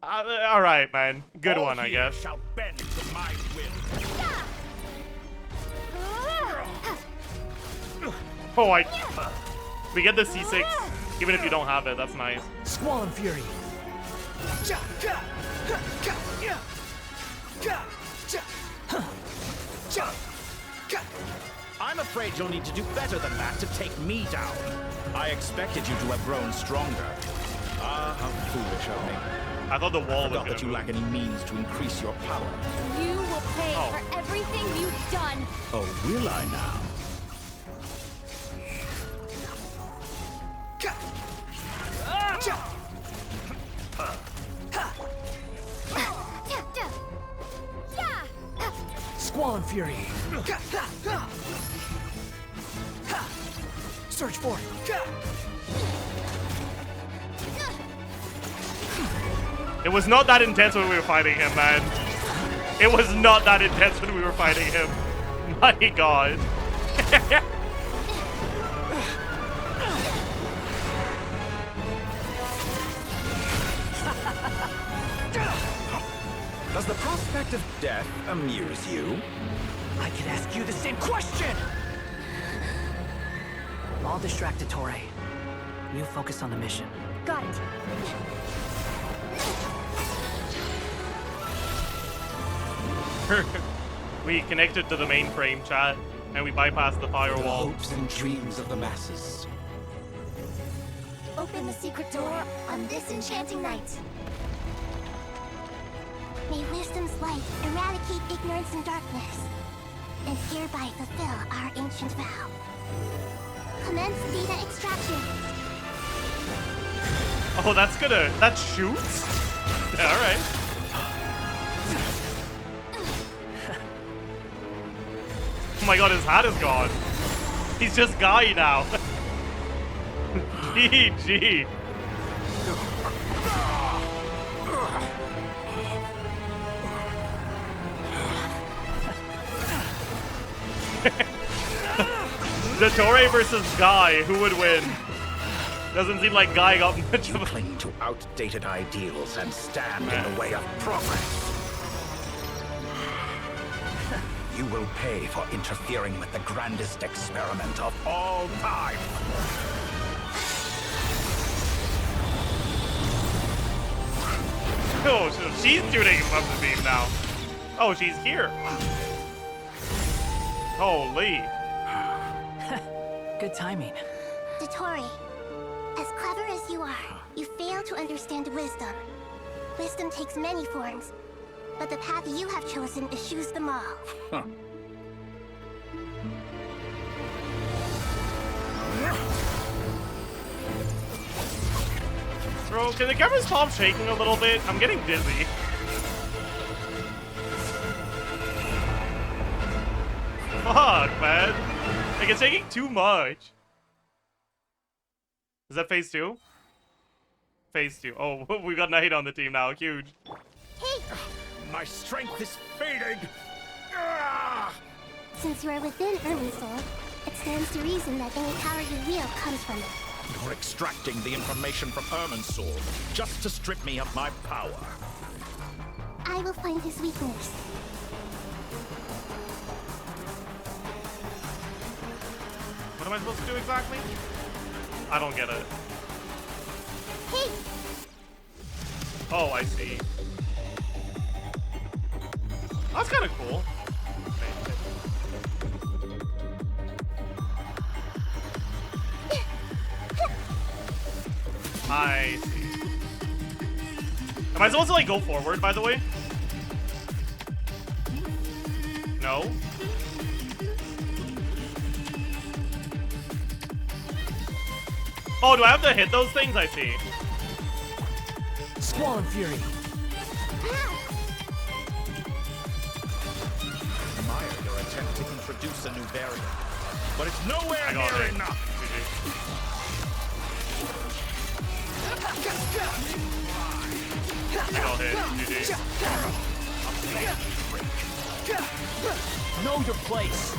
alright, man. Good All one, I here guess. shall bend to my will. Oh, we get the C6, even if you don't have it. That's nice. Squall and Fury. I'm afraid you'll need to do better than that to take me down. I expected you to have grown stronger. Ah, how foolish of me. I thought the wall I forgot that you lack any means to increase your power. You will pay for everything you've done. Oh, will I now? Squall and Fury. Search for it. It was not that intense when we were fighting him, man. It was not that intense when we were fighting him. My god. Does the prospect of death amuse you? I could ask you the same question! I'll distract dottore. You focus on the mission. Got it. We connected to the mainframe, chat, and we bypassed the firewall. The hopes and dreams of the masses. Open the secret door on this enchanting night. May wisdom's light eradicate ignorance and darkness, and hereby fulfill our ancient vow. Commence data extraction. Oh, that shoots? Yeah, alright. Oh my god, his hat is gone. He's just Guy now. GG. Dottore versus Guy, who would win? Doesn't seem like Guy got much of a... You cling to outdated ideals and stand in the way of progress. You will pay for interfering with the grandest experiment of all time. Oh, so she's shooting from the beam now. Oh, she's here. Holy. Good timing. Dottore, as clever as you are, you fail to understand wisdom. Wisdom takes many forms, but the path you have chosen eschews them all. Huh. Bro, can the camera stop shaking a little bit? I'm getting dizzy. Fuck, man. Like, it's taking too much. Is that phase 2? Phase 2. Oh, we got nahida on the team now. Huge. Hey! My strength is fading! Since you are within Irminsul, it stands to reason that any power you wield comes from it. You're extracting the information from Irminsul just to strip me of my power. I will find his weakness. What am I supposed to do exactly? I don't get it. Hey! Oh, I see. That's kind of cool. I see. Am I supposed to, like, go forward, by the way? No? Oh, do I have to hit those things? I see. Squall and Fury. Admire your attempt to introduce a new variant, but it's nowhere near enough. Know your place.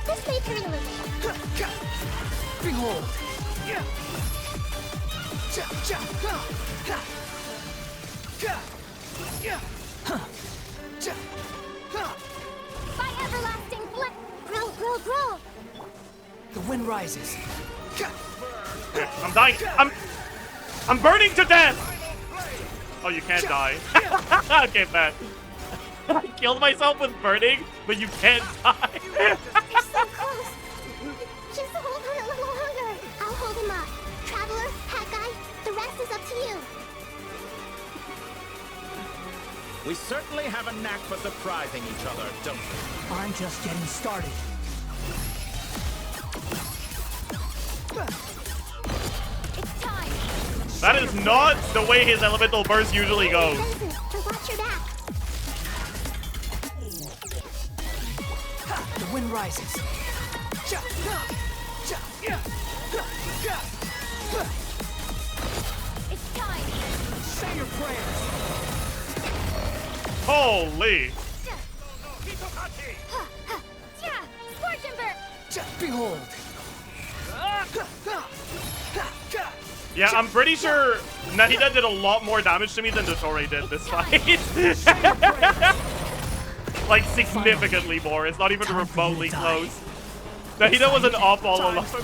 This may hurt a little. Behold. By everlasting flip! Grow, grow, grow! The wind rises. I'm dying. I'm burning to death. Oh, you can't die. Okay, bad. I killed myself with burning, but you can't die. You're so close. Just hold on a little longer. I'll hold him up. Traveler, hat guy, the rest is up to you. We certainly have a knack for surprising each other, don't we? I'm just getting started. It's time. That is not the way his elemental burst usually goes. Watch your back. The wind rises. It's time. Say your prayers. Holy. Scorch Ember. Behold. Yeah, I'm pretty sure Nahida did a lot more damage to me than dottore did this fight. Like, significantly more. It's not even remotely close. Nahida was an op all along. How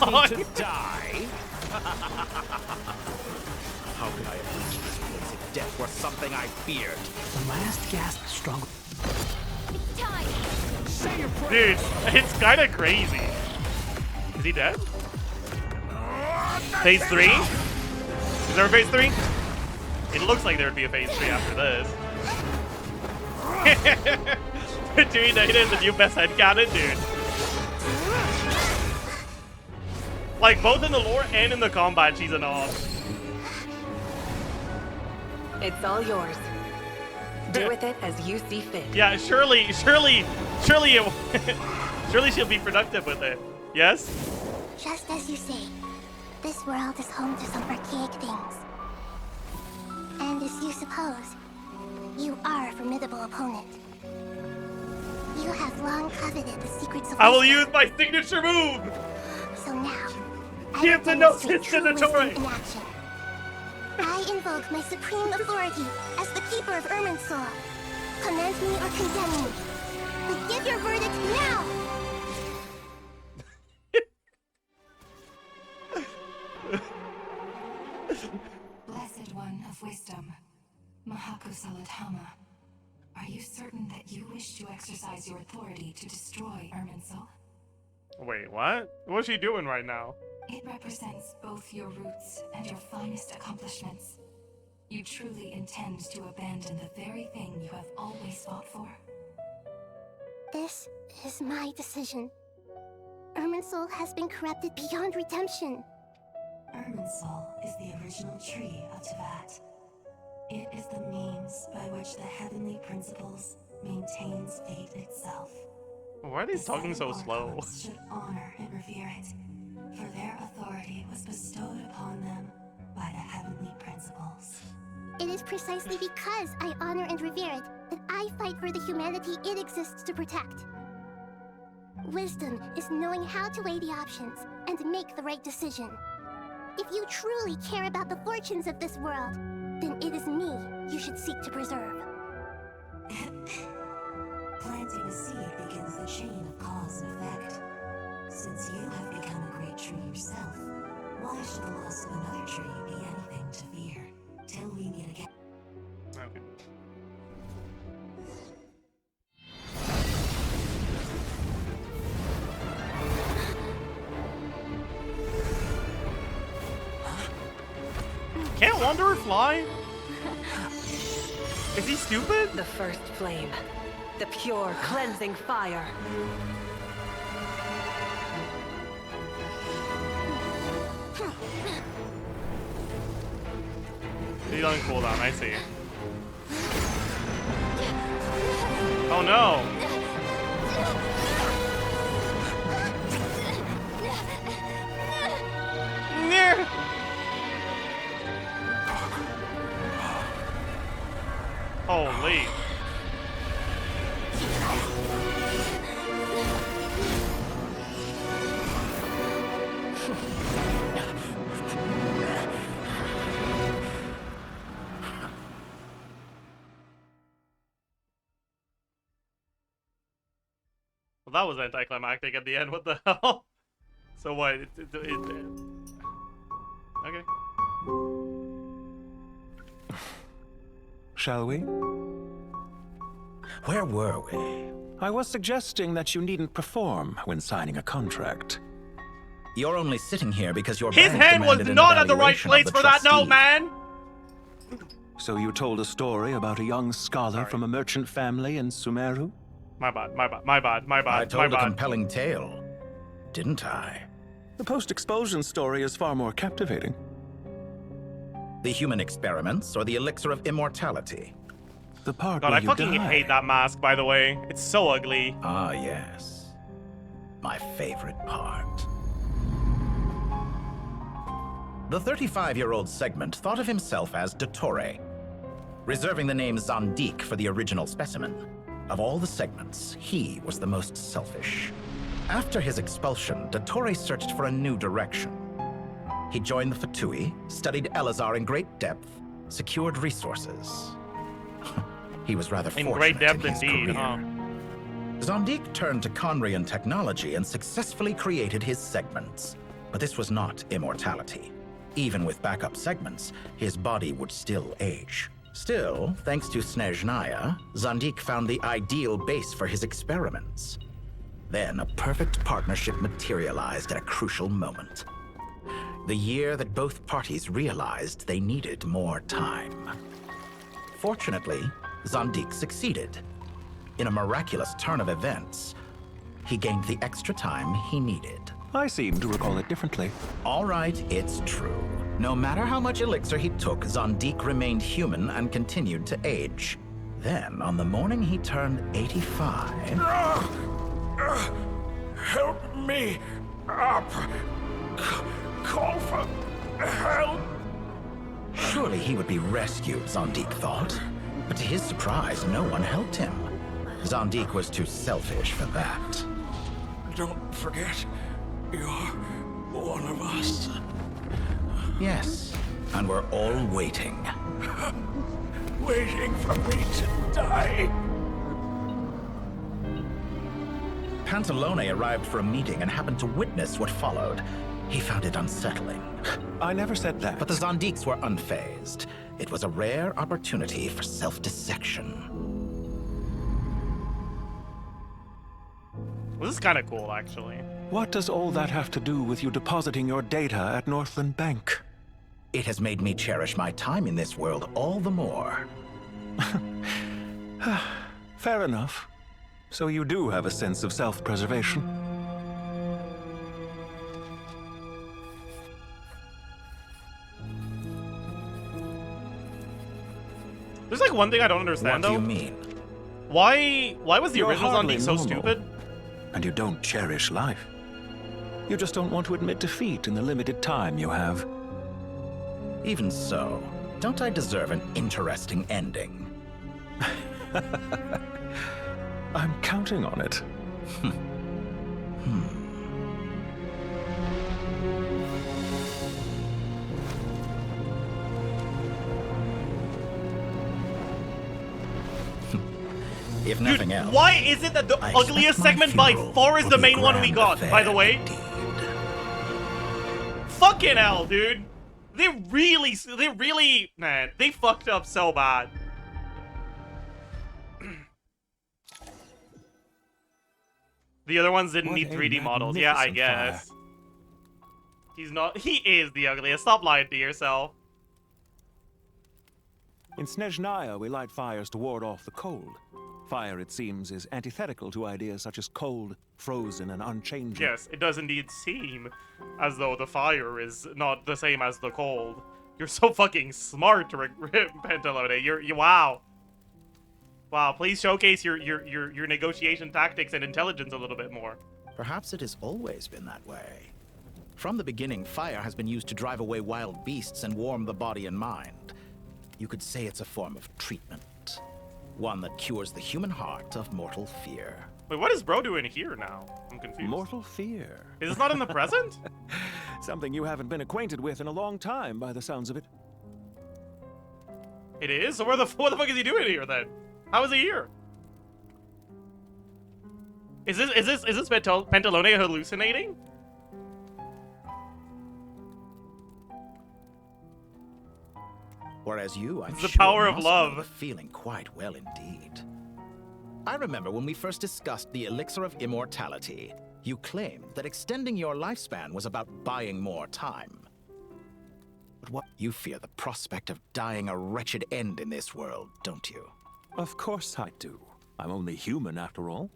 could I have reached this place if death were something I feared? The last gasp struggle. Dude, it's kind of crazy. Is he dead? Phase 3? Is there a phase 3? It looks like there would be a phase 3 after this. Dude, Nahida is the new best headcanon, dude. Like, both in the lore and in the combat, she's an op. It's all yours. Do with it as you see fit. Yeah, surely she'll be productive with it. Yes? Just as you say, this world is home to some archaic things. And as you suppose, you are a formidable opponent. You have long coveted the secrets of I will wisdom. use my signature move! So now, Give the notice to the dottore! In action. I invoke my supreme authority as the keeper of Irminsul. Command me or condemn me. But give your verdict now! Blessed One of Wisdom, alhaitham, are you certain that you wish to exercise your authority to destroy Irminsul? Wait, what? What's she doing right now? It represents both your roots and your finest accomplishments. You truly intend to abandon the very thing you have always fought for? This is my decision. Irminsul has been corrupted beyond redemption. Irminsul is the original tree of Teyvat. It is the means by which the heavenly principles maintains fate itself. Why are they talking so slow? Should honor and revere it, for their authority was bestowed upon them by the heavenly principles. It is precisely because I honor and revere it that I fight for the humanity it exists to protect. Wisdom is knowing how to weigh the options and make the right decision. If you truly care about the fortunes of this world, then it is me you should seek to preserve. Planting a seed begins the chain of cause and effect. Since you have become a great tree yourself, why should the loss of another tree be anything to fear? Till we meet again. Okay. Can't Wanderer fly? Is he stupid? The first flame. The pure, cleansing fire. He's on cooldown, I see. Oh no! Holy. Well, that was anticlimactic at the end. What the hell? So what? Okay. Shall we? Where were we? I was suggesting that you needn't perform when signing a contract. You're only sitting here because your His bank head was demanded an not at the right evaluation of place the for that note, trustee. man! So you told a story about a young scholar from a merchant family in Sumeru? My bad, my bad, my bad, my bad, I told my a bad. compelling tale, didn't I? The post-expulsion story is far more captivating. The human experiments or the elixir of immortality? The part God, where I fucking hate that mask, by the way. It's so ugly. Ah, yes. My favorite part. The 35-year-old segment thought of himself as dottore, reserving the name Zandik for the original specimen. Of all the segments, he was the most selfish. After his expulsion, dottore searched for a new direction. He joined the Fatui, studied Elazar in great depth, secured resources. He was rather In fortunate great depth in his indeed, career. huh? Zondik turned to Conrian technology and successfully created his segments. But this was not immortality. Even with backup segments, his body would still age. Still, thanks to Snezhnaya, Zondik found the ideal base for his experiments. Then a perfect partnership materialized at a crucial moment. The year that both parties realized they needed more time. Fortunately, Zondik succeeded. In a miraculous turn of events, he gained the extra time he needed. I seem to recall it differently. All right, it's true. No matter how much elixir he took, Zondik remained human and continued to age. Then, on the morning he turned 85... Help me up! Call for help! Surely he would be rescued, Zondik thought. But to his surprise, no one helped him. Zondik was too selfish for that. Don't forget, you're one of us. Yes, and we're all waiting. Waiting for me to die. Pantalone arrived for a meeting and happened to witness what followed. He found it unsettling. I never said that. But the Zondiks were unfazed. It was a rare opportunity for self-dissection. This is kind of cool, actually. What does all that have to do with you depositing your data at Northland Bank? It has made me cherish my time in this world all the more. Fair enough. So you do have a sense of self-preservation. There's like one thing I don't understand, though. What do you mean? Why was the You're original hardly Zondik so normal. stupid? And you don't cherish life. You just don't want to admit defeat in the limited time you have. Even so, don't I deserve an interesting ending? I'm counting on it. If nothing else, Why is it that the I ugliest expect my segment by funeral far is will the be main one we grand got, by the affair way? Fucking hell, dude. They really, man, they fucked up so bad. The other ones didn't need 3D models. Yeah, I guess. He is the ugliest. Stop lying to yourself. In Snezhnaya, we light fires to ward off the cold. Fire, it seems, is antithetical to ideas such as cold, frozen, and unchanging. Yes, it does indeed seem as though the fire is not the same as the cold. You're so fucking smart, Pantalone. Wow. Wow, please showcase your negotiation tactics and intelligence a little bit more. perhaps it has always been that way. From the beginning, fire has been used to drive away wild beasts and warm the body and mind. You could say it's a form of treatment. One that cures the human heart of mortal fear. Wait, what is bro doing here now? I'm confused. Mortal fear. Is this not in the present? Something you haven't been acquainted with in a long time, by the sounds of it. It is? So what the fuck is he doing here then? How is he here? Is this Pantalone hallucinating? Whereas you, I'm It's the sure, power of must love. be feeling quite well indeed. I remember when we first discussed the elixir of immortality, you claimed that extending your lifespan was about buying more time. But what you fear the prospect of dying a wretched end in this world, don't you? Of course I do. I'm only human after all.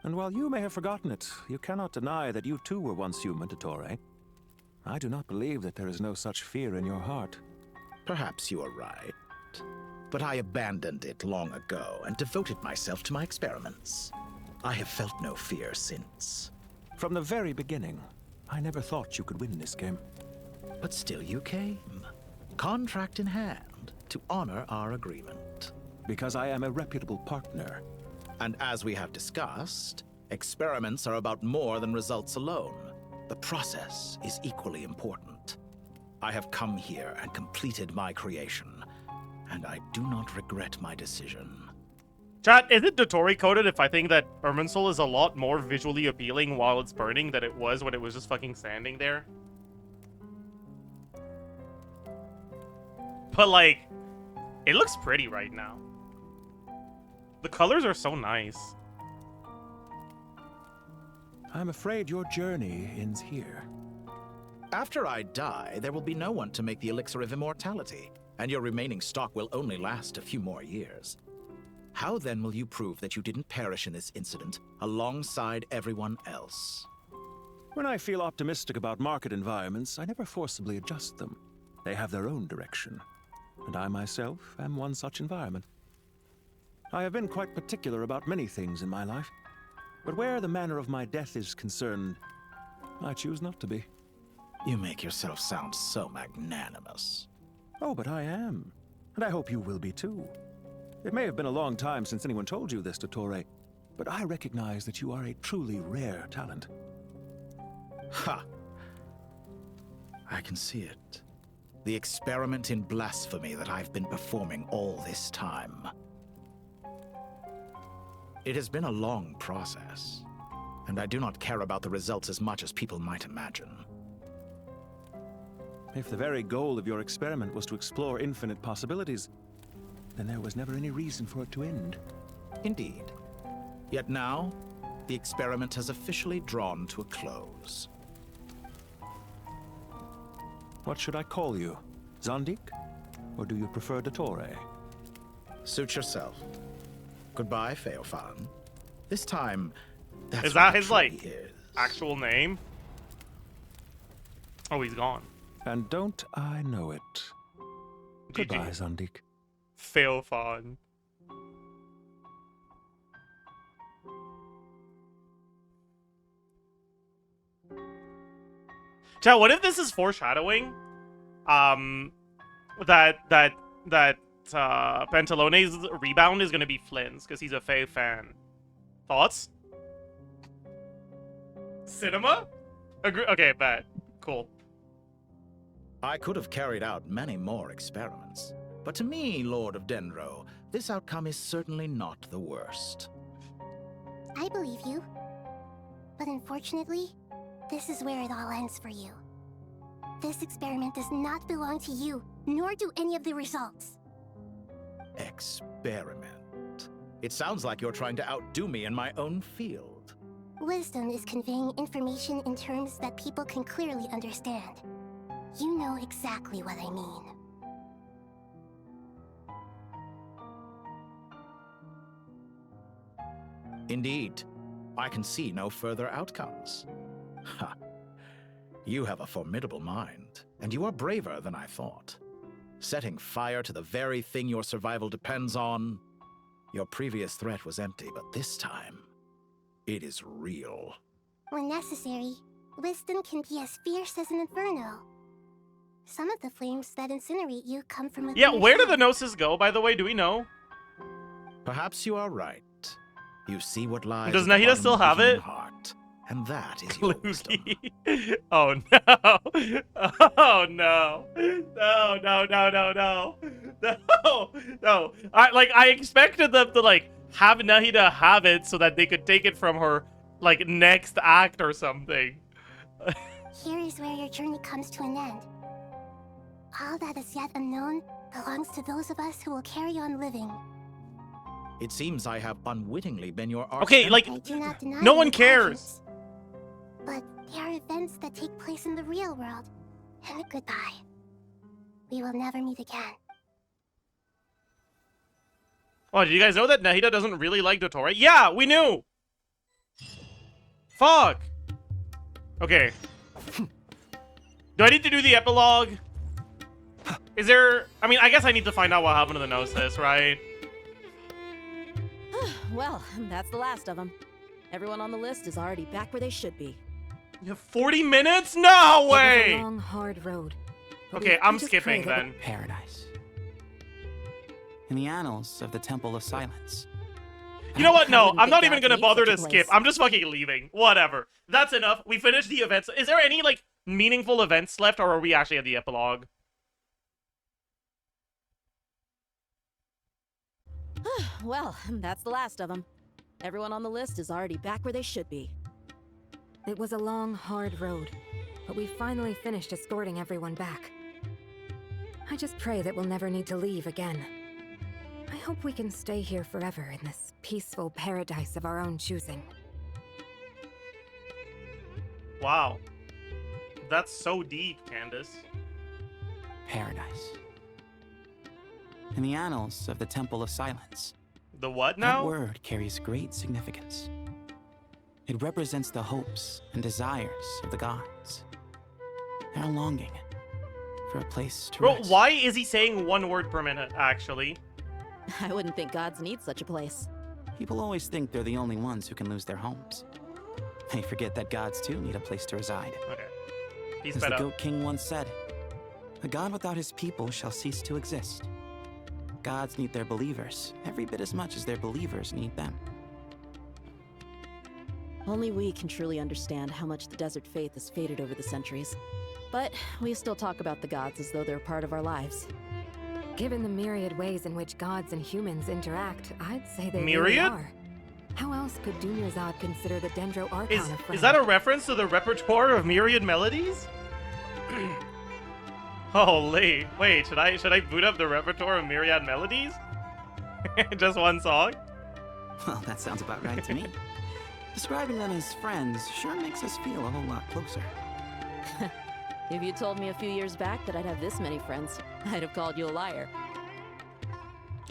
And while you may have forgotten it, you cannot deny that you too were once human, dottore. I do not believe that there is no such fear in your heart. Perhaps you are right. But I abandoned it long ago and devoted myself to my experiments. I have felt no fear since. From the very beginning, I never thought you could win this game. But still you came, contract in hand, to honor our agreement. Because I am a reputable partner. And as we have discussed, experiments are about more than results alone. The process is equally important. I have come here and completed my creation, and I do not regret my decision. Chat, is it dottore coded if I think that Irminsul is a lot more visually appealing while it's burning than it was when it was just fucking standing there? But, like, it looks pretty right now. The colors are so nice. I'm afraid your journey ends here. After I die, there will be no one to make the elixir of immortality, and your remaining stock will only last a few more years. How then will you prove that you didn't perish in this incident alongside everyone else? When I feel optimistic about market environments, I never forcibly adjust them. They have their own direction, and I myself am one such environment. I have been quite particular about many things in my life, but where the manner of my death is concerned, I choose not to be. You make yourself sound so magnanimous. Oh, but I am, and I hope you will be too. It may have been a long time since anyone told you this, dottore, but I recognize that you are a truly rare talent. Ha! I can see it. The experiment in blasphemy that I've been performing all this time. It has been a long process, and I do not care about the results as much as people might imagine. If the very goal of your experiment was to explore infinite possibilities, then there was never any reason for it to end. Indeed. Yet now, the experiment has officially drawn to a close. What should I call you? Zandik? Or do you prefer dottore? Suit yourself. Goodbye, Feofan. This time, that's Is that what it his, like, truly is. actual name? Oh, he's gone. And don't I know it? Goodbye, Zandik. Feofan. Chat, what if this is foreshadowing? That Pantalone's rebound is gonna be Flynn's because he's a Fae fan. Thoughts? Cinema? Agree. Okay, bet. Cool. I could have carried out many more experiments, but to me, Lord of Dendro, this outcome is certainly not the worst. I believe you. But unfortunately, this is where it all ends for you. This experiment does not belong to you, nor do any of the results. Experiment? It sounds like you're trying to outdo me in my own field. Wisdom is conveying information in terms that people can clearly understand. You know exactly what I mean. Indeed, I can see no further outcomes. Ha! You have a formidable mind, and you are braver than I thought. Setting fire to the very thing your survival depends on. Your previous threat was empty, but this time, it is real. When necessary, wisdom can be as fierce as an inferno. Some of the flames that incinerate you come from within Yeah, where do yourself. the gnosis go, by the way? Do we know? Perhaps you are right. You see what lies Does at the Nahida bottom still of the have human it? heart, and that is your wisdom. Oh no! Oh no! No! No! No! No! No! No! No! I expected them to like have Nahida have it so that they could take it from her like next act or something. Here is where your journey comes to an end. All that is yet unknown belongs to those of us who will carry on living. It seems I have unwittingly been your arch Okay, like, I do not deny no one your cares. actions, but they are events that take place in the real world. And goodbye. We will never meet again. Oh, did you guys know that Nahida doesn't really like dottore? Yeah, we knew! Fuck! Okay. Do I need to do the epilogue? Is there... I mean, I guess I need to find out what happened to the Gnosis, right? Well, that's the last of them. Everyone on the list is already back where they should be. You have 40 minutes? No It was way! a long, hard road. but Okay, we I'm just pray skipping that then. Paradise. In the annals of the Temple of Silence. You know what? No, wouldn't I'm not think even God gonna made bother such to a skip. place. I'm just fucking leaving. Whatever. That's enough. We finished the events. Is there any, like, meaningful events left, or are we actually at the epilogue? Well, that's the last of them. Everyone on the list is already back where they should be. It was a long, hard road, but we finally finished escorting everyone back. I just pray that we'll never need to leave again. I hope we can stay here forever in this peaceful paradise of our own choosing. Wow. That's so deep, Candace. Paradise. In the annals of the Temple of Silence. The what now? That word carries great significance. It represents the hopes and desires of the gods. Their longing for a place to Bro, rest. why is he saying one word per minute, actually? I wouldn't think gods need such a place. People always think they're the only ones who can lose their homes. They forget that gods too need a place to reside. Okay. He's As fed the up. Goat King once said, a god without his people shall cease to exist. Gods need their believers every bit as much as their believers need them. Only we can truly understand how much the desert faith has faded over the centuries. But we still talk about the gods as though they're part of our lives. Given the myriad ways in which gods and humans interact, I'd say they really Myriad? are. How else could Dunyarzad consider the Dendro Archon a friend? Is that a reference to the repertoire of myriad melodies? Holy, wait, should I boot up the repertoire of myriad melodies? Just one song? Well, that sounds about right to me. Describing them as friends sure makes us feel a whole lot closer. If you told me a few years back that I'd have this many friends, I'd have called you a liar.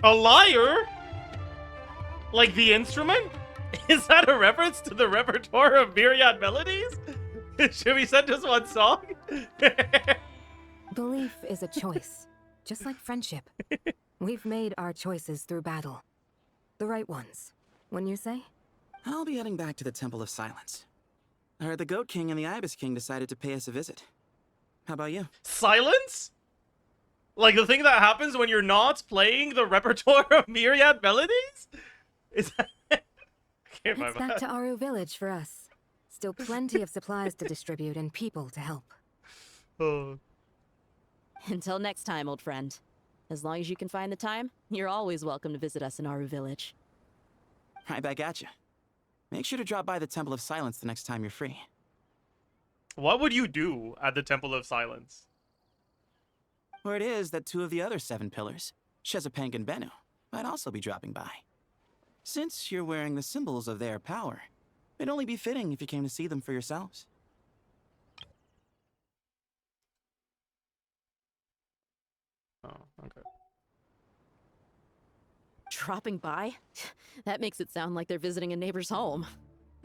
A liar? Like the instrument? Is that a reference to the repertoire of myriad melodies? Should we send just one song? Belief is a choice, just like friendship. We've made our choices through battle. The right ones, wouldn't you say? I'll be heading back to the Temple of Silence. I heard the Goat King and the Ibis King decided to pay us a visit. How about you? Silence? Like the thing that happens when you're not playing the repertoire of myriad melodies? Is that... Okay, my It's back bad. to Aru Village for us. Still plenty of supplies to distribute and people to help. Oh. Until next time, old friend. As long as you can find the time, you're always welcome to visit us in Aru Village. Right back at you. Make sure to drop by the Temple of Silence the next time you're free. What would you do at the Temple of Silence? Where it is that two of the other 7 pillars, Shezapank and Bennu, might also be dropping by. Since you're wearing the symbols of their power, it'd only be fitting if you came to see them for yourselves. Oh, okay. Dropping by? That makes it sound like they're visiting a neighbor's home.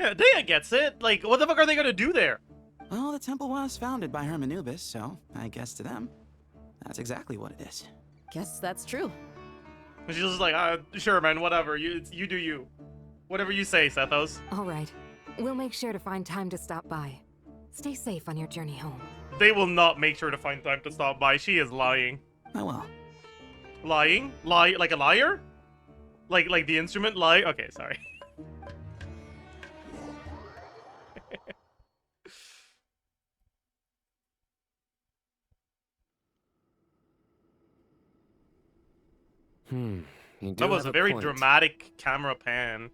Yeah, Dea gets it. Like, what the fuck are they gonna do there? Well, the temple was founded by Hermanubis, so I guess to them, that's exactly what it is. Guess that's true. And she's just like, sure, man, whatever. You do you. Whatever you say, Sethos. All right. We'll make sure to find time to stop by. Stay safe on your journey home. They will not make sure to find time to stop by. She is lying. Oh well. Lying? Lie like a liar? Like the instrument lie? Okay, sorry. That was a very dramatic camera pan.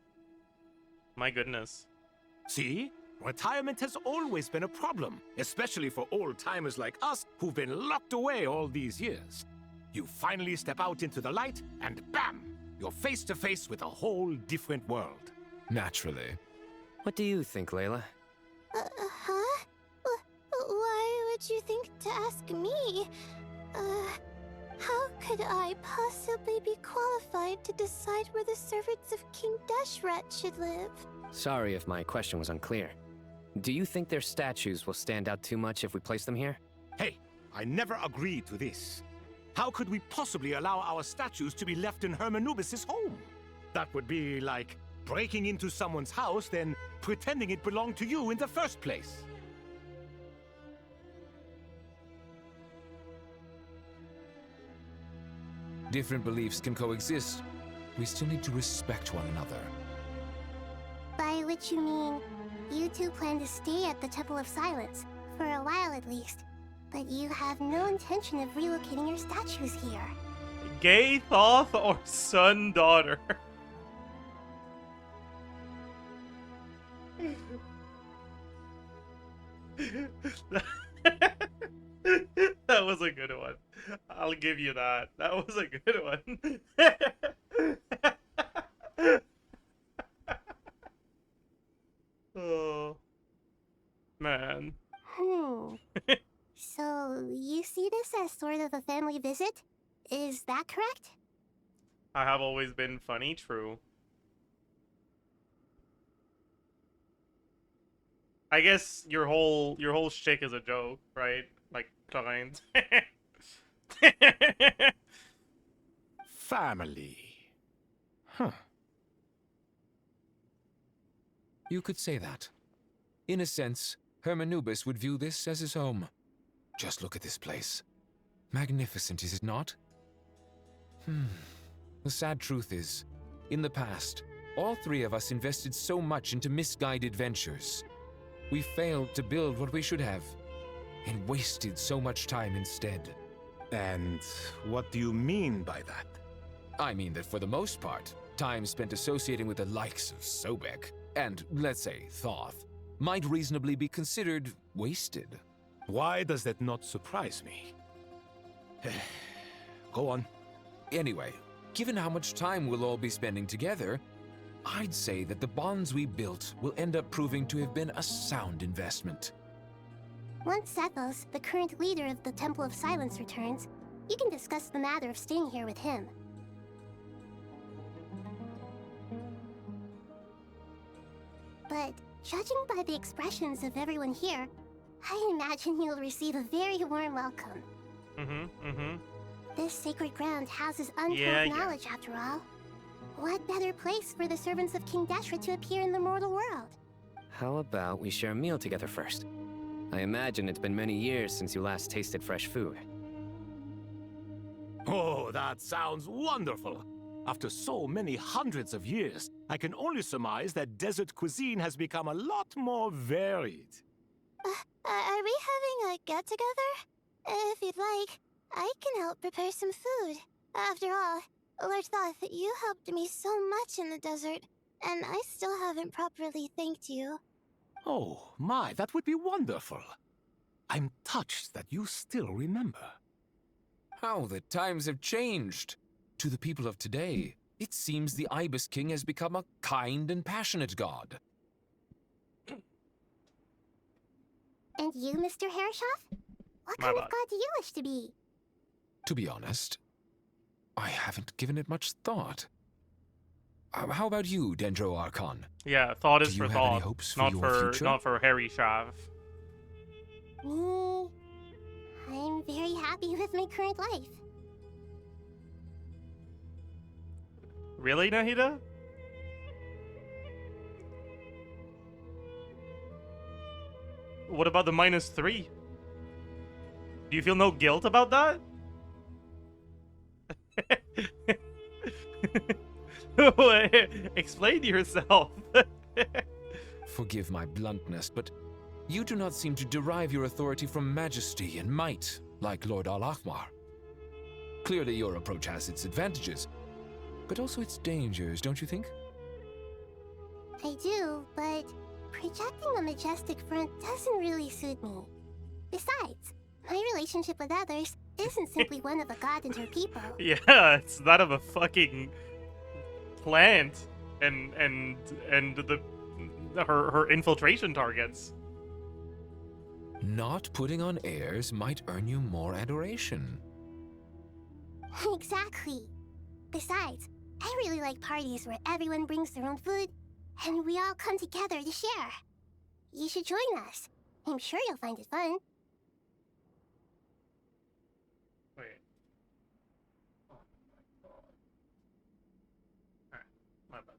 My goodness. See? Retirement has always been a problem, especially for old-timers like us who've been locked away all these years. You finally step out into the light, and bam! You're face to face with a whole different world. Naturally. What do you think, Layla? Huh? Why would you think to ask me? How could I possibly be qualified to decide where the servants of King Deshret should live? Sorry if my question was unclear. Do you think their statues will stand out too much if we place them here? Hey, I never agreed to this. How could we possibly allow our statues to be left in Hermanubis' home? That would be like breaking into someone's house, then pretending it belonged to you in the first place. Different beliefs can coexist. We still need to respect one another. By which you mean, you two plan to stay at the Temple of Silence, For a while at least. But you have no intention of relocating your statues here. Gay, thoth, or son, daughter? That was a good one. I'll give you that. That was a good one. Oh, man. So, you see this as sort of a family visit? Is that correct? I have always been funny, true. I guess your whole shtick is a joke, right? Like clients. Family. Huh. You could say that. In a sense, Hermanubis would view this as his home. Just look at this place. Magnificent, is it not? The sad truth is, in the past, all three of us invested so much into misguided ventures. We failed to build what we should have, and wasted so much time instead. And what do you mean by that? I mean that for the most part, time spent associating with the likes of Sobek, and, let's say, Thoth, might reasonably be considered wasted. Why does that not surprise me? Go on. Anyway, given how much time we'll all be spending together, I'd say that the bonds we built will end up proving to have been a sound investment. Once Sethos, the current leader of the Temple of Silence, returns, you can discuss the matter of staying here with him. But judging by the expressions of everyone here, I imagine you'll receive a very warm welcome. This sacred ground houses untold knowledge, after all. What better place for the servants of King Deshra to appear in the mortal world? How about we share a meal together first? I imagine it's been many years since you last tasted fresh food. Oh, that sounds wonderful. After so many hundreds of years, I can only surmise that desert cuisine has become a lot more varied. Are we having a get-together? If you'd like, I can help prepare some food. After all, Lord Thoth, you helped me so much in the desert, and I still haven't properly thanked you. Oh, my, that would be wonderful. I'm touched that you still remember. How the times have changed. To the people of today, it seems the Ibis King has become a kind and passionate god. And you, Mr. Herreshoff? What kind of god do you wish to be? To be honest, I haven't given it much thought. How about you, Dendro Archon? Yeah, thought is Do you for have any thought, hopes for not your for future? not for Harry Shav. Me? I'm very happy with my current life. Really, Nahida? What about the -3? Do you feel no guilt about that? Explain yourself. Forgive my bluntness, but you do not seem to derive your authority from majesty and might, like Lord Al-Ahmar. Clearly your approach has its advantages, but also its dangers, don't you think? I do, but projecting a majestic front doesn't really suit me. Besides, my relationship with others isn't simply one of a god and her people. Yeah, it's that of a fucking plant and her infiltration targets. Not putting on airs might earn you more adoration. Exactly. Besides, I really like parties where everyone brings their own food and we all come together to share. You should join us. I'm sure you'll find it fun. Wait. Oh my god. Alright, my bad.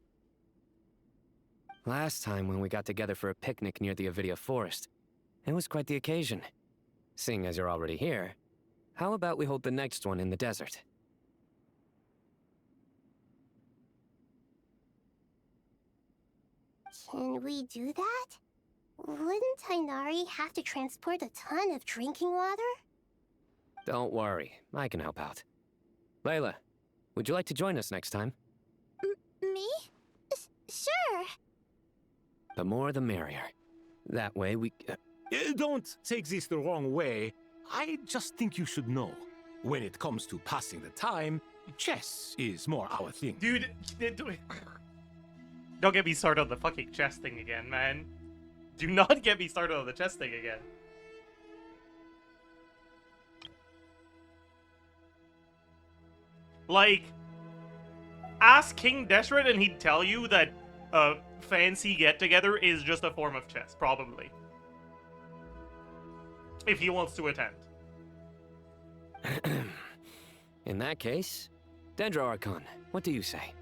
Last time when we got together for a picnic near the Avidia Forest, it was quite the occasion. Seeing as you're already here, how about we hold the next one in the desert? Can we do that? Wouldn't Tainari have to transport a ton of drinking water? Don't worry, I can help out. Layla, would you like to join us next time? Me? Sure. The more the merrier. That way we... Don't take this the wrong way. I just think you should know. When it comes to passing the time, chess is more our thing. Dude, don't get me started on the fucking chess thing again, man. Do not get me started on the chess thing again. Like, ask King Deshret and he'd tell you that a fancy get-together is just a form of chess, probably. If he wants to attend. In that case, Dendro Archon, what do you say?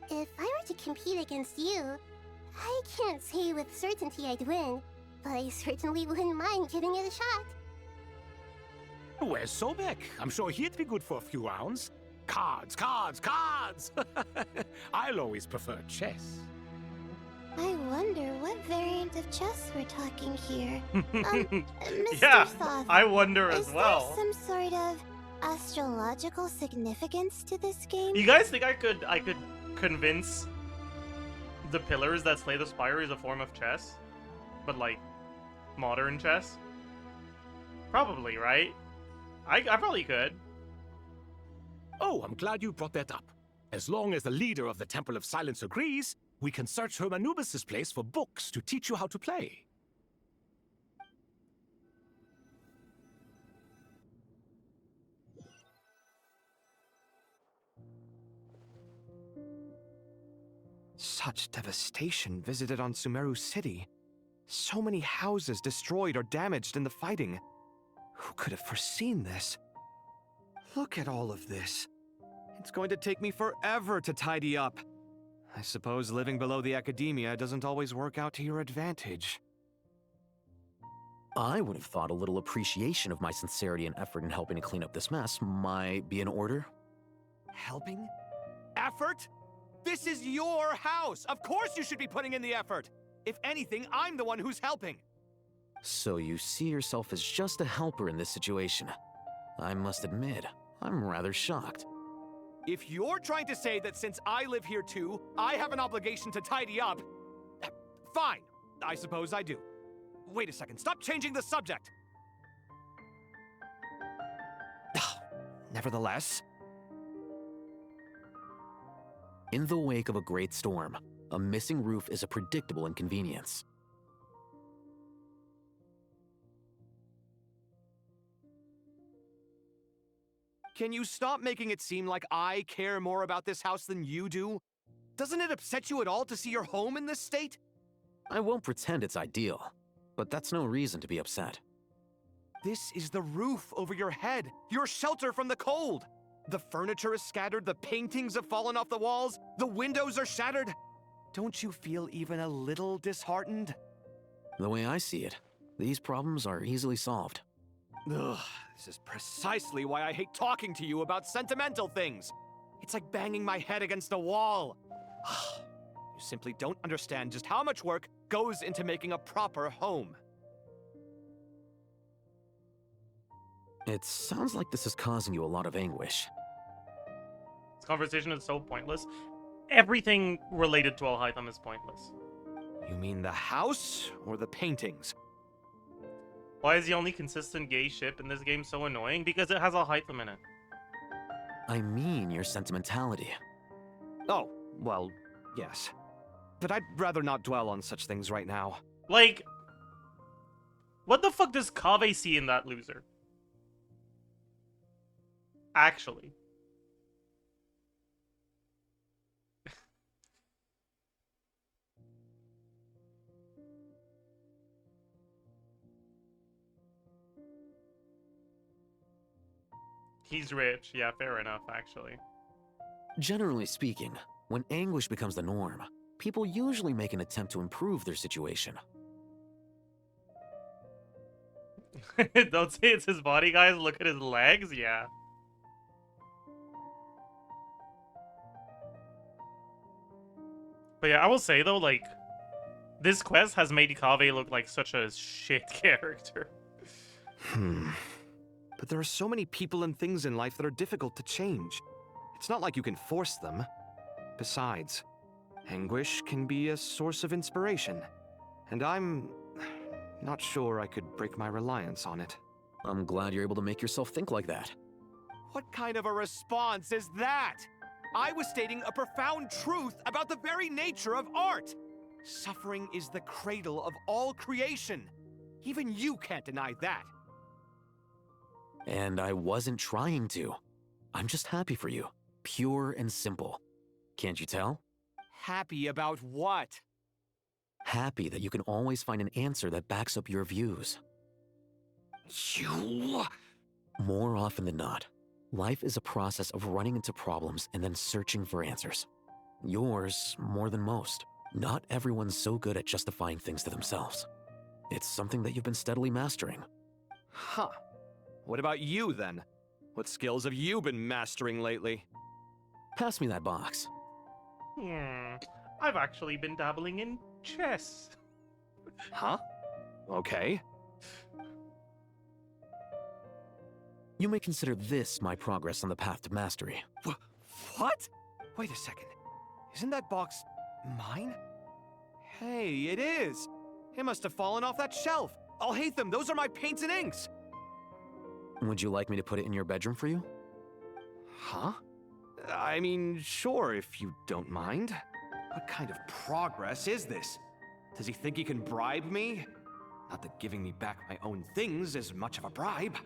If I were to compete against you, I can't say with certainty I'd win, but I certainly wouldn't mind giving it a shot. Where's Sobek? I'm sure he'd be good for a few rounds. Cards, cards, cards! I'll always prefer chess. I wonder what variant of chess we're talking here. Mr. Yeah, Thoth, I wonder as is well. there some sort of astrological significance to this game? You guys think I could convince the pillars that Slay the Spire is a form of chess? But like, modern chess? Probably, right? I probably could. Oh, I'm glad you brought that up. As long as the leader of the Temple of Silence agrees, we can search Hermanubis' place for books to teach you how to play. Such devastation visited on Sumeru City. So many houses destroyed or damaged in the fighting. Who could have foreseen this? Look at all of this. It's going to take me forever to tidy up. I suppose living below the academia doesn't always work out to your advantage. I would have thought a little appreciation of my sincerity and effort in helping to clean up this mess might be in order. Helping? Effort? This is your house! Of course you should be putting in the effort! If anything, I'm the one who's helping! So you see yourself as just a helper in this situation. I must admit, I'm rather shocked. If you're trying to say that since I live here too, I have an obligation to tidy up, fine, I suppose I do. Wait a second, stop changing the subject! Nevertheless... In the wake of a great storm, a missing roof is a predictable inconvenience. Can you stop making it seem like I care more about this house than you do? Doesn't it upset you at all to see your home in this state? I won't pretend it's ideal, but that's no reason to be upset. This is the roof over your head, your shelter from the cold. The furniture is scattered, the paintings have fallen off the walls, the windows are shattered. Don't you feel even a little disheartened? The way I see it, these problems are easily solved. Ugh, this is precisely why I hate talking to you about sentimental things. It's like banging my head against a wall. You simply don't understand just how much work goes into making a proper home. It sounds like this is causing you a lot of anguish. This conversation is so pointless. Everything related to alhaitham is pointless. You mean the house or the paintings? Why is the only consistent gay ship in this game so annoying? Because it has alhaitham in it. I mean your sentimentality. Oh, well, yes. But I'd rather not dwell on such things right now. Like, what the fuck does Kaveh see in that loser? Actually. He's rich. Yeah, fair enough, actually. Generally speaking, when anguish becomes the norm, people usually make an attempt to improve their situation. Don't say it's his body, guys. Look at his legs. Yeah. But yeah, I will say though, like, This quest has made Kaveh look like such a shit character. But there are so many people and things in life that are difficult to change. It's not like you can force them. Besides, anguish can be a source of inspiration. And I'm not sure I could break my reliance on it. I'm glad you're able to make yourself think like that. What kind of a response is that? I was stating a profound truth about the very nature of art. Suffering is the cradle of all creation. Even you can't deny that. And I wasn't trying to. I'm just happy for you. Pure and simple. Can't you tell? Happy about what? Happy that you can always find an answer that backs up your views. You... More often than not, life is a process of running into problems and then searching for answers. Yours more than most. Not everyone's so good at justifying things to themselves. It's something that you've been steadily mastering. Huh. What about you, then? What skills have you been mastering lately? Pass me that box. I've actually been dabbling in chess. Huh? Okay. You may consider this my progress on the path to mastery. What? Wait a second. Isn't that box mine? Hey, it is. It must have fallen off that shelf. Alhaitham, those are my paints and inks. Would you like me to put it in your bedroom for you? Huh? I mean, sure, if you don't mind. What kind of progress is this? Does he think he can bribe me? Not that giving me back my own things is much of a bribe.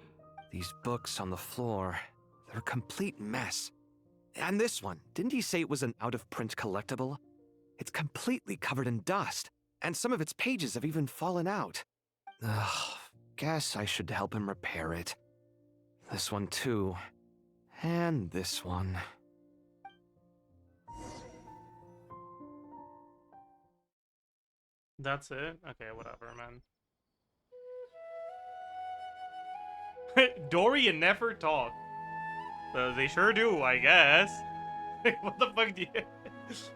These books on the floor, they're a complete mess. And this one, didn't he say it was an out-of-print collectible? It's completely covered in dust, and some of its pages have even fallen out. Ugh, guess I should help him repair it. This one too. And this one. That's it? Okay, whatever, man. Dori and Nefer talk. They sure do, I guess. What the fuck do you...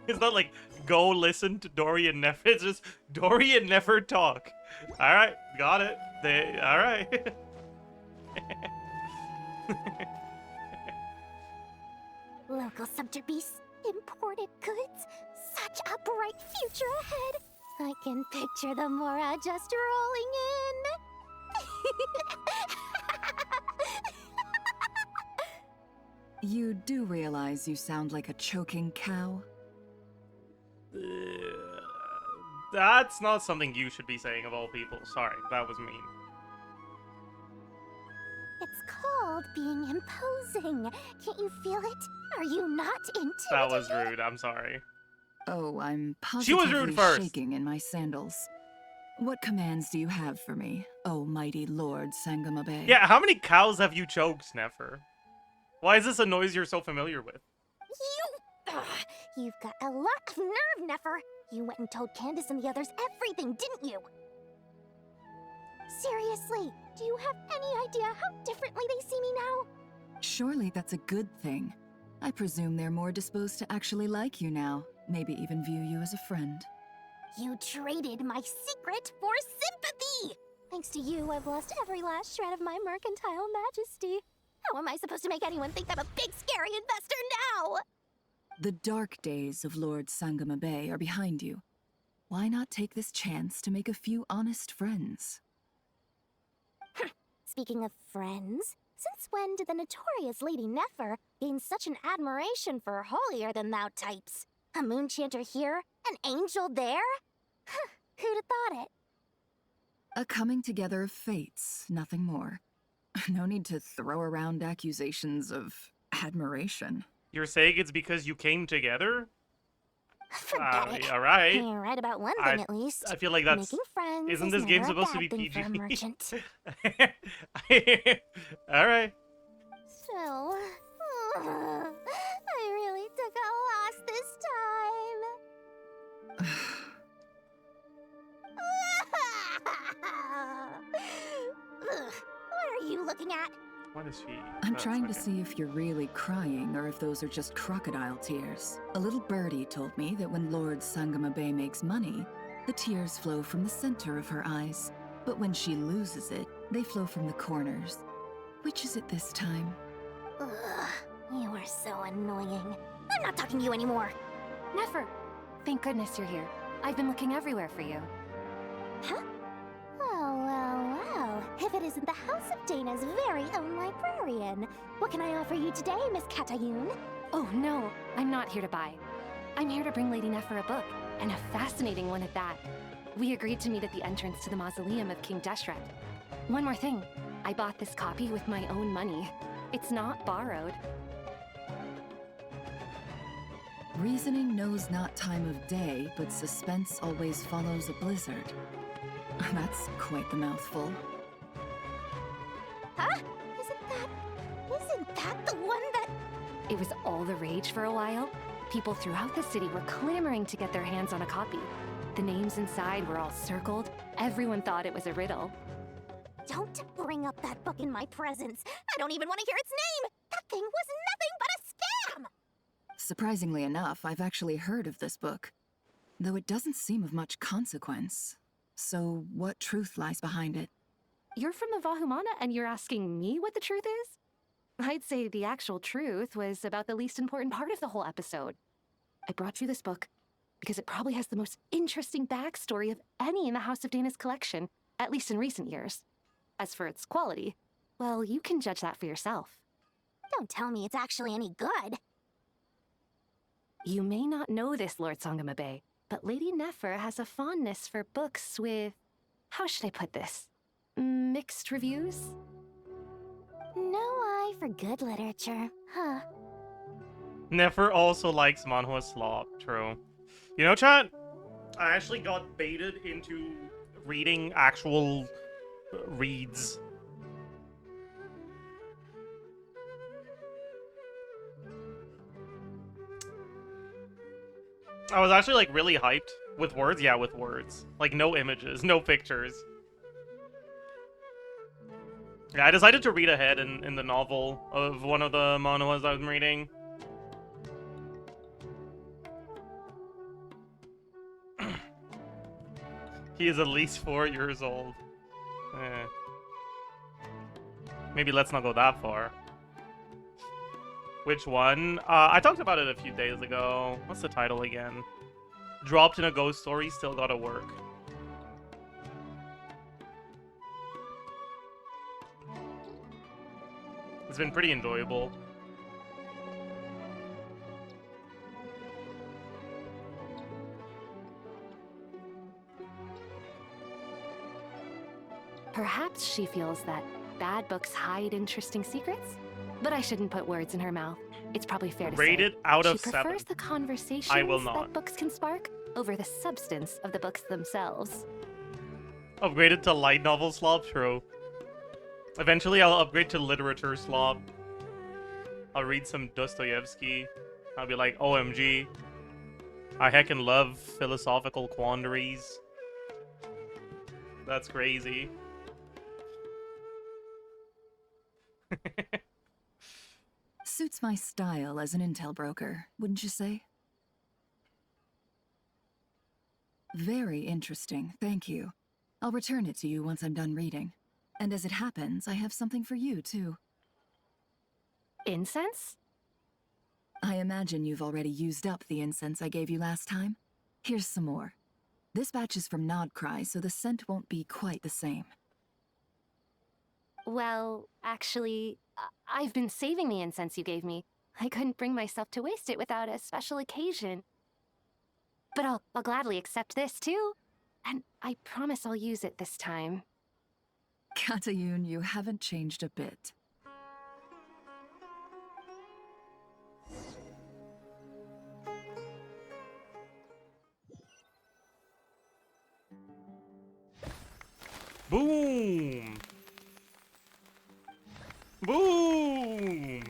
It's not like, go listen to Dori and Nefer. It's just, Dori and Nefer talk. Alright, got it. Alright. Local subterbeasts, imported goods, such a bright future ahead. I can picture the Mora just rolling in. You do realize you sound like a choking cow? That's not something you should be saying of all people. Sorry, that was mean. It's called being imposing. Can't you feel it? Are you not intimidated? That was rude, I'm sorry. Oh, I'm She was rude positively first. shaking in my sandals. What commands do you have for me, oh mighty Lord Sangamabe? Yeah, how many cows have you choked, Nefer? Why is this a noise you're so familiar with? You've got a lot of nerve, Nefer. You went and told Candace and the others everything, didn't you? Seriously, do you have any idea how differently they see me now? Surely that's a good thing. I presume they're more disposed to actually like you now, maybe even view you as a friend. You traded my secret for sympathy! Thanks to you, I've lost every last shred of my mercantile majesty. How am I supposed to make anyone think I'm a big, scary investor now? The dark days of Lord Sangamabe are behind you. Why not take this chance to make a few honest friends? Speaking of friends, since when did the notorious Lady Nefer gain such an admiration for holier-than-thou types? A moon chanter here, an angel there? Who'd have thought it? A coming together of fates, nothing more. No need to throw around accusations of admiration. You're saying it's because you came together? Forget it. Alright. You're right about one thing at least. I feel like that's... Making friends Isn't is this game never a supposed to be bad thing PG? for a merchant. Alright. So, I really took a loss this time. What are you looking at? What is she? I'm trying to see if you're really crying or if those are just crocodile tears. A little birdie told me that when Lord Sangamabe makes money, The tears flow from the center of her eyes, but when she loses it, they flow from the corners. Which is it this time? Ugh, you are so annoying. I'm not talking to you anymore. Nefer, thank goodness you're here. I've been looking everywhere for you. Huh? Well. If it isn't the House of Dana's very own librarian. What can I offer you today, Miss Katayun? Oh no, I'm not here to buy. I'm here to bring Lady Nefer a book, and a fascinating one at that. We agreed to meet at the entrance to the mausoleum of King Deshret. One more thing, I bought this copy with my own money. It's not borrowed. Reasoning knows not time of day, but suspense always follows a blizzard. That's quite the mouthful. Huh? Isn't that the one that... It was all the rage for a while. People throughout the city were clamoring to get their hands on a copy. The names inside were all circled. Everyone thought it was a riddle. Don't bring up that book in my presence. I don't even want to hear its name. That thing was nothing but a scam. Surprisingly enough, I've actually heard of this book, though it doesn't seem of much consequence. So what truth lies behind it? You're from the Vahumana and you're asking me what the truth is? I'd say the actual truth was about the least important part of the whole episode. I brought you this book because it probably has the most interesting backstory of any in the House of Dana's collection, at least in recent years. As for its quality, well, you can judge that for yourself. Don't tell me it's actually any good. You may not know this, Lord Sangamabe, but Lady Nefer has a fondness for books with... how should I put this? Mixed reviews? No eye for good literature, huh? Nefer also likes manhwa slop, true. You know, chat? I actually got baited into reading actual reads. I was actually, like, really hyped. With words? Yeah, with words. Like, no images, no pictures. Yeah, I decided to read ahead in the novel of one of the manhwas I'm reading. He is at least 4 years old. Maybe let's not go that far. Which one? I talked about it a few days ago. What's the title again? Dropped in a ghost story, still gotta work. It's been pretty enjoyable. Perhaps she feels that bad books hide interesting secrets? But I shouldn't put words in her mouth. It's probably fair to say. Rated out of she 7. prefers the conversations I will not. that books can spark over the substance of the books themselves. Upgraded to light novel slop? True. Eventually I'll upgrade to literature slop. I'll read some Dostoevsky. I'll be like, OMG. I heckin' love philosophical quandaries. That's crazy. Suits my style as an intel broker, wouldn't you say? Very interesting, thank you. I'll return it to you once I'm done reading. And as it happens, I have something for you, too. Incense? I imagine you've already used up the incense I gave you last time. Here's some more. This batch is from Krai, so the scent won't be quite the same. Well, actually, I've been saving the incense you gave me. I couldn't bring myself to waste it without a special occasion. But I'll gladly accept this, too. And I promise I'll use it this time. Katayun, you haven't changed a bit. Boom! Boom!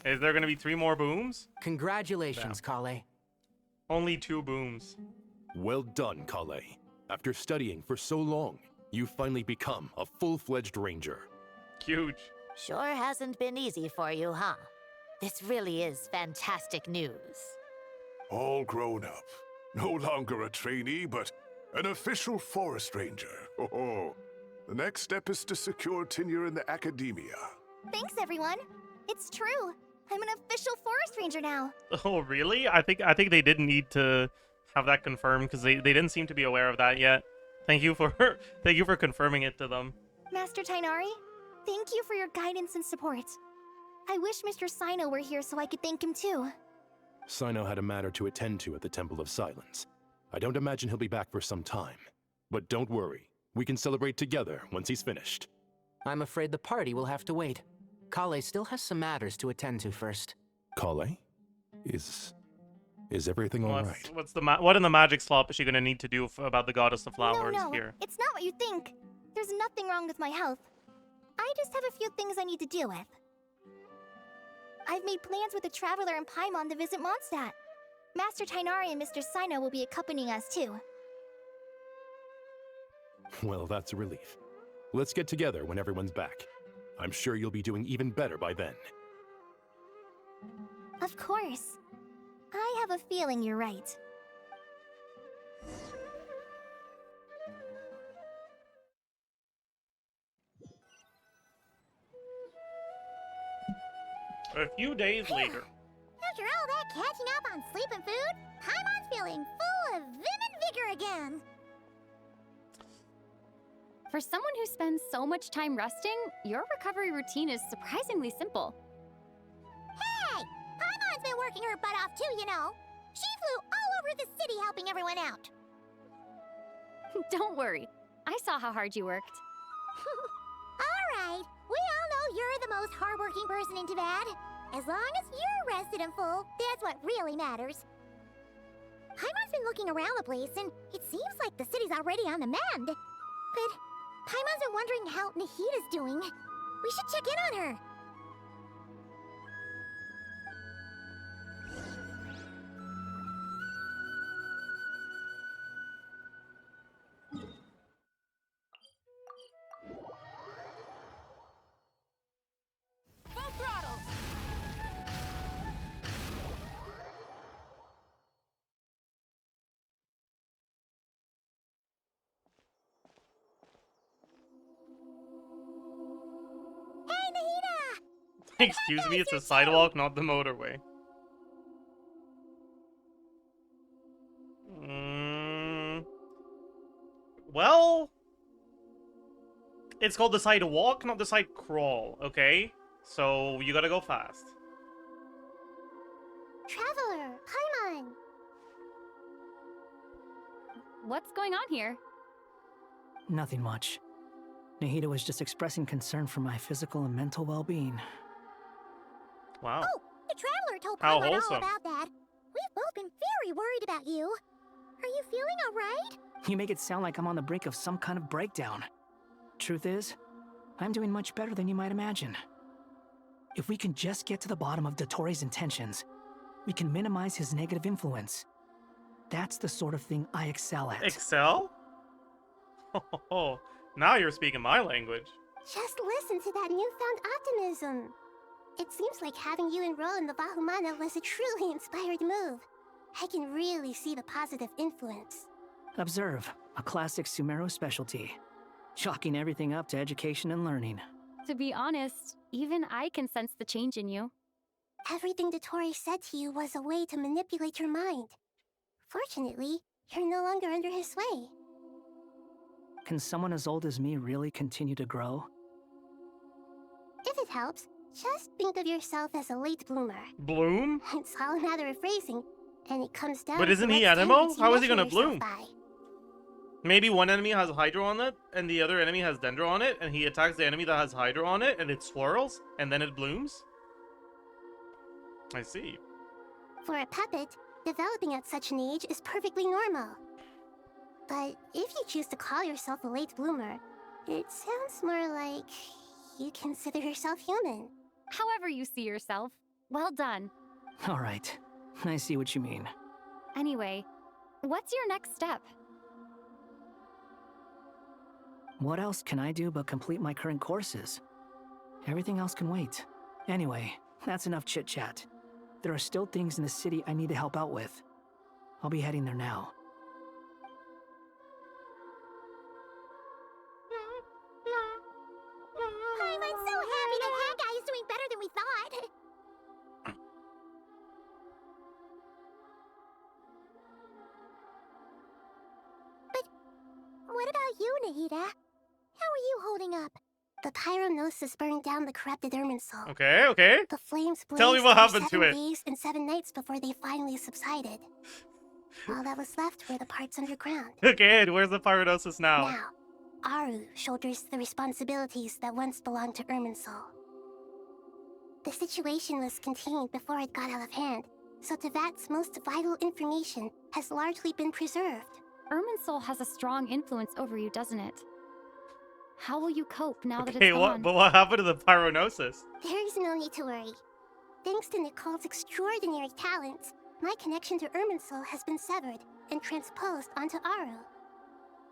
Is there gonna be 3 more booms? Congratulations, Collei. Only 2 booms. Well done, Collei. After studying for so long, you've finally become a full-fledged ranger. Huge. Sure hasn't been easy for you, huh? This really is fantastic news. All grown up. No longer a trainee, but An official forest ranger. Oh, the next step is to secure tenure in the academia. Thanks, everyone. It's true. I'm an official forest ranger now. Oh, really? I think they did need to have that confirmed because they didn't seem to be aware of that yet. Thank you for thank you for confirming it to them. Master Tighnari, thank you for your guidance and support. I wish Mr. Sino were here so I could thank him too. Sino had a matter to attend to at the Temple of Silence. I don't imagine he'll be back for some time. But don't worry, we can celebrate together once he's finished. I'm afraid the party will have to wait. Collei still has some matters to attend to first. Collei? Is everything all right? What in the magic slop is she gonna need to do about the goddess of flowers No, here? it's not what you think. There's nothing wrong with my health. I just have a few things I need to deal with. I've made plans with a traveler and Paimon to visit Mondstadt. Master Tighnari and Mr. Sino will be accompanying us too. Well, that's a relief. Let's get together when everyone's back. I'm sure you'll be doing even better by then. Of course. I have a feeling you're right. A few days later. After all that catching up on sleep and food, Paimon's feeling full of vim and vigor again. For someone who spends so much time resting, your recovery routine is surprisingly simple. Hey! Paimon's been working her butt off too, you know. She flew all over the city helping everyone out. Don't worry, I saw how hard you worked. Alright, we all know you're the most hardworking person in Tibet. As long as you're rested and full, that's what really matters. Paimon's been looking around the place, and it seems like the city's already on the mend. But Paimon's been wondering how Nahida's doing. We should check in on her. Excuse me, it's a sidewalk, not the motorway. Well, it's called the side walk, not the side crawl, okay? So you gotta go fast. Traveler, Paimon. What's going on here? Nothing much. Nahida was just expressing concern for my physical and mental well-being. Wow. Oh, the traveler told How Paimon all wholesome. about that. We've both been very worried about you. Are you feeling alright? You make it sound like I'm on the brink of some kind of breakdown. Truth is, I'm doing much better than you might imagine. If we can just get to the bottom of Dottore's intentions, we can minimize his negative influence. That's the sort of thing I excel at. Excel? Oh, now you're speaking my language. Just listen to that newfound optimism. It seems like having you enroll in the Bahumana was a truly inspired move. I can really see the positive influence. Observe, a classic sumeru specialty. Chalking everything up to education and learning. To be honest, even I can sense the change in you. Everything Dottore said to you was a way to manipulate your mind. Fortunately, you're no longer under his sway. Can someone as old as me really continue to grow? If it helps, just think of yourself as a late bloomer. Bloom? It's all a matter of phrasing, and it comes down But to isn't he what Anemo? standards you How is he measure gonna yourself bloom? by. Maybe one enemy has Hydro on it, and the other enemy has Dendro on it, and he attacks the enemy that has Hydro on it, and it swirls, and then it blooms? I see. For a puppet, developing at such an age is perfectly normal. But if you choose to call yourself a late bloomer, it sounds more like you consider yourself human. However you see yourself, well done. All right, I see what you mean. Anyway, what's your next step? What else can I do but complete my current courses? Everything else can wait. Anyway, that's enough chit-chat. There are still things in the city I need to help out with. I'll be heading there now. about you, Nahida? How are you holding up? The pyronosis burned down the corrupted irminsul. Okay, okay. The flames blazed Tell me what for happened to 7 it. days and 7 nights before they finally subsided. All that was left were the parts underground. Okay, and where's the pyronosis now? Now, Aru shoulders the responsibilities that once belonged to Irminsul. The situation was contained before it got out of hand, so Tevat's most vital information has largely been preserved. Irminsul has a strong influence over you, doesn't it? How will you cope now that Okay, it's gone? but what happened to the pyronosis? There is no need to worry. Thanks to Nicole's extraordinary talents, my connection to Irminsul has been severed and transposed onto Aru.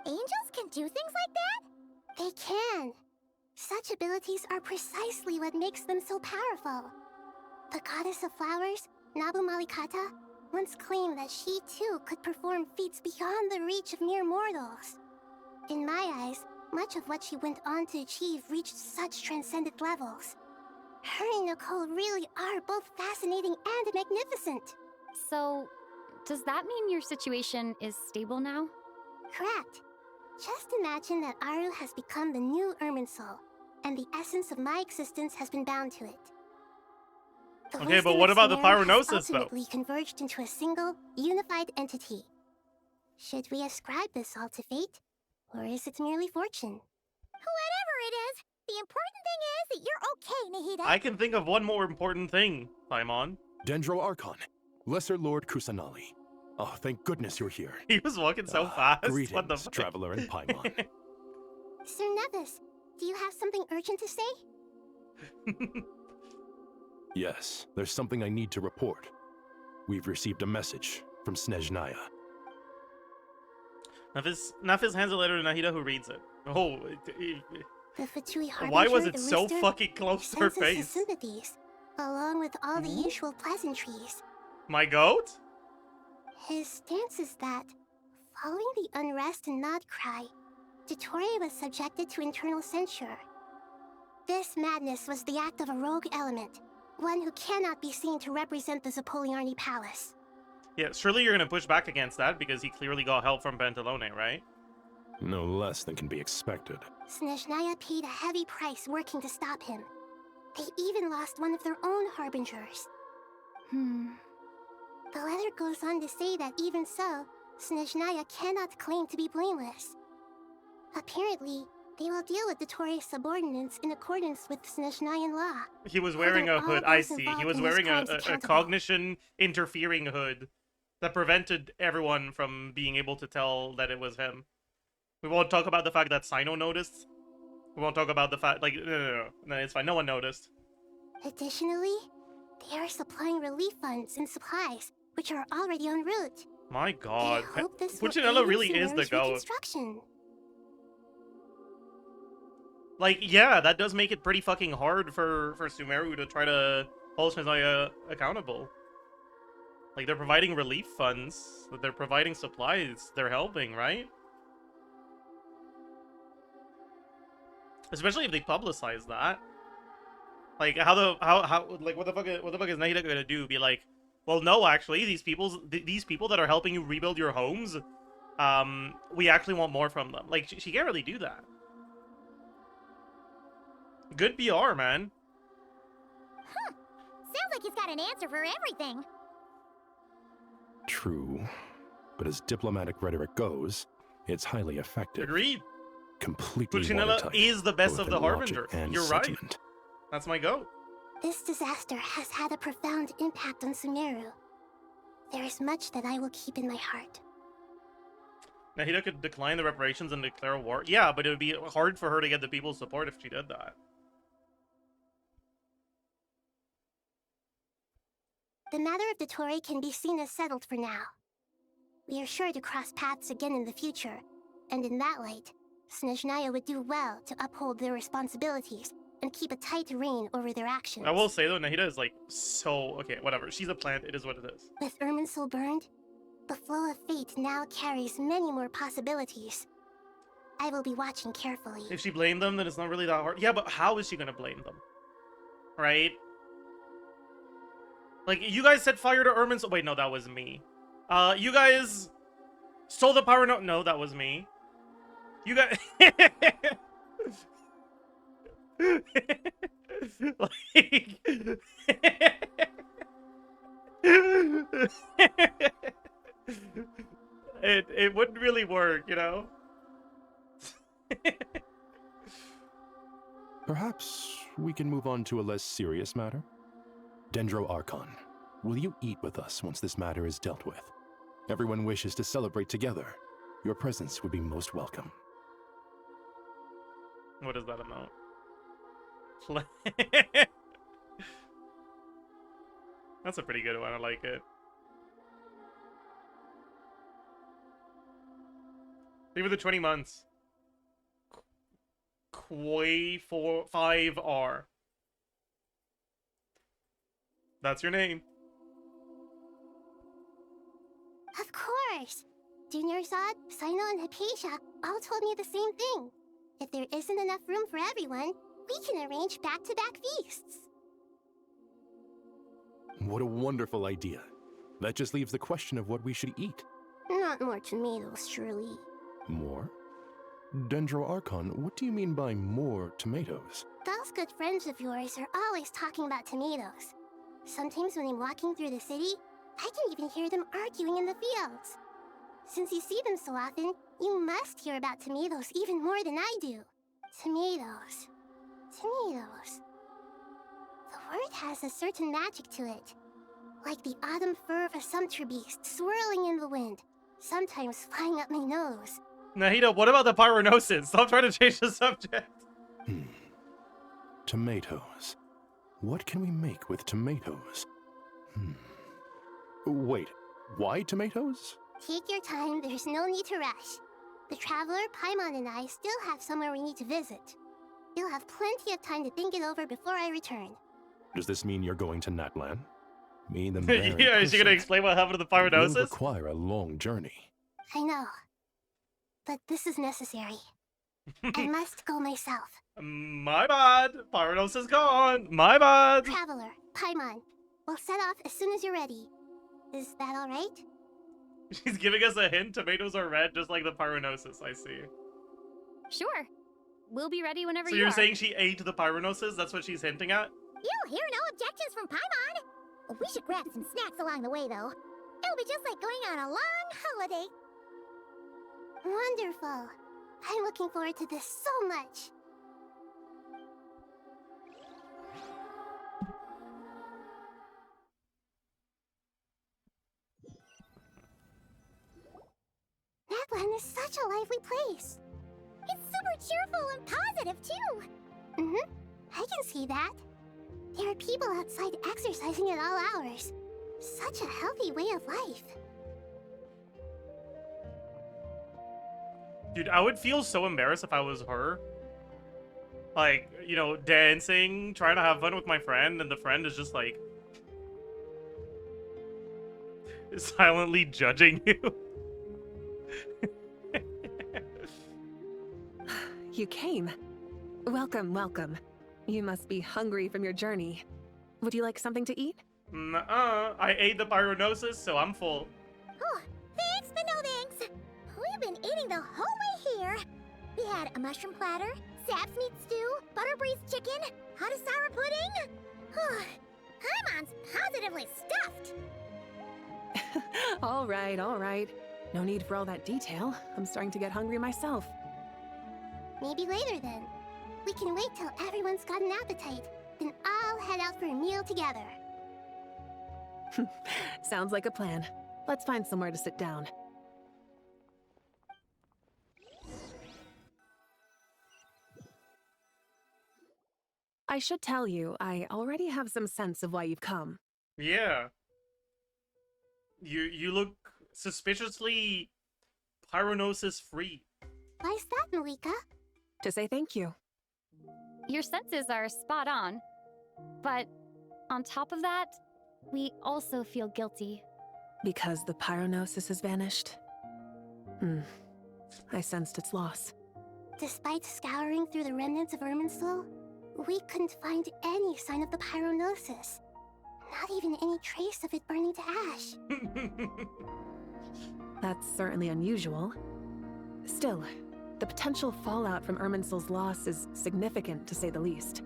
Angels can do things like that? They can. Such abilities are precisely what makes them so powerful. The goddess of flowers, Nabu Malikata, once claimed that she too could perform feats beyond the reach of mere mortals. In my eyes, much of what she went on to achieve reached such transcendent levels. Her and Nicole really are both fascinating and magnificent. So, does that mean your situation is stable now? Correct. Just imagine that Aru has become the new Irminsul, and the essence of my existence has been bound to it. The Okay, but wisdom what of about the Sumeru has pyronosis, though? ultimately converged into a single, unified entity. Should we ascribe this all to fate, or is it merely fortune? Whatever it is, the important thing is that you're okay, Nahida. I can think of one more important thing, Paimon. Dendro Archon, Lesser Lord Kusanali. Oh, thank goodness you're here. He was walking so fast. Greetings, What the fuck? traveler and Paimon. Sir Nevis, do you have something urgent to say? Yes, there's something I need to report. We've received a message from Snezhnaya. Nafis hands a letter to Nahida, who reads it. Oh, The Fatui Harbinger, why was it the so rooster, fucking close to her sends us his face? sympathies, along with all the usual pleasantries. My goat? His stance is that, following the unrest in Krai, dottore was subjected to internal censure. This madness was the act of a rogue element, one who cannot be seen to represent the Zapoliarni Palace. Yeah, surely you're gonna push back against that because he clearly got help from Pantalone, right? No less than can be expected. Snezhnaya paid a heavy price working to stop him. They even lost one of their own harbingers. The letter goes on to say that even so, Snezhnaya cannot claim to be blameless. Apparently, they will deal with Dottore's subordinates in accordance with Snezhnayan law. He was wearing a holding hood, all I those see. He involved was in his wearing crimes a accountable. cognition interfering hood that prevented everyone from being able to tell that it was him. We won't talk about the fact that Sino noticed. We won't talk about the fact, like, no, it's fine. No one noticed. Additionally, they are supplying relief funds and supplies, which are already en route. My god. I hope this will Puccinello aid really in is the Sumeru's goat. reconstruction. Like, yeah, that does make it pretty fucking hard for Sumeru to try to hold Snezhnaya accountable. Like, they're providing relief funds, they're providing supplies, they're helping, right? Especially if they publicize that. Like, how like, what the fuck is Nahida gonna do? Be like, well, no, actually, these people that are helping you rebuild your homes, we actually want more from them. Like, she can't really do that. Good PR, man. Sounds like he's got an answer for everything. True, but as diplomatic rhetoric goes, it's highly effective. Agreed. Completely Puccinella watertight, is the best both of the in logic Harbingers. and You're sentiment. right. That's my goat. This disaster has had a profound impact on Sumeru. There is much that I will keep in my heart. Nahida could decline the reparations and declare war. Yeah, but it would be hard for her to get the people's support if she did that. The matter of dottore can be seen as settled for now. We are sure to cross paths again in the future, and in that light, Snezhnaya would do well to uphold their responsibilities and keep a tight rein over their actions. I will say, though, Nahida is, like, so... Okay, whatever. She's a plant. It is what it is. With Irminsul burned, the flow of fate now carries many more possibilities. I will be watching carefully. If she blamed them, then it's not really that hard. Yeah, but how is she gonna blame them? Right? Like, you guys set fire to Irminsul. Wait, no, that was me. You guys stole the power. No, that was me. You got... like... it wouldn't really work, you know? Perhaps we can move on to a less serious matter? Dendro Archon, will you eat with us once this matter is dealt with? Everyone wishes to celebrate together. Your presence would be most welcome. What is that amount? That's a pretty good one. I like it. Leave it the 20 months. Quay 5R. That's your name. Of course! Junior Zod, Sino, and Hypatia all told me the same thing. If there isn't enough room for everyone, we can arrange back-to-back feasts. What a wonderful idea. That just leaves the question of what we should eat. Not more tomatoes, surely. More? Dendro Archon, what do you mean by more tomatoes? Those good friends of yours are always talking about tomatoes. Sometimes when I'm walking through the city, I can even hear them arguing in the fields. Since you see them so often, you must hear about tomatoes even more than I do. Tomatoes. Tomatoes. The word has a certain magic to it. Like the autumn fur of a sumpter beast swirling in the wind, sometimes flying up my nose. Nahida, what about the pyronosis? Stop trying to change the subject. Tomatoes. What can we make with tomatoes? Wait, why tomatoes? Take your time, there's no need to rush. The traveler, Paimon, and I still have somewhere we need to visit. You'll have plenty of time to think it over before I return. Does this mean you're going to Natlan? Me, the Baron Yeah, is she gonna explain what happened to the pyronosis? Will require a long journey. I know. But this is necessary. I must go myself. My bad. Pyronosis is gone. My bad. Traveler, Paimon, we'll set off as soon as you're ready. Is that alright? She's giving us a hint. Tomatoes are red, just like the pyronosis. I see. Sure. We'll be ready whenever So you are. you're saying she ate the pyronosis? That's what she's hinting at? You'll hear no objections from Paimon. We should grab some snacks along the way, though. It'll be just like going on a long holiday. Wonderful. I'm looking forward to this so much. Natlan is such a lively place. It's super cheerful and positive, too. I can see that. There are people outside exercising at all hours. Such a healthy way of life. Dude, I would feel so embarrassed if I was her. Like, you know, dancing, trying to have fun with my friend, and the friend is just like... silently judging you. You came. Welcome, welcome. You must be hungry from your journey. Would you like something to eat? Nuh-uh. I ate the pyronosis, so I'm full. Oh, thanks, but no thanks. We've been eating the whole way here. We had a mushroom platter, sap's meat stew, butter braised chicken, hot as sour pudding. Paimon's positively stuffed. All right, all right. No need for all that detail. I'm starting to get hungry myself. Maybe later then. We can wait till everyone's got an appetite, then I'll head out for a meal together. Sounds like a plan. Let's find somewhere to sit down. I should tell you, I already have some sense of why you've come. Yeah. You look suspiciously pyronosis free. Why's that, Mavuika? To say thank you. Your senses are spot on. But on top of that, we also feel guilty. Because the pyronosis has vanished? I sensed its loss. Despite scouring through the remnants of Irminsul, we couldn't find any sign of the pyronosis. Not even any trace of it burning to ash. That's certainly unusual. Still, the potential fallout from Irminsul's loss is significant, to say the least.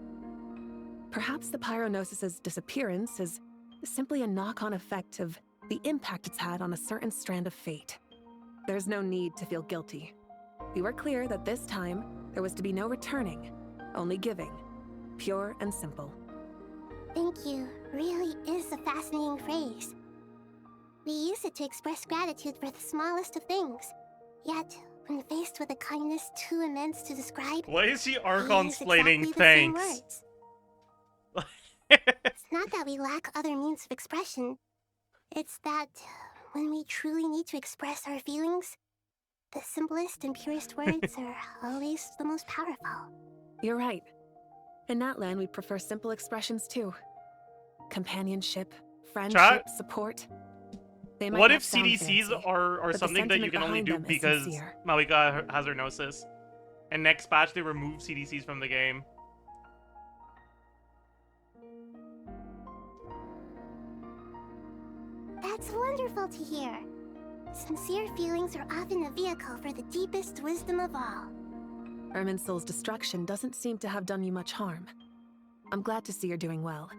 Perhaps the Pyronosis's disappearance is simply a knock-on effect of the impact it's had on a certain strand of fate. There's no need to feel guilty. We were clear that this time, there was to be no returning, only giving. Pure and simple. Thank you really is a fascinating phrase. We use it to express gratitude for the smallest of things. Yet, when faced with a kindness too immense to describe, why is she we archon-splaining use exactly the same thanks? words. It's not that we lack other means of expression. It's that when we truly need to express our feelings, the simplest and purest words are always the most powerful. You're right. In that land, we prefer simple expressions too. Companionship, friendship, Chat? support. They might What not if sound CDCs fancy, are but the something that you sentiment can only behind do them is because sincere. Mavuika has her gnosis? And next patch they remove CDCs from the game. That's wonderful to hear. Sincere feelings are often a vehicle for the deepest wisdom of all. Irminsul's destruction doesn't seem to have done you much harm. I'm glad to see you're doing well.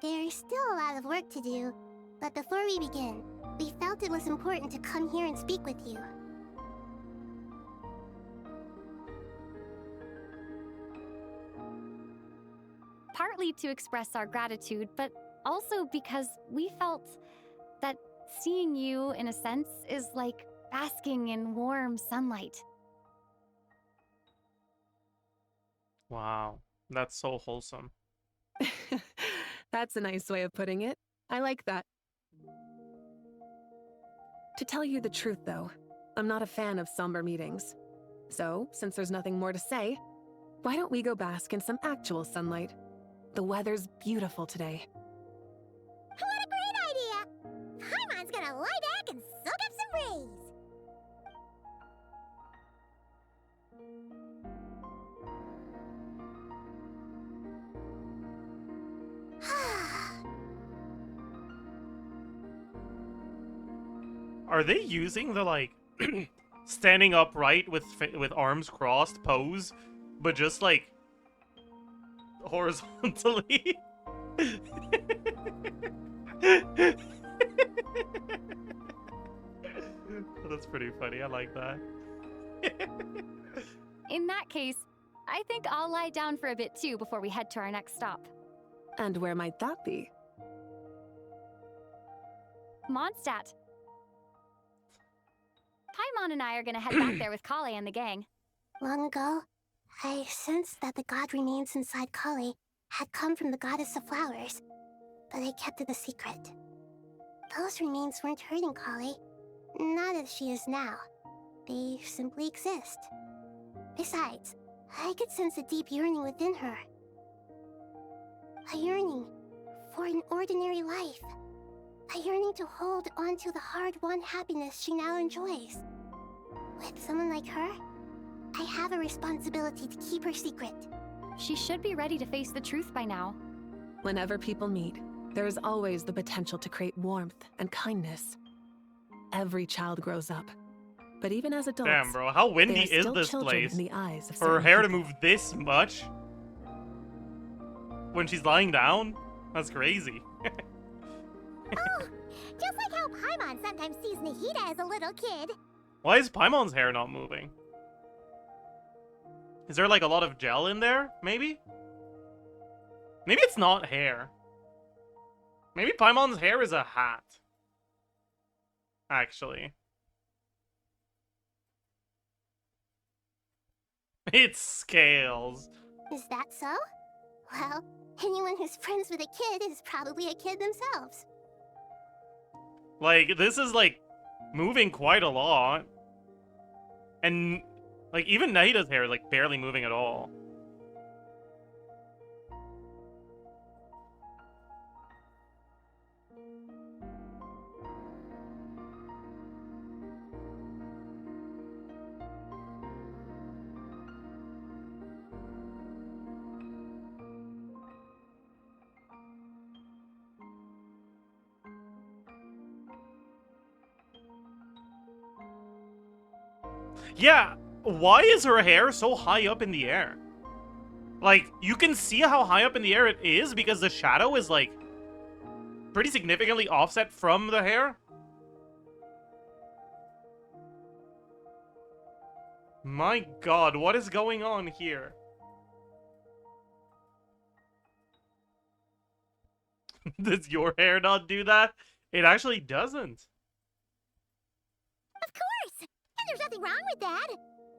There's still a lot of work to do, but before we begin, we felt it was important to come here and speak with you. Partly to express our gratitude, but also because we felt that seeing you, in a sense, is like basking in warm sunlight. Wow, that's so wholesome. That's a nice way of putting it. I like that. To tell you the truth, though, I'm not a fan of somber meetings. So, since there's nothing more to say, why don't we go bask in some actual sunlight? The weather's beautiful today. What a great idea! Paimon's gonna lie back and soak up some rays. Are they using the, like, standing upright with arms crossed pose, but just, like, horizontally? That's pretty funny. I like that. In that case, I think I'll lie down for a bit too before we head to our next stop. And where might that be? Mondstadt. Paimon and I are gonna head back there with Krai and the gang. Long ago, I sensed that the god remains inside Collei had come from the goddess of flowers, but I kept it a secret. Those remains weren't hurting Collei, not as she is now. They simply exist. Besides, I could sense a deep yearning within her. A yearning for an ordinary life. A yearning to hold on to the hard-won happiness she now enjoys. With someone like her, I have a responsibility to keep her secret. She should be ready to face the truth by now. Whenever people meet, there is always the potential to create warmth and kindness. Every child grows up. But even as adults, Damn, bro, how windy they are is still this children place? in the eyes of For her certain hair to people. move this much when she's lying down? That's crazy. Oh, just like how Paimon sometimes sees Nahida as a little kid. Why is Paimon's hair not moving? Is there like a lot of gel in there? Maybe? Maybe it's not hair. Maybe Paimon's hair is a hat. Actually. It's scales. Is that so? Well, anyone who's friends with a kid is probably a kid themselves. Like, this is, like, moving quite a lot. And, like, even Nahida's hair is, like, barely moving at all. Yeah, why is her hair so high up in the air? Like, you can see how high up in the air it is because the shadow is, like, pretty significantly offset from the hair. My god, what is going on here? Does your hair not do that? It actually doesn't. Of course! And there's nothing wrong with that.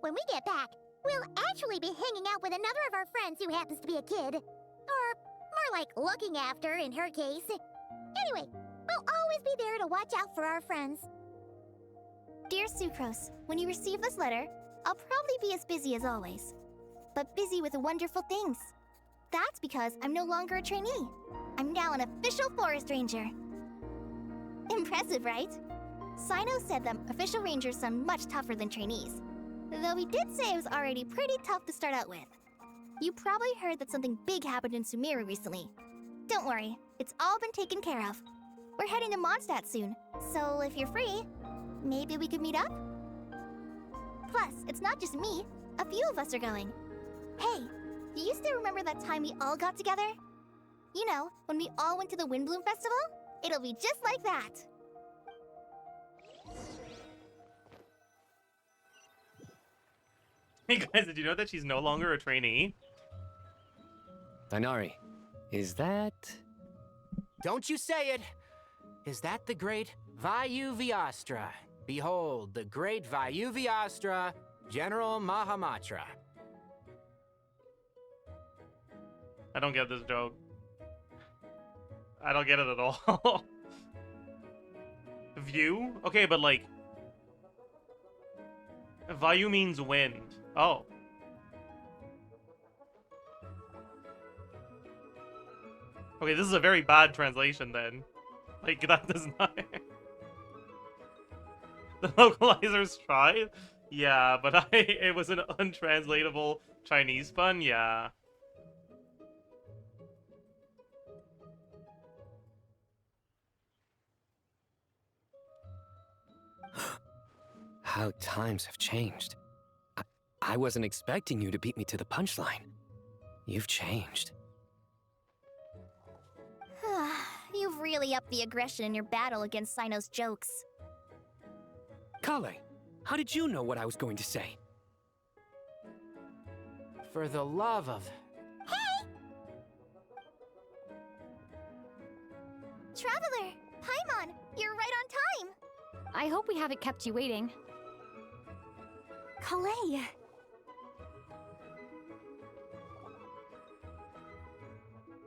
When we get back, we'll actually be hanging out with another of our friends who happens to be a kid. Or more like looking after, in her case. Anyway, we'll always be there to watch out for our friends. Dear Sucrose, when you receive this letter, I'll probably be as busy as always. But busy with wonderful things. That's because I'm no longer a trainee. I'm now an official forest ranger. Impressive, right? Sino said that official rangers sound much tougher than trainees. Though he did say it was already pretty tough to start out with. You probably heard that something big happened in Sumeru recently. Don't worry, it's all been taken care of. We're heading to Mondstadt soon, so if you're free, maybe we could meet up? Plus, it's not just me. A few of us are going. Hey, do you still remember that time we all got together? You know, when we all went to the Windbloom Festival? It'll be just like that. Hey guys, did you know that she's no longer a trainee? Inari, is that... Don't you say it! Is that the great Vayuvyastra? Behold, the great Vayuvyastra, General Mahamatra. I don't get this joke. I don't get it at all. View? Okay, but like... Vayu means wind. Oh. Okay, this is a very bad translation then. Like, that does not... The localizers tried? Yeah, but it was an untranslatable Chinese pun? Yeah. How times have changed. I wasn't expecting you to beat me to the punchline. You've changed. You've really upped the aggression in your battle against Sino's jokes. Collei, how did you know what I was going to say? For the love of... Hey! Traveler! Paimon! You're right on time! I hope we haven't kept you waiting. Collei!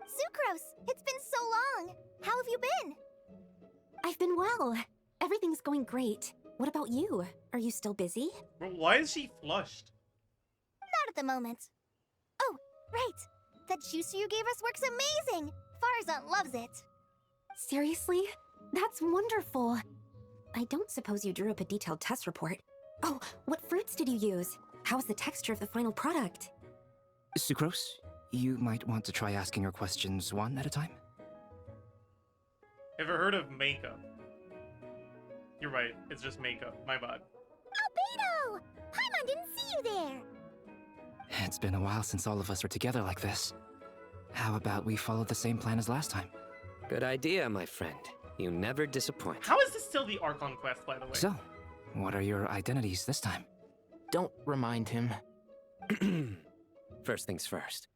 Sucrose! It's been so long! How have you been? I've been well. Everything's going great. What about you? Are you still busy? Why is she flushed? Not at the moment. Oh, right! That juicer you gave us works amazing! Farzan loves it! Seriously? That's wonderful. I don't suppose you drew up a detailed test report. Oh, what fruits did you use? How's the texture of the final product? Sucrose, you might want to try asking your questions one at a time. Ever heard of makeup? You're right, it's just makeup. My bad. Albedo! Paimon didn't see you there! It's been a while since all of us were together like this. How about we follow the same plan as last time? Good idea, my friend. You never disappoint. How is this still the Archon quest, by the way? So, what are your identities this time? Don't remind him. First things first.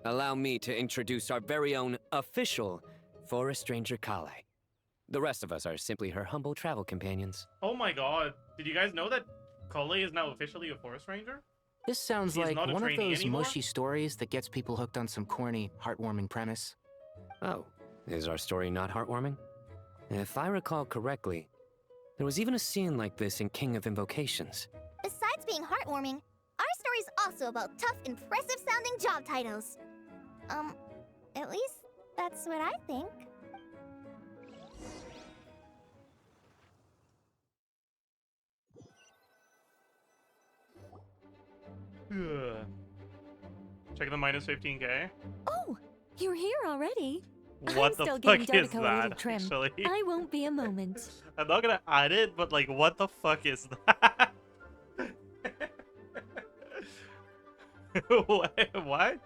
Allow me to introduce our very own official forest ranger Krai. The rest of us are simply her humble travel companions. Oh my god. Did you guys know that collei is now officially a forest ranger? This sounds He's like not a one of trainee those anymore? mushy stories that gets people hooked on some corny, heartwarming premise. Oh, is our story not heartwarming? If I recall correctly, there was even a scene like this in King of Invocations. Besides being heartwarming, our story's also about tough, impressive-sounding job titles. At least that's what I think. Check the minus 15k. Oh, you're here already. What I'm the still fuck giving is Dorico a that, little trim. actually? I won't be a moment. I'm not gonna add it, but like, what the fuck is that? What? What?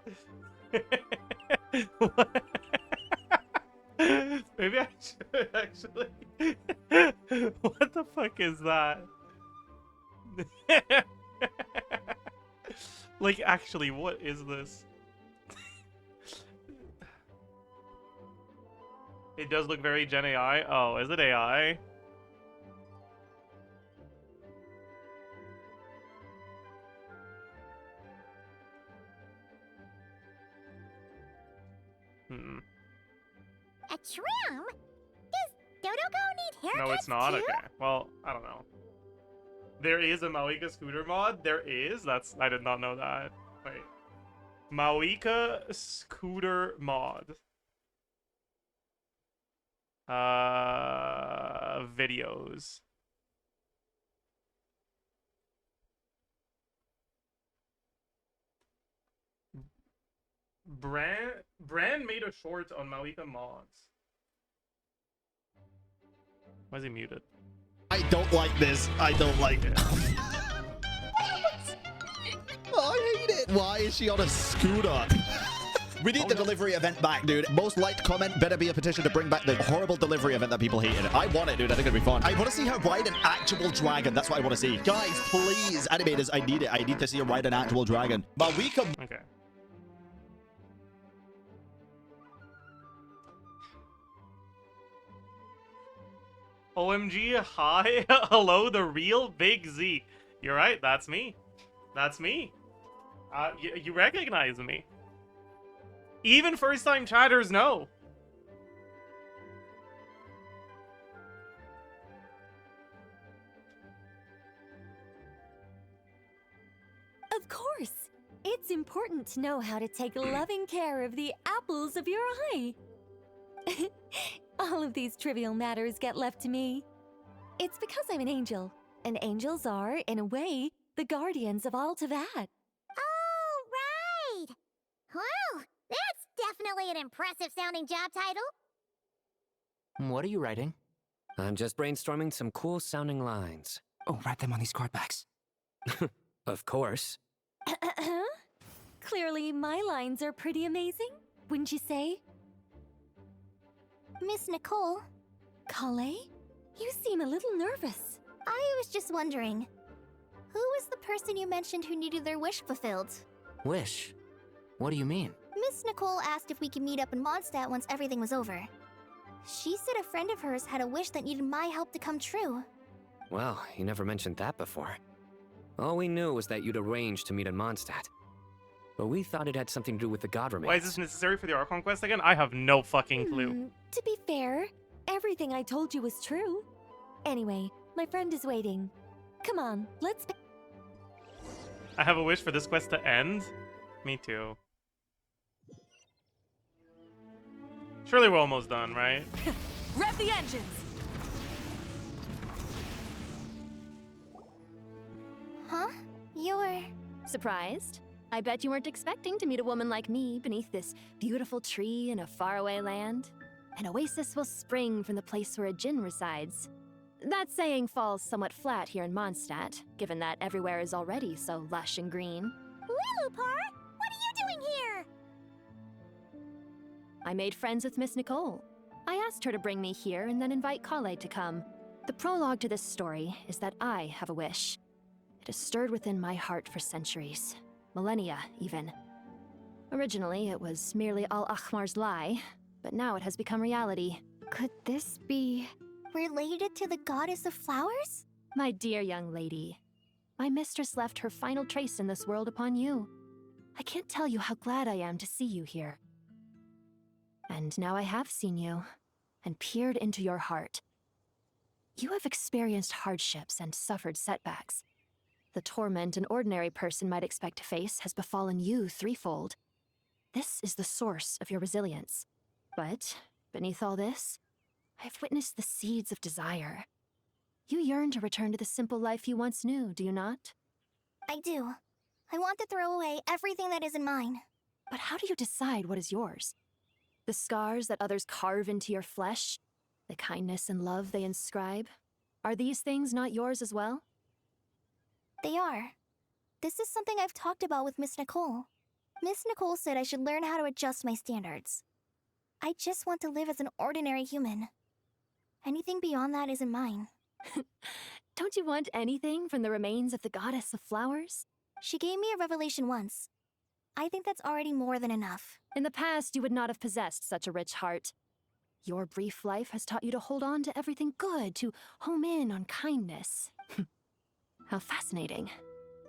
What? Maybe I should actually. What the fuck is that? Like, actually, what is this? It does look very Gen AI. Oh, is it AI? Hmm. A trim? Does Dodo need haircuts No, it's not. too? Okay. Well, I don't know. There is a Mavuika scooter mod. There is. I did not know that. Wait. Mavuika scooter mod. Videos. Brand made a short on Mavuika mods. Why is he muted? I don't like this. I don't like it. Oh, I hate it. Why is she on a scooter? We need the delivery event back, dude. Most liked comment better be a petition to bring back the horrible delivery event that people hated. I want it, dude. I think it'd be fun. I want to see her ride an actual dragon. That's what I want to see. Guys, please, animators, I need it. I need to see her ride an actual dragon. Mavuika. Okay. OMG, hi, hello, the real Big Z. You're right, that's me. That's me. You recognize me. Even first-time chatters know. Of course. It's important to know how to take loving care of the apples of your eye. All of these trivial matters get left to me. It's because I'm an angel, and angels are, in a way, the guardians of all Tavad. Oh, right! Wow, that's definitely an impressive sounding job title. What are you writing? I'm just brainstorming some cool sounding lines. Oh, write them on these card backs. Of course. Clearly, my lines are pretty amazing, wouldn't you say? Miss Nicole. Collei? You seem a little nervous. I was just wondering, who was the person you mentioned who needed their wish fulfilled? Wish? What do you mean? Miss Nicole asked if we could meet up in Mondstadt once everything was over. She said a friend of hers had a wish that needed my help to come true. Well, you never mentioned that before. All we knew was that you'd arranged to meet in Mondstadt. But we thought it had something to do with the god remains. Why is this necessary for the Archon quest again? I have no fucking clue. To be fair, everything I told you was true. Anyway, my friend is waiting. Come on, let's... I have a wish for this quest to end? Me too. Surely we're almost done, right? Rev the engines! Huh? You're... Surprised? I bet you weren't expecting to meet a woman like me beneath this beautiful tree in a faraway land. An oasis will spring from the place where a djinn resides. That saying falls somewhat flat here in Mondstadt, given that everywhere is already so lush and green. Liloupar, what are you doing here? I made friends with Miss Nicole. I asked her to bring me here and then invite Krai to come. The prologue to this story is that I have a wish. It has stirred within my heart for centuries. Millennia, even. Originally, it was merely Al-Ahmar's lie, but now it has become reality. Could this be... related to the goddess of flowers? My dear young lady, my mistress left her final trace in this world upon you. I can't tell you how glad I am to see you here. And now I have seen you, and peered into your heart. You have experienced hardships and suffered setbacks. The torment an ordinary person might expect to face has befallen you threefold. This is the source of your resilience. But, beneath all this, I've witnessed the seeds of desire. You yearn to return to the simple life you once knew, do you not? I do. I want to throw away everything that isn't mine. But how do you decide what is yours? The scars that others carve into your flesh? The kindness and love they inscribe? Are these things not yours as well? They are. This is something I've talked about with Miss Nicole. Miss Nicole said I should learn how to adjust my standards. I just want to live as an ordinary human. Anything beyond that isn't mine. Don't you want anything from the remains of the goddess of flowers? She gave me a revelation once. I think that's already more than enough. In the past, you would not have possessed such a rich heart. Your brief life has taught you to hold on to everything good, to home in on kindness. How fascinating.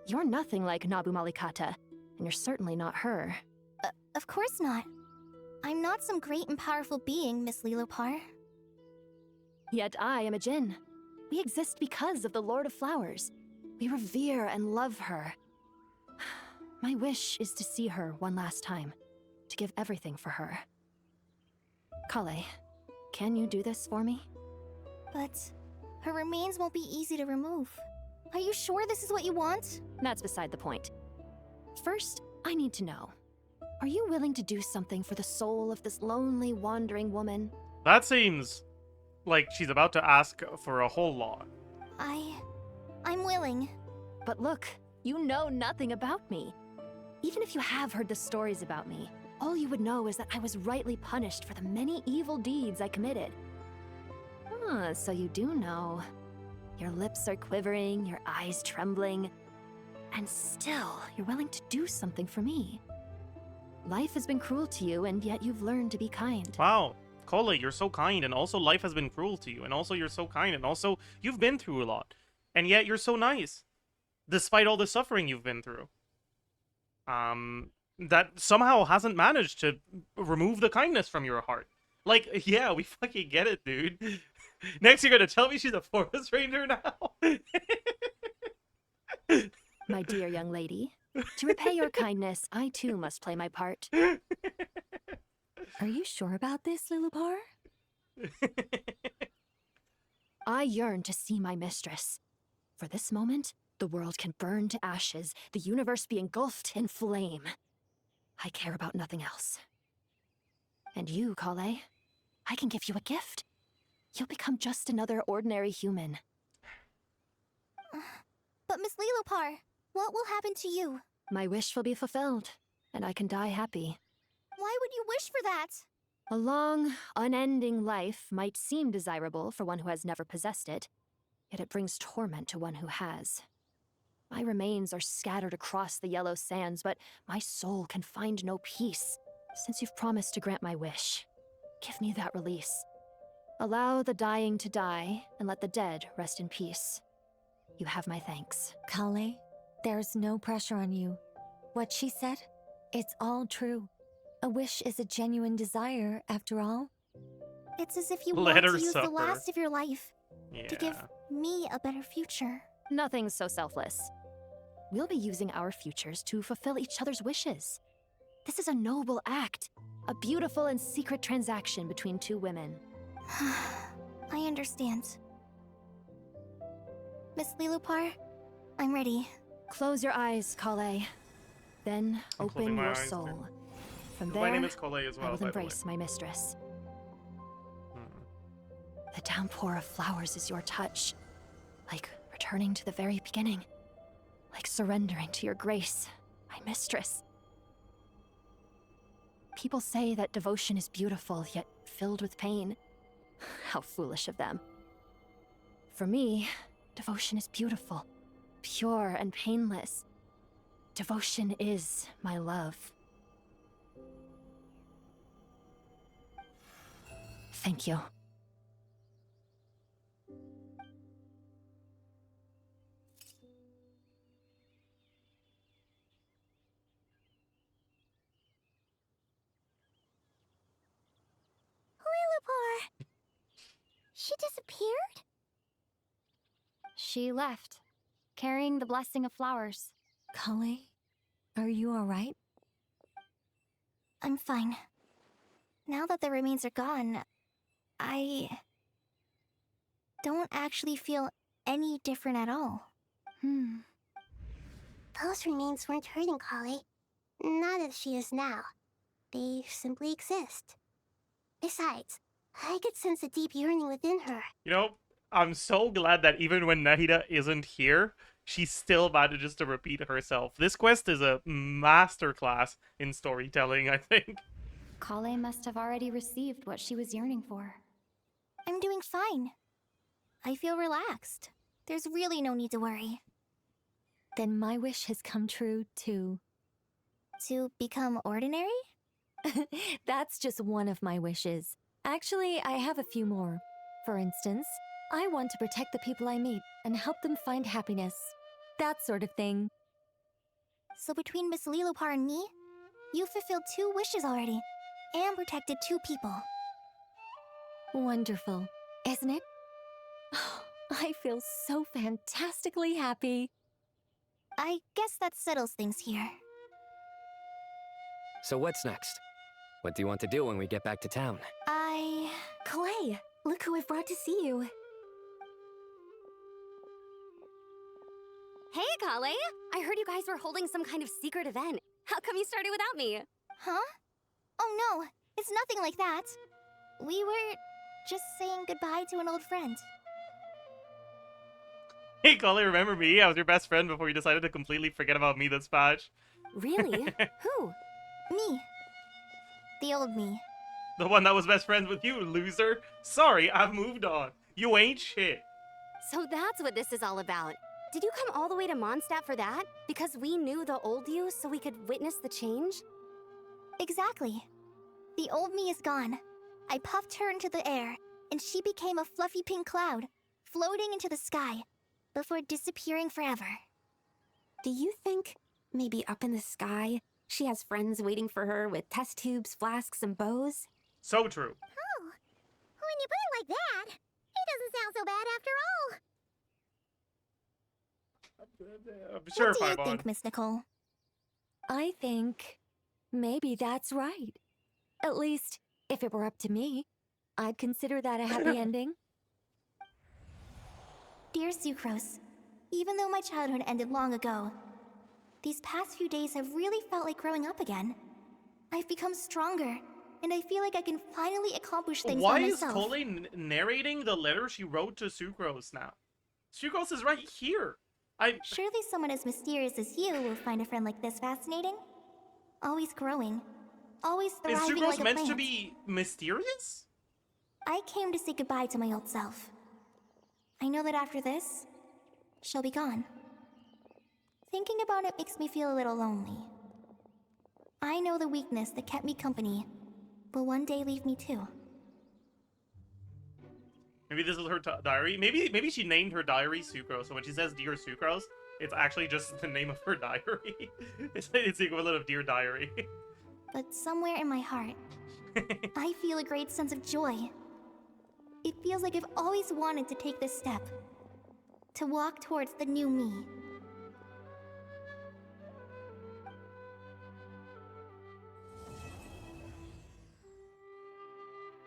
You're nothing like Nabu Malikata, and you're certainly not her. Of course not. I'm not some great and powerful being, Miss Liloupar. Yet I am a djinn. We exist because of the Lord of Flowers. We revere and love her. My wish is to see her one last time, to give everything for her. Collei, can you do this for me? But her remains won't be easy to remove. Are you sure this is what you want? That's beside the point. First, I need to know. Are you willing to do something for the soul of this lonely, wandering woman? That seems like she's about to ask for a whole lot. I'm willing. But look, you know nothing about me. Even if you have heard the stories about me, all you would know is that I was rightly punished for the many evil deeds I committed. Ah, so you do know. Your lips are quivering, your eyes trembling, and still you're willing to do something for me. Life has been cruel to you, and yet you've learned to be kind. Wow, collei, you're so kind, and also life has been cruel to you, and also you're so kind, and also you've been through a lot, and yet you're so nice, despite all the suffering you've been through. That somehow hasn't managed to remove the kindness from your heart. Like, yeah, we fucking get it, dude. Next, you're gonna tell me she's a forest ranger now? My dear young lady, to repay your kindness, I too must play my part. Are you sure about this, Liloupar? I yearn to see my mistress. For this moment, the world can burn to ashes, the universe be engulfed in flame. I care about nothing else. And you, Collei, I can give you a gift. You'll become just another ordinary human. But Miss Liloupar, what will happen to you? My wish will be fulfilled, and I can die happy. Why would you wish for that? A long, unending life might seem desirable for one who has never possessed it, yet it brings torment to one who has. My remains are scattered across the yellow sands, but my soul can find no peace. Since you've promised to grant my wish, give me that release. Allow the dying to die, and let the dead rest in peace. You have my thanks. Collei, there's no pressure on you. What she said, it's all true. A wish is a genuine desire, after all. It's as if you Let want her to use the suffer. last of your life Yeah. to give me a better future. Nothing's so selfless. We'll be using our futures to fulfill each other's wishes. This is a noble act, a beautiful and secret transaction between two women. I understand. Miss Liloupar, I'm ready. Close your eyes, Collei. Then I'm open closing my your eyes, soul. too. From My there, name is collei as well, I will by the way. embrace my mistress. The downpour of flowers is your touch, like returning to the very beginning, like surrendering to your grace, my mistress. People say that devotion is beautiful, yet filled with pain. How foolish of them. For me, devotion is beautiful, pure and painless. Devotion is my love. Thank you. Liloupar! She disappeared? She left, carrying the blessing of flowers. Collei, are you alright? I'm fine. Now that the remains are gone, I don't actually feel any different at all. Those remains weren't hurting Collei. Not as she is now. They simply exist. Besides, I could sense a deep yearning within her. You know, I'm so glad that even when Nahida isn't here, she still manages to repeat herself. This quest is a masterclass in storytelling, I think. Collei must have already received what she was yearning for. I'm doing fine. I feel relaxed. There's really no need to worry. Then my wish has come true, too. To become ordinary? That's just one of my wishes. Actually, I have a few more. For instance, I want to protect the people I meet and help them find happiness. That sort of thing. So between Miss Liloupar and me, you've fulfilled 2 wishes already, and protected 2 people. Wonderful, isn't it? I feel so fantastically happy. I guess that settles things here. So what's next? What do you want to do when we get back to town? Collei, look who I've brought to see you. Hey, collei! I heard you guys were holding some kind of secret event. How come you started without me? Huh? Oh no, it's nothing like that. We were just saying goodbye to an old friend. Hey, Collei, remember me? I was your best friend before you decided to completely forget about me this patch. Really? Who? Me. The old me. The one that was best friends with you, loser. Sorry, I've moved on. You ain't shit. So that's what this is all about. Did you come all the way to Mondstadt for that? Because we knew the old you so we could witness the change? Exactly. The old me is gone. I puffed her into the air, and she became a fluffy pink cloud, floating into the sky, before disappearing forever. Do you think, maybe up in the sky, she has friends waiting for her with test tubes, flasks, and bows? So true. Oh, when you put it like that, it doesn't sound so bad after all. I'm sure, What do you paimon. think, Miss Nicole? I think maybe that's right. At least, if it were up to me, I'd consider that a happy ending. Dear Sucrose, even though my childhood ended long ago, these past few days have really felt like growing up again. I've become stronger, and I feel like I can finally accomplish things Why by is myself. Collei narrating the letter she wrote to Sucrose now? Sucrose is right here. Surely someone as mysterious as you will find a friend like this fascinating. Always growing. Always Is thriving Sucrose like a meant plant. to be mysterious? I came to say goodbye to my old self. I know that after this, she'll be gone. Thinking about it makes me feel a little lonely. I know the weakness that kept me company will one day leave me too. Maybe this is her diary. Maybe she named her diary Sucrose, so when she says Dear Sucrose, it's actually just the name of her diary. it's the equivalent of Dear Diary. But somewhere in my heart, I feel a great sense of joy. It feels like I've always wanted to take this step. To walk towards the new me.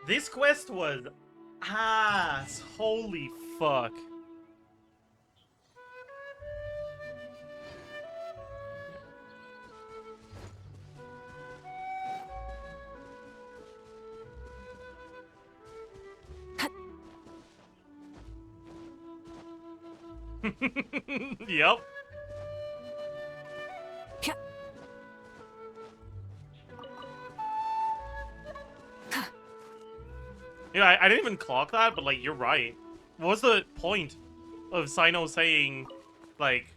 This quest was ass. Holy fuck. Yep. Yeah, I didn't even clock that, but like, you're right. What was the point of Sino saying, like,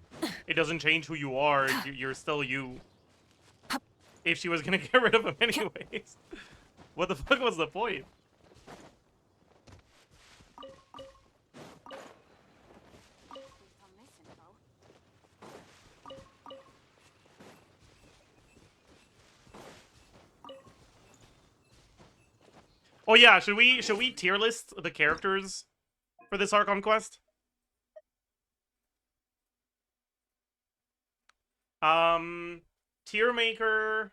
it doesn't change who you are, you're still you? If she was gonna get rid of him anyways. What the fuck was the point? Oh yeah, should we tier list the characters for this Archon quest? Tier maker.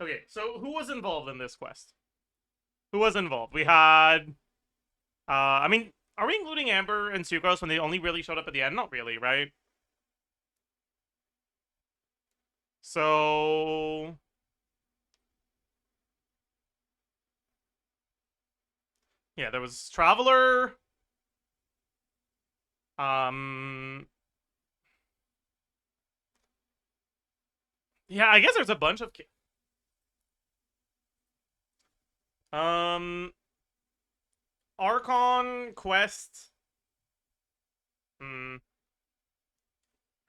Okay, so who was involved in this quest? Who was involved? We had I mean, are we including Amber and Sucrose when they only really showed up at the end? Not really, right? So yeah, there was Traveler. Yeah, I guess there's a bunch of Archon quest.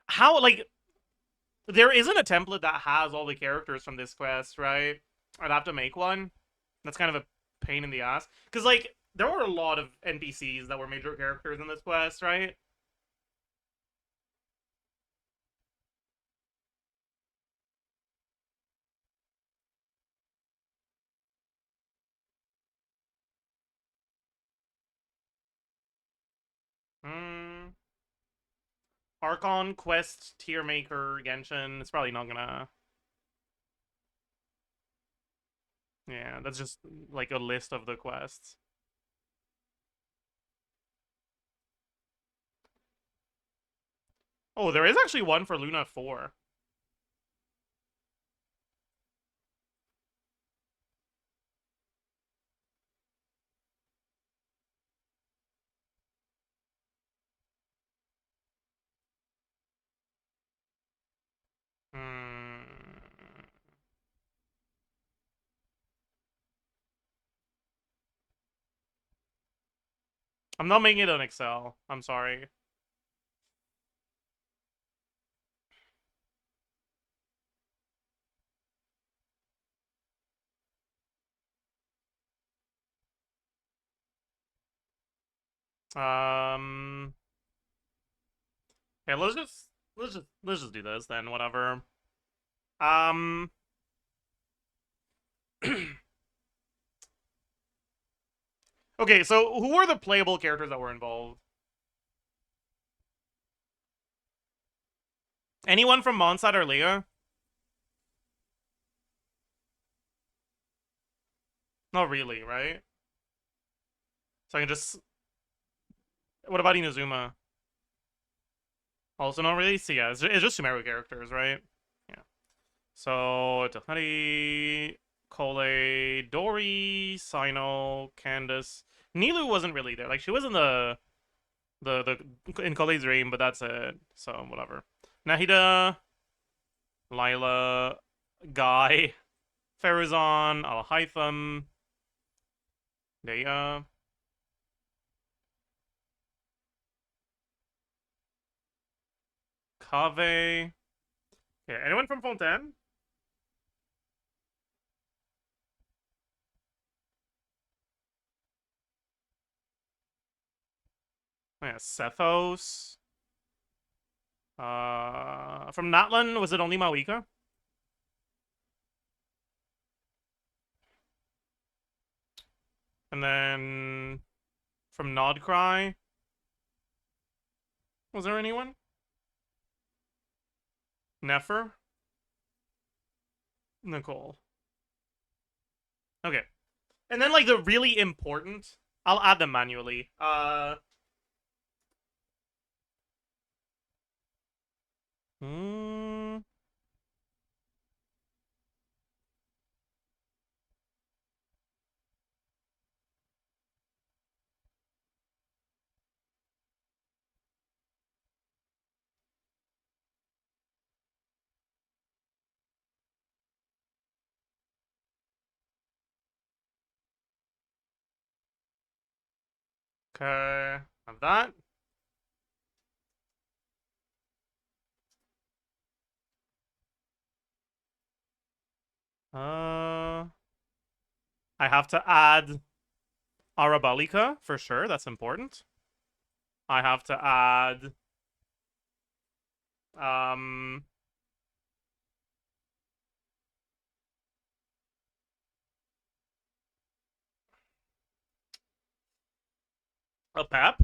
How, like, there isn't a template that has all the characters from this quest, right? I'd have to make one. That's kind of a pain in the ass. Because, like, there were a lot of NPCs that were major characters in this quest, right? Archon quest tier maker Genshin. It's probably not gonna. Yeah, that's just like a list of the quests. Oh, there is actually one for Luna 4. I'm not making it on Excel. I'm sorry. Yeah, let's just do this then, whatever. Okay, so who are the playable characters that were involved? Anyone from Mondstadt or Leah? Not really, right? So I can just... What about Inazuma? Also not really? So yeah, it's just sumeru characters, right? Yeah. So, Dottore, Collei, Dori, Sino, Candace. Nilu wasn't really there. Like, she was in in Collei's dream, but that's it. So, whatever. Nahida, Lila, Guy, Farazan, Alhaitham, Dea. Kaveh. Okay, anyone from Fontaine? Oh, yeah, Sethos. From Natlan, was it only Mavuika? And then from Krai, was there anyone? Nefer? Nicole. Okay. And then, like, the really important... I'll add them manually. Okay. Have that. I have to add Arabalika, for sure. That's important. I have to add... apep.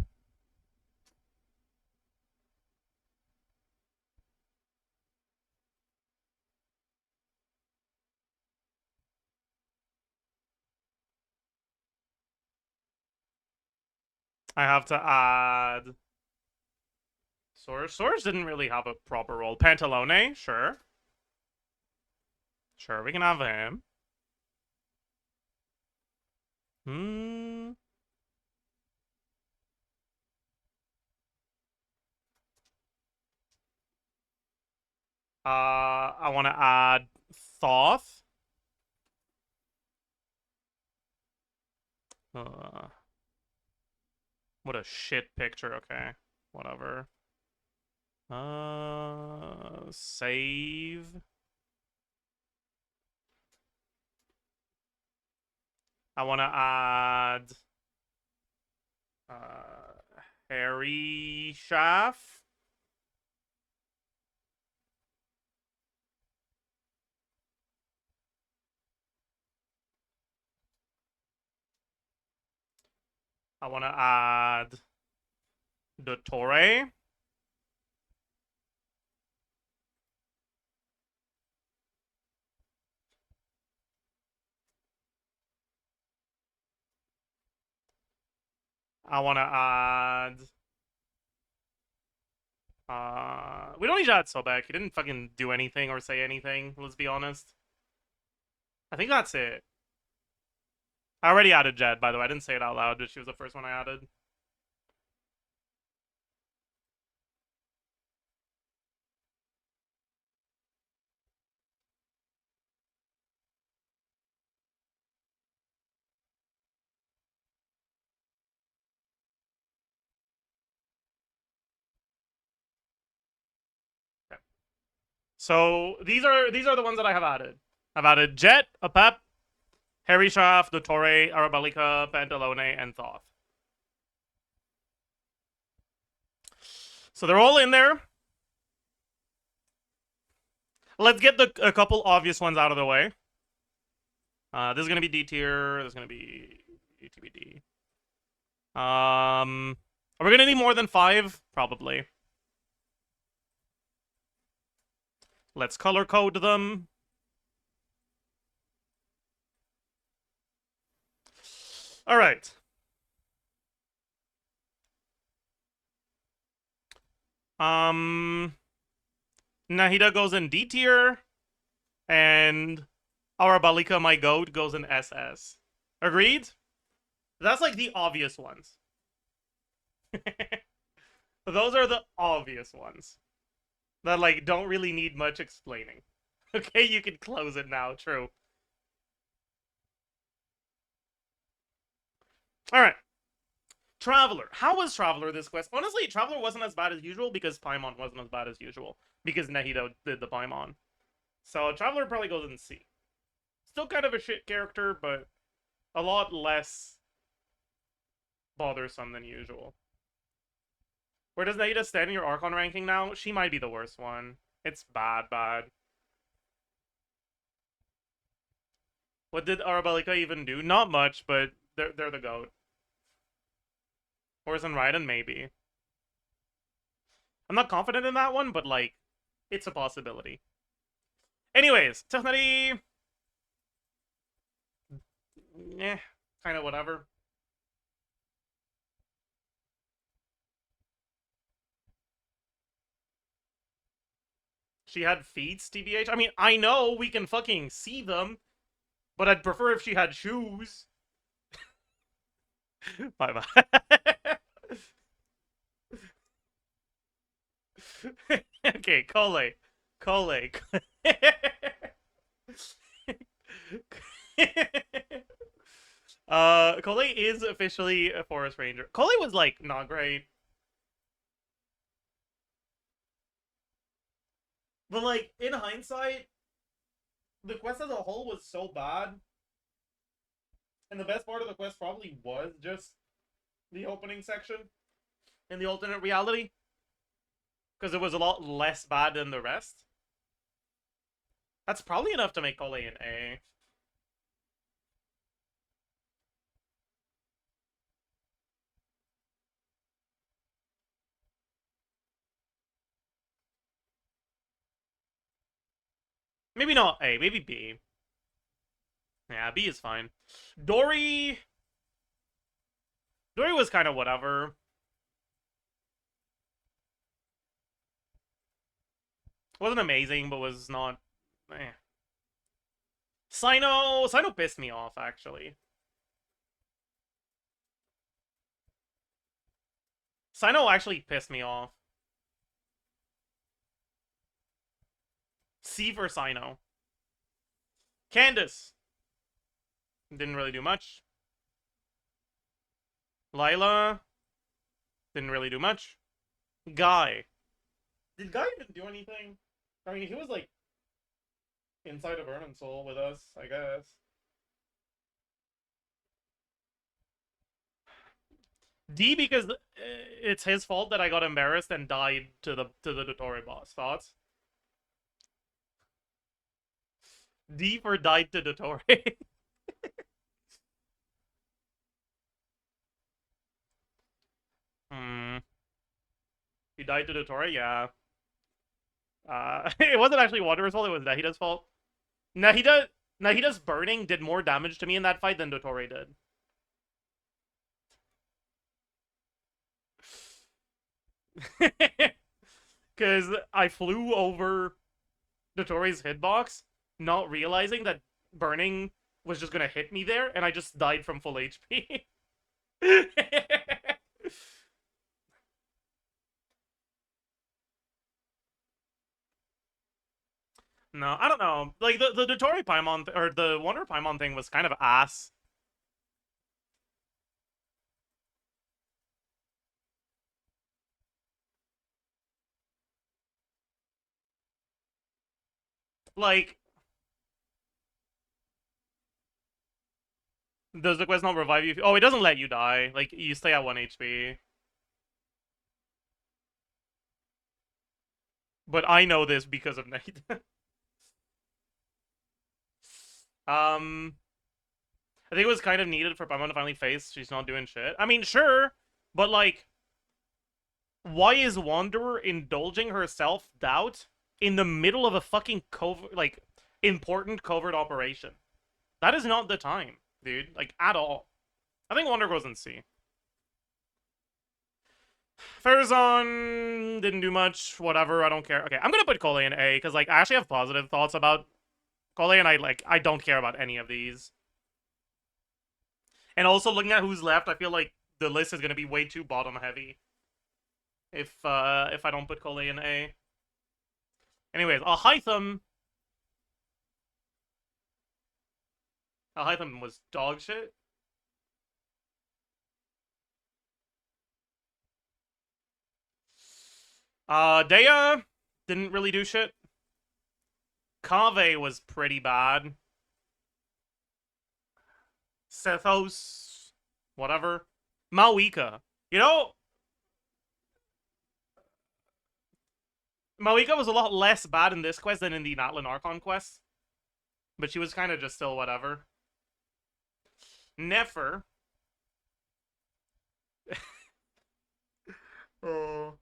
I have to add... Source didn't really have a proper role. Pantalone, sure. Sure, we can have him. Hmm. I want to add Thoth. What a shit picture. Okay, whatever. Save. I want to add Harry Schaff. I want to add dottore. I want to add... we don't need to add Sobek. He didn't fucking do anything or say anything, let's be honest. I think that's it. I already added Jeht, by the way. I didn't say it out loud, but she was the first one I added. Okay. So these are the ones that I have added. I've added Jeht, Apep, Harry Schaff, dottore, Arabalika, Pantalone, and Thoth. So they're all in there. Let's get a couple obvious ones out of the way. This is going to be D tier. This is going to be TBD. Are we going to need more than 5? Probably. Let's color code them. All right. Nahida goes in D tier, and Arabalika, my goat, goes in SS. Agreed? That's like the obvious ones. Those are the obvious ones. That like don't really need much explaining. Okay, you can close it now, true. Alright. Traveler. How was Traveler this quest? Honestly, Traveler wasn't as bad as usual because Paimon wasn't as bad as usual. Because Nahida did the paimon. So Traveler probably goes in C. Still kind of a shit character, but a lot less bothersome than usual. Where does Nahida stand in your Archon ranking now? She might be the worst one. It's bad. What did Arabalika even do? Not much, but they're the GOAT. Horse and Raiden, maybe. I'm not confident in that one, but like, it's a possibility. Anyways, Technari... kind of whatever. She had feet, TBH? I mean, I know we can fucking see them, but I'd prefer if she had shoes. Bye-bye. Okay, collei. Collei. Collei is officially a forest ranger. Collei was, like, not great. But, like, in hindsight, the quest as a whole was so bad. And the best part of the quest probably was just the opening section in the alternate reality. Because it was a lot less bad than the rest. That's probably enough to make Collei an A. Maybe not A, maybe B. Yeah, B is fine. Dori was kind of whatever. Wasn't amazing, but was not... Sino pissed me off, actually. Sino actually pissed me off. C for Sino. Candace. Didn't really do much. Lila. Didn't really do much. Guy. Did Guy even do anything? I mean, he was like inside of Irminsul with us, I guess. D because it's his fault that I got embarrassed and died to the dottore boss. Thoughts? D for died to dottore. He died to dottore, yeah. It wasn't actually Wanderer's fault, it was Nahida's fault. Nahida's burning did more damage to me in that fight than dottore did. Because I flew over dottore's hitbox, not realizing that burning was just gonna hit me there, and I just died from full HP. No, I don't know. Like, the dottore paimon, or the Wanderer paimon thing was kind of ass. Like, does the quest not revive you? Oh, it doesn't let you die. Like, you stay at 1 HP. But I know this because of nahida. I think it was kind of needed for Paimon to finally face she's not doing shit. I mean, sure, but like, why is Wanderer indulging her self-doubt in the middle of a fucking important covert operation? That is not the time, dude. Like, at all. I think Wanderer goes in C. Farazan didn't do much. Whatever, I don't care. Okay, I'm gonna put collei in A, because, like, I actually have positive thoughts about collei, and I don't care about any of these. And also, looking at who's left, I feel like the list is gonna be way too bottom-heavy if I don't put collei in A. Anyways, alhaitham. Alhaitham was dog shit. Dea didn't really do shit. Kaveh was pretty bad. Sethos, whatever. Mavuika. You know, Mavuika was a lot less bad in this quest than in the Natlan Archon quest. But she was kind of just still whatever. Nefer. Oh.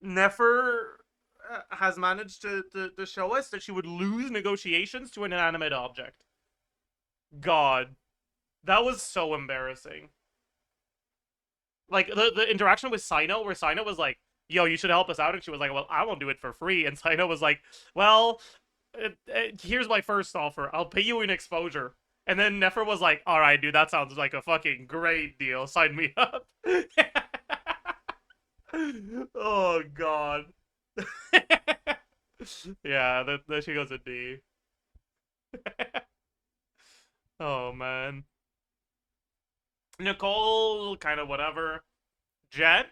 Nefer has managed to show us that she would lose negotiations to an inanimate object. God. That was so embarrassing. Like, the interaction with Sino, where Sino was like, yo, you should help us out, and she was like, well, I won't do it for free, and Sino was like, well, here's my first offer, I'll pay you in exposure. And then Nefer was like, alright, dude, that sounds like a fucking great deal, sign me up. Oh, God. Yeah, that she goes a D. Oh, man. Nicole, kind of whatever. Jeht?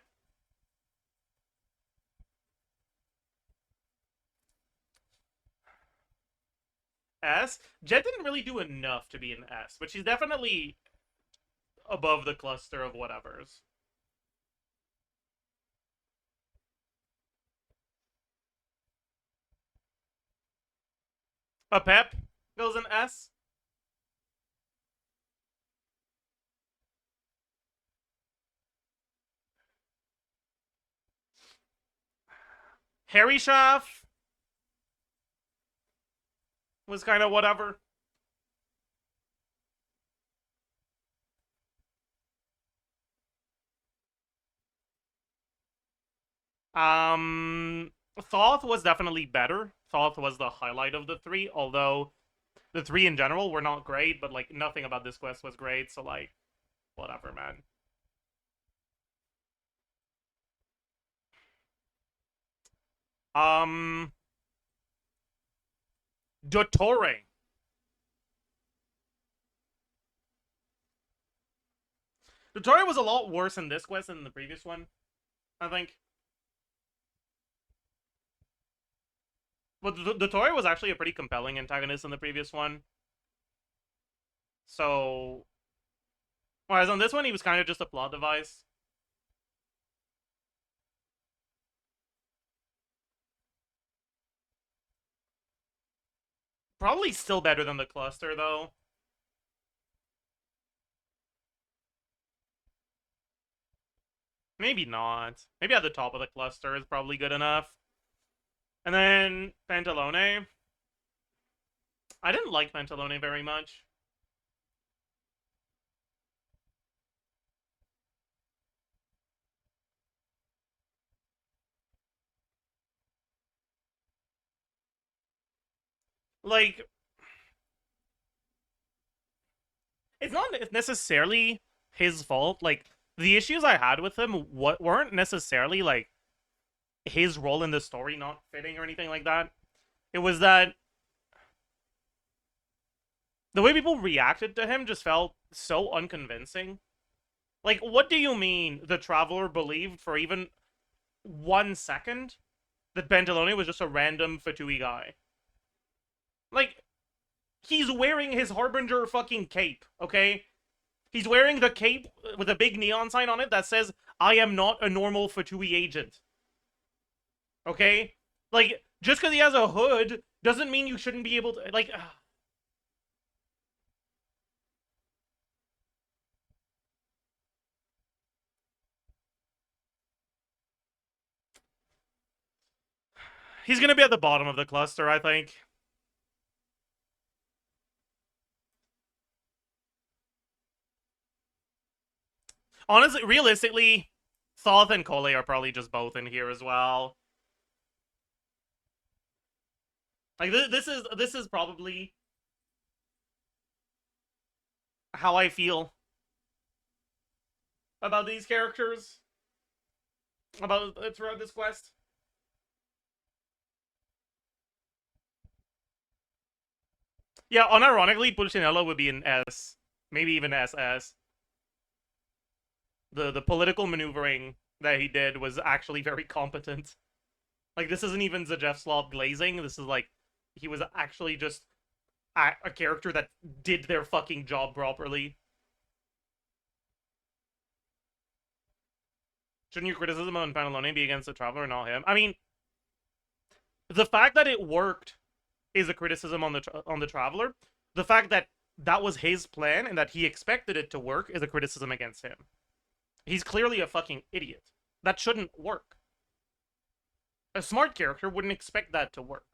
S? Jeht didn't really do enough to be an S, but she's definitely above the cluster of whatevers. Apep goes in S. Harry Schaff was kind of whatever. Thoth was definitely better. Thoth was the highlight of the three, although The 3 in general were not great, but, like, nothing about this quest was great, so, like, whatever, man. Dottore. Dottore was a lot worse in this quest than the previous one, I think. But Dottore was actually a pretty compelling antagonist in the previous one. So... whereas on this one, he was kind of just a plot device. Probably still better than the cluster, though. Maybe not. Maybe at the top of the cluster is probably good enough. And then Pantalone. I didn't like Pantalone very much. Like, it's not necessarily his fault. Like, the issues I had with him weren't necessarily, like, his role in the story not fitting or anything like that. It was that the way people reacted to him just felt so unconvincing. Like, what do you mean the Traveler believed for even 1 second that Pantalone was just a random Fatui guy? Like, he's wearing his Harbinger fucking cape, okay? He's wearing the cape with a big neon sign on it that says, I am not a normal Fatui agent. Okay? Like, just because he has a hood doesn't mean you shouldn't be able to, like... He's gonna be at the bottom of the cluster, I think. Honestly, realistically, Thoth and Collei are probably just both in here as well. Like, this is probably how I feel about these characters. About throughout this quest. Yeah, unironically, Pulcinella would be an S. Maybe even SS. The political maneuvering that he did was actually very competent. Like, this isn't even Zajef slob glazing. This is like, he was actually just a character that did their fucking job properly. Shouldn't your criticism on Pantalone be against the Traveler, not him? I mean, the fact that it worked is a criticism on the Traveler. The fact that that was his plan and that he expected it to work is a criticism against him. He's clearly a fucking idiot. That shouldn't work. A smart character wouldn't expect that to work.